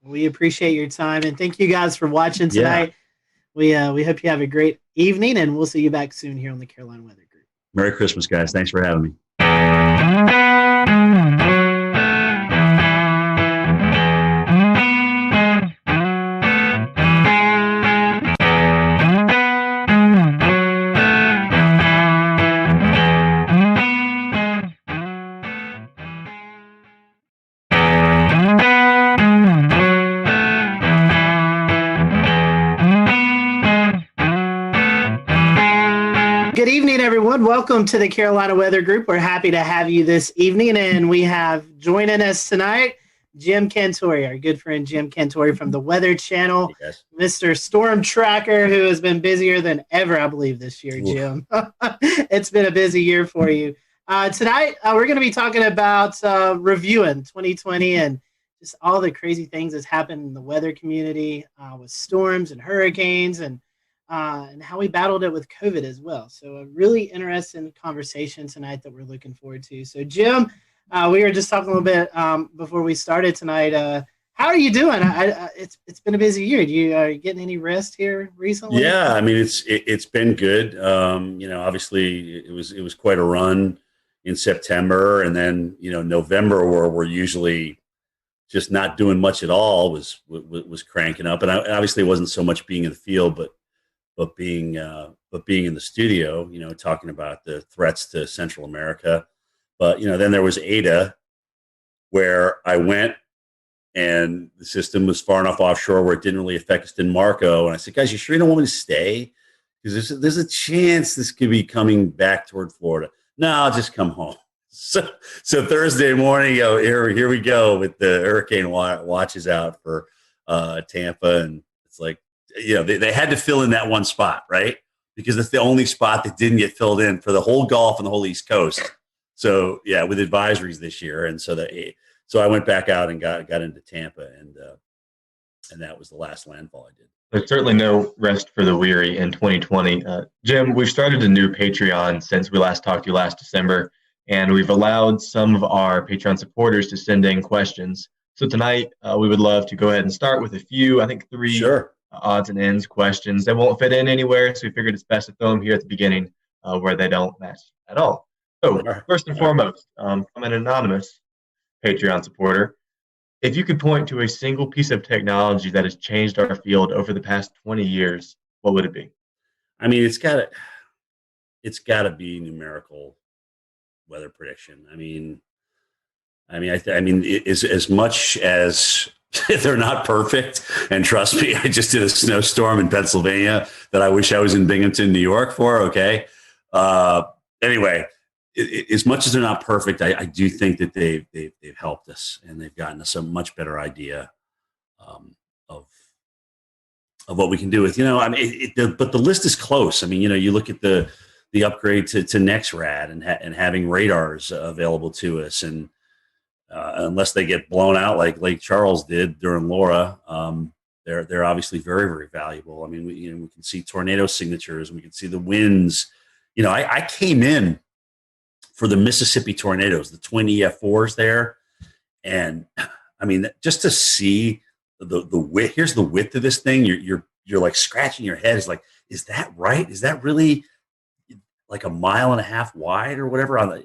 We appreciate your time and thank you guys for watching tonight. Yeah. We hope you have a great evening and we'll see you back soon here on the Carolina Weather Group. Merry Christmas, guys. Thanks for having me. Good evening, everyone. Welcome to the Carolina Weather Group. We're happy to have you this evening, and we have joining us tonight Jim Cantore, our good friend Jim Cantore from the Weather Channel, Mr. Storm Tracker, who has been busier than ever, I believe, this year, Jim. It's been a busy year for you. Tonight, we're going to be talking about reviewing 2020 and just all the crazy things that's happened in the weather community with storms and hurricanes and how we battled it with COVID as well. So a really interesting conversation tonight that we're looking forward to. So Jim, we were just talking a little bit before we started tonight. How are you doing? It's been a busy year. Are you getting any rest here recently? Yeah, I mean it's been good. Obviously it was quite a run in September, and then November, where we're usually just not doing much at all, was cranking up. And obviously it wasn't so much being in the field, but being in the studio, talking about the threats to Central America. But, then there was Ada, where I went and the system was far enough offshore where it didn't really affect us in Marco. And I said, guys, you sure you don't want me to stay? Because there's a chance this could be coming back toward Florida. No, I'll just come home. So Thursday morning, here we go with the hurricane watches out for Tampa. And it's like, they had to fill in that one spot, right? Because it's the only spot that didn't get filled in for the whole Gulf and the whole East Coast. So yeah, with advisories this year, and so I went back out and got into Tampa, and that was the last landfall I did. There's certainly no rest for the weary in 2020. Jim, we've started a new Patreon since we last talked to you last December, and we've allowed some of our Patreon supporters to send in questions. So tonight, we would love to go ahead and start with a few, I think 3. Sure. Odds and ends questions that won't fit in anywhere, so we figured it's best to throw them here at the beginning where they don't match at all. So first and foremost, from an anonymous Patreon supporter, if you could point to a single piece of technology that has changed our field over the past 20 years, what would it be? I mean, it's got to be numerical weather prediction. I mean, as much as they're not perfect, and trust me, I just did a snowstorm in Pennsylvania that I wish I was in Binghamton, New York for. Okay. Anyway, as much as they're not perfect, I do think that they've helped us, and they've gotten us a much better idea of what we can do with. But the list is close. I mean, you look at the upgrade to NexRad and having radars available to us, and unless they get blown out like Lake Charles did during Laura, They're obviously very, very valuable. I mean, we can see tornado signatures, and we can see the winds. I came in for the Mississippi tornadoes, the twin EF4s there, and I mean, just to see the width. Here's the width of this thing. You're like scratching your head. It's like, is that right? Is that really like a mile and a half wide or whatever?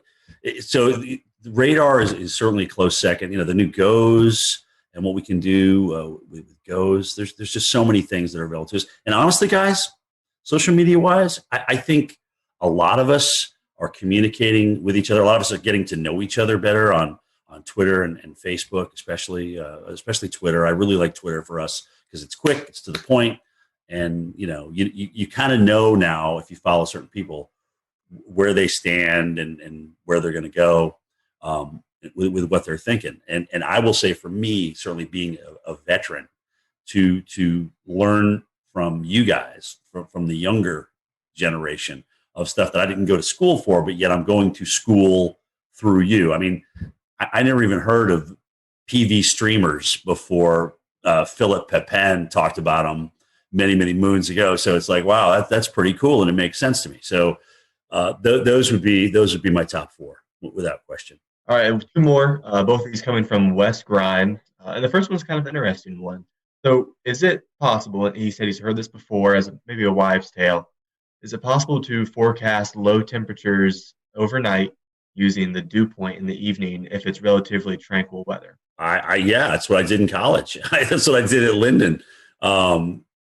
So the radar is certainly a close second. The new GOES and what we can do with GOES. There's just so many things that are available to us. And honestly, guys, social media wise, I think a lot of us are communicating with each other. A lot of us are getting to know each other better on Twitter and Facebook, especially Twitter. I really like Twitter for us because it's quick, it's to the point, and you kind of know now, if you follow certain people, where they stand and where they're going to go with what they're thinking. And I will say, for me, certainly being a veteran, to learn from you guys, from the younger generation, of stuff that I didn't go to school for, but yet I'm going to school through you. I mean, I never even heard of PV streamers before Philip Pepin talked about them many, many moons ago. So it's like, wow, that's pretty cool, and it makes sense to me. So those would be my top four without question. All right, two more. Both of these coming from Wes Grime, and the first one's kind of an interesting one. So, is it possible? And he said he's heard this before as maybe a wives' tale. Is it possible to forecast low temperatures overnight using the dew point in the evening if it's relatively tranquil weather? Yeah, that's what I did in college. That's what I did at Linden,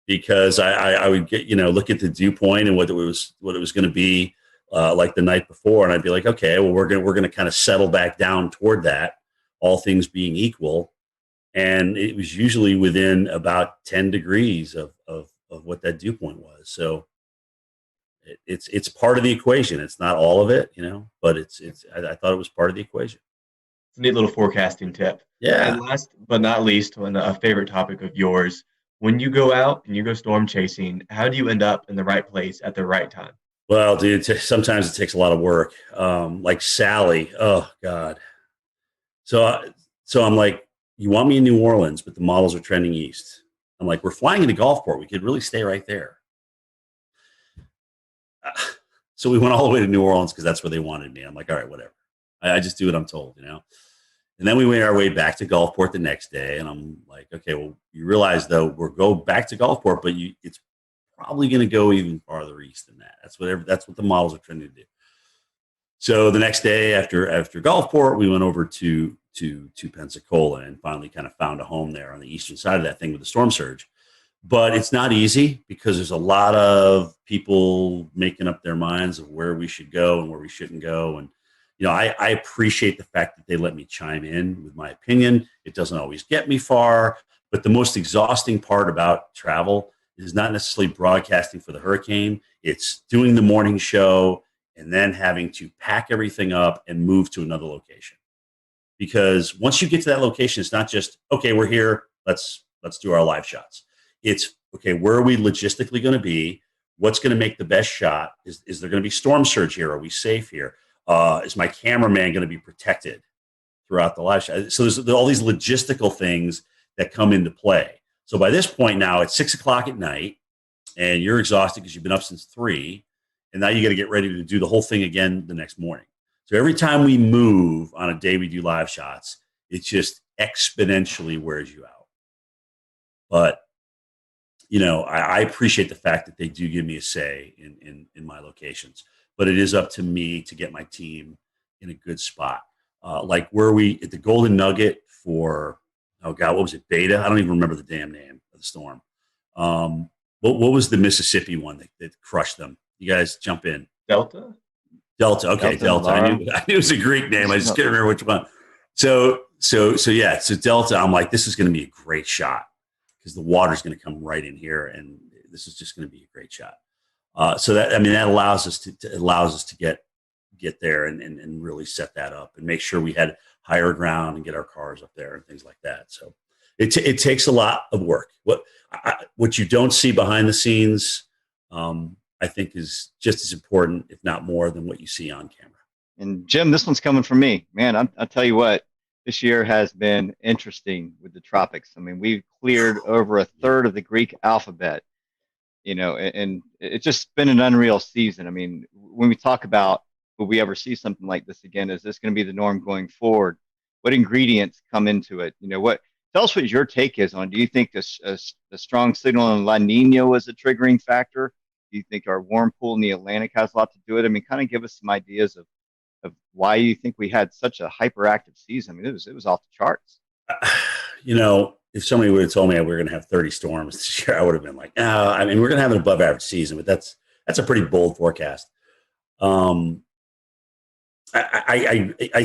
because I would get look at the dew point and what it was going to be like the night before, and I'd be like, okay, well we're going to kind of settle back down toward that, all things being equal, and it was usually within about 10 degrees of what that dew point was. So it's part of the equation. It's not all of it, but I thought it was part of the equation. It's a neat little forecasting tip. Yeah. And last but not least, a favorite topic of yours, when you go out and you go storm chasing, how do you end up in the right place at the right time? Well, dude, sometimes it takes a lot of work. Like Sally, oh God. So I'm like, you want me in New Orleans, but the models are trending east. I'm like, we're flying into Gulfport. We could really stay right there. So we went all the way to New Orleans because that's where they wanted me. I'm like, all right, whatever. I just do what I'm told, And then we made our way back to Gulfport the next day, and I'm like, okay, well, you realize though we'll go back to Gulfport, but it's probably going to go even farther east than that. That's what the models are trying to do. So the next day after Gulfport, we went over to Pensacola and finally kind of found a home there on the eastern side of that thing with the storm surge. But it's not easy because there's a lot of people making up their minds of where we should go and where we shouldn't go. And, I appreciate the fact that they let me chime in with my opinion. It doesn't always get me far, but the most exhausting part about travel is not necessarily broadcasting for the hurricane. It's doing the morning show and then having to pack everything up and move to another location. Because once you get to that location, it's not just, okay, we're here, let's do our live shots. It's, okay, where are we logistically going to be? What's going to make the best shot? Is there going to be storm surge here? Are we safe here? Is my cameraman going to be protected throughout the live shot? So there's all these logistical things that come into play. So by this point now, it's 6:00 at night, and you're exhausted because you've been up since 3, and now you got to get ready to do the whole thing again the next morning. So every time we move on a day we do live shots, it just exponentially wears you out. But I appreciate the fact that they do give me a say in my locations, but it is up to me to get my team in a good spot. Like where we at the Golden Nugget for, oh God, what was it? Beta? I don't even remember the damn name of the storm. What was the Mississippi one that crushed them? You guys jump in. Delta. Okay, Delta. I knew it was a Greek name. I just can't remember which one. So Delta. I'm like, this is going to be a great shot because the water's going to come right in here, and this is just going to be a great shot. So that allows us to get there and really set that up and make sure we had higher ground and get our cars up there and things like that. So it takes a lot of work. What you don't see behind the scenes, I think is just as important, if not more, than what you see on camera. And Jim, this one's coming from me, man. I'll tell you what, this year has been interesting with the tropics. I mean, we've cleared over a third of the Greek alphabet, and it's just been an unreal season. I mean, when we talk about will we ever see something like this again? Is this going to be the norm going forward? What ingredients come into it? Tell us what your take is on. Do you think the strong signal in La Nina was a triggering factor? Do you think our warm pool in the Atlantic has a lot to do with it? I mean, kind of give us some ideas of why you think we had such a hyperactive season. I mean, it was off the charts. If somebody would have told me we were going to have 30 storms this year, I would have been like, no, I mean, we're going to have an above average season, but that's a pretty bold forecast. I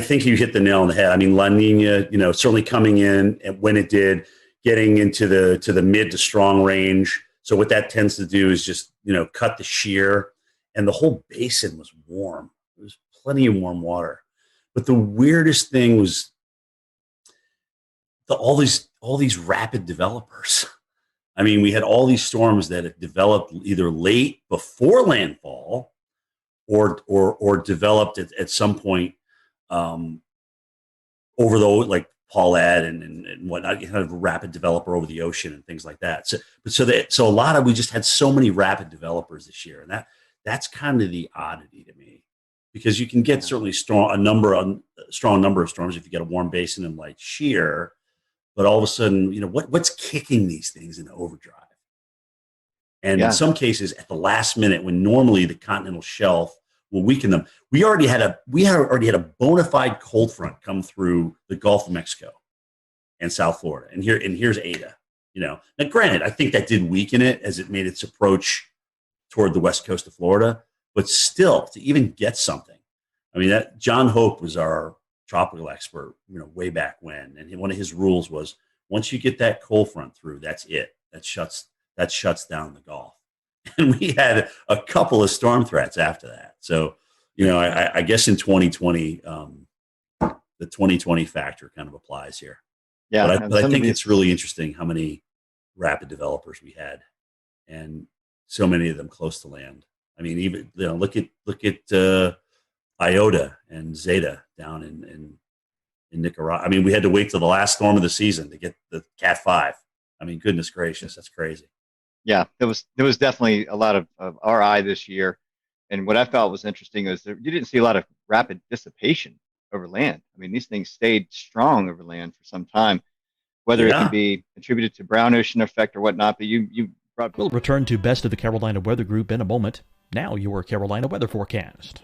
think you hit the nail on the head. I mean, La Nina, certainly coming in and when it did, getting into the mid to strong range. So what that tends to do is just, cut the shear, and the whole basin was warm. There was plenty of warm water. But the weirdest thing was all these rapid developers. I mean, we had all these storms that had developed either late before landfall or developed at some point over like Paulette and whatnot, kind of a rapid developer over the ocean and things like that. So a lot of, we just had so many rapid developers this year, and that's kind of the oddity to me, because you can get certainly a strong number of storms if you get a warm basin and light shear, but all of a sudden, what's kicking these things into overdrive? And in some cases, at the last minute, when normally the continental shelf will weaken them, we already had a bona fide cold front come through the Gulf of Mexico and South Florida, and here's Ada. Now, granted, I think that did weaken it as it made its approach toward the west coast of Florida, but still, to even get something, I mean, that John Hope was our tropical expert, way back when, and one of his rules was once you get that cold front through, that's it. That shuts down the Gulf. And we had a couple of storm threats after that. So, I guess in 2020, the 2020 factor kind of applies here. Yeah, but I think it's really interesting how many rapid developers we had, and so many of them close to land. I mean, even look at Iota and Zeta down in Nicaragua. I mean, we had to wait till the last storm of the season to get the Cat 5. I mean, goodness gracious, that's crazy. Yeah, there was definitely a lot of RI this year, and what I felt was interesting is you didn't see a lot of rapid dissipation over land. I mean, these things stayed strong over land for some time, whether it could be attributed to brown ocean effect or whatnot. But you brought. We'll return to Best of the Carolina Weather Group in a moment. Now your Carolina weather forecast.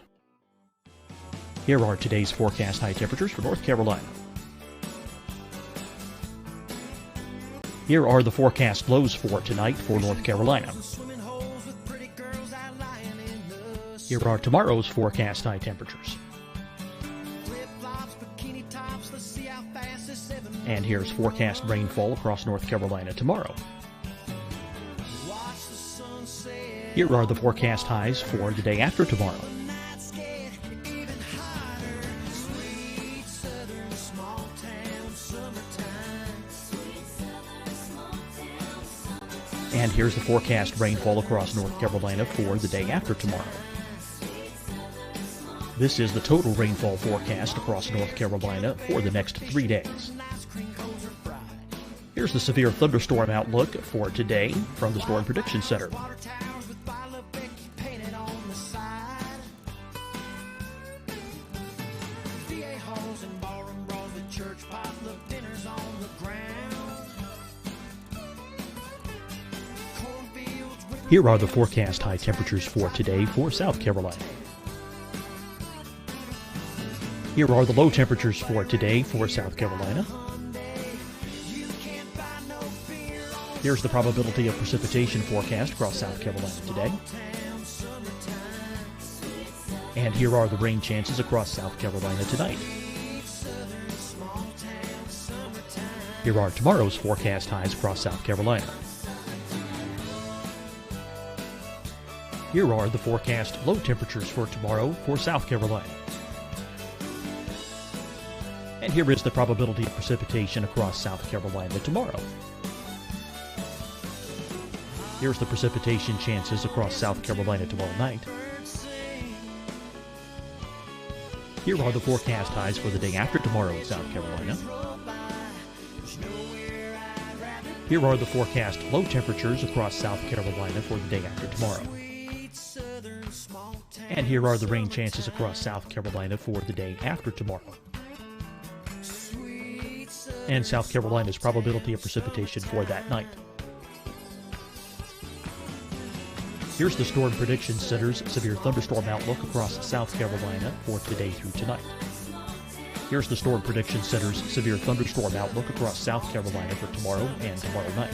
Here are today's forecast high temperatures for North Carolina. Here are the forecast lows for tonight for North Carolina. Here are tomorrow's forecast high temperatures. And here's forecast rainfall across North Carolina tomorrow. Here are the forecast highs for the day after tomorrow. And here's the forecast rainfall across North Carolina for the day after tomorrow. This is the total rainfall forecast across North Carolina for the next 3 days. Here's the severe thunderstorm outlook for today from the Storm Prediction Center. Here are the forecast high temperatures for today for South Carolina. Here are the low temperatures for today for South Carolina. Here's the probability of precipitation forecast across South Carolina today. And here are the rain chances across South Carolina tonight. Here are tomorrow's forecast highs across South Carolina. Here are the forecast low temperatures for tomorrow for South Carolina. And here is the probability of precipitation across South Carolina tomorrow. Here's the precipitation chances across South Carolina tomorrow night. Here are the forecast highs for the day after tomorrow in South Carolina. Here are the forecast low temperatures across South Carolina for the day after tomorrow. And here are the rain chances across South Carolina for the day after tomorrow. And South Carolina's probability of precipitation for that night. Here's the Storm Prediction Center's severe thunderstorm outlook across South Carolina for today through tonight. Here's the Storm Prediction Center's severe thunderstorm outlook across South Carolina for tomorrow and tomorrow night.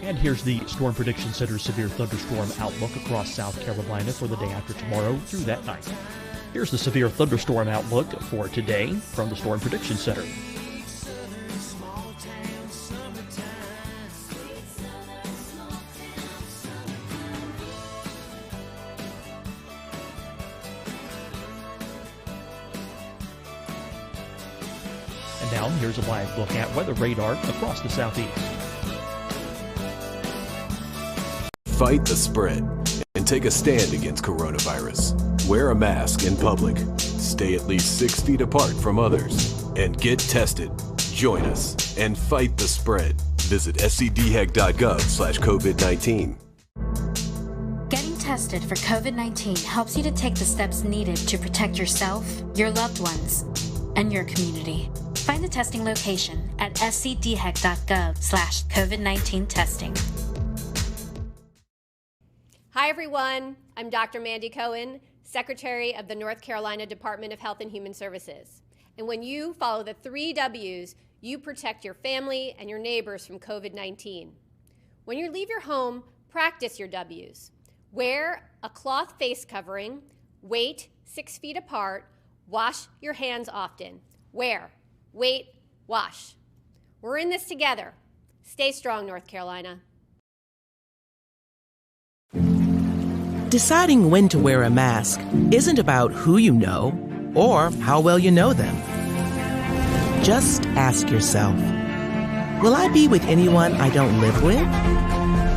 And here's the Storm Prediction Center's severe thunderstorm outlook across South Carolina for the day after tomorrow through that night. Here's the severe thunderstorm outlook for today from the Storm Prediction Center. And now here's a live look at weather radar across the southeast. Fight the spread and take a stand against coronavirus. Wear a mask in public. Stay at least 6 feet apart from others. And get tested. Join us and fight the spread. Visit scdhec.gov/COVID-19. Getting tested for COVID-19 helps you to take the steps needed to protect yourself, your loved ones, and your community. Find the testing location at scdhec.gov/COVID-19 testing. Hi, everyone. I'm Dr. Mandy Cohen, Secretary of the North Carolina Department of Health and Human Services. And when you follow the 3 W's, you protect your family and your neighbors from COVID-19. When you leave your home, practice your W's. Wear a cloth face covering, wait 6 feet apart, wash your hands often. Wear, wait, wash. We're in this together. Stay strong, North Carolina. Deciding when to wear a mask isn't about who you know or how well you know them. Just ask yourself, will I be with anyone I don't live with?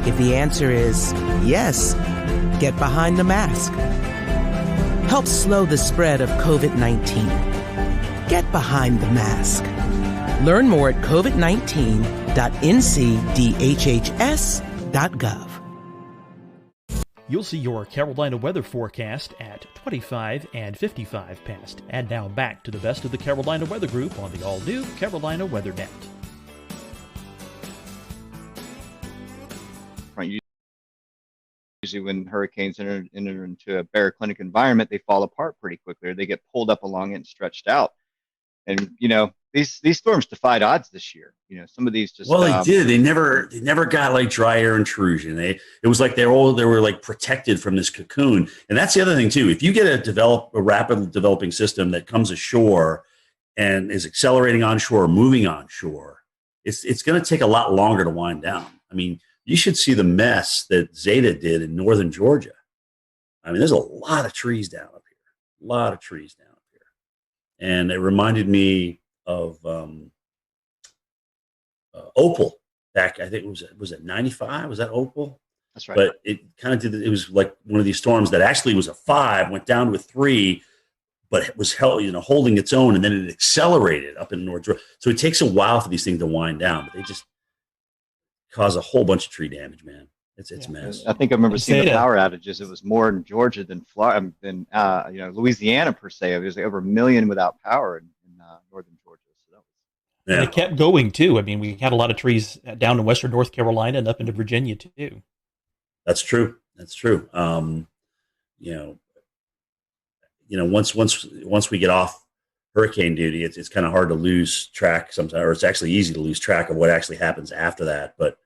If the answer is yes, get behind the mask. Help slow the spread of COVID-19. Get behind the mask. Learn more at covid19.ncdhhs.gov. You'll see your Carolina weather forecast at 25 and 55 past. And now back to the best of the Carolina Weather Group on the all-new Carolina Weather Net. Usually when hurricanes enter into a baroclinic environment, they fall apart pretty quickly, or they get pulled up along it and stretched out. And, you know, these storms defied odds this year. You know, some of these just... Well, they did. They never got like dry air intrusion. It was like they were like protected from this cocoon. And that's the other thing too. If you get a rapidly developing system that comes ashore and is accelerating onshore or moving onshore, it's going to take a lot longer to wind down. I mean, you should see the mess that Zeta did in northern Georgia. I mean, there's a lot of trees down up here. A lot of trees down up here. And it reminded me of Opal back, I think was it 95? Was that Opal? That's right. But it kind of did, it was like one of these storms that actually was a 5, went down to a 3, but it was holding its own, and then it accelerated up in North Georgia. So it takes a while for these things to wind down, but they just cause a whole bunch of tree damage, man. It's a mess. I think I remember seeing the power outages. It was more in Georgia than Florida, than Louisiana per se. It was over 1 million without power in northern Georgia. So that was, and it kept going too. I mean, we had a lot of trees down in western North Carolina and up into Virginia too. That's true. That's true. Once we get off hurricane duty, it's kind of hard to lose track sometimes, or it's actually easy to lose track of what actually happens after that. But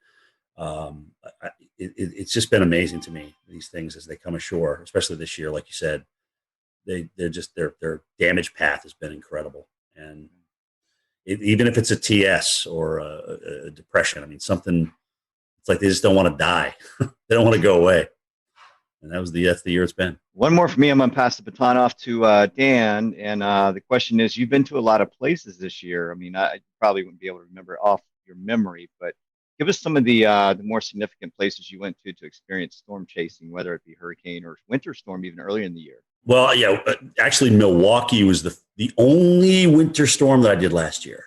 it's just been amazing to me, these things as they come ashore, especially this year. Like you said, their damage path has been incredible. And even if it's a TS or a depression, I mean, something, it's like they just don't want to die. They don't want to go away. And that's the year it's been. One more for me. I'm going to pass the baton off to Dan. And the question is, you've been to a lot of places this year. I mean, I probably wouldn't be able to remember off your memory, but give us some of the more significant places you went to experience storm chasing, whether it be hurricane or winter storm, even earlier in the year. Well, yeah, actually Milwaukee was the only winter storm that I did last year,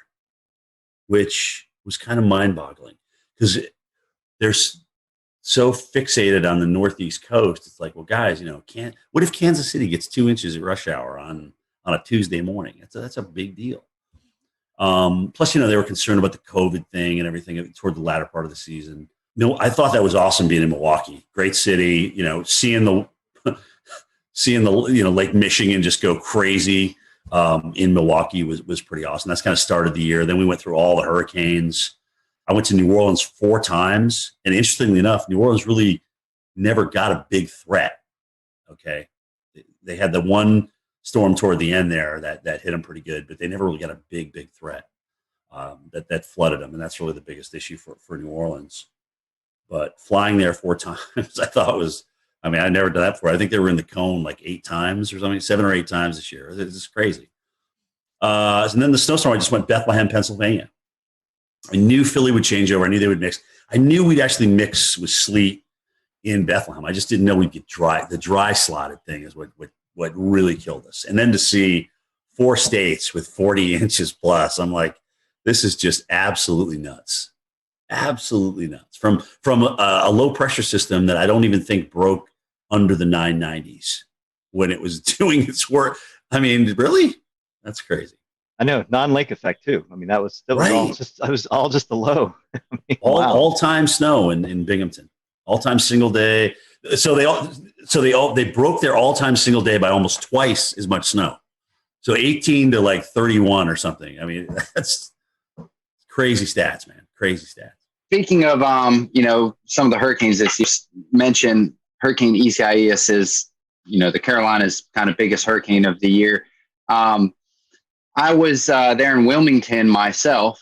which was kind of mind-boggling because they're so fixated on the Northeast coast. It's like, well, guys, what if Kansas City gets 2 inches at rush hour on a Tuesday morning? That's a big deal. Plus, they were concerned about the COVID thing and everything toward the latter part of the season. I thought that was awesome being in Milwaukee. Great city, seeing the Lake Michigan just go crazy in Milwaukee was pretty awesome. That's kind of started the year. Then we went through all the hurricanes. I went to New Orleans 4 times, and interestingly enough, New Orleans really never got a big threat. Okay, they had the one storm toward the end there that hit them pretty good, but they never really got a big threat that flooded them, and that's really the biggest issue for New Orleans. But flying there 4 times, I thought was, I'd never done that before. I think they were in the cone like 8 times or something, 7 or 8 times this year. It's just crazy. And then the snowstorm, I just went Bethlehem, Pennsylvania. I knew Philly would change over. I knew they would mix. I knew we'd actually mix with sleet in Bethlehem. I just didn't know we'd get dry. The dry slotted thing is what really killed us. And then to see 4 states with 40 inches plus, I'm like, this is just absolutely nuts. Absolutely nuts. From a low pressure system that I don't even think broke under the 990s when it was doing its work. Really? That's crazy. I know, non-lake effect too. That was right. all just the low. All-time snow in Binghamton. All-time single day. So they broke their all-time single day by almost twice as much snow. So 18 to like 31 or something. That's crazy stats, man. Crazy stats. Speaking of some of the hurricanes that you mentioned, Hurricane Isaias is the Carolinas' kind of biggest hurricane of the year. I was there in Wilmington myself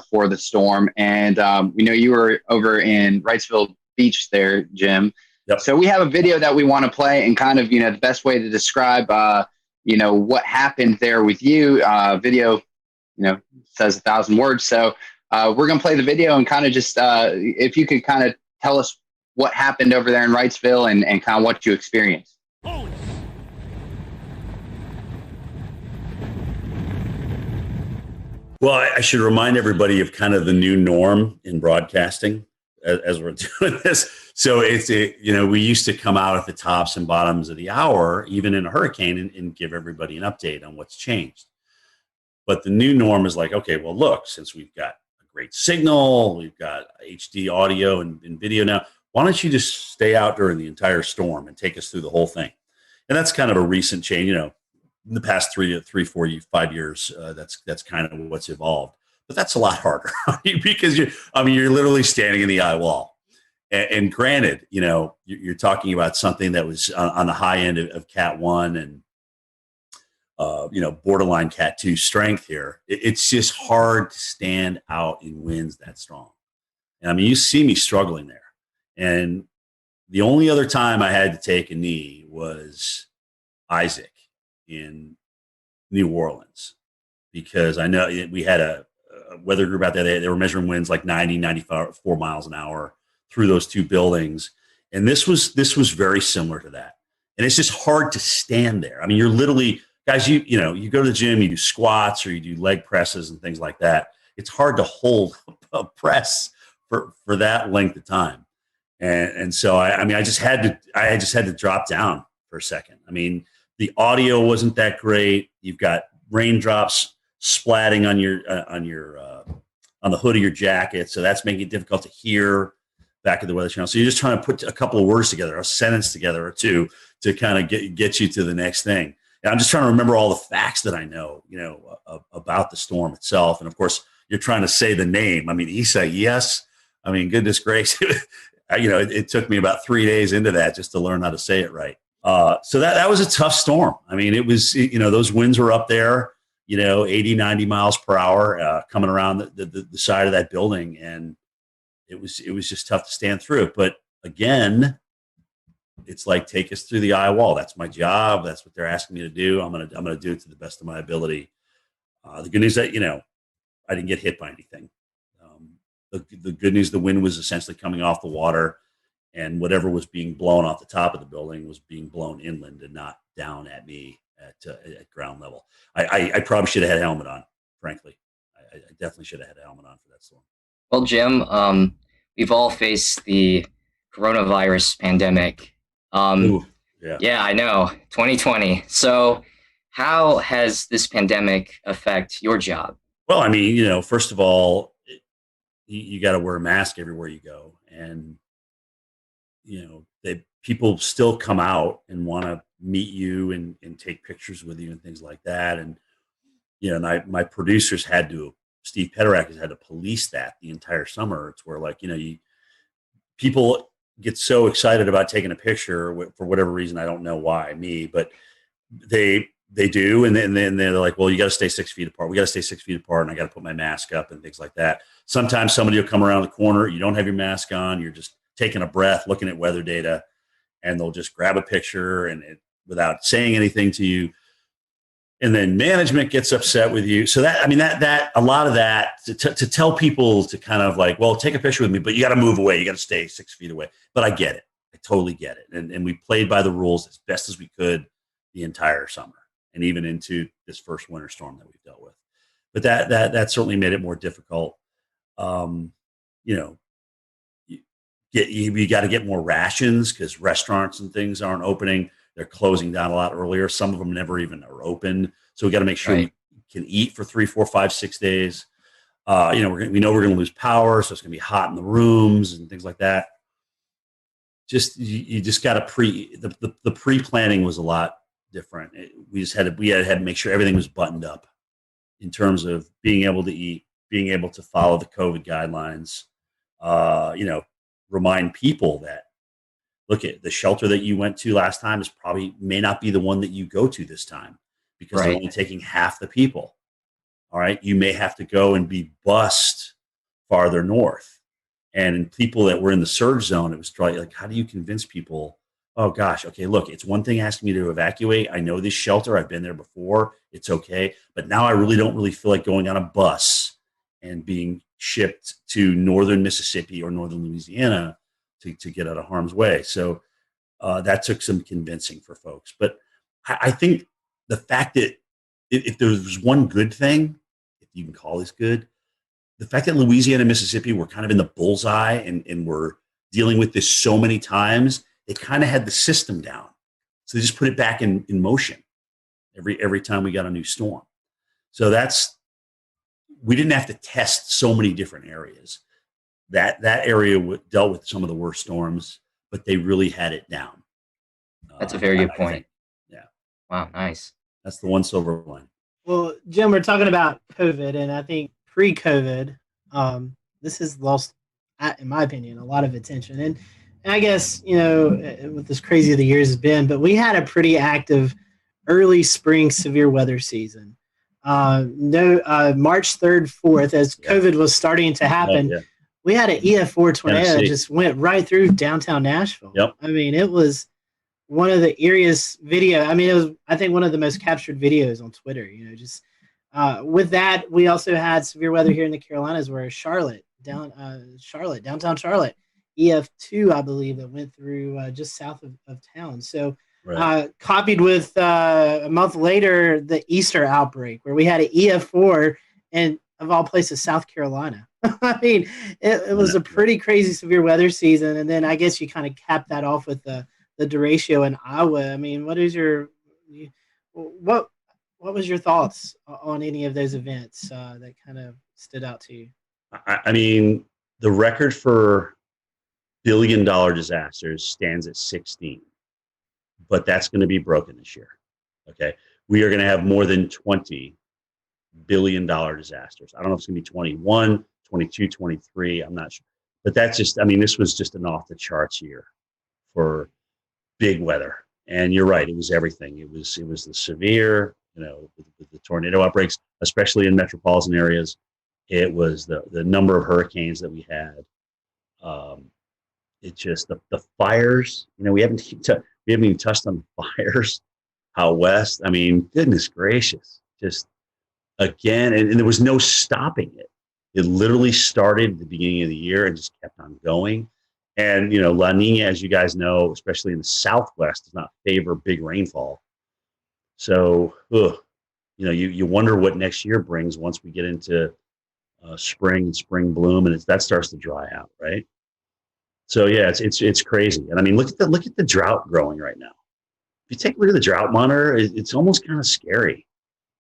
for the storm, and you were over in Wrightsville Beach there, Jim. Yep. So we have a video that we want to play, and kind of the best way to describe what happened there with you. Video says 1,000 words, so we're gonna play the video and kind of just if you could kind of tell us what happened over there in Wrightsville and kind of what you experienced. Well, I should remind everybody of kind of the new norm in broadcasting as we're doing this. So we used to come out at the tops and bottoms of the hour, even in a hurricane, and give everybody an update on what's changed. But the new norm is like, okay, well, look, since we've got a great signal, we've got HD audio and video now, why don't you just stay out during the entire storm and take us through the whole thing? And that's kind of a recent change, in the past 3, 4, 5 years, that's kind of what's evolved. But that's a lot harder because you're literally standing in the eye wall. And granted, you're talking about something that was on the high end of Cat 1 and borderline Cat 2 strength here. It's just hard to stand out in winds that strong. And you see me struggling there. And the only other time I had to take a knee was Isaac in New Orleans, because I know we had a weather group out there. They were measuring winds like 90, 94 miles an hour through those 2 buildings. And this was very similar to that. And it's just hard to stand there. You're literally, guys, you go to the gym, you do squats or you do leg presses and things like that. It's hard to hold a press for that length of time. And so I just had to drop down for a second. The audio wasn't that great. You've got raindrops splatting on the hood of your jacket, so that's making it difficult to hear back at the Weather Channel. So you're just trying to put a couple of words together, a sentence together or two, to kind of get you to the next thing. And I'm just trying to remember all the facts that I know, about the storm itself. And of course, you're trying to say the name. Isaias. Goodness gracious. It took me about 3 days into that just to learn how to say it right. So that was a tough storm. It was, those winds were up there, 80, 90 miles per hour coming around the side of that building. And it was just tough to stand through it. But again, it's like, take us through the eye wall. That's my job. That's what they're asking me to do. I'm going to do it to the best of my ability. The good news that, I didn't get hit by anything. The good news, the wind was essentially coming off the water, and whatever was being blown off the top of the building was being blown inland and not down at me at ground level. I probably should have had a helmet on, frankly. I definitely should have had a helmet on for that storm. Well, Jim, we've all faced the coronavirus pandemic. Yeah, I know, 2020. So how has this pandemic affect your job? Well, I mean, first of all, you got to wear a mask everywhere you go. And, people still come out and want to meet you and take pictures with you and things like that. And, my producers Steve Pederak has had to police that the entire summer. It's where people get so excited about taking a picture for whatever reason. I don't know why but they do. And then they're like, well, you got to stay 6 feet apart. We got to stay 6 feet apart. And I got to put my mask up and things like that. Sometimes somebody will come around the corner. You don't have your mask on. You're just taking a breath, looking at weather data, and they'll just grab a picture without saying anything to you. And then management gets upset with you. So that a lot of that to tell people to kind of like, well, take a picture with me, but you got to move away. You got to stay 6 feet away. But I get it. I totally get it. And we played by the rules as best as we could the entire summer and even into this first winter storm that we've dealt with. But that certainly made it more difficult. You got to get more rations because restaurants and things aren't opening. They're closing down a lot earlier. Some of them never even are open. So we got to make sure we can eat for 3, 4, 5, 6 days. We know we're going to lose power, so it's going to be hot in the rooms and things like that. You just got to the pre-planning was a lot different. We had to make sure everything was buttoned up in terms of being able to eat, being able to follow the COVID guidelines. Remind people that, look, at the shelter that you went to last time may not be the one that you go to this time because they're only taking half the people. All right. You may have to go and be bused farther north. And people that were in the surge zone, it was probably like, how do you convince people? Oh gosh. Okay. Look, it's one thing asking me to evacuate. I know this shelter. I've been there before. It's okay. But now I don't really feel like going on a bus and being shipped to northern Mississippi or northern Louisiana to get out of harm's way. So that took some convincing for folks. But I think the fact that if there was one good thing, if you can call this good, the fact that Louisiana and Mississippi were kind of in the bullseye and were dealing with this so many times, they kind of had the system down. So they just put it back in motion every time we got a new storm. So we didn't have to test so many different areas. That area dealt with some of the worst storms, but they really had it down. That's a very good point. Yeah. Wow, nice. That's the one silver line. Well, Jim, we're talking about COVID, and I think pre-COVID, this has lost, in my opinion, a lot of attention. And I guess, with as crazy as the years has been, but we had a pretty active early spring severe weather season. March 3rd, 4th, as COVID was starting to happen, we had an EF4 tornado that just went right through downtown Nashville. Yep. I mean, it was one of the eeriest video. I mean, it was, I think, one of the most captured videos on Twitter. With that, we also had severe weather here in the Carolinas, where downtown Charlotte, EF2, I believe, that went through just south of town. So. Right. Copied with a month later the Easter outbreak, where we had an EF4 in, of all places, South Carolina. I mean, it was a pretty crazy severe weather season, and then I guess you kind of capped that off with the derecho in Iowa. I mean, what was your thoughts on any of those events that kind of stood out to you? I mean, the record for billion-dollar disasters stands at 16. But that's going to be broken this year. Okay. We are going to have more than $20 billion disasters. I don't know if it's going to be 21, 22, 23. I'm not sure. But that's just, this was just an off the charts year for big weather. And you're right. It was everything. It was the severe, with the tornado outbreaks, especially in metropolitan areas. It was the number of hurricanes that we had. It's just the fires, we haven't even touched on the fires out west. I mean, goodness gracious, just again, and there was no stopping it. It literally started at the beginning of the year and just kept on going. And, La Nina, as you guys know, especially in the Southwest, does not favor big rainfall. So, you wonder what next year brings once we get into spring and spring bloom, and that starts to dry out, right? So yeah, it's crazy. And I mean, look at the drought growing right now. If you take a look at the drought monitor, it's almost kind of scary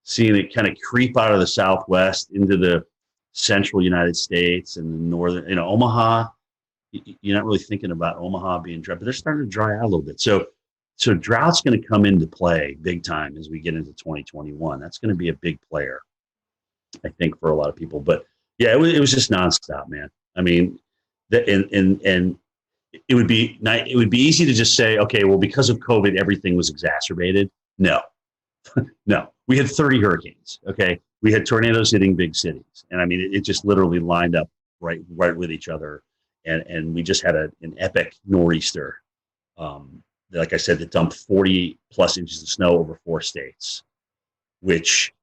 seeing it kind of creep out of the Southwest into the central United States and the northern, Omaha. You're not really thinking about Omaha being dry, but they're starting to dry out a little bit. So drought's going to come into play big time as we get into 2021. That's going to be a big player, I think, for a lot of people. But yeah, it was just nonstop, man. I mean, and it would be easy to just say, okay, well, because of COVID, everything was exacerbated. No, no, we had 30 hurricanes. Okay, we had tornadoes hitting big cities, and I mean, it just literally lined up right with each other, and we just had an epic nor'easter. Like I said, that dumped 40 plus inches of snow over 4 states, which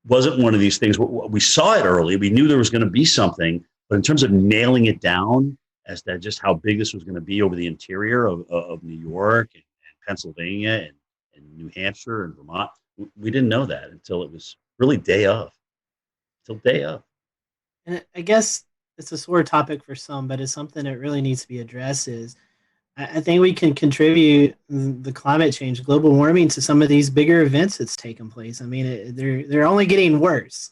wasn't one of these things. We saw it early. We knew there was going to be something, but in terms of nailing it down as to just how big this was going to be over the interior of New York and Pennsylvania and New Hampshire and Vermont, we didn't know that until it was really day of. And I guess it's a sore topic for some, but it's something that really needs to be addressed. Is I think we can contribute the climate change, global warming, to some of these bigger events that's taken place. I mean, they're only getting worse,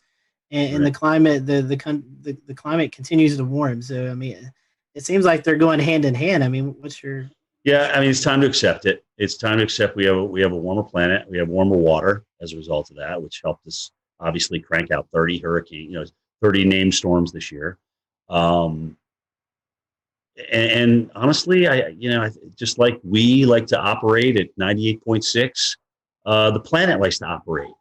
and the climate the climate continues to warm. So I mean, it seems like they're going hand in hand. I mean, what's your? Yeah, I mean, it's time to accept it. It's time to accept we have a warmer planet. We have warmer water as a result of that, which helped us obviously crank out 30 hurricanes, 30 named storms this year. And honestly, I just like we like to operate at 98.6, the planet likes to operate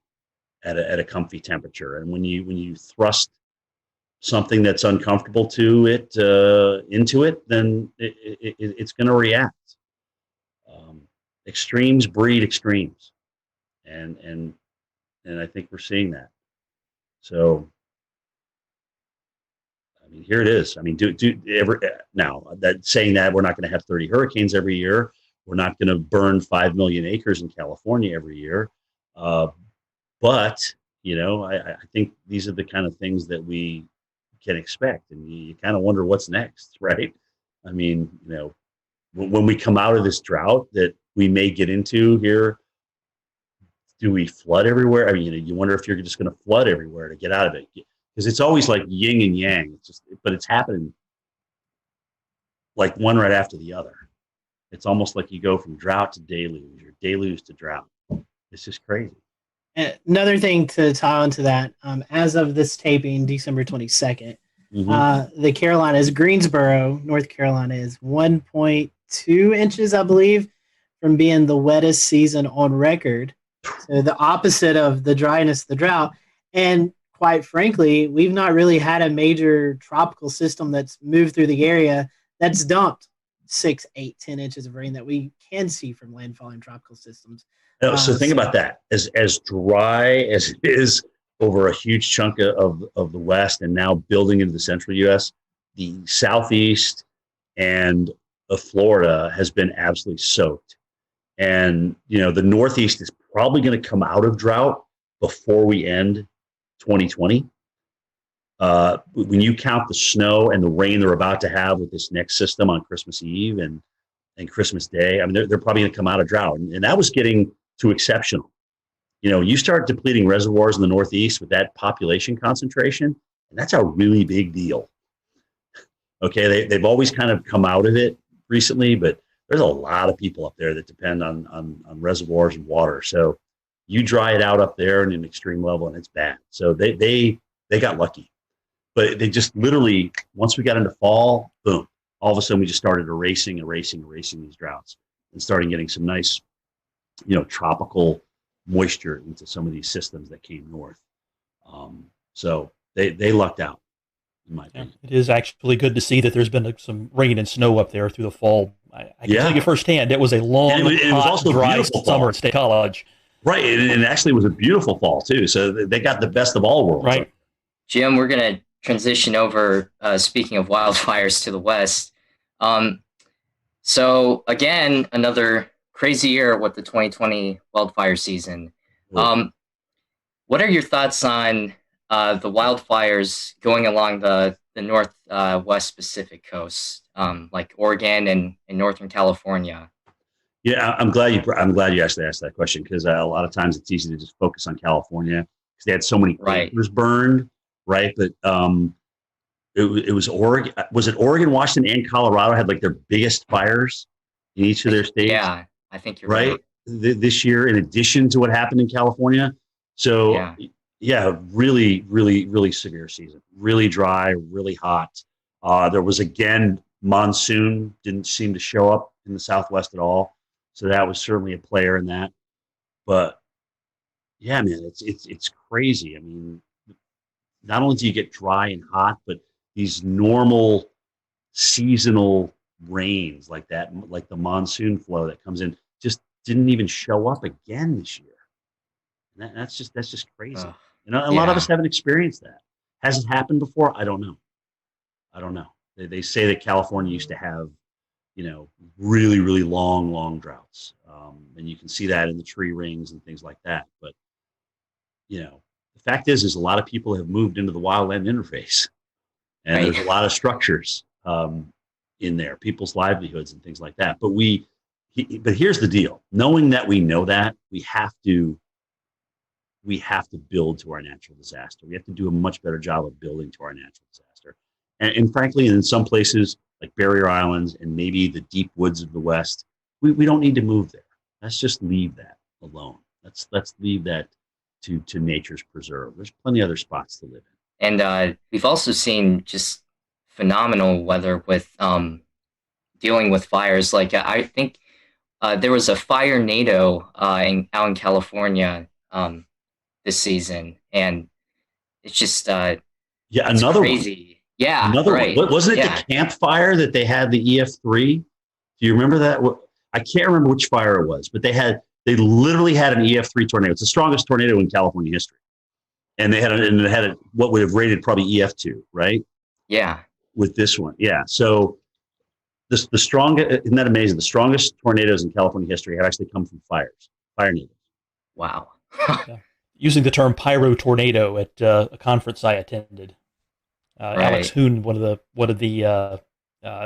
at a comfy temperature. And when you thrust something that's uncomfortable to it into it, then it's going to react. Extremes breed extremes, and I think we're seeing that. So. I mean, here it is. I mean, now that saying that we're not going to have 30 hurricanes every year, we're not going to burn 5 million acres in California every year, but I think these are the kind of things that we can expect, and you kind of wonder what's next, right? I mean, when we come out of this drought that we may get into here, do we flood everywhere? I mean, you wonder if you're just going to flood everywhere to get out of it. Because it's always like yin and yang. But it's happening like one right after the other. It's almost like you go from drought to deluge or deluge to drought. It's just crazy. Another thing to tie onto that, as of this taping, December 22nd, the Carolinas, Greensboro, North Carolina, is 1.2 inches, I believe, from being the wettest season on record. So the opposite of the dryness, the drought. And quite frankly, we've not really had a major tropical system that's moved through the area that's dumped 6, 8, 10 inches of rain that we can see from landfalling tropical systems. So think about that. As dry as it is over a huge chunk of the West and now building into the central U.S., the Southeast and Florida has been absolutely soaked. And, the Northeast is probably going to come out of drought before we end 2020. When you count the snow and the rain they're about to have with this next system on Christmas Eve and Christmas Day, I mean, they're probably going to come out of drought. And that was getting to exceptional. You start depleting reservoirs in the Northeast with that population concentration, and that's a really big deal. Okay, they've always kind of come out of it recently, but there's a lot of people up there that depend on reservoirs and water. So you dry it out up there in an extreme level, and it's bad. So they got lucky, but they just literally, once we got into fall, boom, all of a sudden we just started erasing these droughts and starting getting some nice, tropical moisture into some of these systems that came north. So they lucked out, in my opinion. It is actually good to see that there's been some rain and snow up there through the fall. I can tell you firsthand, it was a long, it was also dry beautiful summer at State College. Right, and actually it was a beautiful fall too. So they got the best of all worlds. Right, Jim, we're going to transition over. Speaking of wildfires to the west, so again, another crazy year with the 2020 wildfire season. What are your thoughts on the wildfires going along the northwest Pacific coast, like Oregon and Northern California? Yeah, I'm glad you actually asked that question, because a lot of times it's easy to just focus on California because they had so many acres burned, right? But it was Oregon. Was it Oregon, Washington, and Colorado had like their biggest fires in each of their states? Yeah, I think you're right. This year, in addition to what happened in California. So yeah, really, really, really severe season. Really dry, really hot. There was, again, monsoon didn't seem to show up in the Southwest at all. So that was certainly a player in that. But yeah, man, it's crazy. I mean, not only do you get dry and hot, but these normal seasonal rains like that, like the monsoon flow that comes in, just didn't even show up again this year. And that's just crazy. A lot of us haven't experienced that. Has it happened before? I don't know. They say that California used to have, really, really long droughts. And you can see that in the tree rings and things like that. But, the fact is a lot of people have moved into the wildland interface. And there's a lot of structures in there, people's livelihoods and things like that. But but here's the deal. Knowing that we know that, we have to build to our natural disaster. We have to do a much better job of building to our natural disaster. And frankly, in some places like barrier islands and maybe the deep woods of the West, we don't need to move there. Let's just leave that alone. Let's leave that to nature's preserve. There's plenty of other spots to live in. And we've also seen just phenomenal weather with dealing with fires. Like I think there was a fire NATO out in California this season, and it's just it's another crazy. One. Yeah, another right. one. Wasn't it the campfire that they had the EF3? Do you remember that? I can't remember which fire it was, but they literally had an EF3 tornado. It's the strongest tornado in California history, and it had what would have rated probably EF2, right? Yeah. With this one, yeah. So the strongest, isn't that amazing? The strongest tornadoes in California history have actually come from fire natives. Wow. Using the term pyro tornado at a conference I attended. Alex Hoon, one of the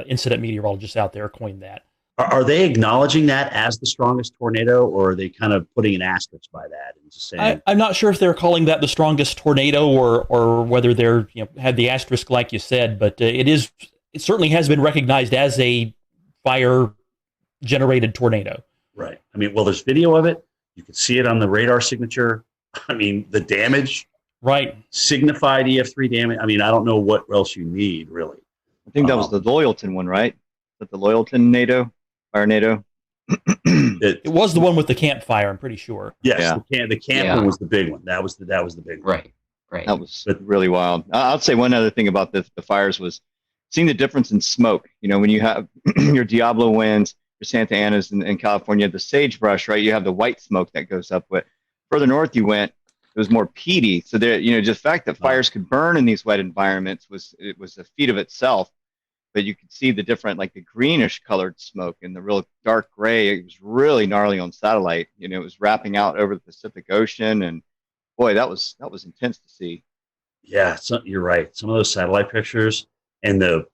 incident meteorologists out there, coined that. Are they acknowledging that as the strongest tornado, or are they kind of putting an asterisk by that and just saying? I'm not sure if they're calling that the strongest tornado or whether they're had the asterisk like you said, but it certainly has been recognized as a fire generated tornado. Right. I mean, well, there's video of it. You can see it on the radar signature. I mean, the damage. Right. Signified EF3 damage. I mean, I don't know what else you need, really. I think that was the Loyalton one, right? Is that the Loyalton NATO? Fire NATO? It was the one with the campfire, I'm pretty sure. Yes, the camp one was the big one. That was the big one. Right. That was really wild. I'll say one other thing about the fires was seeing the difference in smoke. When you have your Diablo winds, your Santa Anas in California, the sagebrush, right? You have the white smoke that goes up. But further north you went, it was more peaty. So there, just the fact that fires could burn in these wet environments was a feat of itself. But you could see the different, like the greenish colored smoke and the real dark gray. It was really gnarly on satellite. It was wrapping out over the Pacific Ocean, and boy, that was intense to see. Yeah, you're right. Some of those satellite pictures and the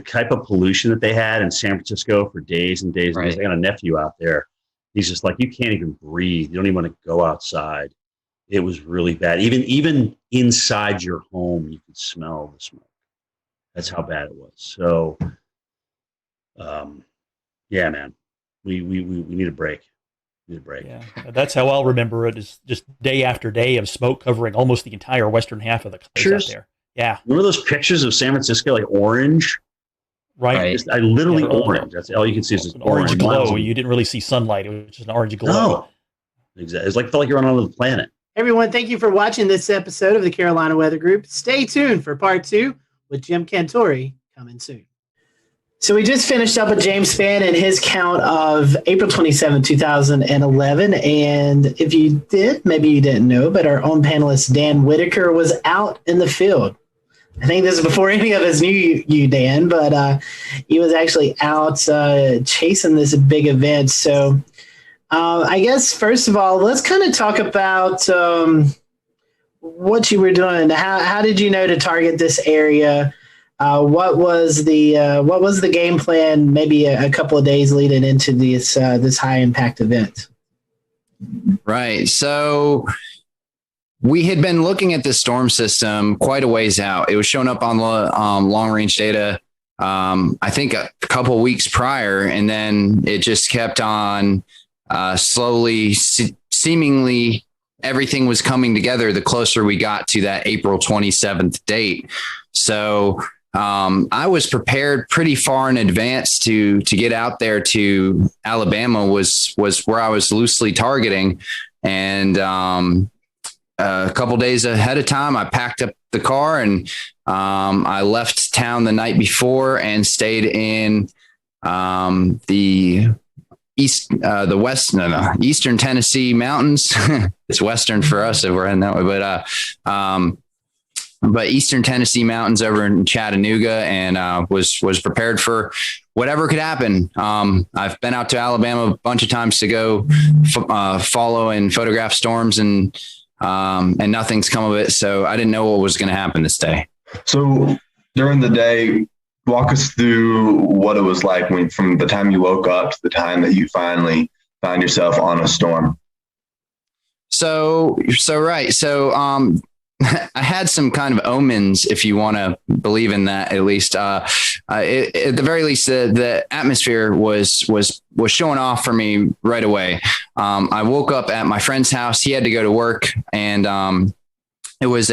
type of pollution that they had in San Francisco for days and days and days. I got a nephew out there. He's just like, you can't even breathe. You don't even want to go outside. It was really bad. Even inside your home, you could smell the smoke. That's how bad it was. So, yeah, man, we need a break. Yeah, that's how I'll remember it. Is just day after day of smoke covering almost the entire western half of the country out there. Yeah, remember those pictures of San Francisco, like orange? Right. I literally orange. That's all you can see is an orange glow. You didn't really see sunlight. It was just an orange glow. No. Exactly. It's felt like you're on another planet. Everyone, thank you for watching this episode of the Carolina Weather Group. Stay tuned for part 2 with Jim Cantore coming soon. So we just finished up with James Spann and his count of April 27, 2011. And if you did, maybe you didn't know, but our own panelist, Dan Whitaker, was out in the field. I think this is before any of us knew you, Dan, but he was actually out chasing this big event. So I guess first of all, let's kind of talk about what you were doing. How did you know to target this area? What was the game plan? Maybe a couple of days leading into this high impact event. Right. So we had been looking at the storm system quite a ways out. It was showing up on the long range data, I think a couple of weeks prior, and then it just kept on slowly, seemingly everything was coming together the closer we got to that April 27th date. So I was prepared pretty far in advance to get out there to Alabama was where I was loosely targeting. And a couple days ahead of time, I packed up the car and I left town the night before and stayed in the Eastern Tennessee mountains. It's Western for us if we're heading that way, but Eastern Tennessee mountains over in Chattanooga, and was prepared for whatever could happen. I've been out to Alabama a bunch of times to go follow and photograph storms, and nothing's come of it. So I didn't know what was going to happen this day. So during the day, walk us through what it was like from the time you woke up to the time that you finally found yourself on a storm. Right. I had some kind of omens, if you want to believe in that, at least. At the very least, the atmosphere was showing off for me right away. I woke up at my friend's house. He had to go to work, and it was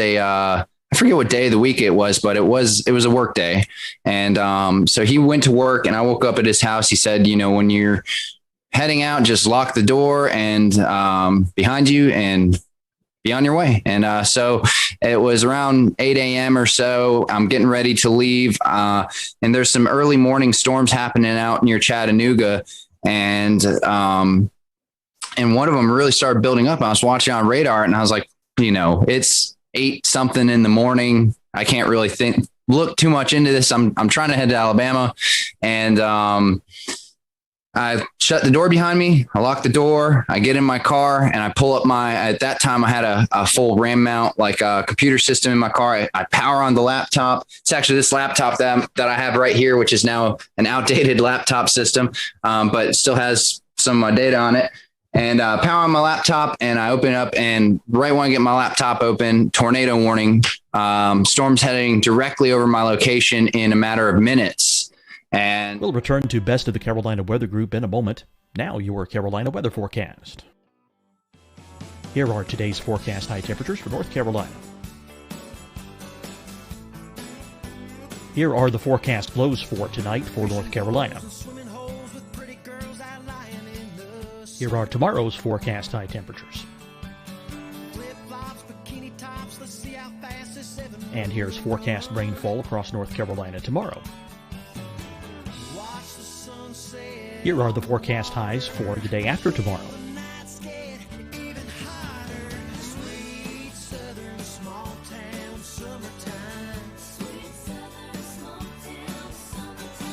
I forget what day of the week it was, but it was a work day. And so he went to work, and I woke up at his house. He said, when you're heading out, just lock the door and behind you and be on your way. And so it was around 8 a.m. or so. I'm getting ready to leave. And there's some early morning storms happening out near Chattanooga. And one of them really started building up. I was watching on radar, and I was like, it's 8 something in the morning. I can't really look too much into this. I'm trying to head to Alabama, and I shut the door behind me. I lock the door. I get in my car, and I pull up at that time I had a full RAM mount, like a computer system in my car. I power on the laptop. It's actually this laptop that I have right here, which is now an outdated laptop system, but it still has some of my data on it. And power on my laptop, and I open it up, and right when I get my laptop open, tornado warning, storms heading directly over my location in a matter of minutes. And we'll return to Best of the Carolina Weather Group in a moment. Now your Carolina weather forecast. Here are today's forecast high temperatures for North Carolina. Here are the forecast lows for tonight for North Carolina. Here are tomorrow's forecast high temperatures. And here's forecast rainfall across North Carolina tomorrow. Here are the forecast highs for the day after tomorrow.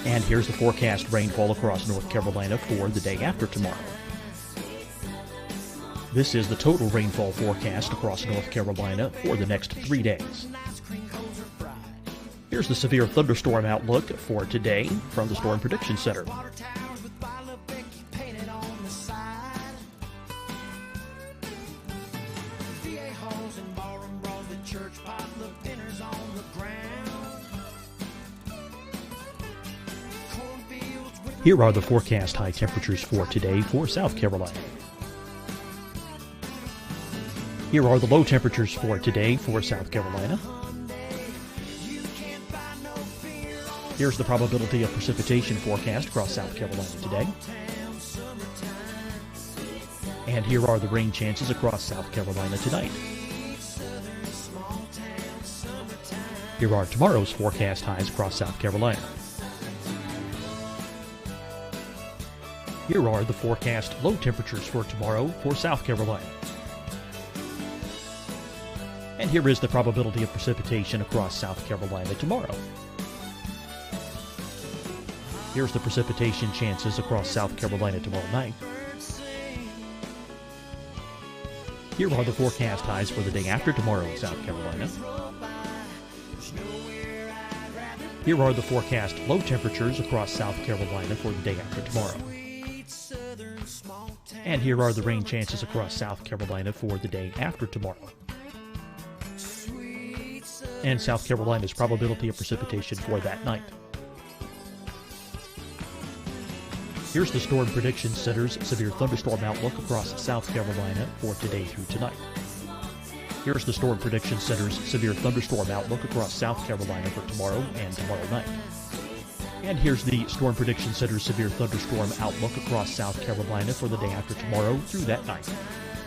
And here's the forecast rainfall across North Carolina for the day after tomorrow. This is the total rainfall forecast across North Carolina for the next 3 days. Here's the severe thunderstorm outlook for today from the Storm Prediction Center. Here are the forecast high temperatures for today for South Carolina. Here are the low temperatures for today for South Carolina. Here's the probability of precipitation forecast across South Carolina today. And here are the rain chances across South Carolina tonight. Here are tomorrow's forecast highs across South Carolina. Here are the forecast low temperatures for tomorrow for South Carolina. And here is the probability of precipitation across South Carolina tomorrow. Here's the precipitation chances across South Carolina tomorrow night. Here are the forecast highs for the day after tomorrow in South Carolina. Here are the forecast low temperatures across South Carolina for the day after tomorrow. And here are the rain chances across South Carolina for the day after tomorrow. And South Carolina's probability of precipitation for that night. Here's the Storm Prediction Center's severe thunderstorm outlook across South Carolina for today through tonight. Here's the Storm Prediction Center's severe thunderstorm outlook across South Carolina for tomorrow and tomorrow night. And here's the Storm Prediction Center's severe thunderstorm outlook across South Carolina for the day after tomorrow through that night.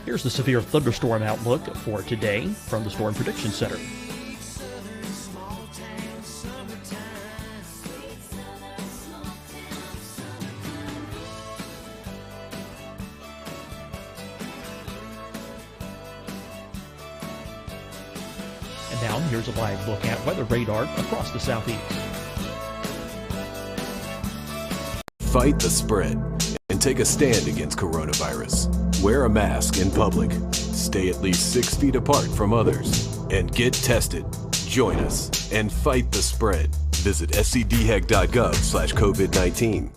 Here's the severe thunderstorm outlook for today from the Storm Prediction Center. And now here's a live look at weather radar across the southeast. Fight the spread and take a stand against coronavirus. Wear a mask in public. Stay at least 6 feet apart from others. And get tested. Join us and fight the spread. Visit scdhec.gov/COVID-19.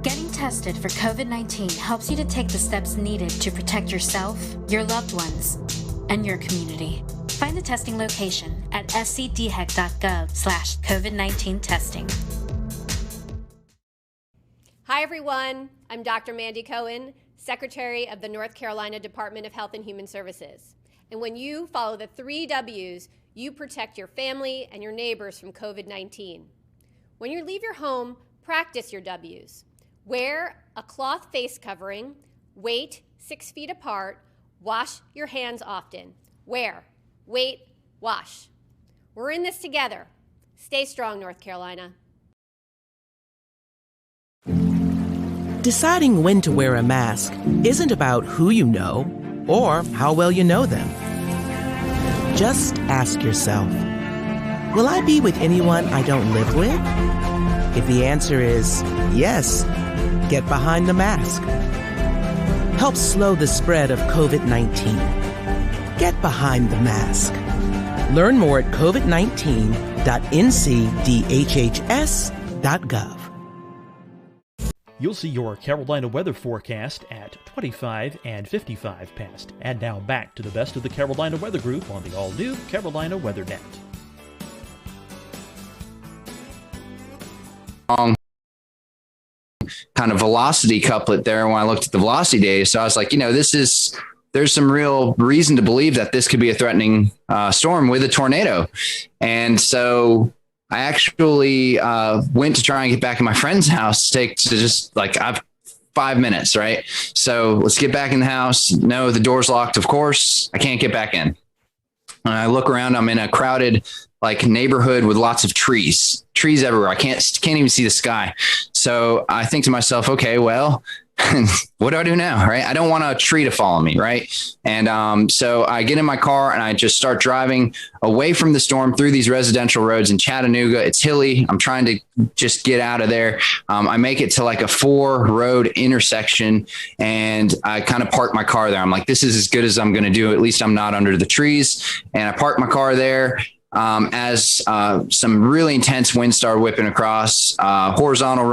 Getting tested for COVID-19 helps you to take the steps needed to protect yourself, your loved ones, and your community. Find the testing location at scdhec.gov/COVID-19 testing. Hi, everyone. I'm Dr. Mandy Cohen, Secretary of the North Carolina Department of Health and Human Services. And when you follow the 3 W's, you protect your family and your neighbors from COVID-19. When you leave your home, practice your W's. Wear a cloth face covering, wait 6 feet apart, wash your hands often. Wear, wait, wash. We're in this together. Stay strong, North Carolina. Deciding when to wear a mask isn't about who you know or how well you know them. Just ask yourself, will I be with anyone I don't live with? If the answer is yes, get behind the mask. Help slow the spread of COVID-19. Get behind the mask. Learn more at covid19.ncdhhs.gov. You'll see your Carolina weather forecast at 25 and 55 past. And now back to the best of the Carolina Weather Group on the all-new Carolina Weather Net. Kind of velocity couplet there when I looked at the velocity data. So I was like, there's some real reason to believe that this could be a threatening storm with a tornado. And so I actually went to try and get back in my friend's house I've 5 minutes, right? So let's get back in the house. No, the door's locked. Of course, I can't get back in. And I look around, I'm in a crowded neighborhood with lots of trees everywhere. I can't even see the sky. So I think to myself, okay, well, what do I do now? Right. I don't want a tree to follow me. Right. And so I get in my car and I just start driving away from the storm through these residential roads in Chattanooga. It's hilly. I'm trying to just get out of there. I make it to a 4-road intersection and I kind of park my car there. I'm like, this is as good as I'm going to do. At least I'm not under the trees. And I park my car there. As some really intense wind started whipping across, horizontal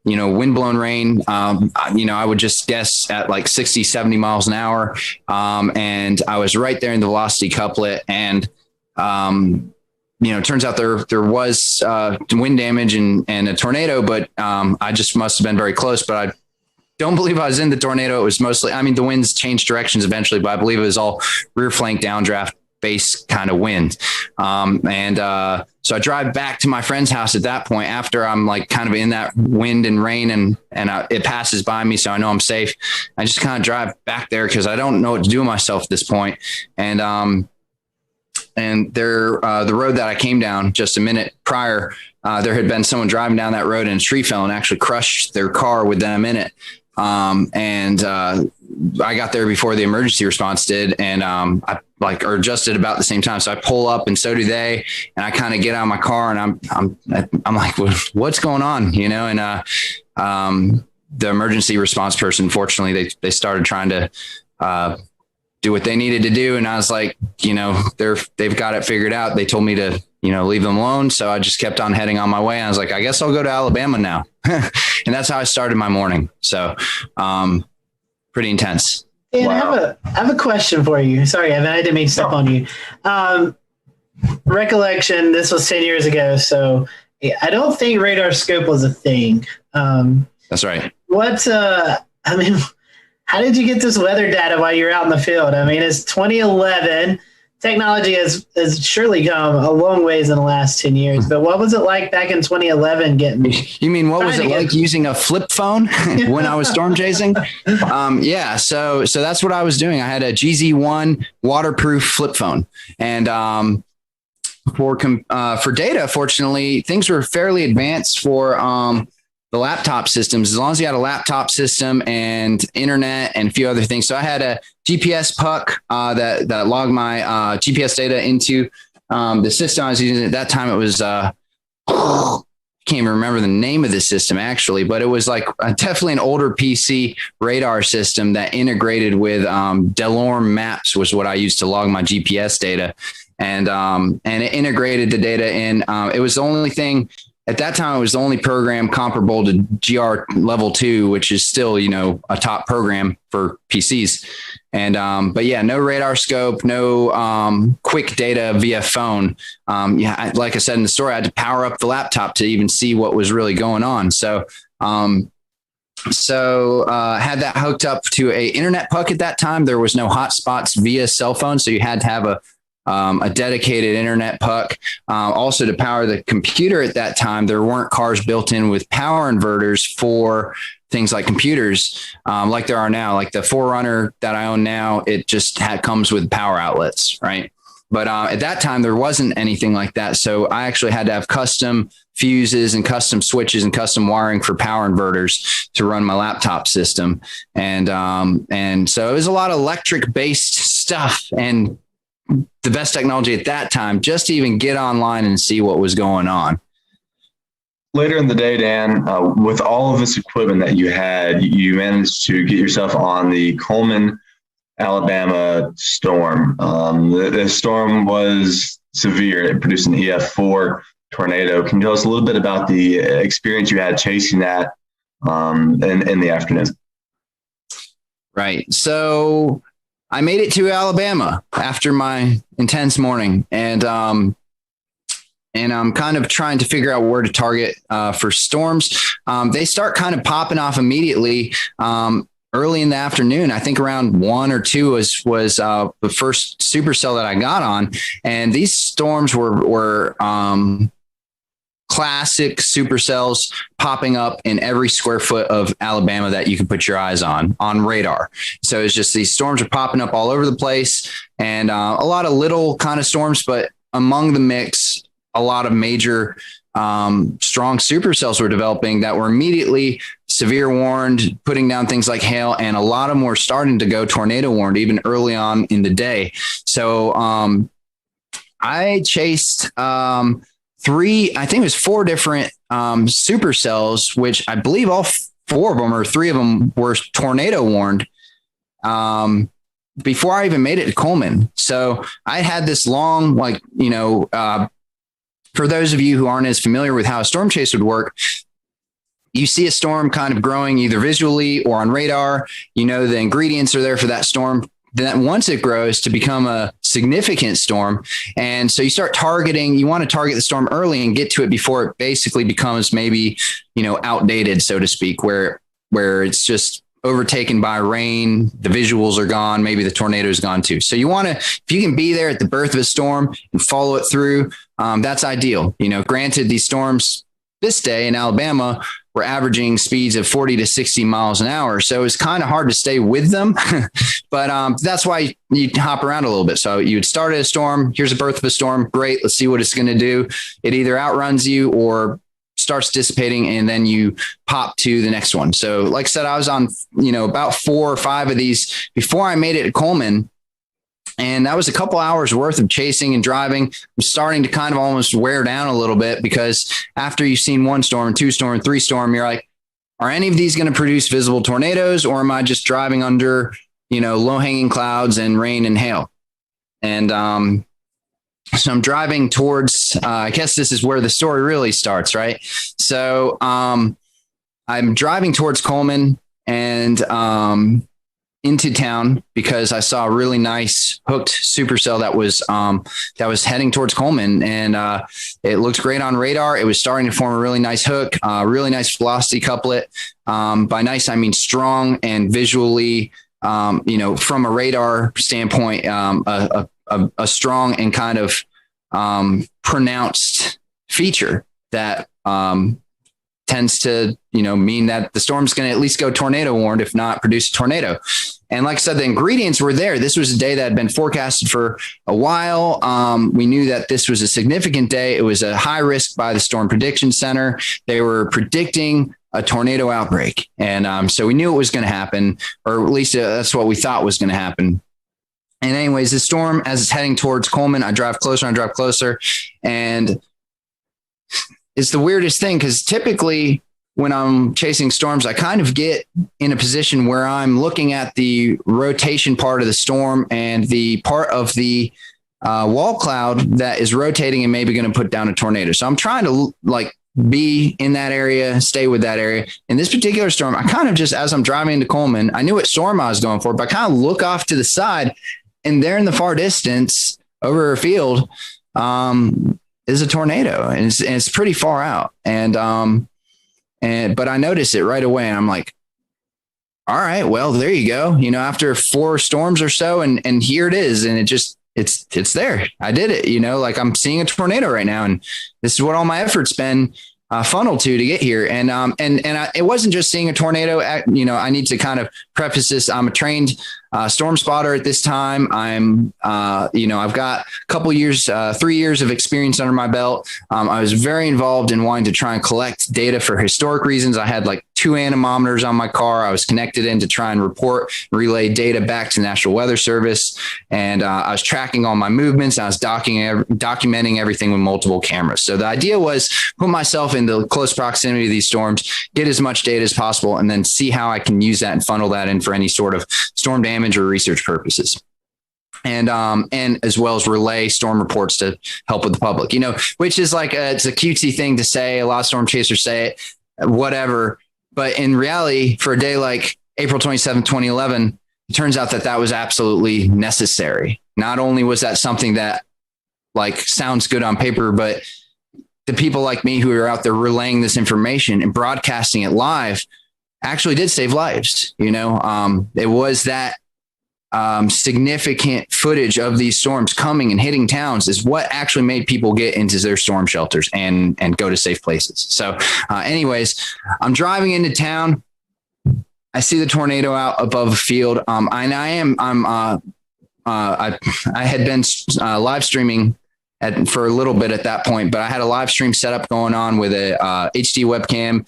windblown rain, I would just guess at 60, 70 miles an hour. And I was right there in the velocity couplet. And, it turns out there was wind damage and a tornado, but I just must have been very close. But I don't believe I was in the tornado. It was mostly, the winds changed directions eventually, but I believe it was all rear flank downdraft base kind of wind. So I drive back to my friend's house at that point after I'm kind of in that wind and rain and it passes by me. So I know I'm safe. I just kind of drive back there because I don't know what to do with myself at this point. And the road that I came down just a minute prior, there had been someone driving down that road and a tree fell and actually crushed their car within a minute. I got there before the emergency response did. And, or just at about the same time. So I pull up and so do they, and I kind of get out of my car and I'm like, what's going on? And, the emergency response person, fortunately, they started trying to, do what they needed to do. And I was like, they've got it figured out. They told me to, leave them alone. So I just kept on heading on my way. And I was like, I guess I'll go to Alabama now. And that's how I started my morning. So, pretty intense. And wow. I have a question for you. Sorry, Evan, I didn't mean to step on you. Recollection, this was 10 years ago. So I don't think radar scope was a thing. That's right. How did you get this weather data while you're out in the field? I mean, it's 2011. Technology has surely come a long ways in the last 10 years. But what was it like back in 2011 getting? You mean what was it like using a flip phone when I was storm chasing? Yeah. So that's what I was doing. I had a GZ1 waterproof flip phone, and for data, fortunately, things were fairly advanced for the laptop systems, as long as you had a laptop system and internet and a few other things. So I had a GPS puck that logged my GPS data into the system I was using. At that time, it was I can't even remember the name of the system actually, but it was like definitely an older PC radar system that integrated with Delorme Maps was what I used to log my GPS data, and it integrated the data in. It was the only thing. At that time, it was the only program comparable to GR Level 2, which is still, a top program for PCs. And, but yeah, no radar scope, no quick data via phone. Like I said in the story, I had to power up the laptop to even see what was really going on. So had that hooked up to a internet puck at that time. There was no hotspots via cell phone. So you had to have a dedicated internet puck. Also to power the computer at that time, there weren't cars built in with power inverters for things like computers, like there are now. Like the 4Runner that I own now, it just comes with power outlets, right? But at that time, there wasn't anything like that. So I actually had to have custom fuses and custom switches and custom wiring for power inverters to run my laptop system. And so it was a lot of electric based stuff, and the best technology at that time just to even get online and see what was going on. Later in the day, Dan, with all of this equipment that you had, you managed to get yourself on the Coleman, Alabama storm. The storm was severe. It produced an EF4 tornado. Can you tell us a little bit about the experience you had chasing that in the afternoon? Right. So I made it to Alabama after my intense morning, and I'm kind of trying to figure out where to target for storms. They start kind of popping off immediately early in the afternoon. I think around 1 or 2 was the first supercell that I got on, and these storms were classic supercells popping up in every square foot of Alabama that you can put your eyes on radar. So it's just these storms are popping up all over the place, and a lot of little kind of storms, but among the mix, a lot of major strong supercells were developing that were immediately severe warned, putting down things like hail, and a lot of them were starting to go tornado warned even early on in the day. So I chased 4 different supercells, which I believe all 4 of them or 3 of them were tornado warned before I even made it to Coleman. So I had this long, for those of you who aren't as familiar with how a storm chase would work, you see a storm kind of growing either visually or on radar. The ingredients are there for that storm. Then once it grows to become a significant storm. And so you start targeting, you want to target the storm early and get to it before it basically becomes maybe, outdated, so to speak, where it's just overtaken by rain, the visuals are gone, maybe the tornado is gone too. So you want to, if you can be there at the birth of a storm and follow it through, that's ideal. Granted, these storms this day in Alabama were averaging speeds of 40 to 60 miles an hour. So it's kind of hard to stay with them, but that's why you hop around a little bit. So you'd start at a storm. Here's the birth of a storm. Great. Let's see what it's going to do. It either outruns you or starts dissipating, and then you pop to the next one. So like I said, I was on, about 4 or 5 of these before I made it to Coleman. And that was a couple hours worth of chasing and driving. I'm starting to kind of almost wear down a little bit, because after you've seen 1 storm, 2 storm, 3 storm, you're like, are any of these going to produce visible tornadoes, or am I just driving under low hanging clouds and rain and hail. And so I'm driving towards, I guess this is where the story really starts, right? So I'm driving towards Coleman and into town because I saw a really nice hooked supercell that was heading towards Coleman, and it looked great on radar. It was starting to form a really nice hook, really nice velocity couplet. By nice, I mean strong and visually, from a radar standpoint, a strong and kind of pronounced feature that tends to, mean that the storm's going to at least go tornado warned, if not produce a tornado. And like I said, the ingredients were there. This was a day that had been forecasted for a while. We knew that this was a significant day. It was a high risk by the Storm Prediction Center. They were predicting a tornado outbreak. And so we knew it was going to happen, or at least that's what we thought was going to happen. And anyways, the storm, as it's heading towards Coleman, I drive closer, and it's the weirdest thing because typically when I'm chasing storms, I kind of get in a position where I'm looking at the rotation part of the storm and the part of the wall cloud that is rotating and maybe going to put down a tornado. So I'm trying to be in that area, stay with that area. In this particular storm, I kind of just, as I'm driving into Coleman, I knew what storm I was going for, but I kind of look off to the side, and there in the far distance over a field is a tornado, and it's pretty far out. But I noticed it right away, and I'm like, all right, well, there you go. After 4 storms or so, and here it is. And it's there. I did it, I'm seeing a tornado right now. And this is what all my effort's been funneled to get here. And it wasn't just seeing a tornado. I need to kind of preface this. I'm a trained storm spotter at this time. I've got a couple years, 3 years of experience under my belt. I was very involved in wanting to try and collect data for historic reasons. I had 2 anemometers on my car. I was connected in to try and relay data back to the National Weather Service. And I was tracking all my movements. I was documenting everything with multiple cameras. So the idea was put myself in the close proximity of these storms, get as much data as possible, and then see how I can use that and funnel that in for any sort of storm damage or research purposes. And as well as relay storm reports to help with the public, which is it's a cutesy thing to say. A lot of storm chasers say it, whatever. But in reality, for a day like April 27, 2011, it turns out that was absolutely necessary. Not only was that something that sounds good on paper, but the people like me who are out there relaying this information and broadcasting it live actually did save lives. It was that significant footage of these storms coming and hitting towns is what actually made people get into their storm shelters and go to safe places. So anyways, I'm driving into town. I see the tornado out above a field. I had been live streaming for a little bit at that point, but I had a live stream setup going on with a HD webcam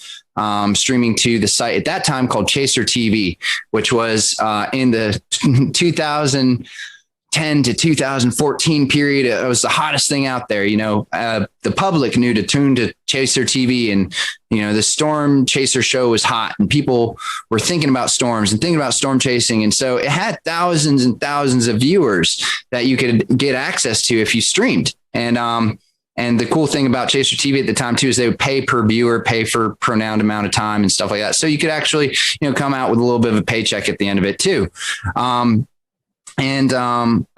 streaming to the site at that time called Chaser TV, which was in the 2010 to 2014 period. It was the hottest thing out there. The public knew to tune to Chaser TV, and the Storm Chaser show was hot, and people were thinking about storms and thinking about storm chasing. And so it had thousands and thousands of viewers that you could get access to if you streamed. And the cool thing about Chaser TV at the time too is they would pay per viewer, pay for pronounced amount of time and stuff like that. So you could actually, come out with a little bit of a paycheck at the end of it too. I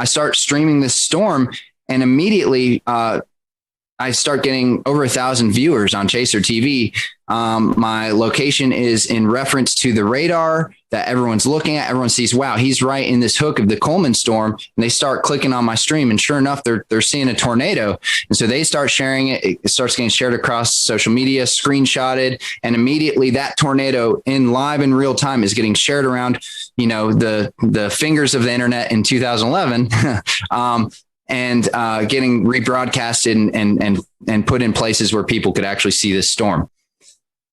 start streaming this storm, and immediately I start getting over 1,000 viewers on Chaser TV. My location is in reference to the radar that everyone's looking at. Everyone sees, wow, he's right in this hook of the Coleman storm. And they start clicking on my stream, and sure enough, they're seeing a tornado. And so they start sharing it. It starts getting shared across social media, screenshotted, and immediately that tornado in real time is getting shared around, the fingers of the internet in 2011. And getting rebroadcasted and put in places where people could actually see this storm.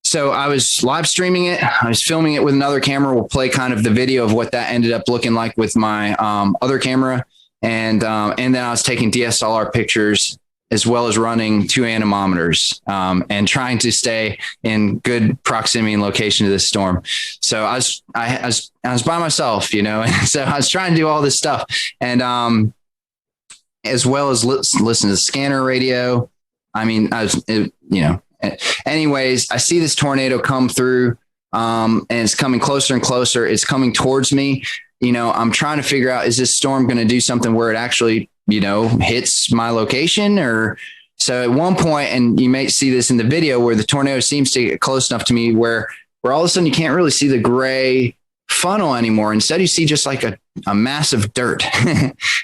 So I was live streaming it. I was filming it with another camera. We'll play kind of the video of what that ended up looking like with my other camera. And then I was taking DSLR pictures as well as running 2 anemometers, and trying to stay in good proximity and location to this storm. So I was by myself, you know, and so I was trying to do all this stuff, and as well as listen to the scanner radio. I mean, anyways, I see this tornado come through, and it's coming closer and closer. It's coming towards me. You know, I'm trying to figure out, is this storm going to do something where it actually, you know, hits my location? Or so at one point, and you may see this in the video, where the tornado seems to get close enough to me where all of a sudden you can't really see the gray funnel anymore. Instead, you see just like a massive dirt.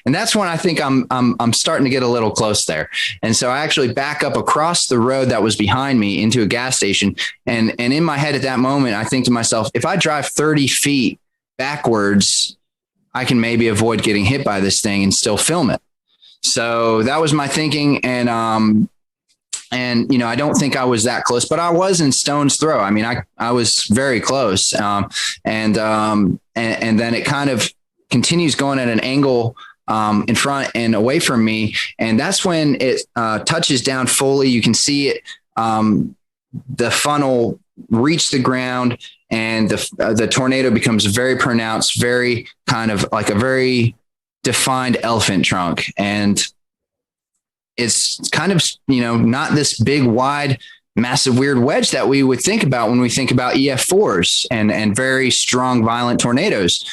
And that's when I think I'm starting to get a little close there. And so I actually back up across the road that was behind me into a gas station. And in my head at that moment, I think to myself, if I drive 30 feet backwards, I can maybe avoid getting hit by this thing and still film it. So that was my thinking. And, you know, I don't think I was that close, but I was in stone's throw. I mean, I was very close. And then it kind of continues going at an angle in front and away from me. And that's when it touches down fully. You can see it, the funnel reach the ground, and the tornado becomes very pronounced, very kind of like a very defined elephant trunk. And it's kind of, you know, not this big, wide, massive, weird wedge that we would think about when we think about EF4s and very strong, violent tornadoes.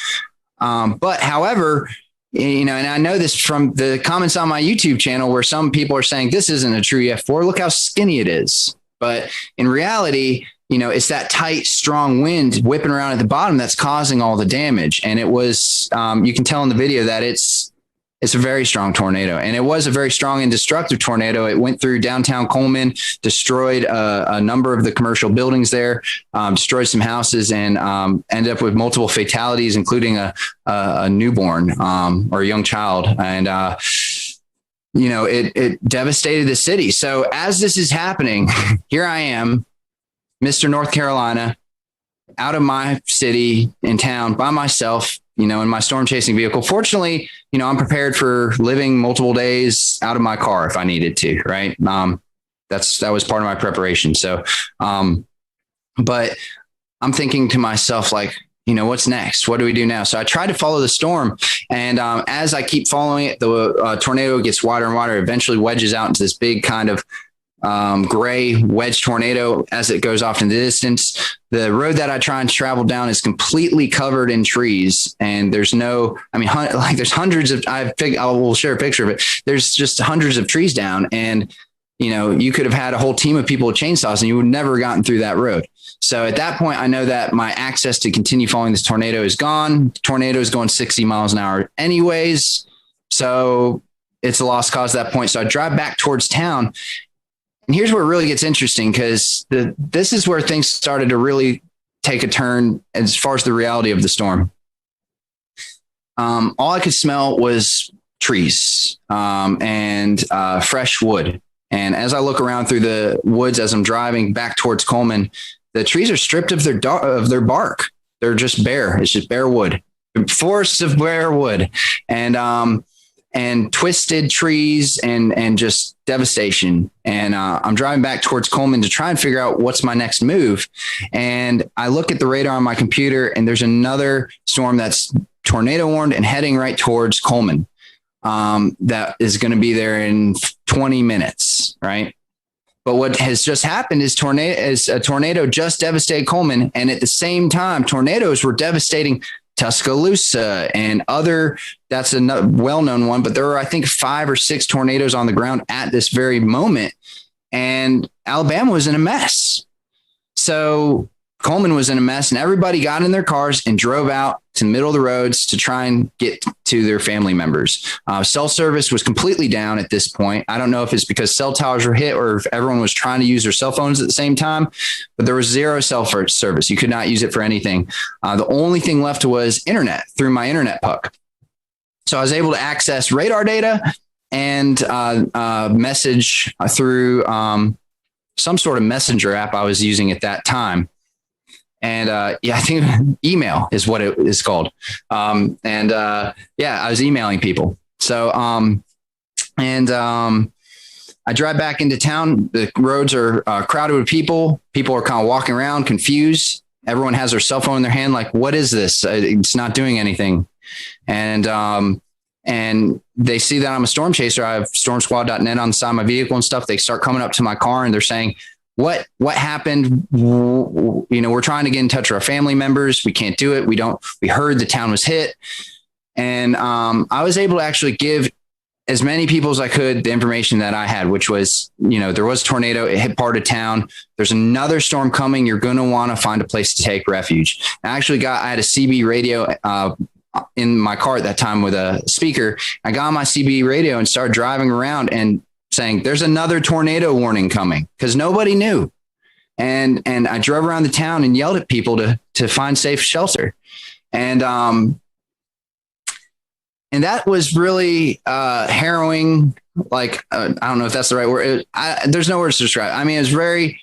But however, you know, and I know this from the comments on my YouTube channel where some people are saying this isn't a true EF4. Look how skinny it is. But in reality, you know, it's that tight, strong wind whipping around at the bottom that's causing all the damage. And it was, you can tell in the video that it's a very strong tornado, and it was a very strong and destructive tornado. It went through downtown Coleman, destroyed a number of the commercial buildings there, destroyed some houses, and ended up with multiple fatalities, including a newborn or a young child. And, you know, it devastated the city. So as this is happening, here I am, Mr. North Carolina, out of my city in town by myself, you know, in my storm chasing vehicle. Fortunately, you know, I'm prepared for living multiple days out of my car if I needed to, right? That was part of my preparation. So, but I'm thinking to myself, like, you know, what's next? What do we do now? So I tried to follow the storm. And as I keep following it, the tornado gets wider and wider, eventually wedges out into this big kind of gray wedge tornado as it goes off in the distance. The road that I try and travel down is completely covered in trees, and there's no, I mean, like there's hundreds of, I will share a picture of it. There's just hundreds of trees down, and, you know, you could have had a whole team of people with chainsaws and you would never gotten through that road. So at that point, I know that my access to continue following this tornado is gone. The tornado is going 60 miles an hour anyways. So it's a lost cause at that point. So I drive back towards town. And here's where it really gets interesting, because this is where things started to really take a turn as far as the reality of the storm. All I could smell was trees and fresh wood. And as I look around through the woods as I'm driving back towards Coleman, the trees are stripped of their bark. They're just bare. It's just bare wood, forests of bare wood, and twisted trees and just devastation. And I'm driving back towards Coleman to try and figure out what's my next move. And I look at the radar on my computer, and there's another storm that's tornado warned and heading right towards Coleman. That is going to be there in 20 minutes, right? But what has just happened is a tornado just devastated Coleman. And at the same time, tornadoes were devastating Tuscaloosa and other, that's a well-known one, but there are, I think, 5 or 6 tornadoes on the ground at this very moment. And Alabama was in a mess. So Coleman was in a mess, and everybody got in their cars and drove out to the middle of the roads to try and get to their family members. Cell service was completely down at this point. I don't know if it's because cell towers were hit or if everyone was trying to use their cell phones at the same time, but there was zero cell service. You could not use it for anything. The only thing left was internet through my internet puck. So I was able to access radar data and message through some sort of messenger app I was using at that time. And I think email is what it is called. I was emailing people. So I drive back into town. The roads are crowded with people. People are kind of walking around confused. Everyone has their cell phone in their hand. Like, what is this? It's not doing anything. And they see that I'm a storm chaser. I have stormsquad.net on the side of my vehicle and stuff. They start coming up to my car and they're saying, what happened? We're trying to get in touch with our family members. We can't do it. We heard the town was hit. And I was able to actually give as many people as I could the information that I had, which was, there was a tornado. It hit part of town. There's another storm coming. You're going to want to find a place to take refuge. I had a CB radio in my car at that time with a speaker. I got on my CB radio and started driving around and saying, there's another tornado warning coming, because nobody knew. And I drove around the town and yelled at people to find safe shelter. And that was really harrowing. Like, I don't know if that's the right word. There's no words to describe. I mean, it was very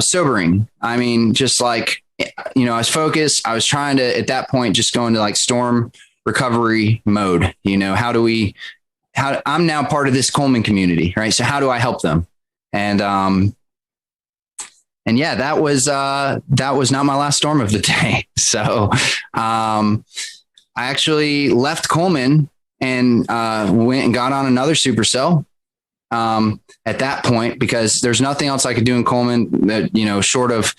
sobering. I mean, just like, I was focused. I was trying to, at that point, just go into like storm recovery mode. I'm now part of this Coleman community, right? So how do I help them? And yeah, that was not my last storm of the day. So I actually left Coleman and went and got on another supercell at that point, because there's nothing else I could do in Coleman that, short of,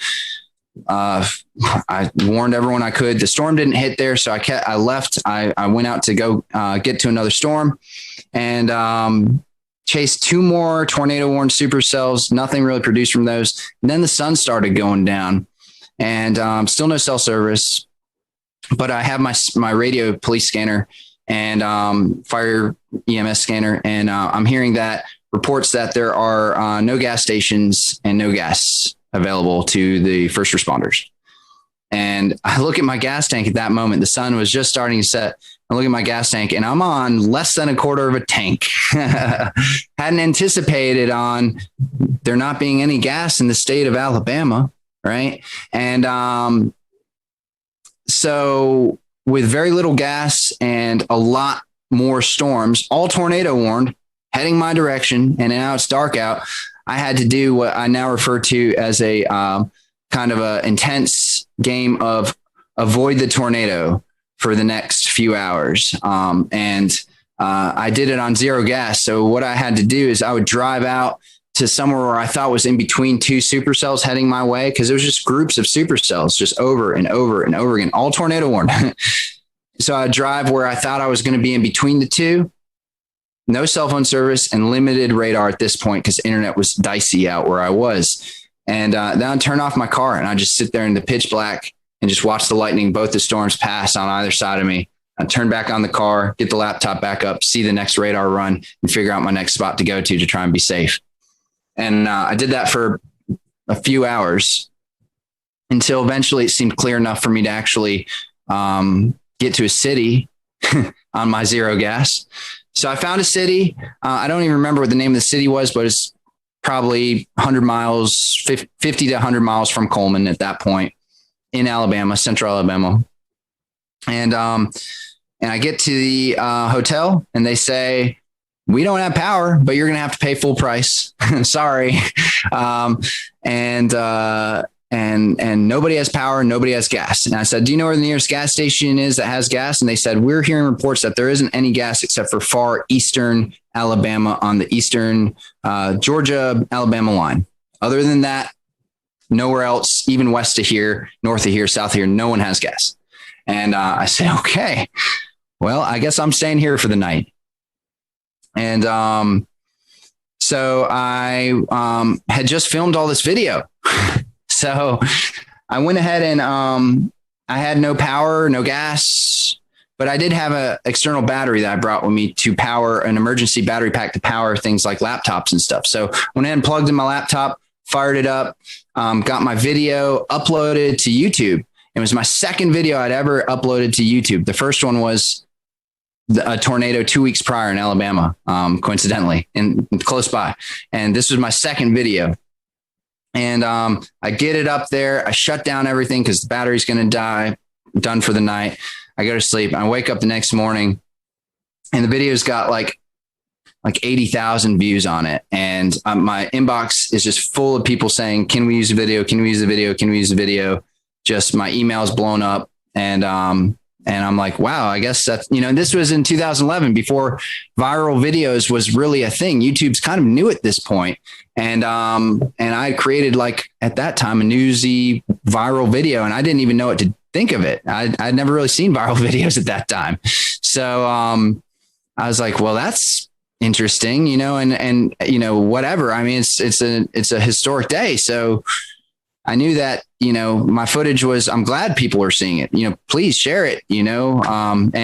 I warned everyone I could. The storm didn't hit there, so I left. I went out to go get to another storm and chased 2 more tornado warned supercells. Nothing really produced from those. And then the sun started going down, and still no cell service. But I have my radio police scanner and fire EMS scanner, and I'm hearing that reports that there are no gas stations and no gas available to the first responders. And I look at my gas tank at that moment. The sun was just starting to set. I look at my gas tank and I'm on less than a quarter of a tank. Hadn't anticipated on there not being any gas in the state of Alabama. Right. And so with very little gas and a lot more storms, all tornado warned, heading my direction, and now it's dark out, I had to do what I now refer to as a kind of a intense game of avoid the tornado for the next few hours. I did it on zero gas. So what I had to do is I would drive out to somewhere where I thought was in between 2 supercells heading my way, because it was just groups of supercells just over and over and over again, all tornado warned. So I'd drive where I thought I was going to be in between the 2. No cell phone service and limited radar at this point, because internet was dicey out where I was. And then I'd turn off my car and I'd just sit there in the pitch black and just watch the lightning, both the storms pass on either side of me. I'd turn back on the car, get the laptop back up, see the next radar run, and figure out my next spot to go to try and be safe. And I did that for a few hours until eventually it seemed clear enough for me to actually get to a city on my zero gas. So I found a city. I don't even remember what the name of the city was, but it's probably 100 miles, 50 to 100 miles from Coleman at that point in Alabama, central Alabama. And I get to the hotel and they say, we don't have power, but you're going to have to pay full price. Sorry. And nobody has power, nobody has gas. And I said, do you know where the nearest gas station is that has gas? And they said, we're hearing reports that there isn't any gas except for far eastern Alabama on the eastern Georgia, Alabama line. Other than that, nowhere else, even west of here, north of here, south of here, no one has gas. And I said, okay, well, I guess I'm staying here for the night. And so I had just filmed all this video. So I went ahead and I had no power, no gas, but I did have an external battery that I brought with me to power an emergency battery pack to power things like laptops and stuff. So I went ahead and plugged in my laptop, fired it up, got my video uploaded to YouTube. It was my second video I'd ever uploaded to YouTube. The first one was a tornado 2 weeks prior in Alabama, coincidentally, and close by. And this was my second video. And I get it up there. I shut down everything because the battery's going to die. Done for the night. I go to sleep. I wake up the next morning and the video's got like like 80,000 views on it. And my inbox is just full of people saying, can we use a video? Can we use a video? Can we use a video? Just my email's blown up. And I'm like, wow, I guess that's, this was in 2011 before viral videos was really a thing. YouTube's kind of new at this point. And I created, like, at that time, a newsy viral video, and I didn't even know what to think of it. I'd never really seen viral videos at that time. So I was like, well, that's interesting, and whatever. I mean, it's a historic day. So I knew that, my footage was, I'm glad people are seeing it, please share it, and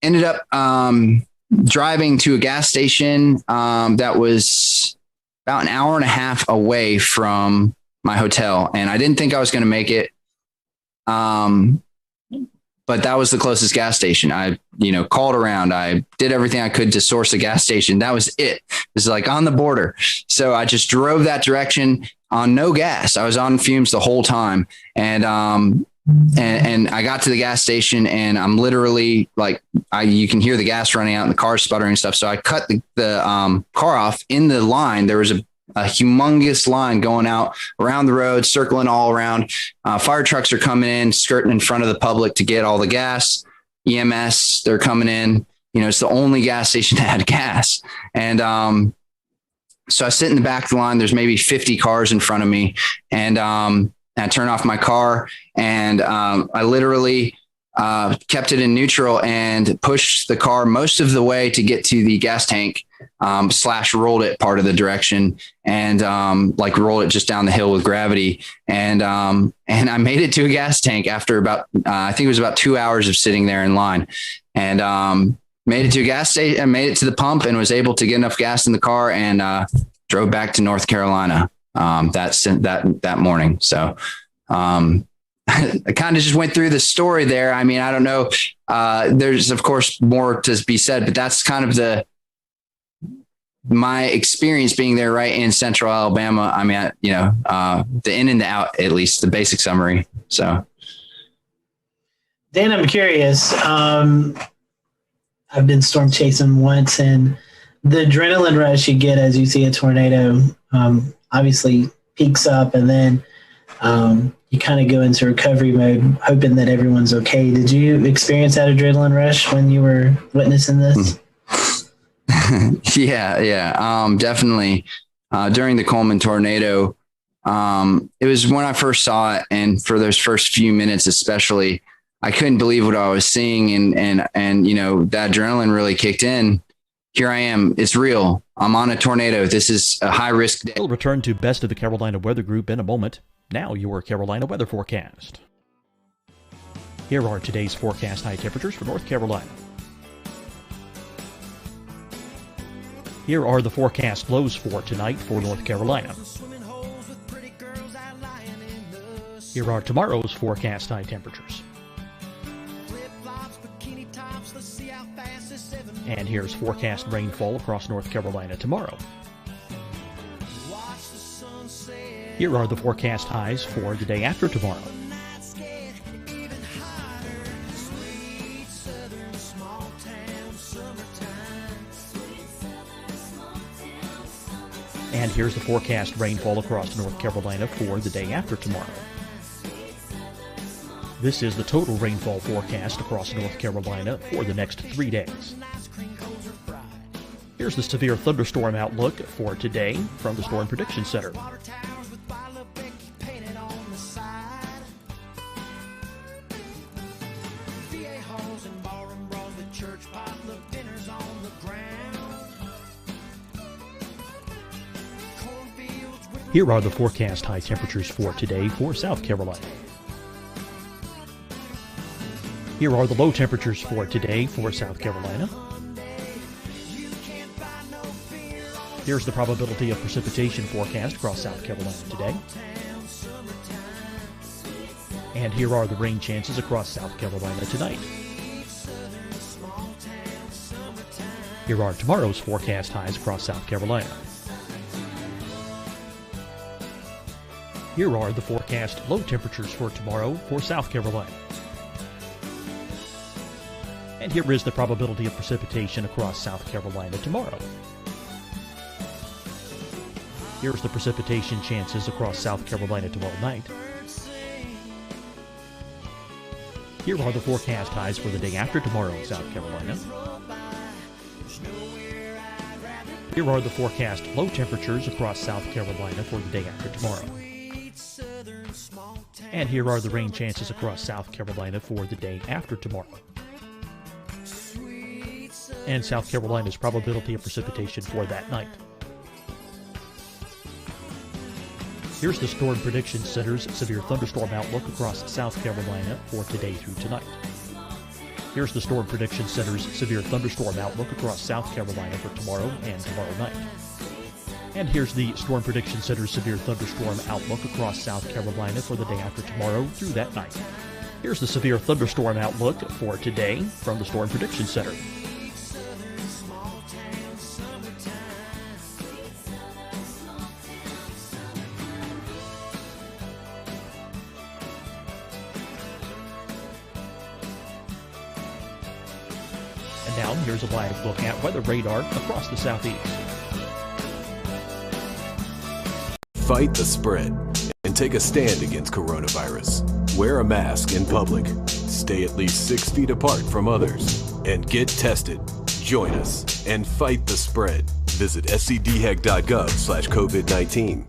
ended up driving to a gas station that was about an hour and a half away from my hotel. And I didn't think I was going to make it. But that was the closest gas station. I, called around. I did everything I could to source a gas station. That was it. It was like on the border. So I just drove that direction on no gas. I was on fumes the whole time. And I got to the gas station, and I'm literally like, you can hear the gas running out and the car sputtering and stuff. So I cut the car off in the line. There was a humongous line going out around the road, circling all around. Fire trucks are coming in, skirting in front of the public to get all the gas. EMS, they're coming in. It's the only gas station that had gas. And so I sit in the back of the line. There's maybe 50 cars in front of me. And I turn off my car, and I literally kept it in neutral and pushed the car most of the way to get to the gas tank, / rolled it part of the direction, and rolled it just down the hill with gravity. And I made it to a gas tank after about, I think it was about 2 hours of sitting there in line, and made it to a gas station and made it to the pump, and was able to get enough gas in the car, and drove back to North Carolina that morning. So I kind of just went through the story there. I mean, I don't know. There's of course more to be said, but that's kind of my experience being there right in central Alabama. I mean, the in and the out, at least the basic summary. So Dan, I'm curious. I've been storm chasing once, and the adrenaline rush you get as you see a tornado obviously peaks up, and then you kind of go into recovery mode, hoping that everyone's okay. Did you experience that adrenaline rush when you were witnessing this? Yeah. Definitely. During the Coleman tornado, it was when I first saw it, and for those first few minutes, especially, I couldn't believe what I was seeing, and that adrenaline really kicked in. Here I am. It's real. I'm on a tornado. This is a high risk day. We'll return to Best of the Carolina Weather Group in a moment. Now your Carolina weather forecast. Here are today's forecast high temperatures for North Carolina. Here are the forecast lows for tonight for North Carolina. Here are tomorrow's forecast high temperatures. And here's forecast rainfall across North Carolina tomorrow. Here are the forecast highs for the day after tomorrow. And here's the forecast rainfall across North Carolina for the day after tomorrow. This is the total rainfall forecast across North Carolina for the next 3 days. Here's the severe thunderstorm outlook for today from the Storm Prediction Center. Here are the forecast high temperatures for today for South Carolina. Here are the low temperatures for today for South Carolina. Here's the probability of precipitation forecast across South Carolina today. And here are the rain chances across South Carolina tonight. Here are tomorrow's forecast highs across South Carolina. Here are the forecast low temperatures for tomorrow for South Carolina. And here is the probability of precipitation across South Carolina tomorrow. Here's the precipitation chances across South Carolina tomorrow night. Here are the forecast highs for the day after tomorrow in South Carolina. Here are the forecast low temperatures across South Carolina for the day after tomorrow. And here are the rain chances across South Carolina for the day after tomorrow. And South Carolina's probability of precipitation for that night. Here's the Storm Prediction Center's severe thunderstorm outlook across South Carolina for today through tonight. Here's the Storm Prediction Center's severe thunderstorm outlook across South Carolina for tomorrow and tomorrow night. And here's the Storm Prediction Center's severe thunderstorm outlook across South Carolina for the day after tomorrow through that night. Here's the severe thunderstorm outlook for today from the Storm Prediction Center. And now here's a live look at weather radar across the southeast. Fight the spread and take a stand against coronavirus. Wear a mask in public. Stay at least 6 feet apart from others. And get tested. Join us and fight the spread. Visit scdhec.gov/COVID-19.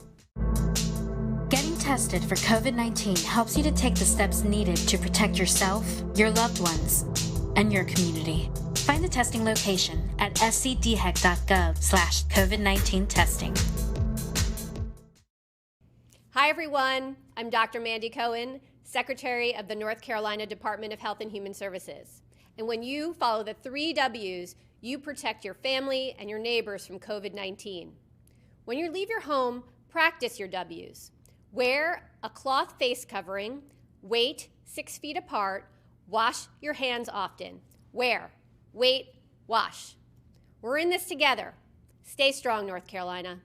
Getting tested for COVID-19 helps you to take the steps needed to protect yourself, your loved ones, and your community. Find the testing location at scdhec.gov/COVID-19 testing. Hi, everyone. I'm Dr. Mandy Cohen, Secretary of the North Carolina Department of Health and Human Services. And when you follow the 3 W's, you protect your family and your neighbors from COVID-19. When you leave your home, practice your W's. Wear a cloth face covering, wait 6 feet apart, wash your hands often. Wear, wait, wash. We're in this together. Stay strong, North Carolina.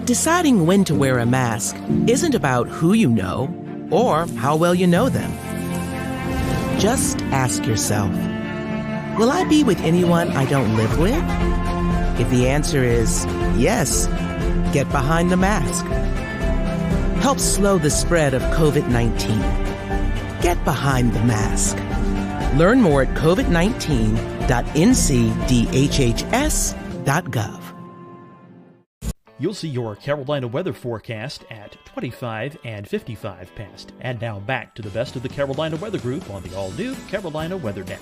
Deciding when to wear a mask isn't about who you know or how well you know them. Just ask yourself, will I be with anyone I don't live with? If the answer is yes, get behind the mask. Help slow the spread of COVID-19. Get behind the mask. Learn more at covid19.ncdhhs.gov. You'll see your Carolina weather forecast at 25 and 55 past. And now back to the best of the Carolina Weather Group on the all-new Carolina Weather Net.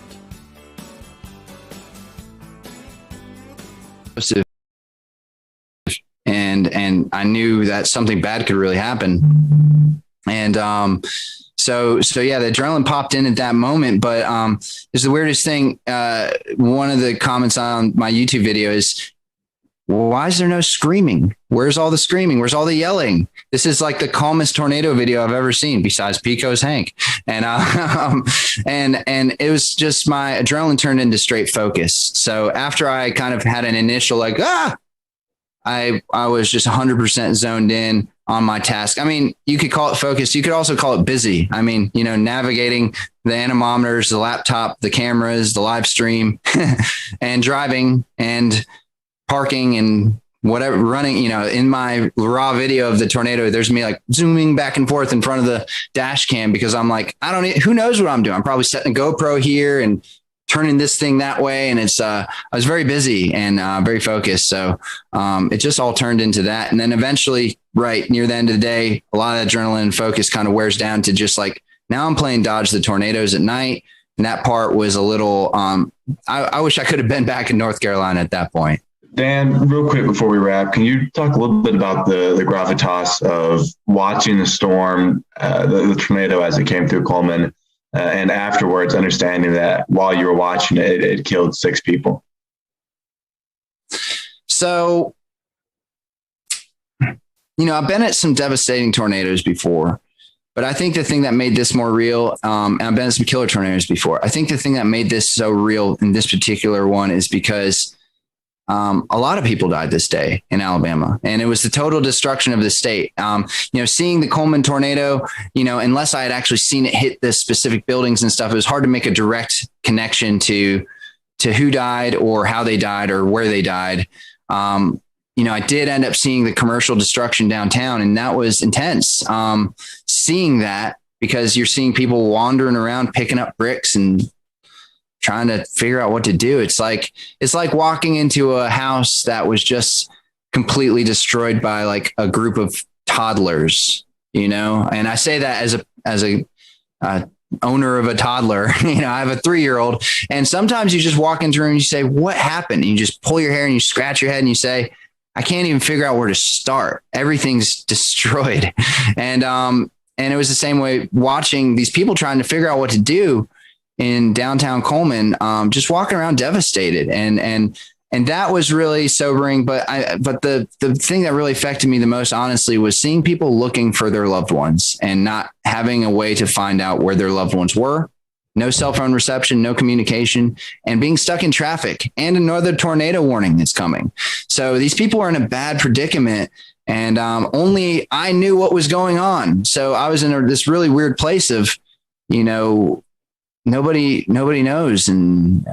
And I knew that something bad could really happen. And so yeah, the adrenaline popped in at that moment. But it's the weirdest thing. One of the comments on my YouTube video is, well, why is there no screaming? Where's all the screaming? Where's all the yelling? This is like the calmest tornado video I've ever seen, besides Pico's Hank. And and it was just my adrenaline turned into straight focus. So after I kind of had an initial I was just 100% zoned in on my task. I mean, you could call it focused. You could also call it busy. I mean, navigating the anemometers, the laptop, the cameras, the live stream, and driving and parking and whatever, running, in my raw video of the tornado, there's me like zooming back and forth in front of the dash cam because I'm like, who knows what I'm doing? I'm probably setting a GoPro here and turning this thing that way. And I was very busy and very focused. So it just all turned into that. And then eventually, right near the end of the day, a lot of adrenaline and focus kind of wears down to just like, now I'm playing dodge the tornadoes at night. And that part was a little, I wish I could have been back in North Carolina at that point. Dan, real quick before we wrap, can you talk a little bit about the gravitas of watching the storm, the tornado as it came through Coleman, and afterwards understanding that while you were watching it, it killed 6 people? So, I've been at some devastating tornadoes before, but I think the thing that made this more real, and I've been at some killer tornadoes before. I think the thing that made this so real in this particular one is because a lot of people died this day in Alabama, and it was the total destruction of the state. Seeing the Coleman tornado, unless I had actually seen it hit the specific buildings and stuff, it was hard to make a direct connection to who died or how they died or where they died. I did end up seeing the commercial destruction downtown, and that was intense. Seeing that, because you're seeing people wandering around picking up bricks and trying to figure out what to do. It's like walking into a house that was just completely destroyed by like a group of toddlers, and I say that as a owner of a toddler. I have a 3-year-old, and sometimes you just walk into a room and you say, what happened? And you just pull your hair and you scratch your head and you say, I can't even figure out where to start. Everything's destroyed. And it was the same way watching these people trying to figure out what to do in downtown Coleman, just walking around devastated. And that was really sobering. But the thing that really affected me the most, honestly, was seeing people looking for their loved ones and not having a way to find out where their loved ones were. No cell phone reception, no communication, and being stuck in traffic, and another tornado warning that's coming. So these people are in a bad predicament, and only I knew what was going on. So I was in this really weird place of, nobody knows, and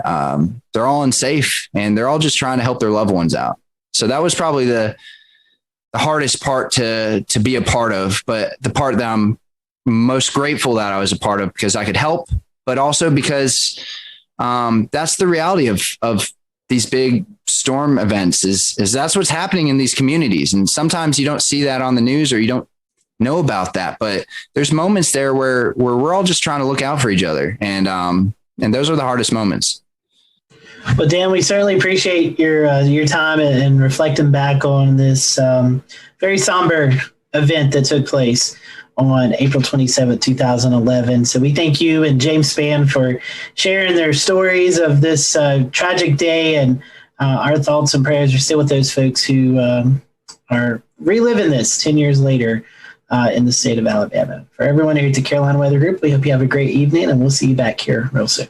they're all unsafe, and they're all just trying to help their loved ones out. So that was probably the hardest part to be a part of, but the part that I'm most grateful that I was a part of, because I could help, but also because that's the reality of these big storm events is that's what's happening in these communities. And sometimes you don't see that on the news, or you don't know about that, but there's moments there where we're all just trying to look out for each other. And those are the hardest moments. Well, Dan, we certainly appreciate your time and reflecting back on this very somber event that took place on April 27, 2011. So we thank you and James Spann for sharing their stories of this tragic day, and our thoughts and prayers are still with those folks who are reliving this 10 years later in the state of Alabama. For everyone here at the Carolina Weather Group, we hope you have a great evening, and we'll see you back here real soon.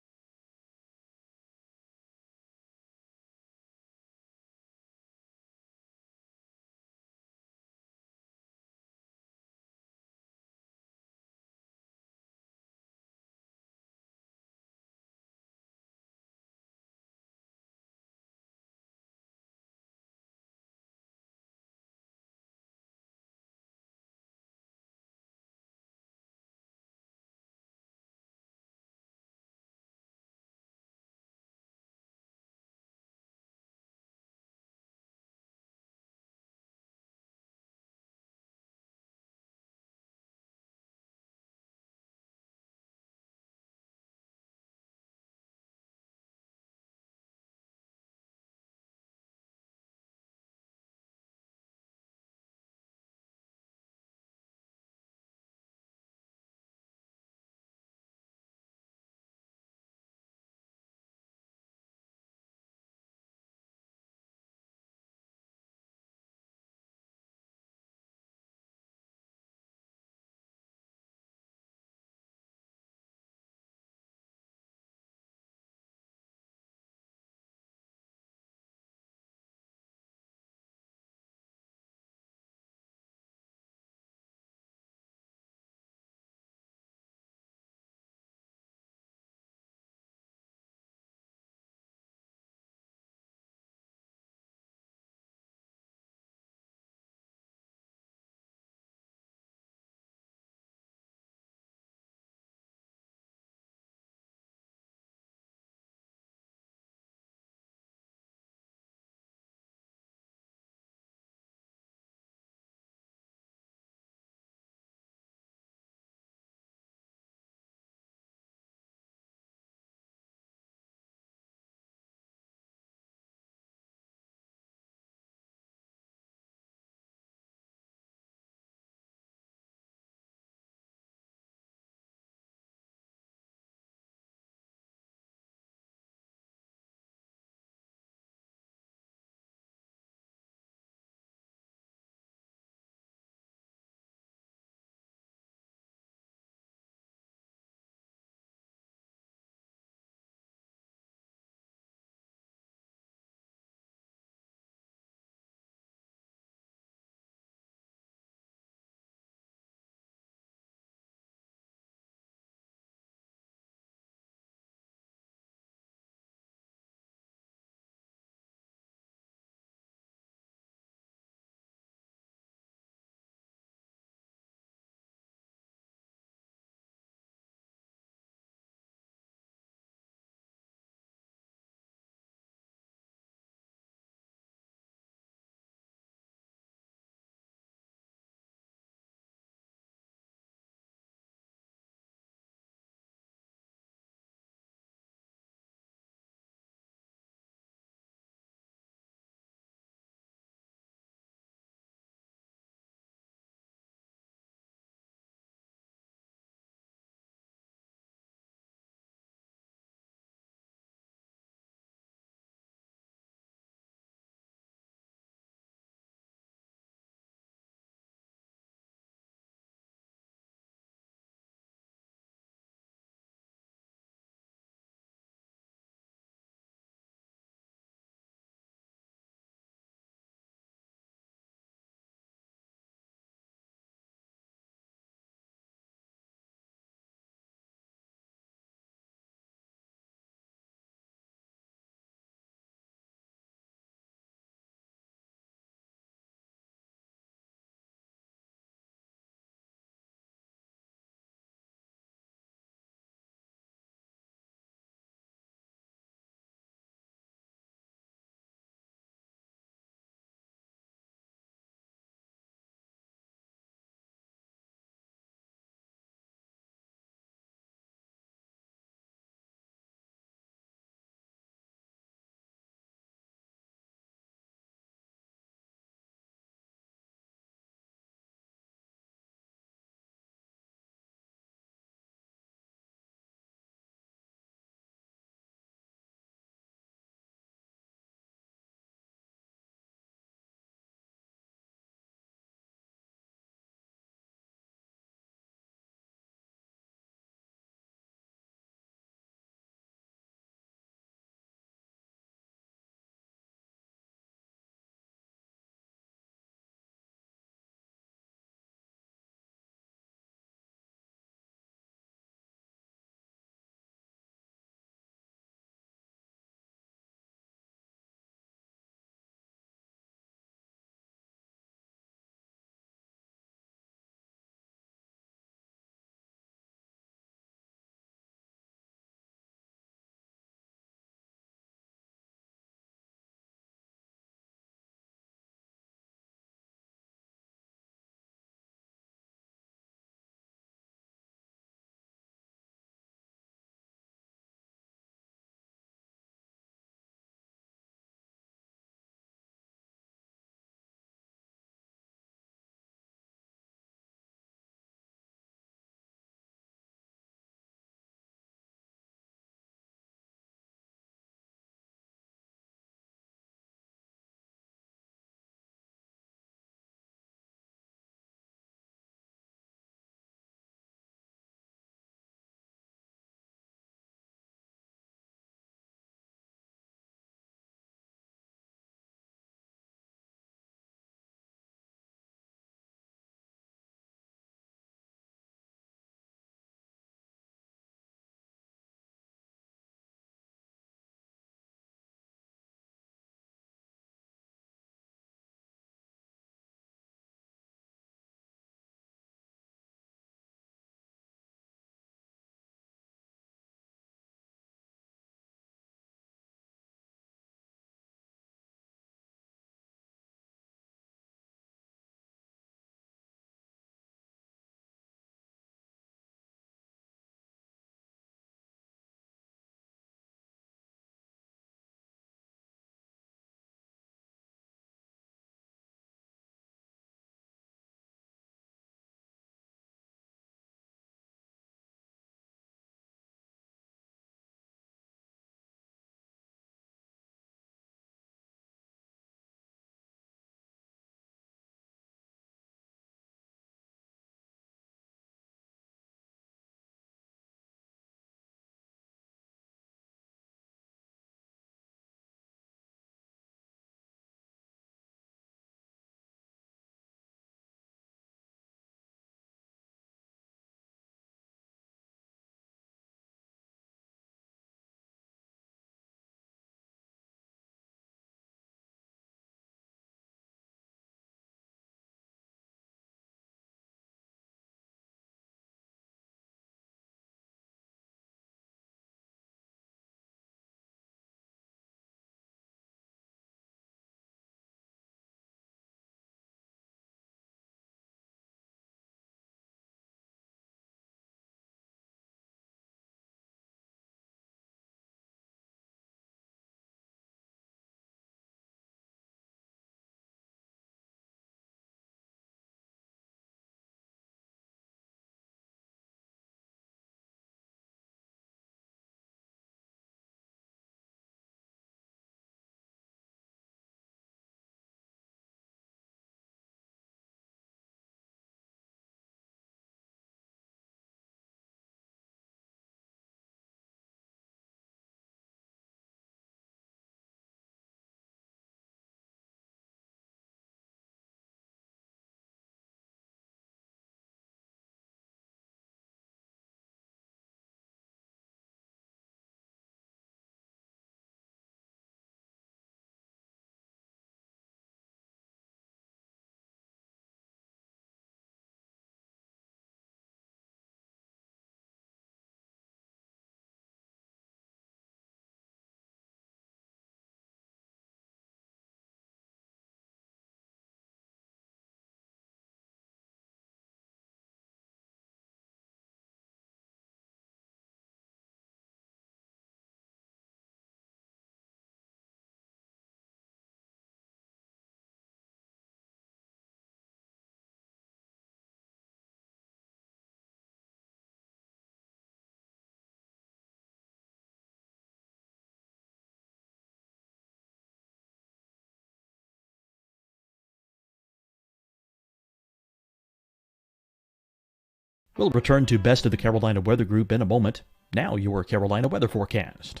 We'll return to Best of the Carolina Weather Group in a moment. Now your Carolina weather forecast.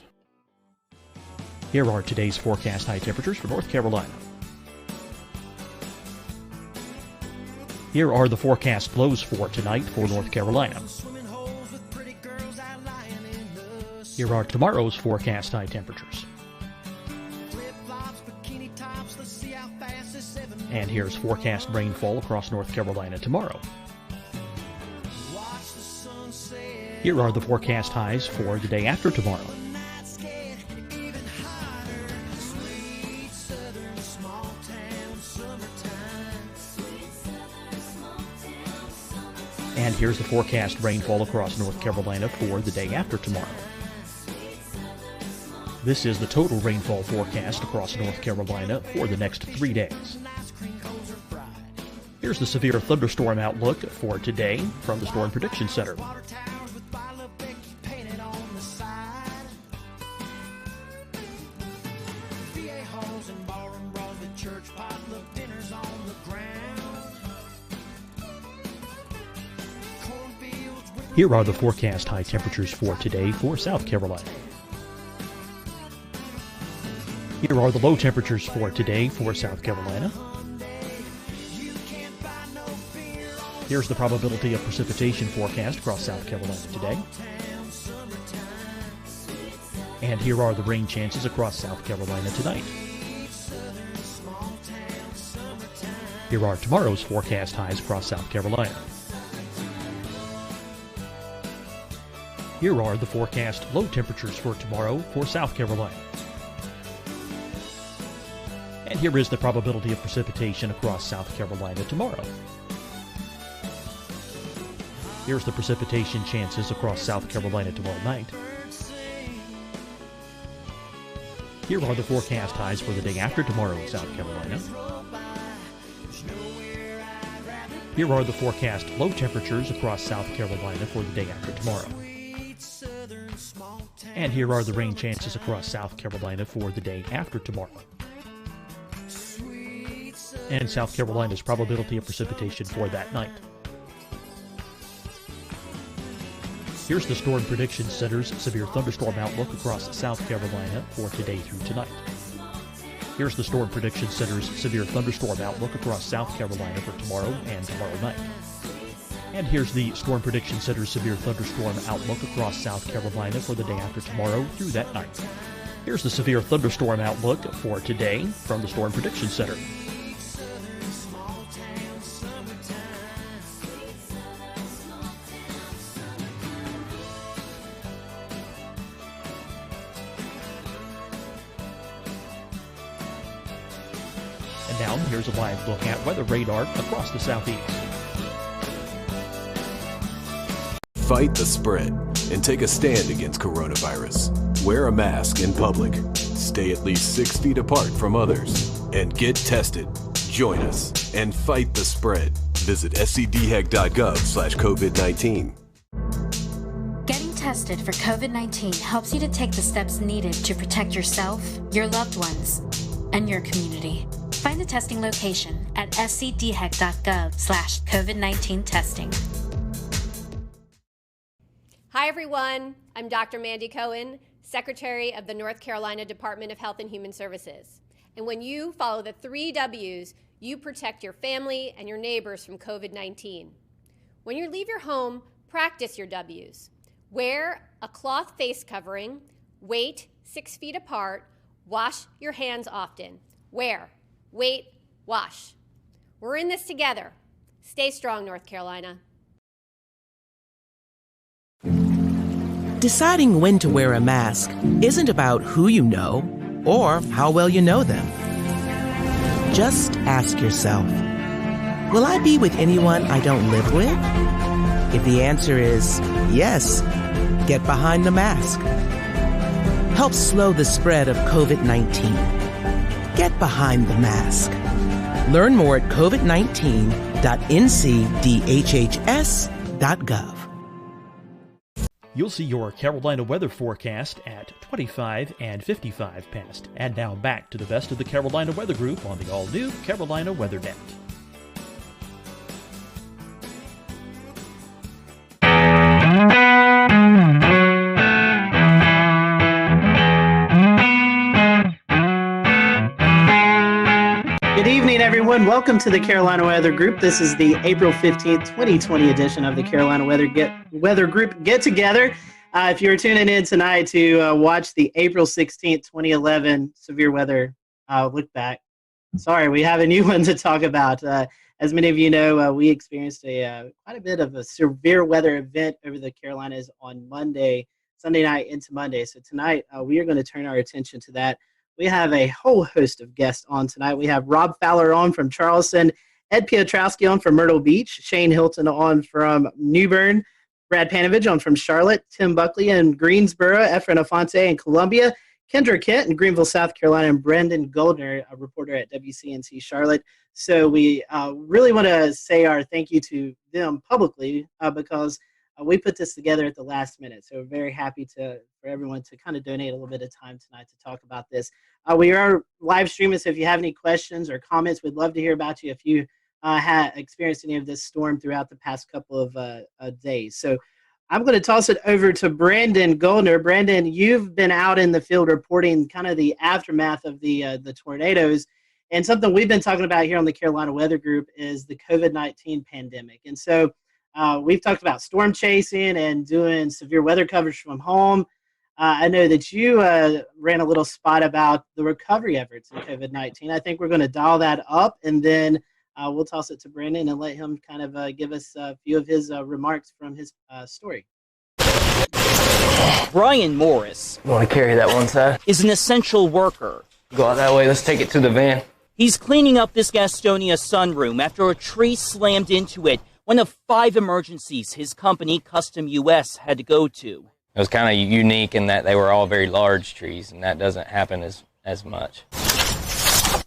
Here are today's forecast high temperatures for North Carolina. Here are the forecast lows for tonight for North Carolina. Here are tomorrow's forecast high temperatures. And here's forecast rainfall across North Carolina tomorrow. Here are the forecast highs for the day after tomorrow. And here's the forecast rainfall across North Carolina for the day after tomorrow. This is the total rainfall forecast across North Carolina for the next 3 days. Here's the severe thunderstorm outlook for today from the Storm Prediction Center. Here are the forecast high temperatures for today for South Carolina. Here are the low temperatures for today for South Carolina. Here's the probability of precipitation forecast across South Carolina today. And here are the rain chances across South Carolina tonight. Here are tomorrow's forecast highs across South Carolina. Here are the forecast low temperatures for tomorrow for South Carolina. And here is the probability of precipitation across South Carolina tomorrow. Here's the precipitation chances across South Carolina tomorrow night. Here are the forecast highs for the day after tomorrow in South Carolina. Here are the forecast low temperatures across South Carolina for the day after tomorrow. And here are the rain chances across South Carolina for the day after tomorrow. And South Carolina's probability of precipitation for that night. Here's the Storm Prediction Center's severe thunderstorm outlook across South Carolina for today through tonight. Here's the Storm Prediction Center's severe thunderstorm outlook across South Carolina for tomorrow and tomorrow night. And here's the Storm Prediction Center's severe thunderstorm outlook across South Carolina for the day after tomorrow through that night. Here's the severe thunderstorm outlook for today from the Storm Prediction Center. And now here's a live look at weather radar across the southeast. Fight the spread and take a stand against coronavirus. Wear a mask in public. Stay at least 6 feet apart from others. And get tested. Join us and fight the spread. Visit scdhec.gov/COVID-19. Getting tested for COVID-19 helps you to take the steps needed to protect yourself, your loved ones, and your community. Find the testing location at scdhec.gov/COVID-19 testing. Hi, everyone. I'm Dr. Mandy Cohen, Secretary of the North Carolina Department of Health and Human Services. And when you follow the 3 W's, you protect your family and your neighbors from COVID-19. When you leave your home, practice your W's. Wear a cloth face covering, wait 6 feet apart, wash your hands often. Wear, wait, wash. We're in this together. Stay strong, North Carolina. Deciding when to wear a mask isn't about who you know or how well you know them. Just ask yourself, will I be with anyone I don't live with? If the answer is yes, get behind the mask. Help slow the spread of COVID-19. Get behind the mask. Learn more at covid19.ncdhhs.gov. You'll see your Carolina weather forecast at 25 and 55 past. And now back to the best of the Carolina Weather Group on the all-new Carolina Weather Net. everyone. Welcome to the Carolina Weather Group. This is the April 15th, 2020 edition of the Carolina Weather Group Get Together. If you're tuning in tonight to watch the April 16th, 2011 severe weather look back, sorry, we have a new one to talk about. As many of you know, we experienced quite a bit of a severe weather event over the Carolinas on Sunday night into Monday. So tonight, we are going to turn our attention to that. We have a whole host of guests on tonight. We have Rob Fowler on from Charleston, Ed Piotrowski on from Myrtle Beach, Shane Hilton on from New Bern, Brad Panovich on from Charlotte, Tim Buckley in Greensboro, Efren Afonte in Columbia, Kendra Kent in Greenville, South Carolina, and Brendan Goldner, a reporter at WCNC Charlotte. So we really want to say our thank you to them publicly because we put this together at the last minute. So we're very happy for everyone to kind of donate a little bit of time tonight to talk about this. We are live streaming, so if you have any questions or comments, we'd love to hear about you if you had experienced any of this storm throughout the past couple of days. So I'm going to toss it over to Brandon Goldner. Brandon, you've been out in the field reporting kind of the aftermath of the tornadoes. And something we've been talking about here on the Carolina Weather Group is the COVID-19 pandemic. And so we've talked about storm chasing and doing severe weather coverage from home. I know that you ran a little spot about the recovery efforts in COVID-19. I think we're going to dial that up, and then we'll toss it to Brandon and let him kind of give us a few of his remarks from his story. Brian Morris. You want to carry that one side? Is an essential worker. Go out that way. Let's take it to the van. He's cleaning up this Gastonia sunroom after a tree slammed into it. One of 5 emergencies his company, Custom US, had to go to. It was kind of unique in that they were all very large trees, and that doesn't happen as much.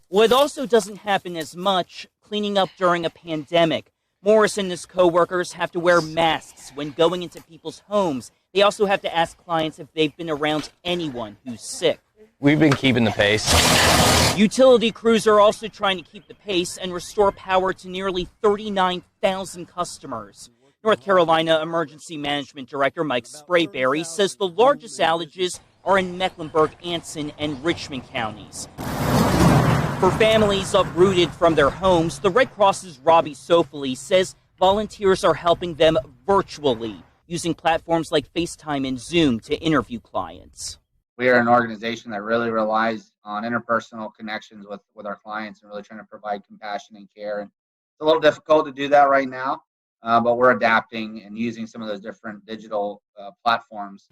Well, it also doesn't happen as much cleaning up during a pandemic. Morris and his co-workers have to wear masks when going into people's homes. They also have to ask clients if they've been around anyone who's sick. We've been keeping the pace. Utility crews are also trying to keep the pace and restore power to nearly 39,000 customers. North Carolina Emergency Management Director Mike Sprayberry says the largest outages are in Mecklenburg, Anson, and Richmond counties. For families uprooted from their homes, the Red Cross's Robbie Sofoli says volunteers are helping them virtually, using platforms like FaceTime and Zoom to interview clients. We are an organization that really relies on interpersonal connections with our clients and really trying to provide compassion and care. And it's a little difficult to do that right now, but we're adapting and using some of those different digital platforms.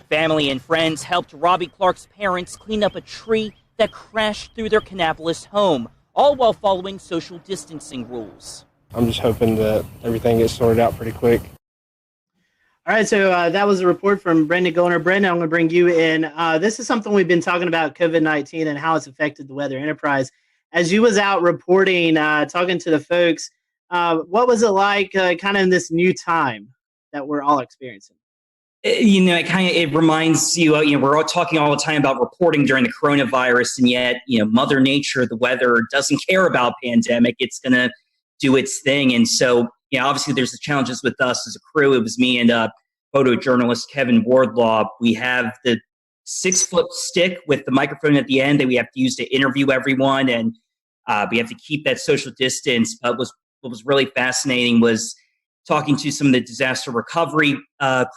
Family and friends helped Robbie Clark's parents clean up a tree that crashed through their Kannapolis home, all while following social distancing rules. I'm just hoping that everything gets sorted out pretty quick. All right, so that was a report from Brendan Goldner. Brendan, I'm going to bring you in. This is something we've been talking about, COVID-19 and how it's affected the weather enterprise. As you was out reporting, talking to the folks, what was it like kind of in this new time that we're all experiencing? It reminds you, we're all talking all the time about reporting during the coronavirus, and yet, Mother Nature, the weather, doesn't care about pandemic. It's going to do its thing. And so, obviously there's the challenges with us as a crew. It was me and photojournalist Kevin Wardlaw. We have the 6-foot stick with the microphone at the end that we have to use to interview everyone, and we have to keep that social distance. But what was really fascinating was talking to some of the disaster recovery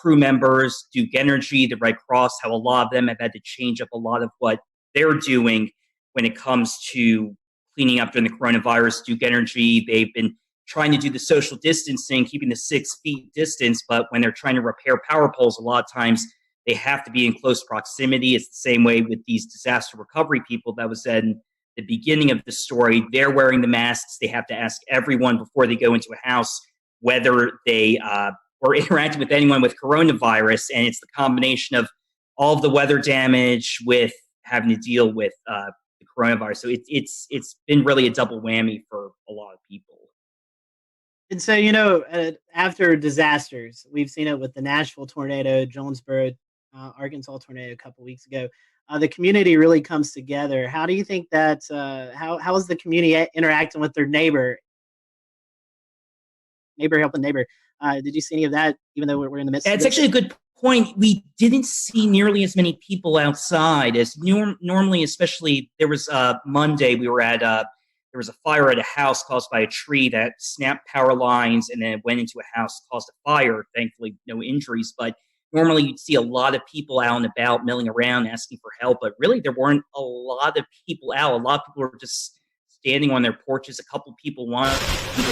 crew members, Duke Energy, the Red Cross, how a lot of them have had to change up a lot of what they're doing when it comes to cleaning up during the coronavirus. Duke Energy, they've been trying to do the social distancing, keeping the 6 feet distance, but when they're trying to repair power poles, a lot of times they have to be in close proximity. It's the same way with these disaster recovery people that was said in the beginning of the story. They're wearing the masks. They have to ask everyone before they go into a house whether they were interacting with anyone with coronavirus, and it's the combination of all of the weather damage with having to deal with the coronavirus. So it's been really a double whammy for a lot of people. And so, after disasters, we've seen it with the Nashville tornado, Jonesboro, Arkansas tornado a couple weeks ago. The community really comes together. How do you think that, how is the community interacting with their neighbor helping neighbor? Did you see any of that, even though we're in the midst of It's actually a good point. We didn't see nearly as many people outside as normally, especially there was Monday, we were at there was a fire at a house caused by a tree that snapped power lines, and then it went into a house, caused a fire. Thankfully, no injuries. But normally you'd see a lot of people out and about milling around asking for help, but really there weren't a lot of people out. A lot of people were just standing on their porches. A couple people wanted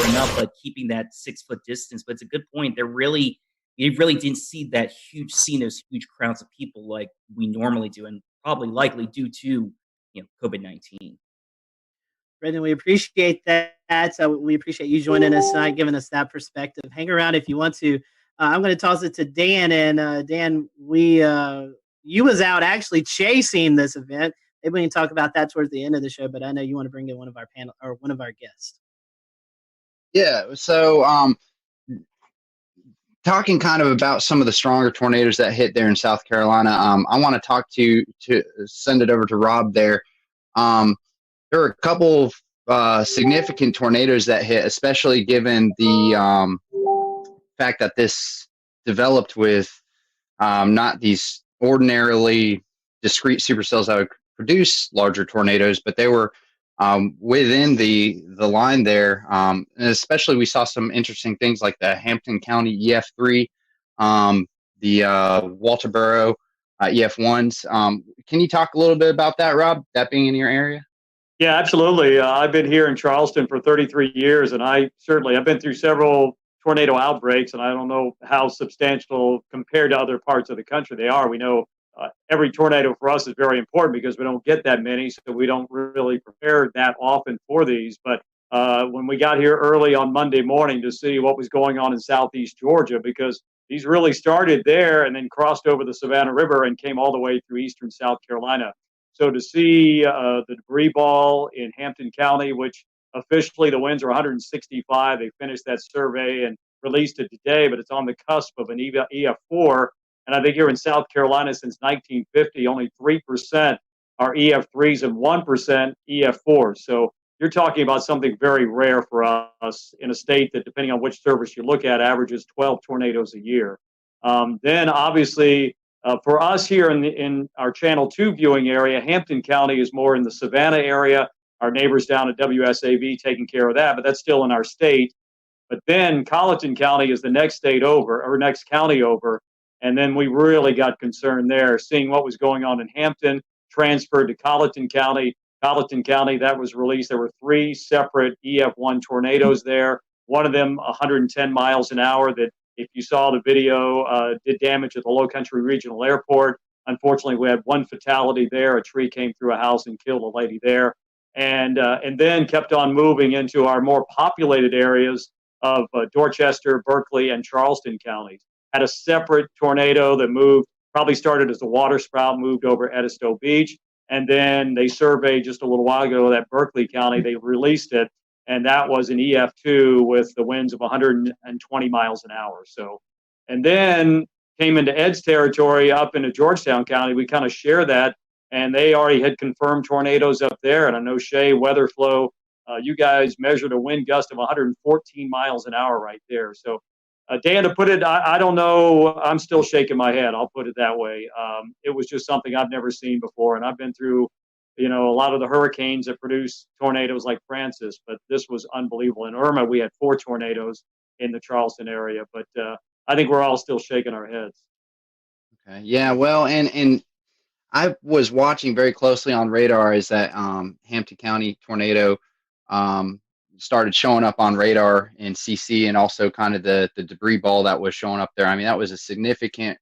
enough, but keeping that 6-foot distance. But it's a good point. You really didn't see those huge crowds of people like we normally do, and probably likely due to COVID-19. Brendan, we appreciate that. We appreciate you joining us tonight, giving us that perspective. Hang around if you want to. I'm going to toss it to Dan, and Dan, you was out actually chasing this event. Maybe we can talk about that towards the end of the show, but I know you want to bring in one of our panel or one of our guests. Yeah. So, talking kind of about some of the stronger tornadoes that hit there in South Carolina, I want to send it over to Rob there. There were a couple of significant tornadoes that hit, especially given the fact that this developed with not these ordinarily discrete supercells that would produce larger tornadoes, but they were within the line there. And especially we saw some interesting things like the Hampton County EF3, the Walterboro EF1s. Can you talk a little bit about that, Rob, that being in your area? Yeah, absolutely. I've been here in Charleston for 33 years, and I've been through several tornado outbreaks, and I don't know how substantial compared to other parts of the country they are. We know every tornado for us is very important because we don't get that many, so we don't really prepare that often for these. But when we got here early on Monday morning to see what was going on in southeast Georgia, because these really started there and then crossed over the Savannah River and came all the way through eastern South Carolina. So to see the debris ball in Hampton County, which officially the winds are 165, they finished that survey and released it today, but it's on the cusp of an EF4. And I think here in South Carolina since 1950, only 3% are EF3s and 1% EF4s. So you're talking about something very rare for us in a state that, depending on which service you look at, averages 12 tornadoes a year. Then obviously, for us here in our Channel 2 viewing area, Hampton County is more in the Savannah area. Our neighbors down at WSAV taking care of that, but that's still in our state. But then Colleton County is the next state over, or next county over. And then we really got concerned there, seeing what was going on in Hampton, transferred to Colleton County. Colleton County, that was released. There were 3 separate EF1 tornadoes there. One of them 110 miles an hour that, if you saw the video, did damage at the Low Country Regional Airport. Unfortunately, we had 1 fatality there. A tree came through a house and killed a lady there. And then kept on moving into our more populated areas of Dorchester, Berkeley, and Charleston counties. Had a separate tornado that moved, probably started as a water spout, moved over Edisto Beach. And then they surveyed just a little while ago that Berkeley County, they released it. And that was an EF2 with the winds of 120 miles an hour. So, and then came into Ed's territory up into Georgetown County. We kind of share that, and they already had confirmed tornadoes up there. And I know Shay, Weatherflow, you guys measured a wind gust of 114 miles an hour right there. So, Dan, to put it, I don't know. I'm still shaking my head. I'll put it that way. It was just something I've never seen before, and I've been through a lot of the hurricanes that produce tornadoes like Francis, but this was unbelievable. In Irma, we had 4 tornadoes in the Charleston area, but I think we're all still shaking our heads. Okay. Yeah. Well, and I was watching very closely on radar as that Hampton County tornado started showing up on radar in CC, and also kind of the debris ball that was showing up there. I mean, that was a significant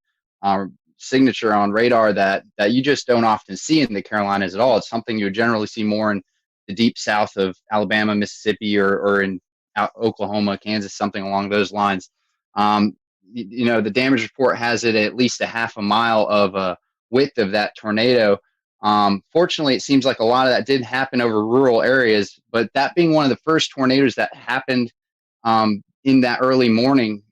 signature on radar that you just don't often see in the Carolinas at all. It's something you would generally see more in the deep south of Alabama, Mississippi, or in Oklahoma, Kansas, something along those lines. The damage report has it at least a half a mile of width of that tornado. Fortunately, it seems like a lot of that did happen over rural areas, but that being one of the first tornadoes that happened in that early morning,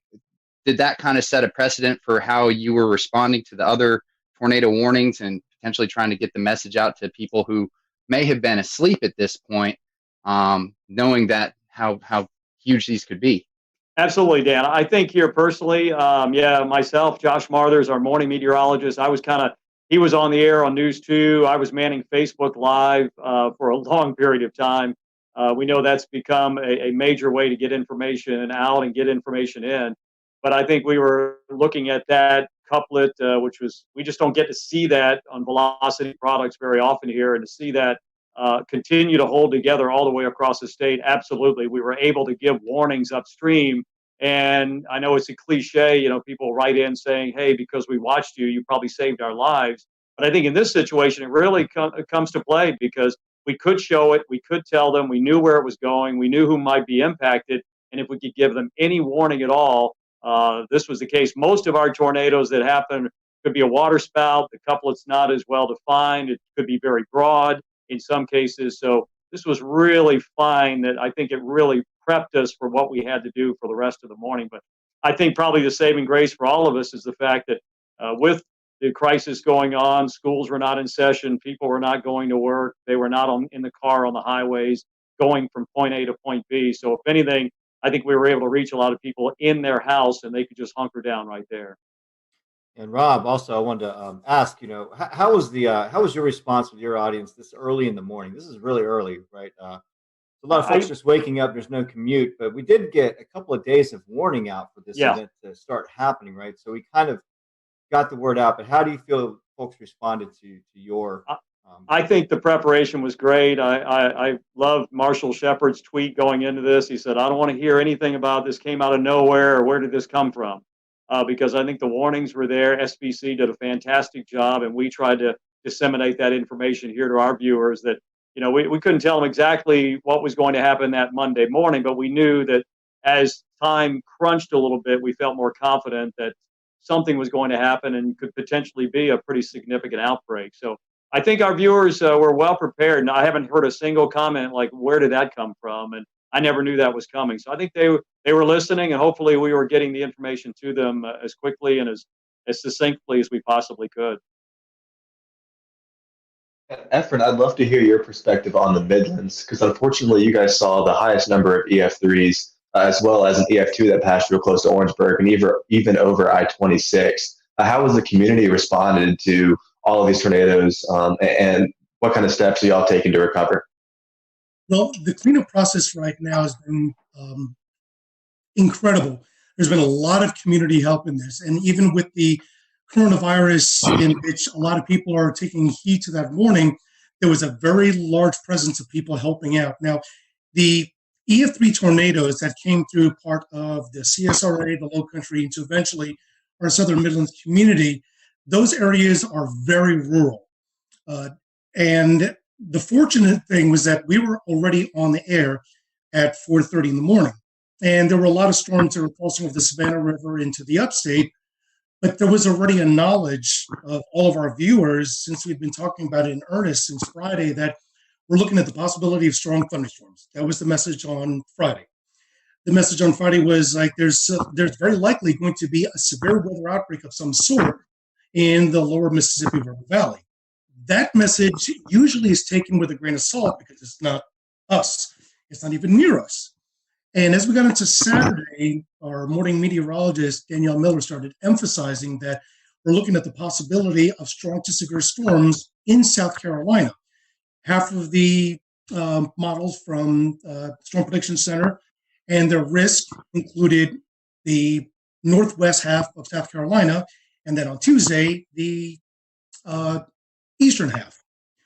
did that kind of set a precedent for how you were responding to the other tornado warnings and potentially trying to get the message out to people who may have been asleep at this point, knowing that how huge these could be? Absolutely, Dan. I think here personally, myself, Josh Marthers, our morning meteorologist, he was on the air on News 2. I was manning Facebook Live for a long period of time. We know that's become a major way to get information out and get information in. But I think we were looking at that couplet, which was, we just don't get to see that on Velocity products very often here, and to see that continue to hold together all the way across the state. Absolutely. We were able to give warnings upstream. And I know it's a cliche, people write in saying, hey, because we watched you, you probably saved our lives. But I think in this situation, it really comes to play, because we could show it, we could tell them, we knew where it was going, we knew who might be impacted. And if we could give them any warning at all, this was the case. Most of our tornadoes that happen could be a water spout. The couplet's not as well defined. It could be very broad in some cases. So this was really fine, that I think it really prepped us for what we had to do for the rest of the morning. But I think probably the saving grace for all of us is the fact that with the crisis going on, schools were not in session, people were not going to work, they were not in the car on the highways going from point A to point B. So if anything, I think we were able to reach a lot of people in their house, and they could just hunker down right there. And Rob, also, I wanted to ask, how was your response with your audience this early in the morning? This is really early, right? A lot of folks just waking up. There's no commute, but we did get a couple of days of warning out for this event to start happening, right? So we kind of got the word out. But how do you feel folks responded to your? I think the preparation was great. I loved Marshall Shepard's tweet going into this. He said, "I don't want to hear anything about this came out of nowhere, or where did this come from?" Because I think the warnings were there. SBC did a fantastic job, and we tried to disseminate that information here to our viewers, that we couldn't tell them exactly what was going to happen that Monday morning, but we knew that as time crunched a little bit, we felt more confident that something was going to happen and could potentially be a pretty significant outbreak. So I think our viewers were well prepared, and I haven't heard a single comment like, where did that come from? And I never knew that was coming. So I think they were listening, and hopefully we were getting the information to them as quickly and as succinctly as we possibly could. Efren, I'd love to hear your perspective on the Midlands, because unfortunately you guys saw the highest number of EF3s, as well as an EF2 that passed real close to Orangeburg and even over I-26. How has the community responded to all of these tornadoes, and what kind of steps are y'all taking to recover? Well, the cleanup process right now has been incredible. There's been a lot of community help in this, and even with the coronavirus, in which a lot of people are taking heed to that warning, there was a very large presence of people helping out. Now, the EF3 tornadoes that came through part of the CSRA, the Low Country, into eventually our Southern Midlands community, those areas are very rural. And the fortunate thing was that we were already on the air at 4:30 in the morning. And there were a lot of storms that were crossing over the Savannah River into the upstate, but there was already a knowledge of all of our viewers, since we've been talking about it in earnest since Friday, that we're looking at the possibility of strong thunderstorms. That was the message on Friday. The message on Friday was like, there's very likely going to be a severe weather outbreak of some sort in the lower Mississippi River Valley. That message usually is taken with a grain of salt, because it's not us. It's not even near us. And as we got into Saturday, our morning meteorologist, Danielle Miller, started emphasizing that we're looking at the possibility of strong to severe storms in South Carolina. Half of the models from Storm Prediction Center and their risk included the northwest half of South Carolina, and then on Tuesday, the eastern half.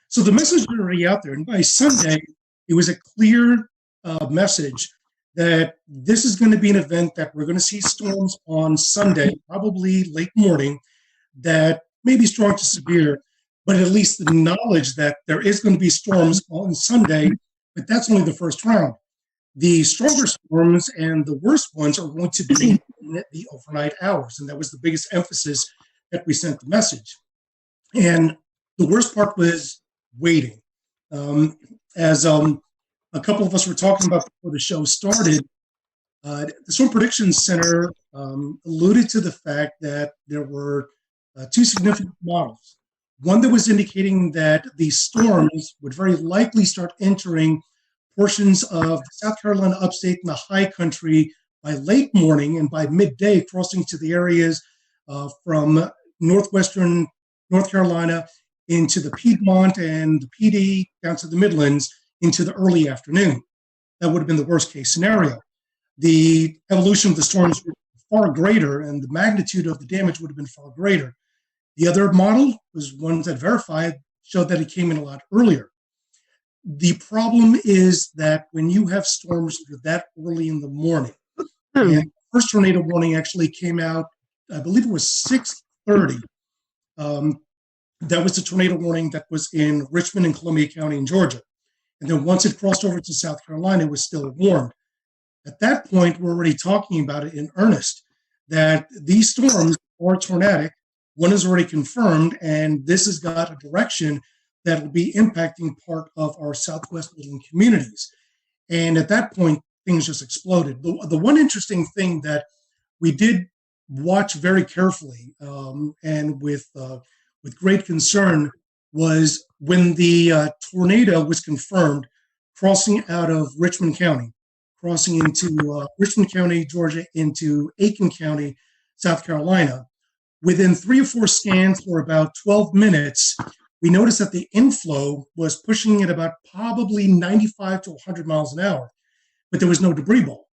So the message is already out there. And by Sunday, it was a clear message that this is going to be an event that we're going to see storms on Sunday, probably late morning, that may be strong to severe, but at least the knowledge that there is going to be storms on Sunday, but that's only the first round. The stronger storms and the worst ones are going to be in the overnight hours, and that was the biggest emphasis that we sent the message. And the worst part was waiting. As a couple of us were talking about before the show started, the Storm Prediction Center alluded to the fact that there were two significant models. One that was indicating that the storms would very likely start entering portions of South Carolina upstate and the high country by late morning, and by midday crossing to the areas from northwestern North Carolina into the Piedmont and the PD down to the Midlands into the early afternoon. that would have been the worst case scenario. The evolution of the storms were far greater, and the magnitude of the damage would have been far greater. The other model was ones that verified showed that it came in a lot earlier. The problem is that when you have storms that early in the morning, and the first tornado warning actually came out, I believe it was 6:30. That was the tornado warning that was in Richmond and Columbia County in Georgia. And then once it crossed over to South Carolina, it was still warned. At that point, we're already talking about it in earnest, that these storms are tornadic. One is already confirmed, and this has got a direction that will be impacting part of our Southwest Midland communities. And at that point, things just exploded. The one interesting thing that we did watch very carefully and with great concern was when the tornado was confirmed crossing out of Richmond County, crossing into Richmond County, Georgia, into Aiken County, South Carolina. Within 3 or 4 scans for about 12 minutes, we noticed that the inflow was pushing at about probably 95 to 100 miles an hour, but there was no debris ball.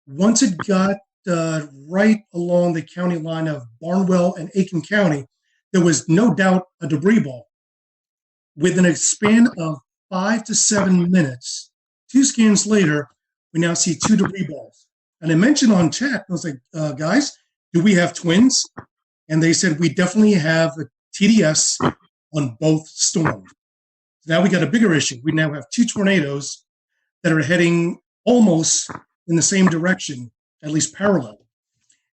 Once it got right along the county line of Barnwell and Aiken County, there was no doubt a debris ball. Within a span of 5 to 7 minutes, 2 scans later, we now see 2 debris balls. And I mentioned on chat, I was like, guys, do we have twins? And they said, we definitely have a TDS on both storms. Now we got a bigger issue. We now have 2 tornadoes that are heading almost in the same direction, at least parallel.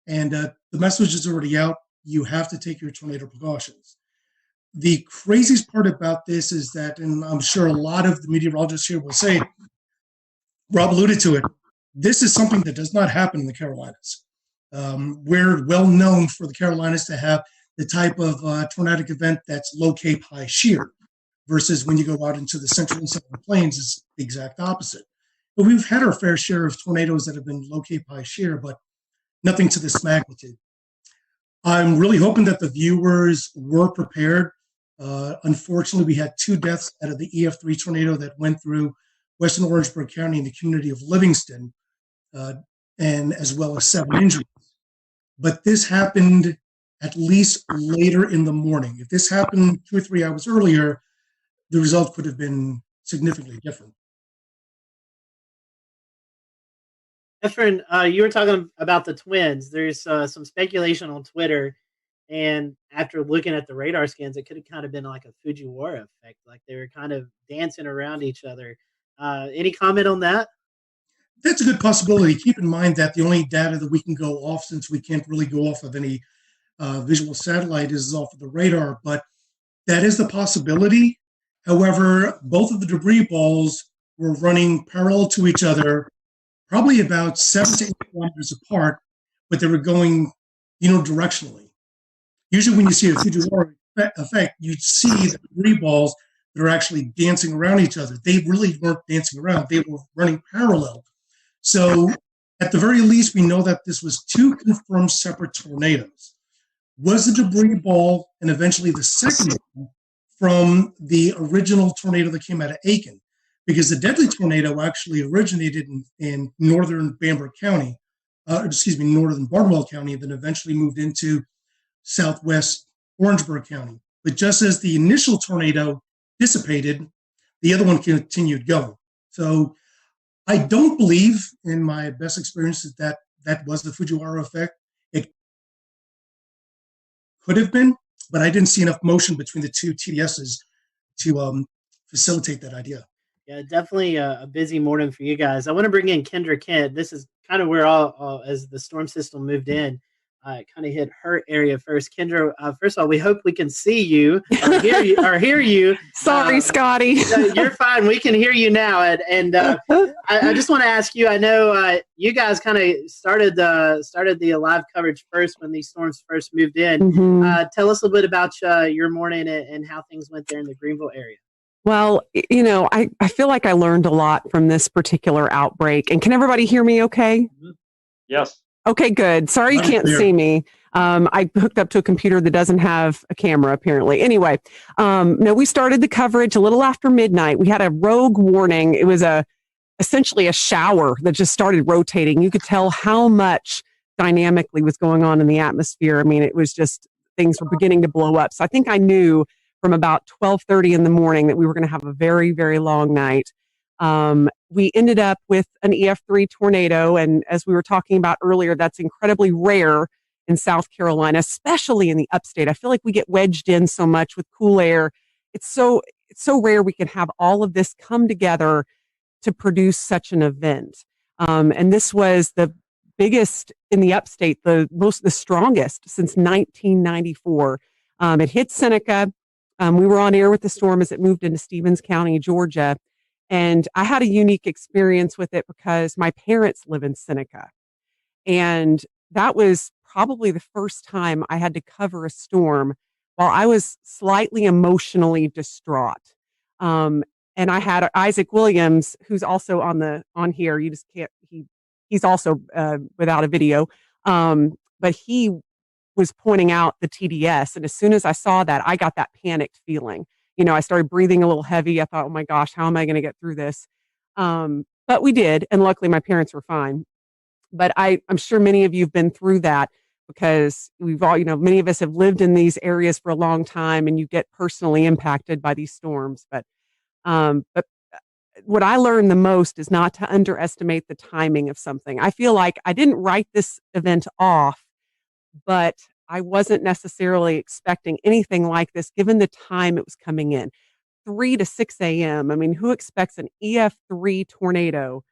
And the message is already out. You have to take your tornado precautions. The craziest part about this is that, and I'm sure a lot of the meteorologists here will say, Rob alluded to it, this is something that does not happen in the Carolinas. We're well known for the Carolinas to have the type of tornadic event that's low Cape, high shear, versus when you go out into the central and southern plains, it's the exact opposite. But we've had our fair share of tornadoes that have been low Cape, high shear, but nothing to this magnitude. I'm really hoping that the viewers were prepared. Unfortunately, we had 2 deaths out of the EF3 tornado that went through western Orangeburg County in the community of Livingston, and as well as 7 injuries. But this happened at least later in the morning. If this happened 2 or 3 hours earlier, the result could have been significantly different. Efren, you were talking about the twins. There's some speculation on Twitter, and after looking at the radar scans, it could have kind of been like a Fujiwara effect, like they were kind of dancing around each other. Any comment on that? That's a good possibility. Keep in mind that the only data that we can go off, since we can't really go off of any visual satellite, is off of the radar, but that is the possibility. However, both of the debris balls were running parallel to each other, probably about 7 to 8 kilometers apart, but they were going unidirectionally. Usually when you see a Fujiwara effect, you'd see the debris balls that are actually dancing around each other. They really weren't dancing around. They were running parallel. So at the very least, we know that this was 2 confirmed separate tornadoes. Was the debris ball and eventually the second one from the original tornado that came out of Aiken? Because the deadly tornado actually originated in northern Bamberg County, northern Barnwell County, and then eventually moved into southwest Orangeburg County. But just as the initial tornado dissipated, the other one continued going. So I don't believe, in my best experience, that was the Fujiwara effect. It could have been, but I didn't see enough motion between the 2 TDSs to facilitate that idea. Yeah, definitely a busy morning for you guys. I want to bring in Kendra Kent. This is kind of where all as the storm system moved in, it kind of hit her area first. Kendra, first of all, we hope we can see you or hear you. Sorry, Scotty. You're fine. We can hear you now. And I just want to ask you, I know you guys kind of started the live coverage first when these storms first moved in. Mm-hmm. Tell us a little bit about your morning and how things went there in the Greenville area. Well, I feel like I learned a lot from this particular outbreak. And can everybody hear me okay? Yes. Okay, good. Sorry you can't see me. I hooked up to a computer that doesn't have a camera, apparently. Anyway, no, we started the coverage a little after midnight. We had a rogue warning. It was a essentially a shower that just started rotating. You could tell how much dynamically was going on in the atmosphere. I mean, it was just, things were beginning to blow up. So I think I knew from about 12:30 in the morning that we were going to have a very, very long night. We ended up with an EF3 tornado. And as we were talking about earlier, that's incredibly rare in South Carolina, especially in the upstate. I feel like we get wedged in so much with cool air. It's so rare we can have all of this come together to produce such an event. And this was the biggest in the upstate, the strongest since 1994. It hit Seneca. We were on air with the storm as it moved into Stevens County, Georgia. And I had a unique experience with it because my parents live in Seneca. And that was probably the first time I had to cover a storm while I was slightly emotionally distraught. And I had Isaac Williams, who's also on here. You just can't, he's also without a video. But he was pointing out the TDS. And as soon as I saw that, I got that panicked feeling. I started breathing a little heavy. I thought, oh my gosh, how am I going to get through this? But we did. And luckily my parents were fine. But I'm sure many of you have been through that because we've all, many of us have lived in these areas for a long time and you get personally impacted by these storms. But what I learned the most is not to underestimate the timing of something. I feel like I didn't write this event off, but I wasn't necessarily expecting anything like this given the time it was coming in. 3 to 6 a.m. I mean, who expects an EF3 tornado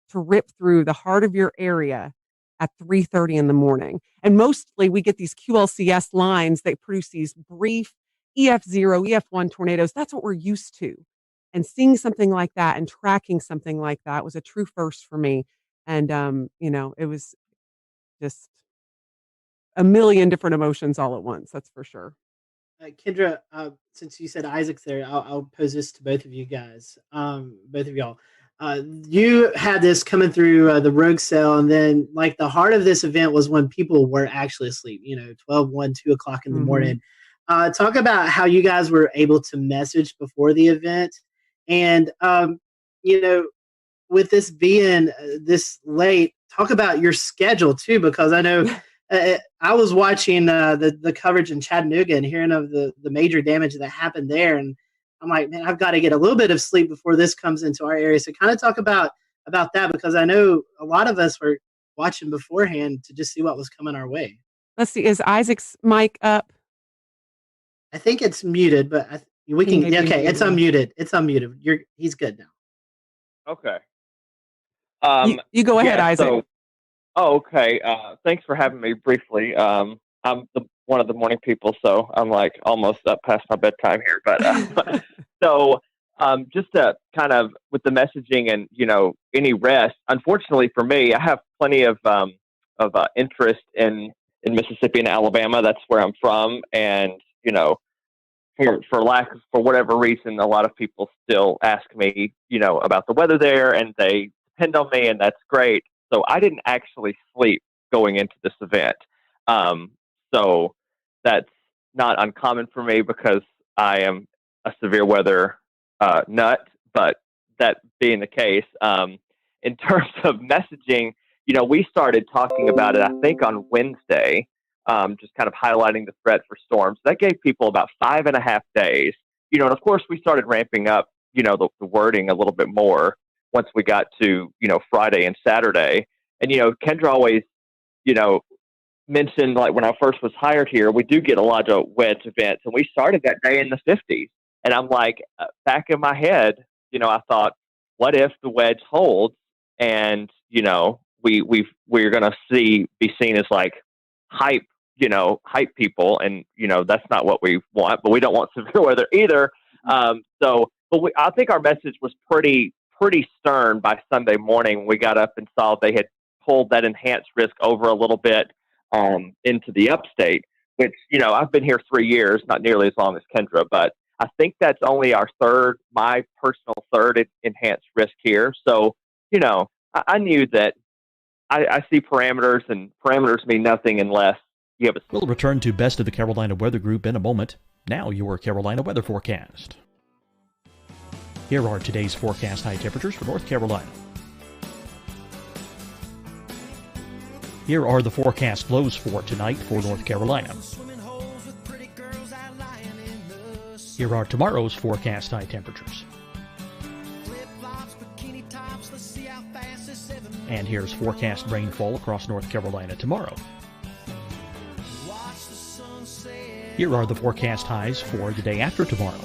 to rip through the heart of your area at 3:30 in the morning? And mostly we get these QLCS lines that produce these brief EF0, EF1 tornadoes. That's what we're used to. And seeing something like that and tracking something like that was a true first for me. And, it was just a million different emotions all at once. That's for sure. Kendra, since you said Isaac's there, I'll pose this to both of you guys, both of y'all. You had this coming through the rogue cell, and then like the heart of this event was when people were actually asleep, 12, 1, 2 o'clock in the morning. Talk about how you guys were able to message before the event. And, with this being this late, talk about your schedule too, because I know I was watching the coverage in Chattanooga and hearing of the major damage that happened there. And I'm like, man, I've got to get a little bit of sleep before this comes into our area. So kind of talk about that, because I know a lot of us were watching beforehand to just see what was coming our way. Let's see. Is Isaac's mic up? I think it's muted, but we can. Okay, it's unmuted. It's unmuted. He's good now. Okay. You go ahead, Isaac. Okay. Thanks for having me briefly. I'm one of the morning people, so I'm like almost up past my bedtime here. But so just to kind of with the messaging and any rest. Unfortunately for me, I have plenty of interest in Mississippi and Alabama. That's where I'm from, and for whatever reason, a lot of people still ask me, about the weather there, and they depend on me, and that's great. So I didn't actually sleep going into this event. So that's not uncommon for me because I am a severe weather nut. But that being the case, in terms of messaging, we started talking about it, I think, on Wednesday. Just kind of highlighting the threat for storms. That gave people about 5.5 days, and of course we started ramping up, the wording a little bit more once we got to, Friday and Saturday. And, Kendra always, mentioned, like when I first was hired here, we do get a lot of wedge events, and we started that day in the 50s. And I'm like, back in my head, I thought, what if the wedge holds and, we're going to be seen as like hype people, and that's not what we want, but we don't want severe weather either. I think our message was pretty stern by Sunday morning when we got up and saw they had pulled that enhanced risk over a little bit into the upstate, which I've been here 3 years, not nearly as long as Kendra, but I think that's only my personal third enhanced risk here. So I knew that I see parameters, and parameters mean nothing unless you have a... We'll return to Best of the Carolina Weather Group in a moment. Now your Carolina weather forecast. Here are today's forecast high temperatures for North Carolina. Here are the forecast lows for tonight for North Carolina. Here are tomorrow's forecast high temperatures. And here's forecast rainfall across North Carolina tomorrow. Here are the forecast highs for the day after tomorrow.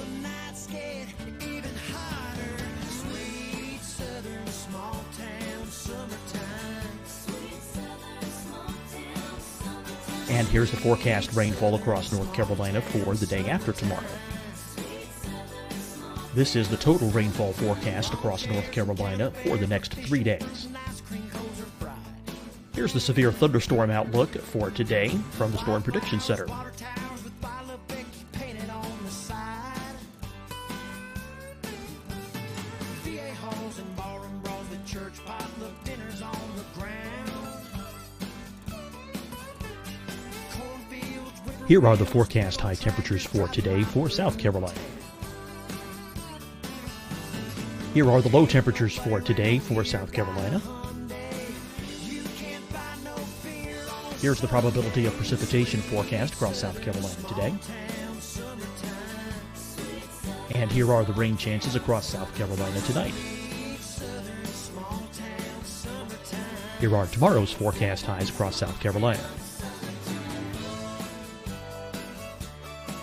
And here's the forecast rainfall across North Carolina for the day after tomorrow. This is the total rainfall forecast across North Carolina for the next 3 days. Here's the severe thunderstorm outlook for today from the Storm Prediction Center. Here are the forecast high temperatures for today for South Carolina. Here are the low temperatures for today for South Carolina. Here's the probability of precipitation forecast across South Carolina today. And here are the rain chances across South Carolina tonight. Here are tomorrow's forecast highs across South Carolina.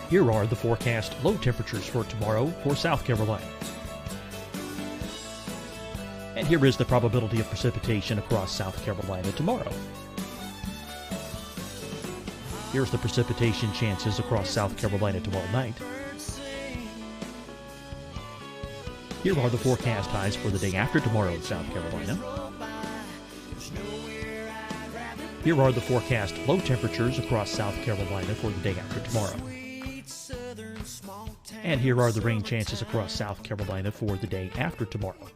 Here are the forecast low temperatures for tomorrow for South Carolina. And here is the probability of precipitation across South Carolina tomorrow. Here's the precipitation chances across South Carolina tomorrow night. Here are the forecast highs for the day after tomorrow in South Carolina. Here are the forecast low temperatures across South Carolina for the day after tomorrow. And here are the rain chances across South Carolina for the day after tomorrow.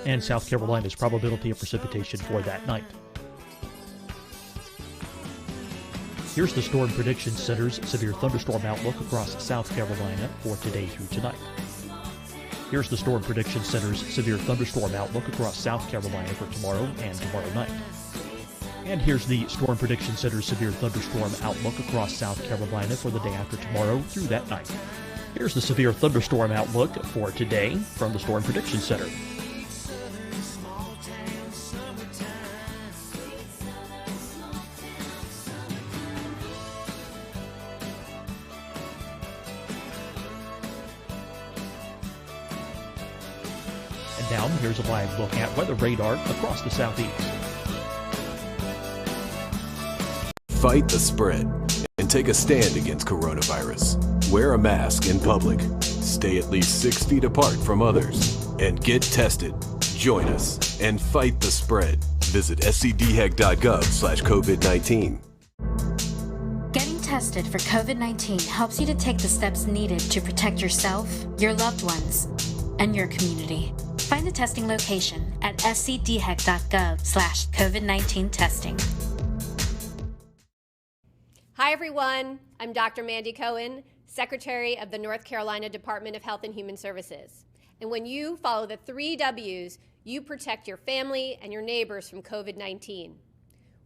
And South Carolina's probability of precipitation for that night. Here's the Storm Prediction Center's severe thunderstorm outlook across South Carolina for today through tonight. Here's the Storm Prediction Center's severe thunderstorm outlook across South Carolina for tomorrow and tomorrow night. And here's the Storm Prediction Center's severe thunderstorm outlook across South Carolina for the day after tomorrow through that night. Here's the severe thunderstorm outlook for today from the Storm Prediction Center. And now here's a live look at weather radar across the southeast. Fight the spread and take a stand against coronavirus. Wear a mask in public. Stay at least 6 feet apart from others. And get tested. Join us and fight the spread. Visit scdhec.gov/COVID-19. Getting tested for COVID-19 helps you to take the steps needed to protect yourself, your loved ones, and your community. Find the testing location at scdhec.gov/COVID-19 testing. Hi, everyone. I'm Dr. Mandy Cohen, Secretary of the North Carolina Department of Health and Human Services. And when you follow the 3 W's, you protect your family and your neighbors from COVID-19.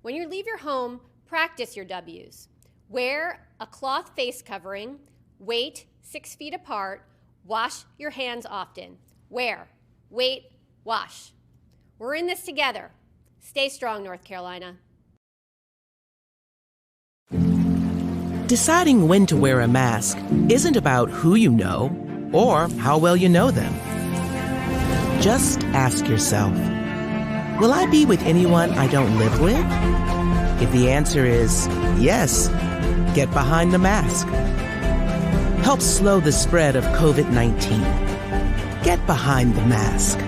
When you leave your home, practice your W's. Wear a cloth face covering, wait 6 feet apart, wash your hands often. Wear, wait, wash. We're in this together. Stay strong, North Carolina. Deciding when to wear a mask isn't about who you know or how well you know them. Just ask yourself, will I be with anyone I don't live with? If the answer is yes, get behind the mask. Help slow the spread of COVID-19. Get behind the mask.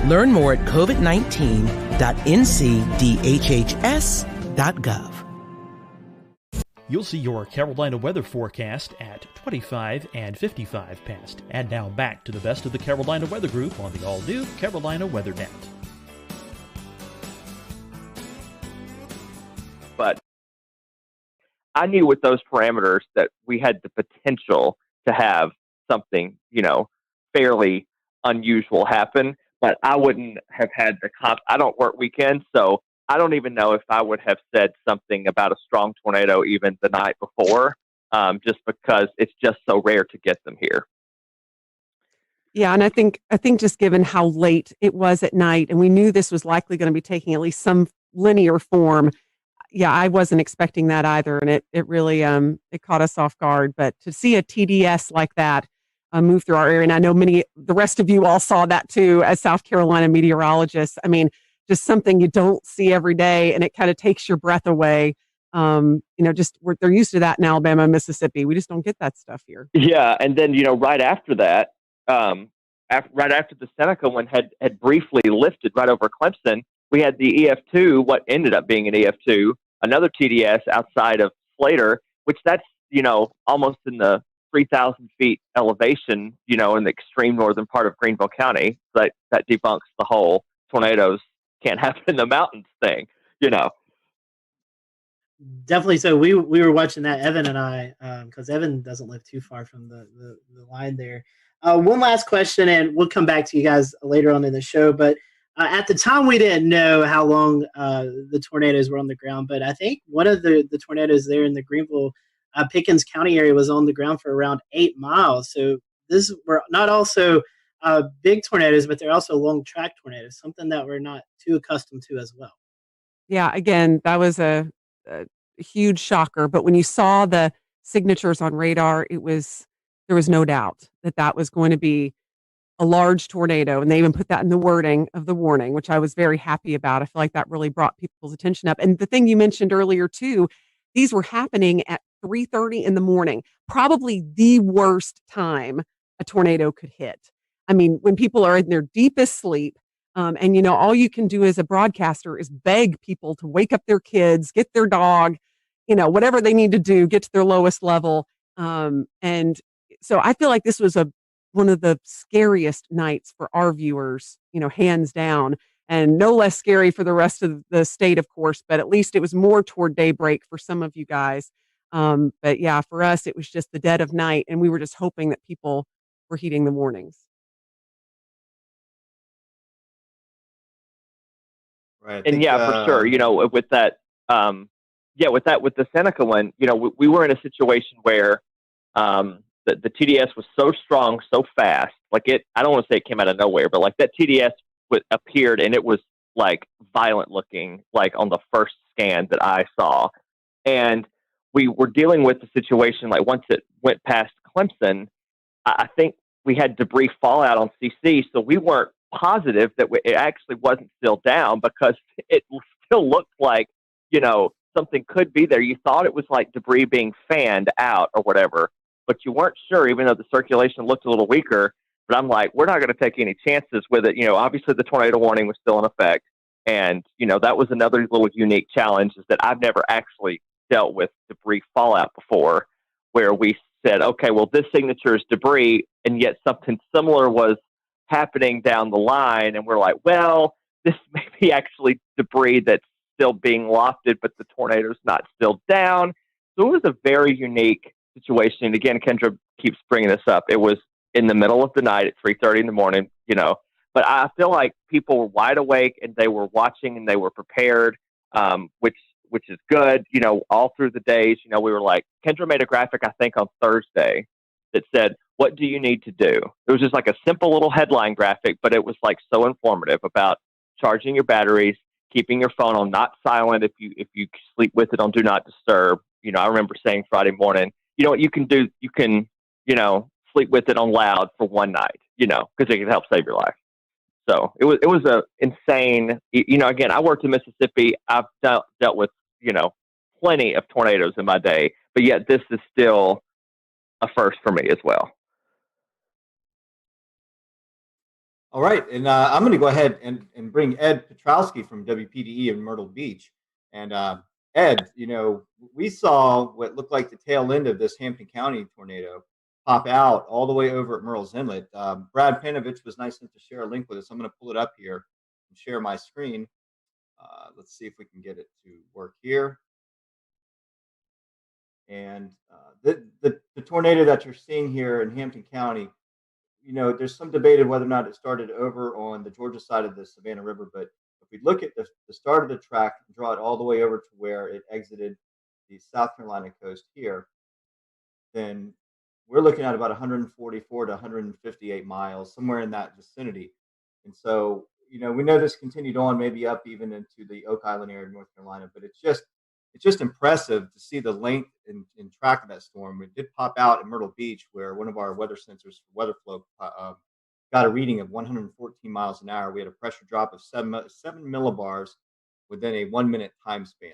Learn more at covid19.ncdhhs.gov. You'll see your Carolina weather forecast at 25 and 55 past. And now back to the best of the Carolina Weather Group on the all-new Carolina Weather Net. But I knew with those parameters that we had the potential to have something, fairly unusual happen. but I wouldn't have had I don't work weekends, so I don't even know if I would have said something about a strong tornado even the night before, just because it's just so rare to get them here. Yeah, and I think just given how late it was at night, and we knew this was likely going to be taking at least some linear form. Yeah, I wasn't expecting that either, and it really it caught us off guard. But to see a TDS like that move through our area, and I know the rest of you all saw that too as South Carolina meteorologists. I mean, just something you don't see every day, and it kind of takes your breath away. They're used to that in Alabama and Mississippi. We just don't get that stuff here. Yeah, and then right after that, right after the Seneca one had briefly lifted right over Clemson, we had the EF2, what ended up being an EF2, another TDS outside of Slater, which that's, almost in the 3,000 feet elevation, in the extreme northern part of Greenville County. That debunks the whole tornadoes can't happen in the mountains thing, Definitely. So we were watching that, Evan and I, because Evan doesn't live too far from the line there. One last question, and we'll come back to you guys later on in the show. But at the time, we didn't know how long the tornadoes were on the ground. But I think one of the tornadoes there in the Greenville, Pickens County area was on the ground for around 8 miles. So this were not also big tornadoes, but they're also long track tornadoes, something that we're not too accustomed to as well. Yeah, again, that was a huge shocker. But when you saw the signatures on radar, there was no doubt that was going to be a large tornado. And they even put that in the wording of the warning, which I was very happy about. I feel like that really brought people's attention up. And the thing you mentioned earlier too, these were happening at 3:30 in the morning, probably the worst time a tornado could hit. I mean, when people are in their deepest sleep, and all you can do as a broadcaster is beg people to wake up their kids, get their dog, whatever they need to do, get to their lowest level. And so I feel like this was one of the scariest nights for our viewers, hands down, and no less scary for the rest of the state, of course, but at least it was more toward daybreak for some of you guys. But yeah, for us, it was just the dead of night, and we were just hoping that people were heeding the warnings. Right. And for sure, with that, with the Seneca one, we were in a situation where the TDS was so strong, so fast. Like I don't want to say it came out of nowhere, but like that TDS appeared and it was like violent looking, like on the first scan that I saw. And we were dealing with the situation, like once it went past Clemson, I think we had debris fallout on CC, so we weren't positive that it actually wasn't still down because it still looked like, something could be there. You thought it was like debris being fanned out or whatever, but you weren't sure, even though the circulation looked a little weaker. But I'm like, we're not going to take any chances with it. Obviously the tornado warning was still in effect. And, that was another little unique challenge, is that I've never actually dealt with debris fallout before, where we said, okay, well, this signature is debris, and yet something similar was happening down the line. And we're like, well, this may be actually debris that's still being lofted, but the tornado's not still down. So it was a very unique situation. And again, Kendra keeps bringing this up. It was in the middle of the night at 3:30 in the morning, but I feel like people were wide awake and they were watching and they were prepared, which is good. All through the days, we were like, Kendra made a graphic, I think on Thursday, that said, what do you need to do? It was just like a simple little headline graphic, but it was like so informative about charging your batteries, keeping your phone on not silent if you sleep with it on do not disturb. I remember saying Friday morning, what you can do, you can, sleep with it on loud for one night, because it can help save your life. So it was a insane, again, I worked in Mississippi. I've dealt with, plenty of tornadoes in my day, but yet this is still a first for me as well. All right, and I'm going to go ahead and bring Ed Petrowski from WPDE in Myrtle Beach. And Ed, we saw what looked like the tail end of this Hampton County tornado pop out all the way over at Murrells Inlet. Brad Panovich was nice enough to share a link with us. I'm going to pull it up here and share my screen. Let's see if we can get it to work here. And the tornado that you're seeing here in Hampton County, there's some debate of whether or not it started over on the Georgia side of the Savannah River, but if we look at the start of the track and draw it all the way over to where it exited the South Carolina coast here, then we're looking at about 144 to 158 miles, somewhere in that vicinity. And so, we know this continued on, maybe up even into the Oak Island area of North Carolina, but it's just impressive to see the length and track of that storm. It did pop out at Myrtle Beach, where one of our weather sensors for weather flow got a reading of 114 miles an hour. We had a pressure drop of 7 millibars within a 1 minute time span.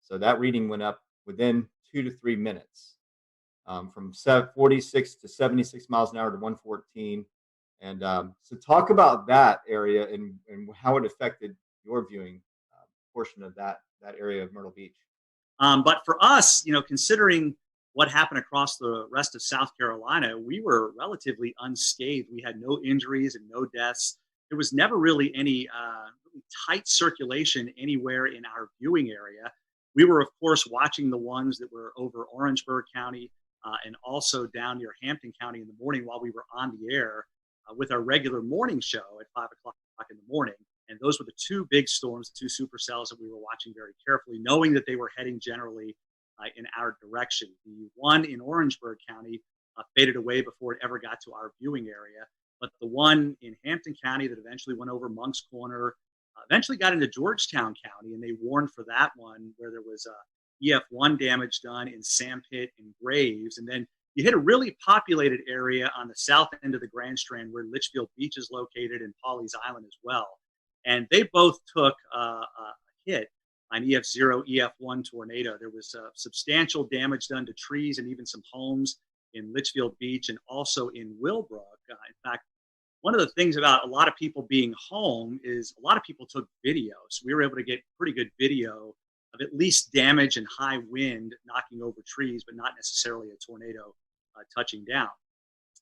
So that reading went up within 2 to 3 minutes, from 46 to 76 miles an hour to 114. And so talk about that area and how it affected your viewing portion of that area of Myrtle Beach. But for us, considering what happened across the rest of South Carolina, we were relatively unscathed. We had no injuries and no deaths. There was never really any really tight circulation anywhere in our viewing area. We were, of course, watching the ones that were over Orangeburg County and also down near Hampton County in the morning while we were on the air with our regular morning show at 5 o'clock in the morning. And those were the two big storms, the two supercells that we were watching very carefully, knowing that they were heading generally in our direction. The one in Orangeburg County faded away before it ever got to our viewing area. But the one in Hampton County that eventually went over Monk's Corner, eventually got into Georgetown County, and they warned for that one where there was EF1 damage done in Sandpit and Graves. And then you hit a really populated area on the south end of the Grand Strand where Litchfield Beach is located and Pawleys Island as well. And they both took a hit on EF0, EF1 tornado. There was substantial damage done to trees and even some homes in Litchfield Beach and also in Willbrook. In fact, one of the things about a lot of people being home is a lot of people took videos. We were able to get pretty good video of at least damage and high wind knocking over trees, but not necessarily a tornado touching down.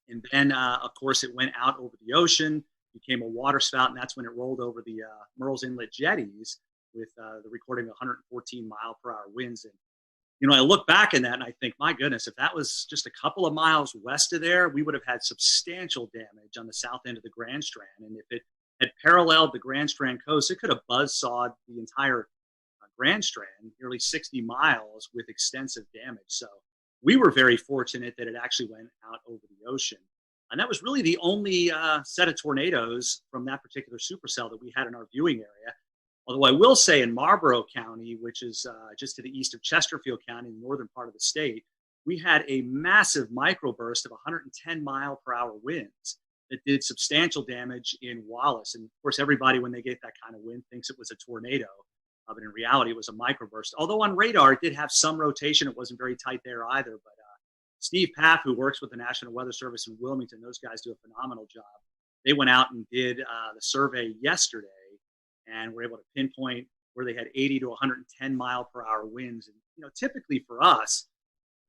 And then, of course, it went out over the ocean, became a water spout, and that's when it rolled over the Murrells Inlet jetties with the recording of 114 mile per hour winds. And, I look back in that and I think, my goodness, if that was just a couple of miles west of there, we would have had substantial damage on the south end of the Grand Strand. And if it had paralleled the Grand Strand coast, it could have buzzsawed the entire Grand Strand, nearly 60 miles with extensive damage. So we were very fortunate that it actually went out over the ocean. And that was really the only set of tornadoes from that particular supercell that we had in our viewing area. Although I will say in Marlborough County, which is just to the east of Chesterfield County, in the northern part of the state, we had a massive microburst of 110 mile per hour winds that did substantial damage in Wallace. And of course, everybody, when they get that kind of wind, thinks it was a tornado. But in reality, it was a microburst. Although on radar, it did have some rotation. It wasn't very tight there either. But Steve Paff, who works with the National Weather Service in Wilmington, those guys do a phenomenal job. They went out and did the survey yesterday and were able to pinpoint where they had 80 to 110 mile per hour winds. And, typically for us,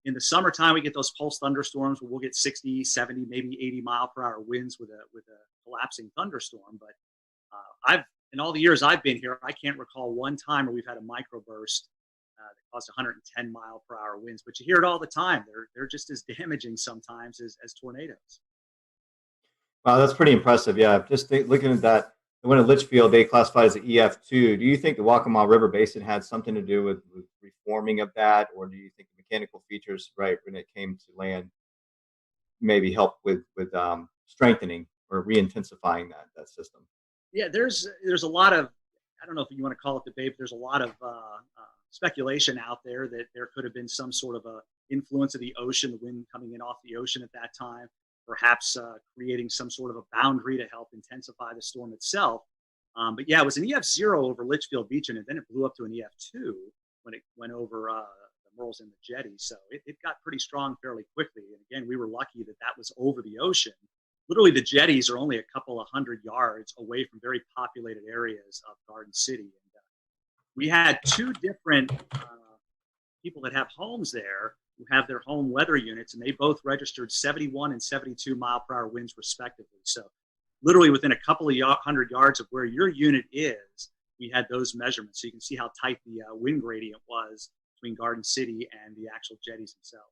in the summertime, we get those pulse thunderstorms where we'll get 60, 70, maybe 80 mile per hour winds with a collapsing thunderstorm. But in all the years I've been here, I can't recall one time where we've had a microburst that caused 110 mile per hour winds. But you hear it all the time. They're just as damaging sometimes as tornadoes. Wow, that's pretty impressive. Yeah, just looking at that, the one at Litchfield, they classified as an EF2. Do you think the Waccamaw River Basin had something to do with reforming of that, or do you think the mechanical features, right, when it came to land, maybe help with strengthening or re-intensifying that system? Yeah, there's a lot of, I don't know if you want to call it debate, but there's a lot of speculation out there that there could have been some sort of a influence of the ocean, the wind coming in off the ocean at that time, perhaps creating some sort of a boundary to help intensify the storm itself. But yeah, it was an EF0 over Litchfield Beach, and then it blew up to an EF2 when it went over the Murrells Inlet jetty. So it got pretty strong fairly quickly. And again, we were lucky that was over the ocean. Literally, the jetties are only a couple of 100 yards away from very populated areas of Garden City. And we had two different people that have homes there who have their home weather units, and they both registered 71 and 72 mile per hour winds respectively. So literally within a couple of 100 yards of where your unit is, we had those measurements. So you can see how tight the wind gradient was between Garden City and the actual jetties themselves.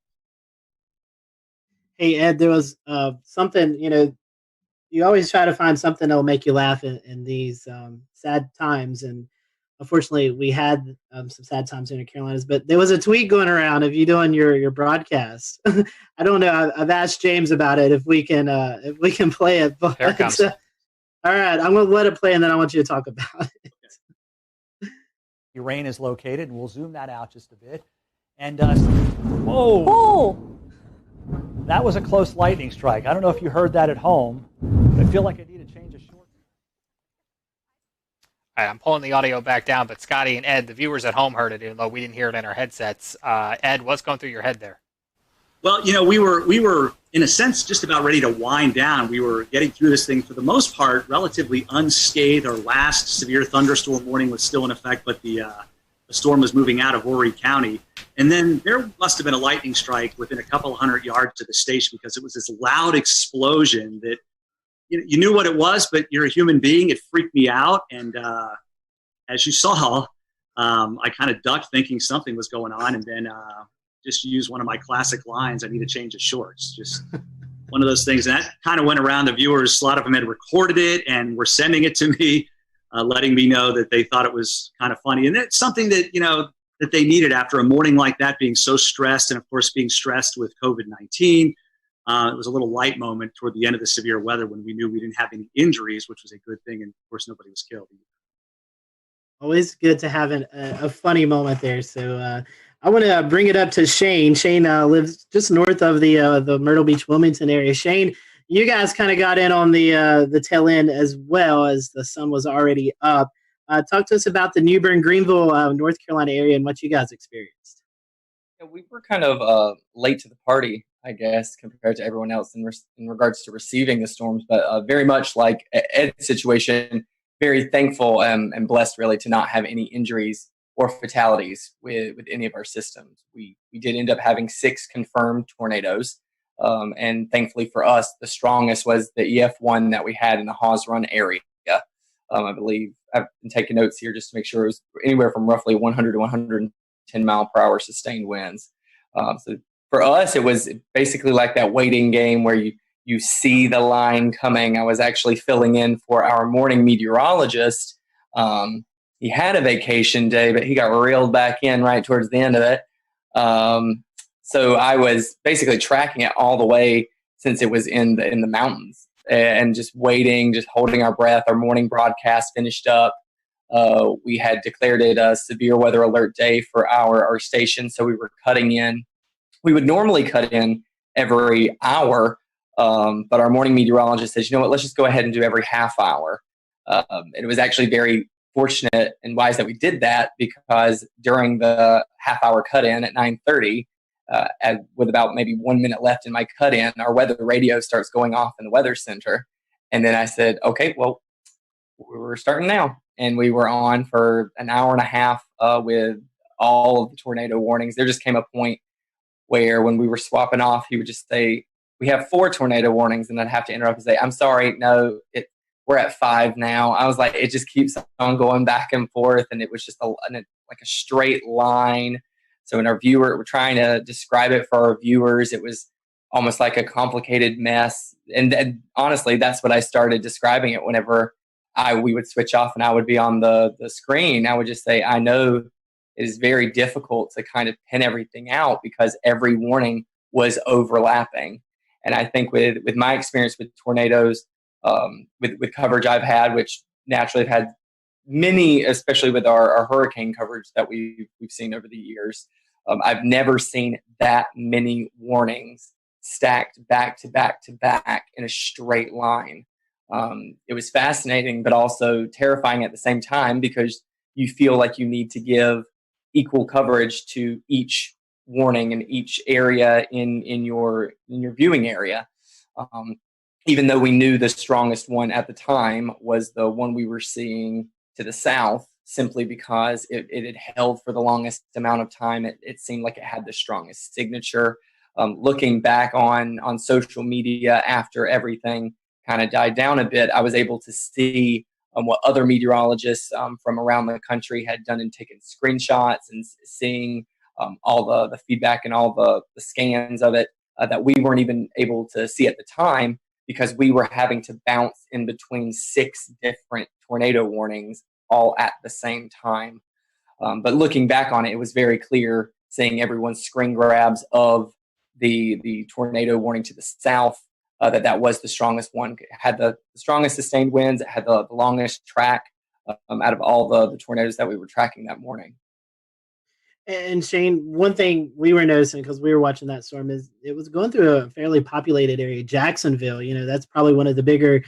Hey, Ed, there was something, you always try to find something that'll make you laugh in these sad times. And unfortunately, we had some sad times in the Carolinas. But there was a tweet going around of you doing your broadcast. I don't know. I've asked James about it if we can play it. But, Here it comes. all right, I'm going to let it play, and then I want you to talk about it. Your rain is located, and we'll zoom that out just a bit. And whoa! Oh! That was a close lightning strike. I don't know if you heard that at home. But I feel like I need to change a short. All right, I'm pulling the audio back down, but Scotty and Ed, the viewers at home heard it, even though we didn't hear it in our headsets. Ed, what's going through your head there? Well, we were in a sense just about ready to wind down. We were getting through this thing for the most part relatively unscathed. Our last severe thunderstorm warning was still in effect, but the storm was moving out of Horry County. And then there must have been a lightning strike within a couple hundred yards of the station, because it was this loud explosion that you knew what it was, but you're a human being. It freaked me out. And as you saw, I kind of ducked thinking something was going on, and then just used one of my classic lines, I need to change the shorts. Just one of those things. And that kind of went around the viewers. A lot of them had recorded it and were sending it to me, letting me know that they thought it was kind of funny. And it's something that, that they needed after a morning like that, being so stressed, and of course being stressed with COVID-19. It was a little light moment toward the end of the severe weather when we knew we didn't have any injuries, which was a good thing. And of course, nobody was killed. Always good to have a funny moment there. So I want to bring it up to Shane. Shane lives just north of the Myrtle Beach, Wilmington area. Shane, you guys kind of got in on the tail end as well, as the sun was already up. Talk to us about the Newbern, Greenville, North Carolina area and what you guys experienced. Yeah, we were kind of late to the party, I guess, compared to everyone else in regards to receiving the storms, but very much like Ed's situation, very thankful and blessed really to not have any injuries or fatalities with any of our systems. We did end up having 6 confirmed tornadoes, and thankfully for us, the strongest was the EF1 that we had in the Hawes Run area. I believe I've been taking notes here just to make sure it was anywhere from roughly 100 to 110 mile per hour sustained winds. So for us, it was basically like that waiting game where you see the line coming. I was actually filling in for our morning meteorologist. He had a vacation day, but he got reeled back in right towards the end of it. So I was basically tracking it all the way since it was in the mountains, and just waiting, just holding our breath. Our morning broadcast finished up. We had declared it a severe weather alert day for our station, so we were cutting in. We would normally cut in every hour, but our morning meteorologist says, you know what, let's just go ahead and do every half hour. And it was actually very fortunate and wise that we did that, because during the half hour cut in at 9:30, with about maybe 1 minute left in my cut in, our weather radio starts going off in the weather center. And then I said, okay, well, we're starting now. And we were on for an hour and a half with all of the tornado warnings. There just came a point where when we were swapping off, he would just say, we have 4 tornado warnings. And I'd have to interrupt and say, I'm sorry, no, we're at 5 now. I was like, it just keeps on going back and forth. And it was just like a straight line. So when we're trying to describe it for our viewers, it was almost like a complicated mess. And honestly, that's what I started describing it whenever we would switch off and I would be on the screen. I would just say, I know it is very difficult to kind of pin everything out because every warning was overlapping. And I think with my experience with tornadoes, with coverage I've had, which naturally have had many, especially with our hurricane coverage that we've seen over the years, I've never seen that many warnings stacked back to back to back in a straight line. It was fascinating, but also terrifying at the same time, because you feel like you need to give equal coverage to each warning in each area in your viewing area. Even though we knew the strongest one at the time was the one we were seeing to the south, simply because it had held for the longest amount of time. It seemed like it had the strongest signature. Looking back on social media after everything kind of died down a bit, I was able to see what other meteorologists from around the country had done and taken screenshots, and seeing all the feedback and all the scans of it that we weren't even able to see at the time, because we were having to bounce in between 6 different tornado warnings all at the same time. But looking back on it, it was very clear seeing everyone's screen grabs of the tornado warning to the south, that was the strongest one. It had the strongest sustained winds. It had the longest track out of all the tornadoes that we were tracking that morning. And Shane, one thing we were noticing because we were watching that storm is it was going through a fairly populated area. Jacksonville, that's probably one of the bigger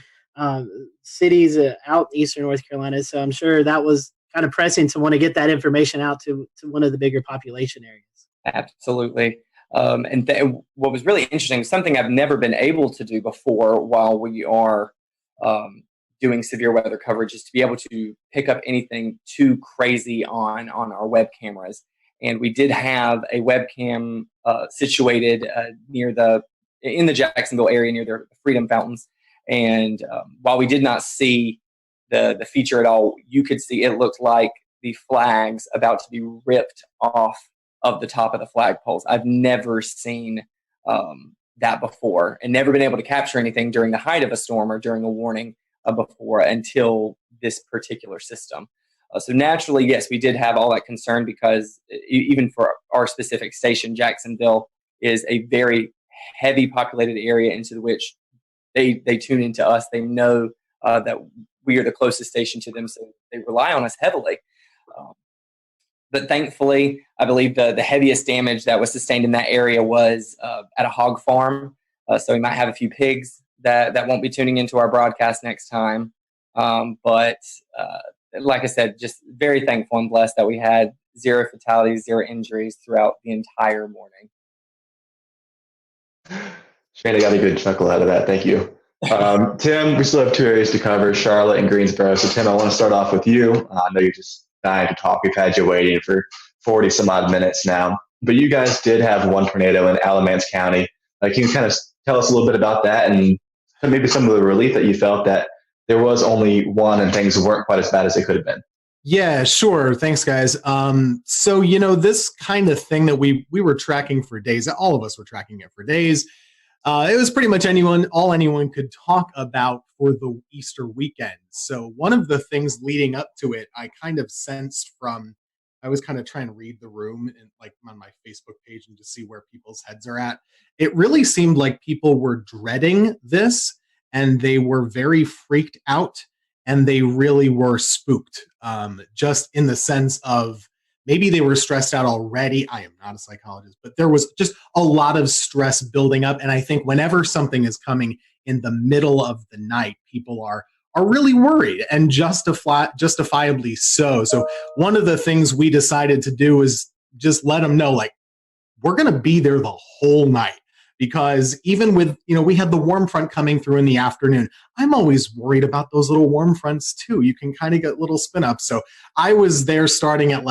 cities out eastern North Carolina. So I'm sure that was kind of pressing to want to get that information out to one of the bigger population areas. Absolutely. What was really interesting, something I've never been able to do before while we are doing severe weather coverage, is to be able to pick up anything too crazy on our web cameras. And we did have a webcam situated in the Jacksonville area near the Freedom Fountains. And while we did not see the feature at all, you could see it looked like the flags about to be ripped off of the top of the flagpoles. I've never seen that before, and never been able to capture anything during the height of a storm or during a warning before until this particular system. So naturally, yes, we did have all that concern because even for our specific station, Jacksonville is a very heavy populated area into which they tune into us. They know that we are the closest station to them, so they rely on us heavily. But thankfully, I believe the heaviest damage that was sustained in that area was at a hog farm. So we might have a few pigs that won't be tuning into our broadcast next time. But like I said, just very thankful and blessed that we had 0 fatalities, 0 injuries throughout the entire morning. Shane, I got a good chuckle out of that. Thank you. Tim, we still have 2 areas to cover, Charlotte and Greensboro. So Tim, I want to start off with you. I know you're just dying to talk. We've had you waiting for 40 some odd minutes now. But you guys did have one tornado in Alamance County. Can you kind of tell us a little bit about that and maybe some of the relief that you felt that there was only one and things weren't quite as bad as they could have been? Yeah, sure. Thanks, guys. So, this kind of thing that we were tracking for days, all of us were tracking it for days. It was pretty much all anyone could talk about for the Easter weekend. So one of the things leading up to it, I kind of sensed I was kind of trying to read the room and on my Facebook page and just see where people's heads are at. It really seemed like people were dreading this and they were very freaked out and they really were spooked, just in the sense of maybe they were stressed out already. I am not a psychologist, but there was just a lot of stress building up. And I think whenever something is coming in the middle of the night, people are really worried, and justifiably so. So one of the things we decided to do is just let them know, we're going to be there the whole night. Because even with, we had the warm front coming through in the afternoon. I'm always worried about those little warm fronts too. You can kind of get little spin ups. So I was there starting at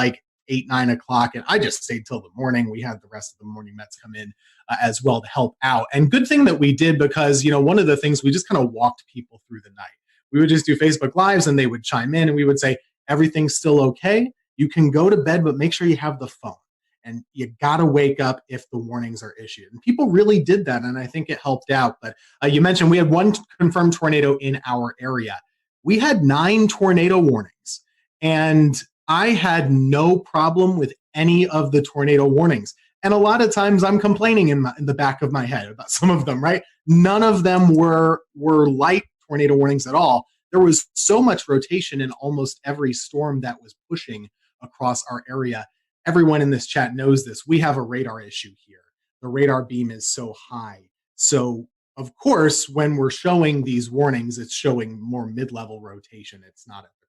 8, 9 o'clock, and I just stayed till the morning. We had the rest of the morning Mets come in as well to help out. And good thing that we did, because, one of the things, we just kind of walked people through the night. We would just do Facebook Lives and they would chime in and we would say, everything's still okay. You can go to bed, but make sure you have the phone. And you got to wake up if the warnings are issued. And people really did that, and I think it helped out. But you mentioned we had one confirmed tornado in our area. We had 9 tornado warnings, and I had no problem with any of the tornado warnings. And a lot of times I'm complaining in the back of my head about some of them, right? None of them were light tornado warnings at all. There was so much rotation in almost every storm that was pushing across our area. Everyone in this chat knows this. We have a radar issue here. The radar beam is so high. So, of course, when we're showing these warnings, it's showing more mid-level rotation. It's not at the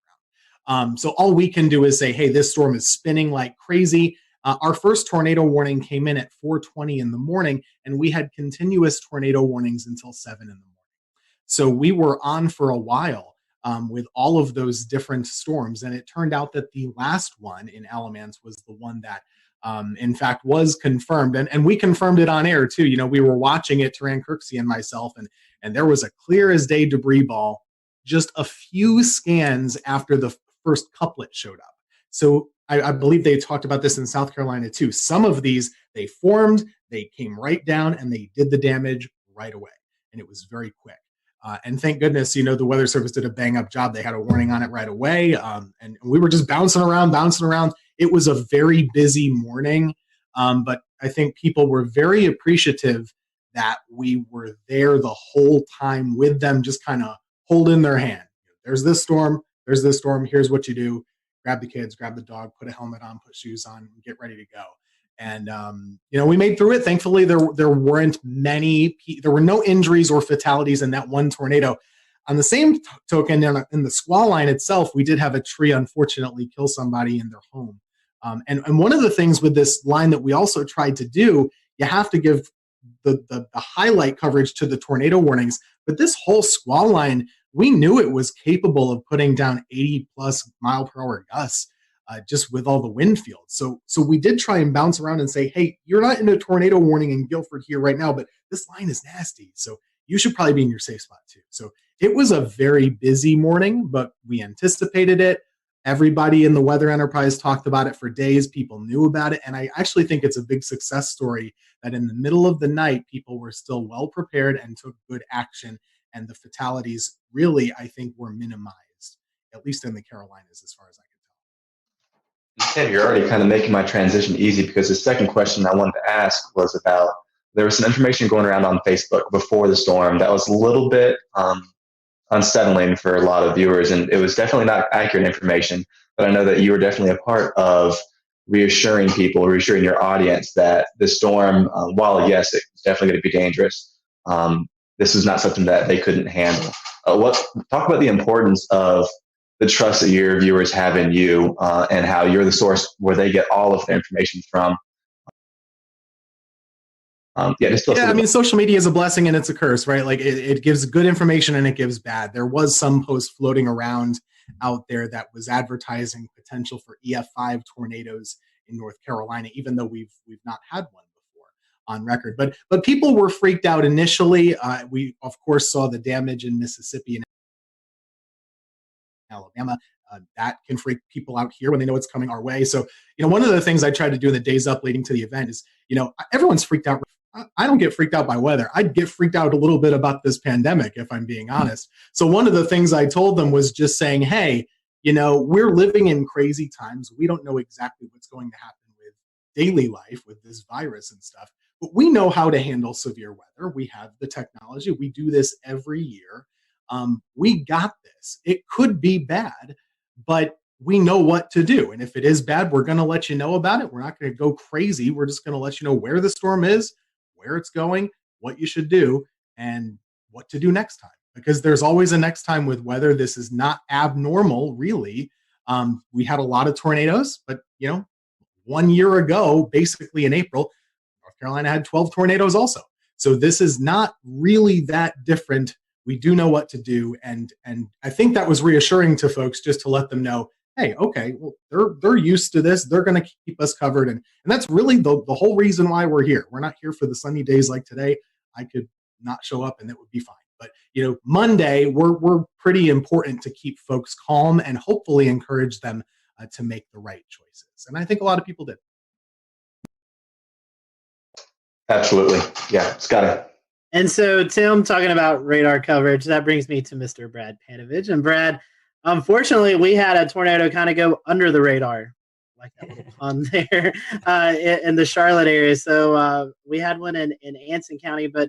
ground. So all we can do is say, hey, this storm is spinning like crazy. Our first tornado warning came in at 4:20 in the morning, and we had continuous tornado warnings until 7 in the morning. So we were on for a while with all of those different storms. And it turned out that the last one in Alamance was the one that, in fact, was confirmed. And we confirmed it on air, too. We were watching it, Taran Kirksey and myself, and there was a clear as day debris ball just a few scans after the first couplet showed up. So I believe they talked about this in South Carolina, too. Some of these, they formed, they came right down, and they did the damage right away. And it was very quick. And thank goodness, the Weather Service did a bang up job. They had a warning on it right away. And we were just bouncing around. It was a very busy morning. But I think people were very appreciative that we were there the whole time with them, just kind of holding their hand. There's this storm. Here's what you do. Grab the kids, grab the dog, put a helmet on, put shoes on, and get ready to go. And, we made through it. Thankfully, there weren't there were no injuries or fatalities in that one tornado. On the same token, in the squall line itself, we did have a tree, unfortunately, kill somebody in their home. And one of the things with this line that we also tried to do, you have to give the highlight coverage to the tornado warnings. But this whole squall line, we knew it was capable of putting down 80 plus mile per hour gusts. Just with all the wind fields. So we did try and bounce around and say, hey, you're not in a tornado warning in Guilford here right now, but this line is nasty. So you should probably be in your safe spot too. So it was a very busy morning, but we anticipated it. Everybody in the weather enterprise talked about it for days. People knew about it. And I actually think it's a big success story that in the middle of the night, people were still well prepared and took good action. And the fatalities really, I think, were minimized, at least in the Carolinas, as far as I can. Ted, you're already kind of making my transition easy, because the second question I wanted to ask was about, there was some information going around on Facebook before the storm that was a little bit unsettling for a lot of viewers, and it was definitely not accurate information, but I know that you were definitely a part of reassuring your audience that the storm, while yes, it's definitely going to be dangerous, this is not something that they couldn't handle. Talk about the importance of the trust that your viewers have in you, and how you're the source where they get all of the information from. Social media is a blessing and it's a curse, right? Like it gives good information and it gives bad. There was some post floating around out there that was advertising potential for EF5 tornadoes in North Carolina, even though we've not had one before on record. But people were freaked out initially. We of course saw the damage in Mississippi and Alabama. That can freak people out here when they know it's coming our way. So, one of the things I tried to do in the days up leading to the event is, everyone's freaked out. I don't get freaked out by weather. I'd get freaked out a little bit about this pandemic, if I'm being honest. So one of the things I told them was just saying, hey, we're living in crazy times. We don't know exactly what's going to happen with daily life with this virus and stuff, but we know how to handle severe weather. We have the technology. We do this every year. We got this. It could be bad, but we know what to do. And if it is bad, we're going to let you know about it. We're not going to go crazy. We're just going to let you know where the storm is, where it's going, what you should do, and what to do next time. Because there's always a next time with weather. This is not abnormal, really. We had a lot of tornadoes, but 1 year ago, basically in April, North Carolina had 12 tornadoes also. So this is not really that different. We do know what to do. And I think that was reassuring to folks, just to let them know, hey, okay, well, they're used to this. They're going to keep us covered. And that's really the whole reason why we're here. We're not here for the sunny days like today. I could not show up and it would be fine. But, Monday, we're pretty important to keep folks calm and hopefully encourage them to make the right choices. And I think a lot of people did. Absolutely. Yeah, Scotty. And so, Tim, talking about radar coverage, that brings me to Mr. Brad Panovich. And Brad, unfortunately, we had a tornado kind of go under the radar, like that little pun there, in the Charlotte area. So we had one in Anson County. But,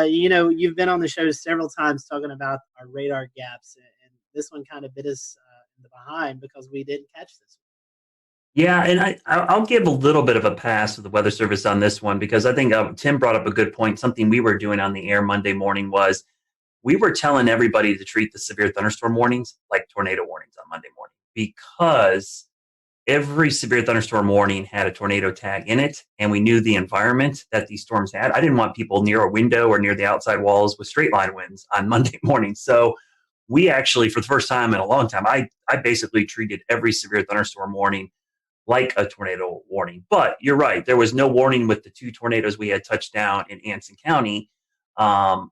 you've been on the show several times talking about our radar gaps. And this one kind of bit us in the behind because we didn't catch this one. Yeah, and I'll give a little bit of a pass to the Weather Service on this one, because I think Tim brought up a good point. Something we were doing on the air Monday morning was we were telling everybody to treat the severe thunderstorm warnings like tornado warnings on Monday morning, because every severe thunderstorm warning had a tornado tag in it, and we knew the environment that these storms had. I didn't want people near a window or near the outside walls with straight line winds on Monday morning. So we actually, for the first time in a long time, I basically treated every severe thunderstorm warning like a tornado warning. But you're right, there was no warning with the 2 tornadoes we had touched down in Anson County,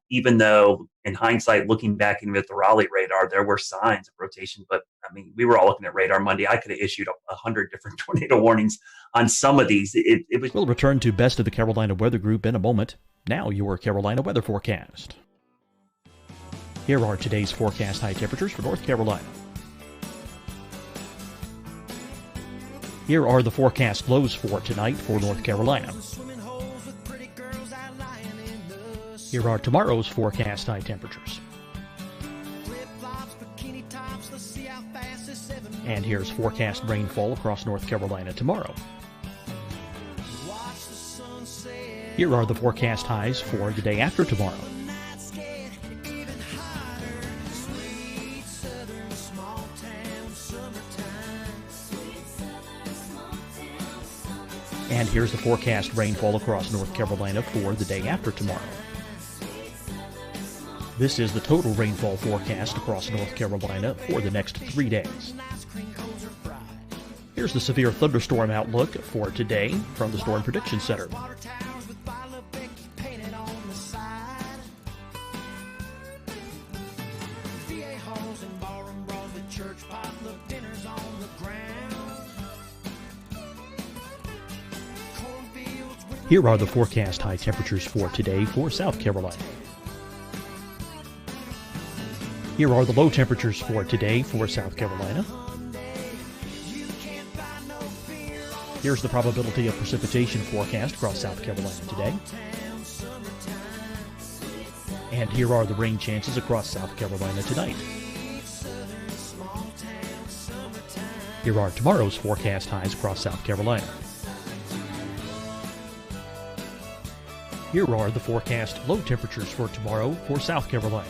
even though in hindsight, looking back even at the Raleigh radar, there were signs of rotation. But I mean, we were all looking at radar Monday. I could have issued 100 different tornado warnings on some of these. It was. We'll return to Best of the Carolina Weather Group in a moment. Now your Carolina weather forecast. Here are today's forecast high temperatures for North Carolina. Here are the forecast lows for tonight for North Carolina. Here are tomorrow's forecast high temperatures. And here's forecast rainfall across North Carolina tomorrow. Here are the forecast highs for the day after tomorrow. And here's the forecast rainfall across North Carolina for the day after tomorrow. This is the total rainfall forecast across North Carolina for the next 3 days. Here's the severe thunderstorm outlook for today from the Storm Prediction Center. Here are the forecast high temperatures for today for South Carolina. Here are the low temperatures for today for South Carolina. Here's the probability of precipitation forecast across South Carolina today. And here are the rain chances across South Carolina tonight. Here are tomorrow's forecast highs across South Carolina. Here are the forecast low temperatures for tomorrow for South Carolina.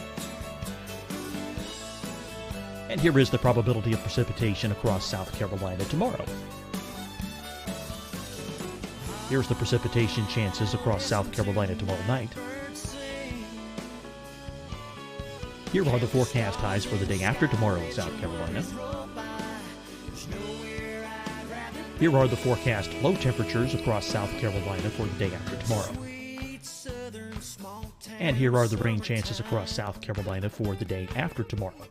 And here is the probability of precipitation across South Carolina tomorrow. Here's the precipitation chances across South Carolina tomorrow night. Here are the forecast highs for the day after tomorrow in South Carolina. Here are the forecast low temperatures across South Carolina for the day after tomorrow. And here are the rain chances across South Carolina for the day after tomorrow.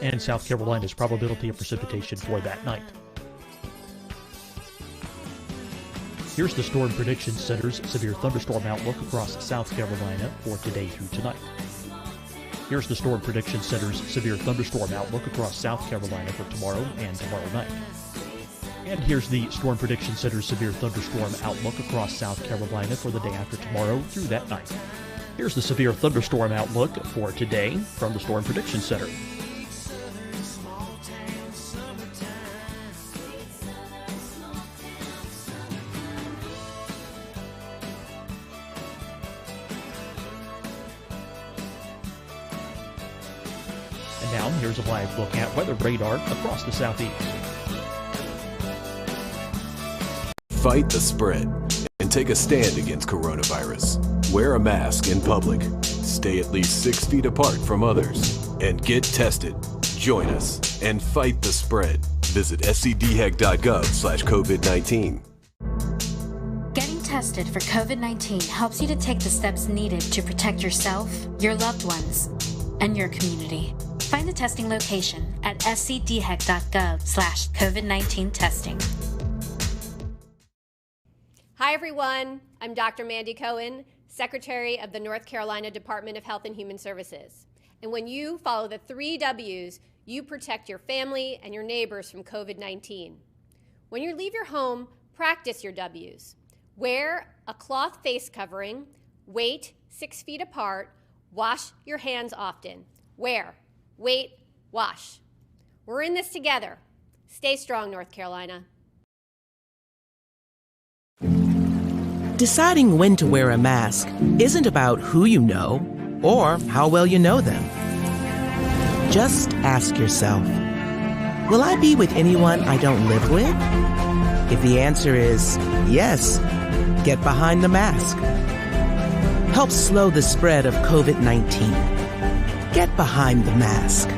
And South Carolina's probability of precipitation for that night. Here's the Storm Prediction Center's severe thunderstorm outlook across South Carolina for today through tonight. Here's the Storm Prediction Center's severe thunderstorm outlook across South Carolina for tomorrow and tomorrow night. And here's the Storm Prediction Center's severe thunderstorm outlook across South Carolina for the day after tomorrow through that night. Here's the severe thunderstorm outlook for today from the Storm Prediction Center. And now here's a live look at weather radar across the southeast. Fight the spread and take a stand against coronavirus. Wear a mask in public. Stay at least 6 feet apart from others. And get tested. Join us and fight the spread. Visit scdhec.gov/COVID-19. Getting tested for COVID-19 helps you to take the steps needed to protect yourself, your loved ones, and your community. Find the testing location at scdhec.gov/COVID-19 testing. Hi, everyone. I'm Dr. Mandy Cohen, Secretary of the North Carolina Department of Health and Human Services. And when you follow the 3 W's, you protect your family and your neighbors from COVID-19. When you leave your home, practice your W's. Wear a cloth face covering, wait 6 feet apart, wash your hands often. Wear, wait, wash. We're in this together. Stay strong, North Carolina. Deciding when to wear a mask isn't about who you know or how well you know them. Just ask yourself, will I be with anyone I don't live with? If the answer is yes, get behind the mask. Help slow the spread of COVID-19. Get behind the mask.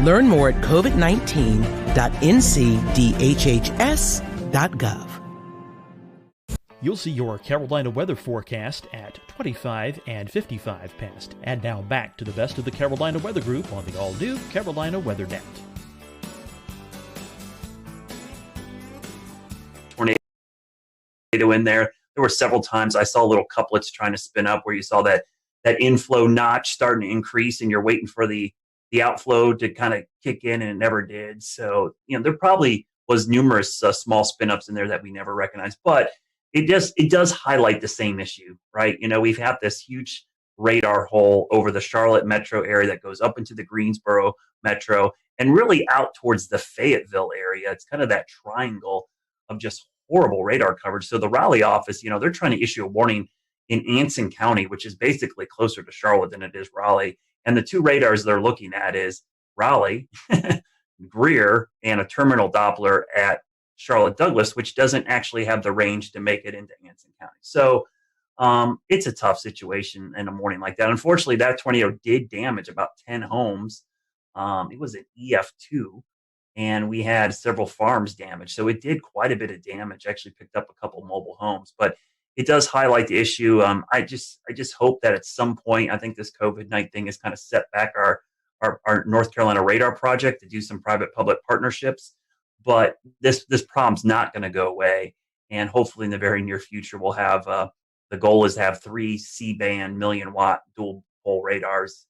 Learn more at covid19.ncdhhs.gov. You'll see your Carolina weather forecast at 25 and 55 past. And now back to the best of the Carolina Weather Group on the all-new Carolina Weather Net. Tornado in there. There were several times I saw little couplets trying to spin up where you saw that that inflow notch starting to increase, and you're waiting for the outflow to kind of kick in, and it never did. So, there probably was numerous small spin-ups in there that we never recognized, but it does highlight the same issue, right? We've had this huge radar hole over the Charlotte metro area that goes up into the Greensboro metro and really out towards the Fayetteville area. It's kind of that triangle of just horrible radar coverage. So the Raleigh office, they're trying to issue a warning in Anson County, which is basically closer to Charlotte than it is Raleigh. And the two radars they're looking at is Raleigh, Greer, and a terminal Doppler at Charlotte Douglas, which doesn't actually have the range to make it into Anson County. So it's a tough situation in a morning like that. Unfortunately, that tornado did damage about 10 homes. It was an EF2, and we had several farms damaged. So it did quite a bit of damage, actually picked up a couple mobile homes. But it does highlight the issue. I just hope that at some point, I think this COVID night thing has kind of set back our North Carolina radar project to do some private-public partnerships. But this problem's not going to go away. And hopefully in the very near future, we'll have the goal is to have 3 C-band million-watt dual-pole radars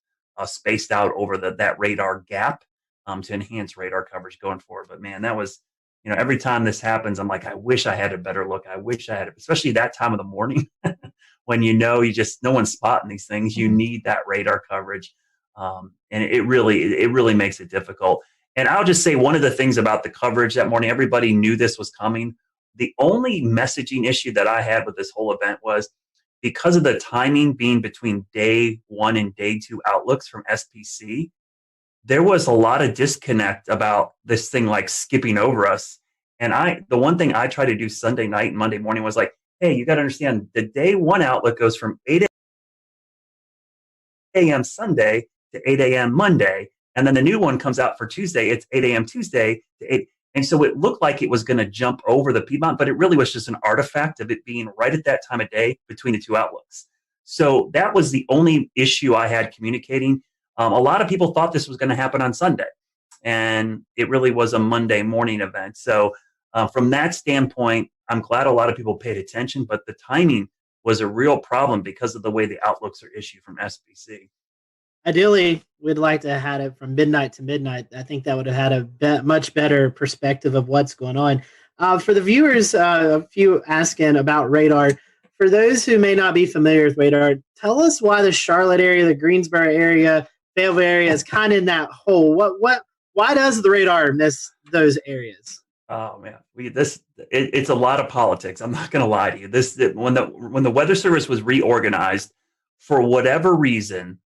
spaced out over that radar gap to enhance radar coverage going forward. But man, that was, every time this happens, I'm like, I wish I had a better look. I wish I had it, especially that time of the morning when no one's spotting these things. You need that radar coverage, and it really makes it difficult. And I'll just say one of the things about the coverage that morning, everybody knew this was coming. The only messaging issue that I had with this whole event was because of the timing being between day 1 and day 2 outlooks from SPC, there was a lot of disconnect about this thing like skipping over us. And the one thing I tried to do Sunday night and Monday morning was like, hey, you got to understand the day 1 outlook goes from 8 a.m. Sunday to 8 a.m. Monday. And then the new one comes out for Tuesday. It's 8 a.m. Tuesday to 8. And so it looked like it was going to jump over the Piedmont, but it really was just an artifact of it being right at that time of day between the 2 outlooks. So that was the only issue I had communicating. A lot of people thought this was going to happen on Sunday, and it really was a Monday morning event. So from that standpoint, I'm glad a lot of people paid attention, but the timing was a real problem because of the way the outlooks are issued from SPC. Ideally, we'd like to have had it from midnight to midnight. I think that would have had a much better perspective of what's going on. For the viewers, a few asking about radar. For those who may not be familiar with radar, tell us why the Charlotte area, the Greensboro area, Fayetteville area is kind of in that hole. Why does the radar miss those areas? Oh man, it's a lot of politics. I'm not going to lie to you. When the Weather Service was reorganized, for whatever reason,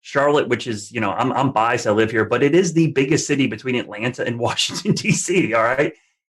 Charlotte, which is, I'm biased, I live here, but it is the biggest city between Atlanta and Washington, D.C., all right?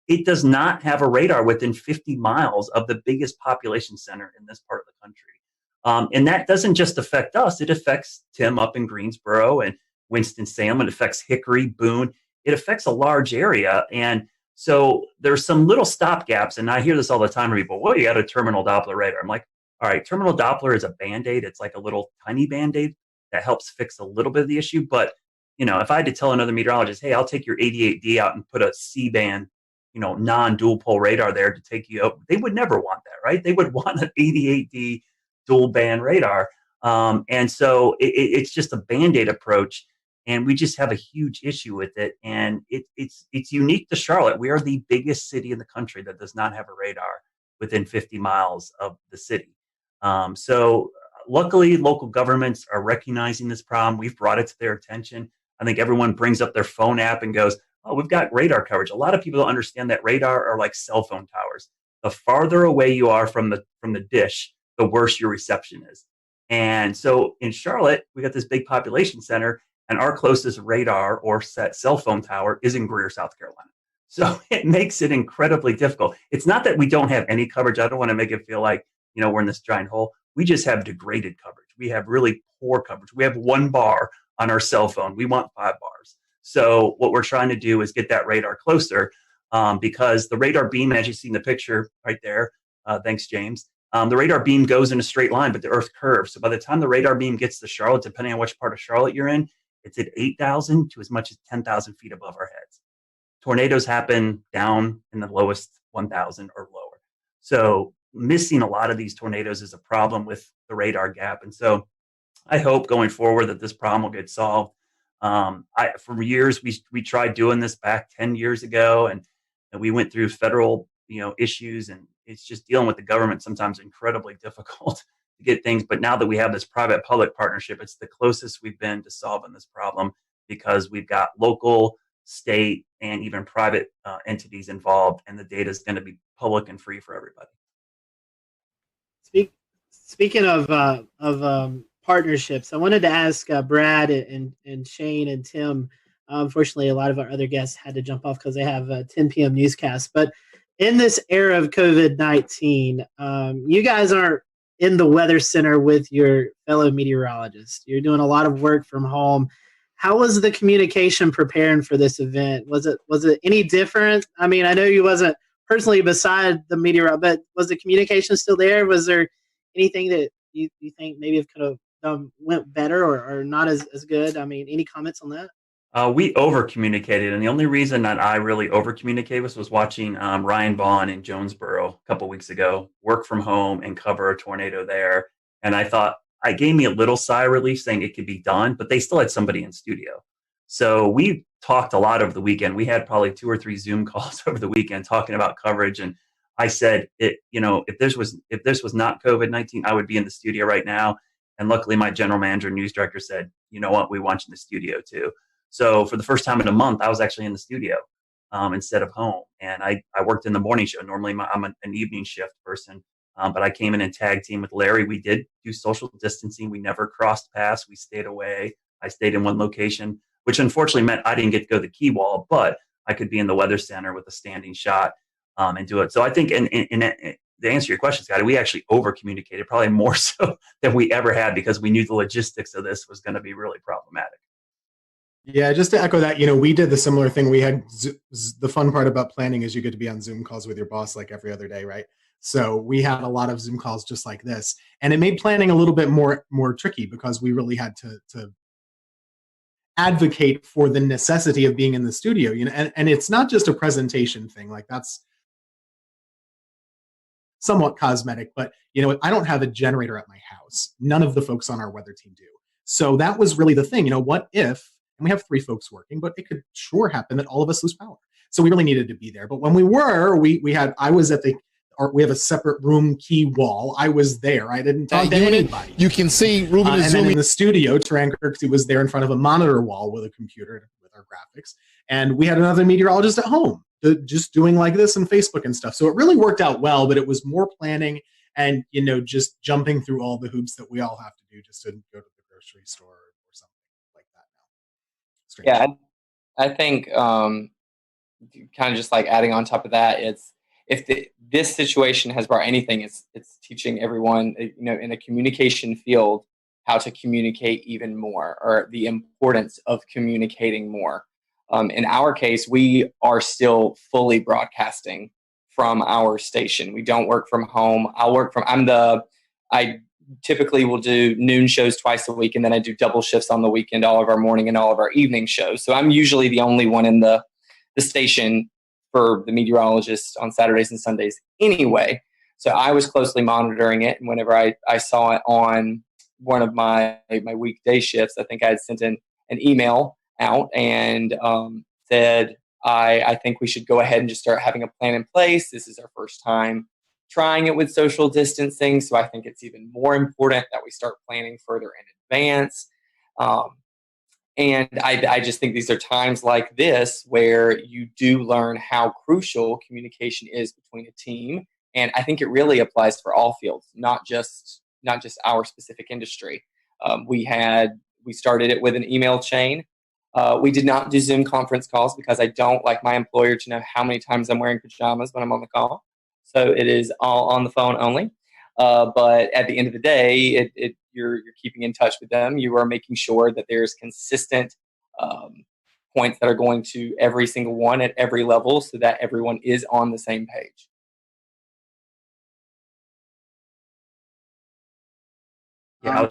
It does not have a radar within 50 miles of the biggest population center in this part of the country. And that doesn't just affect us. It affects Tim up in Greensboro and Winston-Salem. It affects Hickory, Boone. It affects a large area. And so there's some little stopgaps. And I hear this all the time from people, well, you got a terminal Doppler radar. I'm like, all right, terminal Doppler is a Band-Aid. It's like a little tiny Band-Aid that helps fix a little bit of the issue. But, if I had to tell another meteorologist, hey, I'll take your 88D out and put a C-band, non-dual pole radar there to take you out, they would never want that, right? They would want an 88D dual band radar. And so it's just a Band-Aid approach. And we just have a huge issue with it. And it's unique to Charlotte. We are the biggest city in the country that does not have a radar within 50 miles of the city. So luckily, local governments are recognizing this problem. We've brought it to their attention. I think everyone brings up their phone app and goes, oh, we've got radar coverage. A lot of people don't understand that radar are like cell phone towers. The farther away you are from the dish, the worse your reception is. And so in Charlotte, we got this big population center, and our closest radar or cell phone tower is in Greer, South Carolina. So it makes it incredibly difficult. It's not that we don't have any coverage. I don't want to make it feel like, we're in this giant hole. We just have degraded coverage. We have really poor coverage. We have 1 bar on our cell phone. We want 5 bars. So what we're trying to do is get that radar closer because the radar beam, as you see in the picture right there, thanks, James, the radar beam goes in a straight line, but the Earth curves. So by the time the radar beam gets to Charlotte, depending on which part of Charlotte you're in, it's at 8,000 to as much as 10,000 feet above our heads. Tornadoes happen down in the lowest 1,000 or lower. So missing a lot of these tornadoes is a problem with the radar gap. And so I hope going forward that this problem will get solved. For years, we tried doing this back 10 years ago, and we went through federal, issues, and it's just dealing with the government sometimes incredibly difficult to get things. But now that we have this private-public partnership, it's the closest we've been to solving this problem because we've got local, state, and even private entities involved, and the data is going to be public and free for everybody. Speaking of partnerships, I wanted to ask Brad and Shane and Tim. Unfortunately, a lot of our other guests had to jump off because they have a 10 p.m. newscast. But in this era of COVID-19, you guys aren't in the weather center with your fellow meteorologists. You're doing a lot of work from home. How was the communication preparing for this event? Was it any different? I mean, I know you wasn't personally beside the meteorologist, but was the communication still there? Was there anything that you think maybe it could have went better or not as good? I mean, any comments on that? We over communicated, and the only reason that I really over communicated was watching Ryan Vaughn in Jonesboro a couple weeks ago work from home and cover a tornado there. And I thought it gave me a little sigh of relief saying it could be done, but they still had somebody in studio. So we talked a lot over the weekend. We had probably 2 or 3 Zoom calls over the weekend talking about coverage. And I said, if this was not COVID-19, I would be in the studio right now. And luckily, my general manager and news director said, you know what, we want you in the studio too. So for the first time in a month, I was actually in the studio instead of home. And I worked in the morning show. Normally, I'm an evening shift person, but I came in and tag team with Larry. We did do social distancing. We never crossed paths. We stayed away. I stayed in one location, which unfortunately meant I didn't get to go to the key wall, but I could be in the weather center with a standing shot and do it. So I think, to answer your question, Scotty, we actually over communicated, probably more so than we ever had, because we knew the logistics of this was going to be really problematic. Yeah, just to echo that, we did the similar thing. We had the fun part about planning is you get to be on Zoom calls with your boss like every other day, right? So we had a lot of Zoom calls just like this, and it made planning a little bit more tricky because we really had to advocate for the necessity of being in the studio. And it's not just a presentation thing, like that's somewhat cosmetic, but I don't have a generator at my house. None of the folks on our weather team do. So that was really the thing. What if? And we have 3 folks working, but it could sure happen that all of us lose power. So we really needed to be there. But when we were, we have a separate room key wall. I was there. I didn't talk to anybody. You can see Ruben is and zooming. Then in the studio, Taran Kirksey was there in front of a monitor wall with a computer with our graphics. And we had another meteorologist at home just doing like this on Facebook and stuff. So it really worked out well, but it was more planning and, just jumping through all the hoops that we all have to do just to go to the grocery store or something like that now. Strange. Yeah, I think kind of just like adding on top of that, this situation has brought anything, it's teaching everyone, in a communication field how to communicate even more, or the importance of communicating more. In our case, we are still fully broadcasting from our station. We don't work from home. I typically will do noon shows twice a week, and then I do double shifts on the weekend, all of our morning and all of our evening shows. So I'm usually the only one in the station for the meteorologists on Saturdays and Sundays anyway. So I was closely monitoring it, and whenever I saw it on one of my weekday shifts, I think I had sent an email out and said, I think we should go ahead and just start having a plan in place. This is our first time trying it with social distancing, so I think it's even more important that we start planning further in advance. And I just think these are times like this where you do learn how crucial communication is between a team. And I think it really applies for all fields, not just our specific industry. We started it with an email chain. We did not do Zoom conference calls because I don't like my employer to know how many times I'm wearing pajamas when I'm on the call. So it is all on the phone only. But at the end of the day, you're keeping in touch with them. You are making sure that there's consistent points that are going to every single one at every level so that everyone is on the same page. Yeah, I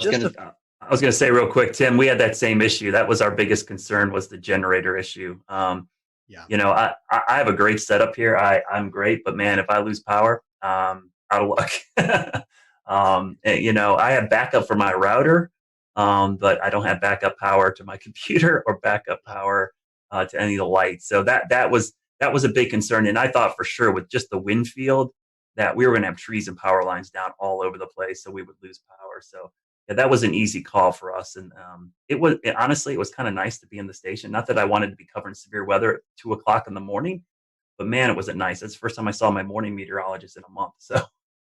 was going to say real quick, Tim, we had that same issue. That was our biggest concern, was the generator issue. I have a great setup here. I'm great, but man, if I lose power, out of luck. I have backup for my router, but I don't have backup power to my computer or backup power to any of the lights. So that was a big concern. And I thought for sure with just the wind field that we were going to have trees and power lines down all over the place, so we would lose power. So yeah, that was an easy call for us. And honestly, it was kind of nice to be in the station. Not that I wanted to be covering severe weather at 2:00 in the morning, but man, it wasn't nice. That's the first time I saw my morning meteorologist in a month. So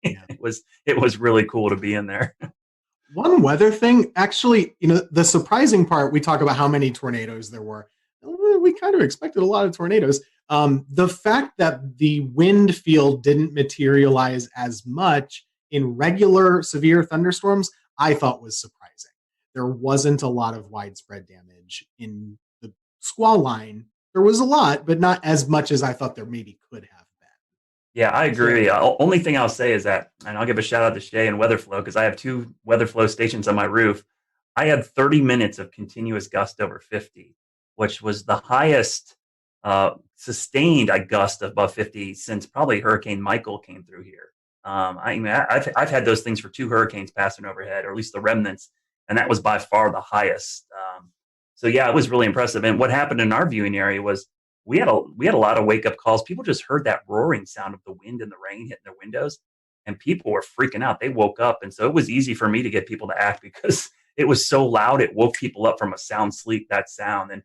it was really cool to be in there. One weather thing, actually, the surprising part, we talk about how many tornadoes there were. We kind of expected a lot of tornadoes. The fact that the wind field didn't materialize as much in regular severe thunderstorms, I thought was surprising. There wasn't a lot of widespread damage in the squall line. There was a lot, but not as much as I thought there maybe could have been. Yeah, I agree. Only thing I'll say is that, and I'll give a shout out to Shay and Weatherflow because I have 2 Weatherflow stations on my roof. I had 30 minutes of continuous gust over 50, which was the highest sustained gust above 50 since probably Hurricane Michael came through here. I've had those things for 2 hurricanes passing overhead, or at least the remnants, and that was by far the highest. So yeah, it was really impressive. And what happened in our viewing area was we had a lot of wake up calls. People just heard that roaring sound of the wind and the rain hitting their windows, and people were freaking out. They woke up, and so it was easy for me to get people to act because it was so loud. It woke people up from a sound sleep. That sound, and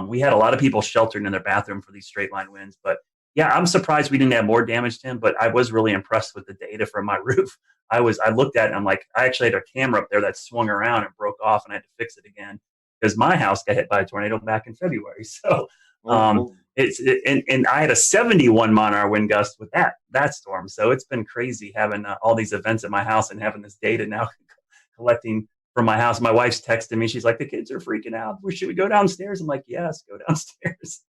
we had a lot of people sheltering in their bathroom for these straight line winds. But yeah, I'm surprised we didn't have more damage, Tim, but I was really impressed with the data from my roof. I looked at it and I'm like, I actually had a camera up there that swung around and broke off and I had to fix it again because my house got hit by a tornado back in February. So and I had a 71 mile-an-hour wind gust with that storm. So it's been crazy having all these events at my house and having this data now collecting from my house. My wife's texting me. She's like, the kids are freaking out. Should we go downstairs? I'm like, yes, go downstairs.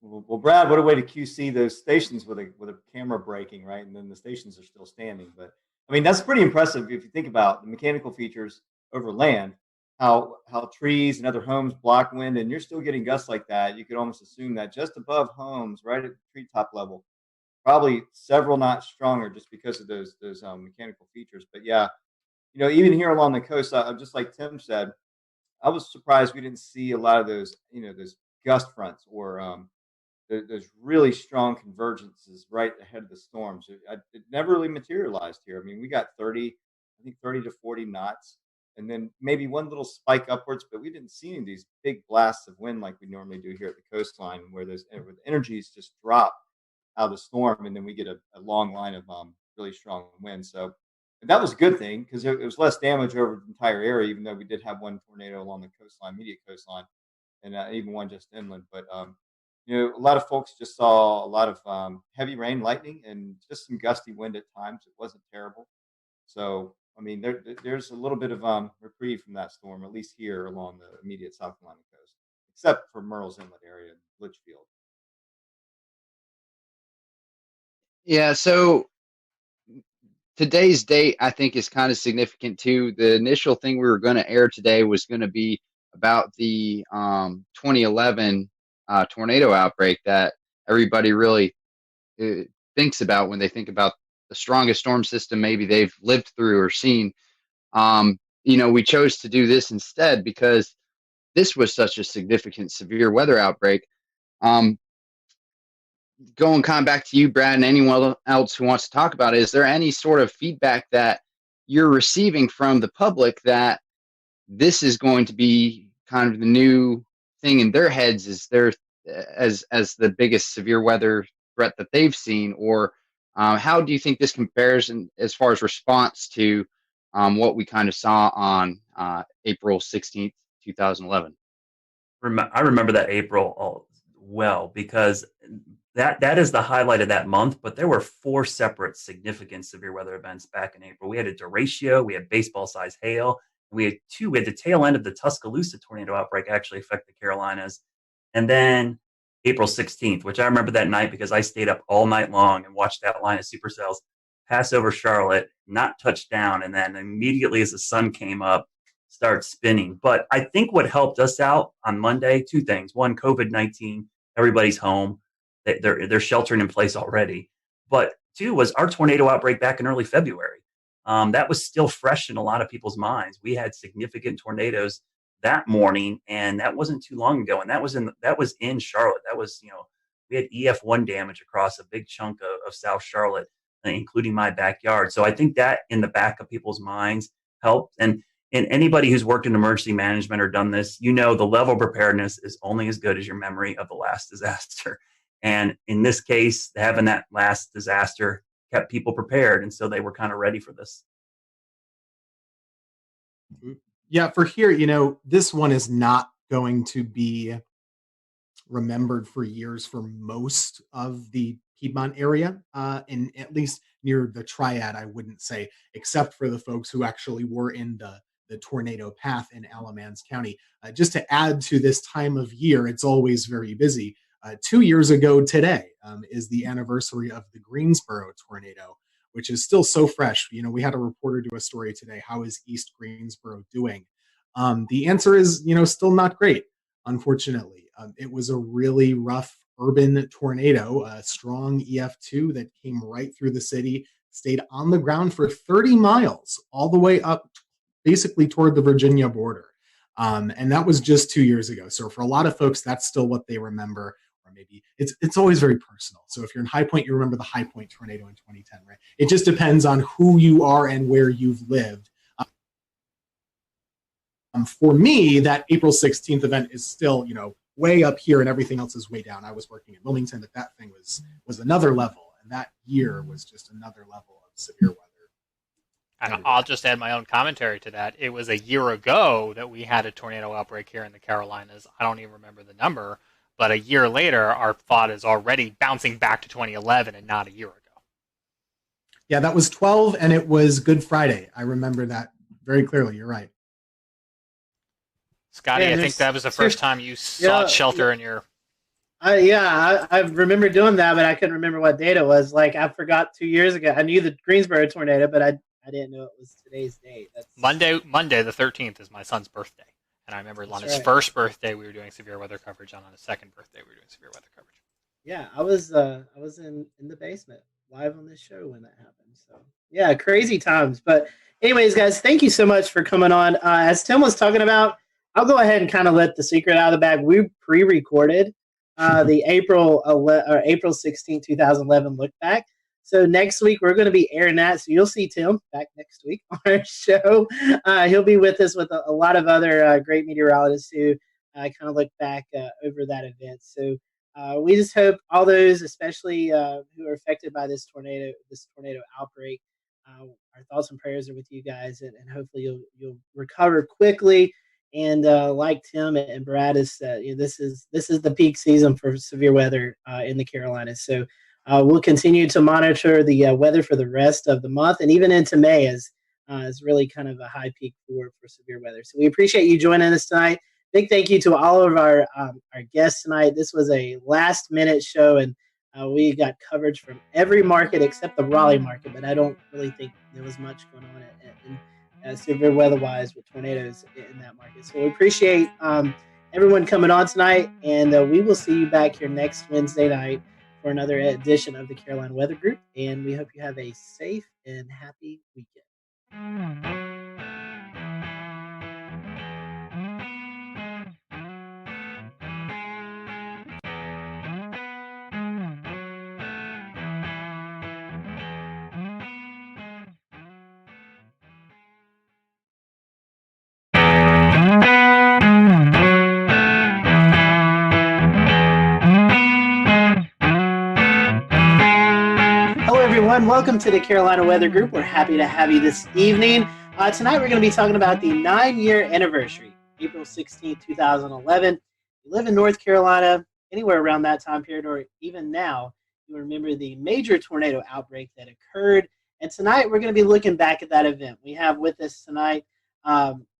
Well, Brad, what a way to QC those stations with a camera breaking, right? And then the stations are still standing. But I mean, that's pretty impressive if you think about the mechanical features over land, how trees and other homes block wind, and you're still getting gusts like that. You could almost assume that just above homes, right at the treetop level, probably several notch stronger just because of those mechanical features. But yeah, even here along the coast, just like Tim said, I was surprised we didn't see a lot of those, those gust fronts or there's really strong convergences right ahead of the storms. It never really materialized here. I mean, we got 30 to 40 knots, and then maybe one little spike upwards, but we didn't see any of these big blasts of wind like we normally do here at the coastline, where the energies just drop out of the storm, and then we get a long line of really strong wind. So that was a good thing because it was less damage over the entire area, even though we did have one tornado along the coastline, immediate coastline, and even one just inland. But a lot of folks just saw a lot of heavy rain, lightning, and just some gusty wind at times. It wasn't terrible. So, I mean, there's a little bit of reprieve from that storm, at least here along the immediate South Carolina coast, except for Murrells Inlet area and Litchfield. Yeah, so today's date, I think, is kind of significant, too. The initial thing we were going to air today was going to be about the 2011 tornado outbreak that everybody really thinks about when they think about the strongest storm system maybe they've lived through or seen. We chose to do this instead because this was such a significant severe weather outbreak. Going kind of back to you, Brad, and anyone else who wants to talk about it, is there any sort of feedback that you're receiving from the public that this is going to be kind of the new thing in their heads as the biggest severe weather threat that they've seen, or how do you think this compares as far as response to what we kind of saw on April 16th, 2011? I remember that April well because that is the highlight of that month, but there were 4 separate significant severe weather events back in April. We had a derecho, we had baseball-sized hail, we had the tail end of the Tuscaloosa tornado outbreak actually affect the Carolinas. And then April 16th, which I remember that night because I stayed up all night long and watched that line of supercells pass over Charlotte, not touch down, and then immediately as the sun came up, start spinning. But I think what helped us out on Monday, 2 things. One, COVID-19, everybody's home. They're sheltering in place already. But 2 was our tornado outbreak back in early February. that was still fresh in a lot of people's minds. We had significant tornadoes that morning, and that wasn't too long ago. And that was in Charlotte. That was, we had EF1 damage across a big chunk of South Charlotte, including my backyard. So I think that in the back of people's minds helped. And anybody who's worked in emergency management or done this, the level of preparedness is only as good as your memory of the last disaster. And in this case, having that last disaster kept people prepared. And so they were kind of ready for this. Yeah, for here, this one is not going to be remembered for years for most of the Piedmont area, and at least near the Triad, I wouldn't say, except for the folks who actually were in the tornado path in Alamance County. Just to add to this time of year, it's always very busy. 2 years ago today is the anniversary of the Greensboro tornado, which is still so fresh. We had a reporter do a story today. How is East Greensboro doing? The answer is, still not great, unfortunately. It was a really rough urban tornado, a strong EF2 that came right through the city, stayed on the ground for 30 miles, all the way up basically toward the Virginia border. And that was just 2 years ago. So for a lot of folks, that's still what they remember. Or maybe it's always very personal. So if you're in High Point, you remember the High Point tornado in 2010, right? It just depends on who you are and where you've lived. For me, that April 16th event is still, way up here and everything else is way down. I was working in Wilmington, but that thing was another level. And that year was just another level of severe weather. And I'll just add my own commentary to that. It was a year ago that we had a tornado outbreak here in the Carolinas. I don't even remember the number, but a year later, our thought is already bouncing back to 2011 and not a year ago. Yeah, that was 12, and it was Good Friday. I remember that very clearly. You're right. Scotty, I think that was the first time you sought shelter in your... I remember doing that, but I couldn't remember what date it was. Like, I forgot 2 years ago. I knew the Greensboro tornado, but I didn't know it was today's date. Monday the 13th is my son's birthday. And I remember on his first birthday, we were doing severe weather coverage, and on his second birthday, we were doing severe weather coverage. Yeah, I was in the basement live on this show when that happened. So, yeah, crazy times. But anyways, guys, thank you so much for coming on. As Tim was talking about, I'll go ahead and kind of let the secret out of the bag. We pre-recorded the April 16, 2011 look back. So next week, we're going to be airing that. So you'll see Tim back next week on our show. He'll be with us with a lot of other great meteorologists who kind of look back over that event. So we just hope all those, especially who are affected by this tornado outbreak, our thoughts and prayers are with you guys, and hopefully you'll recover quickly. And like Tim and Brad has said, this is the peak season for severe weather in the Carolinas. So we'll continue to monitor the weather for the rest of the month and even into May as is really kind of a high peak for severe weather. So we appreciate you joining us tonight. Big thank you to all of our guests tonight. This was a last minute show, and we got coverage from every market except the Raleigh market, but I don't really think there was much going on in severe weather-wise with tornadoes in that market. So we appreciate everyone coming on tonight, and we will see you back here next Wednesday night for another edition of the Carolina Weather Group, and we hope you have a safe and happy weekend. Welcome to the Carolina Weather Group. We're happy to have you this evening. Tonight we're going to be talking about the 9-year anniversary, April 16, 2011. If you live in North Carolina, anywhere around that time period, or even now, you remember the major tornado outbreak that occurred. And tonight we're going to be looking back at that event. We have with us tonight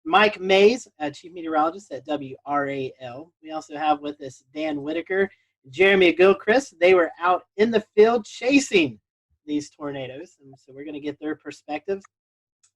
Mike Mays, Chief Meteorologist at WRAL. We also have with us Dan Whitaker, Jeremy Gilchrist. They were out in the field chasing these tornadoes, and so we're going to get their perspective.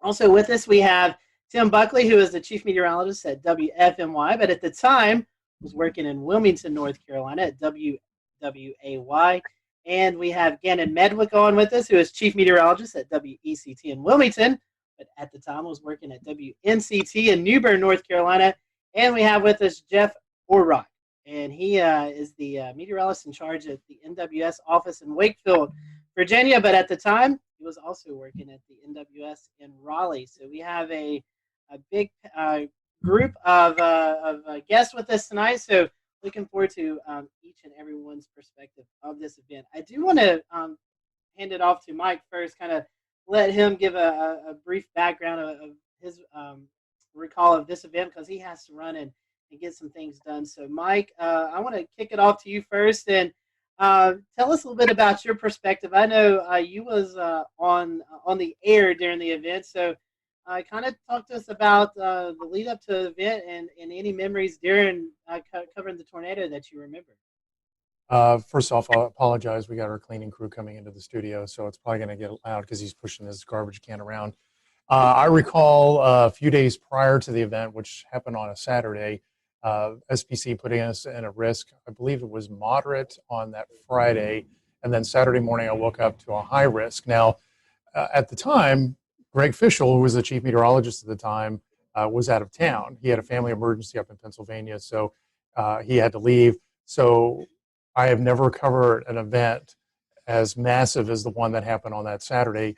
Also with us, we have Tim Buckley, who is the Chief Meteorologist at WFMY, but at the time was working in Wilmington, North Carolina at WWAY. And we have Gannon Medwick on with us, who is chief meteorologist at WECT in Wilmington, but at the time was working at WNCT in New Bern, North Carolina. And we have with us Jeff Orrock, and he is the meteorologist in charge at the NWS office in Wakefield, Virginia. But at the time, he was also working at the NWS in Raleigh. So we have a big group of guests with us tonight. So looking forward to each and everyone's perspective of this event. I do want to hand it off to Mike first, kind of let him give a brief background of his recall of this event, because he has to run and get some things done. So Mike, I want to kick it off to you first, and tell us a little bit about your perspective. I know you was on the air during the event, so kind of talk to us about the lead up to the event and any memories during covering the tornado that you remember. First off, I'll apologize. We got our cleaning crew coming into the studio, so it's probably going to get loud because he's pushing his garbage can around. I recall a few days prior to the event, which happened on a Saturday, SPC putting us in a risk. I believe it was moderate on that Friday, and then Saturday morning I woke up to a high risk. Now, at the time, Greg Fischel, who was the chief meteorologist at the time, was out of town. He had a family emergency up in Pennsylvania, so he had to leave. So I have never covered an event as massive as the one that happened on that Saturday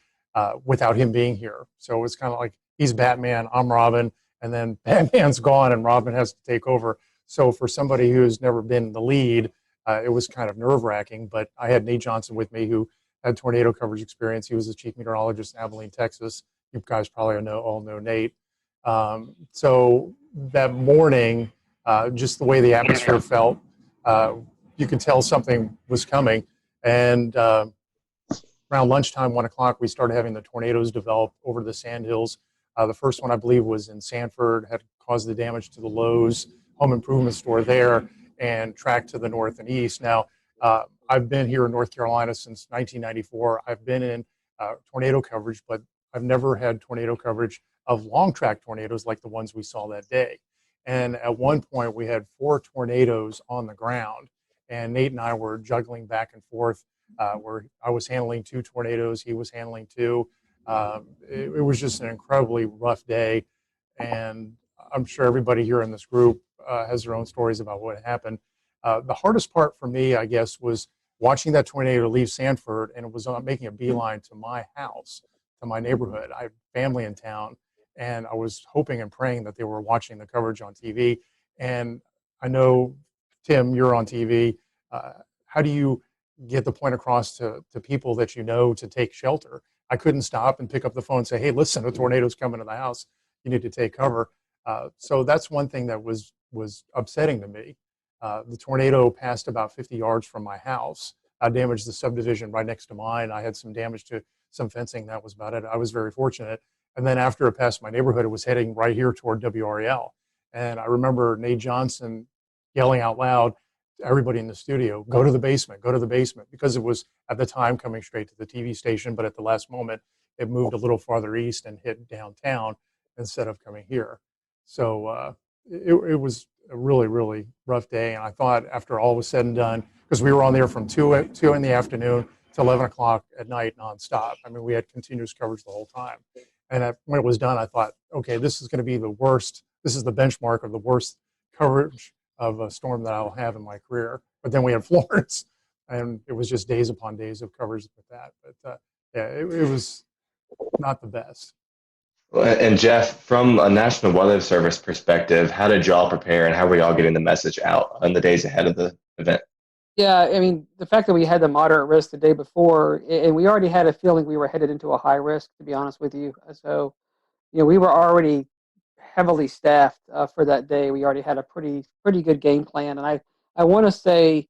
without him being here. So it was kind of like he's Batman, I'm Robin, and then Batman's gone and Robin has to take over. So for somebody who's never been the lead, it was kind of nerve-wracking. But I had Nate Johnson with me, who had tornado coverage experience. He was the chief meteorologist in Abilene, Texas. You guys probably all know Nate. So that morning, just the way the atmosphere felt, you could tell something was coming. And around lunchtime, 1 o'clock, we started having the tornadoes develop over the Sandhills. The first one, I believe, was in Sanford, had caused the damage to the Lowe's home improvement store there and tracked to the north and east. Now, I've been here in North Carolina since 1994. I've been in tornado coverage, but I've never had tornado coverage of long track tornadoes like the ones we saw that day. And at one point, we had 4 tornadoes on the ground, and Nate and I were juggling back and forth, where I was handling 2 tornadoes, he was handling 2. It was just an incredibly rough day, and I'm sure everybody here in this group has their own stories about what happened. The hardest part for me, I guess, was watching that tornado leave Sanford, and it was making a beeline to my house, to my neighborhood. I have family in town, and I was hoping and praying that they were watching the coverage on TV. And I know, Tim, you're on TV. How do you get the point across to people that you know to take shelter? I couldn't stop and pick up the phone and say, hey, listen, a tornado's coming to the house. You need to take cover. So that's one thing that was upsetting to me. The tornado passed about 50 yards from my house. I damaged the subdivision right next to mine. I had some damage to some fencing. That was about it. I was very fortunate. And then after it passed my neighborhood, it was heading right here toward WREL. And I remember Nate Johnson yelling out loud to everybody in the studio, go to the basement, because it was at the time coming straight to the TV station, but at the last moment, it moved a little farther east and hit downtown instead of coming here. So it was a really, really rough day. And I thought after all was said and done, because we were on there from 2 in the afternoon to 11 o'clock at night nonstop. I mean, we had continuous coverage the whole time. And when it was done, I thought, okay, this is going to be the worst. This is the benchmark of the worst coverage of a storm that I'll have in my career. But then we had Florence, and it was just days upon days of coverage with that. But yeah, it was not the best. And Jeff, from a National Weather Service perspective, how did y'all prepare, and how were y'all getting the message out in the days ahead of the event? Yeah, I mean, the fact that we had the moderate risk the day before, and we already had a feeling we were headed into a high risk, to be honest with you. So, we were already heavily staffed for that day. We already had a pretty good game plan. And I want to say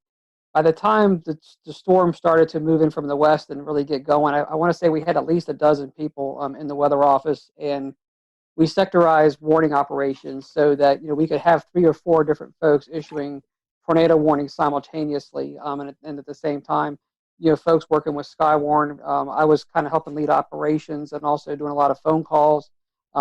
by the time the storm started to move in from the west and really get going, I want to say we had at least a dozen people in the weather office, and we sectorized warning operations so that we could have 3 or 4 different folks issuing tornado warnings simultaneously, and at the same time, folks working with Skywarn. I was kind of helping lead operations and also doing a lot of phone calls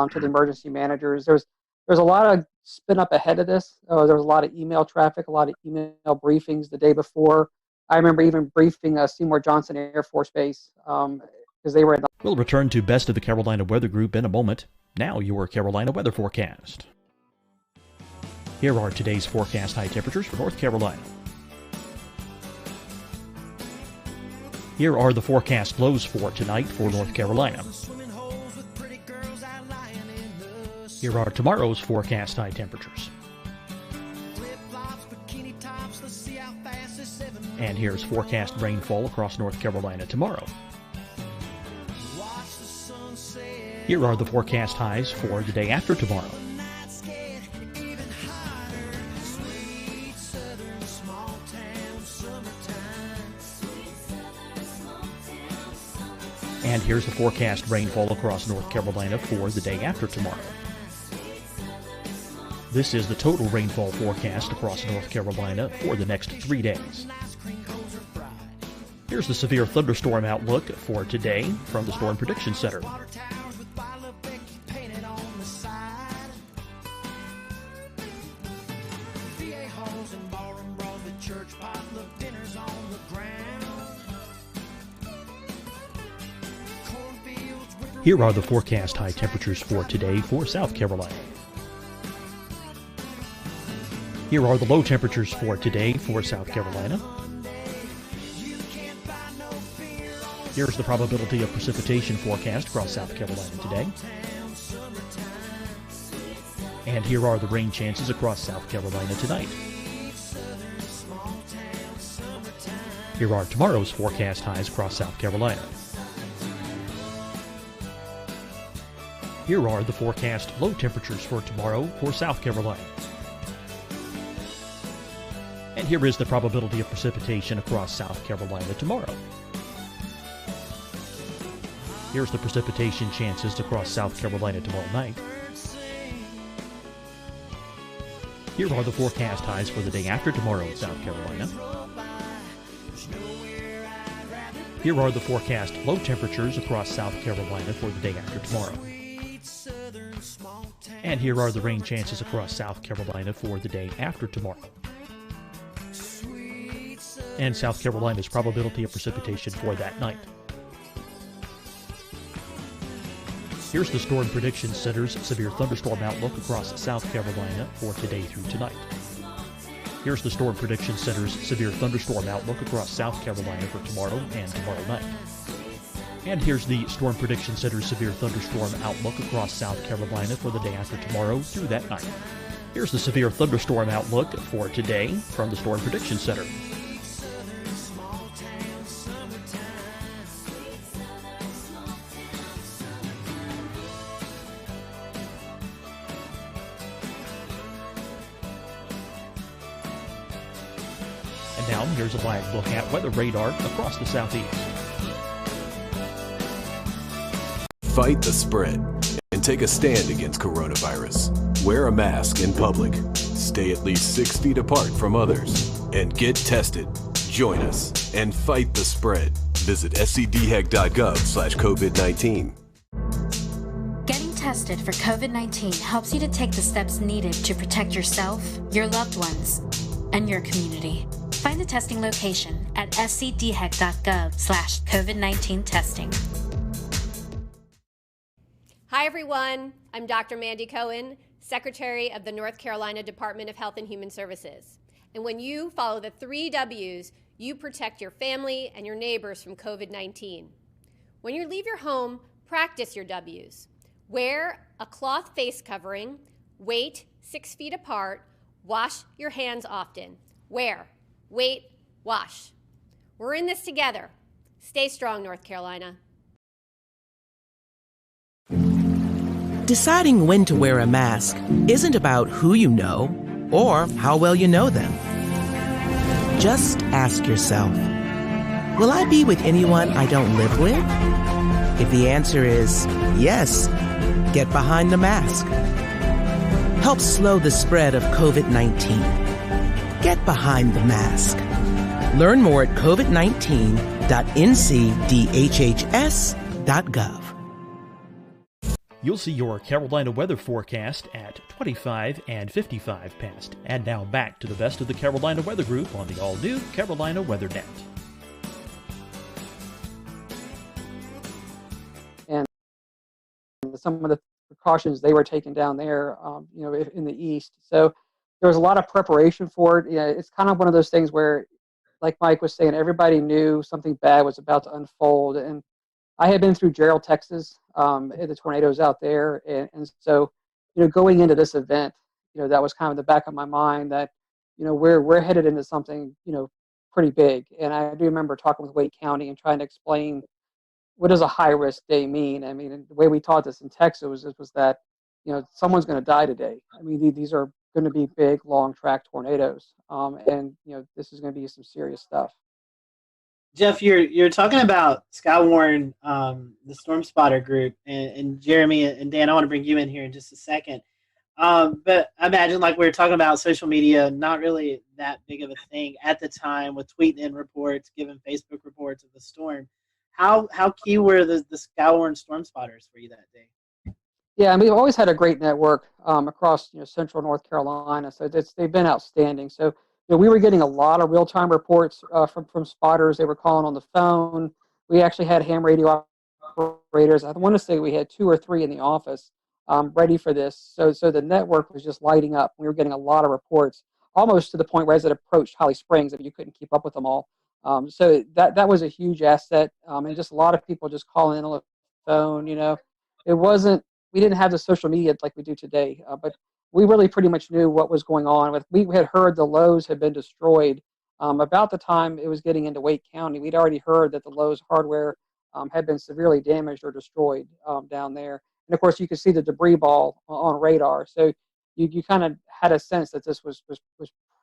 to the emergency managers. There's a lot of spin up ahead of this. There was a lot of email traffic, a lot of email briefings the day before. I remember even briefing Seymour Johnson Air Force Base because they were in. We'll return to Best of the Carolina Weather Group in a moment. Now your Carolina weather forecast. Here are today's forecast high temperatures for North Carolina. Here are the forecast lows for tonight for North Carolina. Here are tomorrow's forecast high temperatures. And here's forecast rainfall across North Carolina tomorrow. Here are the forecast highs for the day after tomorrow. And here's the forecast rainfall across North Carolina for the day after tomorrow. This is the total rainfall forecast across North Carolina for the next 3 days. Here's the severe thunderstorm outlook for today from the Storm Prediction Center. Here are the forecast high temperatures for today for South Carolina. Here are the low temperatures for today for South Carolina. Here's the probability of precipitation forecast across South Carolina today. And here are the rain chances across South Carolina tonight. Here are tomorrow's forecast highs across South Carolina. Here are the forecast low temperatures for tomorrow for South Carolina. And here is the probability of precipitation across South Carolina tomorrow. Here's the precipitation chances across South Carolina tomorrow night. Here are the forecast highs for the day after tomorrow in South Carolina. Here are the forecast low temperatures across South Carolina for the day after tomorrow. And here are the rain chances across South Carolina for the day after tomorrow. And South Carolina's probability of precipitation for that night. Here's the Storm Prediction Center's severe thunderstorm outlook across South Carolina for today through tonight. Here's the Storm Prediction Center's severe thunderstorm outlook across South Carolina for tomorrow and tomorrow night. And here's the Storm Prediction Center's severe thunderstorm outlook across South Carolina for the day after tomorrow through that night. Here's the severe thunderstorm outlook for today from the Storm Prediction Center. And now here's a live look at weather radar across the southeast. Fight the spread and take a stand against coronavirus. Wear a mask in public. Stay at least 6 feet apart from others. And get tested. Join us and fight the spread. Visit scdhec.gov/COVID-19. Getting tested for COVID-19 helps you to take the steps needed to protect yourself, your loved ones, and your community. Find the testing location at scdhec.gov/COVID-19 testing. Hi, everyone. I'm Dr. Mandy Cohen, Secretary of the North Carolina Department of Health and Human Services. And when you follow the 3 W's, you protect your family and your neighbors from COVID-19. When you leave your home, practice your W's. Wear a cloth face covering, wait 6 feet apart, wash your hands often. Wear, wait, wash. We're in this together. Stay strong, North Carolina. Deciding when to wear a mask isn't about who you know or how well you know them. Just ask yourself, will I be with anyone I don't live with? If the answer is yes, get behind the mask. Help slow the spread of COVID-19. Get behind the mask. Learn more at covid19.ncdhhs.gov. You'll see your Carolina weather forecast at 25 and 55 past. And now back to the best of the Carolina Weather Group on the all-new Carolina Weather Net. And some of the precautions they were taking down there, in the east. So there was a lot of preparation for it. It's kind of one of those things where, like Mike was saying, everybody knew something bad was about to unfold. And I had been through Gerald, Texas, the tornadoes out there, and so, going into this event, that was kind of the back of my mind that, we're headed into something, pretty big. And I do remember talking with Wake County and trying to explain what does a high risk day mean. I mean, the way we taught this in Texas was that, someone's going to die today. I mean, these are going to be big, long track tornadoes, and this is going to be some serious stuff. Jeff, you're talking about Skywarn, the Storm Spotter group, and Jeremy and Dan. I want to bring you in here in just a second. But I imagine, like we were talking about, social media not really that big of a thing at the time, with tweeting in reports, giving Facebook reports of the storm. How key were the Skywarn Storm Spotters for you that day? Yeah, I mean, we've always had a great network across central North Carolina, so they've been outstanding. So we were getting a lot of real-time reports from spotters. They were calling on the phone. We actually had ham radio operators. I want to say we had 2 or 3 in the office ready for this. So the network was just lighting up. We were getting a lot of reports, almost to the point where as it approached Holly Springs, you couldn't keep up with them all. So that was a huge asset, and just a lot of people just calling in on the phone. It wasn't. We didn't have the social media like we do today, but we really pretty much knew what was going on. We had heard the Lowe's had been destroyed about the time it was getting into Wake County. We'd already heard that the Lowe's hardware had been severely damaged or destroyed down there. And of course, you could see the debris ball on radar. So you kind of had a sense that this was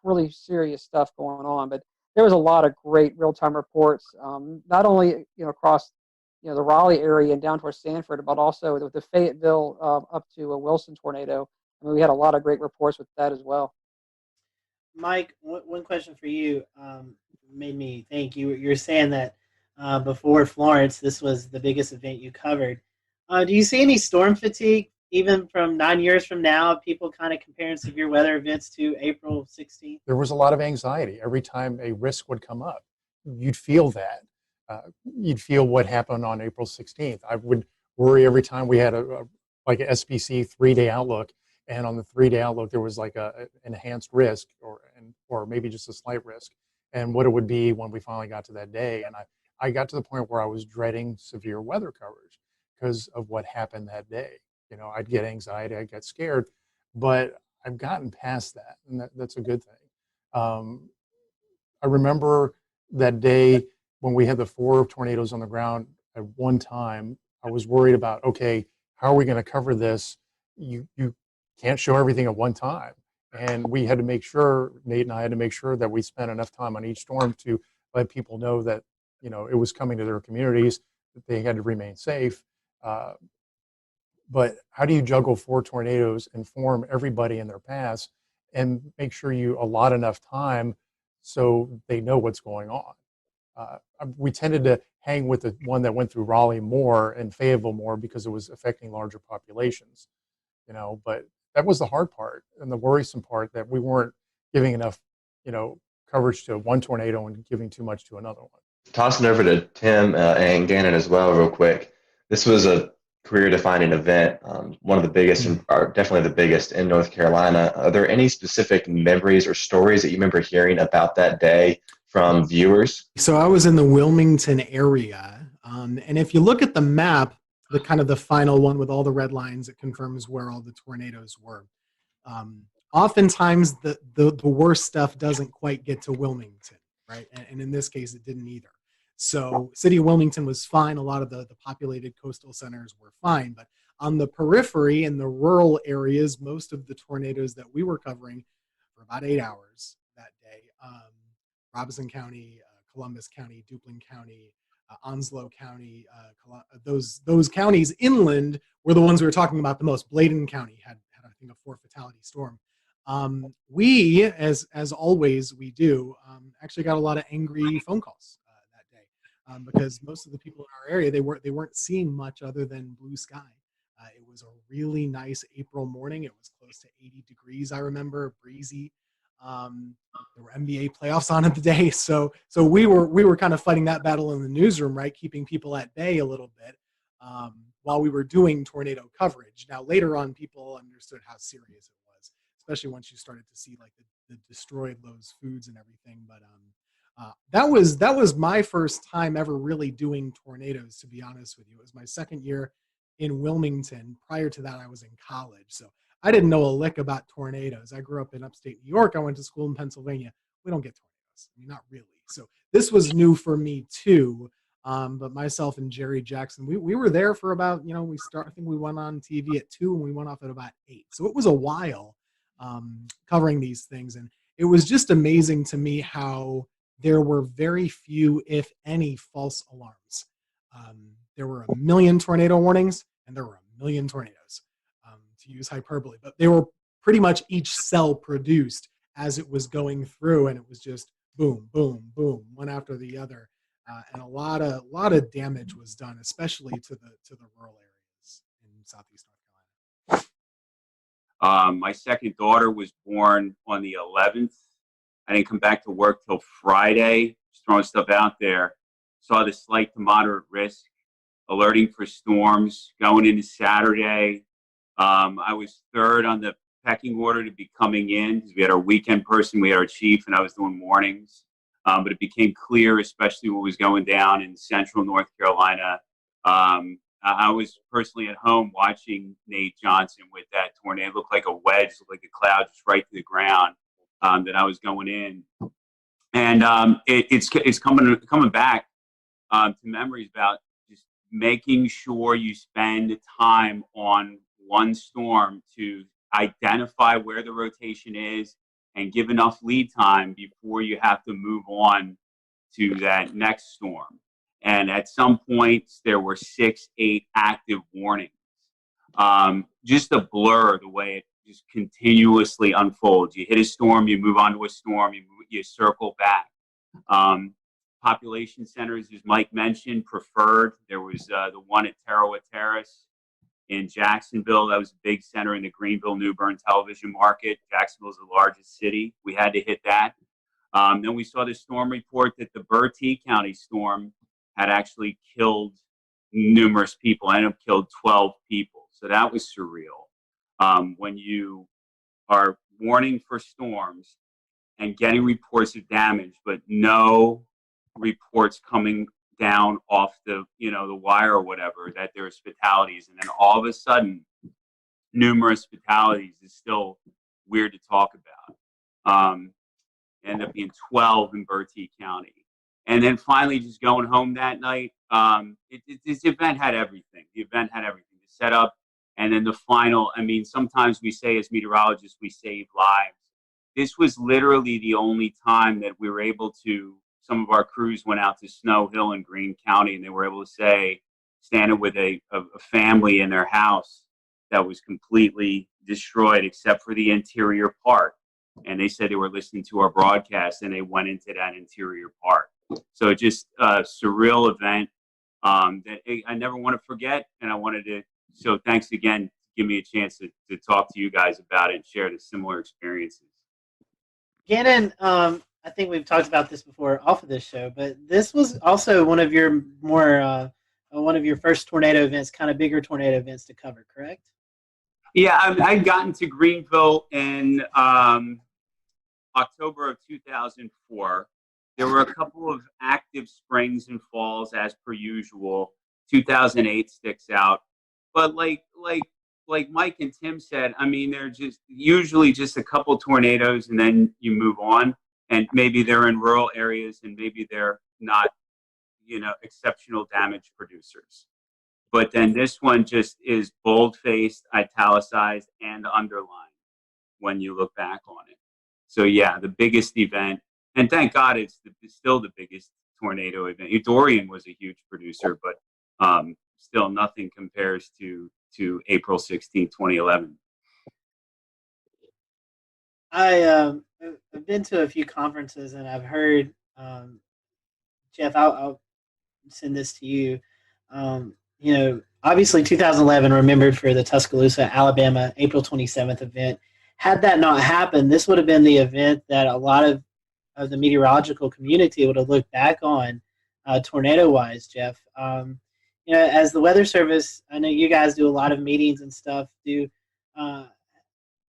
really serious stuff going on. But there was a lot of great real-time reports, not only across the Raleigh area and down towards Sanford, but also with the Fayetteville up to a Wilson tornado. I mean, we had a lot of great reports with that as well. Mike, one question for you made me think. You're saying that before Florence, this was the biggest event you covered. Do you see any storm fatigue, even from 9 years from now, people kind of comparing severe weather events to April 16th? There was a lot of anxiety every time a risk would come up. You'd feel that. You'd feel what happened on April 16th. I would worry every time we had a SPC 3-day outlook, and on the 3-day outlook there was like an enhanced risk or maybe just a slight risk, and what it would be when we finally got to that day. And I got to the point where I was dreading severe weather coverage because of what happened that day. I'd get anxiety, I'd get scared, but I've gotten past that, and that's a good thing. I remember that day when we had the 4 tornadoes on the ground at one time. I was worried about, okay, how are we going to cover this? You can't show everything at one time. And we had to make sure, Nate and I had to make sure that we spent enough time on each storm to let people know that, it was coming to their communities, that they had to remain safe. But how do you juggle 4 tornadoes, inform everybody in their paths, and make sure you allot enough time so they know what's going on? We tended to hang with the one that went through Raleigh more and Fayetteville more because it was affecting larger populations, but that was the hard part and the worrisome part, that we weren't giving enough, coverage to one tornado and giving too much to another one. Tossing over to Tim and Gannon as well real quick. This was a career-defining event, one of the biggest, or definitely the biggest in North Carolina. Are there any specific memories or stories that you remember hearing about that day from viewers? So I was in the Wilmington area, and if you look at the map, the final one with all the red lines, it confirms where all the tornadoes were. Oftentimes, the worst stuff doesn't quite get to Wilmington, right? And in this case, it didn't either. So city of Wilmington was fine. A lot of the populated coastal centers were fine. But on the periphery and the rural areas, most of the tornadoes that we were covering for about 8 hours that day, Robeson County, Columbus County, Duplin County, Onslow County, those counties inland were the ones we were talking about the most. Bladen County had I think, a 4 fatality storm. We, as always we do, actually got a lot of angry phone calls that day because most of the people in our area, they weren't seeing much other than blue sky It was a really nice April morning. It was close to 80 degrees, I remember, breezy. There were NBA playoffs on at the day, so we were kind of fighting that battle in the newsroom, right, keeping people at bay a little bit while we were doing tornado coverage. Now later on, people understood how serious it was, especially once you started to see like the destroyed Lowe's foods and everything. But that was my first time ever really doing tornadoes, to be honest with you. It was my second year in Wilmington. Prior to that, I was in college, so I didn't know a lick about tornadoes. I grew up in upstate New York. I went to school in Pennsylvania. We don't get tornadoes. I mean, not really. So this was new for me too. But myself and Jerry Jackson, we were there for about, I think we went on TV at 2 and we went off at about 8. So it was a while covering these things. And it was just amazing to me how there were very few, if any, false alarms. There were a million tornado warnings and there were a million tornadoes, to use hyperbole, but they were pretty much each cell produced as it was going through, and it was just boom, boom, boom, one after the other, and a lot of damage was done, especially to the rural areas in Southeast North Carolina. My second daughter was born on the 11th. I didn't come back to work till Friday. Just throwing stuff out there. Saw the slight to moderate risk, alerting for storms going into Saturday. I was third on the pecking order to be coming in because we had our weekend person, we had our chief, and I was doing mornings. But it became clear, especially what was going down in central North Carolina. I was personally at home watching Nate Johnson with that tornado. It looked like a wedge, looked like a cloud just right to the ground that I was going in. And it's coming back to memories about just making sure you spend time on one storm to identify where the rotation is and give enough lead time before you have to move on to that next storm. And at some points, there were 6, 8 active warnings. Just a blur the way it just continuously unfolds. You hit a storm, you move on to a storm, you circle back. Population centers, as Mike mentioned, preferred. There was the one at Tarawa Terrace in Jacksonville. That was a big center in the Greenville-New Bern television market. Jacksonville is the largest city. We had to hit that. Then we saw the storm report that the Bertie County storm had actually killed numerous people, ended up killed 12 people. So that was surreal. When you are warning for storms and getting reports of damage, but no reports coming down off the wire or whatever that there's fatalities, and then all of a sudden numerous fatalities is still weird to talk about. Ended up being 12 in Bertie County. And then finally just going home that night, this event had everything. The event had everything, the setup, and then the final. I mean, sometimes we say as meteorologists, we save lives. This was literally the only time that we were able to, some of our crews went out to Snow Hill in Greene County, and they were able to say, standing with a family in their house that was completely destroyed except for the interior part. And they said they were listening to our broadcast and they went into that interior part. So just a surreal event that I never want to forget. And I wanted to, so thanks again, give me a chance to talk to you guys about it and share the similar experiences. Gannon, I think we've talked about this before off of this show, but this was also one of your one of your first tornado events, kind of bigger tornado events to cover, correct? Yeah, I'd gotten to Greenville in October of 2004. There were a couple of active springs and falls as per usual. 2008 sticks out, but like Mike and Tim said, I mean, they're just usually just a couple tornadoes and then you move on, and maybe they're in rural areas and maybe they're not, exceptional damage producers. But then this one just is bold-faced, italicized, and underlined when you look back on it. So yeah, the biggest event, and thank God it's still the biggest tornado event. Dorian was a huge producer, but still nothing compares to April 16, 2011. I've been to a few conferences and I've heard, Jeff, I'll send this to you. obviously 2011 remembered for the Tuscaloosa, Alabama, April 27th event. Had that not happened, this would have been the event that a lot of the meteorological community would have looked back on tornado-wise, Jeff. As the Weather Service, I know you guys do a lot of meetings and stuff.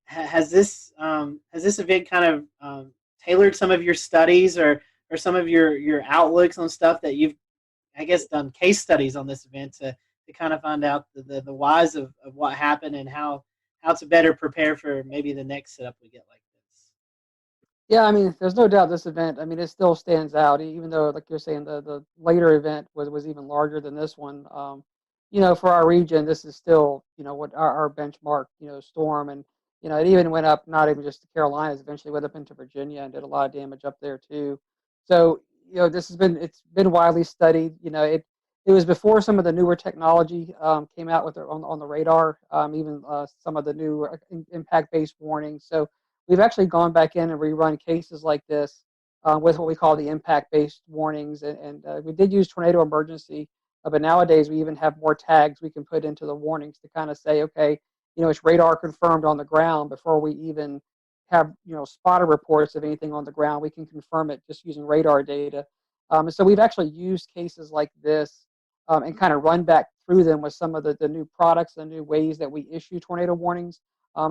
Has this event kind of tailored some of your studies or some of your outlooks on stuff that you've, I guess, done case studies on this event to kind of find out the whys of what happened and how to better prepare for maybe the next setup we get like this? Yeah, I mean, there's no doubt this event, I mean, it still stands out, even though, like you're saying, the later event was even larger than this one. For our region, this is still, what our benchmark, storm. And, it even went up, not even just the Carolinas, eventually went up into Virginia and did a lot of damage up there too. So, it's been widely studied. It was before some of the newer technology came out with on the radar, even some of the new impact-based warnings. So we've actually gone back in and rerun cases like this with what we call the impact-based warnings, and we did use tornado emergency, but nowadays we even have more tags we can put into the warnings to kind of say, okay, it's radar confirmed on the ground before we even have spotter reports of anything on the ground. We can confirm it just using radar data. So we've actually used cases like this and kind of run back through them with some of the new products, the new ways that we issue tornado warnings,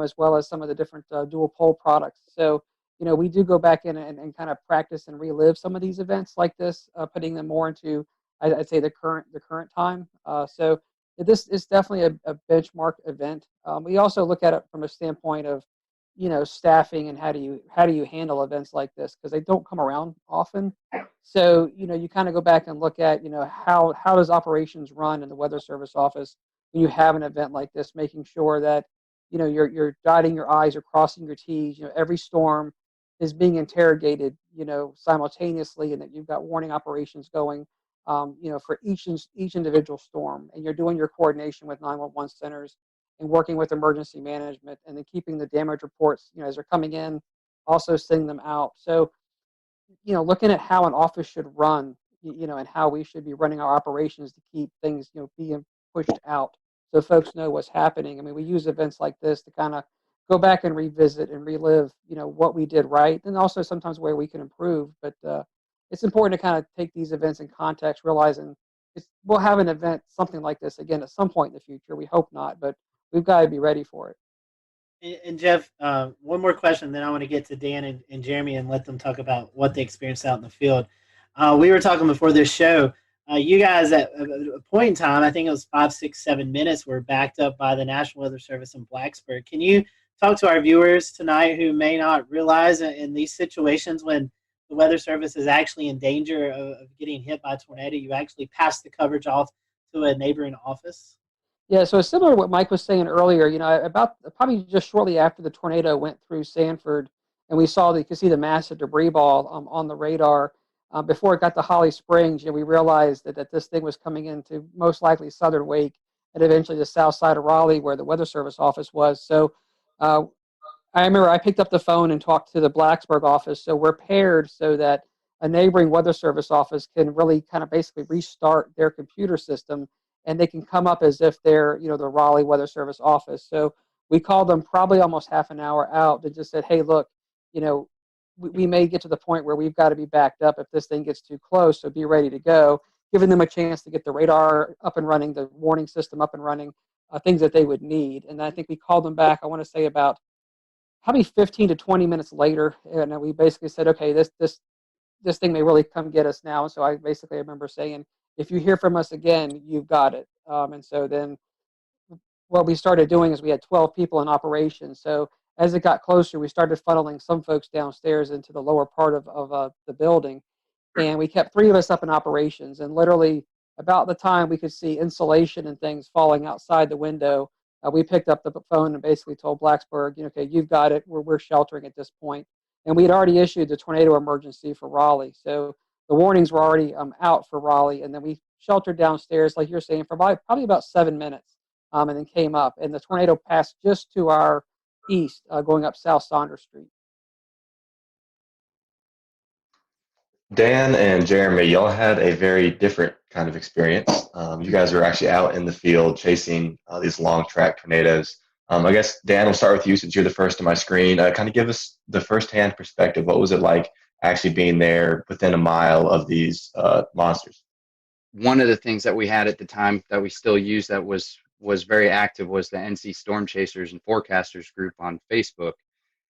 as well as some of the different dual pole products. So, we do go back in and kind of practice and relive some of these events like this, putting them more into, I'd say, the current time. So this is definitely a benchmark event. We also look at it from a standpoint of, staffing and how do you handle events like this, because they don't come around often. So, you kind of go back and look at, how does operations run in the Weather Service office when you have an event like this, making sure that, you're dotting your I's, you're crossing your T's. Every storm is being interrogated, simultaneously, and that you've got warning operations going, for each individual storm, and you're doing your coordination with 911 centers and working with emergency management, and then keeping the damage reports, as they're coming in, also sending them out. So, looking at how an office should run, and how we should be running our operations to keep things, being pushed out so folks know what's happening. I mean, we use events like this to kind of go back and revisit and relive, what we did right, and also sometimes where we can improve. But it's important to kind of take these events in context, realizing we'll have an event, something like this again at some point in the future. We hope not, but we've got to be ready for it. And Jeff, one more question, then I want to get to Dan and Jeremy and let them talk about what they experienced out in the field. We were talking before this show. You guys, at a point in time, I think it was 5, 6, 7 minutes, were backed up by the National Weather Service in Blacksburg. Can you talk to our viewers tonight who may not realize in these situations when the Weather Service is actually in danger of getting hit by a tornado, you actually pass the coverage off to a neighboring office? Yeah, so it's similar to what Mike was saying earlier. About probably just shortly after the tornado went through Sanford, and you could see the massive debris ball on the radar. Before it got to Holly Springs, we realized that this thing was coming into most likely southern Wake and eventually the south side of Raleigh, where the Weather Service office was. So I remember I picked up the phone and talked to the Blacksburg office, so we're paired so that a neighboring Weather Service office can really kind of basically restart their computer system, and they can come up as if they're, the Raleigh Weather Service office. So we called them probably almost half an hour out and just said, hey, look, we may get to the point where we've got to be backed up if this thing gets too close, so be ready to go, giving them a chance to get the radar up and running, the warning system up and running, things that they would need. And I think we called them back, I want to say about probably 15 to 20 minutes later, and we basically said, okay, this thing may really come get us now. And so I remember saying, if you hear from us again, you've got it. And so then what we started doing is we had 12 people in operation. So as it got closer, we started funneling some folks downstairs into the lower part of the building. And we kept 3 of us up in operations. And literally about the time we could see insulation and things falling outside the window, we picked up the phone and basically told Blacksburg, okay, you've got it. We're sheltering at this point. And we had already issued the tornado emergency for Raleigh. So the warnings were already out for Raleigh. And then we sheltered downstairs, like you're saying, for probably about 7 minutes, and then came up. And the tornado passed just to our east, going up South Saunders Street. Dan and Jeremy, y'all had a very different kind of experience. You guys are actually out in the field chasing these long track tornadoes. I guess, Dan, we'll start with you since you're the first on my screen. Kind of give us the firsthand perspective. What was it like actually being there within a mile of these monsters? One of the things that we had at the time that we still use that was very active was the NC Storm Chasers and Forecasters group on Facebook.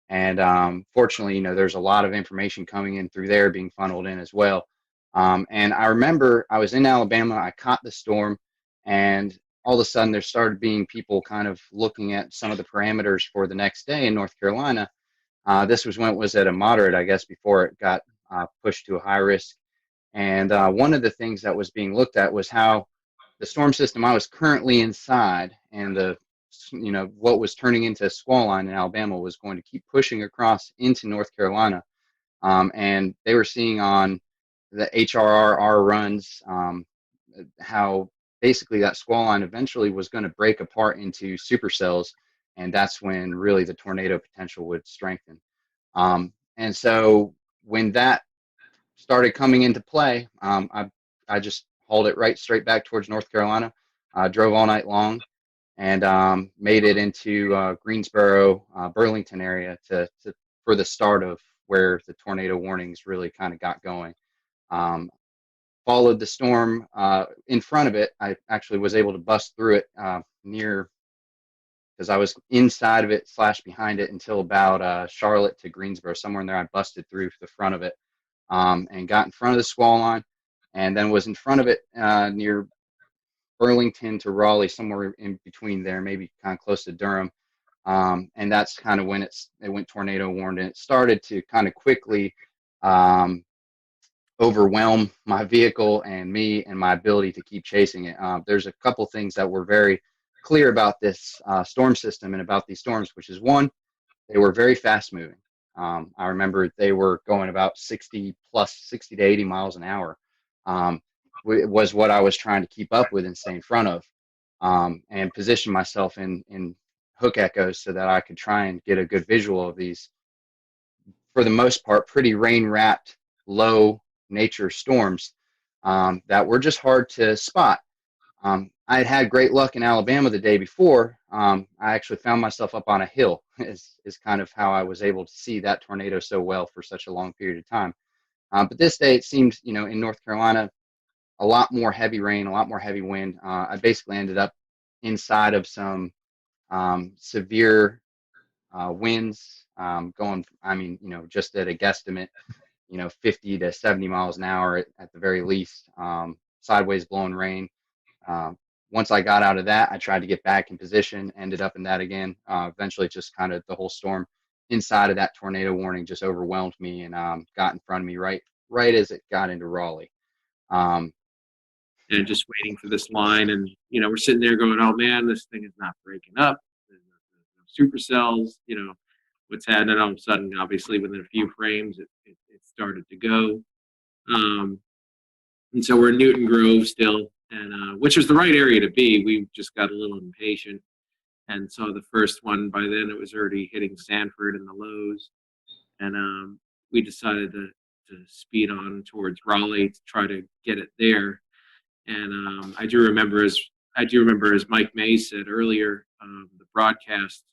And fortunately, there's a lot of information coming in through there being funneled in as well. And I remember I was in Alabama, I caught the storm, and all of a sudden there started being people kind of looking at some of the parameters for the next day in North Carolina. This was when it was at a moderate, I guess, before it got pushed to a high risk. And one of the things that was being looked at was how the storm system I was currently inside and what was turning into a squall line in Alabama was going to keep pushing across into North Carolina. And they were seeing on the HRR runs how basically that squall line eventually was going to break apart into supercells, and that's when really the tornado potential would strengthen. And so when that started coming into play, I just hauled it right straight back towards North Carolina, drove all night long, and made it into Greensboro, Burlington area for the start of where the tornado warnings really kind of got going. Followed the storm in front of it. I actually was able to bust through it because I was inside of it / behind it until about Charlotte to Greensboro, somewhere in there. I busted through the front of it and got in front of the squall line, and then was in front of it near Burlington to Raleigh, somewhere in between there, maybe kind of close to Durham. And that's kind of when it went tornado warned, and it started to kind of quickly overwhelm my vehicle and me and my ability to keep chasing it. There's a couple things that were very clear about this storm system and about these storms, which is one, they were very fast moving. I remember they were going about 60 to 80 miles an hour. It was what I was trying to keep up with and stay in front of, and position myself in hook echoes so that I could try and get a good visual of these, for the most part, pretty rain-wrapped, low nature storms that were just hard to spot. I had great luck in Alabama the day before. I actually found myself up on a hill is kind of how I was able to see that tornado so well for such a long period of time. But this day it seemed, in North Carolina, a lot more heavy rain, a lot more heavy wind. I basically ended up inside of some severe winds going, just at a guesstimate, 50 to 70 miles an hour at the very least, sideways blowing rain. Once I got out of that, I tried to get back in position, ended up in that again. Eventually just kind of the whole storm inside of that tornado warning just overwhelmed me and got in front of me right as it got into Raleigh. And just waiting for this line, and we're sitting there going, oh man, this thing is not breaking up. There's no supercells, what's happening. All of a sudden, obviously within a few frames it started to go. And so we're in Newton Grove still, and which was the right area to be. We just got a little impatient, and so the first one, by then it was already hitting Sanford and the lows, and we decided to speed on towards Raleigh to try to get it there. And I do remember, as Mike May said earlier, the broadcast,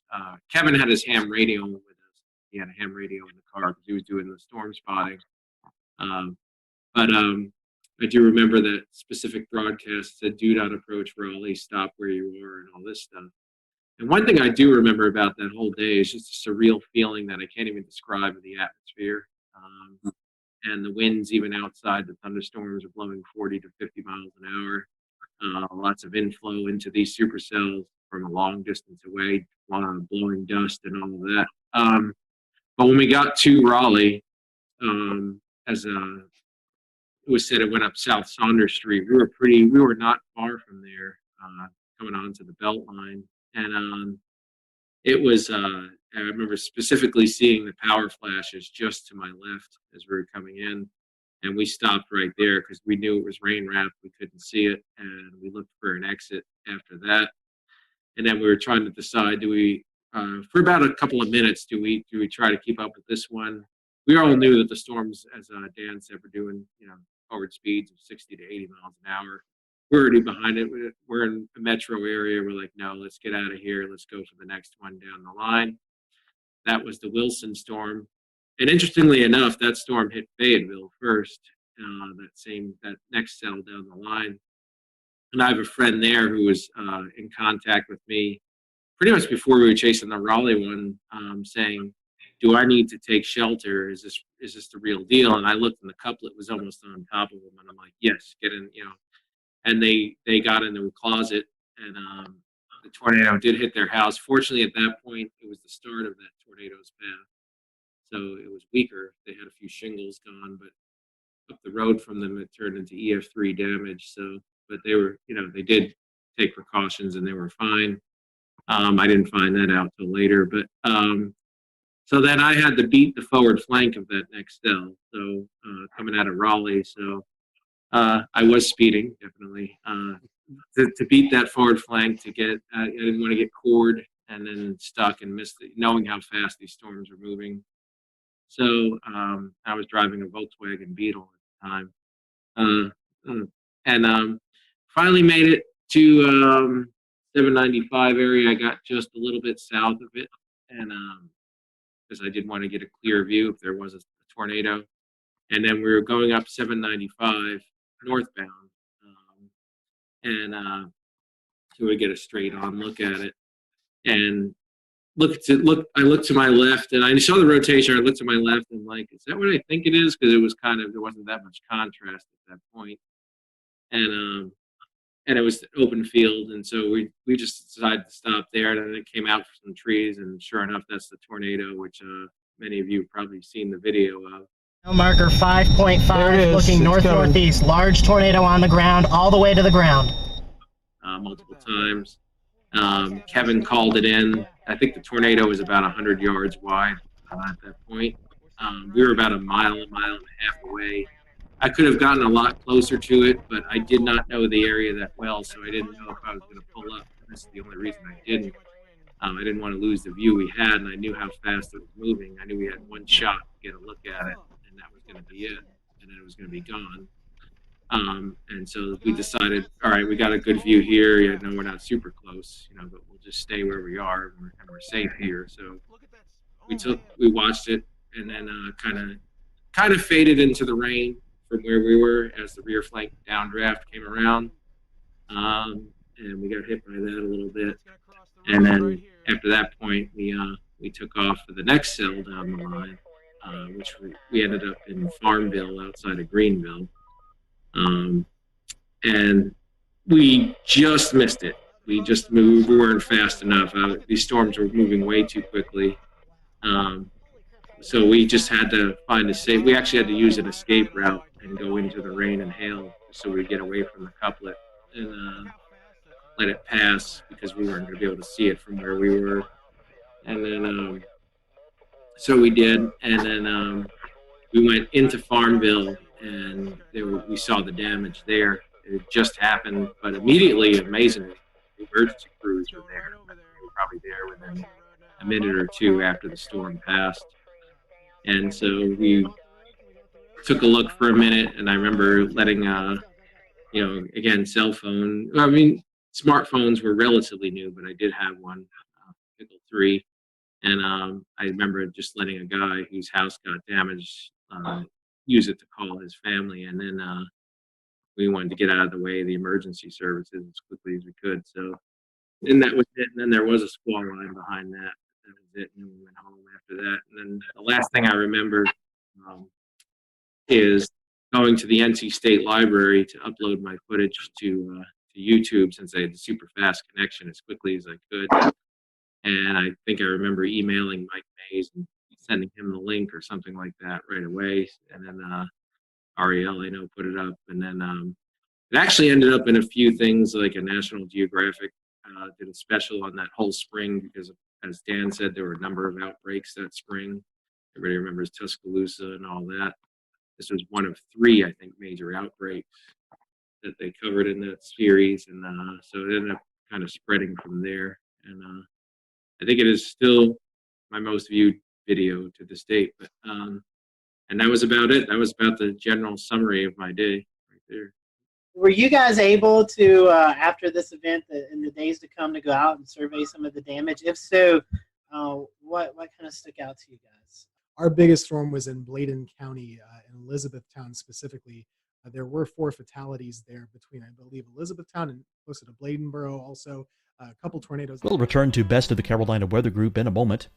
Kevin had his ham radio with us. He had a ham radio in the car because he was doing the storm spotting. But I do remember that specific broadcast said, do not approach Raleigh, stop where you are, and all this stuff. And one thing I do remember about that whole day is just a surreal feeling that I can't even describe in the atmosphere. And the winds, even outside, the thunderstorms are blowing 40 to 50 miles an hour. Lots of inflow into these supercells from a long distance away, blowing dust and all of that. But when we got to Raleigh, as it was said, it went up South Saunders Street. We were not far from there, coming onto the Beltline. And it was, I remember specifically seeing the power flashes just to my left as we were coming in. And we stopped right there because we knew it was rain wrapped. We couldn't see it. And we looked for an exit after that. And then we were trying to decide, do we, for about a couple of minutes, do we try to keep up with this one? We all knew that the storms, as Dan said, were doing, forward speeds of 60 to 80 miles an hour. We're already behind it. We're in a metro area. We're like, no, let's get out of here. Let's go for the next one down the line. That was the Wilson storm. And interestingly enough, that storm hit Fayetteville first, that next cell down the line. And I have a friend there who was in contact with me pretty much before we were chasing the Raleigh one, saying, do I need to take shelter? Is this the real deal? And I looked, and the couplet was almost on top of him. And I'm like, yes, get in, And they got into a closet, and the tornado did hit their house. Fortunately, at that point, it was the start of that tornado's path. So it was weaker. They had a few shingles gone, but up the road from them, it turned into EF3 damage. So, but they were, they did take precautions, and they were fine. I didn't find that out till later, but so then I had to beat the forward flank of that next cell. So coming out of Raleigh, so I was speeding definitely to beat that forward flank to get. I didn't want to get cored and then stuck and miss knowing how fast these storms were moving. So I was driving a Volkswagen Beetle at the time, and finally made it to 795 area. I got just a little bit south of it, and because I did want to get a clear view if there was a tornado. And then we were going up 795 northbound, and so we get a straight on look at it, and I looked to my left, and I saw the rotation. I looked to my left, and like, is that what I think it is? Because it was there wasn't that much contrast at that point, and it was open field, and so we just decided to stop there, and then it came out from some trees, and sure enough, that's the tornado, which many of you have probably seen the video of. Marker 5.5, looking north-northeast. Large tornado on the ground, all the way to the ground. Multiple times. Kevin called it in. I think the tornado was about 100 yards wide at that point. We were about a mile and a half away. I could have gotten a lot closer to it, but I did not know the area that well, so I didn't know if I was going to pull up. And this is the only reason I didn't. I didn't want to lose the view we had, and I knew how fast it was moving. I knew we had one shot to get a look at it, and that was going to be it, and then it was going to be gone. And so we decided, all right, we got a good view here. We're not super close, but we'll just stay where we are, and we're safe here. So we watched it, and then kind of faded into the rain from where we were as the rear flank downdraft came around, and we got hit by that a little bit. And then after that point, we took off for the next cell down the line, which we ended up in Farmville outside of Greenville. And we just missed it. We weren't fast enough. These storms were moving way too quickly. So we just had to find we actually had to use an escape route and go into the rain and hail so we'd get away from the couplet and let it pass because we weren't going to be able to see it from where we were. And then, so we did. And then we went into Farmville, and we saw the damage there. It just happened, but immediately, amazingly, the emergency crews were there. They were probably there within a minute or two after the storm passed. And so we took a look for a minute, and I remember letting, again, cell phone. I mean, smartphones were relatively new, but I did have one, Pickle 3. And I remember just letting a guy whose house got damaged use it to call his family. And then we wanted to get out of the way of the emergency services as quickly as we could. So, and that was it. And then there was a squall line behind that. That was it. And we went home after that. And then the last thing I remember is going to the NC State Library to upload my footage to YouTube, since I had a super fast connection as quickly as I could. And I think I remember emailing Mike Mays and sending him the link or something like that right away. And then Ariel, I know, put it up. And then it actually ended up in a few things, like a National Geographic did a special on that whole spring because, as Dan said, there were a number of outbreaks that spring. Everybody remembers Tuscaloosa and all that. This was one of 3, I think, major outbreaks that they covered in that series. And so it ended up kind of spreading from there. And I think it is still my most viewed video to this date. But and And that was about it. That was about the general summary of my day right there. Were you guys able to, after this event, in the days to come, to go out and survey some of the damage? If so, what kind of stuck out to you guys? Our biggest storm was in Bladen County, in Elizabethtown specifically. There were 4 fatalities there between, I believe, Elizabethtown and closer to Bladenboro. Also, a couple tornadoes. We'll return to Best of the Carolina Weather Group in a moment.